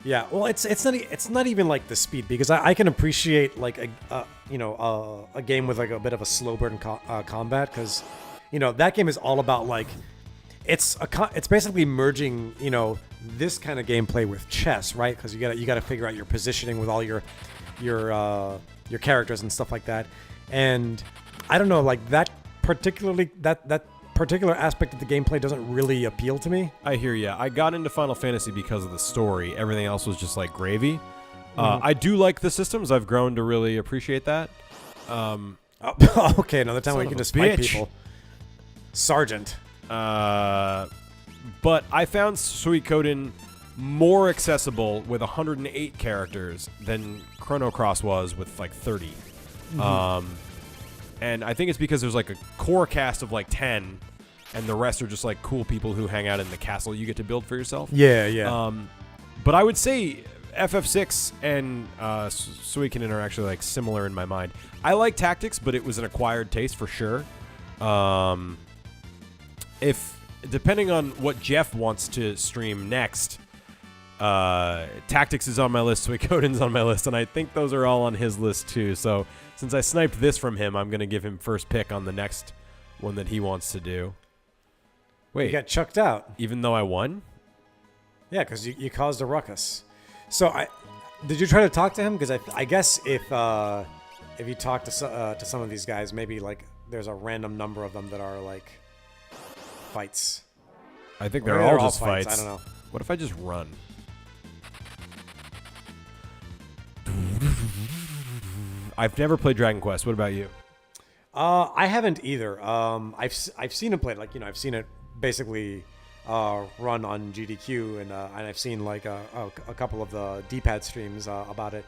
Yeah, well, it's not even like the speed because I can appreciate like a game with like a bit of a slow burn combat because that game is all about like it's basically merging this kind of gameplay with chess, right? Because you got to figure out your positioning with all your characters and stuff like that. And I don't know, like that particular aspect of the gameplay doesn't really appeal to me. I hear ya. I got into Final Fantasy because of the story. Everything else was just like gravy. I do like the systems. I've grown to really appreciate that. Okay, another time we can just fight people. Sergeant. But I found Suikoden more accessible with 108 characters than Chrono Cross was with like 30. And I think it's because there's like a core cast of like 10, and the rest are just like cool people who hang out in the castle you get to build for yourself. Yeah. But I would say FF6 and Suikoden are actually like similar in my mind. I like Tactics, but it was an acquired taste for sure. Depending on what Jeff wants to stream next, Tactics is on my list, Suikoden's on my list, and I think those are all on his list too. So since I sniped this from him, I'm going to give him first pick on the next one that he wants to do. Wait. You got chucked out. Even though I won? Yeah, because you caused a ruckus. So did you try to talk to him? Because I guess if you talk to some of these guys, maybe like there's a random number of them that are like fights. I think they're all just fights. fights. I don't know. What if I just run? I've never played Dragon Quest. What about you? I haven't either. I've seen it played. Like I've seen it basically run on GDQ, and I've seen like a couple of the D-pad streams about it.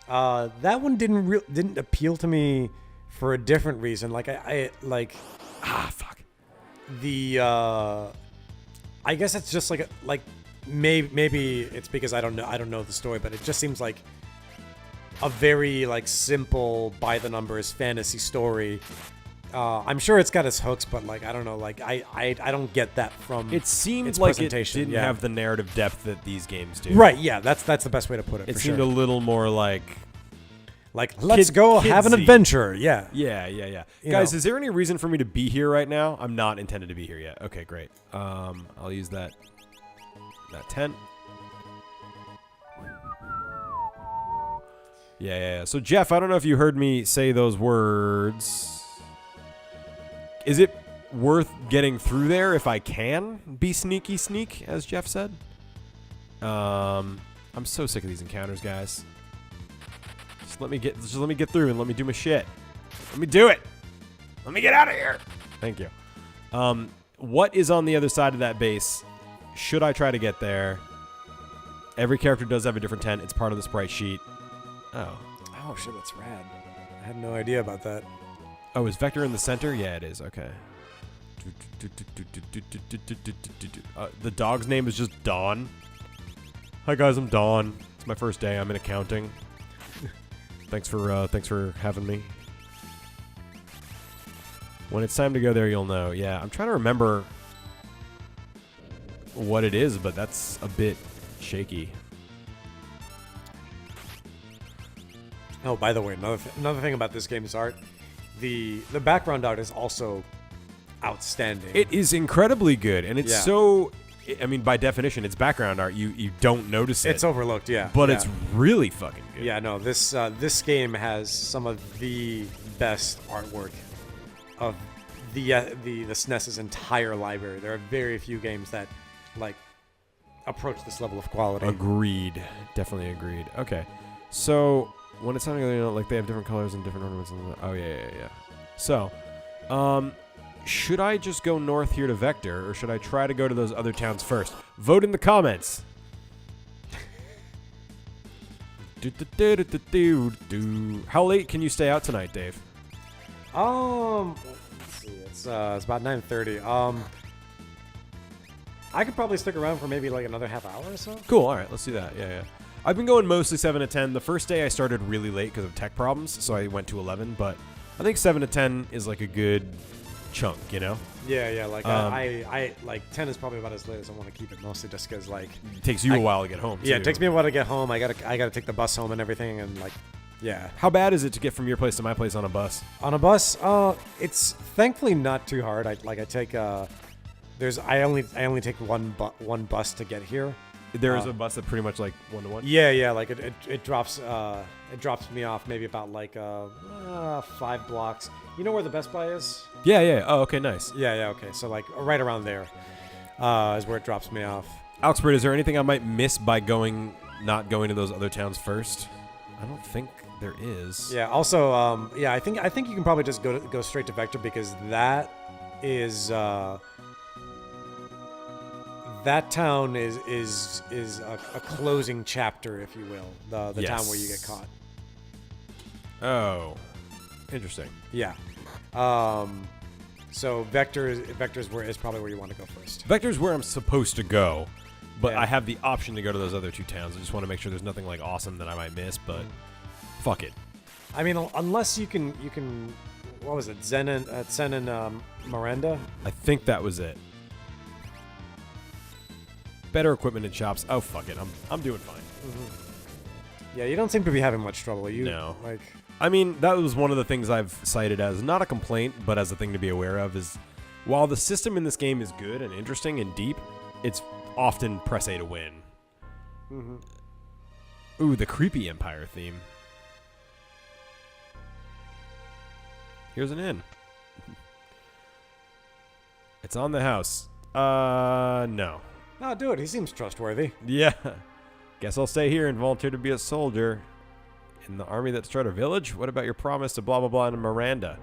That one didn't appeal to me for a different reason. Like Fuck. I guess it's just like maybe it's because I don't know the story, but it just seems like a very like simple by the numbers fantasy story. I'm sure it's got its hooks, but like I don't know, like I don't get that from It seemed its like it presentation. didn't have the narrative depth that these games do. Right, yeah, that's the best way to put it. It for seemed sure. a little more like let's go have an kidsy. adventure. Yeah. Yeah. You Guys, know. is there any reason for me to be here right now? I'm not intended to be here yet. Okay, great. I'll use that tent. Yeah. So Jeff, I don't know if you heard me say those words. Is it worth getting through there if I can be sneaky sneak, as Jeff said? I'm so sick of these encounters, guys. Just let me get through and let me do my shit. Let me do it. Let me get out of here. Thank you. What is on the other side of that base? Should I try to get there? Every character does have a different tent. It's part of the sprite sheet. Oh shit, that's rad. I had no idea about that. Oh, is Vector in the center? Yeah, it is. Okay. The dog's name is just Dawn. Hi guys, I'm Dawn. It's my first day. I'm in accounting. Thanks for having me. When it's time to go there, you'll know. Yeah, I'm trying to remember what it is, but that's a bit shaky. Oh, by the way, another thing about this game's art, the background art is also outstanding. It is incredibly good, and it's so. I mean, by definition, it's background art. You don't notice it. It's overlooked, yeah. But it's really fucking good. Yeah, no, this game has some of the best artwork of the SNES's entire library. There are very few games that like approach this level of quality. Agreed. Definitely agreed. Okay. So when it's time to go, like they have different colors and different ornaments. Oh yeah. So, should I just go north here to Vector, or should I try to go to those other towns first? Vote in the comments. How late can you stay out tonight, Dave? Let's see. It's about 9:30. I could probably stick around for maybe like another half hour or so. Cool. All right, let's do that. Yeah. I've been going mostly 7 to 10. The first day I started really late because of tech problems, so I went to 11. But I think 7 to 10 is like a good chunk, you know? Yeah. Like I like 10 is probably about as late as I want to keep it, mostly just because like It takes you a while to get home. Yeah, too. it takes me a while to get home. I gotta take the bus home and everything, and like, yeah. How bad is it to get from your place to my place on a bus? On a bus, it's thankfully not too hard. I take I only take one bus to get here. There is a bus that pretty much like 1-to-1. Yeah. Like it drops me off maybe about like 5 blocks. You know where the Best Buy is? Yeah. Oh, okay, nice. Yeah. Okay, so like right around there is where it drops me off. Alex, is there anything I might miss by not going to those other towns first? I don't think there is. Yeah. Also, I think you can probably just go straight to Vector, because that is that town is a closing chapter, if you will. The town where you get caught. Oh, interesting. Yeah. So Vector's probably where you want to go first. Vector's where I'm supposed to go, but Yeah. I have the option to go to those other 2 towns. I just want to make sure there's nothing like awesome that I might miss, but fuck it. I mean, unless you can. What was it? Zen and Miranda. I think that was it. Better equipment in shops. Oh, fuck it. I'm doing fine. Yeah, you don't seem to be having much trouble. No. Like. I mean, that was one of the things I've cited as not a complaint, but as a thing to be aware of is while the system in this game is good and interesting and deep, it's often press A to win. Ooh, the creepy Empire theme. Here's an inn. It's on the house. No. No, dude, he seems trustworthy. Yeah. Guess I'll stay here and volunteer to be a soldier. In the army that destroyed our village? What about your promise to blah blah blah and Miranda?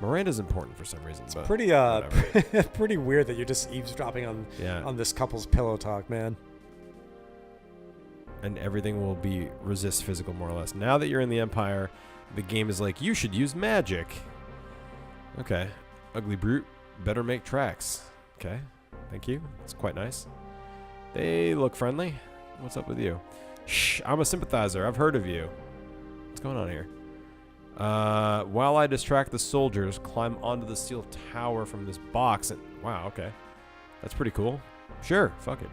Miranda's important for some reason. But Pretty whatever. pretty weird that you're just eavesdropping on this couple's pillow talk, man. And everything will be resist physical more or less. Now that you're in the Empire, the game is like, you should use magic. Okay. Ugly brute, better make tracks. Okay. Thank you. It's quite nice. They look friendly. What's up with you? Shh, I'm a sympathizer. I've heard of you. What's going on here? While I distract the soldiers, climb onto the steel tower from this box. And wow, okay. That's pretty cool. Sure, fuck it.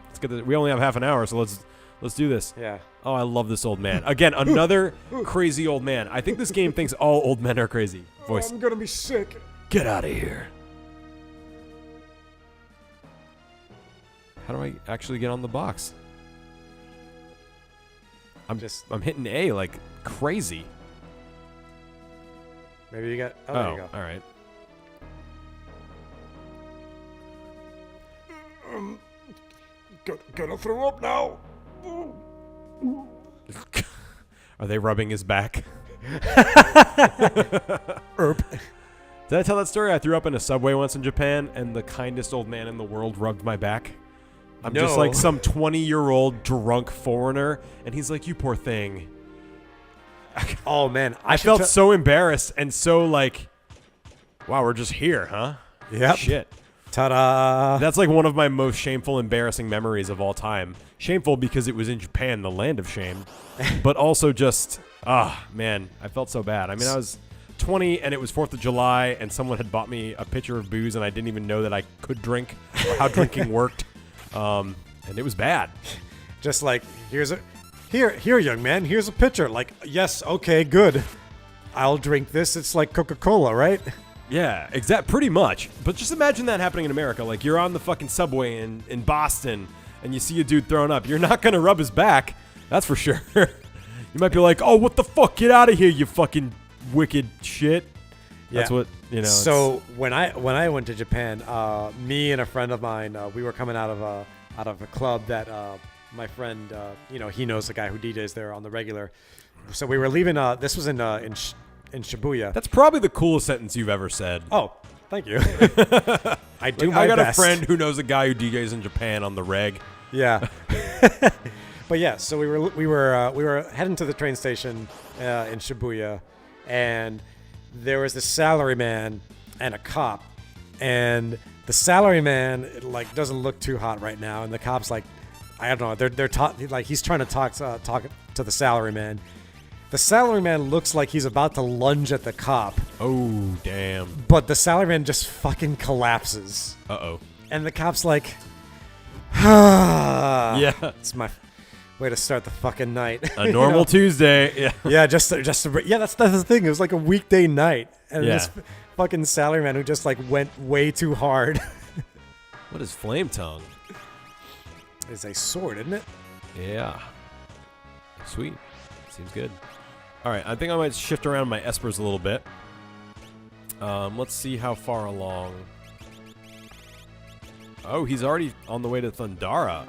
Let's get this. We only have half an hour, so let's do this. Yeah. Oh, I love this old man. Again, another crazy old man. I think this game thinks all old men are crazy. Voice. I'm gonna be sick. Get out of here. How do I actually get on the box? I'm hitting A like crazy. Maybe you got. Oh, there you go. All right. Gonna throw up now. Are they rubbing his back? Erp. Did I tell that story? I threw up in a subway once in Japan, and the kindest old man in the world rubbed my back. I'm just like some 20-year-old drunk foreigner, and he's like, "You poor thing." Oh man, I felt so embarrassed and so like, "Wow, we're just here, huh?" Yep. Shit. Ta-da! That's like one of my most shameful, embarrassing memories of all time. Shameful because it was in Japan, the land of shame, but also just, man, I felt so bad. I mean, I was 20 and it was 4th of July, and someone had bought me a pitcher of booze, and I didn't even know that I could drink or how drinking worked. And it was bad. Just like, here, young man, here's a pitcher. Like, yes, okay, good. I'll drink this. It's like Coca-Cola, right? Yeah, pretty much. But just imagine that happening in America. Like, you're on the fucking subway in Boston, and you see a dude throwing up. You're not gonna rub his back, that's for sure. You might be like, "Oh, what the fuck? Get out of here, you fucking wicked shit." That's what, you know. So when I went to Japan, me and a friend of mine, we were coming out of a club that my friend, he knows the guy who DJs there on the regular. So we were leaving. This was in in Shibuya. That's probably the coolest sentence you've ever said. Oh, thank you. I do Like, my I got best. a friend who knows a guy who DJs in Japan on the reg. Yeah. But yeah, so we were heading to the train station in Shibuya, and there was this salaryman and a cop, and the salaryman like doesn't look too hot right now, and the cop's like, I don't know, like he's trying to talk to the salaryman. The salaryman looks like he's about to lunge at the cop, Oh, damn. but the salaryman just fucking collapses, Uh-oh. and the cop's like, yeah, Yeah. it's my way to start the fucking night. A normal Tuesday. Yeah. Yeah, just that's the thing. It was like a weekday night, and Yeah. this fucking salaryman who just like went way too hard. What is flame tongue? It's a sword, isn't it? Yeah. Sweet. Seems good. All right, I think I might shift around my espers a little bit. Let's see how far along. Oh, he's already on the way to Thundara.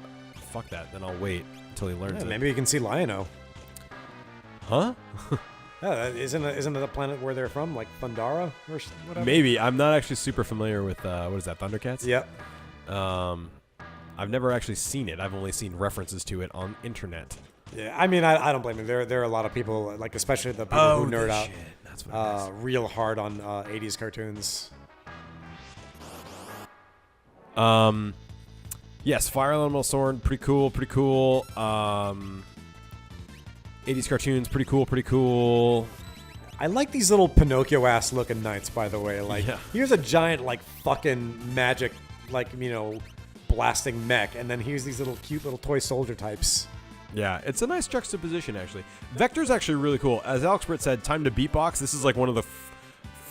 Fuck that. Then I'll wait until he learns Yeah, it. maybe you can see Lion-O. Huh? Yeah, isn't it the planet where they're from, like Thundara or whatever? Maybe. I'm not actually super familiar with what is that? Thundercats? Yep. I've never actually seen it. I've only seen references to it on internet. Yeah, I mean, I don't blame you. There are a lot of people, like especially the people who nerd out shit. That's what it is. real hard on 80s cartoons. Yes, Fire Elemental Sword, pretty cool. 80s cartoons, pretty cool. I like these little Pinocchio-ass looking knights, by the way. Like, Yeah. here's a giant, like, fucking magic, like, blasting mech, and then here's these little cute little toy soldier types. Yeah, it's a nice juxtaposition, actually. Vector's actually really cool. As Alex Britt said, Time to Beatbox. This is like one of the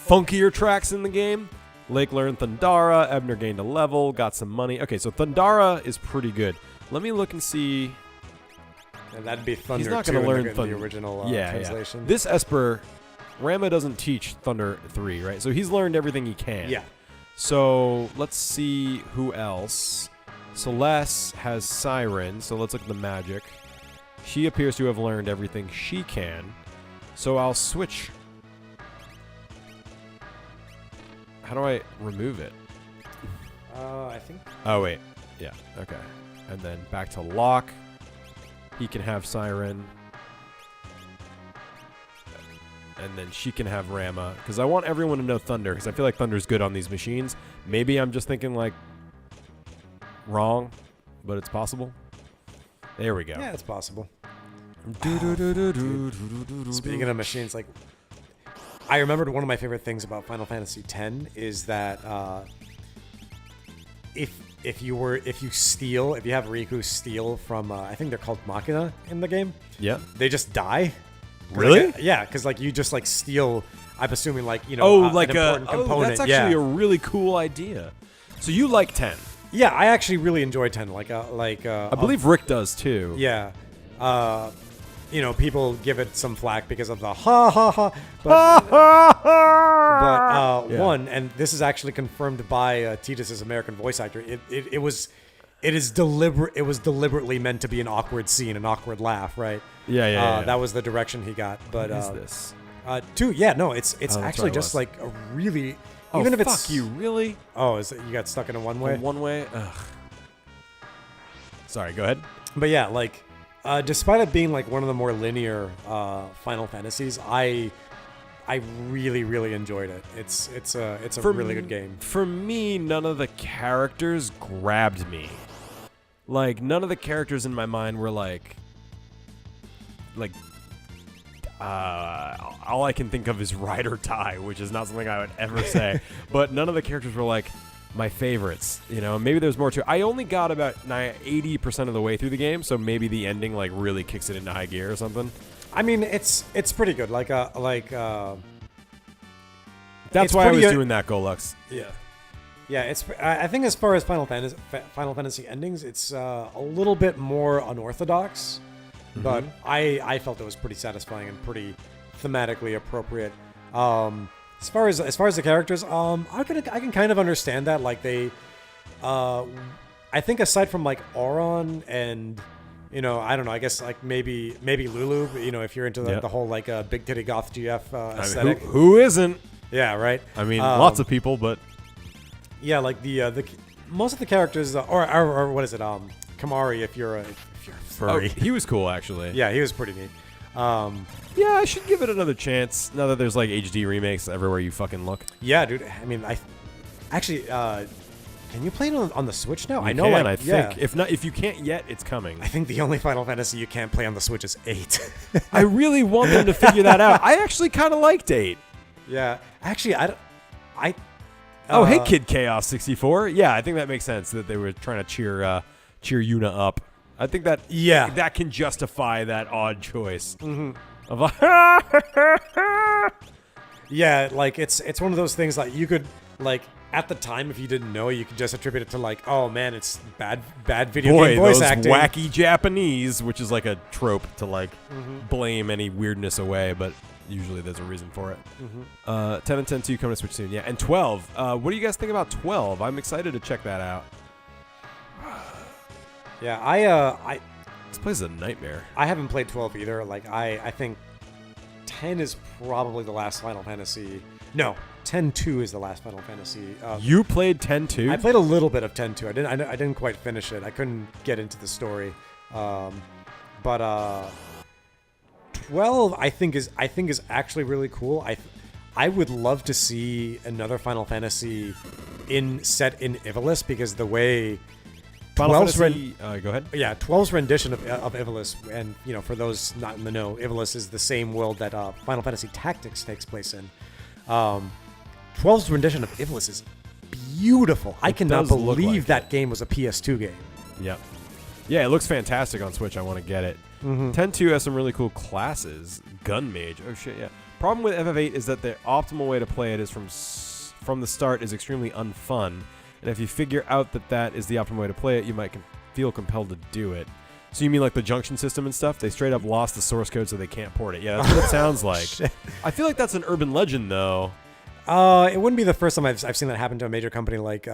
funkier tracks in the game. Lake learned Thundara. Ebner gained a level, got some money. Okay, so Thundara is pretty good. Let me look and see. And that'd be Thunder He's not 2 going to learn in the original translation. Yeah. This Esper, Rama doesn't teach Thunder 3, right? So he's learned everything he can. Yeah. So let's see who else. Celeste has Siren, so let's look at the magic. She appears to have learned everything she can. So I'll switch. How do I remove it? I think. Oh, wait. Yeah, okay. And then back to Locke. He can have Siren. And then she can have Rama. Because I want everyone to know Thunder, because I feel like Thunder's good on these machines. Maybe I'm just thinking, like, wrong, but it's possible. There we go. Yeah, it's possible. Speaking Speaking of machines, like, I remembered one of my favorite things about Final Fantasy X is that if you have Riku steal from I think they're called Machina in the game, Yeah. they just die. Really? Yeah, because like you just like steal. I'm assuming like an like important component. that's actually a really cool idea. So you like 10? Yeah, I actually really enjoy 10. I believe Rick does too. Yeah. People give it some flack because of the ha ha ha. But Yeah. one, and this is actually confirmed by Tidus's American voice actor. It was deliberately meant to be an awkward scene, an awkward laugh, right? Yeah. That was the direction he got. But What is this? two, yeah, no, it's that's actually right, it just was. like a really. Oh, Even if fuck it's you, really? Oh, is it, you got stuck in a one way? One way? Ugh. Sorry, go ahead. But yeah, like, despite it being like one of the more linear Final Fantasies, I really, really enjoyed it. It's a really good game. For me, none of the characters grabbed me. Like, none of the characters in my mind were like all I can think of is ride or die, which is not something I would ever say. But none of the characters were like my favorites. Maybe there's more to it. I only got about 80% of the way through the game, so maybe the ending like really kicks it into high gear or something. I mean, it's pretty good. That's why I was doing that, Golux. Yeah. I think as far as Final Fantasy endings, it's a little bit more unorthodox. But I felt it was pretty satisfying and pretty thematically appropriate. As far as the characters, I can kind of understand that. Like they, I think aside from like Auron and You know, I don't know. I guess like maybe Lulu. You know, if you're into the whole like big titty goth GF aesthetic. Who isn't? Yeah, right. I mean, lots of people, but yeah, like the most of the characters, or what is it? Kamari, if you're a furry. he was cool actually. Yeah, he was pretty neat. Yeah, I should give it another chance now that there's like HD remakes everywhere you fucking look. Yeah, dude. I mean, actually. Can you play it on the Switch now? I know. I think if you can't yet, it's coming. I think the only Final Fantasy you can't play on the Switch is 8. I really want them to figure that out. I actually kind of liked 8. Yeah, actually, hey, 𝗙𝗀𝗁𝗍64. Yeah, I think that makes sense that they were trying to cheer Yuna up. I think that that can justify that odd choice. Mm-hmm. Of like, yeah, like it's one of those things like you could like. At the time, if you didn't know, you could just attribute it to like, oh man, it's bad video game voice those acting. Wacky Japanese, which is like a trope to like blame any weirdness away, but usually there's a reason for it. 10 and 10-2 coming to Switch soon, yeah. And 12, what do you guys think about 12? I'm excited to check that out. Yeah, I this place is a nightmare. I haven't played 12 either. Like I think 10 is probably the last Final Fantasy. No. 10-2 is the last Final Fantasy. You played 10-2? I played a little bit of 10-2. I didn't quite finish it. I couldn't get into the story. But 12 I think is actually really cool. I would love to see another Final Fantasy set in Ivalice, because the way Final Fantasy, go ahead. Yeah, 12's rendition of Ivalice, and you know, for those not in the know, Ivalice is the same world that Final Fantasy Tactics takes place in. 12's rendition of Ivalice is beautiful. I cannot believe that game was a PS2 game. Yep. Yeah, it looks fantastic on Switch. I want to get it. 10-2 has some really cool classes. Gun Mage. Oh, shit, yeah. Problem with FF8 is that the optimal way to play it is from the start is extremely unfun. And if you figure out that is the optimal way to play it, you might feel compelled to do it. So you mean like the junction system and stuff? They straight up lost the source code so they can't port it. Yeah, that's what it sounds like. Shit. I feel like that's an urban legend, though. It wouldn't be the first time I've seen that happen to a major company. Like,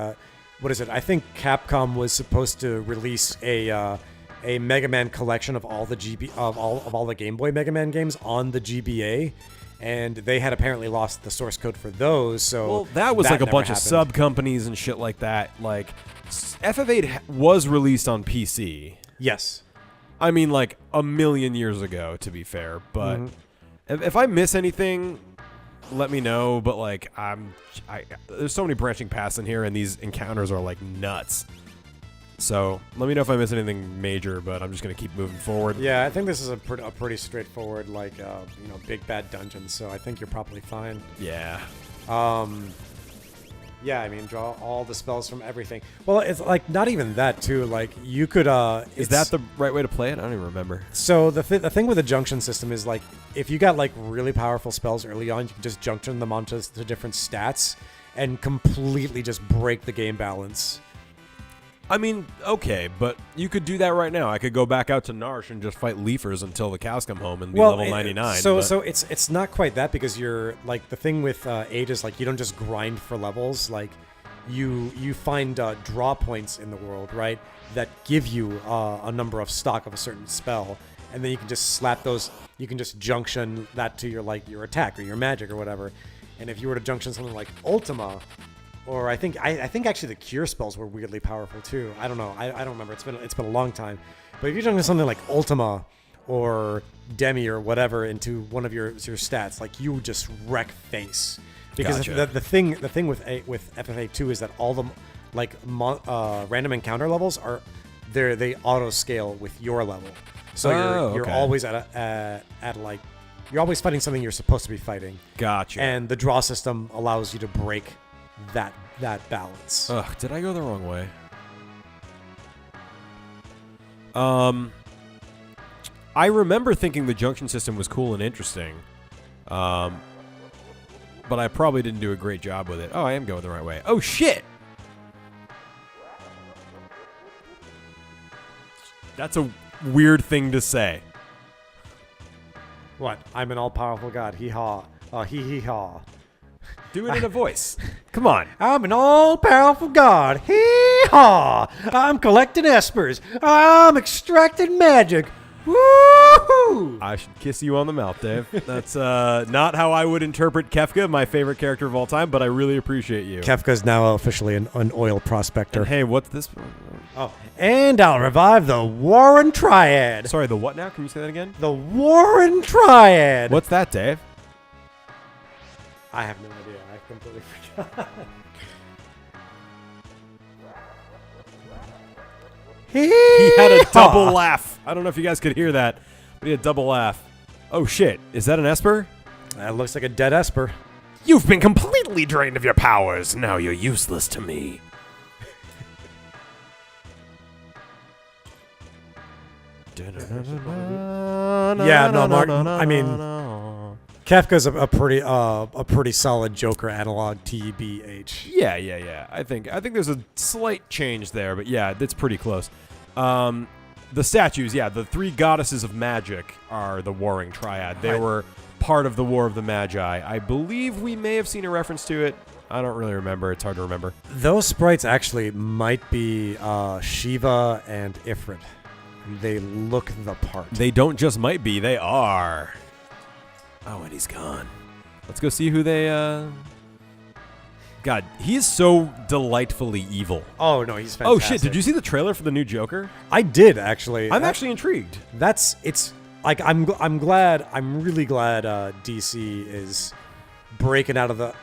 what is it? I think Capcom was supposed to release a Mega Man collection of all the all the Game Boy Mega Man games on the GBA, and they had apparently lost the source code for those. So that was like a bunch happened. of sub companies and shit like that. Like, FF8 was released on PC. Yes. I mean, like a million years ago, to be fair. But if I miss anything, let me know. But like, there's so many branching paths in here, and these encounters are like nuts. So let me know if I miss anything major. But I'm just gonna keep moving forward. Yeah, I think this is a pretty straightforward, like big bad dungeon. So I think you're probably fine. Yeah. Yeah, I mean, draw all the spells from everything. Well, it's like not even that too. Like you could. Is that the right way to play it? I don't even remember. So the thing with the junction system is like if you got like really powerful spells early on, you can just junction them onto the different stats and completely just break the game balance. I mean, okay, but you could do that right now. I could go back out to Narshe and just fight Leafers until the cows come home and be level 99. So it's not quite that, because you're like the thing with 8 is like you don't just grind for levels. Like you find draw points in the world, right, that give you a number of stock of a certain spell, and then you can just slap those. You can just junction that to your attack or your magic or whatever. And if you were to junction something like Ultima. Or I think actually the cure spells were weirdly powerful too. I don't know. I don't remember. It's been a long time. But if you're doing something like Ultima or Demi or whatever into one of your stats, like you just wreck face. Because Gotcha. the thing with FF8 2 is that all the like random encounter levels they auto scale with your level. So you're always at like you're always fighting something you're supposed to be fighting. Gotcha. And the draw system allows you to break that balance. Ugh, did I go the wrong way? I remember thinking the junction system was cool and interesting. But I probably didn't do a great job with it. Oh, I am going the right way. Oh, shit! That's a weird thing to say. What? I'm an all-powerful god. Hee-haw. Hee-hee-haw. Do it in a voice. Come on. I'm an all-powerful god. Hee-haw! I'm collecting espers. I'm extracting magic. Woo-hoo! I should kiss you on the mouth, Dave. That's not how I would interpret Kefka, my favorite character of all time, but I really appreciate you. Kefka's now officially an oil prospector. And hey, what's this? Oh, and I'll revive the Warren Triad. Sorry, the what now? Can you say that again? The Warren Triad. What's that, Dave? I have no idea. I completely forgot. He had a double laugh. I don't know if you guys could hear that, but he had a double laugh. Oh shit, is that an Esper? That looks like a dead Esper. You've been completely drained of your powers. Now you're useless to me. Yeah, no, Mark. I mean, Kefka's a pretty solid Joker analog. TBH. Yeah. I think there's a slight change there, but yeah, that's pretty close. The statues, yeah, the three goddesses of magic are the warring triad. They were part of the War of the Magi. I believe we may have seen a reference to it. I don't really remember. It's hard to remember. Those sprites actually might be Shiva and Ifrit. They look the part. They don't just might be, they are. Oh, and he's gone. Let's go see who they, God, he is so delightfly evil. Oh, no, he's fantastic. Oh, shit, did you see the trailer for the new Joker? I did, actually. I'm actually intrigued. It's, like, I'm really glad DC is breaking out of the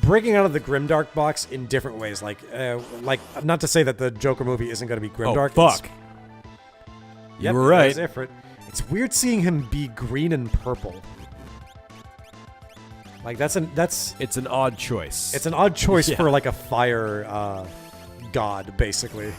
grimdark box in different ways. Like, not to say that the Joker movie isn't going to be grimdark. Oh, fuck. You were right. It's weird seeing him be green and purple. Like it's an odd choice. It's an odd choice for like a fire god, basically.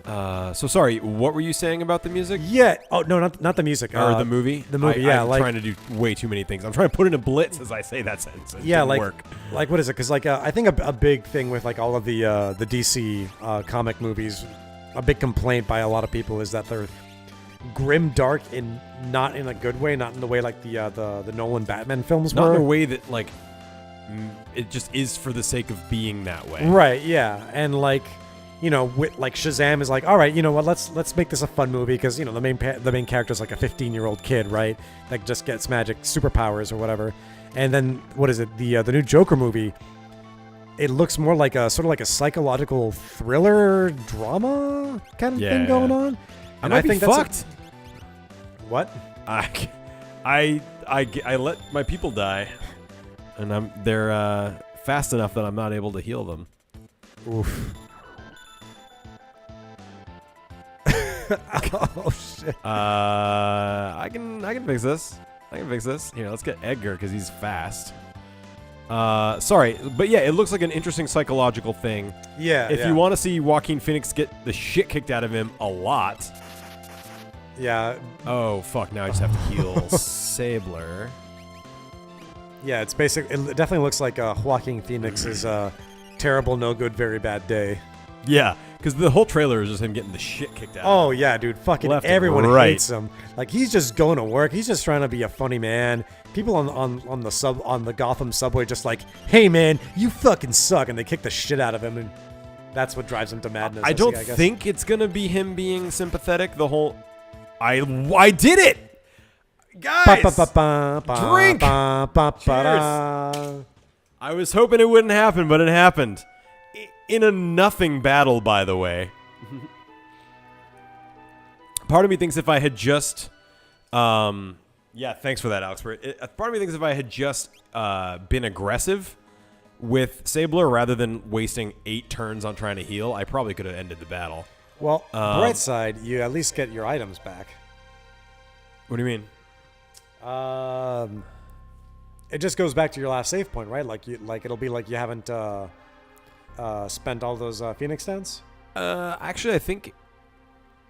So sorry, what were you saying about the music? Yeah. Oh no, not the music. Or the movie. The movie. I'm trying to do way too many things. I'm trying to put in a blitz as I say that sentence. Yeah, like work. Like what is it? Because like I think a big thing with like all of the DC comic movies, a big complaint by a lot of people is that they're grim dark in not in a good way, not in the way like the Nolan Batman films not were. in a way that like it just is for the sake of being that way. Right, yeah. And like, you know, like Shazam is like, all right, you know what, let's make this a fun movie because, you know, the main character is like a 15-year-old kid, right? That just gets magic superpowers or whatever. And then what is it? The new Joker movie, it looks more like a sort of like a psychological thriller drama kind of thing going on. And I think that's what? I let my people die, and they're fast enough that I'm not able to heal them. Oof. Oh shit. I can fix this. Here, let's get Edgar because he's fast. Sorry, but yeah, it looks like an interesting psychological thing. Yeah. If you want to see Joaquin Phoenix get the shit kicked out of him a lot. Yeah. Oh fuck! Now I just have to heal Sabler. Yeah, it's basic. It definitely looks like Joaquin Phoenix's terrible, no good, very bad day. Yeah, because the whole trailer is just him getting the shit kicked out. Oh yeah, dude, fucking Left and everyone right. hates him. Like he's just going to work. He's just trying to be a funny man. People on the Gotham subway just like, hey man, you fucking suck, and they kick the shit out of him, and that's what drives him to madness. I don't think it's gonna be him being sympathetic. The whole, I did it, guys. Drink. Cheers. I was hoping it wouldn't happen, but it happened. In a nothing battle, by the way. Part of me thinks if I had just, yeah, thanks for that, Alex. Part of me thinks if I had just been aggressive with Sabler rather than wasting 8 turns on trying to heal, I probably could have ended the battle. Well, bright side, you at least get your items back. What do you mean? It just goes back to your last save point, right? Like it'll be like you haven't spent all those Phoenix Stones. Actually, I think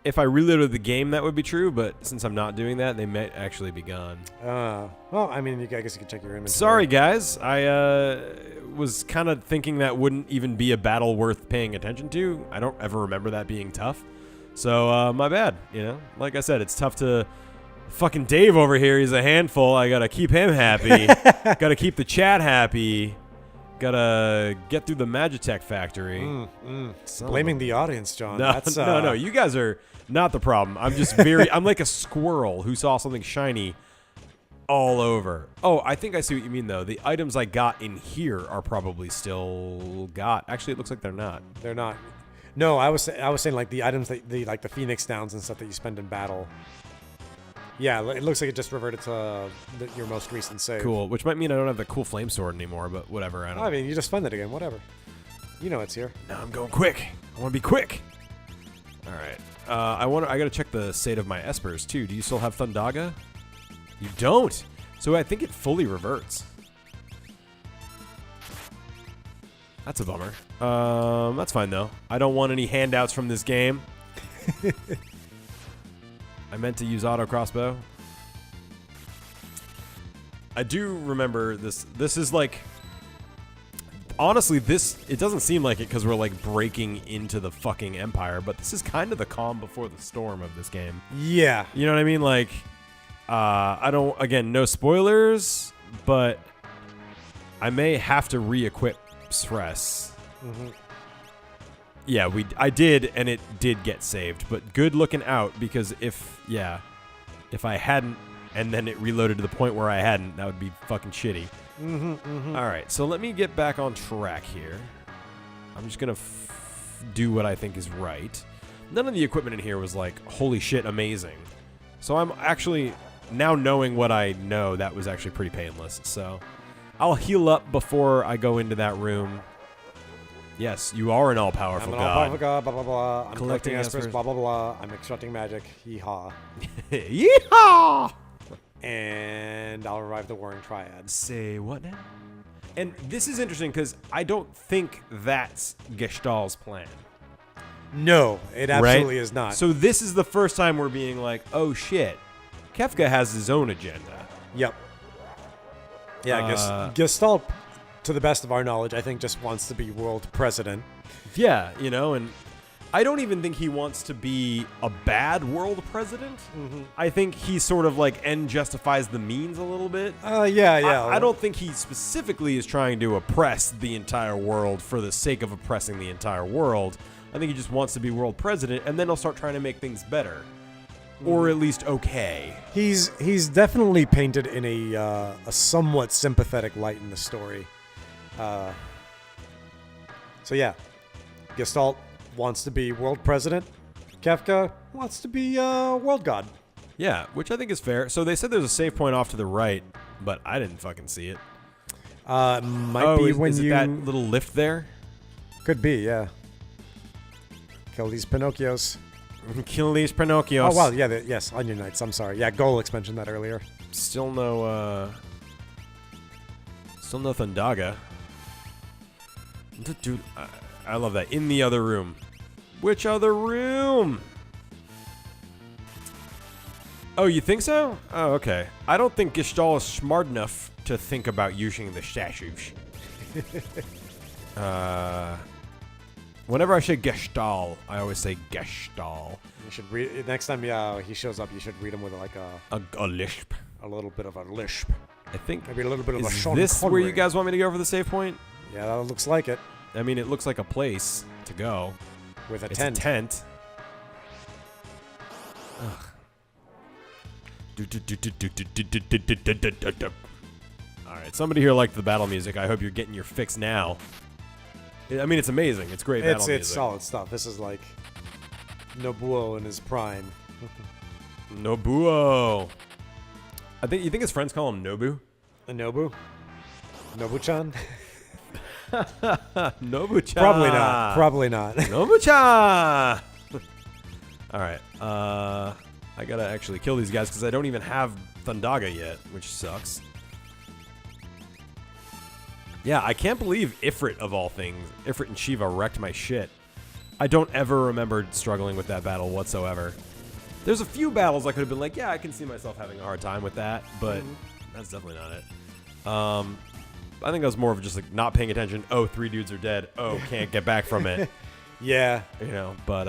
if I reloaded the game, that would be true. But since I'm not doing that, they might actually be gone. Well, I mean, I guess you can check your inventory. Sorry, guys. I was kind of thinking that wouldn't even be a battle worth paying attention to. I don't ever remember that being tough. So, my bad. You know, like I said, it's tough to... Fucking Dave over here, he's a handful. I gotta keep him happy. Gotta keep the chat happy. Gotta get through the Magitech factory. Blaming the audience, John. No, That's, no. You guys are not the problem. I'm just I'm like a squirrel who saw something shiny all over. Oh, I think I see what you mean, though. The items I got in here are probably still got. Actually, it looks like they're not. They're not. No, I was saying like the items that like the Phoenix Downs and stuff that you spend in battle. Yeah, it looks like it just reverted to your most recent save. Cool, which might mean I don't have the cool flame sword anymore, but whatever. I mean, you just spend it again, whatever. You know it's here. No, I'm going quick. I want to be quick. All right. I got to check the state of my espers, too. Do you still have Thundaga? You don't. So I think it fully reverts. That's a bummer. That's fine, though. I don't want any handouts from this game. I meant to use auto crossbow. I do remember this. This is like, honestly, it doesn't seem like it because we're like breaking into the fucking Empire, but this is kind of the calm before the storm of this game. Yeah. You know what I mean? Like, I don't, again, no spoilers, but I may have to re-equip Sress. Yeah, I did, and it did get saved, but good looking out, because if I hadn't, and then it reloaded to the point where I hadn't, that would be fucking shitty. All right, so let me get back on track here. I'm just going to do what I think is right. None of the equipment in here was like, holy shit, amazing. So I'm actually, now knowing what I know, that was actually pretty painless. So I'll heal up before I go into that room. Yes, you are an all-powerful god. I'm an all-powerful god, blah, blah, blah. I'm Collecting espers, espers. blah, blah, blah. I'm extracting magic. Yeehaw. Yeehaw! And I'll revive the Warring Triad. Say what now? And this is interesting because I don't think that's Gestahl's plan. No, it absolutely is not. So this is the first time we're being like, oh shit, Kefka has his own agenda. Yep. Yeah, Gestalt, to the best of our knowledge, I think just wants to be world president. Yeah, you know, and I don't even think he wants to be a bad world president. I think he sort of like end justifies the means a little bit. Yeah. I don't think he specifically is trying to oppress the entire world for the sake of oppressing the entire world. I think he just wants to be world president, and then he'll start trying to make things better. Or at least okay. He's definitely painted in a somewhat sympathetic light in the story. So yeah, Gestalt wants to be world president. Kefka wants to be world god. Yeah, which I think is fair. So they said there's a save point off to the right, but I didn't fucking see it. Might be when is it you that little lift there? Could be, yeah. Kill these Pinocchios. Kill these Pinocchios. Oh wow, yeah, yes, Onion Knights. I'm sorry. Yeah, Golix mentioned that earlier. Still no Thundaga. Dude, I love that. In the other room. Which other room? Oh, you think so? Oh, okay. I don't think Gestahl is smart enough to think about using the statues. Whenever I say Gestahl, I always say Gestahl. You should read next time he shows up. You should read him with like a lisp. A little bit of a lisp. I think maybe a little bit of a Sean this Connery. where you guys want me to go for the save point? Yeah, that looks like it. I mean, it looks like a place to go. With a it's tent. A tent. Alright, somebody here liked the battle music. I hope you're getting your fix now. I mean, it's amazing. It's great battle music. It's solid stuff. This is like Nobuo in his prime. Nobuo. You think his friends call him Nobu? Nobu? Nobu-chan? Nobu-chan. Probably not. Nobu-chan. All right. I gotta actually kill these guys because I don't even have Thundaga yet, which sucks. Yeah, I can't believe Ifrit of all things, Ifrit and Shiva wrecked my shit. I don't ever remember struggling with that battle whatsoever. There's a few battles I could have been like, yeah, I can see myself having a hard time with that, but that's definitely not it. I think I was more of just like not paying attention. Oh, 3 dudes are dead. Oh, can't get back from it. Yeah. You know, but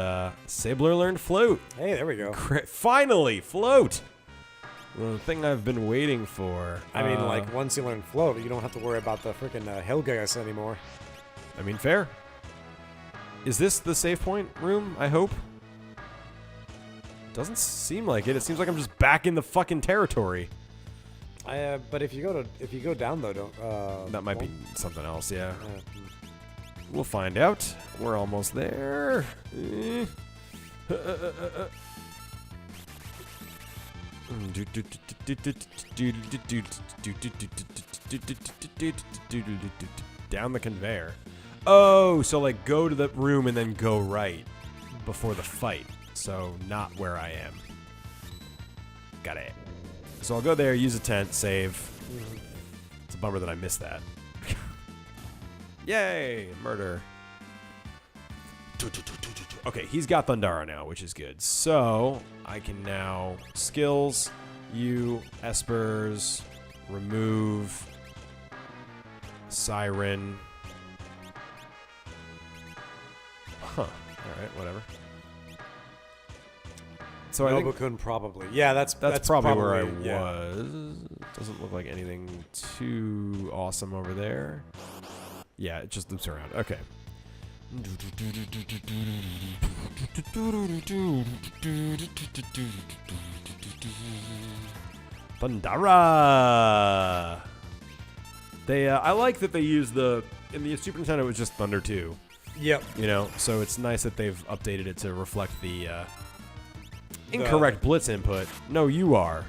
Sabler learned float. Hey, there we go. Finally, float. The thing I've been waiting for. I mean, like, once you learn float, you don't have to worry about the freaking 𝗙𝗃𝗁𝗃 anymore. I mean, fair. Is this the save point room, I hope? Doesn't seem like it. It seems like I'm just back in the fucking territory. But if you go down though, don't. That might be something else, yeah. We'll find out. We're almost there. Down the conveyor. Oh, so like go to the room and then go right before the fight. So not where I am. Got it. So I'll go there, use a tent, save. It's a bummer that I missed that. Yay! Murder. Okay, he's got Thundara now, which is good. So I can now skills, espers, remove, siren. Huh. Alright, whatever. So I think Nobukun probably. Yeah, that's probably where I yeah. was. Doesn't look like anything too awesome over there. Yeah, it just loops around. Okay. Thundara. They, I like that they use in the Super Nintendo it was just Thunder 2. Yep. You know, so it's nice that they've updated it to reflect the incorrect Blitz input. No, you are.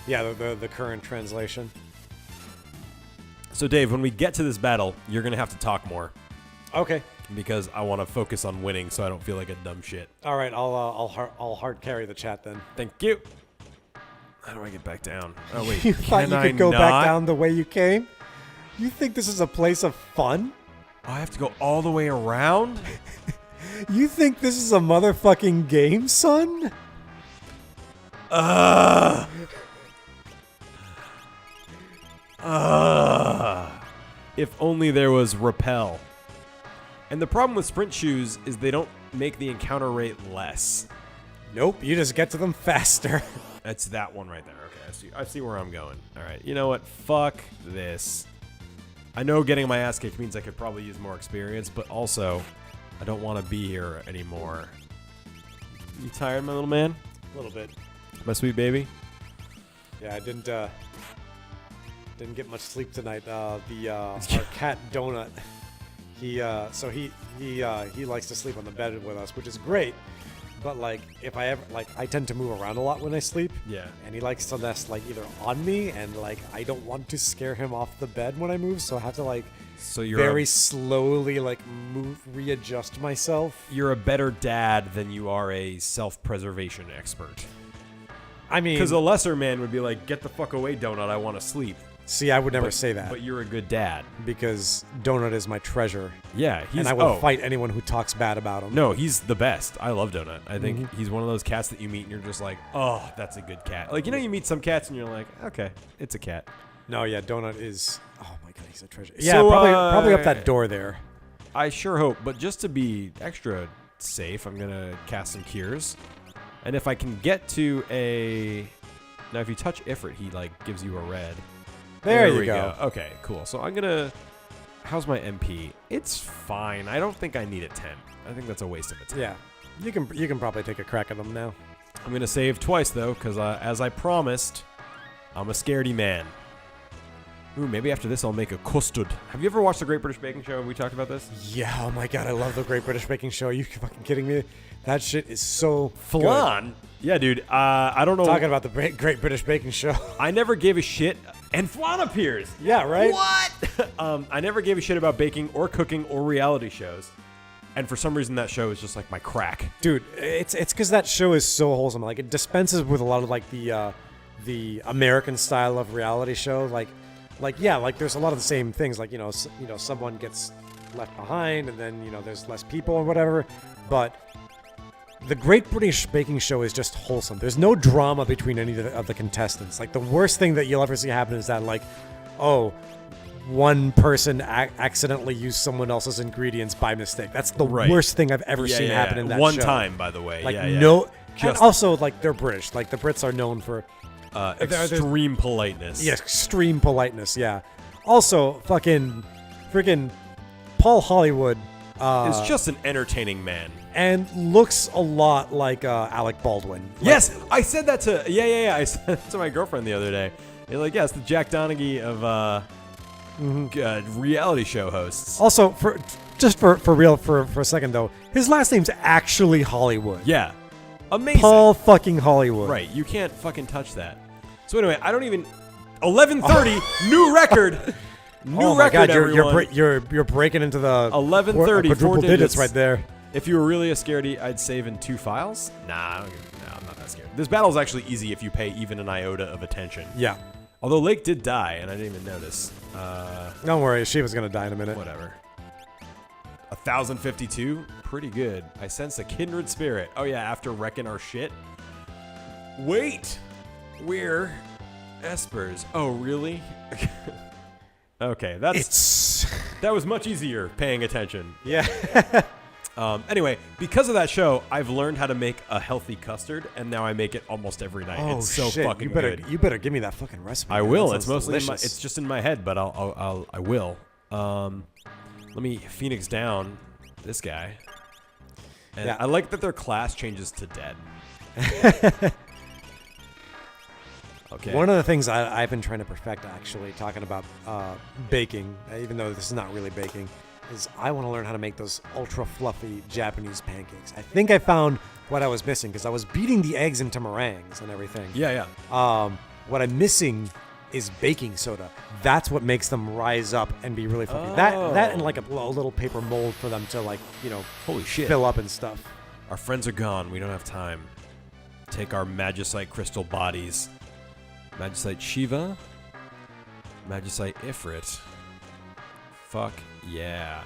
Yeah, the current translation. So Dave, when we get to this battle, you're gonna have to talk more Okay. because I want to focus on winning, so I don't feel like a dumb shit. All right. I'll hard carry the chat then. Thank you. How do I get back down? Oh wait, You thought can you I could go not? back down the way you came? You think this is a place of fun? Oh, I have to go all the way around. You think this is a motherfucking game, son? If only there was repel. And the problem with sprint shoes is they don't make the encounter rate less. Nope. You just get to them faster. That's that one right there. Okay, I see where I'm going. All right, you know what? Fuck this. I know getting my ass kicked means I could probably use more experience, but also, I don't want to be here anymore. You tired, my little man? A little bit. My sweet baby? Yeah, I didn't get much sleep tonight. Our cat Donut, he likes to sleep on the bed with us, which is great. But like, if I ever I tend to move around a lot when I sleep. Yeah. And he likes to nest like either on me, and like I don't want to scare him off the bed when I move, so I have to like So you're very slowly like readjust myself. you're a better dad than you are a self-preservation expert. I mean, Because a lesser man would be like, "Get the fuck away, Donut! I want to sleep." see, I would never say that But you're a good dad. because Donut is my treasure, Yeah, he's. and I will fight anyone who talks bad about him. No, he's the best. I love Donut. I think he's one of those cats that you meet and you're just like, "Oh, that's a good cat." Like, you know, you meet some cats and you're like, "Okay, it's a cat." No, yeah, Donut is. Oh my god, he's a treasure. Yeah, So, probably up that door there. I sure hope, but just to be extra safe, I'm gonna cast some cures, and if I can get to a, now if you touch Ifrit, he like gives you a red. There you we go. Okay, cool. So I'm gonna. How's my MP? It's fine. I don't think I need a 10. I think that's a waste of a 10. Yeah, you can probably take a crack at them now. I'm gonna save twice though, because as I promised, I'm a scaredy man. Ooh, maybe after this I'll make a custard. Have you ever watched the Great British Baking Show? Have we talked about this? Yeah. Oh my god, I love the Great British Baking Show. Are you fucking kidding me? That shit is so Flan. Yeah, dude. I don't know. good. Talking about the Great British Baking Show. I never gave a shit. And flan appears. Yeah, right. What? I never gave a shit about baking or cooking or reality shows. And for some reason, that show is just like my crack. Dude, it's because that show is so wholesome. Like it dispenses with a lot of like the American style of reality show. Like there's a lot of the same things. Like someone gets left behind, and then there's less people or whatever. But the Great British Baking Show is just wholesome. There's no drama between any of the contestants. Like the worst thing that you'll ever see happen is that like, oh, one person accidentally used someone else's ingredients by mistake. That's the worst thing I've ever seen happen in that one show. time, by the way. Like yeah. no, and also like they're British. Like the Brits are known for extreme politeness. Yeah, extreme politeness. Yeah. Also, freaking Paul Hollywood is just an entertaining man. And looks a lot like Alec Baldwin. Yes, I said that to I said that to my girlfriend the other day. You're like, yes, the Jack Donaghy of reality show hosts. Also, for real for a second though, his last name's actually Hollywood. Yeah, amazing. Paul fucking Hollywood. Right, you can't fucking touch that. So anyway, I don't even 11:30 new record. New record, God, everyone. You're breaking into the 11:30 quadruple digits right there. If you were really a scaredy, I'd save in 2 files. Nah, I'm not that scared. This battle is actually easy if you pay even an iota of attention. Yeah. Although Lake did die, and I didn't even notice. Don't worry, she was gonna die in a minute. Whatever. 1,052, pretty good. I sense a kindred spirit. Oh yeah, after wrecking our shit. Wait, we're espers. Oh really? Okay, that was much easier paying attention. Yeah. Anyway, because of that show, I've learned how to make a healthy custard, and now I make it almost every night. Oh it's so shit! fucking good. good. You better give me that fucking recipe. I will. That It's mostly delicious. it's just in my head, but I will. Let me Phoenix down this guy. And Yeah. I like that their class changes to dead. Okay. One of the things I've been trying to perfect, actually, talking about baking, even though this is not really baking, is I want to learn how to make those ultra fluffy Japanese pancakes. I think I found what I was missing because I was beating the eggs into meringues and everything. Yeah. What I'm missing is baking soda. That's what makes them rise up and be really fluffy. Oh. That and like a little paper mold for them to Holy shit. fill up and stuff. Our friends are gone. We don't have time. Take our Magicite crystal bodies. Magicite Shiva. Magicite Ifrit. Fuck yeah.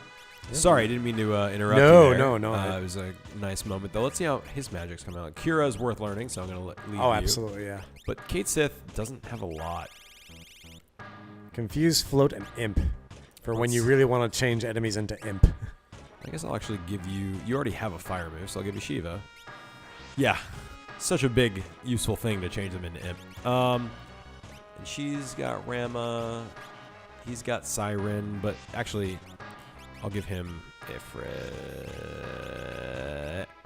Sorry, I didn't mean to interrupt you there. No. It was a nice moment, though. Let's see how his magic's coming out. Kira is worth learning, so I'm going to leave you. Oh, absolutely, yeah. But 𝗙𝗧 doesn't have a lot. Confuse, float, and imp. For when you really want to change enemies into imp. I guess I'll actually give you... You already have a fire move, so I'll give you Shiva. Yeah. Such a big, useful thing to change them into imp. And she's got Rama. He's got Siren, but actually... I'll give him Ifrit.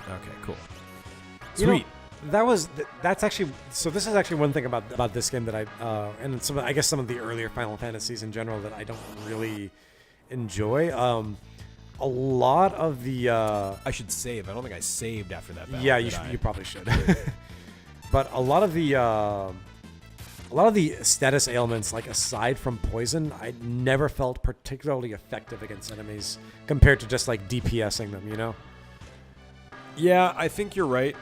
Okay, cool. Sweet. That's actually, so this is actually one thing about this game that and I guess some of the earlier Final Fantasies in general that I don't really enjoy. A lot of the I should save. I don't think I saved after that battle. yeah, you probably should. But a lot of the status ailments, like aside from poison, I never felt particularly effective against enemies compared to just like DPSing them, you know? Yeah, I think you're right.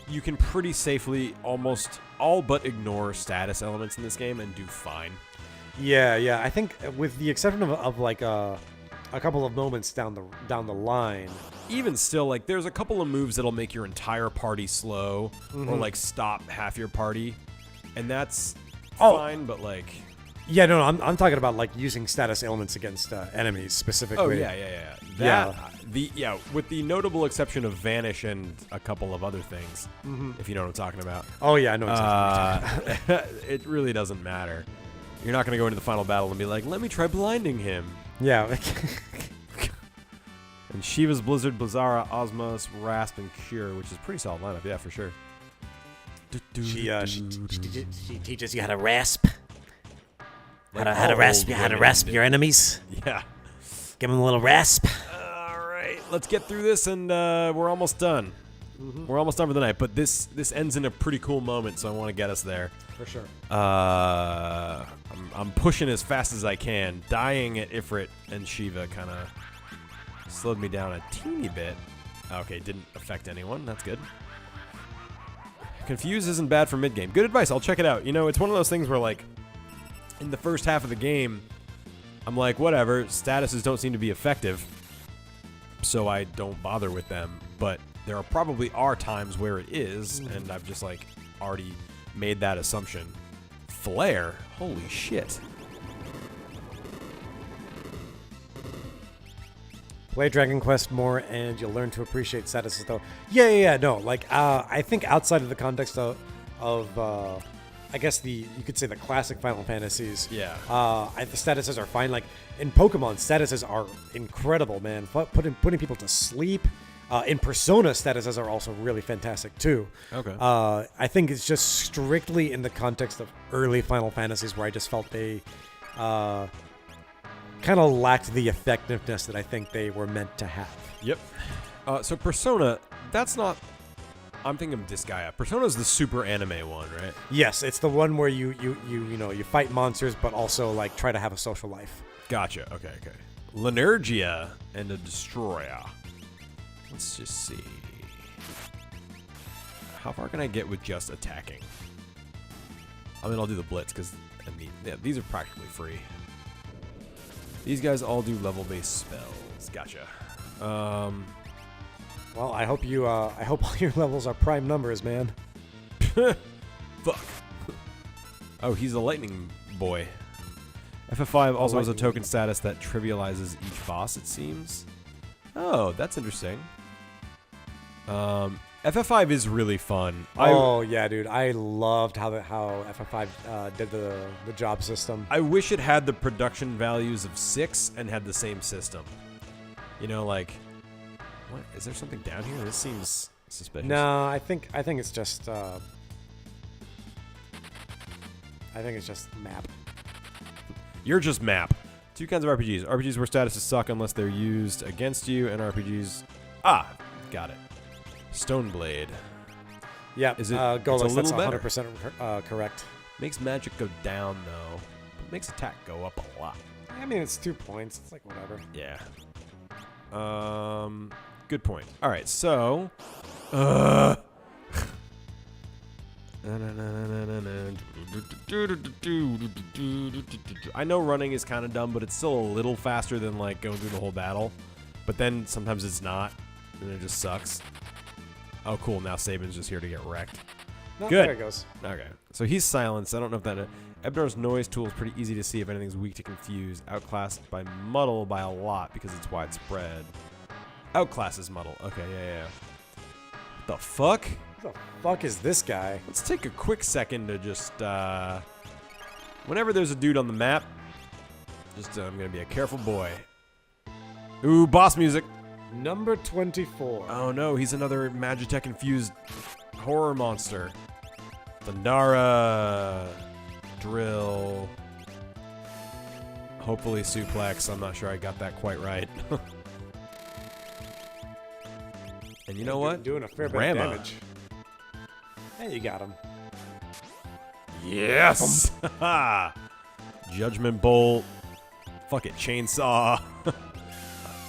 You can pretty safely almost all but ignore status elements in this game and do fine. Yeah. I think with the exception of like a couple of moments down the line. Even still, like, there's a couple of moves that'll make your entire party slow or, like, stop half your party. And that's fine, but, like... Yeah, no, I'm talking about, like, using status ailments against enemies specifically. Oh, yeah. With the notable exception of Vanish and a couple of other things, if you know what I'm talking about. Oh, yeah, I know exactly what you're talking about. It really doesn't matter. You're not going to go into the final battle and be like, let me try blinding him. Yeah. And Shiva's Blizzard, Blizzara, Osmos, Rasp, and Cure, which is a pretty solid lineup, yeah, for sure. She teaches you how to rasp. How to rasp your enemies. Yeah. Give them a little rasp. All right, let's get through this, and we're almost done. We're almost done for the night, but this ends in a pretty cool moment, so I want to get us there. For sure. I'm pushing as fast as I can. Dying at Ifrit and Shiva kind of slowed me down a teeny bit. Okay, didn't affect anyone. That's good. Confuse isn't bad for mid-game. Good advice. I'll check it out. You know, it's one of those things where, like, in the first half of the game, I'm like, whatever, statuses don't seem to be effective, so I don't bother with them. But there probably are times where it is, and I've just, like, already made that assumption. Flare? Holy shit. Play Dragon Quest more, and you'll learn to appreciate statuses, though. Yeah. No, like I think outside of the context of I guess you could say the classic Final Fantasies. Yeah. The statuses are fine. Like in Pokemon, statuses are incredible, man. Putting people to sleep. In Persona, statuses are also really fantastic too. Okay. I think it's just strictly in the context of early Final Fantasies where I just felt they kind of lacked the effectiveness that I think they were meant to have. Yep. So Persona, that's not. I'm thinking of Disgaea. Persona's the super anime one, right? Yes, it's the one where you fight monsters, but also like try to have a social life. Gotcha. Okay. Linergia and a Destroyer. Let's just see. How far can I get with just attacking? I mean, I'll do the Blitz because these are practically free. These guys all do level-based spells. Gotcha. Well, I hope all your levels are prime numbers, man. Fuck. Oh, he's a lightning boy. FF5 also has a token status that trivializes each boss, it seems. Oh, that's interesting. FF5 is really fun. Yeah, dude. I loved how FF5 did the job system. I wish it had the production values of 6 and had the same system. You know, like, what? Is there something down here? This seems suspicious. No, I think it's just map. You're just map. Two kinds of RPGs. RPGs where statuses suck unless they're used against you, and RPGs... got it. Stoneblade. Yeah, is it? Golex, it's a little that's better. 100% correct. Makes magic go down, though. But makes attack go up a lot. I mean, it's 2 points. It's like whatever. Yeah. Good point. All right, so... I know running is kind of dumb, but it's still a little faster than like going through the whole battle. But then sometimes it's not, and it just sucks. Oh, cool. Now Sabin's just here to get wrecked. No, Good. There it goes. Okay. So he's silenced. I don't know if that... Ebnar's noise tool is pretty easy to see if anything's weak to confuse. Outclassed by Muddle by a lot because it's widespread. Outclasses Muddle. Okay, yeah. What the fuck? What the fuck is this guy? Let's take a quick second to just... whenever there's a dude on the map, just I'm going to be a careful boy. Ooh, boss music. Number 24. Oh no, he's another Magitech-infused horror monster. Thundara, Drill, hopefully Suplex. I'm not sure I got that quite right. And you know what? Doing a fair bit of damage. Hey, you got him. Yes! Judgment Bolt. Fuck it, Chainsaw.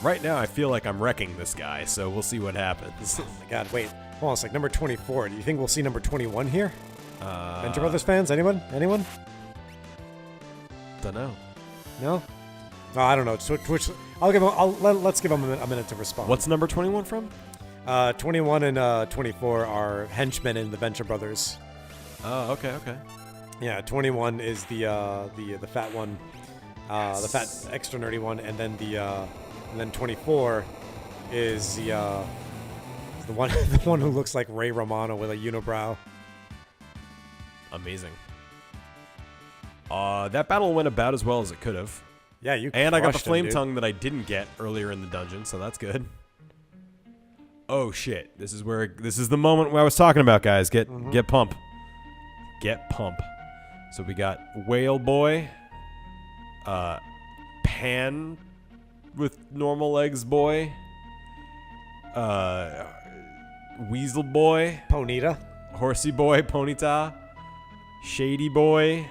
Right now, I feel like I'm wrecking this guy, so we'll see what happens. Oh my god, wait. Hold on, it's like number 24. Do you think we'll see number 21 here? Venture Brothers fans? Anyone? Don't know. No? Oh, I don't know. Twitch. Let's give him a minute to respond. What's number 21 from? 21 and 24 are henchmen in the Venture Brothers. Oh, okay. Yeah, 21 is the fat one, the fat extra nerdy one, and then 24 is the one the one who looks like Ray Romano with a unibrow. Amazing. That battle went about as well as it could have. Yeah, you. And I got the crushed him, flame dude. tongue that I didn't get earlier in the dungeon, so that's good. Oh shit! This is the moment where I was talking about, guys. Get pump. Get pump. So we got Whale Boy, Pan with normal legs boy, Weasel Boy, Ponita, Horsey Boy, Ponyta, Shady Boy,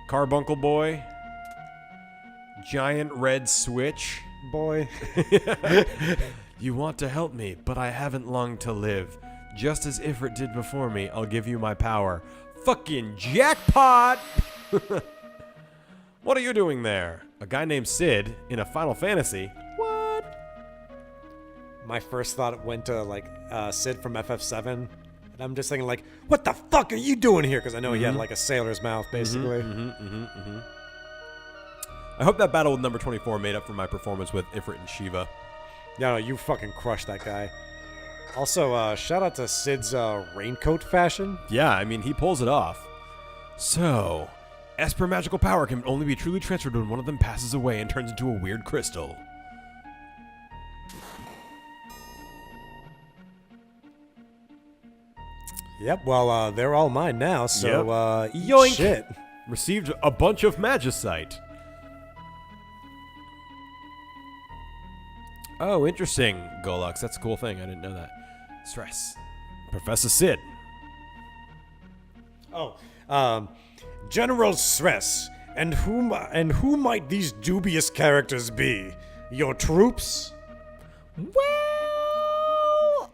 Carbuncle Boy, Giant Red Switch. boy. You want to help me, but I haven't long to live. Just as Ifrit did before me, I'll give you my power. Fucking jackpot! What are you doing there? A guy named Sid in a Final Fantasy? What? My first thought went to like Sid from FF7, and I'm just thinking like, what the fuck are you doing here? Because I know he had like a sailor's mouth, basically. I hope that battle with number 24 made up for my performance with Ifrit and Shiva. No, you fucking crushed that guy. Also, shout out to Sid's raincoat fashion. Yeah, I mean, he pulls it off. So, Esper magical power can only be truly transferred when one of them passes away and turns into a weird crystal. Yep, well, they're all mine now, so, eat Yoink. shit. Received a bunch of magicite. Oh, interesting, Golux. That's a cool thing. I didn't know that. Stress. Professor Sid. Oh, General Stress. And who might these dubious characters be? Your troops? Well...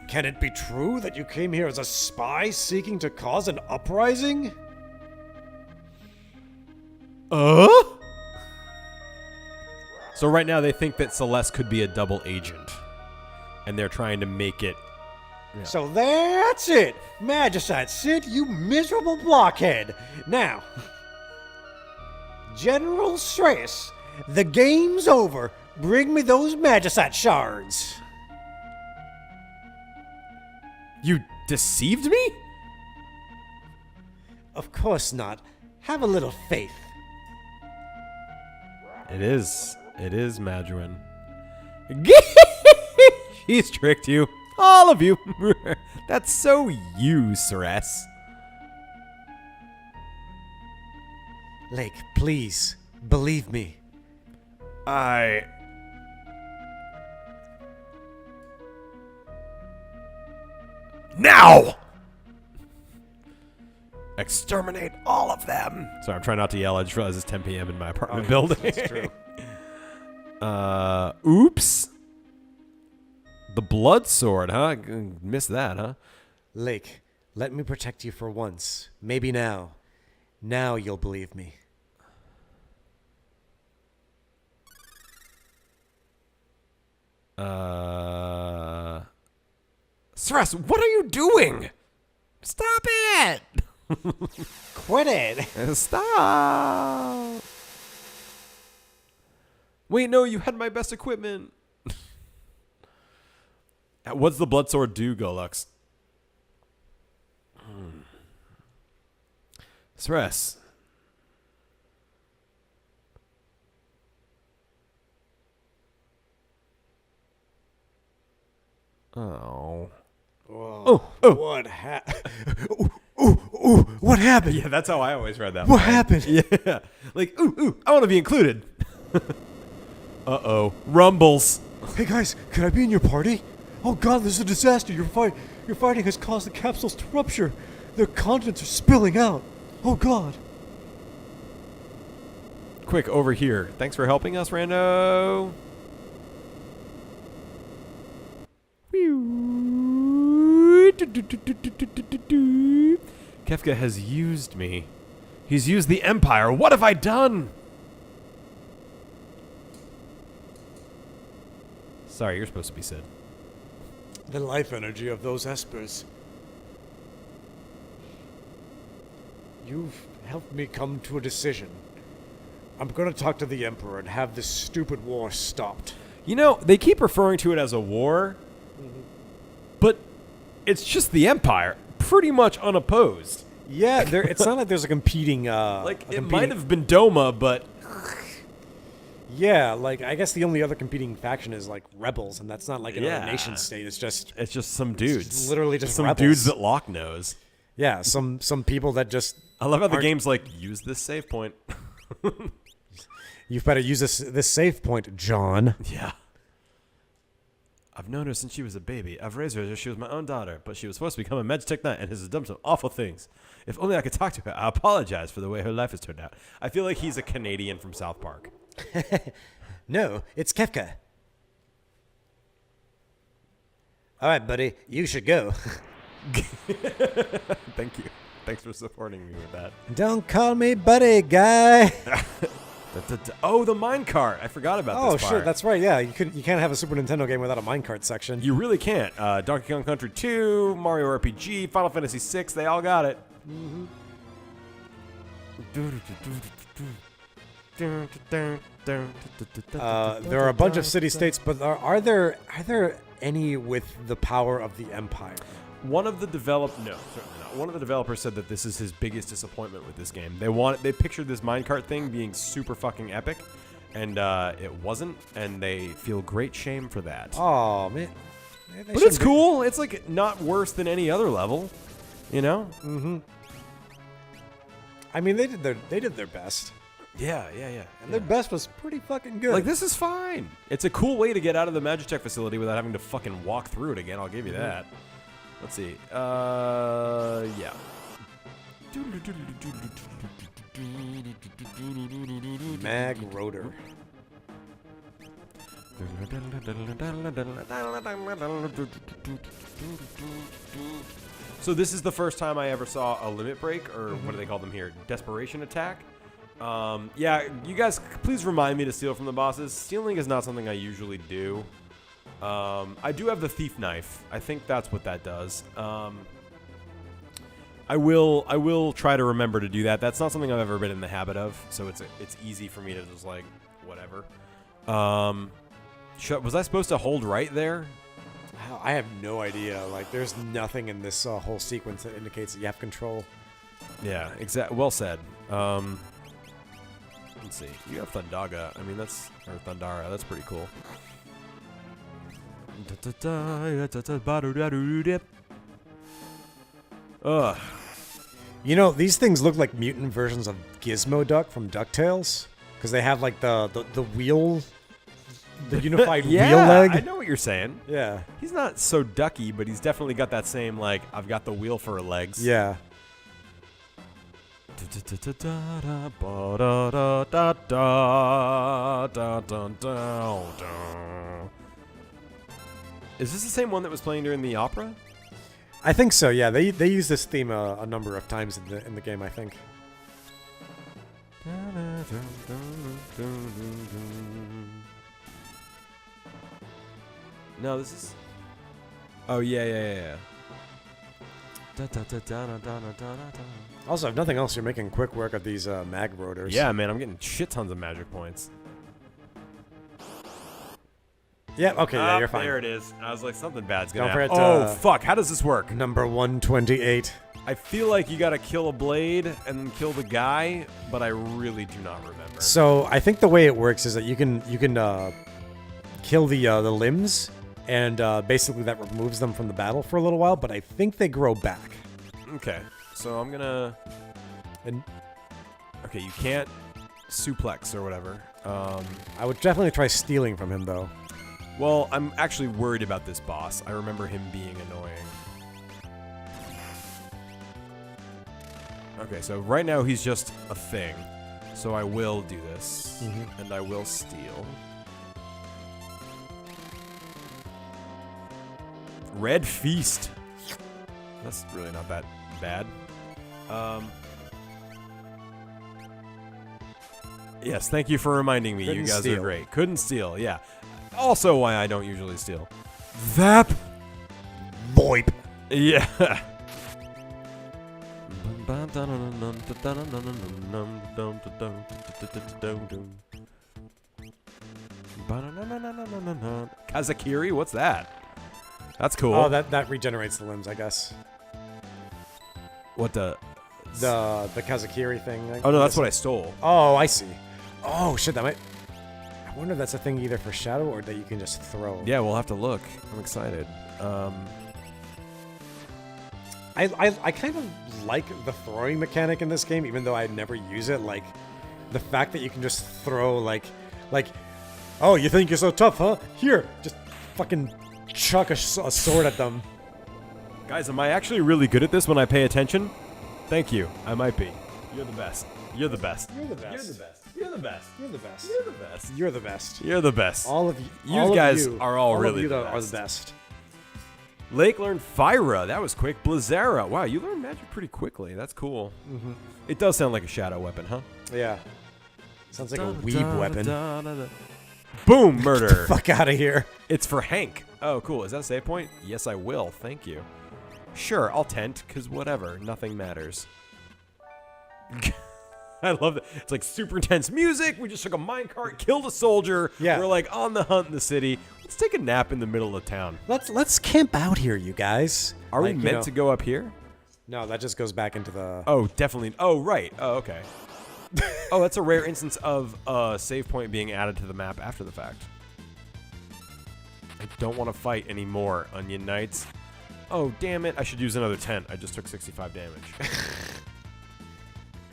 Can it be true that you came here as a spy seeking to cause an uprising? So right now they think that Celeste could be a double agent. And they're trying to make it... So that's it! Magicite Sid, you miserable blockhead! Now, General Stress, the game's over. Bring me those magicite shards. You deceived me? Of course not. Have a little faith. It is Madruin. He's tricked you. All of you. That's so you, Ceres. Lake, please, believe me. Now! Exterminate all of them. Sorry, I'm trying not to yell. I just realized it's 10 p.m. in my apartment building. That's true. Oops. The blood sword, huh? Missed that, huh? Lake, let me protect you for once. Maybe now. Now you'll believe me. Stress, what are you doing? Stop it! Quit it! Stop! Wait, no, you had my best equipment. What's the blood sword do, Golux? Stress. Oh. Whoa. What what happened? Yeah, that's how I always read that. What happened? Yeah. Like, I want to be included. Uh-oh. Rumbles. Hey guys, can I be in your party? Oh god, this is a disaster. Your fighting has caused the capsules to rupture. Their contents are spilling out. Oh god. Quick, over here. Thanks for helping us, Rando. Kefka has used me. He's used the Empire. What have I done? Sorry, you're supposed to be Sid. The life energy of those espers. You've helped me come to a decision. I'm gonna talk to the Emperor and have this stupid war stopped. You know, they keep referring to it as a war, but it's just the Empire, pretty much unopposed. Yeah, it's not like there's a competing... It might have been Doma, but... Yeah, like, I guess the only other competing faction is, like, rebels, and that's not, like, another Yeah. nation state. It's just some dudes. literally just some rebels. dudes that Locke knows. Yeah, some people that just... I love how the game's like, use this save point. You've better use this save point, John. Yeah. I've known her since she was a baby. I've raised her as if she was my own daughter, but she was supposed to become a Magitech Knight and has done some awful things. If only I could talk to her. I apologize for the way her life has turned out. I feel like he's a Canadian from South Park. No, it's Kefka. All right, buddy, you should go. Thank you. Thanks for supporting me with that. Don't call me buddy, guy. Oh, the minecart. I forgot about Oh, this part. shit, that's right. Yeah, you can't have a Super Nintendo game without a minecart section. You really can't. Donkey Kong Country 2, Mario RPG, Final Fantasy 6, they all got it. There are a bunch of city-states, but are there any with the power of the Empire? No, certainly not. One of the developers said that this is his biggest disappointment with this game. They pictured this minecart thing being super fucking epic, and it wasn't, and they feel great shame for that. Oh man, but it's cool. It's like not worse than any other level, you know? Mm-hmm. I mean, they did their best. Yeah. And their best was pretty fucking good. Like, this is fine. It's a cool way to get out of the Magitech facility without having to fucking walk through it again. I'll give you that. Let's see. Yeah. Mag Rotor. So this is the first time I ever saw a limit break, or what do they call them here? Desperation attack. Yeah, you guys, please remind me to steal from the bosses. Stealing is not something I usually do. I do have the thief knife. I think that's what that does. I will try to remember to do that. That's not something I've ever been in the habit of, so it's easy for me to just like whatever. Was I supposed to hold right there? I have no idea. Like, there's nothing in this whole sequence that indicates that you have control. Yeah, well said. Let's see. You have Thundaga. I mean, or Thundara. That's pretty cool. Ugh. You know, these things look like mutant versions of Gizmo Duck from DuckTales, because they have like the wheel, the unified wheel leg. I know what you're saying. Yeah. He's not so ducky, but he's definitely got that same, like, I've got the wheel for legs. Yeah. Is this the same one that was playing during the opera? I think so. Yeah, they use this theme a number of times in the game. I think. No, this is. Oh yeah. Also, if nothing else, you're making quick work of these mag rotors. Yeah, man, I'm getting shit tons of magic points. Yeah, okay, yeah, you're fine. There it is. I was like, something bad's gonna Don't happen. forget, Oh, fuck. How does this work? Number 128. I feel like you gotta kill a blade and then kill the guy, but I really do not remember. So I think the way it works is that you can kill the limbs, and basically that removes them from the battle for a little while. But I think they grow back. Okay, so I'm gonna. Okay, you can't suplex or whatever. I would definitely try stealing from him though. Well, I'm actually worried about this boss. I remember him being annoying. Okay, so right now he's just a thing. So I will do this, and I will steal. Red Feast. That's really not that bad. Yes, thank you for reminding me. Couldn't You guys steal. are great. Couldn't steal, yeah. Also why I don't usually steal. Vap! Boip. Yeah. 𝗬cie𝘂𝗧𝗂𝗯𝗲? What's that? That's cool. Oh, that regenerates the limbs, I guess. What the 𝗬cie𝘂𝗁 thing. Oh no, that's what I stole. Oh, I see. Oh shit, that might. I wonder if that's a thing either for shadow or that you can just throw. Yeah, we'll have to look. I'm excited. I kind of like the throwing mechanic in this game, even though I never use it. Like the fact that you can just throw like, oh, you think you're so tough, huh? Here, just fucking chuck a sword at them. Guys, am I actually really good at this when I pay attention? Thank you. I might be. You're the best. You're the best. You're the best. You're the best. You're the best. You're the best. You're the best. You're the best. You're the best. All of you. You guys are all of really you the are best. the best. Lake learned Fyra. That was quick. Blizzara. Wow, you learned magic pretty quickly. That's cool. It does sound like a shadow weapon, huh? Yeah. Sounds like a weeb weapon. Boom, murder. Fuck out of here. It's for Hank. Oh, cool. Is that a save point? Yes, I will. Thank you. Sure, I'll tent, because whatever. Nothing matters. I love that. It's like super intense music. We just took a minecart, killed a soldier. Yeah. We're like on the hunt in the city. Let's take a nap in the middle of town. Let's camp out here, you guys. Are we Like, meant to go up here? No, that just goes back into the. Oh, definitely. Oh, right. Oh, okay. Oh, that's a rare instance of a save point being added to the map after the fact. I don't want to fight anymore, Onion Knights. Oh, damn it. I should use another tent. I just took 65 damage.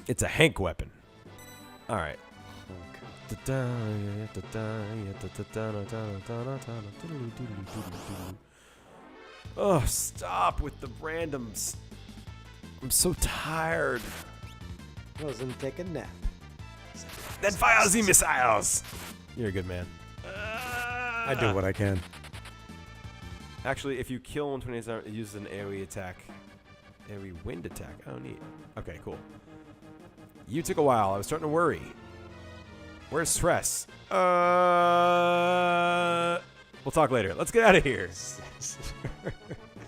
It's a Hank weapon. All right. Oh, stop with the randoms. I'm so tired. Doesn't take a nap. Then fire the missiles. You're a good man. I do what I can. Actually, if you kill 128, it uses an AoE attack. AoE wind attack. Oh, neat. Okay, cool. You took a while. I was starting to worry. Where's Stress? We'll talk later. Let's get out of here.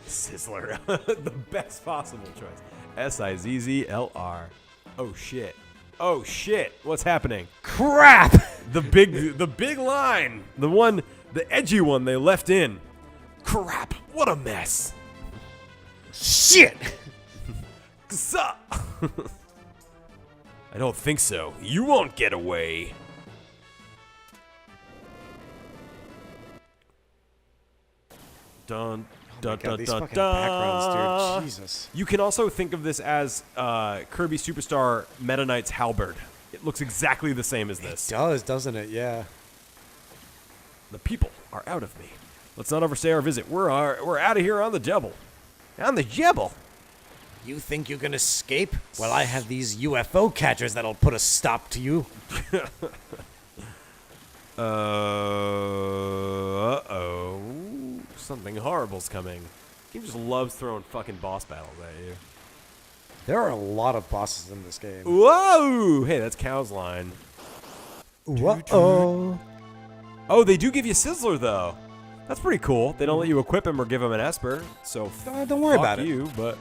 Sizzler. The best possible choice. 𝗫𝗍𝗍𝗍. Oh, shit. Oh, shit. What's happening? Crap! The big line. The edgy one they left in. Crap. What a mess. Shit! Sup? I don't think so. You won't get away. Dun, dun, God, dun, these dun, fucking dun. backgrounds, dude. Jesus. You can also think of this as Kirby Superstar Meta Knight's halberd. It looks exactly the same as this. It does, doesn't it? Yeah. The people are out of me. Let's not overstay our visit. We're out of here on the double. On the jebble. You think you can escape? Well, I have these UFO catchers that'll put a stop to you. Uh-oh. Something horrible's coming. He just loves throwing fucking boss battles at you. There are a lot of bosses in this game. Whoa! Hey, that's Cow's line. Whoa. Oh, they do give you Sizzler, though. That's pretty cool. They don't let you equip him or give him an Esper, so Don't worry about it. you, but...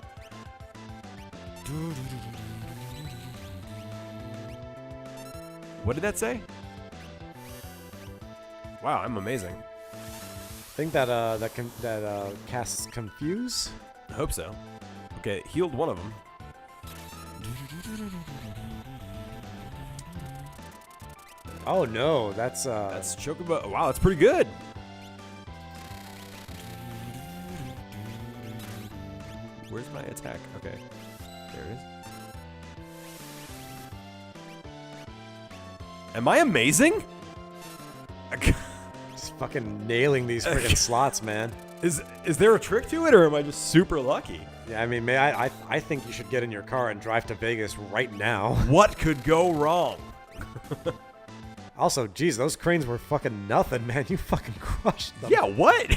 What did that say? Wow, I'm amazing. I think that casts Confuse. I hope so. Okay, healed one of them. Oh no, that's That's Chocobo. Wow, that's pretty good. Where's my attack? Okay, there it is. Am I amazing? just fucking nailing these friggin' slots, man. Is there a trick to it, or am I just super lucky? Yeah, I mean, I think you should get in your car and drive to Vegas right now. What could go wrong? Also, geez, those cranes were fucking nothing, man. You fucking crushed them. Yeah, what?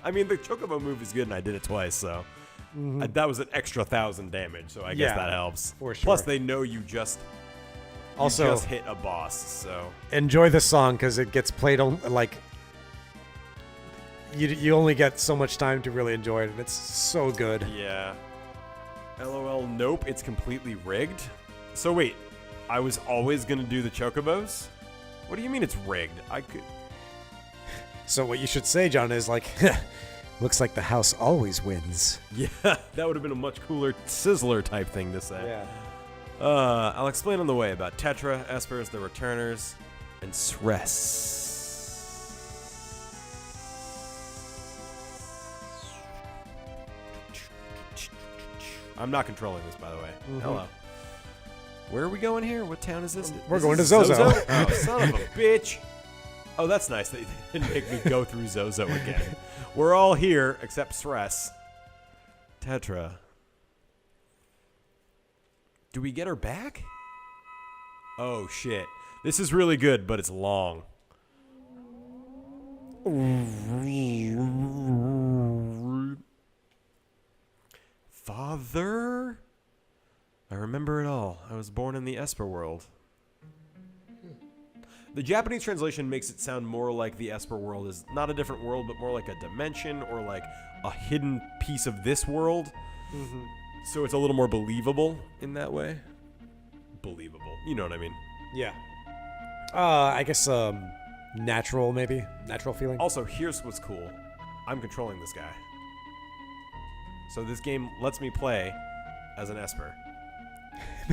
I mean, the Chocobo move is good, and I did it twice, so that was an extra 1,000 damage. So I guess Yeah, that helps. for sure. Plus, they know you just hit a boss. So Enjoy the song because it gets played on like. You only get so much time to really enjoy it, and it's so good. yeah. LOL. Nope. It's completely rigged. So wait, I was always gonna do the Chocobos. What do you mean it's rigged? I could. So what you should say, John, is like, looks like the house always wins. Yeah, that would have been a much cooler Sizzler type thing to say. I'll explain on the way about Tetra, Espers, the Returners, and Stress. I'm not controlling this, by the way. Hello. Where are we going here? What town is this? We're This going is to Zozo. Oh, son of a bitch. Oh, that's nice. They didn't make me go through Zozo again. We're all here except Stress. Tetra. Do we get her back? Oh, shit. This is really good, but it's long. Father? I remember it all. I was born in the Esper world. The Japanese translation makes it sound more like the Esper world is not a different world, but more like a dimension or like a hidden piece of this world. So it's a little more believable in that way. believable. You know what I mean? Yeah. I guess natural, maybe. Natural feeling. Also, here's what's cool. I'm controlling this guy. So this game lets me play as an Esper.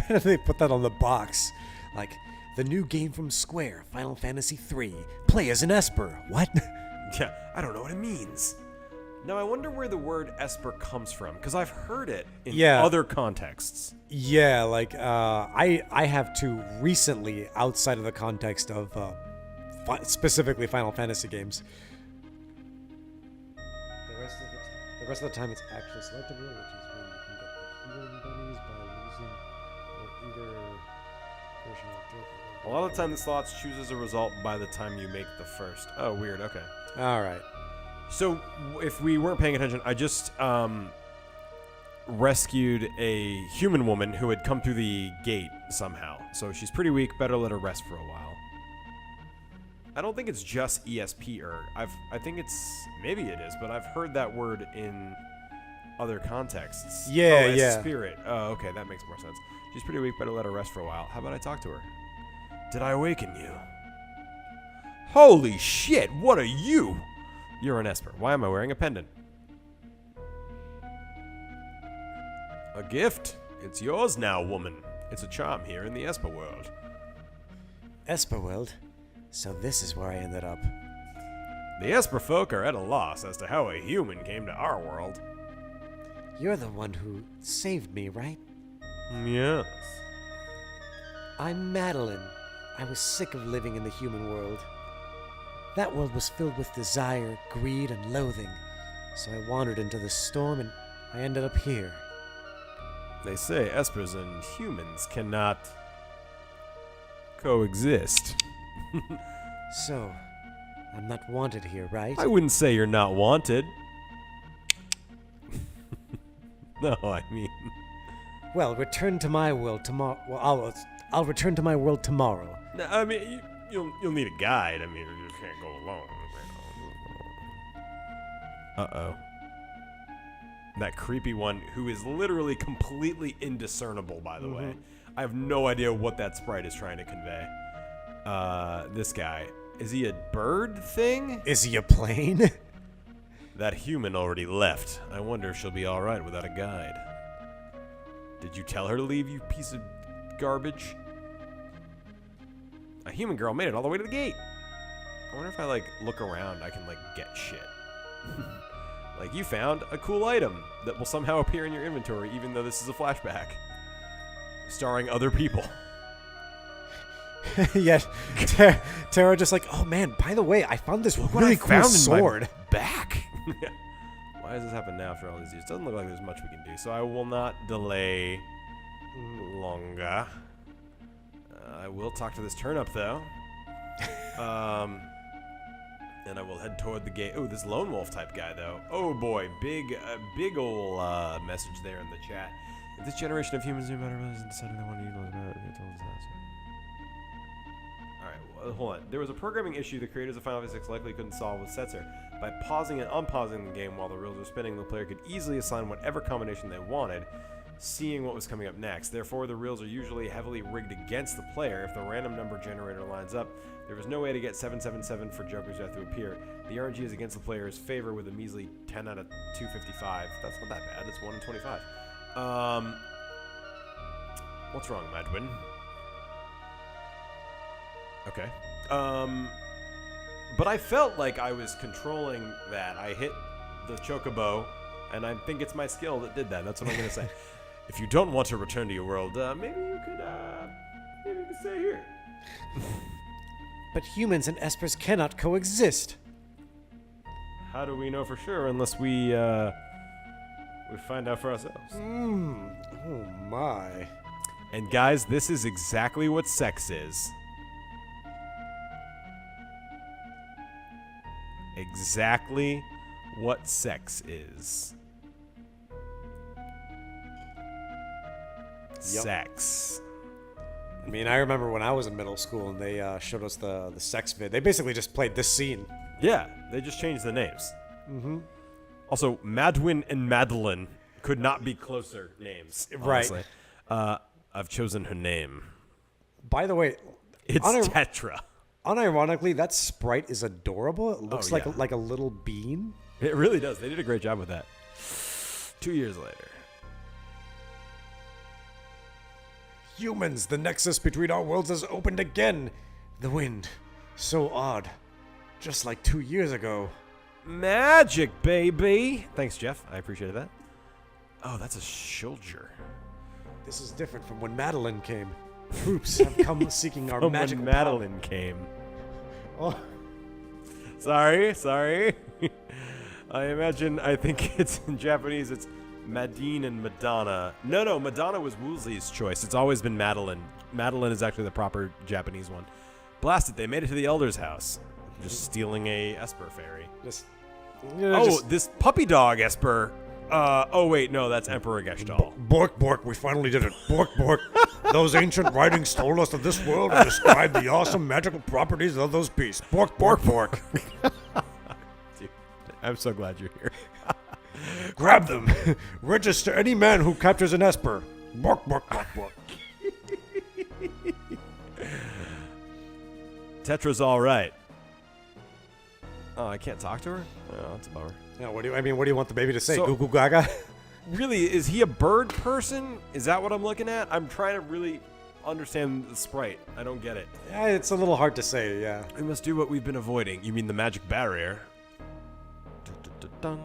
They put that on the box. Like, the new game from Square, Final Fantasy III. Play as an Esper. What? Yeah, I don't know what it means. Now, I wonder where the word Esper comes from, because I've heard it in other contexts. Yeah, like, I have to recently, outside of the context of specifically Final Fantasy games. The rest of the time it's actually selectable, which is when you can get the healing bunnies by losing or either version of Joker. A lot of the time, the slots chooses a result by the time you make the first. Oh, weird. Okay. All right. So, if we weren't paying attention, I just rescued a human woman who had come through the gate somehow. So she's pretty weak. Better let her rest for a while. I don't think it's just ESP-er. I think it's, maybe it is, but I've heard that word in other contexts. Yeah, as yeah. Spirit. Oh, okay, that makes more sense. She's pretty weak. Better let her rest for a while. How about I talk to her? Did I awaken you? Holy shit! What are you? You're an Esper. Why am I wearing a pendant? A gift. It's yours now, woman. It's a charm here in the Esper world. Esper world? So this is where I ended up. The Esper folk are at a loss as to how a human came to our world. You're the one who saved me, right? Yes. I'm Madeline. I was sick of living in the human world. That world was filled with desire, greed, and loathing. So I wandered into the storm and I ended up here. They say Espers and humans cannot coexist. So, I'm not wanted here, right? I wouldn't say you're not wanted. No, I mean... Well, return to my world tomorrow. Well, I'll return to my world tomorrow. No, I mean, you'll need a guide. I mean, you just can't go alone. Uh-oh. That creepy one who is literally completely indiscernible, by the way. I have no idea what that sprite is trying to convey. This guy. Is he a bird thing? Is he a plane? That human already left. I wonder if she'll be alright without a guide. Did you tell her to leave, you piece of garbage? A human girl made it all the way to the gate. I wonder if I, like, look around, I can, like, get shit. Like, you found a cool item that will somehow appear in your inventory, even though this is a flashback. Starring other people. Yeah, Terra just like, oh man, by the way, I found this really cool sword. Back. Why does this happen now after all these years? Doesn't look like there's much we can do, so I will not delay longer. I will talk to this turnip though. And I will head toward the gate. Oh, this lone wolf type guy though. Oh boy, big ol' message there in the chat. If this generation of humans knew better and decided they wanted to utilize it, Alright, hold on. There was a programming issue the creators of Final Fantasy VI likely couldn't solve with Setzer. By pausing and unpausing the game while the reels were spinning, the player could easily assign whatever combination they wanted, seeing what was coming up next. Therefore, the reels are usually heavily rigged against the player if the random number generator lines up. There was no way to get 777 for Joker's Death to appear. The RNG is against the player's favor with a measly 10 out of 255. That's not that bad. It's 1 in 25. What's wrong, Madwin? Okay. But I felt like I was controlling that. I hit the chocobo, and I think it's my skill that did that. That's what I'm going to say. If you don't want to return to your world, maybe you could stay here. But humans and Espers cannot coexist. How do we know for sure unless we find out for ourselves? Oh my. And guys, this is exactly what sex is. Exactly what sex is. Yep. Sex. I mean, I remember when I was in middle school and they showed us the sex vid. They basically just played this scene. Yeah, they just changed the names. Also, Madwin and Madeline could not be closer names. Honestly. Right. I've chosen her name. By the way, It's Tetra. unironically, that sprite is adorable. It looks yeah. like a little bean. It really does. They did a great job with that. 2 years later. Humans, the nexus between our worlds has opened again. The wind, so odd. Just like 2 years ago. Magic, baby. Thanks, Jeff. I appreciated that. Oh, that's a soldier. This is different from when Madeline came. Troops have come seeking our magic When Madeline came. Oh. Sorry. I think it's in Japanese, it's Madine and Madonna. No, Madonna was Woolsey's choice. It's always been Madeline. Madeline is actually the proper Japanese one. Blast it, they made it to the Elder's house. Just stealing a Esper fairy. This puppy dog Esper. Wait, no, that's Emperor Gestalt. Bork, Bork, we finally did it. Bork, Bork. Those ancient writings told us of this world and described the awesome magical properties of those beasts. Bork, Bork, Bork. Dude, I'm so glad you're here. Grab them. Register any man who captures an Esper. Bork, Bork, Bork, Bork. Tetra's all right. Oh, I can't talk to her? Oh, that's a bummer. Yeah, what do you want the baby to say? So- Goo goo gaga? Really, is he a bird person? Is that what I'm looking at? I'm trying to really understand the sprite. I don't get it. Yeah, it's a little hard to say, yeah. We must do what we've been avoiding. You mean the magic barrier? Dun-dun-dun-dun.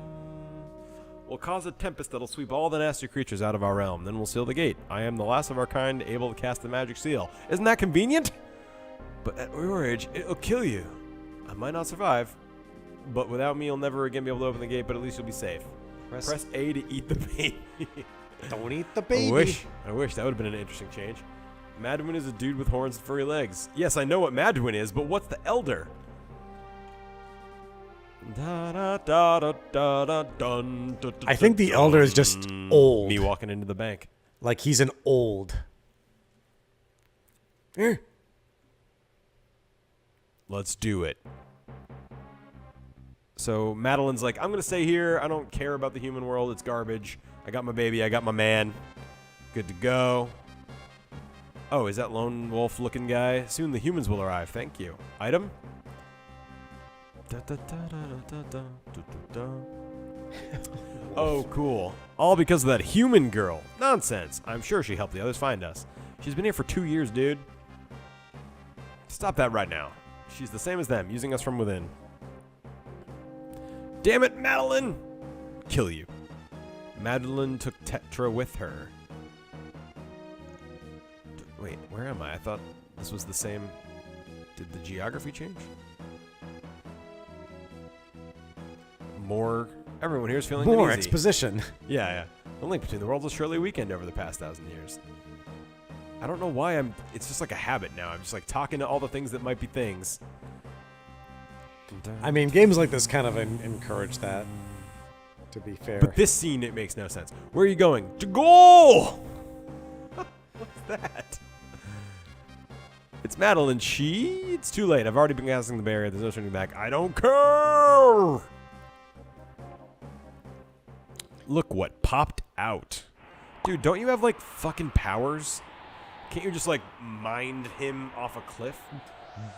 We'll cause a tempest that'll sweep all the nasty creatures out of our realm. Then we'll seal the gate. I am the last of our kind able to cast the magic seal. Isn't that convenient? But at your age, it'll kill you. I might not survive. But without me, you'll never again be able to open the gate, but at least you'll be safe. Press A to eat the baby. Don't eat the baby. I wish. That would have been an interesting change. Madwin is a dude with horns and furry legs. Yes, I know what Madwin is, but what's the Elder? I think the Elder is just old. Me walking into the bank. Like he's an old. Let's do it. So Madeline's like, I'm going to stay here. I don't care about the human world. It's garbage. I got my baby. I got my man. Good to go. Oh, is that lone wolf looking guy? Soon the humans will arrive. Thank you. Item? Oh, cool. All because of that human girl. Nonsense. I'm sure she helped the others find us. She's been here for 2 years, dude. Stop that right now. She's the same as them, using us from within. Damn it, Madeline! Kill you. Madeline took Tetra with her. Wait, where am I? I thought this was the same. Did the geography change? More. Everyone here is feeling More uneasy. exposition. Yeah. The link between the worlds will surely weakened over the past 1,000 years. I don't know why it's just like a habit now. I'm just like talking to all the things that might be things. I mean, games like this kind of encourage that, to be fair. But this scene, it makes no sense. Where are you going? To goal! What's that? It's Madeline. It's too late. I've already been casting the barrier. There's no turning back. I don't care! Look what popped out. Dude, don't you have, like, fucking powers? Can't you just, like, mind him off a cliff?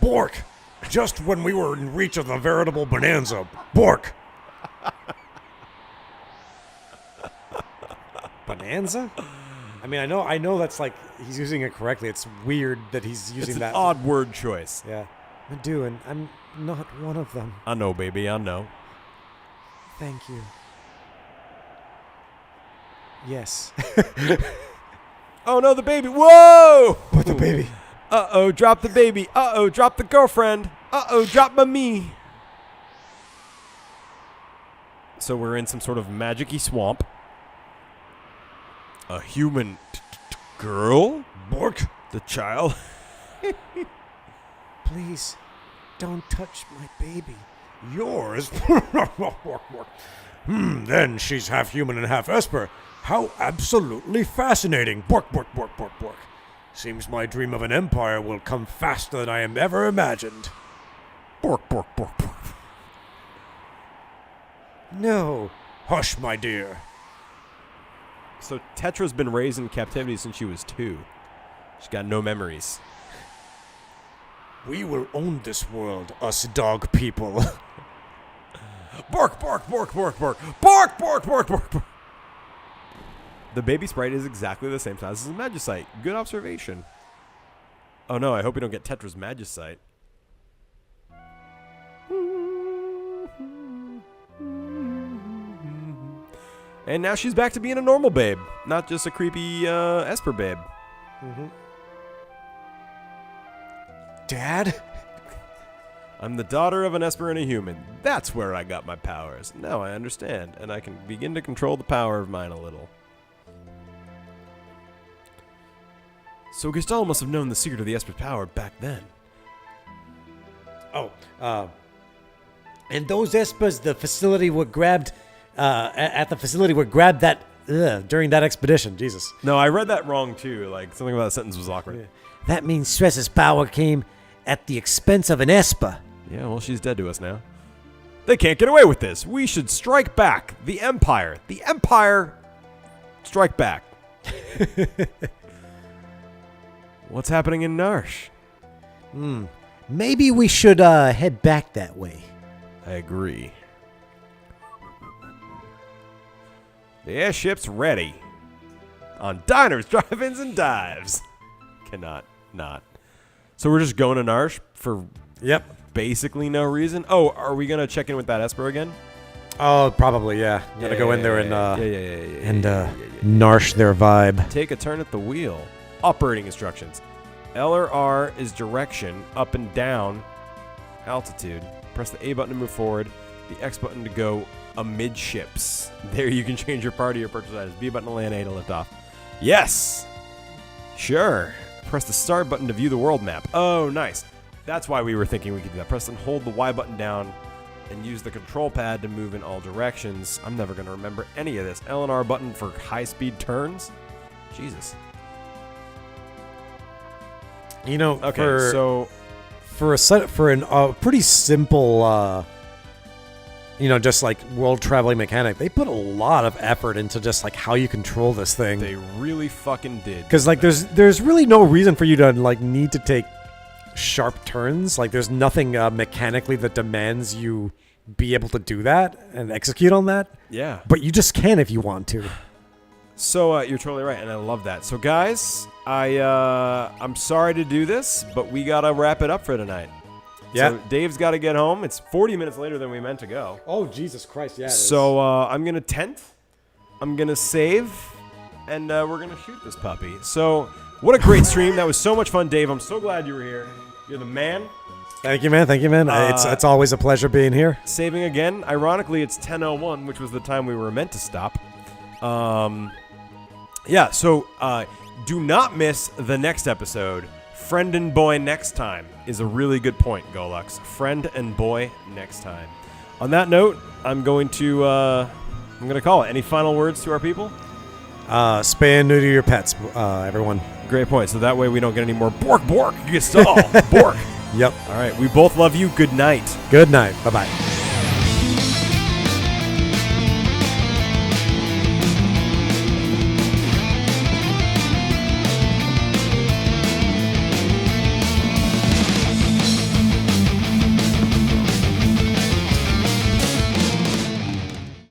Bork! Just when we were in reach of the veritable bonanza. Bork! Bonanza? I mean, I know that's like, he's using it correctly. It's weird that he's using It's that. an odd word choice. Yeah. I'm doing. I'm not one of them. I know, baby. I know. Thank you. Yes. Oh, no, the baby. Whoa! What the baby? Uh-oh, drop the baby. Uh-oh, drop the girlfriend. Uh-oh, drop my me. So we're in some sort of magic-y swamp. A human girl? Bork? The child? Please, don't touch my baby. Yours? Then she's half human and half Esper. How absolutely fascinating. Bork, bork, bork, bork, bork. Seems my dream of an empire will come faster than I am ever imagined. Bork, bork, bork, bork. No. Hush, my dear. So Tetra's been raised in captivity since she was 2. She's got no memories. We will own this world, us dog people. Bark, bark, bark, bark, bark. Bark, bark, bark, bark, bark. The baby sprite is exactly the same size as a Magicite. Good observation. Oh no, I hope we don't get Tetra's Magicite. And now she's back to being a normal babe, not just a creepy Esper babe. Dad? I'm the daughter of an Esper and a human. That's where I got my powers. Now I understand, and I can begin to control the power of mine a little. So 𝗙𝗃 must have known the secret of the Esper's power back then. Oh, and those Espers, the facility were grabbed, at the facility were grabbed that, during that expedition. Jesus. No, I read that wrong too. Like, something about that sentence was awkward. Yeah. That means Stress's power came at the expense of an Esper. Yeah, well, she's dead to us now. They can't get away with this. We should strike back. The Empire. The Empire. Strike back. What's happening in Narshe? Maybe we should head back that way. I agree. The airship's ready. On diners, drive-ins, and dives. Cannot not. So we're just going to Narshe for basically no reason? Oh, are we going to check in with that Esper again? Oh, probably, yeah. Gotta go in there and Narshe their vibe. Take a turn at the wheel. Operating instructions. L or R is direction, up and down, altitude. Press the A button to move forward, the X button to go amidships. There you can change your party or purchase items. B button to land, A to lift off. Yes! Sure. Press the start button to view the world map. Oh, nice. That's why we were thinking we could do that. Press and hold the Y button down and use the control pad to move in all directions. I'm never going to remember any of this. L and R button for high-speed turns? Jesus. You know, Okay, so for a pretty simple, just like world traveling mechanic, they put a lot of effort into just like how you control this thing. they really fucking did. Because like there's really no reason for you to like need to take sharp turns. Like there's nothing mechanically that demands you be able to do that and execute on that. Yeah. But you just can if you want to. So you're totally right, and I love that. So guys, I'm sorry to do this, but we gotta wrap it up for tonight. Yeah. So Dave's got to get home. It's 40 minutes later than we meant to go. Oh Jesus Christ! Yeah. So I'm gonna tent. I'm gonna save, and we're gonna shoot this puppy. So what a great stream! That was so much fun, Dave. I'm so glad you were here. You're the man. Thank you, man. Thank you, man. It's always a pleasure being here. Saving again. Ironically, it's 10:01, which was the time we were meant to stop. Yeah, so do not miss the next episode. Friend and boy next time is a really good point, Golux. Friend and boy next time. On that note, I'm going to call it. Any final words to our people? Spay and neuter your pets, everyone. Great point. So that way we don't get any more bork. You get stall. Bork. Yep. All right. We both love you. Good night. Good night. Bye-bye.